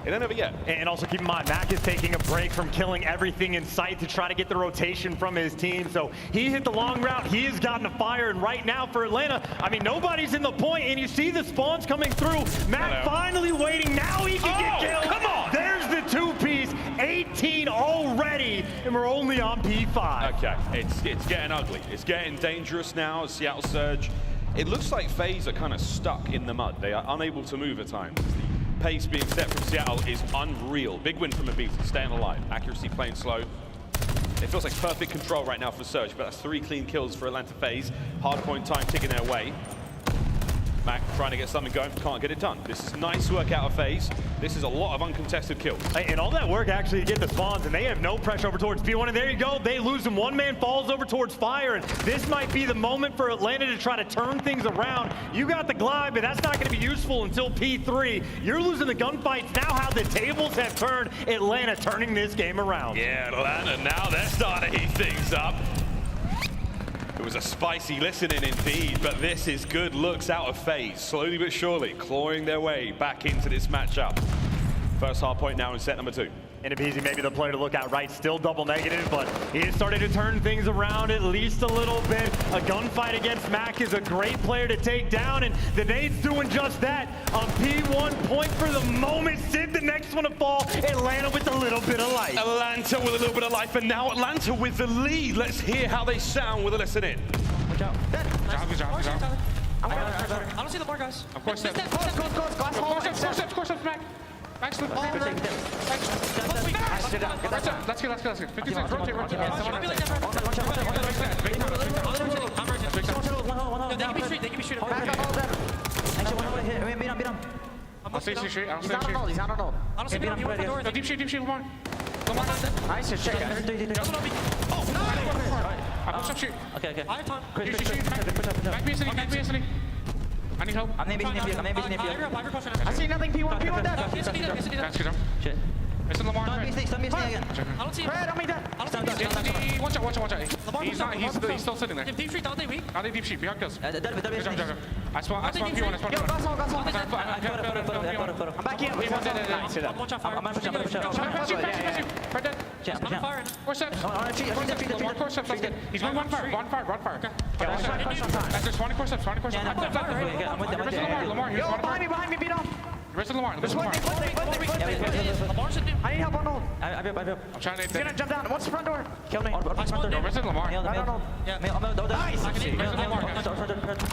it ain't over yet. And also keep in mind, Mack is taking a break from killing everything in sight to try to get the rotation from his team. So he hit the long route, he has gotten a fire, and right now for Atlanta, I mean, nobody's in the point, and you see the spawns coming through. Mack finally waiting, now he can get killed. Come on! There's the two-piece, 18 already, and we're only on P5. Okay, it's getting ugly. It's getting dangerous now as Seattle Surge. It looks like FaZe are kind of stuck in the mud. They are unable to move at times. The pace being set from Seattle is unreal. Big win from aBeZy, staying alive. Accuracy playing slow. It feels like perfect control right now for Surge, but that's 3 clean kills for Atlanta FaZe. Hardpoint time ticking their way. Mack trying to get something going, can't get it done. This is nice work out of FaZe. This is a lot of uncontested kills. And all that work actually to get the spawns, and they have no pressure over towards P1, and there you go, they lose them. One man falls over towards fire, and this might be the moment for Atlanta to try to turn things around. You got the glide, but that's not going to be useful until P3. You're losing the gunfights. Now how the tables have turned, Atlanta turning this game around. Yeah, Atlanta, now they're starting to heat things up. It was a spicy listening indeed, but this is good looks out of FaZe, slowly but surely clawing their way back into this matchup. First hard point now in set number 2. And aBeZy maybe the player to look at, right? Still double negative, but he is starting to turn things around at least a little bit. A gunfight against Mack is a great player to take down, and the nade's doing just that. On P1, point for the moment. Sid, the next one to fall. Atlanta with a little bit of life. Atlanta with a little bit of life, and now Atlanta with the lead. Let's hear how they sound with a listen in. Watch out. I don't see the bar, guys. Of course, Step. Of course, Mack. Max, let's go. Let's go. 50 seconds. Rotate. They can be straight. I'll stay straight. He's not on ult. I don't see him. He went for the door. Deep shit. Come on. Nice. Check. Oh, no. I push up shoot. Okay. I have time. Back me, Anthony. I need help. I'm aBeZy near. I see nothing. P1 dead. That's good. Shit. It's Lamar. Stun me again. I don't see him. Fred, on me dead. I don't see him. Watch out. He's still sitting there. Deep street, down weak. Not deep street, behind kills. I spawn P1, I spawn P1. I'm back here. I'm watch out fire. I'm pass you. Fred dead. I'm firing. 4 steps. 4 steps. He's going one fire. There's 24 steps. I'm with them. Lamar. Yo, behind me, beat off. Rest of Lamar. I need help on hold. I'm trying to. He's gonna jump down. What's the front door? Kill me. Rest of Lamar. Nice.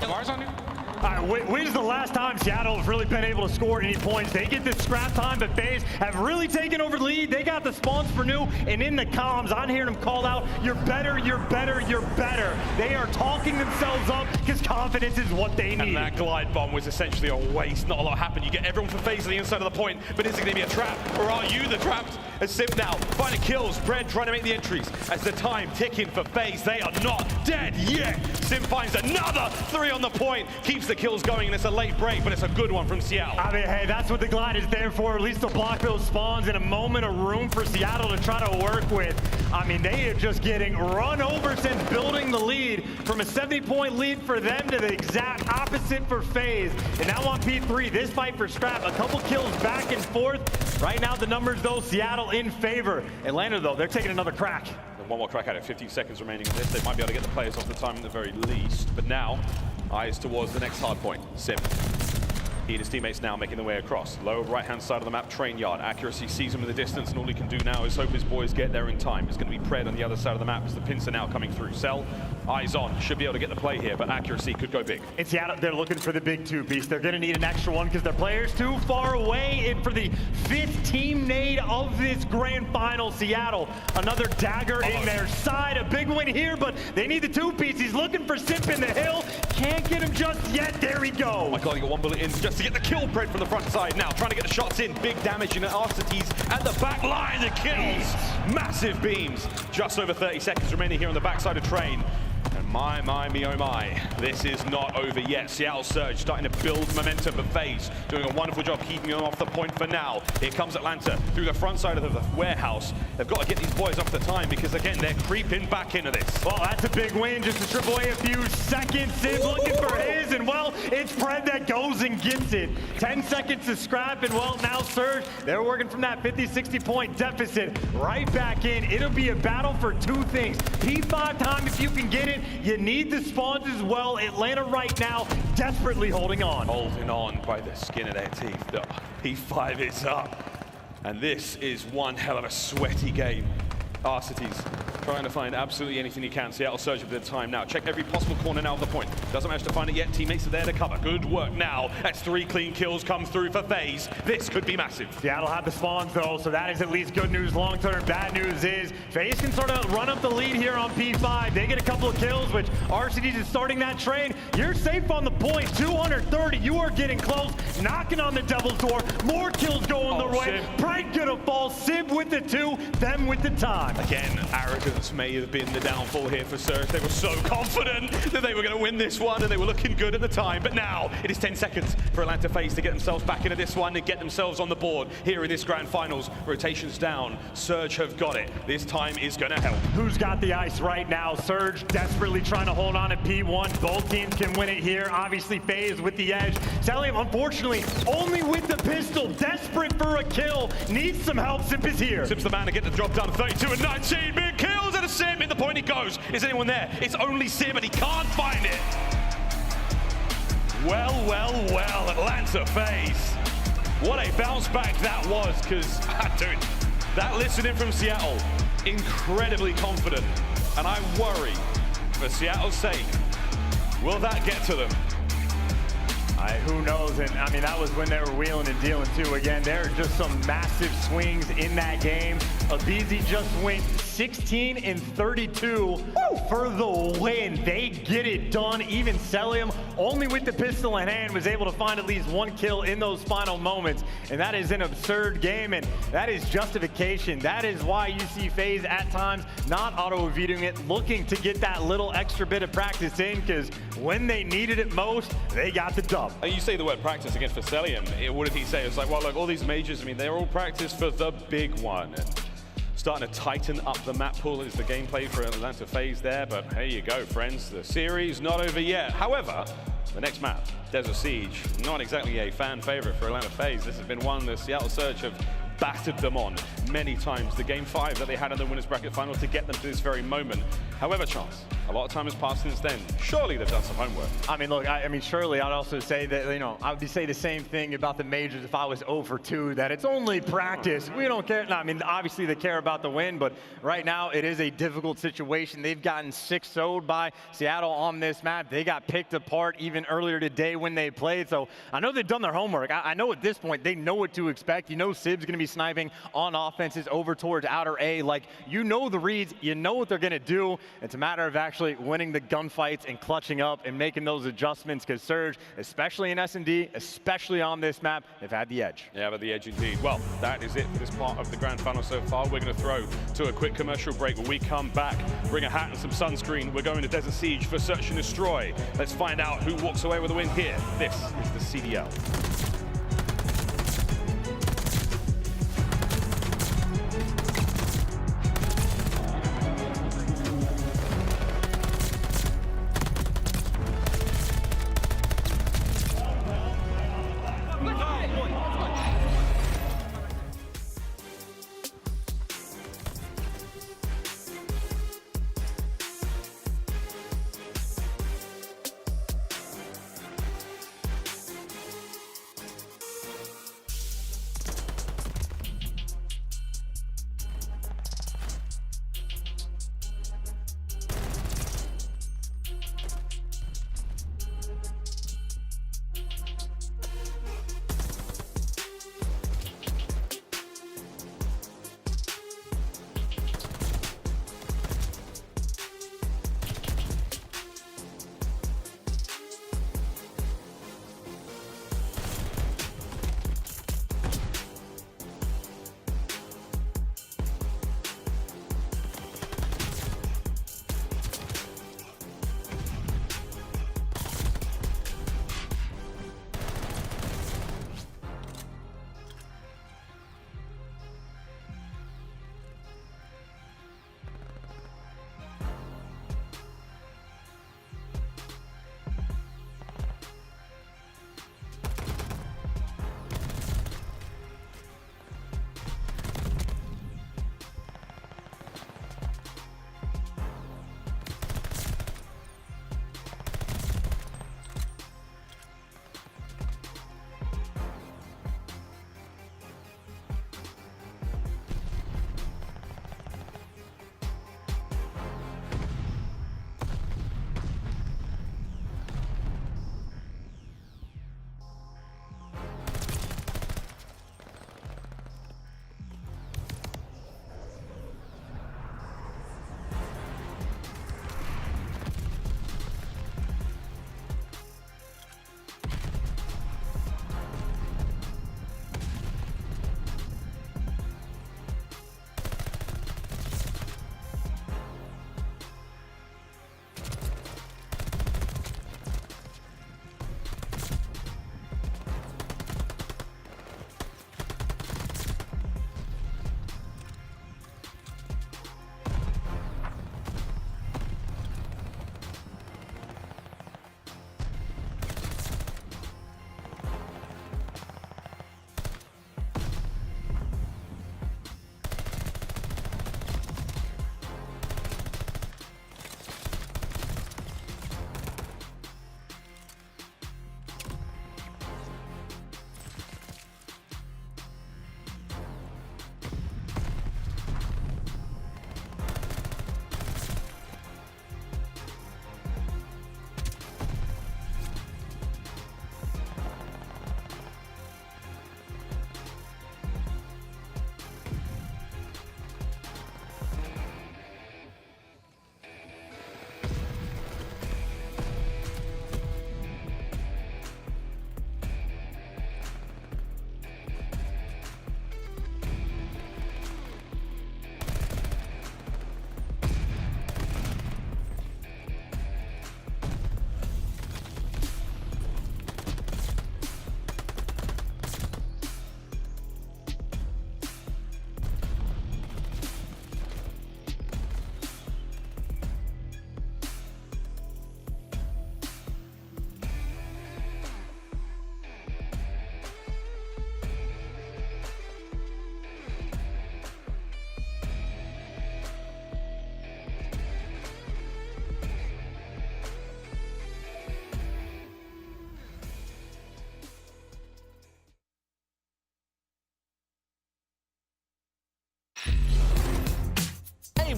Lamar's on you. All right, when's the last time Seattle has really been able to score any points? They get this scrap time, but FaZe have really taken over the lead. They got the spawns for new, and in the comms, I'm hearing them call out, you're better, you're better, you're better. They are talking themselves up because confidence is what they need. And that glide bomb was essentially a waste. Not a lot happened. You get everyone from FaZe on the inside of the point, but is it going to be a trap, or are you the trapped? As Simp now finding kills, Bread trying to make the entries. As the time ticking for FaZe, they are not dead yet. Simp finds another 3 on the point, keeps the kills going, and it's a late break, but it's a good one from Seattle. I mean, hey, that's what the glide is there for, at least to block those spawns in a moment of room for Seattle to try to work with. I mean, they are just getting run over since building the lead from a 70-point lead for them to the exact opposite for FaZe. And now on P3, this fight for scrap, a couple kills back and forth. Right now, the numbers, though, Seattle in favor. Atlanta, though, they're taking another crack. One more crack at it, 15 seconds remaining in this. They might be able to get the players off the time at the very least. But now, eyes towards the next hard point. Simp. He and his teammates now making their way across. Low right-hand side of the map, train yard. Accuracy sees him in the distance, and all he can do now is hope his boys get there in time. It's going to be Pred on the other side of the map as the pincer now coming through. Cell, eyes on, should be able to get the play here, but accuracy could go big. In Seattle, they're looking for the big 2-piece. They're going to need an extra one because their player's too far away. And for the 5th team nade of this grand final, Seattle, another dagger in their side. A big win here, but they need the 2-piece. He's looking for Simp in the hill. Can't get him just yet. There we go. Oh my God, he got 1 bullet in just to get the kill. Pred from the front side now, trying to get the shots in. Big damage in Arcitys at the back line. The kills. Massive beams. Just over 30 seconds remaining here on the backside of train. And me, oh my, this is not over yet. Seattle Surge starting to build momentum for FaZe, doing a wonderful job keeping them off the point for now. Here comes Atlanta through the front side of the warehouse. They've got to get these boys off the time because, again, they're creeping back into this. Well, that's a big win just to strip away a few seconds. Simp looking for his, and, well, it's Pred that goes and gets it. 10 seconds to scrap, and, well, now Surge, they're working from that 50, 60-point deficit right back in. It'll be a battle for 2 things. P5 time if you can get it. You need the spawns as well. Atlanta right now desperately holding on. Holding on by the skin of their teeth. The P5 is up. And this is one hell of a sweaty game. Arcitys trying to find absolutely anything he can. Seattle Surge a bit of time now. Check every possible corner now of the point. Doesn't manage to find it yet. Teammates are there to cover. Good work now. That's 3 clean kills come through for FaZe. This could be massive. Seattle have the spawns though, so that is at least good news long term. Bad news is FaZe can sort of run up the lead here on P5. They get a couple of kills, which Arcitys is starting that train. You're safe on the point. 230. You are getting close. Knocking on the devil's door. More kills going their way. Pred gonna fall. Simp with the 2. Them with the time. Again, arrogance may have been the downfall here for Surge. They were so confident that they were going to win this one, and they were looking good at the time. But now it is 10 seconds for Atlanta FaZe to get themselves back into this one and get themselves on the board here in this grand finals. Rotations down. Surge have got it. This time is going to help. Who's got the ice right now? Surge desperately trying to hold on at P1. Both teams can win it here. Obviously, FaZe with the edge. Cellium, unfortunately, only with the pistol. Desperate for a kill. Needs some help. Simp is here. Simp's the man to get the job done. 32 and 19. Big kills and a Simp. In the point he goes. Is anyone there? It's only Simp, and he can't find it. Well, Atlanta FaZe. What a bounce back that was, because, dude, that listening from Seattle, incredibly confident. And I worry, for Seattle's sake, will that get to them? Who knows? And I mean, that was when they were wheeling and dealing too. Again, there are just some massive swings in that game. aBeZy just went 16 and 32 for the win. They get it done. Even Cellium, only with the pistol in hand, was able to find at least one kill in those final moments. And that is an absurd game, and that is justification. That is why you see FaZe at times not auto-evading it, looking to get that little extra bit of practice in, because when they needed it most, they got the dub. You say the word practice again for Cellium. What did he say? It's like, well, look, all these majors, I mean, they're all practice for the big one. And starting to tighten up the map pool is the gameplay for Atlanta FaZe there, but here you go, friends. The series not over yet. However, the next map, Desert Siege, not exactly a fan favorite for Atlanta FaZe. This has been one the Seattle Surge have battered them on many times. The game 5 that they had in the winners bracket final to get them to this very moment. However, Chance, a lot of time has passed since then. Surely they've done some homework. I mean, look, I mean, surely I'd also say that, you know, I would say the same thing about the majors if I was 0 for 2, that it's only practice. We don't care. No, I mean, obviously they care about the win, but right now it is a difficult situation. They've gotten 6-0'd by Seattle on this map. They got picked apart even earlier today when they played. So I know they've done their homework. I know at this point they know what to expect. You know Sib's going to be sniping on offenses over towards outer A. Like, you know the reads, you know what they're going to do. It's a matter of actually winning the gunfights and clutching up and making those adjustments, because Surge, especially in S&D, especially on this map, they've had the edge. Yeah, but the edge indeed. Well, that is it for this part of the grand final so far. We're going to throw to a quick commercial break. When we come back, bring a hat and some sunscreen. We're going to Desert Siege for Search and Destroy. Let's find out who walks away with the win here. This is the CDL.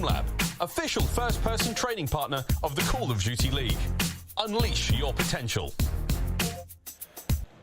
Lab, official first-person training partner of the Call of Duty League. Unleash your potential.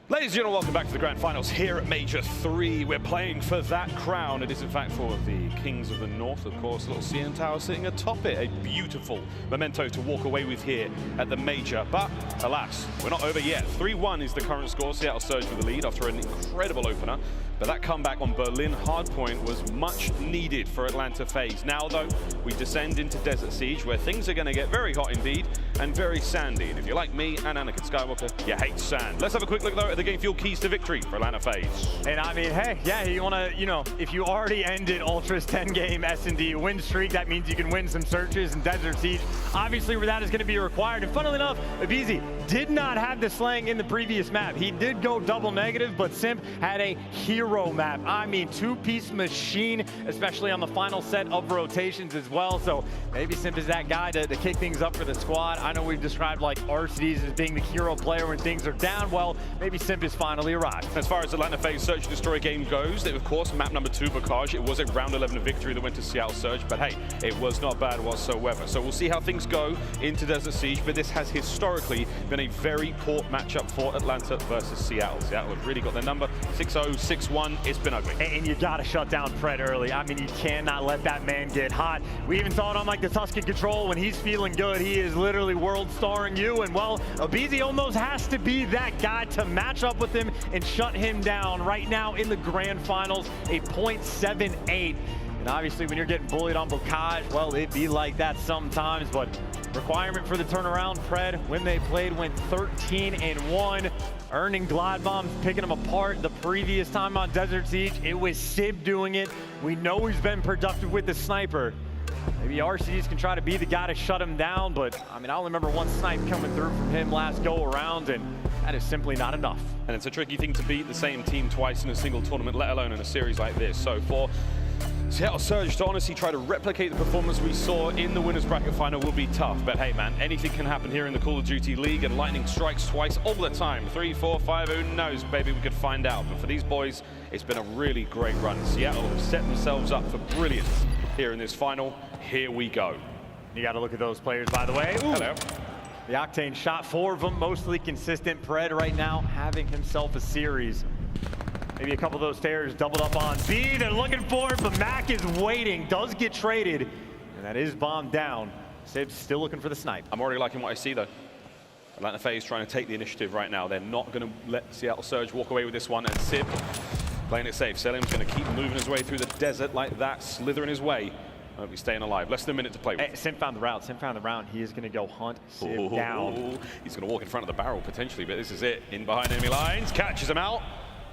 Ladies and gentlemen, welcome back to the Grand Finals here at Major 3. We're playing for that crown. It is, in fact, for the Kings of the North, of course. A little CN Tower sitting atop it. A beautiful memento to walk away with here at the Major. But, alas, we're not over yet. 3-1 is the current score. Seattle Surge with the lead after an incredible opener. But that comeback on Berlin Hardpoint was much needed for Atlanta FaZe. Now, though, we descend into Desert Siege, where things are going to get very hot indeed and very sandy. And if you're like me and Anakin Skywalker, you hate sand. Let's have a quick look, though, at the Game Fuel keys to victory for Atlanta FaZe. And I mean, hey, yeah, you want to, you know, if you already ended Ultra's 10-game S&D win streak, that means you can win some searches in Desert Siege. Obviously, where that is going to be required. And funnily enough, aBeZy did not have the slang in the previous map. He did go double negative, but Simp had a hero map. I mean, two-piece machine, especially on the final set of rotations as well. So maybe Simp is that guy to kick things up for the squad. I know we've described like Arcitys as being the hero player when things are down. Well, maybe Simp is finally arrived. As far as Atlanta FaZe Search and Destroy game goes, of course, map number 2, Bocage, it was a round 11 victory that went to Seattle Surge, but hey, it was not bad whatsoever. So we'll see how things go into Desert Siege, but this has historically been a very poor matchup for Atlanta versus Seattle. Seattle have really got their number, 6-0, 6-1, it's been ugly. And you gotta shut down Pred early. I mean, you cannot let that man get hot. We even saw it on like the Tuscan Control. When he's feeling good, he is literally world starring you. And well, aBeZy almost has to be that guy to match up with him and shut him down. Right now in the Grand Finals, a .78. And obviously when you're getting bullied on Bocage, well, it'd be like that sometimes, but requirement for the turnaround, Pred, when they played, went 13-1, earning glide bombs, picking them apart. The previous time on Desert Siege, it was Sib doing it. We know he's been productive with the sniper. Maybe Arcitys can try to be the guy to shut him down, but I mean, I only remember one snipe coming through from him last go around, and that is simply not enough. And it's a tricky thing to beat the same team twice in a single tournament, let alone in a series like this. So for Seattle Surge to honestly try to replicate the performance we saw in the winners bracket final will be tough. But hey man, anything can happen here in the Call of Duty League, and lightning strikes twice all the time. 3, 4, 5, who knows, baby, we could find out. But for these boys, it's been a really great run. Seattle have set themselves up for brilliance here in this final. Here we go. You got to look at those players, by the way. Ooh. Hello. The Octane shot 4 of them, mostly consistent. Pred right now having himself a series. Maybe a couple of those stairs doubled up on B. They're looking for it, but Mack is waiting. Does get traded, and that is bombed down. Sib's still looking for the snipe. I'm already liking what I see, though. Atlanta FaZe trying to take the initiative right now. They're not going to let Seattle Surge walk away with this one, and Sib playing it safe. Cellium's going to keep moving his way through the desert like that, slithering his way. Hope he's staying alive. Less than a minute to play with. Hey, Simp found the route. Simp found the route. He is going to go hunt Sib down. He's going to walk in front of the barrel potentially, but this is it. In behind enemy lines, catches him out.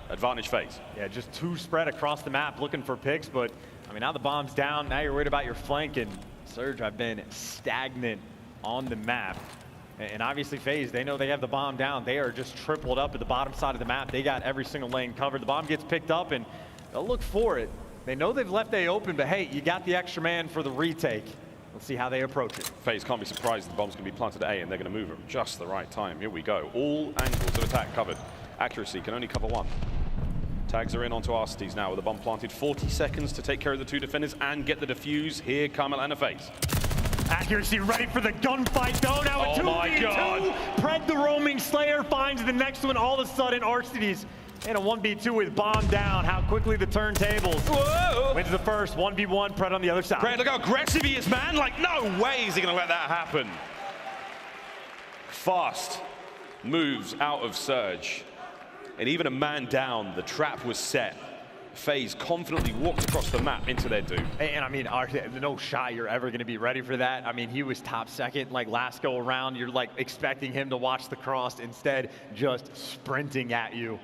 Advantage FaZe. Yeah, just 2 spread across the map looking for picks, but I mean, now the bomb's down. Now you're worried about your flank, and Surge have been stagnant on the map. And obviously FaZe, they know they have the bomb down. They are just tripled up at the bottom side of the map. They got every single lane covered. The bomb gets picked up, and they'll look for it. They know they've left A open, but hey, you got the extra man for the retake. Let's see how they approach it. FaZe can't be surprised the bomb's going to be planted at A, and they're going to move at just the right time. Here we go. All angles of attack covered. Accuracy can only cover 1. Tags are in onto Arcitys now with the bomb planted. 40 seconds to take care of the 2 defenders and get the defuse. Here come Atlanta FaZe. Accuracy ready for the gunfight though. Now a 2v2. Pred the roaming slayer finds the next one. All of a sudden Arcitys in a 1v2 with bomb down. How quickly the turntables. Whoa. Wins the first 1v1. Pred on the other side. Pred, look how aggressive he is, man. Like, no way is he going to let that happen. Fast moves out of Surge. And even a man down, the trap was set. FaZe confidently walked across the map into their doom. And I mean, no shot you're ever going to be ready for that. I mean, he was top second, like last go around. You're like expecting him to watch the cross, instead just sprinting at you.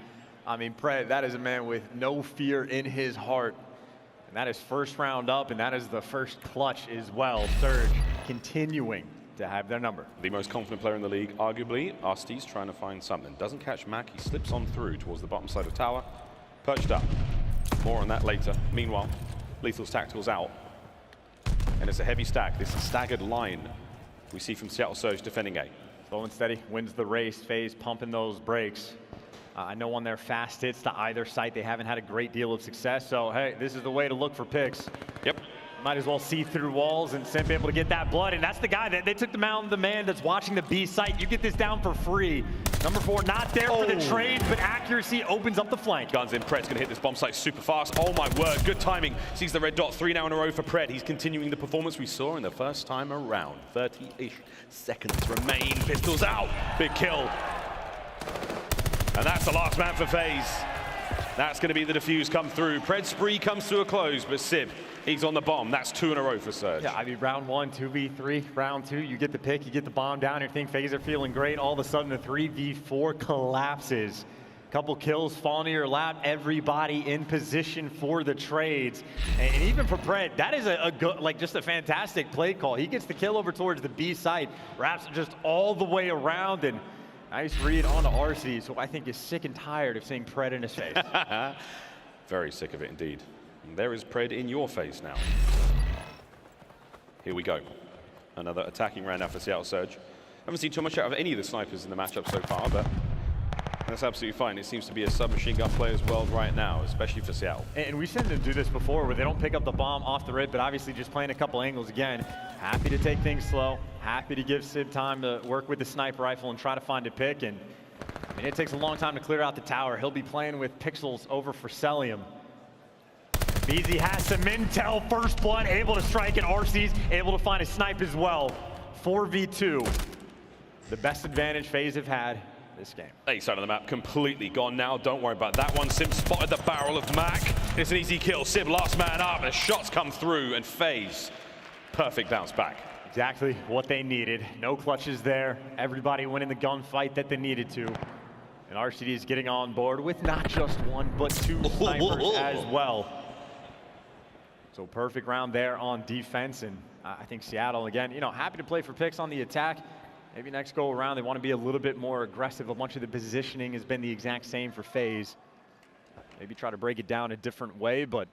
I mean, Pred, that is a man with no fear in his heart. And that is first round up, and that is the first clutch as well. Surge continuing to have their number. The most confident player in the league, arguably. Arcitys trying to find something. Doesn't catch Mack. He slips on through towards the bottom side of tower. Perched up. More on that later. Meanwhile, Lethal's tactical's out. And it's a heavy stack. This is staggered line we see from Seattle Surge defending A. Slow and steady wins the race. FaZe pumping those brakes. I know on their fast hits to either site, they haven't had a great deal of success. So, hey, this is the way to look for picks. Yep. Might as well see through walls, and Simp able to get that blood. And that's the guy that they took the man that's watching the B site. You get this down for free. Number 4 not there for the trades, but accuracy opens up the flank. Guns in. Pred's gonna hit this bomb site super fast. Oh my word, good timing. Sees the red dot. 3 now in a row for Pred. He's continuing the performance we saw in the first time around. 30-ish seconds remain. Pistols out. Big kill. And that's the last man for FaZe. That's gonna be the defuse come through. Pred's spree comes to a close, but Sib, he's on the bomb. That's 2 in a row for Surge. Yeah, I mean, round 1, 2v3. Round 2, you get the pick, you get the bomb down. You think FaZe are feeling great. All of a sudden, the 3v4 collapses. Couple kills fall into your lap. Everybody in position for the trades. And even for Pred, that is a good, like, just a fantastic play call. He gets the kill over towards the B side, wraps it just all the way around, and nice read on to Arcitys, who I think is sick and tired of seeing Pred in his face. Very sick of it indeed. And there is Pred in your face now. Here we go. Another attacking round now for Seattle Surge. Haven't seen too much out of any of the snipers in the matchup so far, but that's absolutely fine. It seems to be a submachine gun player's world right now, especially for Seattle. And we've seen them do this before where they don't pick up the bomb off the rip, but obviously just playing a couple angles again. Happy to take things slow. Happy to give Sib time to work with the sniper rifle and try to find a pick. And I mean, it takes a long time to clear out the tower. He'll be playing with Pixels over for Cellium. aBeZy has some intel, first blood, able to strike, and Arcitys able to find a snipe as well. 4v2. The best advantage FaZe have had this game. A side of the map completely gone now. Don't worry about that one. Simp spotted the barrel of Mack. It's an easy kill. Sib last man up. The shots come through, and FaZe, perfect bounce back. Exactly what they needed. No clutches there. Everybody winning the gunfight that they needed to. And Arcitys getting on board with not just 1, but 2 snipers as well. So perfect round there on defense. And I think Seattle, again, you know, happy to play for picks on the attack. Maybe next go around, they want to be a little bit more aggressive. A bunch of the positioning has been the exact same for FaZe. Maybe try to break it down a different way, but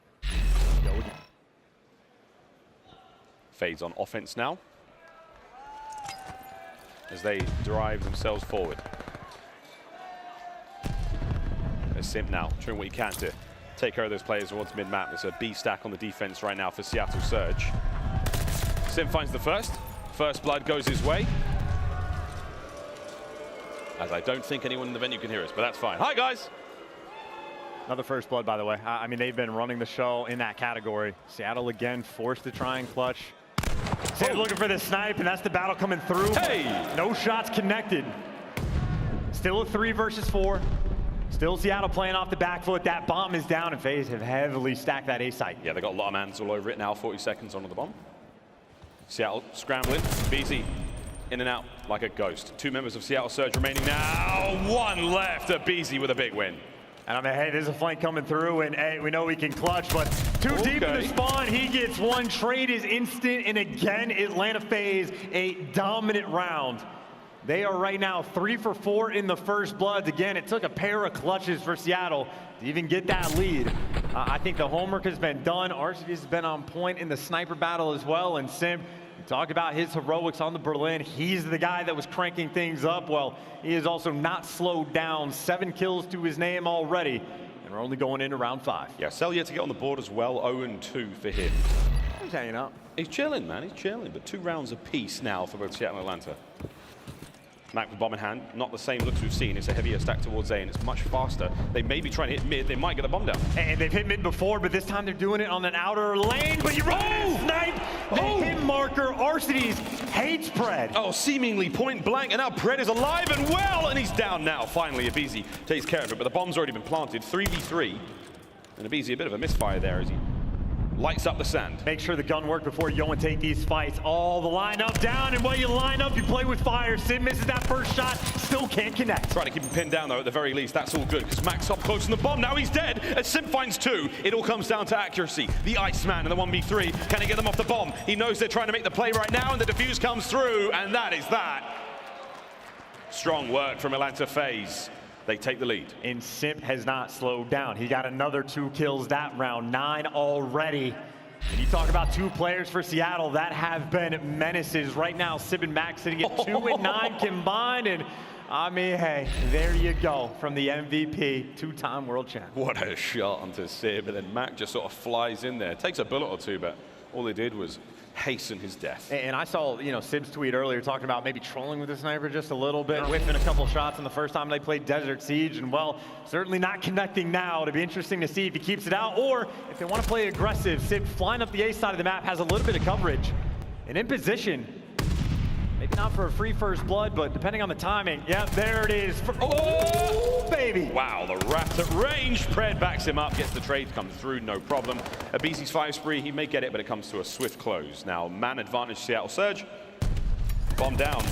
go again. FaZe on offense now as they drive themselves forward. There's Simp now, doing what he can to take care of those players towards mid-map. There's a B stack on the defense right now for Seattle Surge. Simp finds the first. First blood goes his way. As I don't think anyone in the venue can hear us, but that's fine. Hi, guys. Another first blood, by the way. I mean, they've been running the show in that category. Seattle, again, forced to try and clutch. Simp looking for the snipe, and that's the battle coming through. Hey! No shots connected. Still a 3 versus 4. Still Seattle playing off the back foot. That bomb is down, and FaZe have heavily stacked that A site. Yeah, they got a lot of mans all over it now. 40 seconds onto the bomb. Seattle scrambling. aBeZy in and out like a ghost. 2 members of Seattle Surge remaining now. 1 left. aBeZy with a big win. And I mean, hey, there's a flank coming through, and hey, we know we can clutch, but too deep in the spawn. He gets 1. Trade is instant, and again, Atlanta FaZe a dominant round. They are right now 3 for 4 in the first bloods. Again, it took a pair of clutches for Seattle to even get that lead. I think the homework has been done. Arcitys has been on point in the sniper battle as well, and Simp, talk about his heroics on the Berlin. He's the guy that was cranking things up. Well, he is also not slowed down. 7 kills to his name already, and we're only going into round 5. Yeah, Cellium to get on the board as well. 0-2 for him. He's hanging out. He's chilling, man. He's chilling. But 2 rounds apiece now for both Seattle and Atlanta. Mack with bomb in hand, not the same looks we've seen. It's a heavier stack towards A, and it's much faster. They may be trying to hit mid. They might get a bomb down. And they've hit mid before, but this time they're doing it on an outer lane. But you run snipe. The hit marker, Arcitys hates Pred. Oh, seemingly point blank, and now Pred is alive and well, and he's down now. Finally, aBeZy takes care of it, but the bomb's already been planted. 3v3, and aBeZy a bit of a misfire there as he lights up the sand. Make sure the gun work before you go and take these fights. All the lineup down, and while you line up, you play with fire. Sim misses that first shot, still can't connect. Trying to keep him pinned down, though, at the very least. That's all good, because Mack's up close on the bomb. Now he's dead, as Simp finds 2. It all comes down to accuracy. The Iceman in the 1v3. Can he get them off the bomb? He knows they're trying to make the play right now, and the defuse comes through, and that is that. Strong work from Atlanta FaZe. They take the lead. And Simp has not slowed down. He got another 2 kills that round, 9 already. And you talk about 2 players for Seattle that have been menaces. Right now, Simp and Mack sitting at 2 and 9 combined. And I mean, hey, there you go from the MVP, 2-time world champ. What a shot onto Simp, and then Mack just sort of flies in there. Takes a bullet or 2, but All they did was hasten his death. And I saw, you know, Sib's tweet earlier talking about maybe trolling with the sniper just a little bit, whiffing a couple shots in the first time they played Desert Siege, and well, certainly not connecting now. It'll be interesting to see if he keeps it out, or if they want to play aggressive. Sib flying up the A side of the map, has a little bit of coverage, and in position. Maybe not for a free first blood, but depending on the timing. Yeah, there it is. Oh, baby. Wow, the wrapped at range. Pred backs him up, gets the trade, comes through, no problem. aBeZy's 5 spree, he may get it, but it comes to a swift close. Now, man advantage, Seattle Surge. Bomb down.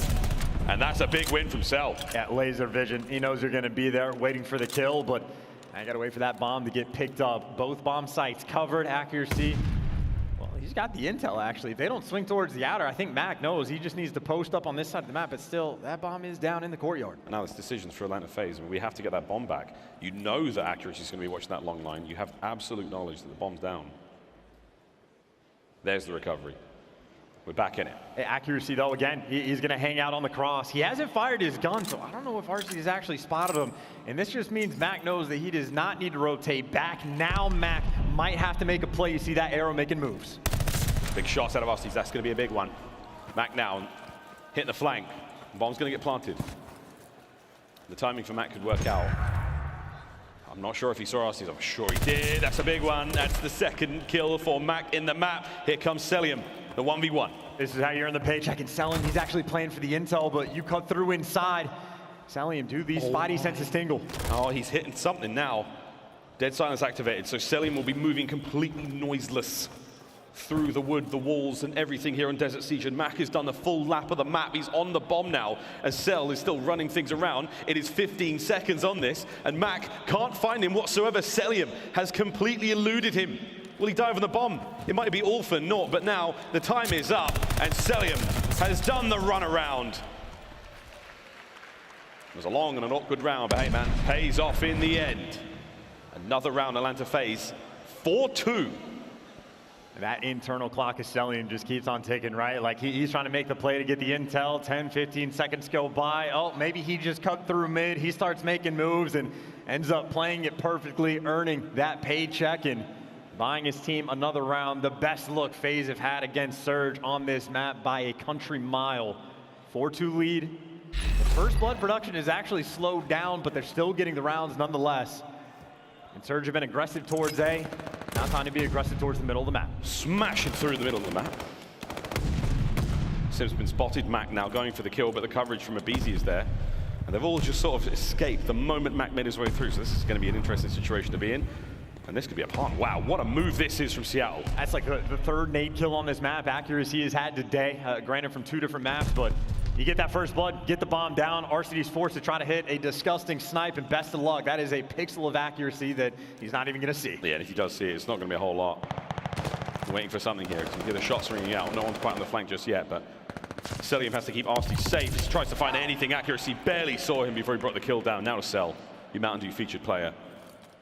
And that's a big win from Cell. Yeah, laser vision. He knows you're going to be there waiting for the kill, but I got to wait for that bomb to get picked up. Both bomb sites covered, accuracy. He's got the intel, actually. If they don't swing towards the outer, I think Mack knows he just needs to post up on this side of the map, but still, that bomb is down in the courtyard. And now it's decisions for Atlanta FaZe. I mean, we have to get that bomb back. You know that accuracy is going to be watching that long line. You have absolute knowledge that the bomb's down. There's the recovery. We're back in it. Accuracy, though, again, he's going to hang out on the cross. He hasn't fired his gun, so I don't know if Arcitys has actually spotted him. And this just means Mack knows that he does not need to rotate back. Now Mack might have to make a play. You see that arrow making moves. Big shots out of Arcitys. That's going to be a big one. Mack now hitting the flank. Bomb's going to get planted. The timing for Mack could work out. I'm not sure if he saw Arcitys. I'm sure he did. That's a big one. That's the second kill for Mack in the map. Here comes Cellium, the 1v1. This is how you're in the paycheck. And Cellium, he's actually playing for the intel, but you cut through inside. Cellium, do these spidey senses tingle. Oh, he's hitting something now. Dead silence activated, so Cellium will be moving completely noiseless through the wood, the walls, and everything here on Desert Siege. And Mack has done the full lap of the map. He's on the bomb now, as Cell is still running things around. It is 15 seconds on this, and Mack can't find him whatsoever. Cellium has completely eluded him. Will he dive on the bomb? It might be all for naught, but now the time is up, and Cellium has done the run around. It was a long and an awkward round, but hey, man, pays off in the end. Another round, Atlanta FaZe, 4-2. That internal clock of Cellium just keeps on ticking, right? Like he's trying to make the play to get the intel. 10, 15 seconds go by. Oh, maybe he just cut through mid. He starts making moves and ends up playing it perfectly, earning that paycheck and buying his team another round. The best look FaZe have had against Surge on this map by a country mile. 4-2 lead. The first blood production is actually slowed down, but they're still getting the rounds nonetheless. And Surge have been aggressive towards A. Now time to be aggressive towards the middle of the map. Smashing through the middle of the map. Simp's been spotted. Mack now going for the kill, but the coverage from aBeZy is there. And they've all just sort of escaped the moment Mack made his way through. So this is going to be an interesting situation to be in. And this could be a punt. Wow, what a move this is from Seattle. That's like the third nade kill on this map. Accuracy has had today, granted from 2 different maps, but you get that first blood, get the bomb down. Arcitys forced to try to hit a disgusting snipe, and best of luck. That is a pixel of accuracy that he's not even going to see. Yeah, and if he does see it, it's not going to be a whole lot. I'm waiting for something here. You can hear the shots ringing out. No one's quite on the flank just yet, but Cellium has to keep Arcitys safe. He tries to find anything. Accuracy barely saw him before he brought the kill down. Now to Cell, the Mountain Dew featured player.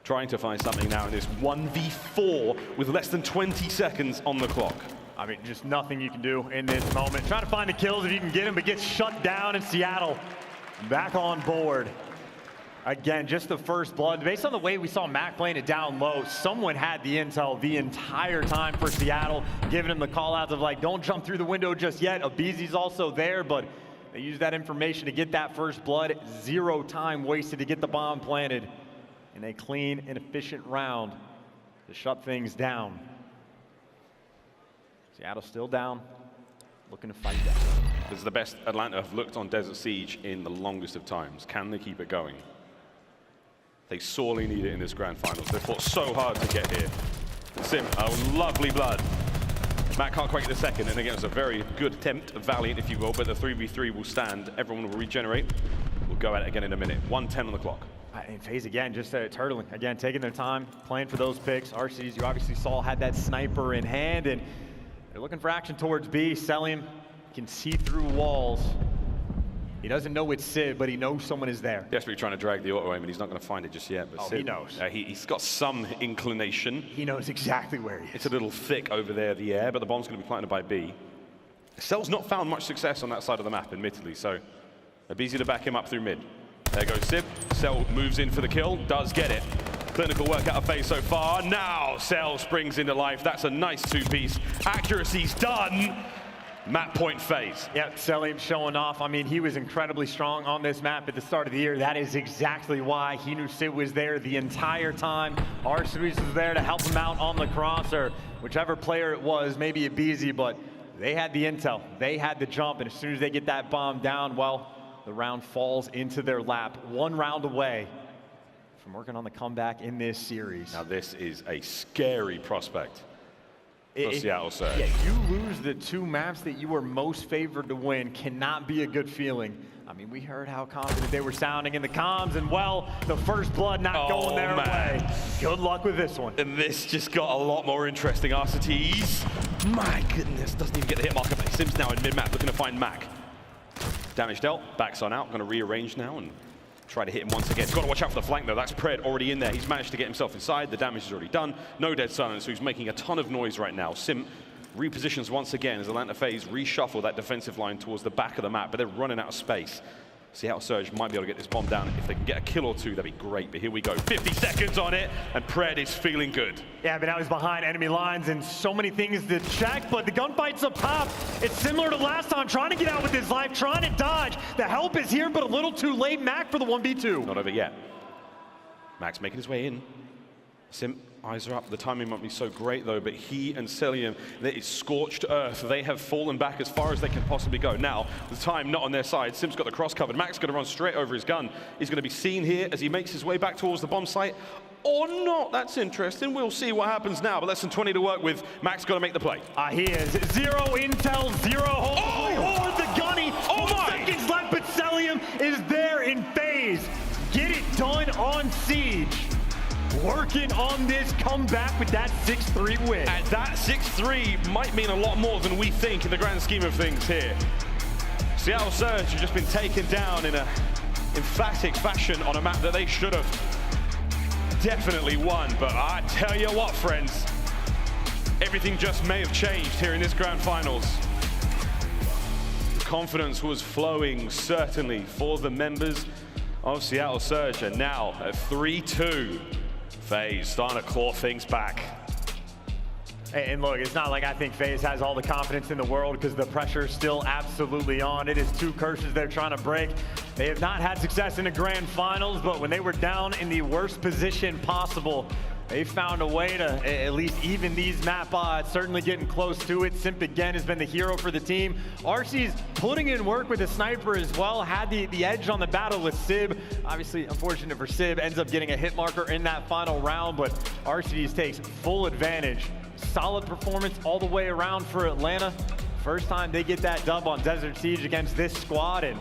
Trying to find something now in this 1v4 with less than 20 seconds on the clock. I mean, just nothing you can do in this moment. Try to find the kills if you can get them, but gets shut down in Seattle. Back on board. Again, just the first blood. Based on the way we saw Mack playing it down low, someone had the intel the entire time for Seattle, giving him the call-outs of like, don't jump through the window just yet. aBeZy's also there, but they used that information to get that first blood. 0 time wasted to get the bomb planted in a clean and efficient round to shut things down. Seattle still down, looking to fight that. This is the best Atlanta have looked on Desert Siege in the longest of times. Can they keep it going? They sorely need it in this grand finals. They fought so hard to get here. Simp, oh, lovely blood. Mack can't quite get the second, and again, it's a very good attempt, valiant if you will, but the 3v3 will stand. Everyone will regenerate. We'll go at it again in a minute. 1:10 on the clock. And FaZe again, just turtling. Again, taking their time, playing for those picks. Arcitys, you obviously saw, had that sniper in hand, and they're looking for action towards B. Cellium can see through walls. He doesn't know it's Sib, but he knows someone is there. Desperately trying to drag the auto aim, and he's not going to find it just yet. But oh, Sib, he knows. He's got some inclination. He knows exactly where he is. It's a little thick over there, the air, but the bomb's going to be planted by B. Cell's not found much success on that side of the map, admittedly, so aBeZy to back him up through mid. There goes Sib. Cell moves in for the kill, does get it. Clinical work out of FaZe so far. Now Cell springs into life. That's a nice two-piece. Accuracy's done. Map point FaZe. Yeah, Cellium showing off. I mean, he was incredibly strong on this map at the start of the year. That is exactly why he knew Sid was there the entire time. Arcitys was there to help him out on the cross, or whichever player it was, maybe aBeZy, but they had the intel. They had the jump, and as soon as they get that bomb down, well, the round falls into their lap. 1 round away from working on the comeback in this series. Now this is a scary prospect. Seattle Surge. Yeah, you lose the 2 maps that you were most favored to win. Cannot be a good feeling. I mean, we heard how confident they were sounding in the comms, and well, the first blood not going their way. Good luck with this one. And this just got a lot more interesting. Arcitys, my goodness, doesn't even get the hit marker. Simp's now in mid-map, looking to find Mack. Damage dealt, backs on out, going to rearrange now and try to hit him once again. Got to watch out for the flank though. That's Pred already in there. He's managed to get himself inside. The damage is already done. No dead silence, so he's making a ton of noise right now. Simp repositions once again as Atlanta FaZe reshuffle that defensive line towards the back of the map, but they're running out of space. Seattle Surge might be able to get this bomb down. If they can get a kill or 2, that'd be great. But here we go. 50 seconds on it, and Pred is feeling good. Yeah, but now he's behind enemy lines and so many things to check, but the gunfight's up top. It's similar to last time, trying to get out with his life, trying to dodge. The help is here, but a little too late. Mack for the 1v2. Not over yet. Mack's making his way in. Simp, eyes are up. The timing might be so great though, but he and Cellium, it's scorched earth. They have fallen back as far as they can possibly go. Now, the time not on their side. Simp's got the cross covered. Mack's going to run straight over his gun. He's going to be seen here as he makes his way back towards the bomb site. Or not, that's interesting. We'll see what happens now, but less than 20 to work with. Mack's got to make the play. He is. 0 intel, 0 hold. Oh, the gunny. Oh, 4 seconds left, but Cellium is there in FaZe. Get it done on Siege. Working on this comeback with that 6-3 win. And that 6-3 might mean a lot more than we think in the grand scheme of things here. Seattle Surge have just been taken down in an emphatic fashion on a map that they should have definitely won. But I tell you what, friends, everything just may have changed here in this grand finals. Confidence was flowing, certainly, for the members of Seattle Surge. And now at 3-2. FaZe starting to claw things back. And look, it's not like I think FaZe has all the confidence in the world, because the pressure is still absolutely on. It is 2 curses they're trying to break. They have not had success in the grand finals, but when they were down in the worst position possible, they found a way to at least even these map odds, certainly getting close to it. Simp again has been the hero for the team. Arcee's putting in work with the sniper as well, had the edge on the battle with Sib. Obviously, unfortunate for Sib, ends up getting a hit marker in that final round, but Arcitys takes full advantage. Solid performance all the way around for Atlanta. First time they get that dub on Desert Siege against this squad, and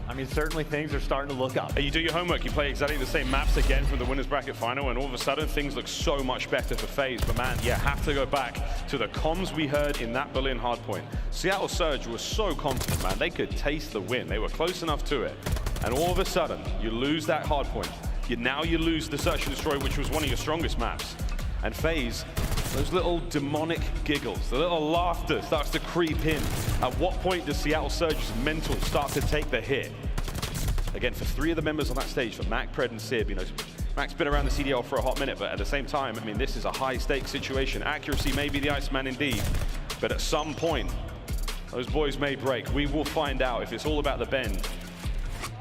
I mean, certainly things are starting to look up. You do your homework, you play exactly the same maps again from the winners bracket final, and all of a sudden things look so much better for FaZe. But man, you have to go back to the comms we heard in that Berlin hardpoint. Seattle Surge was so confident, man. They could taste the win. They were close enough to it. And all of a sudden, you lose that hardpoint. Now you lose the Search and Destroy, which was one of your strongest maps. And FaZe, those little demonic giggles, the little laughter starts to creep in. At what point does Seattle Surge's mental start to take the hit? Again, for 3 of the members on that stage, for Mack, Pred, and Sib, you know, Mack's been around the CDL for a hot minute, but at the same time, I mean, this is a high-stakes situation. Accuracy may be the Iceman indeed, but at some point, those boys may break. We will find out if it's all about the bend.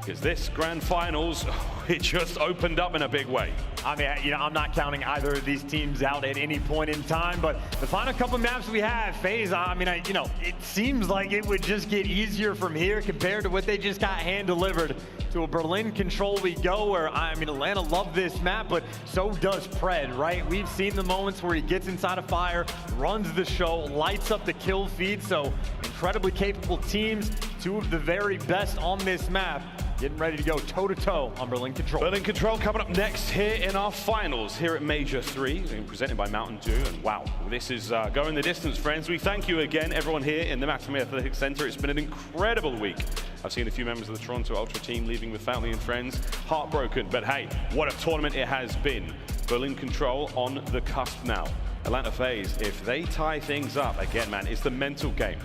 Because this grand finals, it just opened up in a big way. I mean, you know, I'm not counting either of these teams out at any point in time, but the final couple maps we have, FaZe, I mean, you know, it seems like it would just get easier from here compared to what they just got hand-delivered. To a Berlin Control we go, where, I mean, Atlanta loved this map, but so does Pred, right? We've seen the moments where he gets inside a fire, runs the show, lights up the kill feed, so incredibly capable teams, 2 of the very best on this map, getting ready to go toe-to-toe on Berlin Control. Berlin Control coming up next here in our finals here at Major 3, being presented by Mountain Dew. And wow, this is going the distance, friends. We thank you again, everyone here in the Maximum Athletics Center. It's been an incredible week. I've seen a few members of the Toronto Ultra team leaving with family and friends, heartbroken. But hey, what a tournament it has been. Berlin Control on the cusp now. Atlanta FaZe, if they tie things up, again, man, it's the mental game.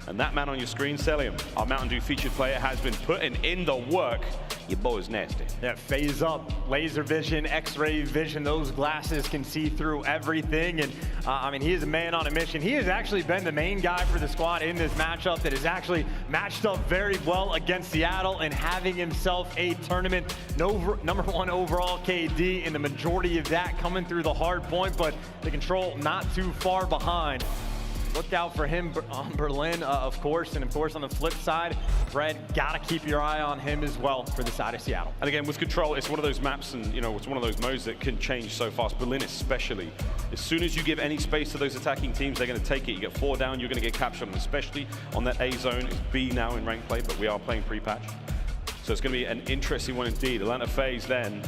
And that man on your screen, Cellium, our Mountain Dew featured player, has been putting in the work. Your boy is nasty. Yeah, phase up, laser vision, X-ray vision. Those glasses can see through everything. And I mean, he is a man on a mission. He has actually been the main guy for the squad in this matchup that has actually matched up very well against Seattle and having himself a tournament #1 overall KD, and the majority of that coming through the hard point, but the control not too far behind. Look out for him on Berlin, of course, and of course on the flip side, Fred, gotta keep your eye on him as well for the side of Seattle. And again, with Control, it's one of those maps and, you know, it's one of those modes that can change so fast. Berlin especially. As soon as you give any space to those attacking teams, they're gonna take it. You get 4 down, you're gonna get captured, and especially on that A zone. It's B now in rank play, but we are playing pre-patch. So it's gonna be an interesting one indeed. Atlanta FaZe then.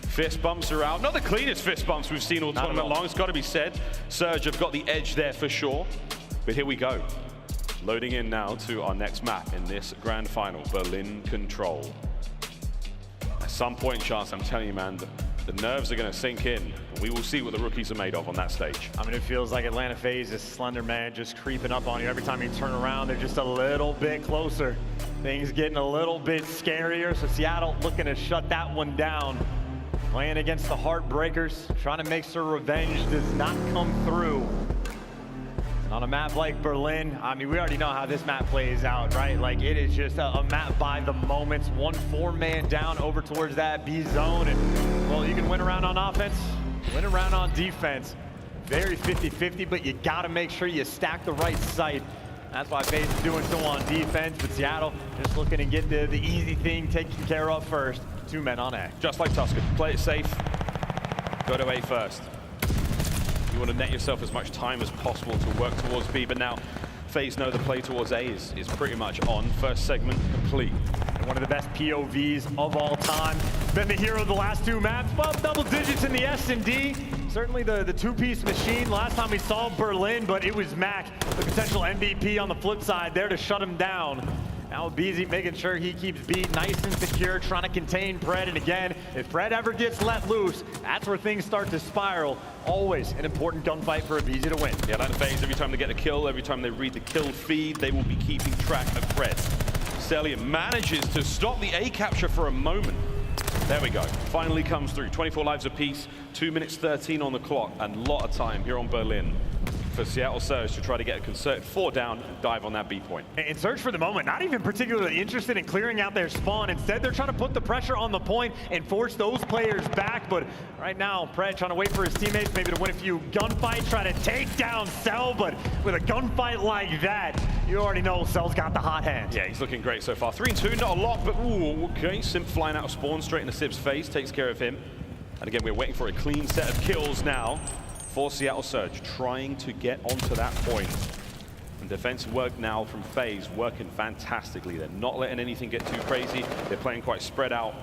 Fist bumps are out. Not the cleanest fist bumps we've seen all tournament long, it's got to be said. Surge have got the edge there for sure. But here we go. Loading in now to our next map in this grand final, Berlin Control. At some point, Chance, I'm telling you, man, the nerves are going to sink in. We will see what the rookies are made of on that stage. I mean, it feels like Atlanta FaZe is Slender Man just creeping up on you. Every time you turn around, they're just a little bit closer. Things getting a little bit scarier. So Seattle looking to shut that one down. Playing against the Heartbreakers, trying to make sure revenge does not come through. On a map like Berlin, I mean, we already know how this map plays out, right? Like, it is just a map by the moments. 1 4-man down over towards that B zone. And, well, you can win around on offense, win around on defense. Very 50-50, but you got to make sure you stack the right site. That's why FaZe is doing so on defense, but Seattle just looking to get the easy thing taken care of first. 2 men on A. Just like Tuscan, play it safe, go to A first. You want to net yourself as much time as possible to work towards B, but now FaZe know the play towards A is pretty much on. First segment complete. And one of the best POVs of all time. Been the hero of the last 2 maps. Well, double digits in the S&D. Certainly the 2-piece machine. Last time we saw Berlin, but it was Mack, the potential MVP on the flip side, there to shut him down. Now aBeZy making sure he keeps B nice and secure, trying to contain Pred. And again, if Pred ever gets let loose, that's where things start to spiral. Always an important gunfight for aBeZy to win. Yeah, Atlanta FaZe, every time they get a kill, every time they read the kill feed, they will be keeping track of Pred. Cellium manages to stop the A capture for a moment. There we go. Finally comes through. 24 lives apiece, 2 minutes 13 on the clock, and a lot of time here on Berlin for Seattle Surge to try to get a concerted 4 down and dive on that B point. And Surge for the moment, not even particularly interested in clearing out their spawn. Instead, they're trying to put the pressure on the point and force those players back. But right now, Pred trying to wait for his teammates maybe to win a few gunfights, try to take down Cell. But with a gunfight like that, you already know Cell's got the hot hand. Yeah, he's looking great so far. 3-2, not a lot, but ooh, okay. Simp flying out of spawn straight into Sib's face, takes care of him. And again, we're waiting for a clean set of kills now for Seattle Surge, trying to get onto that point. And defensive work now from FaZe, working fantastically. They're not letting anything get too crazy. They're playing quite spread out.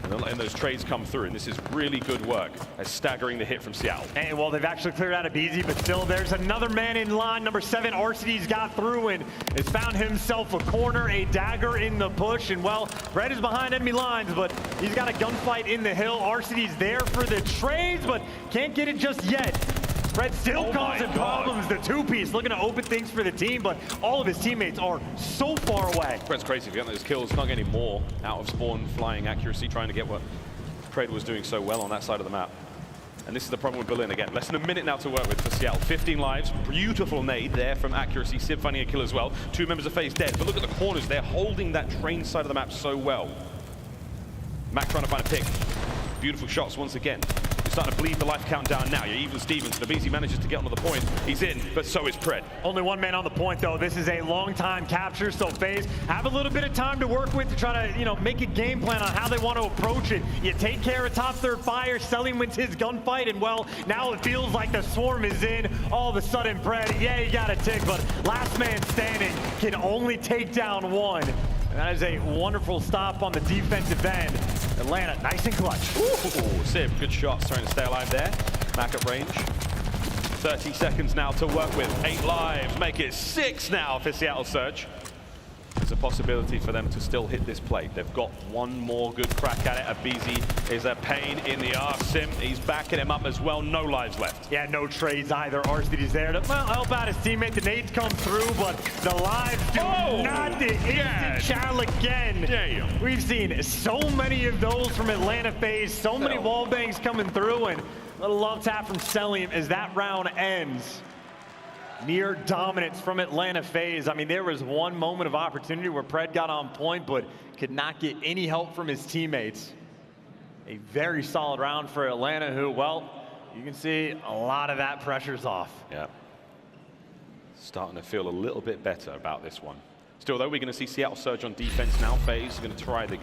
And they're letting those trades come through, and this is really good work as staggering the hit from Seattle. And well, they've actually cleared out aBeZy, but still there's another man in line. Number 7, Arcitys got through and has found himself a corner, a dagger in the push. And well, Red is behind enemy lines, but he's got a gunfight in the hill. Arcitys there for the trades, but can't get it just yet. Red still causing problems. The 2-piece looking to open things for the team, but all of his teammates are so far away. Fred's crazy if you get those kills. Can't get any more out of spawn, flying accuracy, trying to get what Pred was doing so well on that side of the map. And this is the problem with Berlin again. Less than a minute now to work with for Seattle. 15 lives, beautiful nade there from accuracy. Sib finding a kill as well. 2 members of FaZe dead, but look at the corners. They're holding that train side of the map so well. Mack trying to find a pick. Beautiful shots once again. Starting to bleed the life count down now. You're even Stevens. aBeZy manages to get onto the point. He's in, but so is Pred. Only 1 man on the point, though. This is a long time capture, so FaZe have a little bit of time to work with to try to, you know, make a game plan on how they want to approach it. You take care of top 3rd fire. Cellium wins his gunfight, and well, now it feels like the swarm is in. All of a sudden, Pred, yeah, you got a tick, but last man standing can only take down 1. And that is a wonderful stop on the defensive end. Atlanta, nice and clutch. Ooh, Sib, good shots, trying to stay alive there. Mack at range. 30 seconds now to work with. 8 lives, make it 6 now for Seattle Surge. there's a possibility for them to still hit this plate. They've got one more good crack at it. aBeZy is a pain in the arse. Simp, he's backing him up as well. No lives left. Yeah, no trades either. Arcitys there to help out his teammate. The nades come through, but the lives do not. The instant chal again. Damn. We've seen so many of those from Atlanta FaZe. So many wall bangs coming through, and a little love tap from Cellium as that round ends. Near dominance from Atlanta FaZe. I mean, there was one moment of opportunity where Pred got on point, but could not get any help from his teammates. A very solid round for Atlanta, who, well, you can see a lot of that pressure's off. Yeah. Starting to feel a little bit better about this one. Still, though, we're going to see Seattle surge on defense now. FaZe is going to try to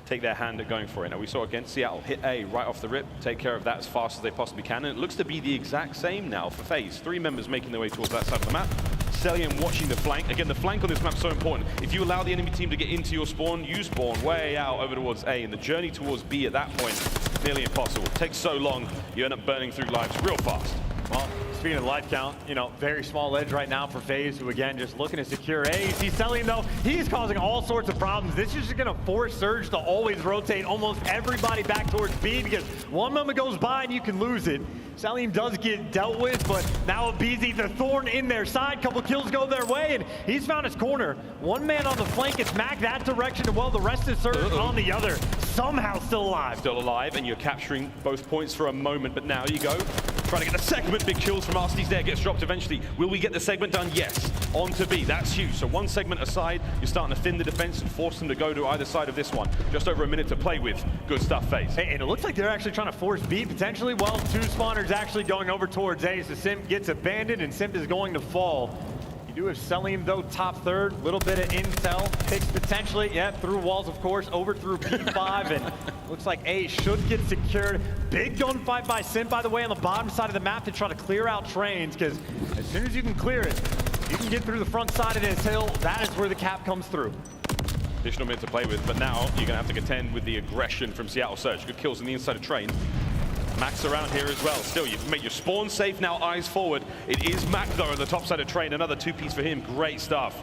take their hand at going for it. Now, we saw again Seattle hit A right off the rip, take care of that as fast as they possibly can, and it looks to be the exact same now for FaZe. 3 members making their way towards that side of the map. Cellium watching the flank. Again, the flank on this map is so important. If you allow the enemy team to get into your spawn, you spawn way out over towards A, and the journey towards B at that point, nearly impossible. It takes so long, you end up burning through lives real fast. Well, speaking of life count, you know, very small edge right now for FaZe, who again just looking to secure A. You see Cellium though, he's causing all sorts of problems. This is just gonna force Surge to always rotate almost everybody back towards B, because one moment goes by and you can lose it. Cellium does get dealt with, but now aBeZy, the thorn in their side. Couple kills go their way, and he's found his corner. One man on the flank, it's Mack that direction, and well, the rest is Surge on the other. Somehow still alive. Still alive, and you're capturing both points for a moment, but now you go. Trying to get the segment, big kills from Arcitys there, gets dropped eventually. Will we get the segment done? Yes. On to B, that's huge. So one segment aside, you're starting to thin the defense and force them to go to either side of this one. Just over a minute to play with. Good stuff, FaZe. Hey, and it looks like they're actually trying to force B potentially. Well, 2 spawners actually going over towards A, so Simp gets abandoned and Simp is going to fall. You do have Cellium though, top third, little bit of intel, picks potentially, yeah, through walls of course, over through P5, and looks like A should get secured. Big gunfight by Simp, by the way, on the bottom side of the map to try to clear out trains, because as soon as you can clear it, you can get through the front side of this hill. That is where the cap comes through. Additional minute to play with, but now you're going to have to contend with the aggression from Seattle Surge. Good kills on the inside of train. Mack's around here as well. Still, you make your spawn safe now, eyes forward. It is Mack though on the top side of train. Another 2-piece for him. Great stuff.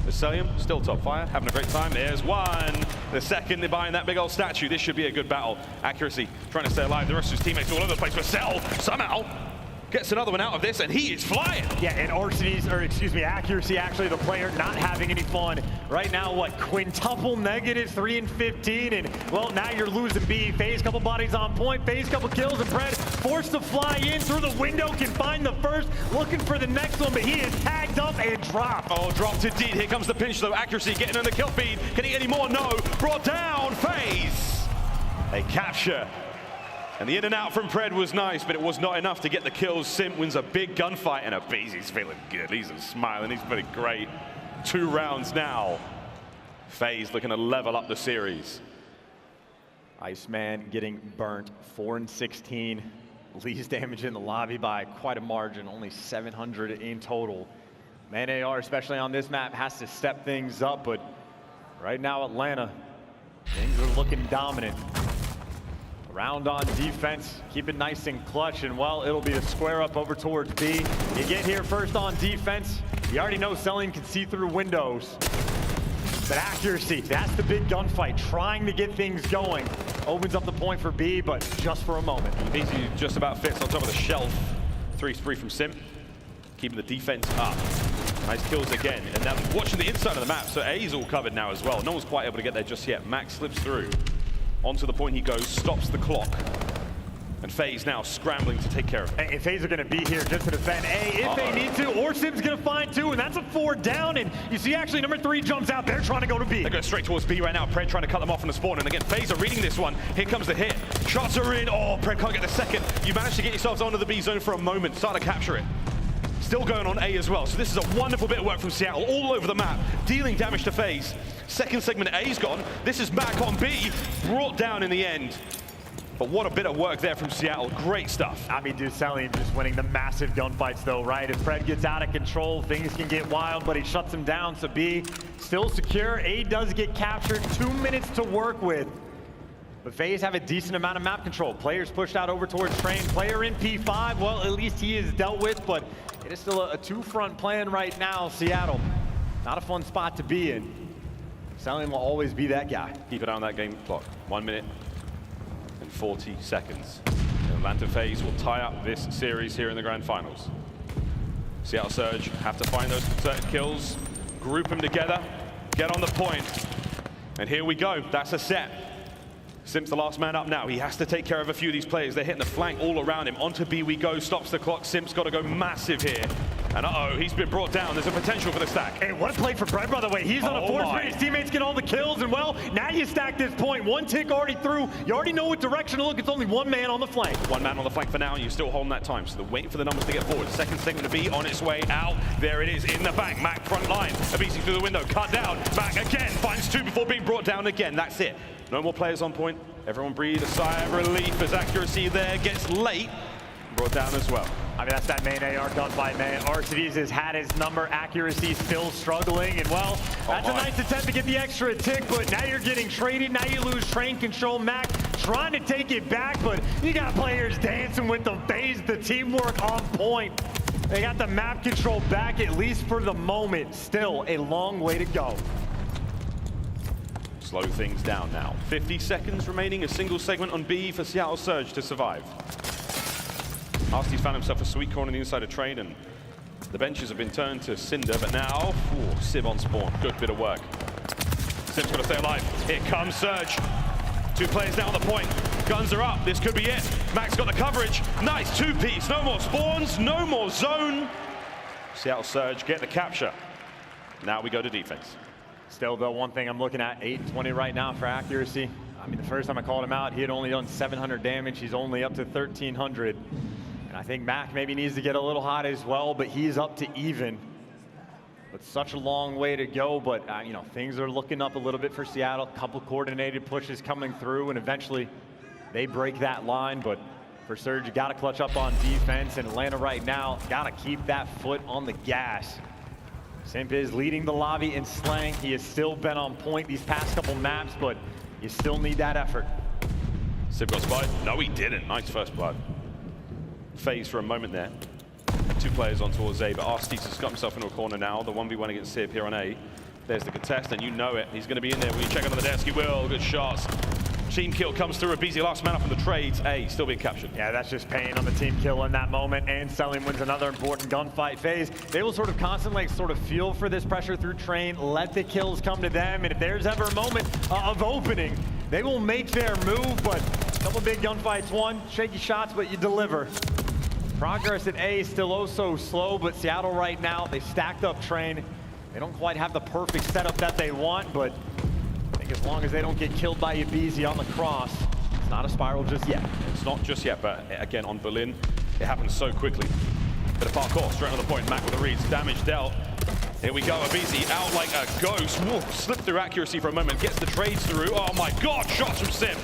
The Cellium still top fire, having a great time. There's one. The second, they're buying that big old statue. This should be a good battle. Accuracy, trying to stay alive. The rest of his teammates all over the place, but Cell somehow gets another one out of this, and he is flying. Yeah, and Arcitys, or excuse me, Accuracy, actually the player not having any fun. Right now, what, quintuple negative, 3 and 15, and well, now you're losing B. FaZe, couple bodies on point, FaZe, couple kills, and Pred forced to fly in through the window, can find the first, looking for the next one, but he is tagged up and dropped. Oh, dropped indeed. Here comes the pinch though. Accuracy getting on the kill feed. Can he get any more? No. Brought down. FaZe. They capture. And the in and out from Pred was nice, but it was not enough to get the kills. Simp wins a big gunfight, and aBeZy's feeling good. He's smiling. He's feeling great. 2 rounds now. FaZe looking to level up the series. Iceman getting burnt, 4 and 16. Least damage in the lobby by quite a margin, only 700 in total. Man, AR, especially on this map, has to step things up, but right now, Atlanta, things are looking dominant. Round on defense, keep it nice and clutch, and well, it'll be a square up over towards B. You get here first on defense. You already know Cellium can see through windows. But Accuracy, that's the big gunfight, trying to get things going. Opens up the point for B, but just for a moment. aBeZy just about fits on top of the shelf. 3-3 from Simp, keeping the defense up. Nice kills again, and now watching the inside of the map, so A's all covered now as well. No one's quite able to get there just yet. Mack slips through. Onto the point he goes, stops the clock. And FaZe now scrambling to take care of it. And FaZe are going to be here just to defend A if they need to, or Simp's going to find 2, and that's a 4 down. And you see actually number 3 jumps out. They're trying to go to B. They go straight towards B right now. Pred trying to cut them off on the spawn. And again, FaZe are reading this one. Here comes the hit. Shots are in. Oh, Pred can't get the second. You managed to get yourselves onto the B zone for a moment. Start to capture it. Still going on A as well. So this is a wonderful bit of work from Seattle all over the map, dealing damage to FaZe. Second segment A's gone. This is Mack on B, brought down in the end. But what a bit of work there from Seattle. Great stuff. I mean, dude, Cellium just winning the massive gunfights though, right? If Pred gets out of control, things can get wild, but he shuts him down. So B still secure. A does get captured. 2 minutes to work with. But FaZe have a decent amount of map control. Players pushed out over towards train. Player in P5, well, at least he is dealt with, but it is still a 2-front plan right now, Seattle. Not a fun spot to be in. Cellium will always be that guy. Keep it on that game clock. 1 minute and 40 seconds. And Atlanta FaZe will tie up this series here in the grand finals. Seattle Surge have to find those certain kills, group them together, get on the point. And here we go. That's a set. Simp's the last man up now. He has to take care of a few of these players. They're hitting the flank all around him. Onto B we go. Stops the clock. Simp's got to go massive here. And uh-oh, he's been brought down. There's a potential for the stack. Hey, what a play for Brett, by the way. He's on a force race. His teammates get all the kills, and well, now you stack this point. One tick already through. You already know what direction to look. It's only one man on the flank. One man on the flank for now, and you're still holding that time. So they're waiting for the numbers to get forward. Second segment to be on its way out. There it is in the bank. Mack front line. aBeZy through the window. Cut down. Mack again. Finds two before being brought down again. That's it. No more players on point. Everyone breathe a sigh of relief as accuracy there gets late. Brought down as well. I mean, that's that main AR gunfight, man. Arcitys has had his number. Accuracy still struggling. And, well, that's a nice attempt to get the extra tick, but now you're getting traded. Now you lose train control. Mack trying to take it back, but you got players dancing with the FaZe. The teamwork on point. They got the map control back, at least for the moment. Still a long way to go. Slow things down now. 50 seconds remaining. A single segment on B for Seattle Surge to survive. Arcitys found himself a sweet corner on the inside of trade, and the benches have been turned to cinder, but now, Civ on spawn. Good bit of work. Simp's got to stay alive. Here comes Surge. Two players down on the point. Guns are up. This could be it. Mack's got the coverage. Nice two-piece. No more spawns. No more zone. Seattle Surge get the capture. Now we go to defense. Still, though, one thing I'm looking at, 820 right now for accuracy. I mean, the first time I called him out, he had only done 700 damage. He's only up to 1,300. And I think Mack maybe needs to get a little hot as well, but he's up to even. It's such a long way to go, but you know, things are looking up a little bit for Seattle. A couple coordinated pushes coming through, and eventually they break that line. But for Surge, you got to clutch up on defense, and Atlanta right now got to keep that foot on the gas. Simp is leading the lobby in slang. He has still been on point these past couple maps, but you still need that effort. Simp got spotted. No, he didn't. Nice first blood. FaZe for a moment there. Two players on towards A, but Arcitys has got himself into a corner now. The 1v1 against Simp here on A. There's the contest, and you know it. He's going to be in there. When you check under the desk, he will. Good shots. Team kill comes through. aBeZy last man up in the trades. A still being captured. Yeah, that's just pain on the team kill in that moment. And Cellium wins another important gunfight. FaZe, they will sort of constantly feel for this pressure through train. Let the kills come to them. And if there's ever a moment of opening, they will make their move. But a couple big gunfights won. Shaky shots, but you deliver. Progress at A is still oh so slow, but Seattle right now, they stacked up train. They don't quite have the perfect setup that they want, but I think as long as they don't get killed by aBeZy on the cross, it's not a spiral just yet. It's not just yet, but again, on Berlin, it happens so quickly. Bit of parkour, straight on the point. Mack with the reads, damage dealt. Here we go, aBeZy out like a ghost. Whoa, slipped through accuracy for a moment, gets the trades through. Oh my God, shots from Simp.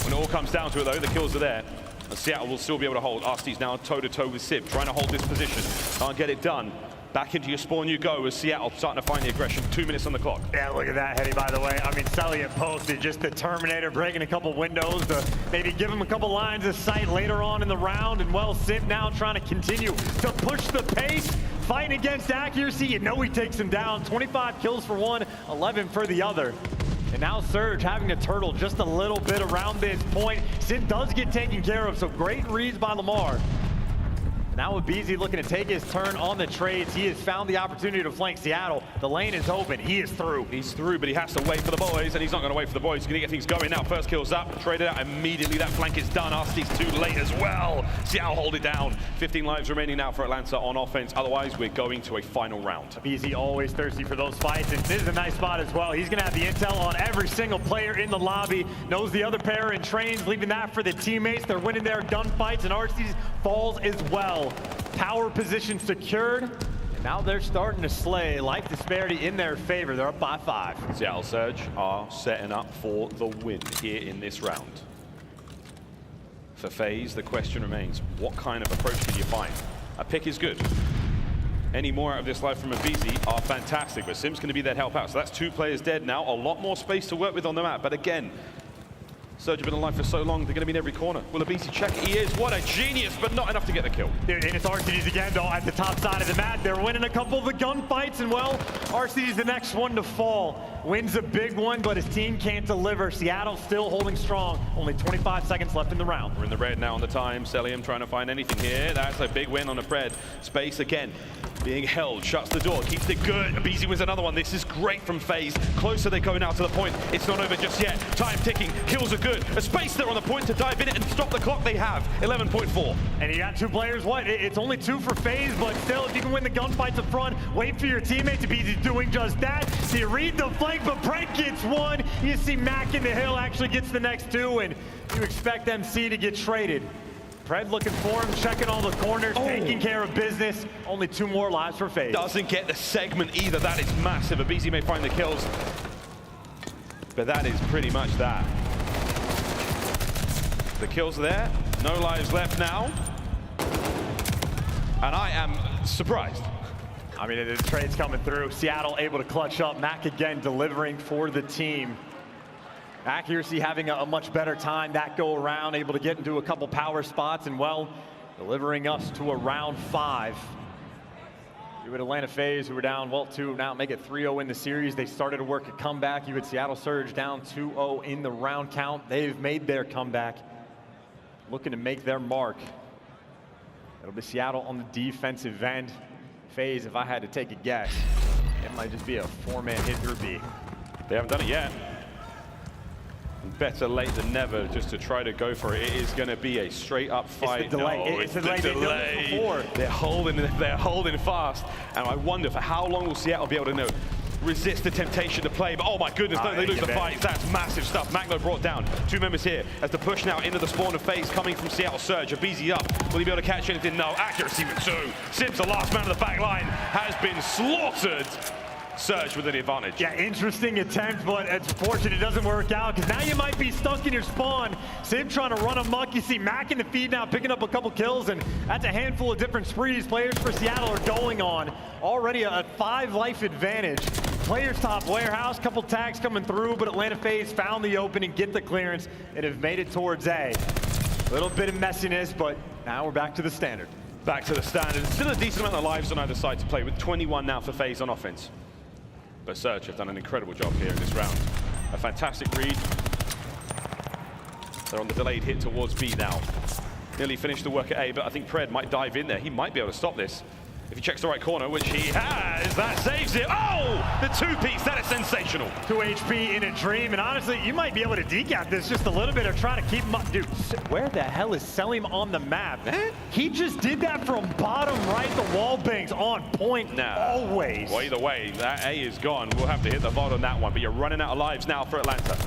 When it all comes down to it though, the kills are there. And Seattle will still be able to hold. Arcitys now toe-to-toe with Simp, trying to hold this position. Can't get it done. Back into your spawn you go as Seattle starting to find the aggression. 2 minutes on the clock. Yeah, look at that, Hetty, by the way. I mean, Cellium posted just the Terminator breaking a couple windows to maybe give him a couple lines of sight later on in the round. And, well, Simp now trying to continue to push the pace, fighting against accuracy. You know he takes him down. 25 kills for one, 11 for the other. And now Surge having to turtle just a little bit around this point. Simp does get taken care of, so great reads by Lamar. Now aBeZy looking to take his turn on the trades. He has found the opportunity to flank Seattle. The lane is open. He is through. He's through, but he has to wait for the boys, and he's not going to wait for the boys. He's going to get things going now. First kill's up, traded out immediately. That flank is done. Arcitys too late as well. Seattle hold it down. 15 lives remaining now for Atlanta on offense. Otherwise, we're going to a final round. aBeZy always thirsty for those fights, and this is a nice spot as well. He's going to have the intel on every single player in the lobby. Knows the other pair in trains, leaving that for the teammates. They're winning their gunfights, and Arcitys falls as well. Power position secured, and now they're starting to slay. Life disparity in their favor. They're up by 5. Seattle Surge are setting up for the win here in this round. For FaZe, the question remains, what kind of approach can you find? A pick is good. Any more out of this life from aBeZy are fantastic, but Simp's going to be there to help out. So that's 2 players dead now. A lot more space to work with on the map, but again, Surge have been alive for so long, they're going to be in every corner. Will aBeZy check? He is. What a genius, but not enough to get the kill. Dude, and it's Arcitys again, though, at the top side of the map. They're winning a couple of the gunfights, and, well, Arcitys the next one to fall. Wins a big one, but his team can't deliver. Seattle still holding strong. Only 25 seconds left in the round. We're in the red now on the time. Cellium trying to find anything here. That's a big win on the Pred. Space again. Being held, shuts the door, keeps it good. aBeZy wins another one. This is great from FaZe. Closer they go now to the point. It's not over just yet. Time ticking, kills are good. A space there on the point to dive in it and stop the clock. They have 11.4. And you got two players. What? It's only two for FaZe, but still, if you can win the gunfights up front, wait for your teammates. aBeZy's doing just that. So you read the flank, but Brent gets one. You see Mack in the hill actually gets the next two, and you expect MC to get traded. Pred looking for him, checking all the corners, taking care of business. Only 2 more lives for FaZe. Doesn't get the segment either. That is massive. aBeZy may find the kills, but that is pretty much that. The kills there. No lives left now. And I am surprised. I mean, the trade's coming through. Seattle able to clutch up. Mack again delivering for the team. Accuracy having a much better time that go around, able to get into a couple power spots, and, well, delivering us to a round 5. You had Atlanta FaZe, who were down, well, 2, now make it 3-0 in the series. They started to work a comeback. You had Seattle Surge down 2-0 in the round count. They've made their comeback, looking to make their mark. It'll be Seattle on the defensive end. FaZe, if I had to take a guess, it might just be a 4-man hit through B. They haven't done it yet. Better late than never just to try to go for it. It is going to be a straight up fight. It's the delay. No, it's the delay. They're holding fast. And I wonder for how long will Seattle be able to resist the temptation to play. But oh my goodness, don't they lose the fight. That's massive stuff. Mack brought down 2 members here as the push now into the spawn of FaZe coming from Seattle Surge. aBeZy up. Will he be able to catch anything? No. Accuracy with 2. Simp's the last man of the back line, has been slaughtered. Surge with an advantage. Yeah, interesting attempt, but it's fortunate it doesn't work out, because now you might be stuck in your spawn. Simp trying to run amok. You see Mack in the feed now picking up a couple kills, and that's a handful of different sprees players for Seattle are going on. Already a 5-life advantage. Players top warehouse, couple tags coming through, but Atlanta FaZe found the opening, get the clearance, and have made it towards A. A little bit of messiness, but now we're back to the standard. Back to the standard. Still a decent amount of lives on either side to play, with 21 now for FaZe on offense. But Surge have done an incredible job here in this round. A fantastic read. They're on the delayed hit towards B now. Nearly finished the work at A, but I think Pred might dive in there. He might be able to stop this. If he checks the right corner, which he has, that saves it. Oh, the 2-piece, that is sensational. 2 HP in a dream, and honestly, you might be able to decap this just a little bit or try to keep him up. Dude, where the hell is Cellium on the map? He just did that from bottom right. The wall bangs on point, always. Well, either way, that A is gone. We'll have to hit the VOD on that one, but you're running out of lives now for Atlanta.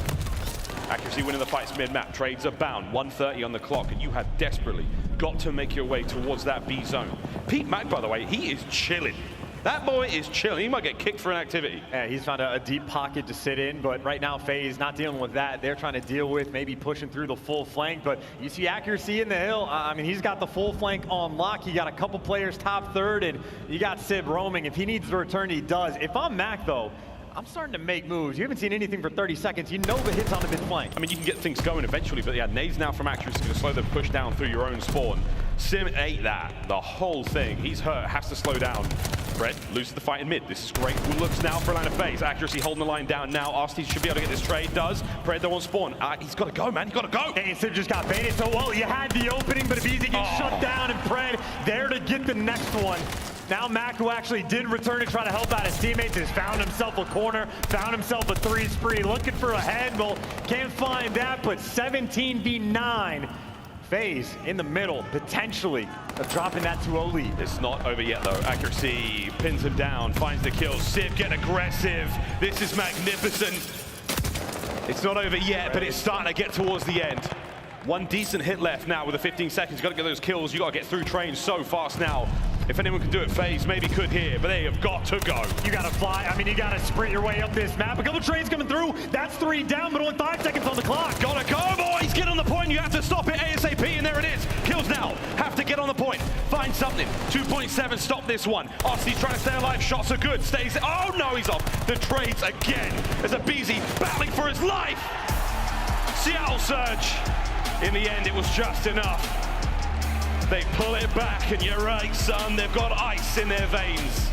Accuracy winning the fights mid-map. Trades are bound. 1:30 on the clock, and you have desperately got to make your way towards that B zone. Pete Mack, by the way, he is chilling. That boy is chilling. He might get kicked for an activity. Yeah, he's found a deep pocket to sit in, but right now FaZe not dealing with that. They're trying to deal with maybe pushing through the full flank, but you see Accuracy in the hill. I mean, he's got the full flank on lock. He got a couple players top third, and you got Sib roaming. If he needs to return, he does. If I'm Mack, though, I'm starting to make moves. You haven't seen anything for 30 seconds. You know the hits on the mid flank. I mean, you can get things going eventually, but yeah, nades now from Accuracy going to slow the push down through your own spawn. Sim ate that, the whole thing. He's hurt, has to slow down. Pred loses the fight in mid. This is great. Who looks now for Atlanta FaZe? Accuracy holding the line down now. Arcitys should be able to get this trade. Does. Pred though on spawn. He's got to go, man. He's got to go. And Sim just got baited so well. You had the opening, but aBeZy gets shut down, and Pred there to get the next one. Now Mack, who actually did return to try to help out his teammates, has found himself a corner, found himself a 3 spree, looking for a head. Well, can't find that, but 17v9. FaZe in the middle, potentially, of dropping that 2-0 lead. It's not over yet, though. Accuracy pins him down, finds the kill. Sip getting aggressive. This is magnificent. It's not over yet, but it's starting to get towards the end. One decent hit left now with the 15 seconds. Got to get those kills. You got to get through trains so fast now. If anyone can do it, FaZe maybe could here, but they have got to go. You got to fly. I mean, you got to sprint your way up this map. A couple trains coming through. That's 3 down, but only 5 seconds on the clock. Gotta go, boys. Get on the point. You have to stop it ASAP, and there it is. Kills now. Have to get on the point. Find something. 2.7. Stop this one. Arcitys trying to stay alive. Shots are good. Stays. Oh, no, he's off. The trades again. There's aBeZy battling for his life. Seattle Surge. In the end, it was just enough. They pull it back, and you're right, son, they've got ice in their veins.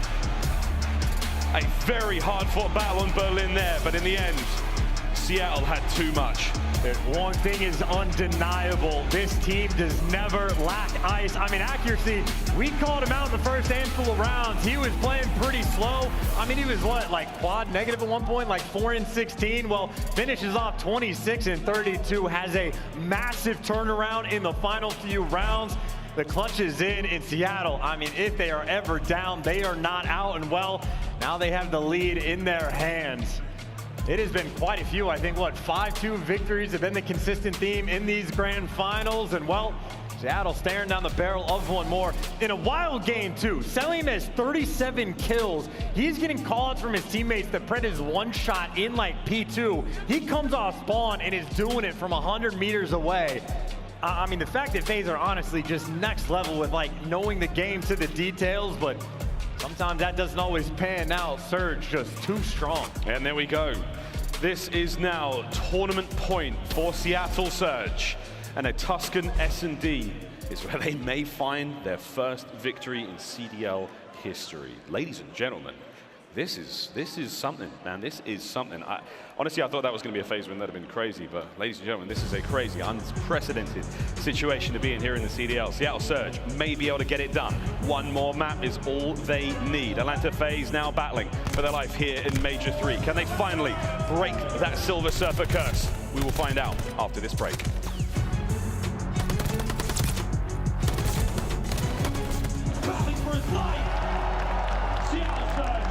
A very hard-fought battle in Berlin there, but in the end, Seattle had too much. One thing is undeniable. This team does never lack ice. I mean, accuracy, we called him out in the first handful of rounds. He was playing pretty slow. I mean, he was what, like quad negative at one point, like 4-16. Well, finishes off 26-32, has a massive turnaround in the final few rounds. The clutch is in Seattle. I mean, if they are ever down, they are not out. And well, now they have the lead in their hands. It has been quite a few. I think, what, 5-2 victories have been the consistent theme in these grand finals. And, well, Seattle staring down the barrel of one more. In a wild game, too. Cellium has 37 kills. He's getting call-outs from his teammates that Pred is one shot in, like, P2. He comes off spawn and is doing it from 100 meters away. I mean, the fact that FaZe are honestly just next level with, like, knowing the game to the details, but sometimes that doesn't always pan out. Surge just too strong. And there we go. This is now tournament point for Seattle Surge. And a Tuscan S&D is where they may find their first victory in CDL history. Ladies and gentlemen, this is something, man. This is something. Honestly, I thought that was going to be a FaZe win. That would have been crazy. But ladies and gentlemen, this is a crazy, unprecedented situation to be in here in the CDL. Seattle Surge may be able to get it done. One more map is all they need. Atlanta FaZe now battling for their life here in Major 3. Can they finally break that Silver Surfer curse? We will find out after this break. Battling for his life. Seattle Surge.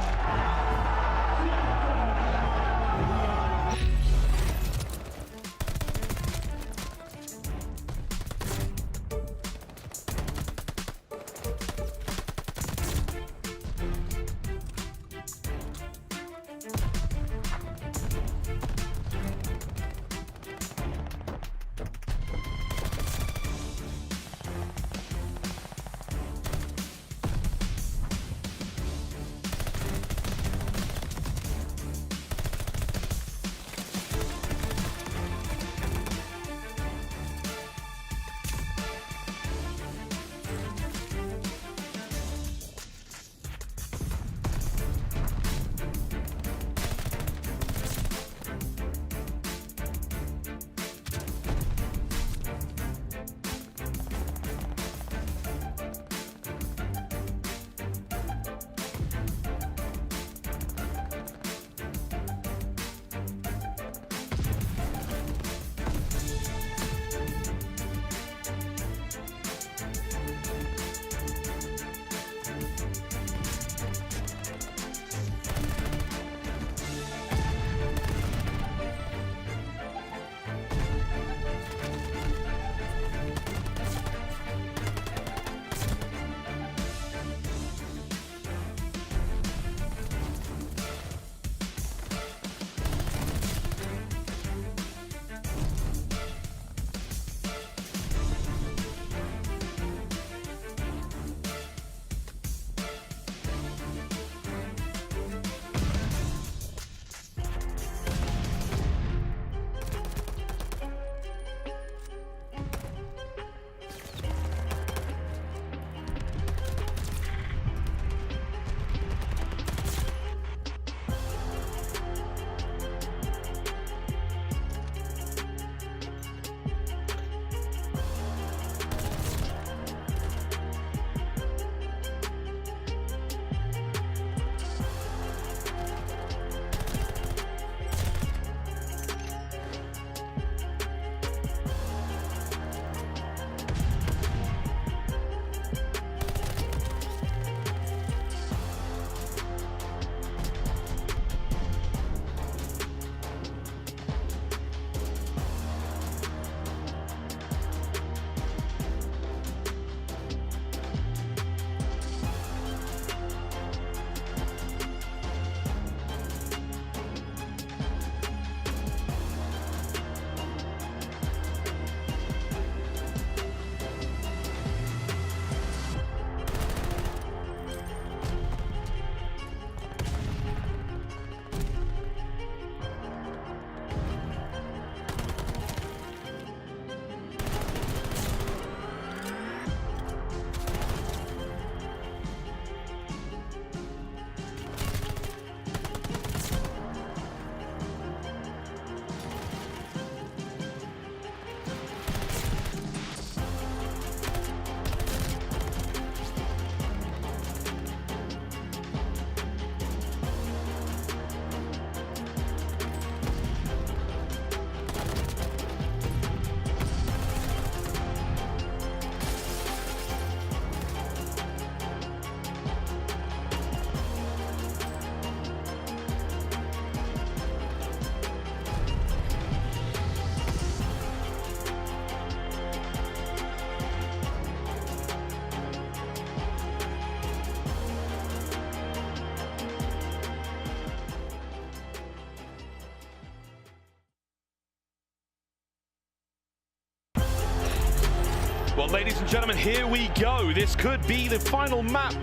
Well, ladies and gentlemen, here we go. This could be the final map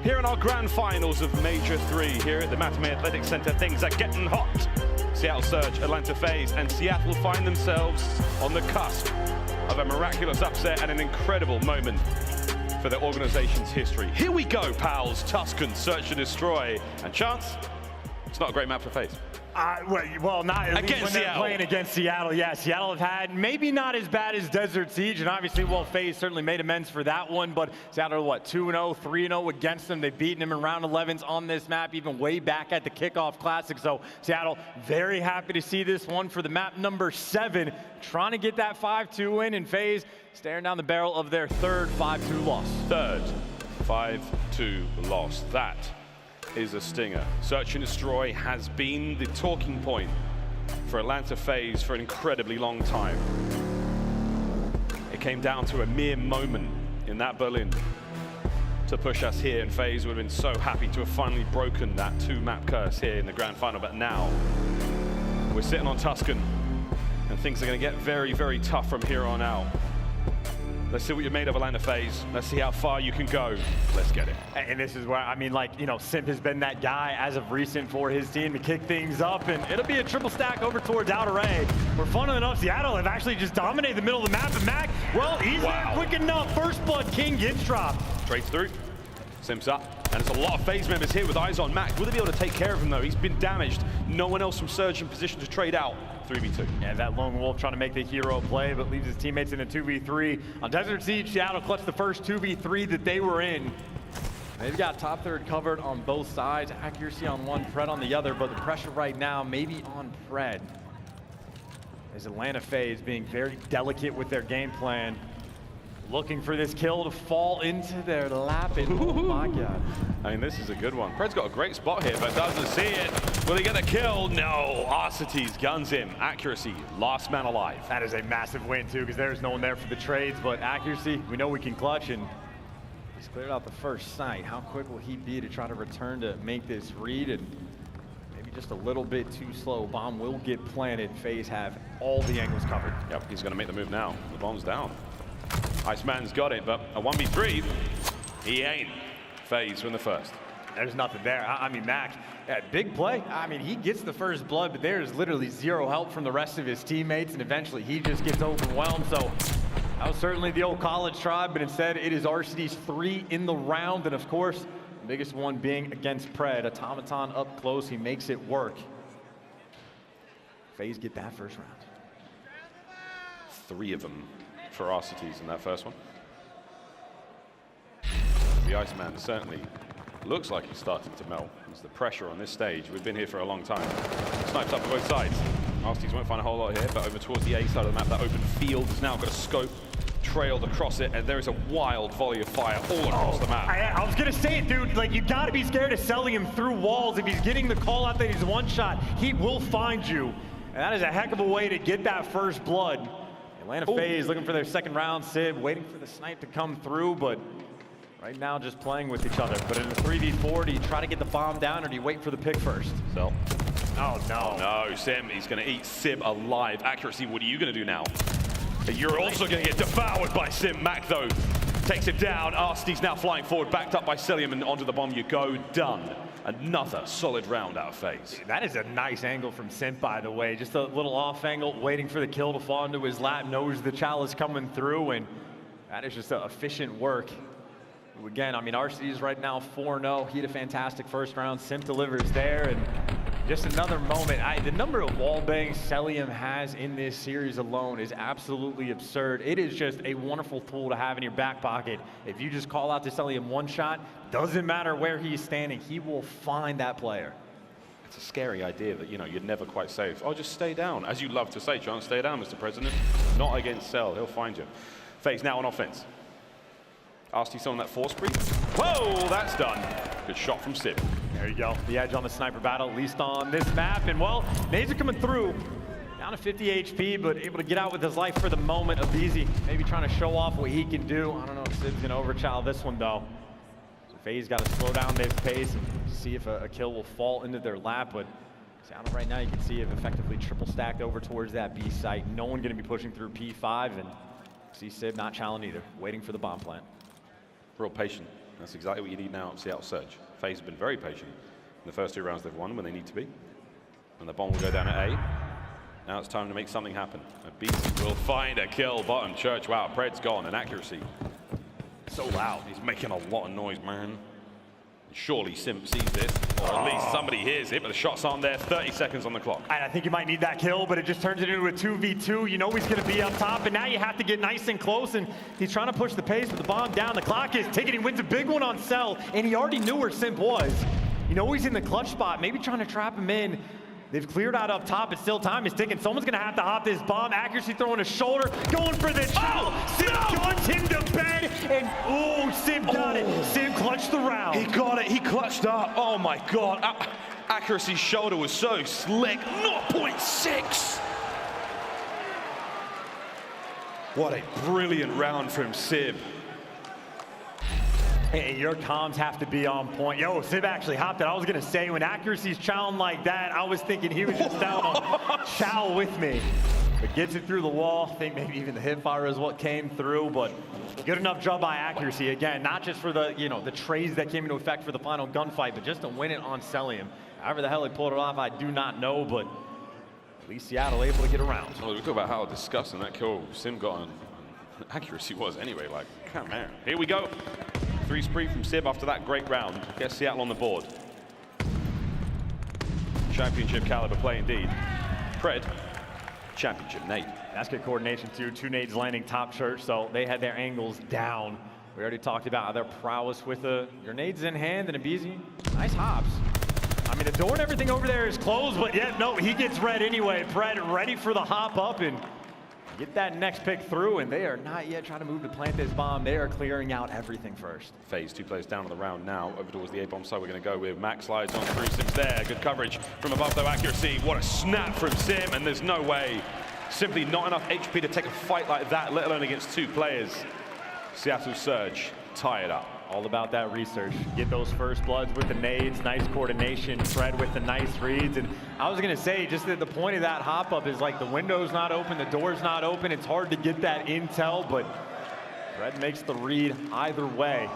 here in our grand finals of Major 3 here at the Matamei Athletic Center. Things are getting hot. Seattle Surge, Atlanta FaZe, and Seattle find themselves on the cusp of a miraculous upset and an incredible moment for their organization's history. Here we go, pals. Tuscan, Search and Destroy. And Chance, it's not a great map for FaZe. Well, not at least when they're Seattle. playing against Seattle. Yeah, Seattle have had maybe not as bad as Desert Siege, and obviously, well, FaZe certainly made amends for that one, but Seattle are what, 2-0, 3-0 against them. They've beaten them in round 11s on this map, even way back at the Kickoff Classic. So Seattle, very happy to see this one for the map number 7, trying to get that 5-2 win, and FaZe staring down the barrel of their third 5-2 loss. Third 5-2 loss. That is a stinger. Search and Destroy has been the talking point for Atlanta FaZe for an incredibly long time. It came down to a mere moment in that Berlin to push us here, and FaZe would have been so happy to have finally broken that 2-map curse here in the grand final. But now we're sitting on Tuscan, and things are going to get very, very tough from here on out. Let's see what you're made of, Atlanta FaZe. Let's see how far you can go. Let's get it. And this is where, I mean, like, you know, Simp has been that guy as of recent for his team to kick things up, and it'll be a triple stack over towards Outer A, where, funnily enough, Seattle have actually just dominated the middle of the map, and Mack, well, he's there quick enough. First Blood King gets dropped. Straight through. Simp's up. And there's a lot of FaZe members here with eyes on Mack. Will they be able to take care of him, though? He's been damaged. No one else from Surge in position to trade out. 3v2. Yeah, that lone wolf trying to make the hero play, but leaves his teammates in a 2v3. On Desert Siege, Seattle clutched the first 2v3 that they were in. They've got top third covered on both sides. Accuracy on one, Pred on the other, but the pressure right now maybe on Pred. As Atlanta FaZe being very delicate with their game plan. Looking for this kill to fall into their lap, and oh my God. I mean, this is a good one. Pred's got a great spot here, but doesn't see it. Will he get a kill? No. Arcitys guns him. Accuracy, last man alive. That is a massive win, too, because there's no one there for the trades, but accuracy, we know we can clutch, and he's cleared out the first site. How quick will he be to try to return to make this read? And maybe just a little bit too slow. Bomb will get planted. FaZe have all the angles covered. Yep, he's going to make the move now. The bomb's down. Iceman's got it, but a 1v3, he ain't. FaZe win the first. There's nothing there. I mean, Mack, big play. I mean, he gets the first blood, but there's literally zero help from the rest of his teammates, and eventually he just gets overwhelmed. So that was certainly the old college tribe, but instead it is Arcitys 3 in the round, and of course, the biggest one being against Pred. Automaton up close, he makes it work. FaZe get that first round. 3 of them for Arcitys in that first one. The Iceman certainly looks like he's starting to melt. It's the pressure on this stage. We've been here for a long time. Sniped up on both sides. Arcitys won't find a whole lot here, but over towards the A side of the map, that open field has now got a scope trailed across it, and there is a wild volley of fire all across the map. I was gonna say it, dude. Like, you gotta be scared of Cellium through walls. If he's getting the call out that he's one shot, he will find you. And that is a heck of a way to get that first blood. Atlanta FaZe looking for their second round. Sid waiting for the snipe to come through, but right now just playing with each other. But in a 3v4, do you try to get the bomb down, or do you wait for the pick first? So. Oh, no. No, Sim, he's going to eat Sib alive. Accuracy, what are you going to do now? You're also going to get devoured by Sim. Mack, though, takes him down. Arcitys now flying forward, backed up by Cellium, and onto the bomb you go. Done. Another solid round out of FaZe. That is a nice angle from Simp, by the way. Just a little off angle, waiting for the kill to fall into his lap, knows the chalice coming through, and that is just efficient work. Again, I mean, Arcitys right now 4-0. He had a fantastic first round. Simp delivers there, and just another moment. The number of wall bangs Cellium has in this series alone is absolutely absurd. It is just a wonderful tool to have in your back pocket. If you just call out to Cellium one shot, doesn't matter where he's standing, he will find that player. It's a scary idea that, you know, you're never quite safe. Oh, just stay down. As you love to say, John, stay down, Mr. President. Not against Cell. He'll find you. FaZe now on offense. Arcitys on that force breach. Whoa, that's done. Good shot from Simp. There you go. The edge on the sniper battle, at least on this map. And, well, nades are coming through. Down to 50 HP, but able to get out with his life for the moment. aBeZy maybe trying to show off what he can do. I don't know if Sib's going to overchild this one, though. So FaZe got to slow down this pace and see if a kill will fall into their lap. But Seattle right now, you can see it effectively triple stacked over towards that B site. No one going to be pushing through P5. And See Sib not challenging either, waiting for the bomb plant. Real patient. That's exactly what you need now at Seattle Surge. FaZe have been very patient. In the first 2 rounds they've won when they need to be. And the bomb will go down at A. Now it's time to make something happen. aBeZy will find a kill, bottom church. Wow, Pred's gone, and accuracy. So loud, he's making a lot of noise, man. Surely Simp sees this, or at least somebody hears it, but the shots aren't there. 30 seconds on the clock. And I think you might need that kill, but it just turns it into a 2v2. You know he's going to be up top, and now you have to get nice and close, and he's trying to push the pace with the bomb down. The clock is ticking. He wins a big one on Cell, and he already knew where Simp was. You know he's in the clutch spot, maybe trying to trap him in. They've cleared out up top, but still time is ticking. Someone's going to have to hop this bomb. Accuracy throwing a shoulder, going for the shot. Simp guns him to bed, and ooh, Simp got it. Simp clutched the round. He got it, he clutched up. Oh my God. Accuracy's shoulder was so slick. 0.6. What a brilliant round from Sib. Hey, your comms have to be on point. Yo, Sib actually hopped it. I was going to say, when Accuracy's chowing like that, I was thinking he was just down on chow with me. But gets it through the wall. I think maybe even the hip fire is what came through, but good enough job by Accuracy. Again, not just for the, the trades that came into effect for the final gunfight, but just to win it on Cellium. However the hell he pulled it off, I do not know, but at least Seattle able to get around. Well, we talk about how disgusting that kill Sim got on Accuracy was anyway. Like, come on. Here we go. 3 spree from Sib after that great round. Gets Seattle on the board. Championship caliber play indeed. Pred, championship nade. That's good coordination too. 2 nades landing top church, so they had their angles down. We already talked about their prowess with your nades in hand and aBeZy. Nice hops. I mean, the door and everything over there is closed, but yeah, no, he gets red anyway. Pred ready for the hop up and get that next pick through, and they are not yet trying to move to plant this bomb. They are clearing out everything first. FaZe 2 players down on the round now. Over towards the A-bomb side, we're going to go with Mack slides on through. Sim's there. Good coverage from above, though. Accuracy. What a snap from Sim, and there's no way. Simply not enough HP to take a fight like that, let alone against 2 players. Seattle Surge tie it up. All about that research. Get those first bloods with the nades, nice coordination, Pred with the nice reads. And I was gonna say, just at the point of that hop up is like the window's not open, the door's not open. It's hard to get that intel, but Pred makes the read either way.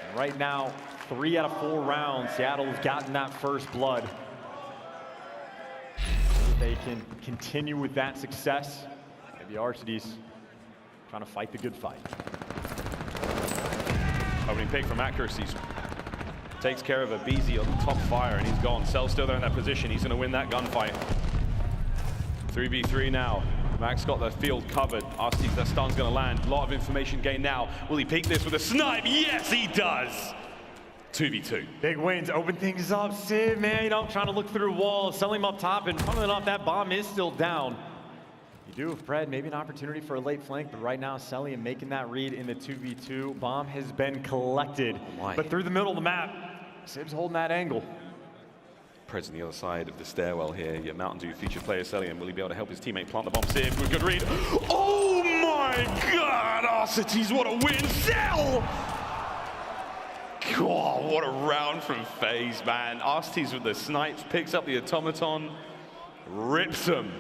And right now, 3 out of 4 rounds, Seattle's gotten that first blood. If they can continue with that success, maybe Arcitys trying to fight the good fight. Opening pick from Accuracies. Takes care of aBeZy on the top fire, and he's gone. Cell's still there in that position. He's going to win that gunfight. 3v3 now. Mack's got the field covered. Arcitys, that stun's going to land. A lot of information gained now. Will he peek this with a snipe? Yes, he does. 2v2. Big wins, open things up. Sid, man, trying to look through walls, selling him up top, and funnily enough, that bomb is still down. You do have Pred, maybe an opportunity for a late flank, but right now, Cellium making that read in the 2v2. Bomb has been collected, but through the middle of the map, Sib's holding that angle. Pred's on the other side of the stairwell here. Your Mountain Dew featured player Cellium. Will he be able to help his teammate plant the bomb? Sib with a good read. Oh my God, Arcitys, what a win! Cell! God, what a round from FaZe, man. Arcitys with the snipes, picks up the automaton, rips them.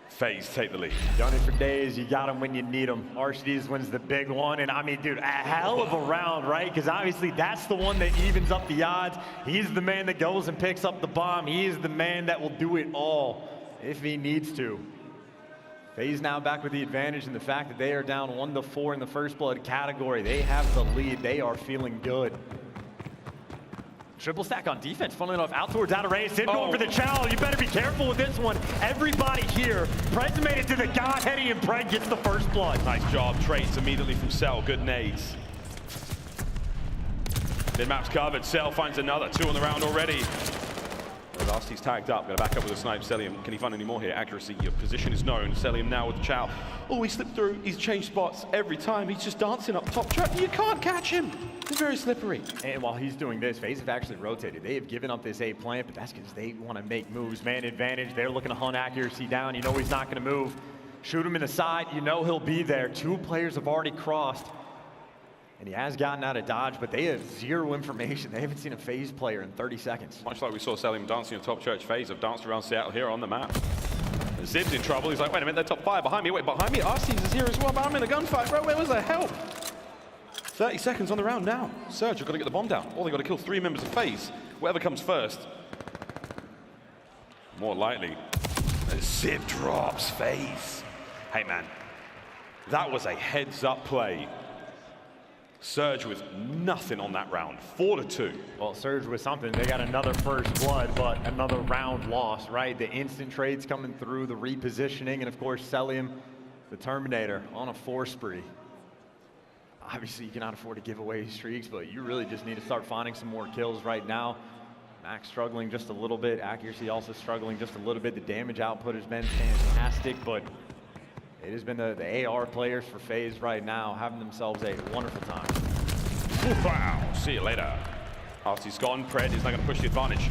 FaZe take the lead. Done it for days. You got him when you need him. Arcitys wins the big one. And I mean, dude, a hell of a round, right? Because obviously that's the one that evens up the odds. He's the man that goes and picks up the bomb. He is the man that will do it all if he needs to. FaZe now back with the advantage in the fact that they are down 1-4 in the first blood category. They have the lead. They are feeling good. Triple stack on defense, funnily enough, out towards out of range. Sid going for the chow. You better be careful with this one. Everybody here. Pred's made it to the Godhead, and Pred gets the first blood. Nice job. Trades immediately from Cell. Good nades. Mid-map's covered. Cell finds another. 2 on the round already. He's tagged up. Going to back up with a snipe. Cellium, can he find any more here? Accuracy. Your position is known. Cellium now with the chow. Oh, he slipped through. He's changed spots every time. He's just dancing up top track. You can't catch him. He's very slippery. And while he's doing this, FaZe have actually rotated. They have given up this A plant, but that's because they want to make moves. Man advantage. They're looking to hunt Accuracy down. You know he's not going to move. Shoot him in the side. You know he'll be there. 2 players have already crossed. And he has gotten out of dodge, but they have 0 information. They haven't seen a FaZe player in 30 seconds. Much like we saw Cellium dancing on top church, FaZe have danced around Seattle here on the map. Simp's in trouble. He's like, wait a minute, they're top 5 behind me. Wait, behind me? Arcitys is here as well, but I'm in a gunfight, bro. Where was the help? 30 seconds on the round now. Surge have got to get the bomb down. Or they've got to kill 3 members of FaZe. Whatever comes first. More likely. Simp drops FaZe. Hey, man. That was a heads-up play. Surge with nothing on that round. 4-2. Well, Surge with something. They got another first blood, but another round lost, right? The instant trades coming through, the repositioning, and of course, Cellium, the Terminator, on a 4 spree. Obviously, you cannot afford to give away streaks, but you really just need to start finding some more kills right now. Mack struggling just a little bit. Accuracy also struggling just a little bit. The damage output has been fantastic, but it has been the AR players for FaZe right now having themselves a wonderful time. Wow, see you later. Arcitys gone, Pred is now going to push the advantage.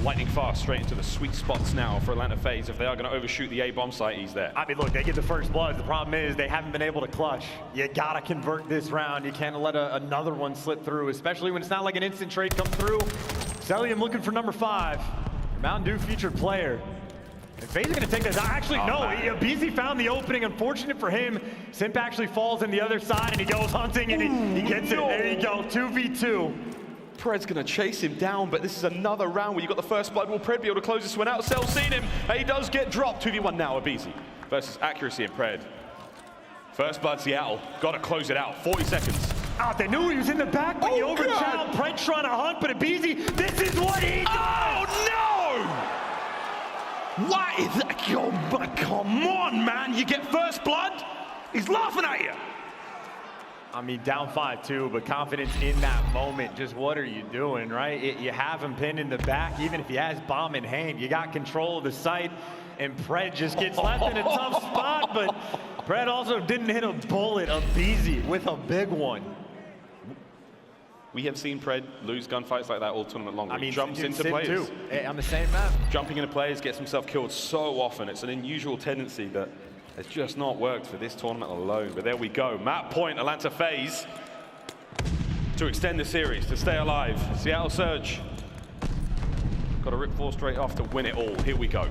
Lightning fast straight into the sweet spots now for Atlanta FaZe. If they are going to overshoot the A-bomb site, he's there. I mean, look, they get the first blood. The problem is they haven't been able to clutch. You got to convert this round. You can't let another one slip through, especially when it's not like an instant trade come through. Cellium looking for number 5. Mountain Dew featured player. And FaZe are going to take this. Actually, no. aBeZy found the opening. Unfortunate for him. Simp actually falls on the other side, and he goes hunting, and he gets it. There you go. 2v2. Pred's going to chase him down, but this is another round where you got the first blood. Will Pred be able to close this one out? Cell's seen him. He does get dropped. 2v1 now, aBeZy versus Accuracy and Pred. First blood, Seattle. Got to close it out. 40 seconds. They knew he was in the back, but he overshot. Pred trying to hunt, but aBeZy, this is what he does! Oh, no! What is that? Oh, come on, man. You get first blood? He's laughing at you. I mean, down 5-2, but confidence in that moment. Just what are you doing, right? You have him pinned in the back, even if he has bomb in hand. You got control of the site, and Pred just gets left in a tough spot, but Pred also didn't hit a bullet. aBeZy with a big one. We have seen Pred lose gunfights like that all tournament long. I mean, he jumps into Simp players. Too, on the same map. Jumping into players, gets himself killed so often. It's an unusual tendency that has just not worked for this tournament alone. But there we go. Map point, Atlanta FaZe to extend the series, to stay alive. Seattle Surge got to rip 4 straight off to win it all. Here we go.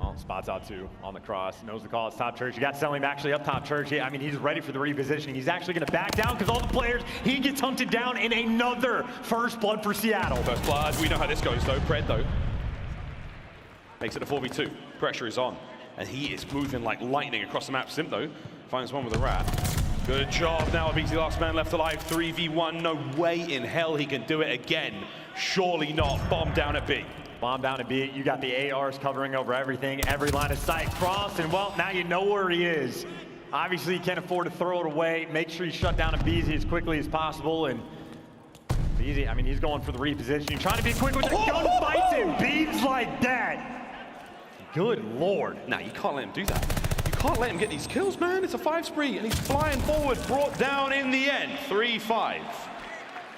Well, spots out 2 on the cross. Knows the call. It's top church. You got Cellium actually up top church. I mean, he's ready for the repositioning. He's actually going to back down because all the players, he gets hunted down in another first blood for Seattle. First blood. We know how this goes, though. Pred, though, makes it a 4v2. Pressure is on. And he is moving like lightning across the map. Simp, though, finds one with a rat. Good job now. aBeZy last man left alive. 3v1. No way in hell he can do it again. Surely not. Bomb down at B. Bomb down at B. You got the ARs covering over everything. Every line of sight crossed. And, well, now you know where he is. Obviously, you can't afford to throw it away. Make sure you shut down aBeZy as quickly as possible. And aBeZy, I mean, he's going for the repositioning. Trying to be quick with the gunfights and beats like that. Good Lord. Nah, you can't let him do that. You can't let him get these kills, man. It's a 5 spree, and he's flying forward, brought down in the end. 3-5.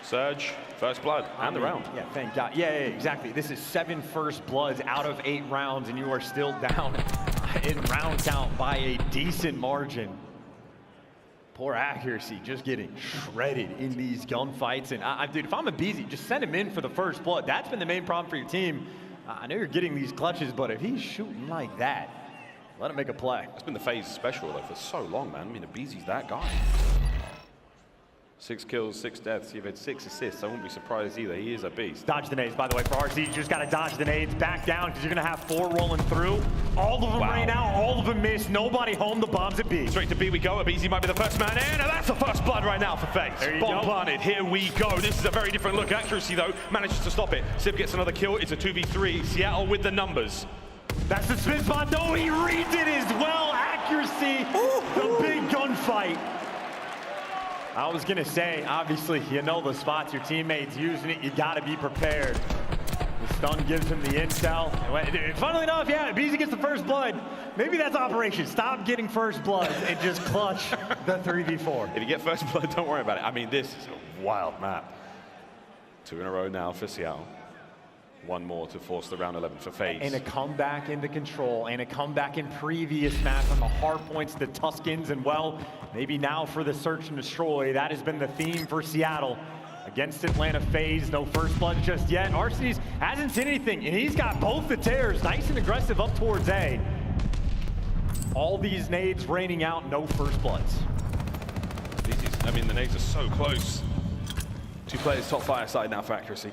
Surge, first blood, and the round. Yeah, thank God. Yeah, exactly. This is 7 first bloods out of 8 rounds, and you are still down in round count by a decent margin. Poor Accuracy just getting shredded in these gunfights. And, dude, if I'm aBeZy, just send him in for the first blood. That's been the main problem for your team. I know you're getting these clutches, but if he's shooting like that, let him make a play. That's been the FaZe special, though, for so long, man. I mean, aBeZy's that guy. 6 kills, 6 deaths. You've had 6 assists. I wouldn't be surprised either. He is a beast. Dodge the nades, by the way, for RC. You just got to dodge the nades. Back down, because you're going to have 4 rolling through. All of them right now. All of them missed. Nobody home. The bombs at B. Straight to B we go. aBeZy might be the first man in. And that's the first blood right now for FaZe. Bomb planted. Here we go. This is a very different look. Accuracy, though, manages to stop it. Simp gets another kill. It's a 2v3. Seattle with the numbers. That's the spin spot. No, he reads it as well. Accuracy. The big gunfight. I was going to say, obviously, you know the spots, your teammates using it, you got to be prepared. The stun gives him the intel. Funnily enough, yeah, aBeZy gets the first blood. Maybe that's operation. Stop getting first blood and just clutch the 3v4. If you get first blood, don't worry about it. I mean, this is a wild map. 2 in a row now for Seattle. 1 more to force the round 11 for FaZe. And a comeback into control, and a comeback in previous maps on the Hardpoints, the Tuscans, and well, maybe now for the search and destroy. That has been the theme for Seattle. against Atlanta FaZe. No first blood just yet. Arcitys hasn't seen anything, and he's got both the tears nice and aggressive up towards A. All these nades raining out, no first bloods. I mean, the nades are so close. 2 players top fire side now for accuracy.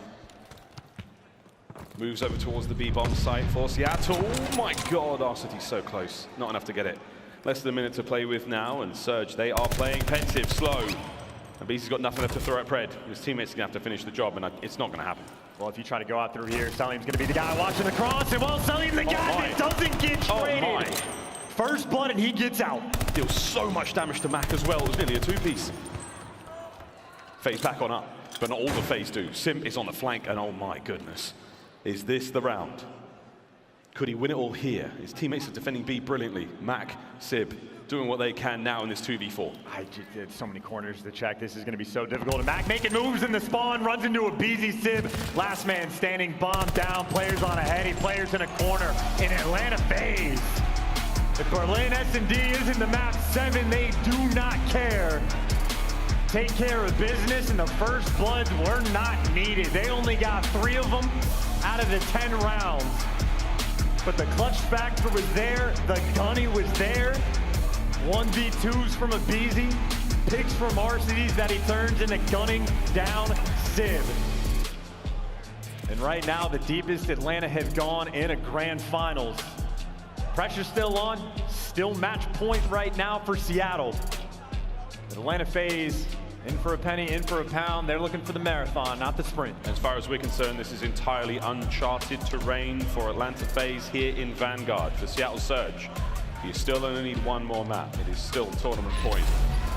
Moves over towards the B-bomb site for Seattle. Oh my God, Arcitys so close. Not enough to get it. Less than a minute to play with now, and Surge, they are playing pensive, slow. aBeZy's got nothing left to throw at Pred. His teammates are gonna have to finish the job, and it's not gonna happen. Well, if you try to go out through here, Cellium's gonna be the guy watching the cross, and well, Cellium's the guy that doesn't get traded. First blood, and he gets out. Deals so much damage to Mack as well. It was nearly a 2-piece. FaZe back on up, but not all the FaZe do. Simp is on the flank, and oh my goodness. Is this the round? Could he win it all here? His teammates are defending B brilliantly. Mack, Sib, doing what they can now in this 2v4. I just did so many corners to check. This is going to be so difficult. And Mack making moves in the spawn, runs into aBeZy, Sib. Last man standing, bomb down, players on a heady, players in a corner. In Atlanta FaZe. The Berlin S&D is in the map 7. They do not care. Take care of business, and the first bloods were not needed. They only got 3 of them out of the 10 rounds. But the clutch factor was there, the gunny was there. 1v2s from aBeZy, picks from Arcitys that he turns into gunning down Sib. And right now, the deepest Atlanta have gone in a grand finals. Pressure still on, still match point right now for Seattle. Atlanta FaZe, in for a penny, in for a pound. They're looking for the marathon, not the sprint. As far as we're concerned, this is entirely uncharted terrain for Atlanta FaZe here in Vanguard. For Seattle Surge, you still only need 1 more map. It is still tournament point.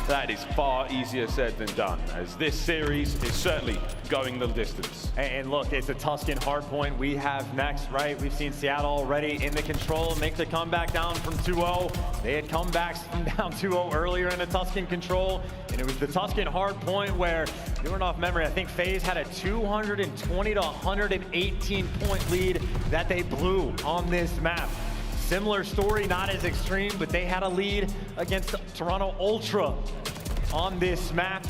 That is far easier said than done, as this series is certainly going the distance. And look, it's a Tuscan Hardpoint we have next, right? We've seen Seattle already in the Control make the comeback down from 2-0. They had comebacks from down 2-0 earlier in the Tuscan Control, and it was the Tuscan Hardpoint where, doing off memory, I think FaZe had a 220 to 118 point lead that they blew on this map. Similar story, not as extreme, but they had a lead against Toronto Ultra on this map.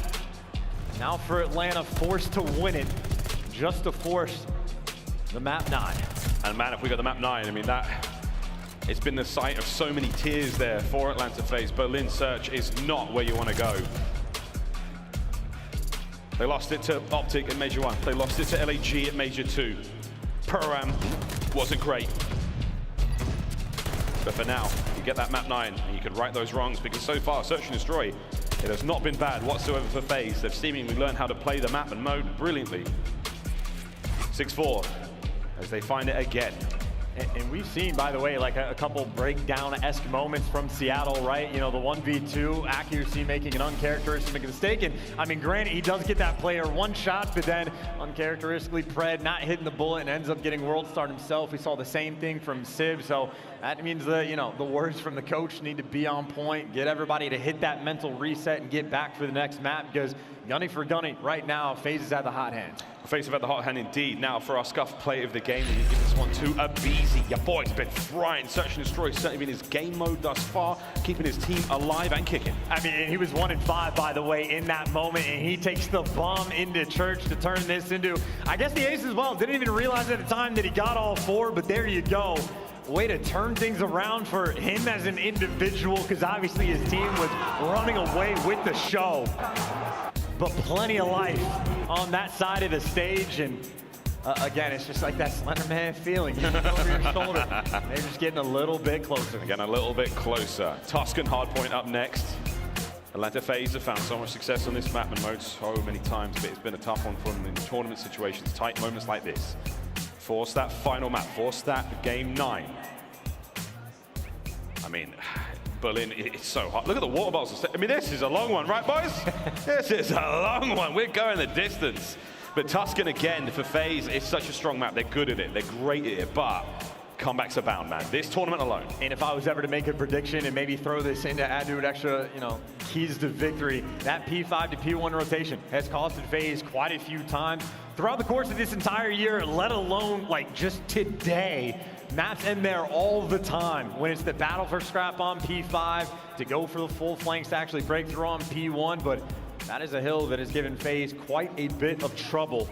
Now for Atlanta, forced to win it, just to force the map 9. And man, if we got the map 9, I mean, it's been the site of so many tears there for Atlanta FaZe. Berlin Search is not where you want to go. They lost it to OpTic at Major 1. They lost it to LAG at Major 2. Pro-Am wasn't great. But for now, you get that map 9, and you can right those wrongs, because so far, Search and Destroy, it has not been bad whatsoever for FaZe. They've seemingly learned how to play the map and mode brilliantly. 6-4, as they find it again. And we've seen, by the way, like a couple breakdown-esque moments from Seattle, right? You know, the 1v2, accuracy making an uncharacteristic mistake. And I mean, granted, he does get that player 1 shot, but then uncharacteristically, Pred not hitting the bullet and ends up getting world starred himself. We saw the same thing from Sib. So that means that, you know, the words from the coach need to be on point, get everybody to hit that mental reset and get back for the next map, because gunny for gunny, right now, FaZe is at the hot hand. FaZe have had the hot hand indeed. Now for our Scuff play of the game, we give this one to aBeZy. Your boy's been frying. Search and Destroy certainly been his game mode thus far, keeping his team alive and kicking. I mean, he was 1-5, by the way, in that moment, and he takes the bomb into church to turn this into, I guess the ace as well. Didn't even realize at the time that he got all 4, but there you go. Way to turn things around for him as an individual, because obviously his team was running away with the show. But plenty of life on that side of the stage, and again, it's just like that Slender Man feeling. You look over your shoulder, they're just getting a little bit closer. Again, a little bit closer. Tuscan Hardpoint up next. Atlanta FaZe have found so much success on this map and mode so many times, but it's been a tough one for them in tournament situations, tight moments like this. Force that final map, force that game 9. I mean, Berlin, it's so hot. Look at the water bottles. I mean, this is a long one, right, boys? This is a long one. We're going the distance. But Tuscan, again, for FaZe, it's such a strong map. They're good at it. They're great at it. But comebacks abound, man. This tournament alone. And if I was ever to make a prediction and maybe throw this in to add to it extra, you know, keys to victory, that P5 to P1 rotation has costed FaZe quite a few times throughout the course of this entire year, let alone like just today. Maps in there all the time when it's the battle for scrap on P5, to go for the full flanks to actually break through on P1, but That is a hill that has given FaZe quite a bit of trouble.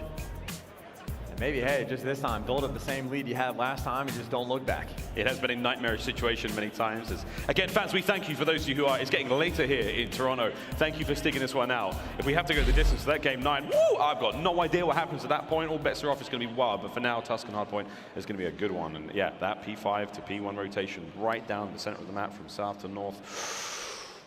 And maybe, hey, just this time, build up the same lead you had last time and just don't look back. It has been a nightmarish situation many times. Again, fans, we thank you for those of you who are. It's getting later here in Toronto. Thank you for sticking this one out. If we have to go the distance to that game 9, woo, I've got no idea what happens at that point. All bets are off. It's going to be wild. But for now, Tuscan Hardpoint is going to be a good one. And yeah, that P5 to P1 rotation right down the center of the map from south to north.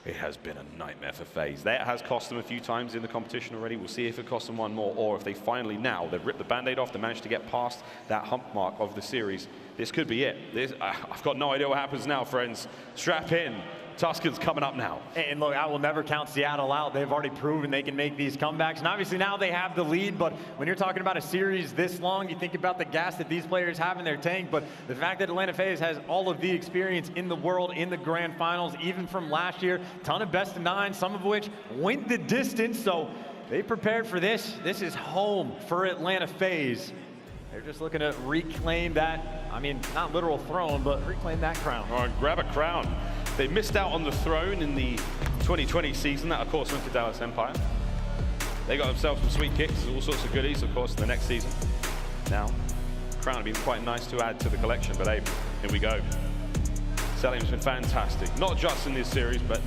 It has been a nightmare for FaZe. That has cost them a few times in the competition already. We'll see if it costs them one more, or if they finally now, they've ripped the Band-Aid off, they managed to get past that hump mark of the series. This could be it. I've got no idea what happens now, friends. Strap in. Tuscan's coming up now. And look, I will never count Seattle out. They've already proven they can make these comebacks. And obviously now they have the lead, but when you're talking about a series this long, you think about the gas that these players have in their tank, but the fact that Atlanta FaZe has all of the experience in the world in the grand finals, even from last year, ton of best of 9, some of which went the distance, so they prepared for this. This is home for Atlanta FaZe. They're just looking to reclaim that, I mean, not literal throne, but reclaim that crown. Or grab a crown. They missed out on the throne in the 2020 season. That, of course, went to Dallas Empire. They got themselves some sweet kicks, all sorts of goodies, of course, in the next season. Now, crown would be quite nice to add to the collection, but hey, here we go. Cellium's been fantastic, not just in this series, but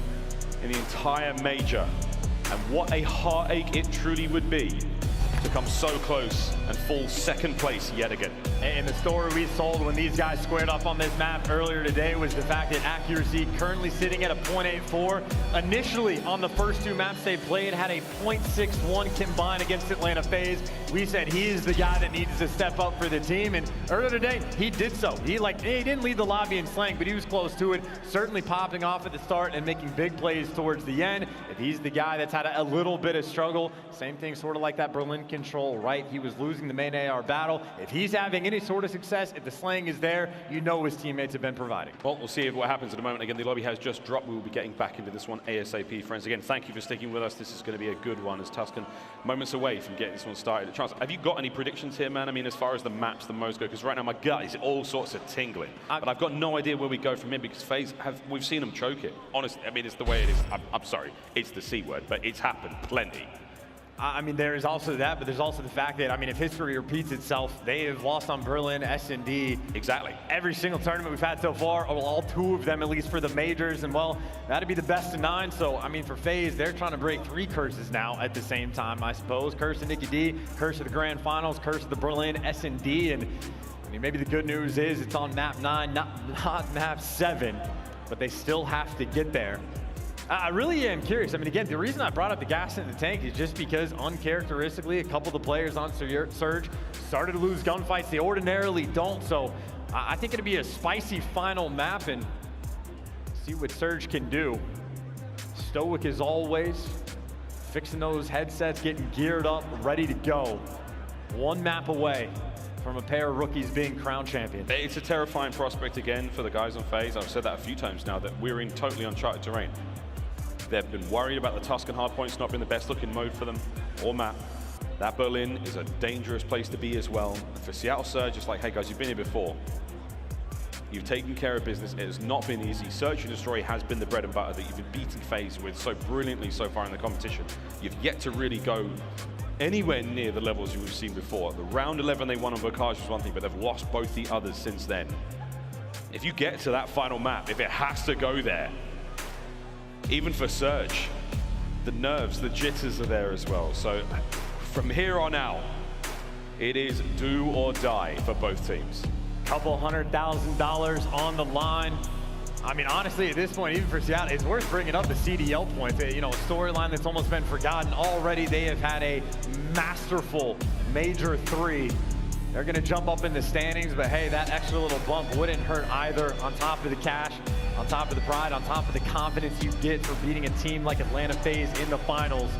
in the entire major. And what a heartache it truly would be to come so close and fall second place yet again. And the story we sold when these guys squared up on this map earlier today was the fact that accuracy currently sitting at a .84. Initially, on the first 2 maps they played, had a .61 combined against Atlanta FaZe. We said he is the guy that needs to step up for the team, and earlier today, he did so. He didn't lead the lobby in slang, but he was close to it, certainly popping off at the start and making big plays towards the end. If he's the guy that's had a little bit of struggle, same thing sort of like that Berlin Control, right? He was losing the main AR battle. If he's having any sort of success, if the slang is there, you know his teammates have been providing. Well, we'll see what happens in a moment. Again, the lobby has just dropped. We will be getting back into this one ASAP. Friends, again, thank you for sticking with us. This is going to be a good one as Tuscan moments away from getting this one started. Chance, have you got any predictions here, man? I mean, as far as the maps, the most go, because right now my gut is all sorts of tingling. But I've got no idea where we go from here because FaZe we've seen them choke it. Honestly, I mean, it's the way it is. I'm sorry, it's the C word, but it's happened plenty. I mean, there is also that, but there's also the fact that, I mean, if history repeats itself, they have lost on Berlin, S&D. Exactly. Every single tournament we've had so far, or all 2 of them, at least for the majors, and well, that'd be the best of 9. So, I mean, for FaZe, they're trying to break 3 curses now at the same time, I suppose. Curse of Nikki D, curse of the grand finals, curse of the Berlin, S&D, and I mean, maybe the good news is it's on map 9, not map 7, but they still have to get there. I really am curious. I mean, again, the reason I brought up the gas in the tank is just because uncharacteristically, a couple of the players on Surge started to lose gunfights they ordinarily don't. So I think it'll be a spicy final map and see what Surge can do. Stoic as always, fixing those headsets, getting geared up, ready to go. 1 map away from a pair of rookies being crown champions. It's a terrifying prospect again for the guys on FaZe. I've said that a few times now, that we're in totally uncharted terrain. They've been worried about the Tuscan Hardpoints not being the best looking mode for them, or map. That Berlin is a dangerous place to be as well. For Seattle Surge, it's like, hey guys, you've been here before. You've taken care of business. It has not been easy. Search and Destroy has been the bread and butter that you've been beating FaZe with so brilliantly so far in the competition. You've yet to really go anywhere near the levels you've seen before. The round 11 they won on Bocage was one thing, but they've lost both the others since then. If you get to that final map, if it has to go there, even for Surge, the nerves, the jitters are there as well. So from here on out, it is do or die for both teams. Couple $100,000 on the line. I mean, honestly, at this point, even for Seattle, it's worth bringing up the CDL points. You know, a storyline that's almost been forgotten. Already they have had a masterful major 3. They're going to jump up in the standings, but hey, that extra little bump wouldn't hurt either. On top of the cash, on top of the pride, on top of the confidence you get for beating a team like Atlanta FaZe in the finals.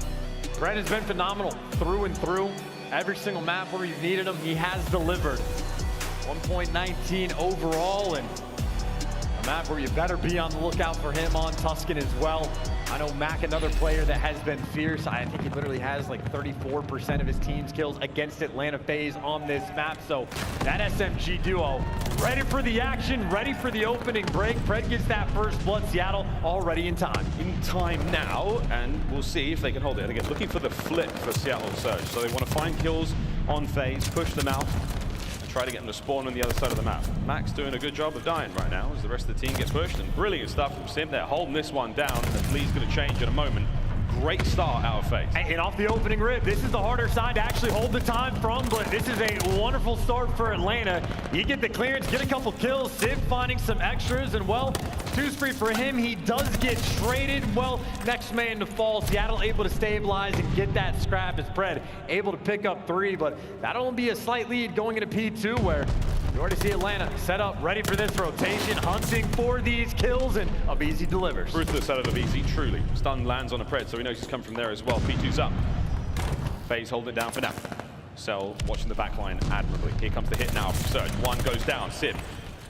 Brett has been phenomenal through and through. Every single map where you've needed him, he has delivered. 1.19 overall, and a map where you better be on the lookout for him on Tuscan as well. I know Mack, another player that has been fierce. I think he literally has like 34% of his team's kills against Atlanta FaZe on this map. So that SMG duo ready for the action, ready for the opening break. Pred gets that first blood. Seattle already in time. In time now, and we'll see if they can hold it. Again, looking for the flip for Seattle Surge. So they want to find kills on FaZe, push them out, and try to get them to spawn on the other side of the map. Mack's doing a good job of dying right now as the rest of the team gets pushed, and brilliant stuff from Simp. They're holding this one down, and the lead's going to change in a moment. Great start out of FaZe. And off the opening rip, this is the harder side to actually hold the time from, but this is a wonderful start for Atlanta. You get the clearance, get a couple kills, Simp finding some extras, and well, 2-spree for him. He does get traded. Well, next man to fall. Seattle able to stabilize and get that scrap as Pred able to pick up 3, but that'll be a slight lead going into P2 where you already see Atlanta set up, ready for this rotation, hunting for these kills, and aBeZy delivers. Ruthless out of aBeZy, truly. Stun lands on a Pred, so he knows he's come from there as well. P2's up. FaZe holding it down for now. Cell watching the backline admirably. Here comes the hit now from Surge. One goes down. Simp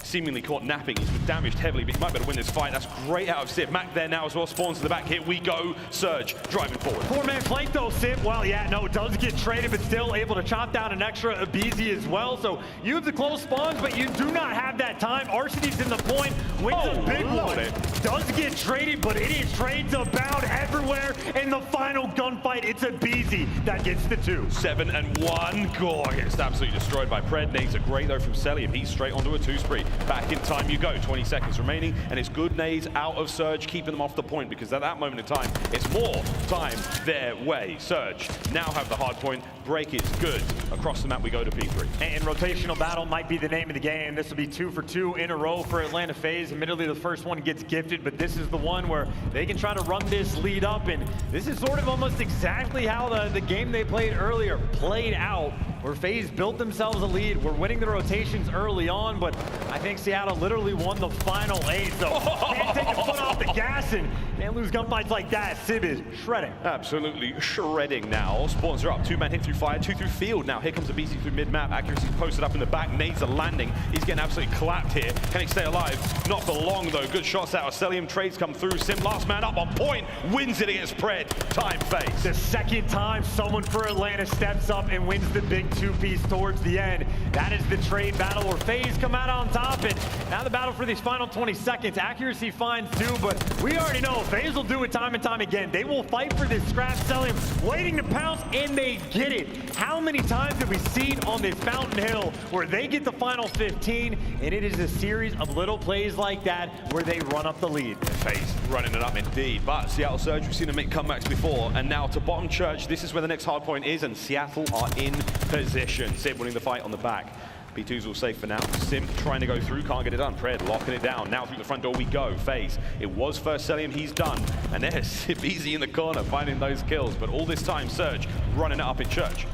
seemingly caught napping. He's been damaged heavily, but he might be able to win this fight. That's great out of Simp. Mack there now as well. Spawns to the back. Here we go. Surge driving forward. 4-man flank though, Simp. Well, yeah, no, it does get traded, but still able to chop down an extra aBeZy as well. So you have the close spawns, but you do not have that time. Arcitys in the point. Wins a big one. Does get traded, but it is trades abound everywhere. In the final gunfight, it's aBeZy that gets the 2. 7 and 1. Gore gets absolutely destroyed by Pred. Nades are great though from Cellium. He's straight onto a 2-spree. Back in time you go. 20 seconds remaining, and it's good nades out of Surge, keeping them off the point, because at that moment in time, it's more time their way. Surge now have the hard point. Break is good. Across the map we go to P3. And rotational battle might be the name of the game. This will be 2 for 2 in a row for Atlanta FaZe. Admittedly, the first one gets gifted, but this is the one where they can try to run this lead up, and this is sort of almost exactly how the game they played earlier played out, where FaZe built themselves a lead. We're winning the rotations early on, but I think Seattle literally won the final 8, so can't take a foot off the gas and can't lose gunfights like that. Simp is shredding. Absolutely shredding now. Spawns are up. 2-man hit through fire, 2 through field. Now here comes aBeZy through mid-map. Accuracy's posted up in the back. Nades are landing. He's getting absolutely clapped here. Can he stay alive? Not for long though. Good shots out of Cellium. Trades come through. Simp last man up on point. Wins it against Pred. Time FaZe. The second time someone for Atlanta steps up and wins the big 2-piece towards the end. That is the trade battle where FaZe come out on top, and now the battle for these final 20 seconds. Accuracy finds 2, but we already know FaZe will do it time and time again. They will fight for this scrap. Cellium waiting to pounce, and they get it. How many times have we seen on this Fountain Hill where they get the final 15, and it is a series of little plays like that where they run up the lead. FaZe running it up indeed, but Seattle Surge, we've seen them make comebacks before, and now to bottom church. This is where the next hard point is, and Seattle are in position. Simp winning the fight on the back. P2's all safe for now. Simp trying to go through, can't get it done. Pred locking it down. Now through the front door we go. FaZe. It was first Cellium, he's done. And there's aBeZy in the corner finding those kills. But all this time, Surge running it up in church.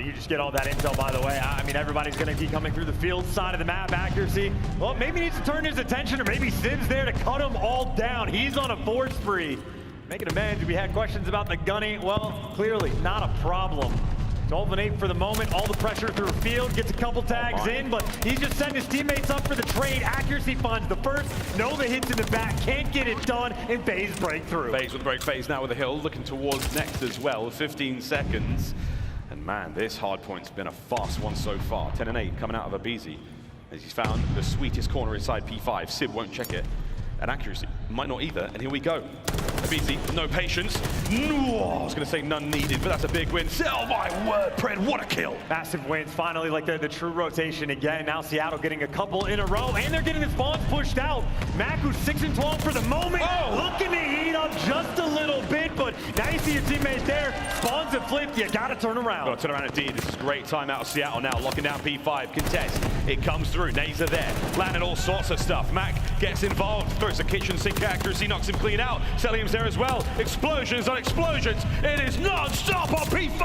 You just get all that intel, by the way. I mean, everybody's going to be coming through the field side of the map. Accuracy, well, maybe he needs to turn his attention, or maybe Sim's there to cut them all down. He's on a 4-spree. Making amends. We had questions about the gunning. Well, clearly not a problem. 12 and 8 for the moment. All the pressure through the field. Gets a couple tags in, but he's just setting his teammates up for the trade. Accuracy finds the first. No, the hits in the back. Can't get it done, and FaZe break through. FaZe with the break. FaZe now with the hill. Looking towards next as well. 15 seconds. And man, this hard point's been a fast one so far. 10 and 8 coming out of aBeZy, as he's found the sweetest corner inside P5. Simp won't check it. And Accuracy might not either. And here we go. aBeZy, no patience. I was going to say none needed, but that's a big win. Oh my word, Pred, what a kill. Massive wins, finally, like the true rotation again. Now Seattle getting a couple in a row, and they're getting the spawns pushed out. Mack, who's 6 and 12 for the moment, looking to heat up just a little bit, but now you see your teammates there. Spawns have flipped, you gotta turn around. Gotta turn around indeed. This is great time out of Seattle now, locking down P5, contest. It comes through, nades are there, landing all sorts of stuff. Mack gets involved, throws a kitchen sink Accuracy, knocks him clean out. Cellium's there as well. Explosions on explosions. It is non-stop on P5.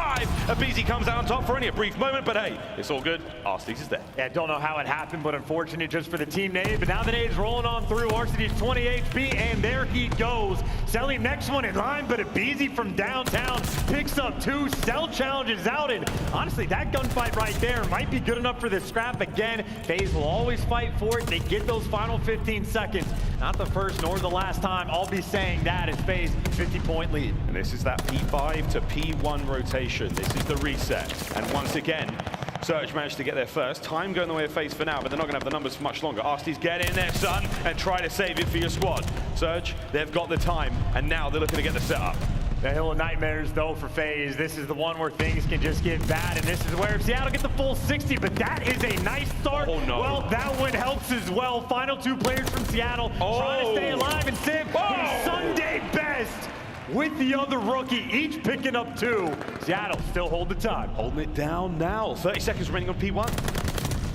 aBeZy comes out on top for only a brief moment, but hey, it's all good. Arcitys is there. Yeah, don't know how it happened, but unfortunate just for the team nade. But now the nade's rolling on through. Arcitys 20 HP, and there he goes. Cellium next one in line, but aBeZy from downtown picks up 2. Cell challenges out, and honestly, that gunfight right there might be good enough for this scrap again. FaZe will always fight for it. They get those final 15 seconds. Not the first nor the last time I'll be saying that as FaZe 50-point lead. And this is that P5 to P1 rotation. This is the reset. And once again, Surge managed to get there first. Time going the way of FaZe for now, but they're not going to have the numbers for much longer. Arcitys, get in there, son, and try to save it for your squad. Surge, they've got the time, and now they're looking to get the setup. The Hill of Nightmares, though, for FaZe. This is the one where things can just get bad, and this is where Seattle gets the full 60, but that is a nice start. Oh, no. Well, that one helps as well. Final 2 players from Seattle trying to stay alive, and Simp, his Sunday best with the other rookie, each picking up 2. Seattle still hold the time. Holding it down now. 30 seconds remaining on P1.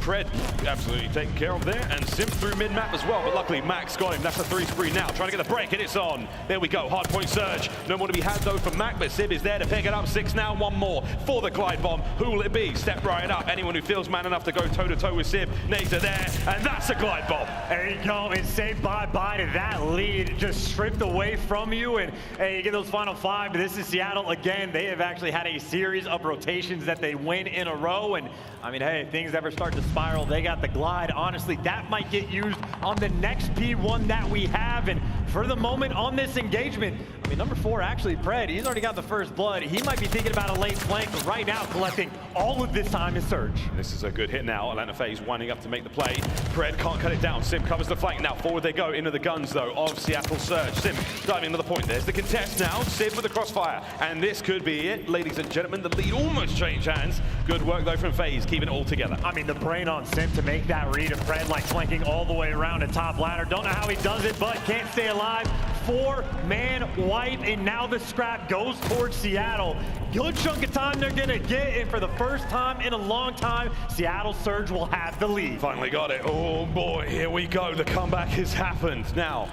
Pred absolutely taken care of there, and Simp through mid-map as well, but luckily Mack's got him. That's a 3 spree now, trying to get the break, and it's on. There we go, hardpoint Surge. No more to be had though from Mack, but Simp is there to pick it up. 6 now, 1 more for the glide bomb. Who will it be? Step right up. Anyone who feels man enough to go toe-to-toe with Simp, nades are there, and that's a glide bomb. There you go, and say bye-bye to that lead, just stripped away from you, and hey, you get those final 5, but this is Seattle again. They have actually had a series of rotations that they win in a row, and I mean, hey, if things ever start to spiral, they got the glide. Honestly, that might get used on the next P1 that we have. And for the moment on this engagement, I mean, number 4, actually, Pred, he's already got the first blood. He might be thinking about a late flank, but right now collecting all of this time is Surge. This is a good hit now. Atlanta FaZe winding up to make the play. Pred can't cut it down. Simp covers the flank. Now forward they go into the guns, though, of Seattle Surge. Simp diving into the point. There's the contest now. Simp with the crossfire. And this could be it, ladies and gentlemen. The lead almost changed hands. Good work, though, from FaZe, keeping it all together. I mean, the brain on Simp to make that read of Pred, like flanking all the way around the top ladder. Don't know how he does it, but can't stay alive. 4-man wipe, and now the scrap goes towards Seattle. Good chunk of time they're gonna get, and for the first time in a long time, Seattle Surge will have the lead. Finally got it. Oh boy, here we go. The comeback has happened. Now,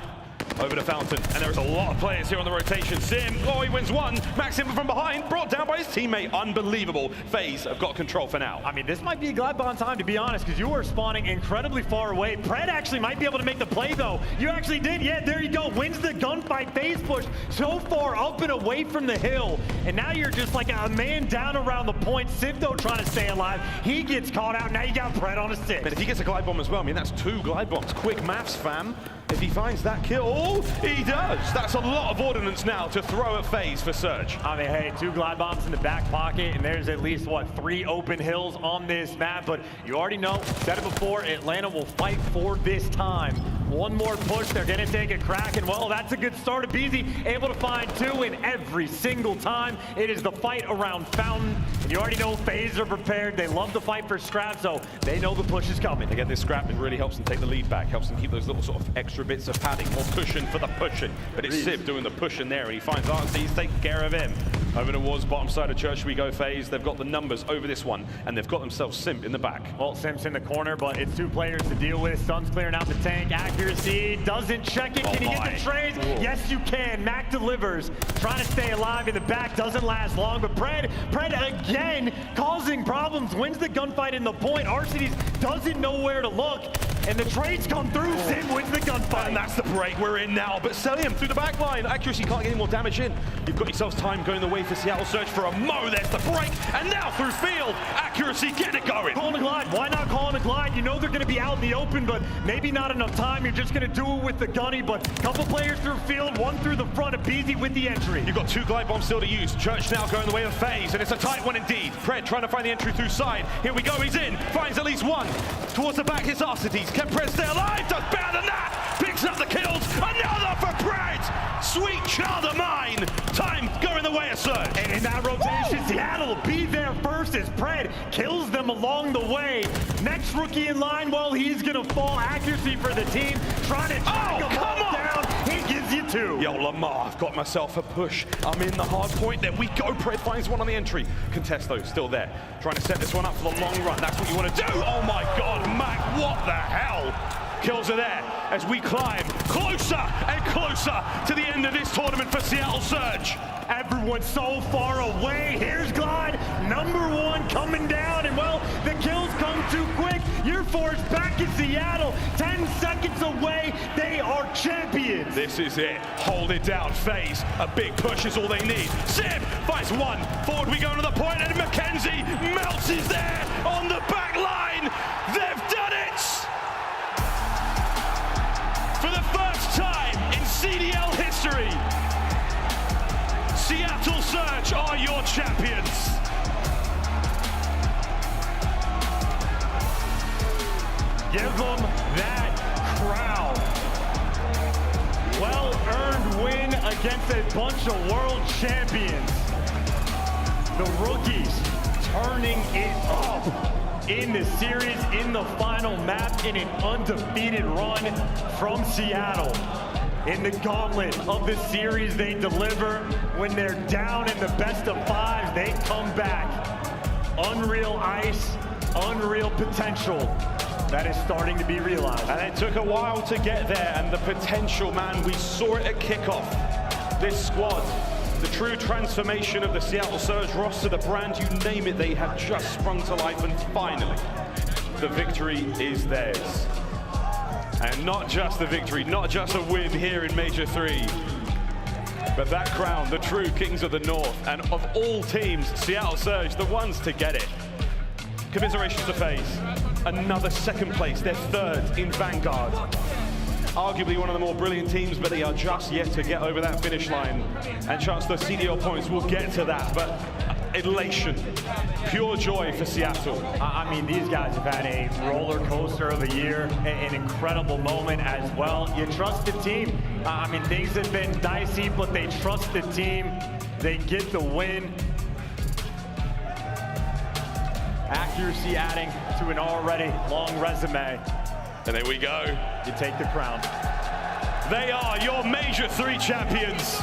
over to Fountain, and there's a lot of players here on the rotation. Sim, oh, he wins 1. Mack Simp from behind, brought down by his teammate. Unbelievable. FaZe have got control for now. I mean, this might be a glide bomb time, to be honest, because you are spawning incredibly far away. Pred actually might be able to make the play, though. You actually did. Yeah, there you go. Wins the gunfight. FaZe push so far up and away from the hill, and now you're just like a man down around the point. Simp, though, trying to stay alive. He gets caught out. Now you got Pred on a 6. But if he gets a glide bomb as well, I mean, that's 2 glide bombs. Quick maths, fam. If he finds that kill, he does. That's a lot of ordnance now to throw at FaZe for Surge. I mean, hey, 2 glide bombs in the back pocket, and there's at least, what, 3 open hills on this map. But you already know, said it before, Atlanta will fight for this time. 1 more push, they're gonna take a crack, and well, that's a good start. aBeZy able to find 2, and every single time it is the fight around Fountain. And you already know FaZe are prepared. They love the fight for scrap, so they know the push is coming. They get this scrap, it really helps them take the lead back, helps them keep those little sort of extra bits of padding, more cushion for the pushing. But it's Simp doing the pushing there, and he finds Arcitys taking care of him. Over towards bottom side of church we go, FaZe. They've got the numbers over this one, and they've got themselves Simp in the back. Well, Simp's in the corner, but it's 2 players to deal with. Sun's clearing out the tank. Accuracy doesn't check it. Can he get the trades? Yes, you can. Mack delivers. Trying to stay alive in the back. Doesn't last long, but Pred again causing problems. Wins the gunfight in the point. Arcitys doesn't know where to look, and the trades come through. Simp wins the gunfight. And that's the break we're in now, but Cellium through the back line. Accuracy can't get any more damage in. You've got yourselves time going the way for Seattle Surge for a mo. There's the break, and now through field. Accuracy, get it going. Calling a glide. Why not calling a glide? You know they're going to be out in the open, but maybe not enough time. You're just going to do it with the gunny, but a couple players through field, 1 through the front. aBeZy with the entry. You've got 2 glide bombs still to use. Church now going the way of FaZe, and it's a tight one indeed. Pred trying to find the entry through side. Here we go, he's in. Finds at least 1. Towards the back, it's Arcitys. Can Pred stay alive? Does better than that. Picks up the kills. Another for Pred. Sweet child of mine. Time going the way of Surge. And in that rotation, Seattle will be there first as Pred kills them along the way. Next rookie in line, well, he's going to fall. Accuracy for the team. Trying to track him all down. He gives you 2. Yo, Lamar, I've got myself a push. I'm in the hard point. There we go. Pred finds 1 on the entry. Contest, though, still there. Trying to set this one up for the long run. That's what you want to do. Oh, my God, Mack, what the hell? Kills are there as we climb closer and closer to the end of this tournament for Seattle Surge. Everyone's so far away. Here's Glide, number 1 coming down, and well, the kills come too quick. You're forced back in Seattle, 10 seconds away. They are champions. This is it. Hold it down, FaZe. A big push is all they need. Simp finds 1. Forward we go to the point, and Mackenzie melts is there on the back line. They've done it. For the first CDL history. Seattle Surge are your champions. Give them that crown. Well-earned win against a bunch of world champions. The rookies turning it up in the series, in the final map, in an undefeated run from Seattle. In the gauntlet of the series, they deliver. When they're down in the best of fives, they come back. Unreal ice, unreal potential. That is starting to be realized. And it took a while to get there, and the potential, man, we saw it at kickoff. This squad, the true transformation of the Seattle Surge roster, the brand, you name it, they have just sprung to life, and finally, the victory is theirs. And not just the victory, not just a win here in Major 3, but that crown, the true Kings of the North, and of all teams, Seattle Surge, the ones to get it. Commiserations to FaZe. Another second place, they're third in Vanguard. Arguably one of the more brilliant teams, but they are just yet to get over that finish line. And chance the CDL points will get to that, but elation, pure joy for Seattle. I mean, these guys have had a roller coaster of a year, an incredible moment as well. You trust the team. I mean, things have been dicey, but they trust the team. They get the win. Accuracy adding to an already long resume. And there we go. You take the crown. They are your Major 3 champions,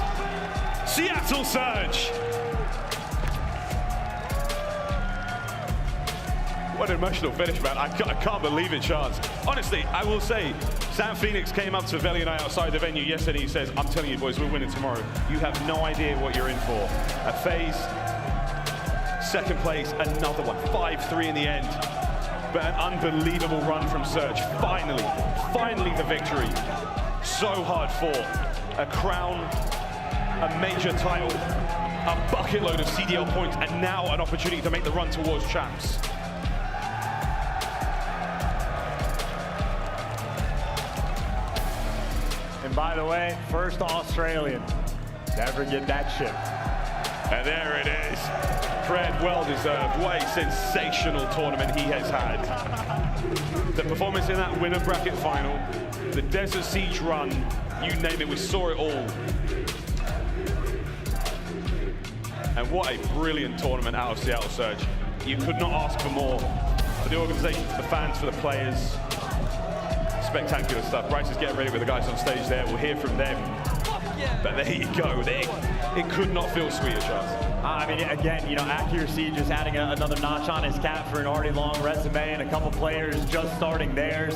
Seattle Surge. What an emotional finish, man. I can't believe it, Chance. Honestly, I will say, Sam Phoenix came up to Veli and I outside the venue yesterday. He says, I'm telling you boys, we're winning tomorrow. You have no idea what you're in for. A FaZe, second place, another one. 5-3 in the end. But an unbelievable run from Surge. Finally the victory. So hard fought. A crown, a major title, a bucket load of CDL points, and now an opportunity to make the run towards champs. And by the way, first Australian to ever get that ship. And there it is. Fred, well deserved. What a sensational tournament he has had. The performance in that winner bracket final, the Desert Siege run, you name it, we saw it all. And what a brilliant tournament out of Seattle Surge. You could not ask for more. For the organization, for the fans, for the players. Spectacular stuff. Bryce is getting ready with the guys on stage there. We'll hear from them. But there you go. It could not feel sweeter, Charles. I mean, again, you know, accuracy just adding another notch on his cap for an already long resume, and a couple players just starting theirs.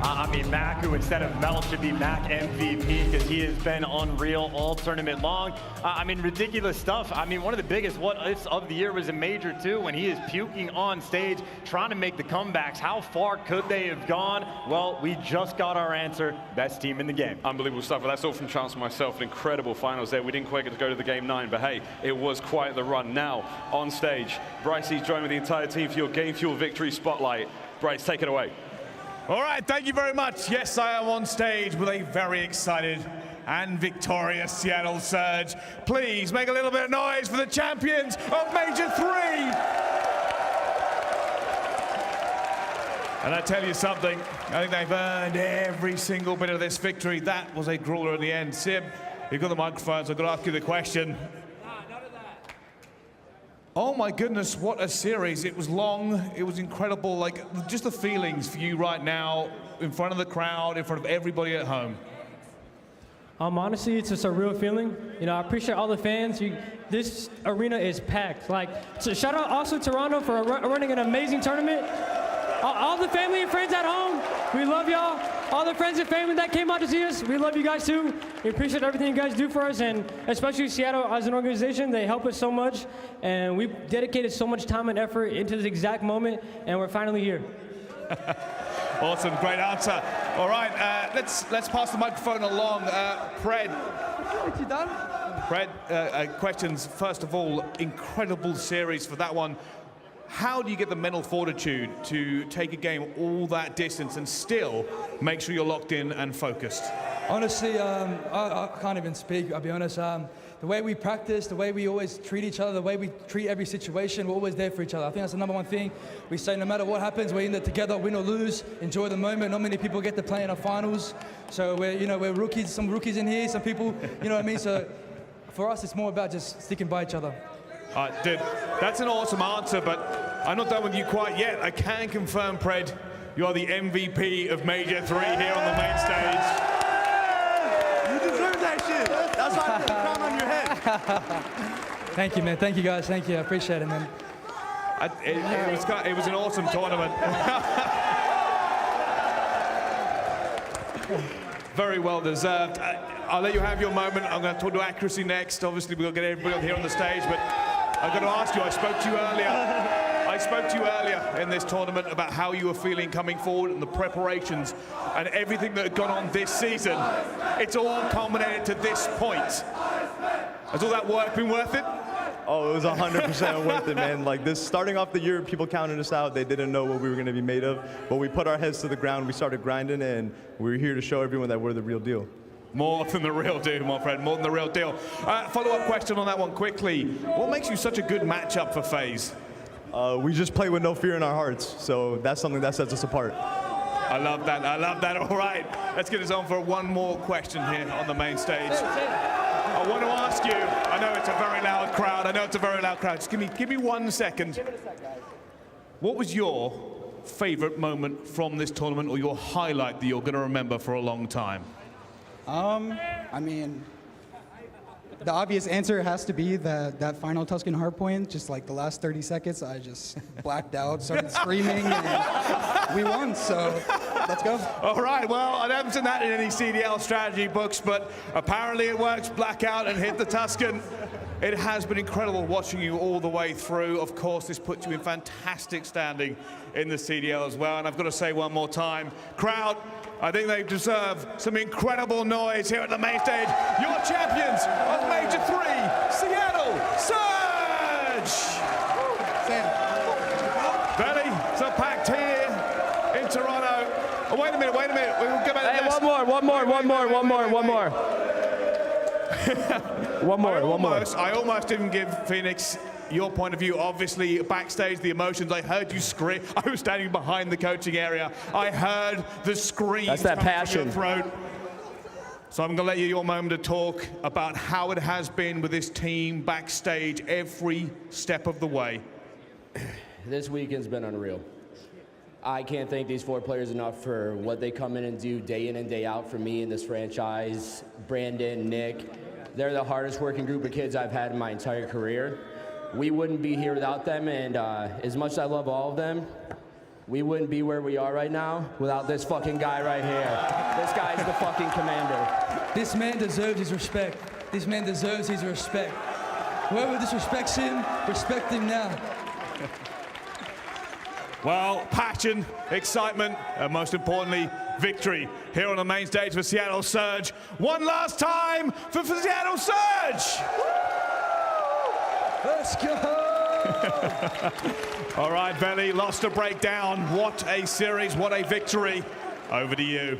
I mean, Mack, who instead of Mel should be Mack MVP because he has been unreal all tournament long. I mean, ridiculous stuff. I mean, one of the biggest what-ifs of the year was in Major 2 when he is puking on stage, trying to make the comebacks. How far could they have gone? Well, we just got our answer. Best team in the game. Unbelievable stuff. Well, that's all from Chance and myself. An incredible finals there. We didn't quite get to go to the Game 9, but hey, it was quite the run. Now, on stage, Bryce's joined with the entire team for your Game Fuel Victory Spotlight. Bryce, take it away. All right, thank you very much. Yes, I am on stage with a very excited and victorious Seattle Surge. Please make a little bit of noise for the champions of Major 3. And I tell you something, I think they've earned every single bit of this victory. That was a grueler in the end. Simp, you've got the microphone, so I've got to ask you the question. Oh my goodness, what a series. It was long, it was incredible. Like, just the feelings for you right now, in front of the crowd, in front of everybody at home. Honestly, it's just a real feeling. You know, I appreciate all the fans. This arena is packed. Like, so shout out also Toronto for running an amazing tournament. All the family and friends at home, we love y'all. All the friends and family that came out to see us, we love you guys too. We appreciate everything you guys do for us, and especially Seattle as an organization, they help us so much, and we've dedicated so much time and effort into this exact moment, and we're finally here. Awesome, great answer. All right, let's pass the microphone along. Fred. Fred, questions. First of all, incredible series for that one. How do you get the mental fortitude to take a game all that distance and still make sure you're locked in and focused? Honestly, I can't even speak, I'll be honest. The way we practice, the way we always treat each other, the way we treat every situation, we're always there for each other. I think that's the #1 thing. We say no matter what happens, we're in there together, win or lose, enjoy the moment. Not many people get to play in our finals. So we're rookies, some rookies in here, some people, you know what I mean? So for us, it's more about just sticking by each other. Dude, that's an awesome answer, but I'm not done with you quite yet. I can confirm, Pred, you are the MVP of Major 3 here on the main stage. You deserve that shit. That's why I put the crown on your head. Thank you, man. Thank you, guys. Thank you. I appreciate it, man. It was an awesome tournament. Very well deserved. I'll let you have your moment. I'm going to talk to accuracy next. Obviously, we'll get everybody here on the stage, but I've got to ask you, I spoke to you earlier in this tournament about how you were feeling coming forward and the preparations and everything that had gone on this season. It's all culminated to this point. Has all that work been worth it? Oh, it was 100% worth it, man. Like this, starting off the year, people counted us out. They didn't know what we were going to be made of. But we put our heads to the ground. We started grinding, and we're here to show everyone that we're the real deal. More than the real deal, my friend. More than the real deal. Follow-up question on that one quickly. What makes you such a good matchup for FaZe? We just play with no fear in our hearts. So that's something that sets us apart. I love that. I love that. All right. Let's get us on for one more question here on the main stage. I want to ask you, I know it's a very loud crowd. Just give me 1 second. What was your favorite moment from this tournament or your highlight that you're going to remember for a long time? I mean, the obvious answer has to be that final Tuscan Hardpoint. Just like the last 30 seconds, I just blacked out, started screaming, and we won, so let's go. All right, well, I haven't seen that in any CDL strategy books, but apparently it works. Blackout and hit the Tuscan. It has been incredible watching you all the way through. Of course, this puts you in fantastic standing in the CDL as well. And I've got to say one more time, crowd, I think they deserve some incredible noise here at the main stage. Your champions of Major 3, Seattle Surge! Belly, so packed here in Toronto. Oh, wait a minute. We'll get back to this. One more. I almost didn't give Phoenix your point of view. Obviously, backstage, the emotions. I heard you scream. I was standing behind the coaching area. I heard the screams. That's that passion. From your throat. So I'm going to let you your moment to talk about how it has been with this team backstage every step of the way. This weekend's been unreal. I can't thank these 4 players enough for what they come in and do day in and day out for me in this franchise. Brandon, Nick, they're the hardest working group of kids I've had in my entire career. We wouldn't be here without them, and as much as I love all of them, we wouldn't be where we are right now without this fucking guy right here. This guy's the fucking commander. This man deserves his respect. This man deserves his respect. Whoever disrespects him, respect him now. Well, passion, excitement, and most importantly, victory here on the main stage for Seattle Surge. One last time for Seattle Surge! Let's go! All right, Belly, lost a breakdown. What a series, what a victory. Over to you.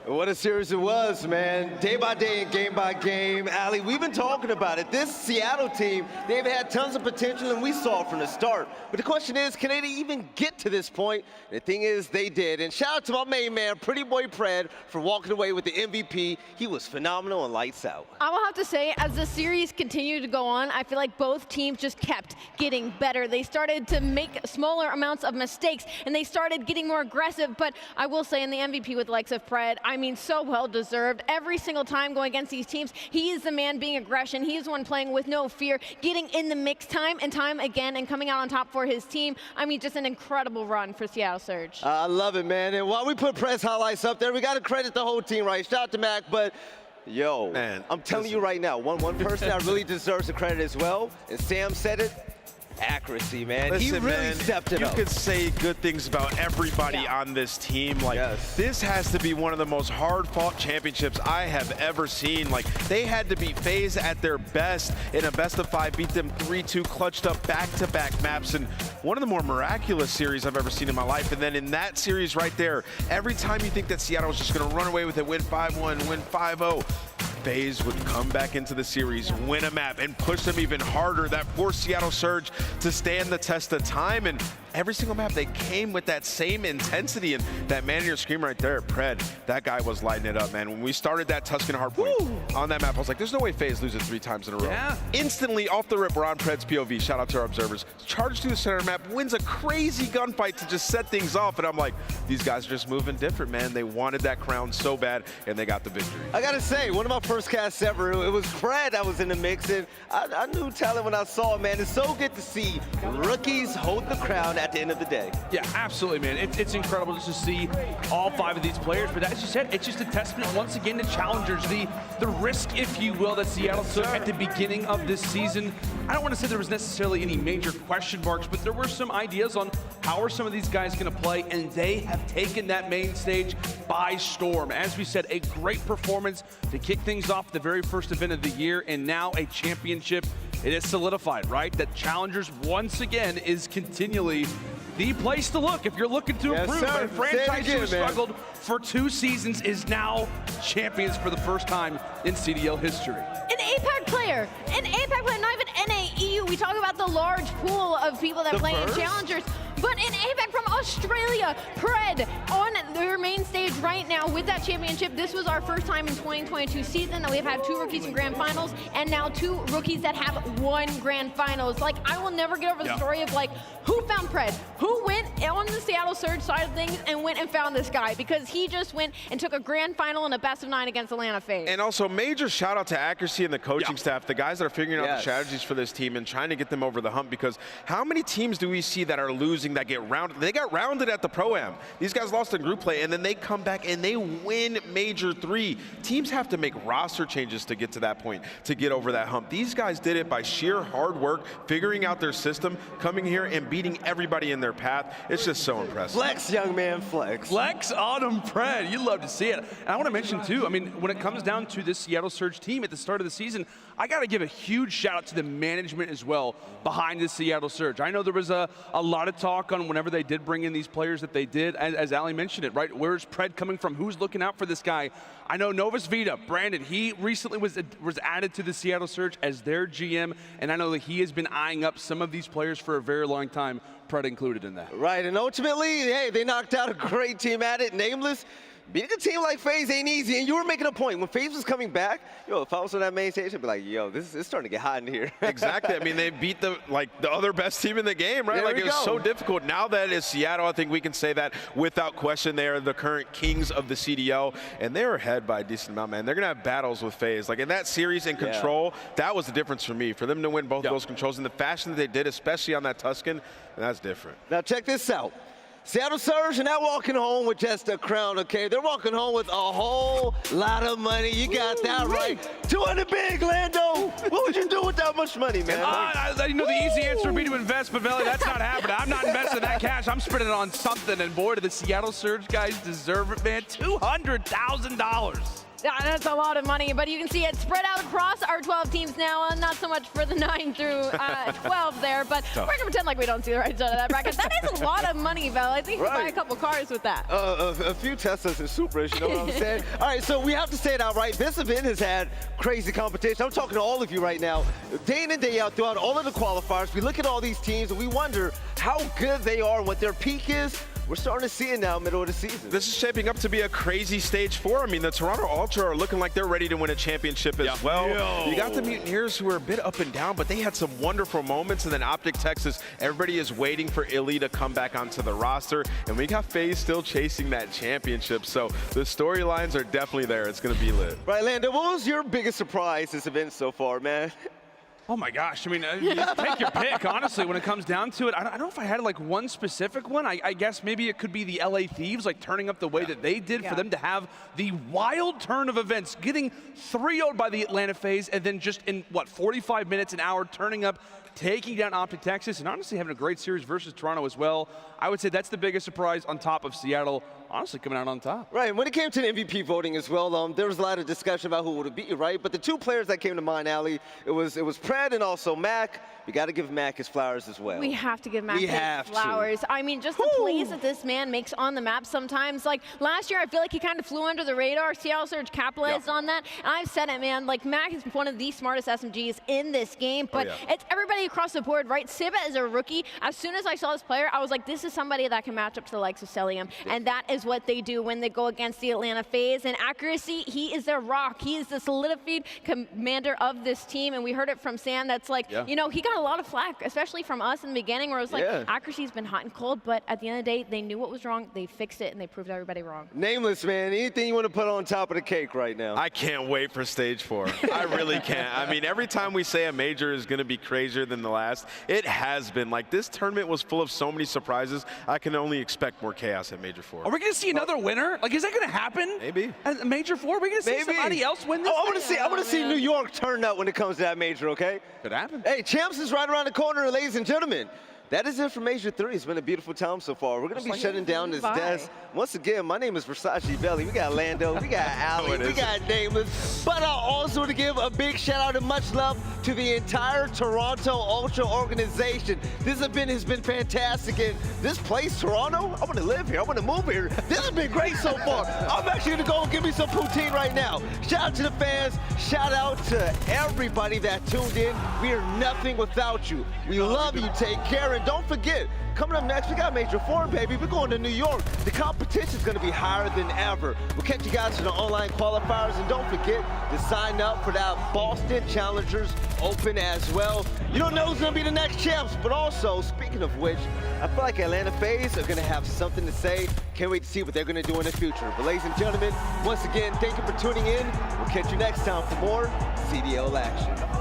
What a series it was, man. Day by day and game by game. Ali, we've been talking about it. This Seattle team, they've had tons of potential, and we saw it from the start. But the question is, can they even get to this point? The thing is, they did. And shout out to my main man, Pretty Boy Pred, for walking away with the MVP. He was phenomenal and lights out. I will have to say, as the series continued to go on, I feel like both teams just kept getting better. They started to make smaller amounts of mistakes, and they started getting more aggressive. But I will say, in the MVP with the likes of Pred, I mean, so well deserved. Every single time going against these teams, he is the man being aggression. He's the one playing with no fear, getting in the mix time and time again, and coming out on top for his team. I mean, just an incredible run for Seattle Surge. I love it, man. And while we put Pred's highlights up there, we got to credit the whole team, right? Shout out to Mack, but yo, man, I'm telling you right now, one person that really deserves the credit as well, and Sam said it, accuracy, man. Listen, he really man, stepped it up. You could say good things about everybody on this team. Like, this has to be one of the most hard-fought championships I have ever seen. Like, they had to beat FaZe at their best in a best-of-5, beat them 3-2, clutched up back-to-back maps, and one of the more miraculous series I've ever seen in my life. And then in that series right there, every time you think that Seattle was just going to run away with it, win 5-1, win 5-0, FaZe would come back into the series, win a map, and push them even harder. That forced Seattle Surge to stand the test of time. And every single map, they came with that same intensity. And that man in your screen right there, Pred, that guy was lighting it up, man. When we started that Tuscan Hardpoint on that map, I was like, there's no way FaZe loses 3 times in a row. Yeah. Instantly, off the rip, we're on Pred's POV. Shout out to our observers. Charged through the center map, wins a crazy gunfight to just set things off. And I'm like, these guys are just moving different, man. They wanted that crown so bad, and they got the victory. I gotta say, one of my first casts ever, it was Pred that was in the mix, and I knew talent when I saw it, man. It's so good to see rookies hold the crown at the end of the day. Yeah, absolutely, man. It's incredible just to see all 5 of these players. But as you said, it's just a testament once again to challengers, the risk, if you will, that Seattle took at the beginning of this season. I don't want to say there was necessarily any major question marks, but there were some ideas on how are some of these guys going to play, and they have taken that main stage by storm. As we said, a great performance to kick things off the very first event of the year, and now a championship. It is solidified, right? That Challengers, once again, is continually the place to look. If you're looking to improve, a franchise who has struggled for 2 seasons is now champions for the first time in CDL history. An APAC player, not even NA, EU. We talk about the large pool of people that play in Challengers, but an APAC from Australia, Pred, on their main stage right now with that championship. This was our first time in 2022 season that we've had 2 rookies in grand finals, and now 2 rookies that have won grand finals. Like, I will never get over the story of, like, who found Pred? Who went on the Seattle Surge side of things and went and found this guy? Because he just went and took a grand final and a best of 9 against Atlanta FaZe. And also, major shout out to Accuracy and the coaching staff, the guys that are figuring out the strategies for this team and trying to get them over the hump. Because how many teams do we see that are losing, that get rounded? They got rounded at the Pro-Am. These guys lost in group play, and then they come back and they win Major 3. Teams have to make roster changes to get to that point, to get over that hump. These guys did it by sheer hard work, figuring out their system, coming here and beating everybody in their path. It's just so impressive. Flex, young man, flex. Flex on him, Pred. You love to see it. And I want to mention, too, I mean, when it comes down to this Seattle Surge team at the start of the season, I got to give a huge shout out to the management as well behind the Seattle Surge. I know there was a lot of talk on whenever they did bring in these players that they did, as Ali mentioned it, right? Where's Pred coming from? Who's looking out for this guy? I know Novus Vita, Brandon, he recently was added to the Seattle Surge as their GM, and I know that he has been eyeing up some of these players for a very long time, Pred included in that. Right, and ultimately, hey, they knocked out a great team at it, Nameless. Beating a team like FaZe ain't easy, and you were making a point. When FaZe was coming back, yo, if I was on that main stage, I'd be like, yo, this is starting to get hot in here. Exactly. I mean, they beat the other best team in the game, right? Like, it was so difficult. Now that it's Seattle, I think we can say that without question. They are the current kings of the CDL, and they're ahead by a decent amount, man. They're going to have battles with FaZe. Like, in that series in Control, that was the difference for me. For them to win both of those controls in the fashion that they did, especially on that Tuscan, that's different. Now, check this out. Seattle Surge are not walking home with just a crown, okay? They're walking home with a whole lot of money. You got that right. 200 big, Lando. What would you do with that much money, man? You know, the easy answer would be to invest, but Veli, that's not happening. I'm not investing that cash. I'm spending it on something, and boy, do the Seattle Surge guys deserve it, man. $200,000. Yeah, that's a lot of money, but you can see it spread out across our 12 teams now. Not so much for the 9 through 12 there, but we're going to pretend like we don't see the right side of that bracket. That is a lot of money, Val. I think you can buy a couple cars with that. A few Teslas and Supras, you know what I'm saying? All right, so we have to say it outright. This event has had crazy competition. I'm talking to all of you right now. Day in and day out throughout all of the qualifiers, we look at all these teams and we wonder how good they are and what their peak is. We're starting to see it now, middle of the season. This is shaping up to be a crazy stage 4. I mean, the Toronto Ultra are looking like they're ready to win a championship as well. You got the Mutineers who are a bit up and down, but they had some wonderful moments. And then OpTic Texas, everybody is waiting for Illy to come back onto the roster. And we got FaZe still chasing that championship. So the storylines are definitely there. It's going to be lit. Right, Lando, what was your biggest surprise this event so far, man? Oh my gosh, I mean, you take your pick, honestly, when it comes down to it. I don't know if I had like one specific one. I guess maybe it could be the LA Thieves, like turning up the way that they did for them to have the wild turn of events, getting 3-0'd by the Atlanta FaZe, and then just in, 45 minutes, an hour, turning up taking down OpTic Texas, and honestly having a great series versus Toronto as well. I would say that's the biggest surprise on top of Seattle, honestly coming out on top. Right, when it came to the MVP voting as well, there was a lot of discussion about who would it be, right? But the two players that came to mind, Ali, it was Pred and also Mack. We got to give Mack his flowers as well. We have to give Mack his flowers. I mean, just the plays that this man makes on the map sometimes. Like, last year, I feel like he kind of flew under the radar. Seattle Surge capitalized on that. And I've said it, man. Like, Mack is one of the smartest SMGs in this game. But it's everybody across the board, right? Sib is a rookie. As soon as I saw this player, I was like, this is somebody that can match up to the likes of Cellium. And that is what they do when they go against the Atlanta FaZe. And accuracy, he is their rock. He is the solidified commander of this team. And we heard it from Sam. That's like, you know, he got a lot of flack, especially from us in the beginning, where it was like, accuracy's been hot and cold, but at the end of the day, they knew what was wrong, they fixed it, and they proved everybody wrong. Nameless, man, anything you want to put on top of the cake right now? I can't wait for stage 4. I really can't. I mean, every time we say a major is going to be crazier than the last, it has been. Like, this tournament was full of so many surprises. I can only expect more chaos at major 4. Are we going to see another winner? Like, is that going to happen? Maybe. At major 4, are we going to see somebody else win this? I want to see New York turn up when it comes to that major, okay? Could happen. Hey, Champs is right around the corner, ladies and gentlemen. That is it for Major 3. It's been a beautiful time so far. We're going to be shutting down this desk. Once again, my name is Versace Belly. We got Lando, we got Ali, we got Nameless. But I also want to give a big shout out and much love to the entire Toronto Ultra organization. This event has been fantastic. And this place, Toronto, I want to live here. I want to move here. This has been great so far. I'm actually going to go and give me some poutine right now. Shout out to the fans. Shout out to everybody that tuned in. We are nothing without you. We love you. Take care. And don't forget, coming up next, we got Major 4, baby. We're going to New York. The competition is going to be higher than ever. We'll catch you guys for the online qualifiers. And don't forget to sign up for that Boston Challengers Open as well. You don't know who's going to be the next champs, but also, speaking of which, I feel like Atlanta FaZe are going to have something to say. Can't wait to see what they're going to do in the future. But ladies and gentlemen, once again, thank you for tuning in. We'll catch you next time for more CDL action.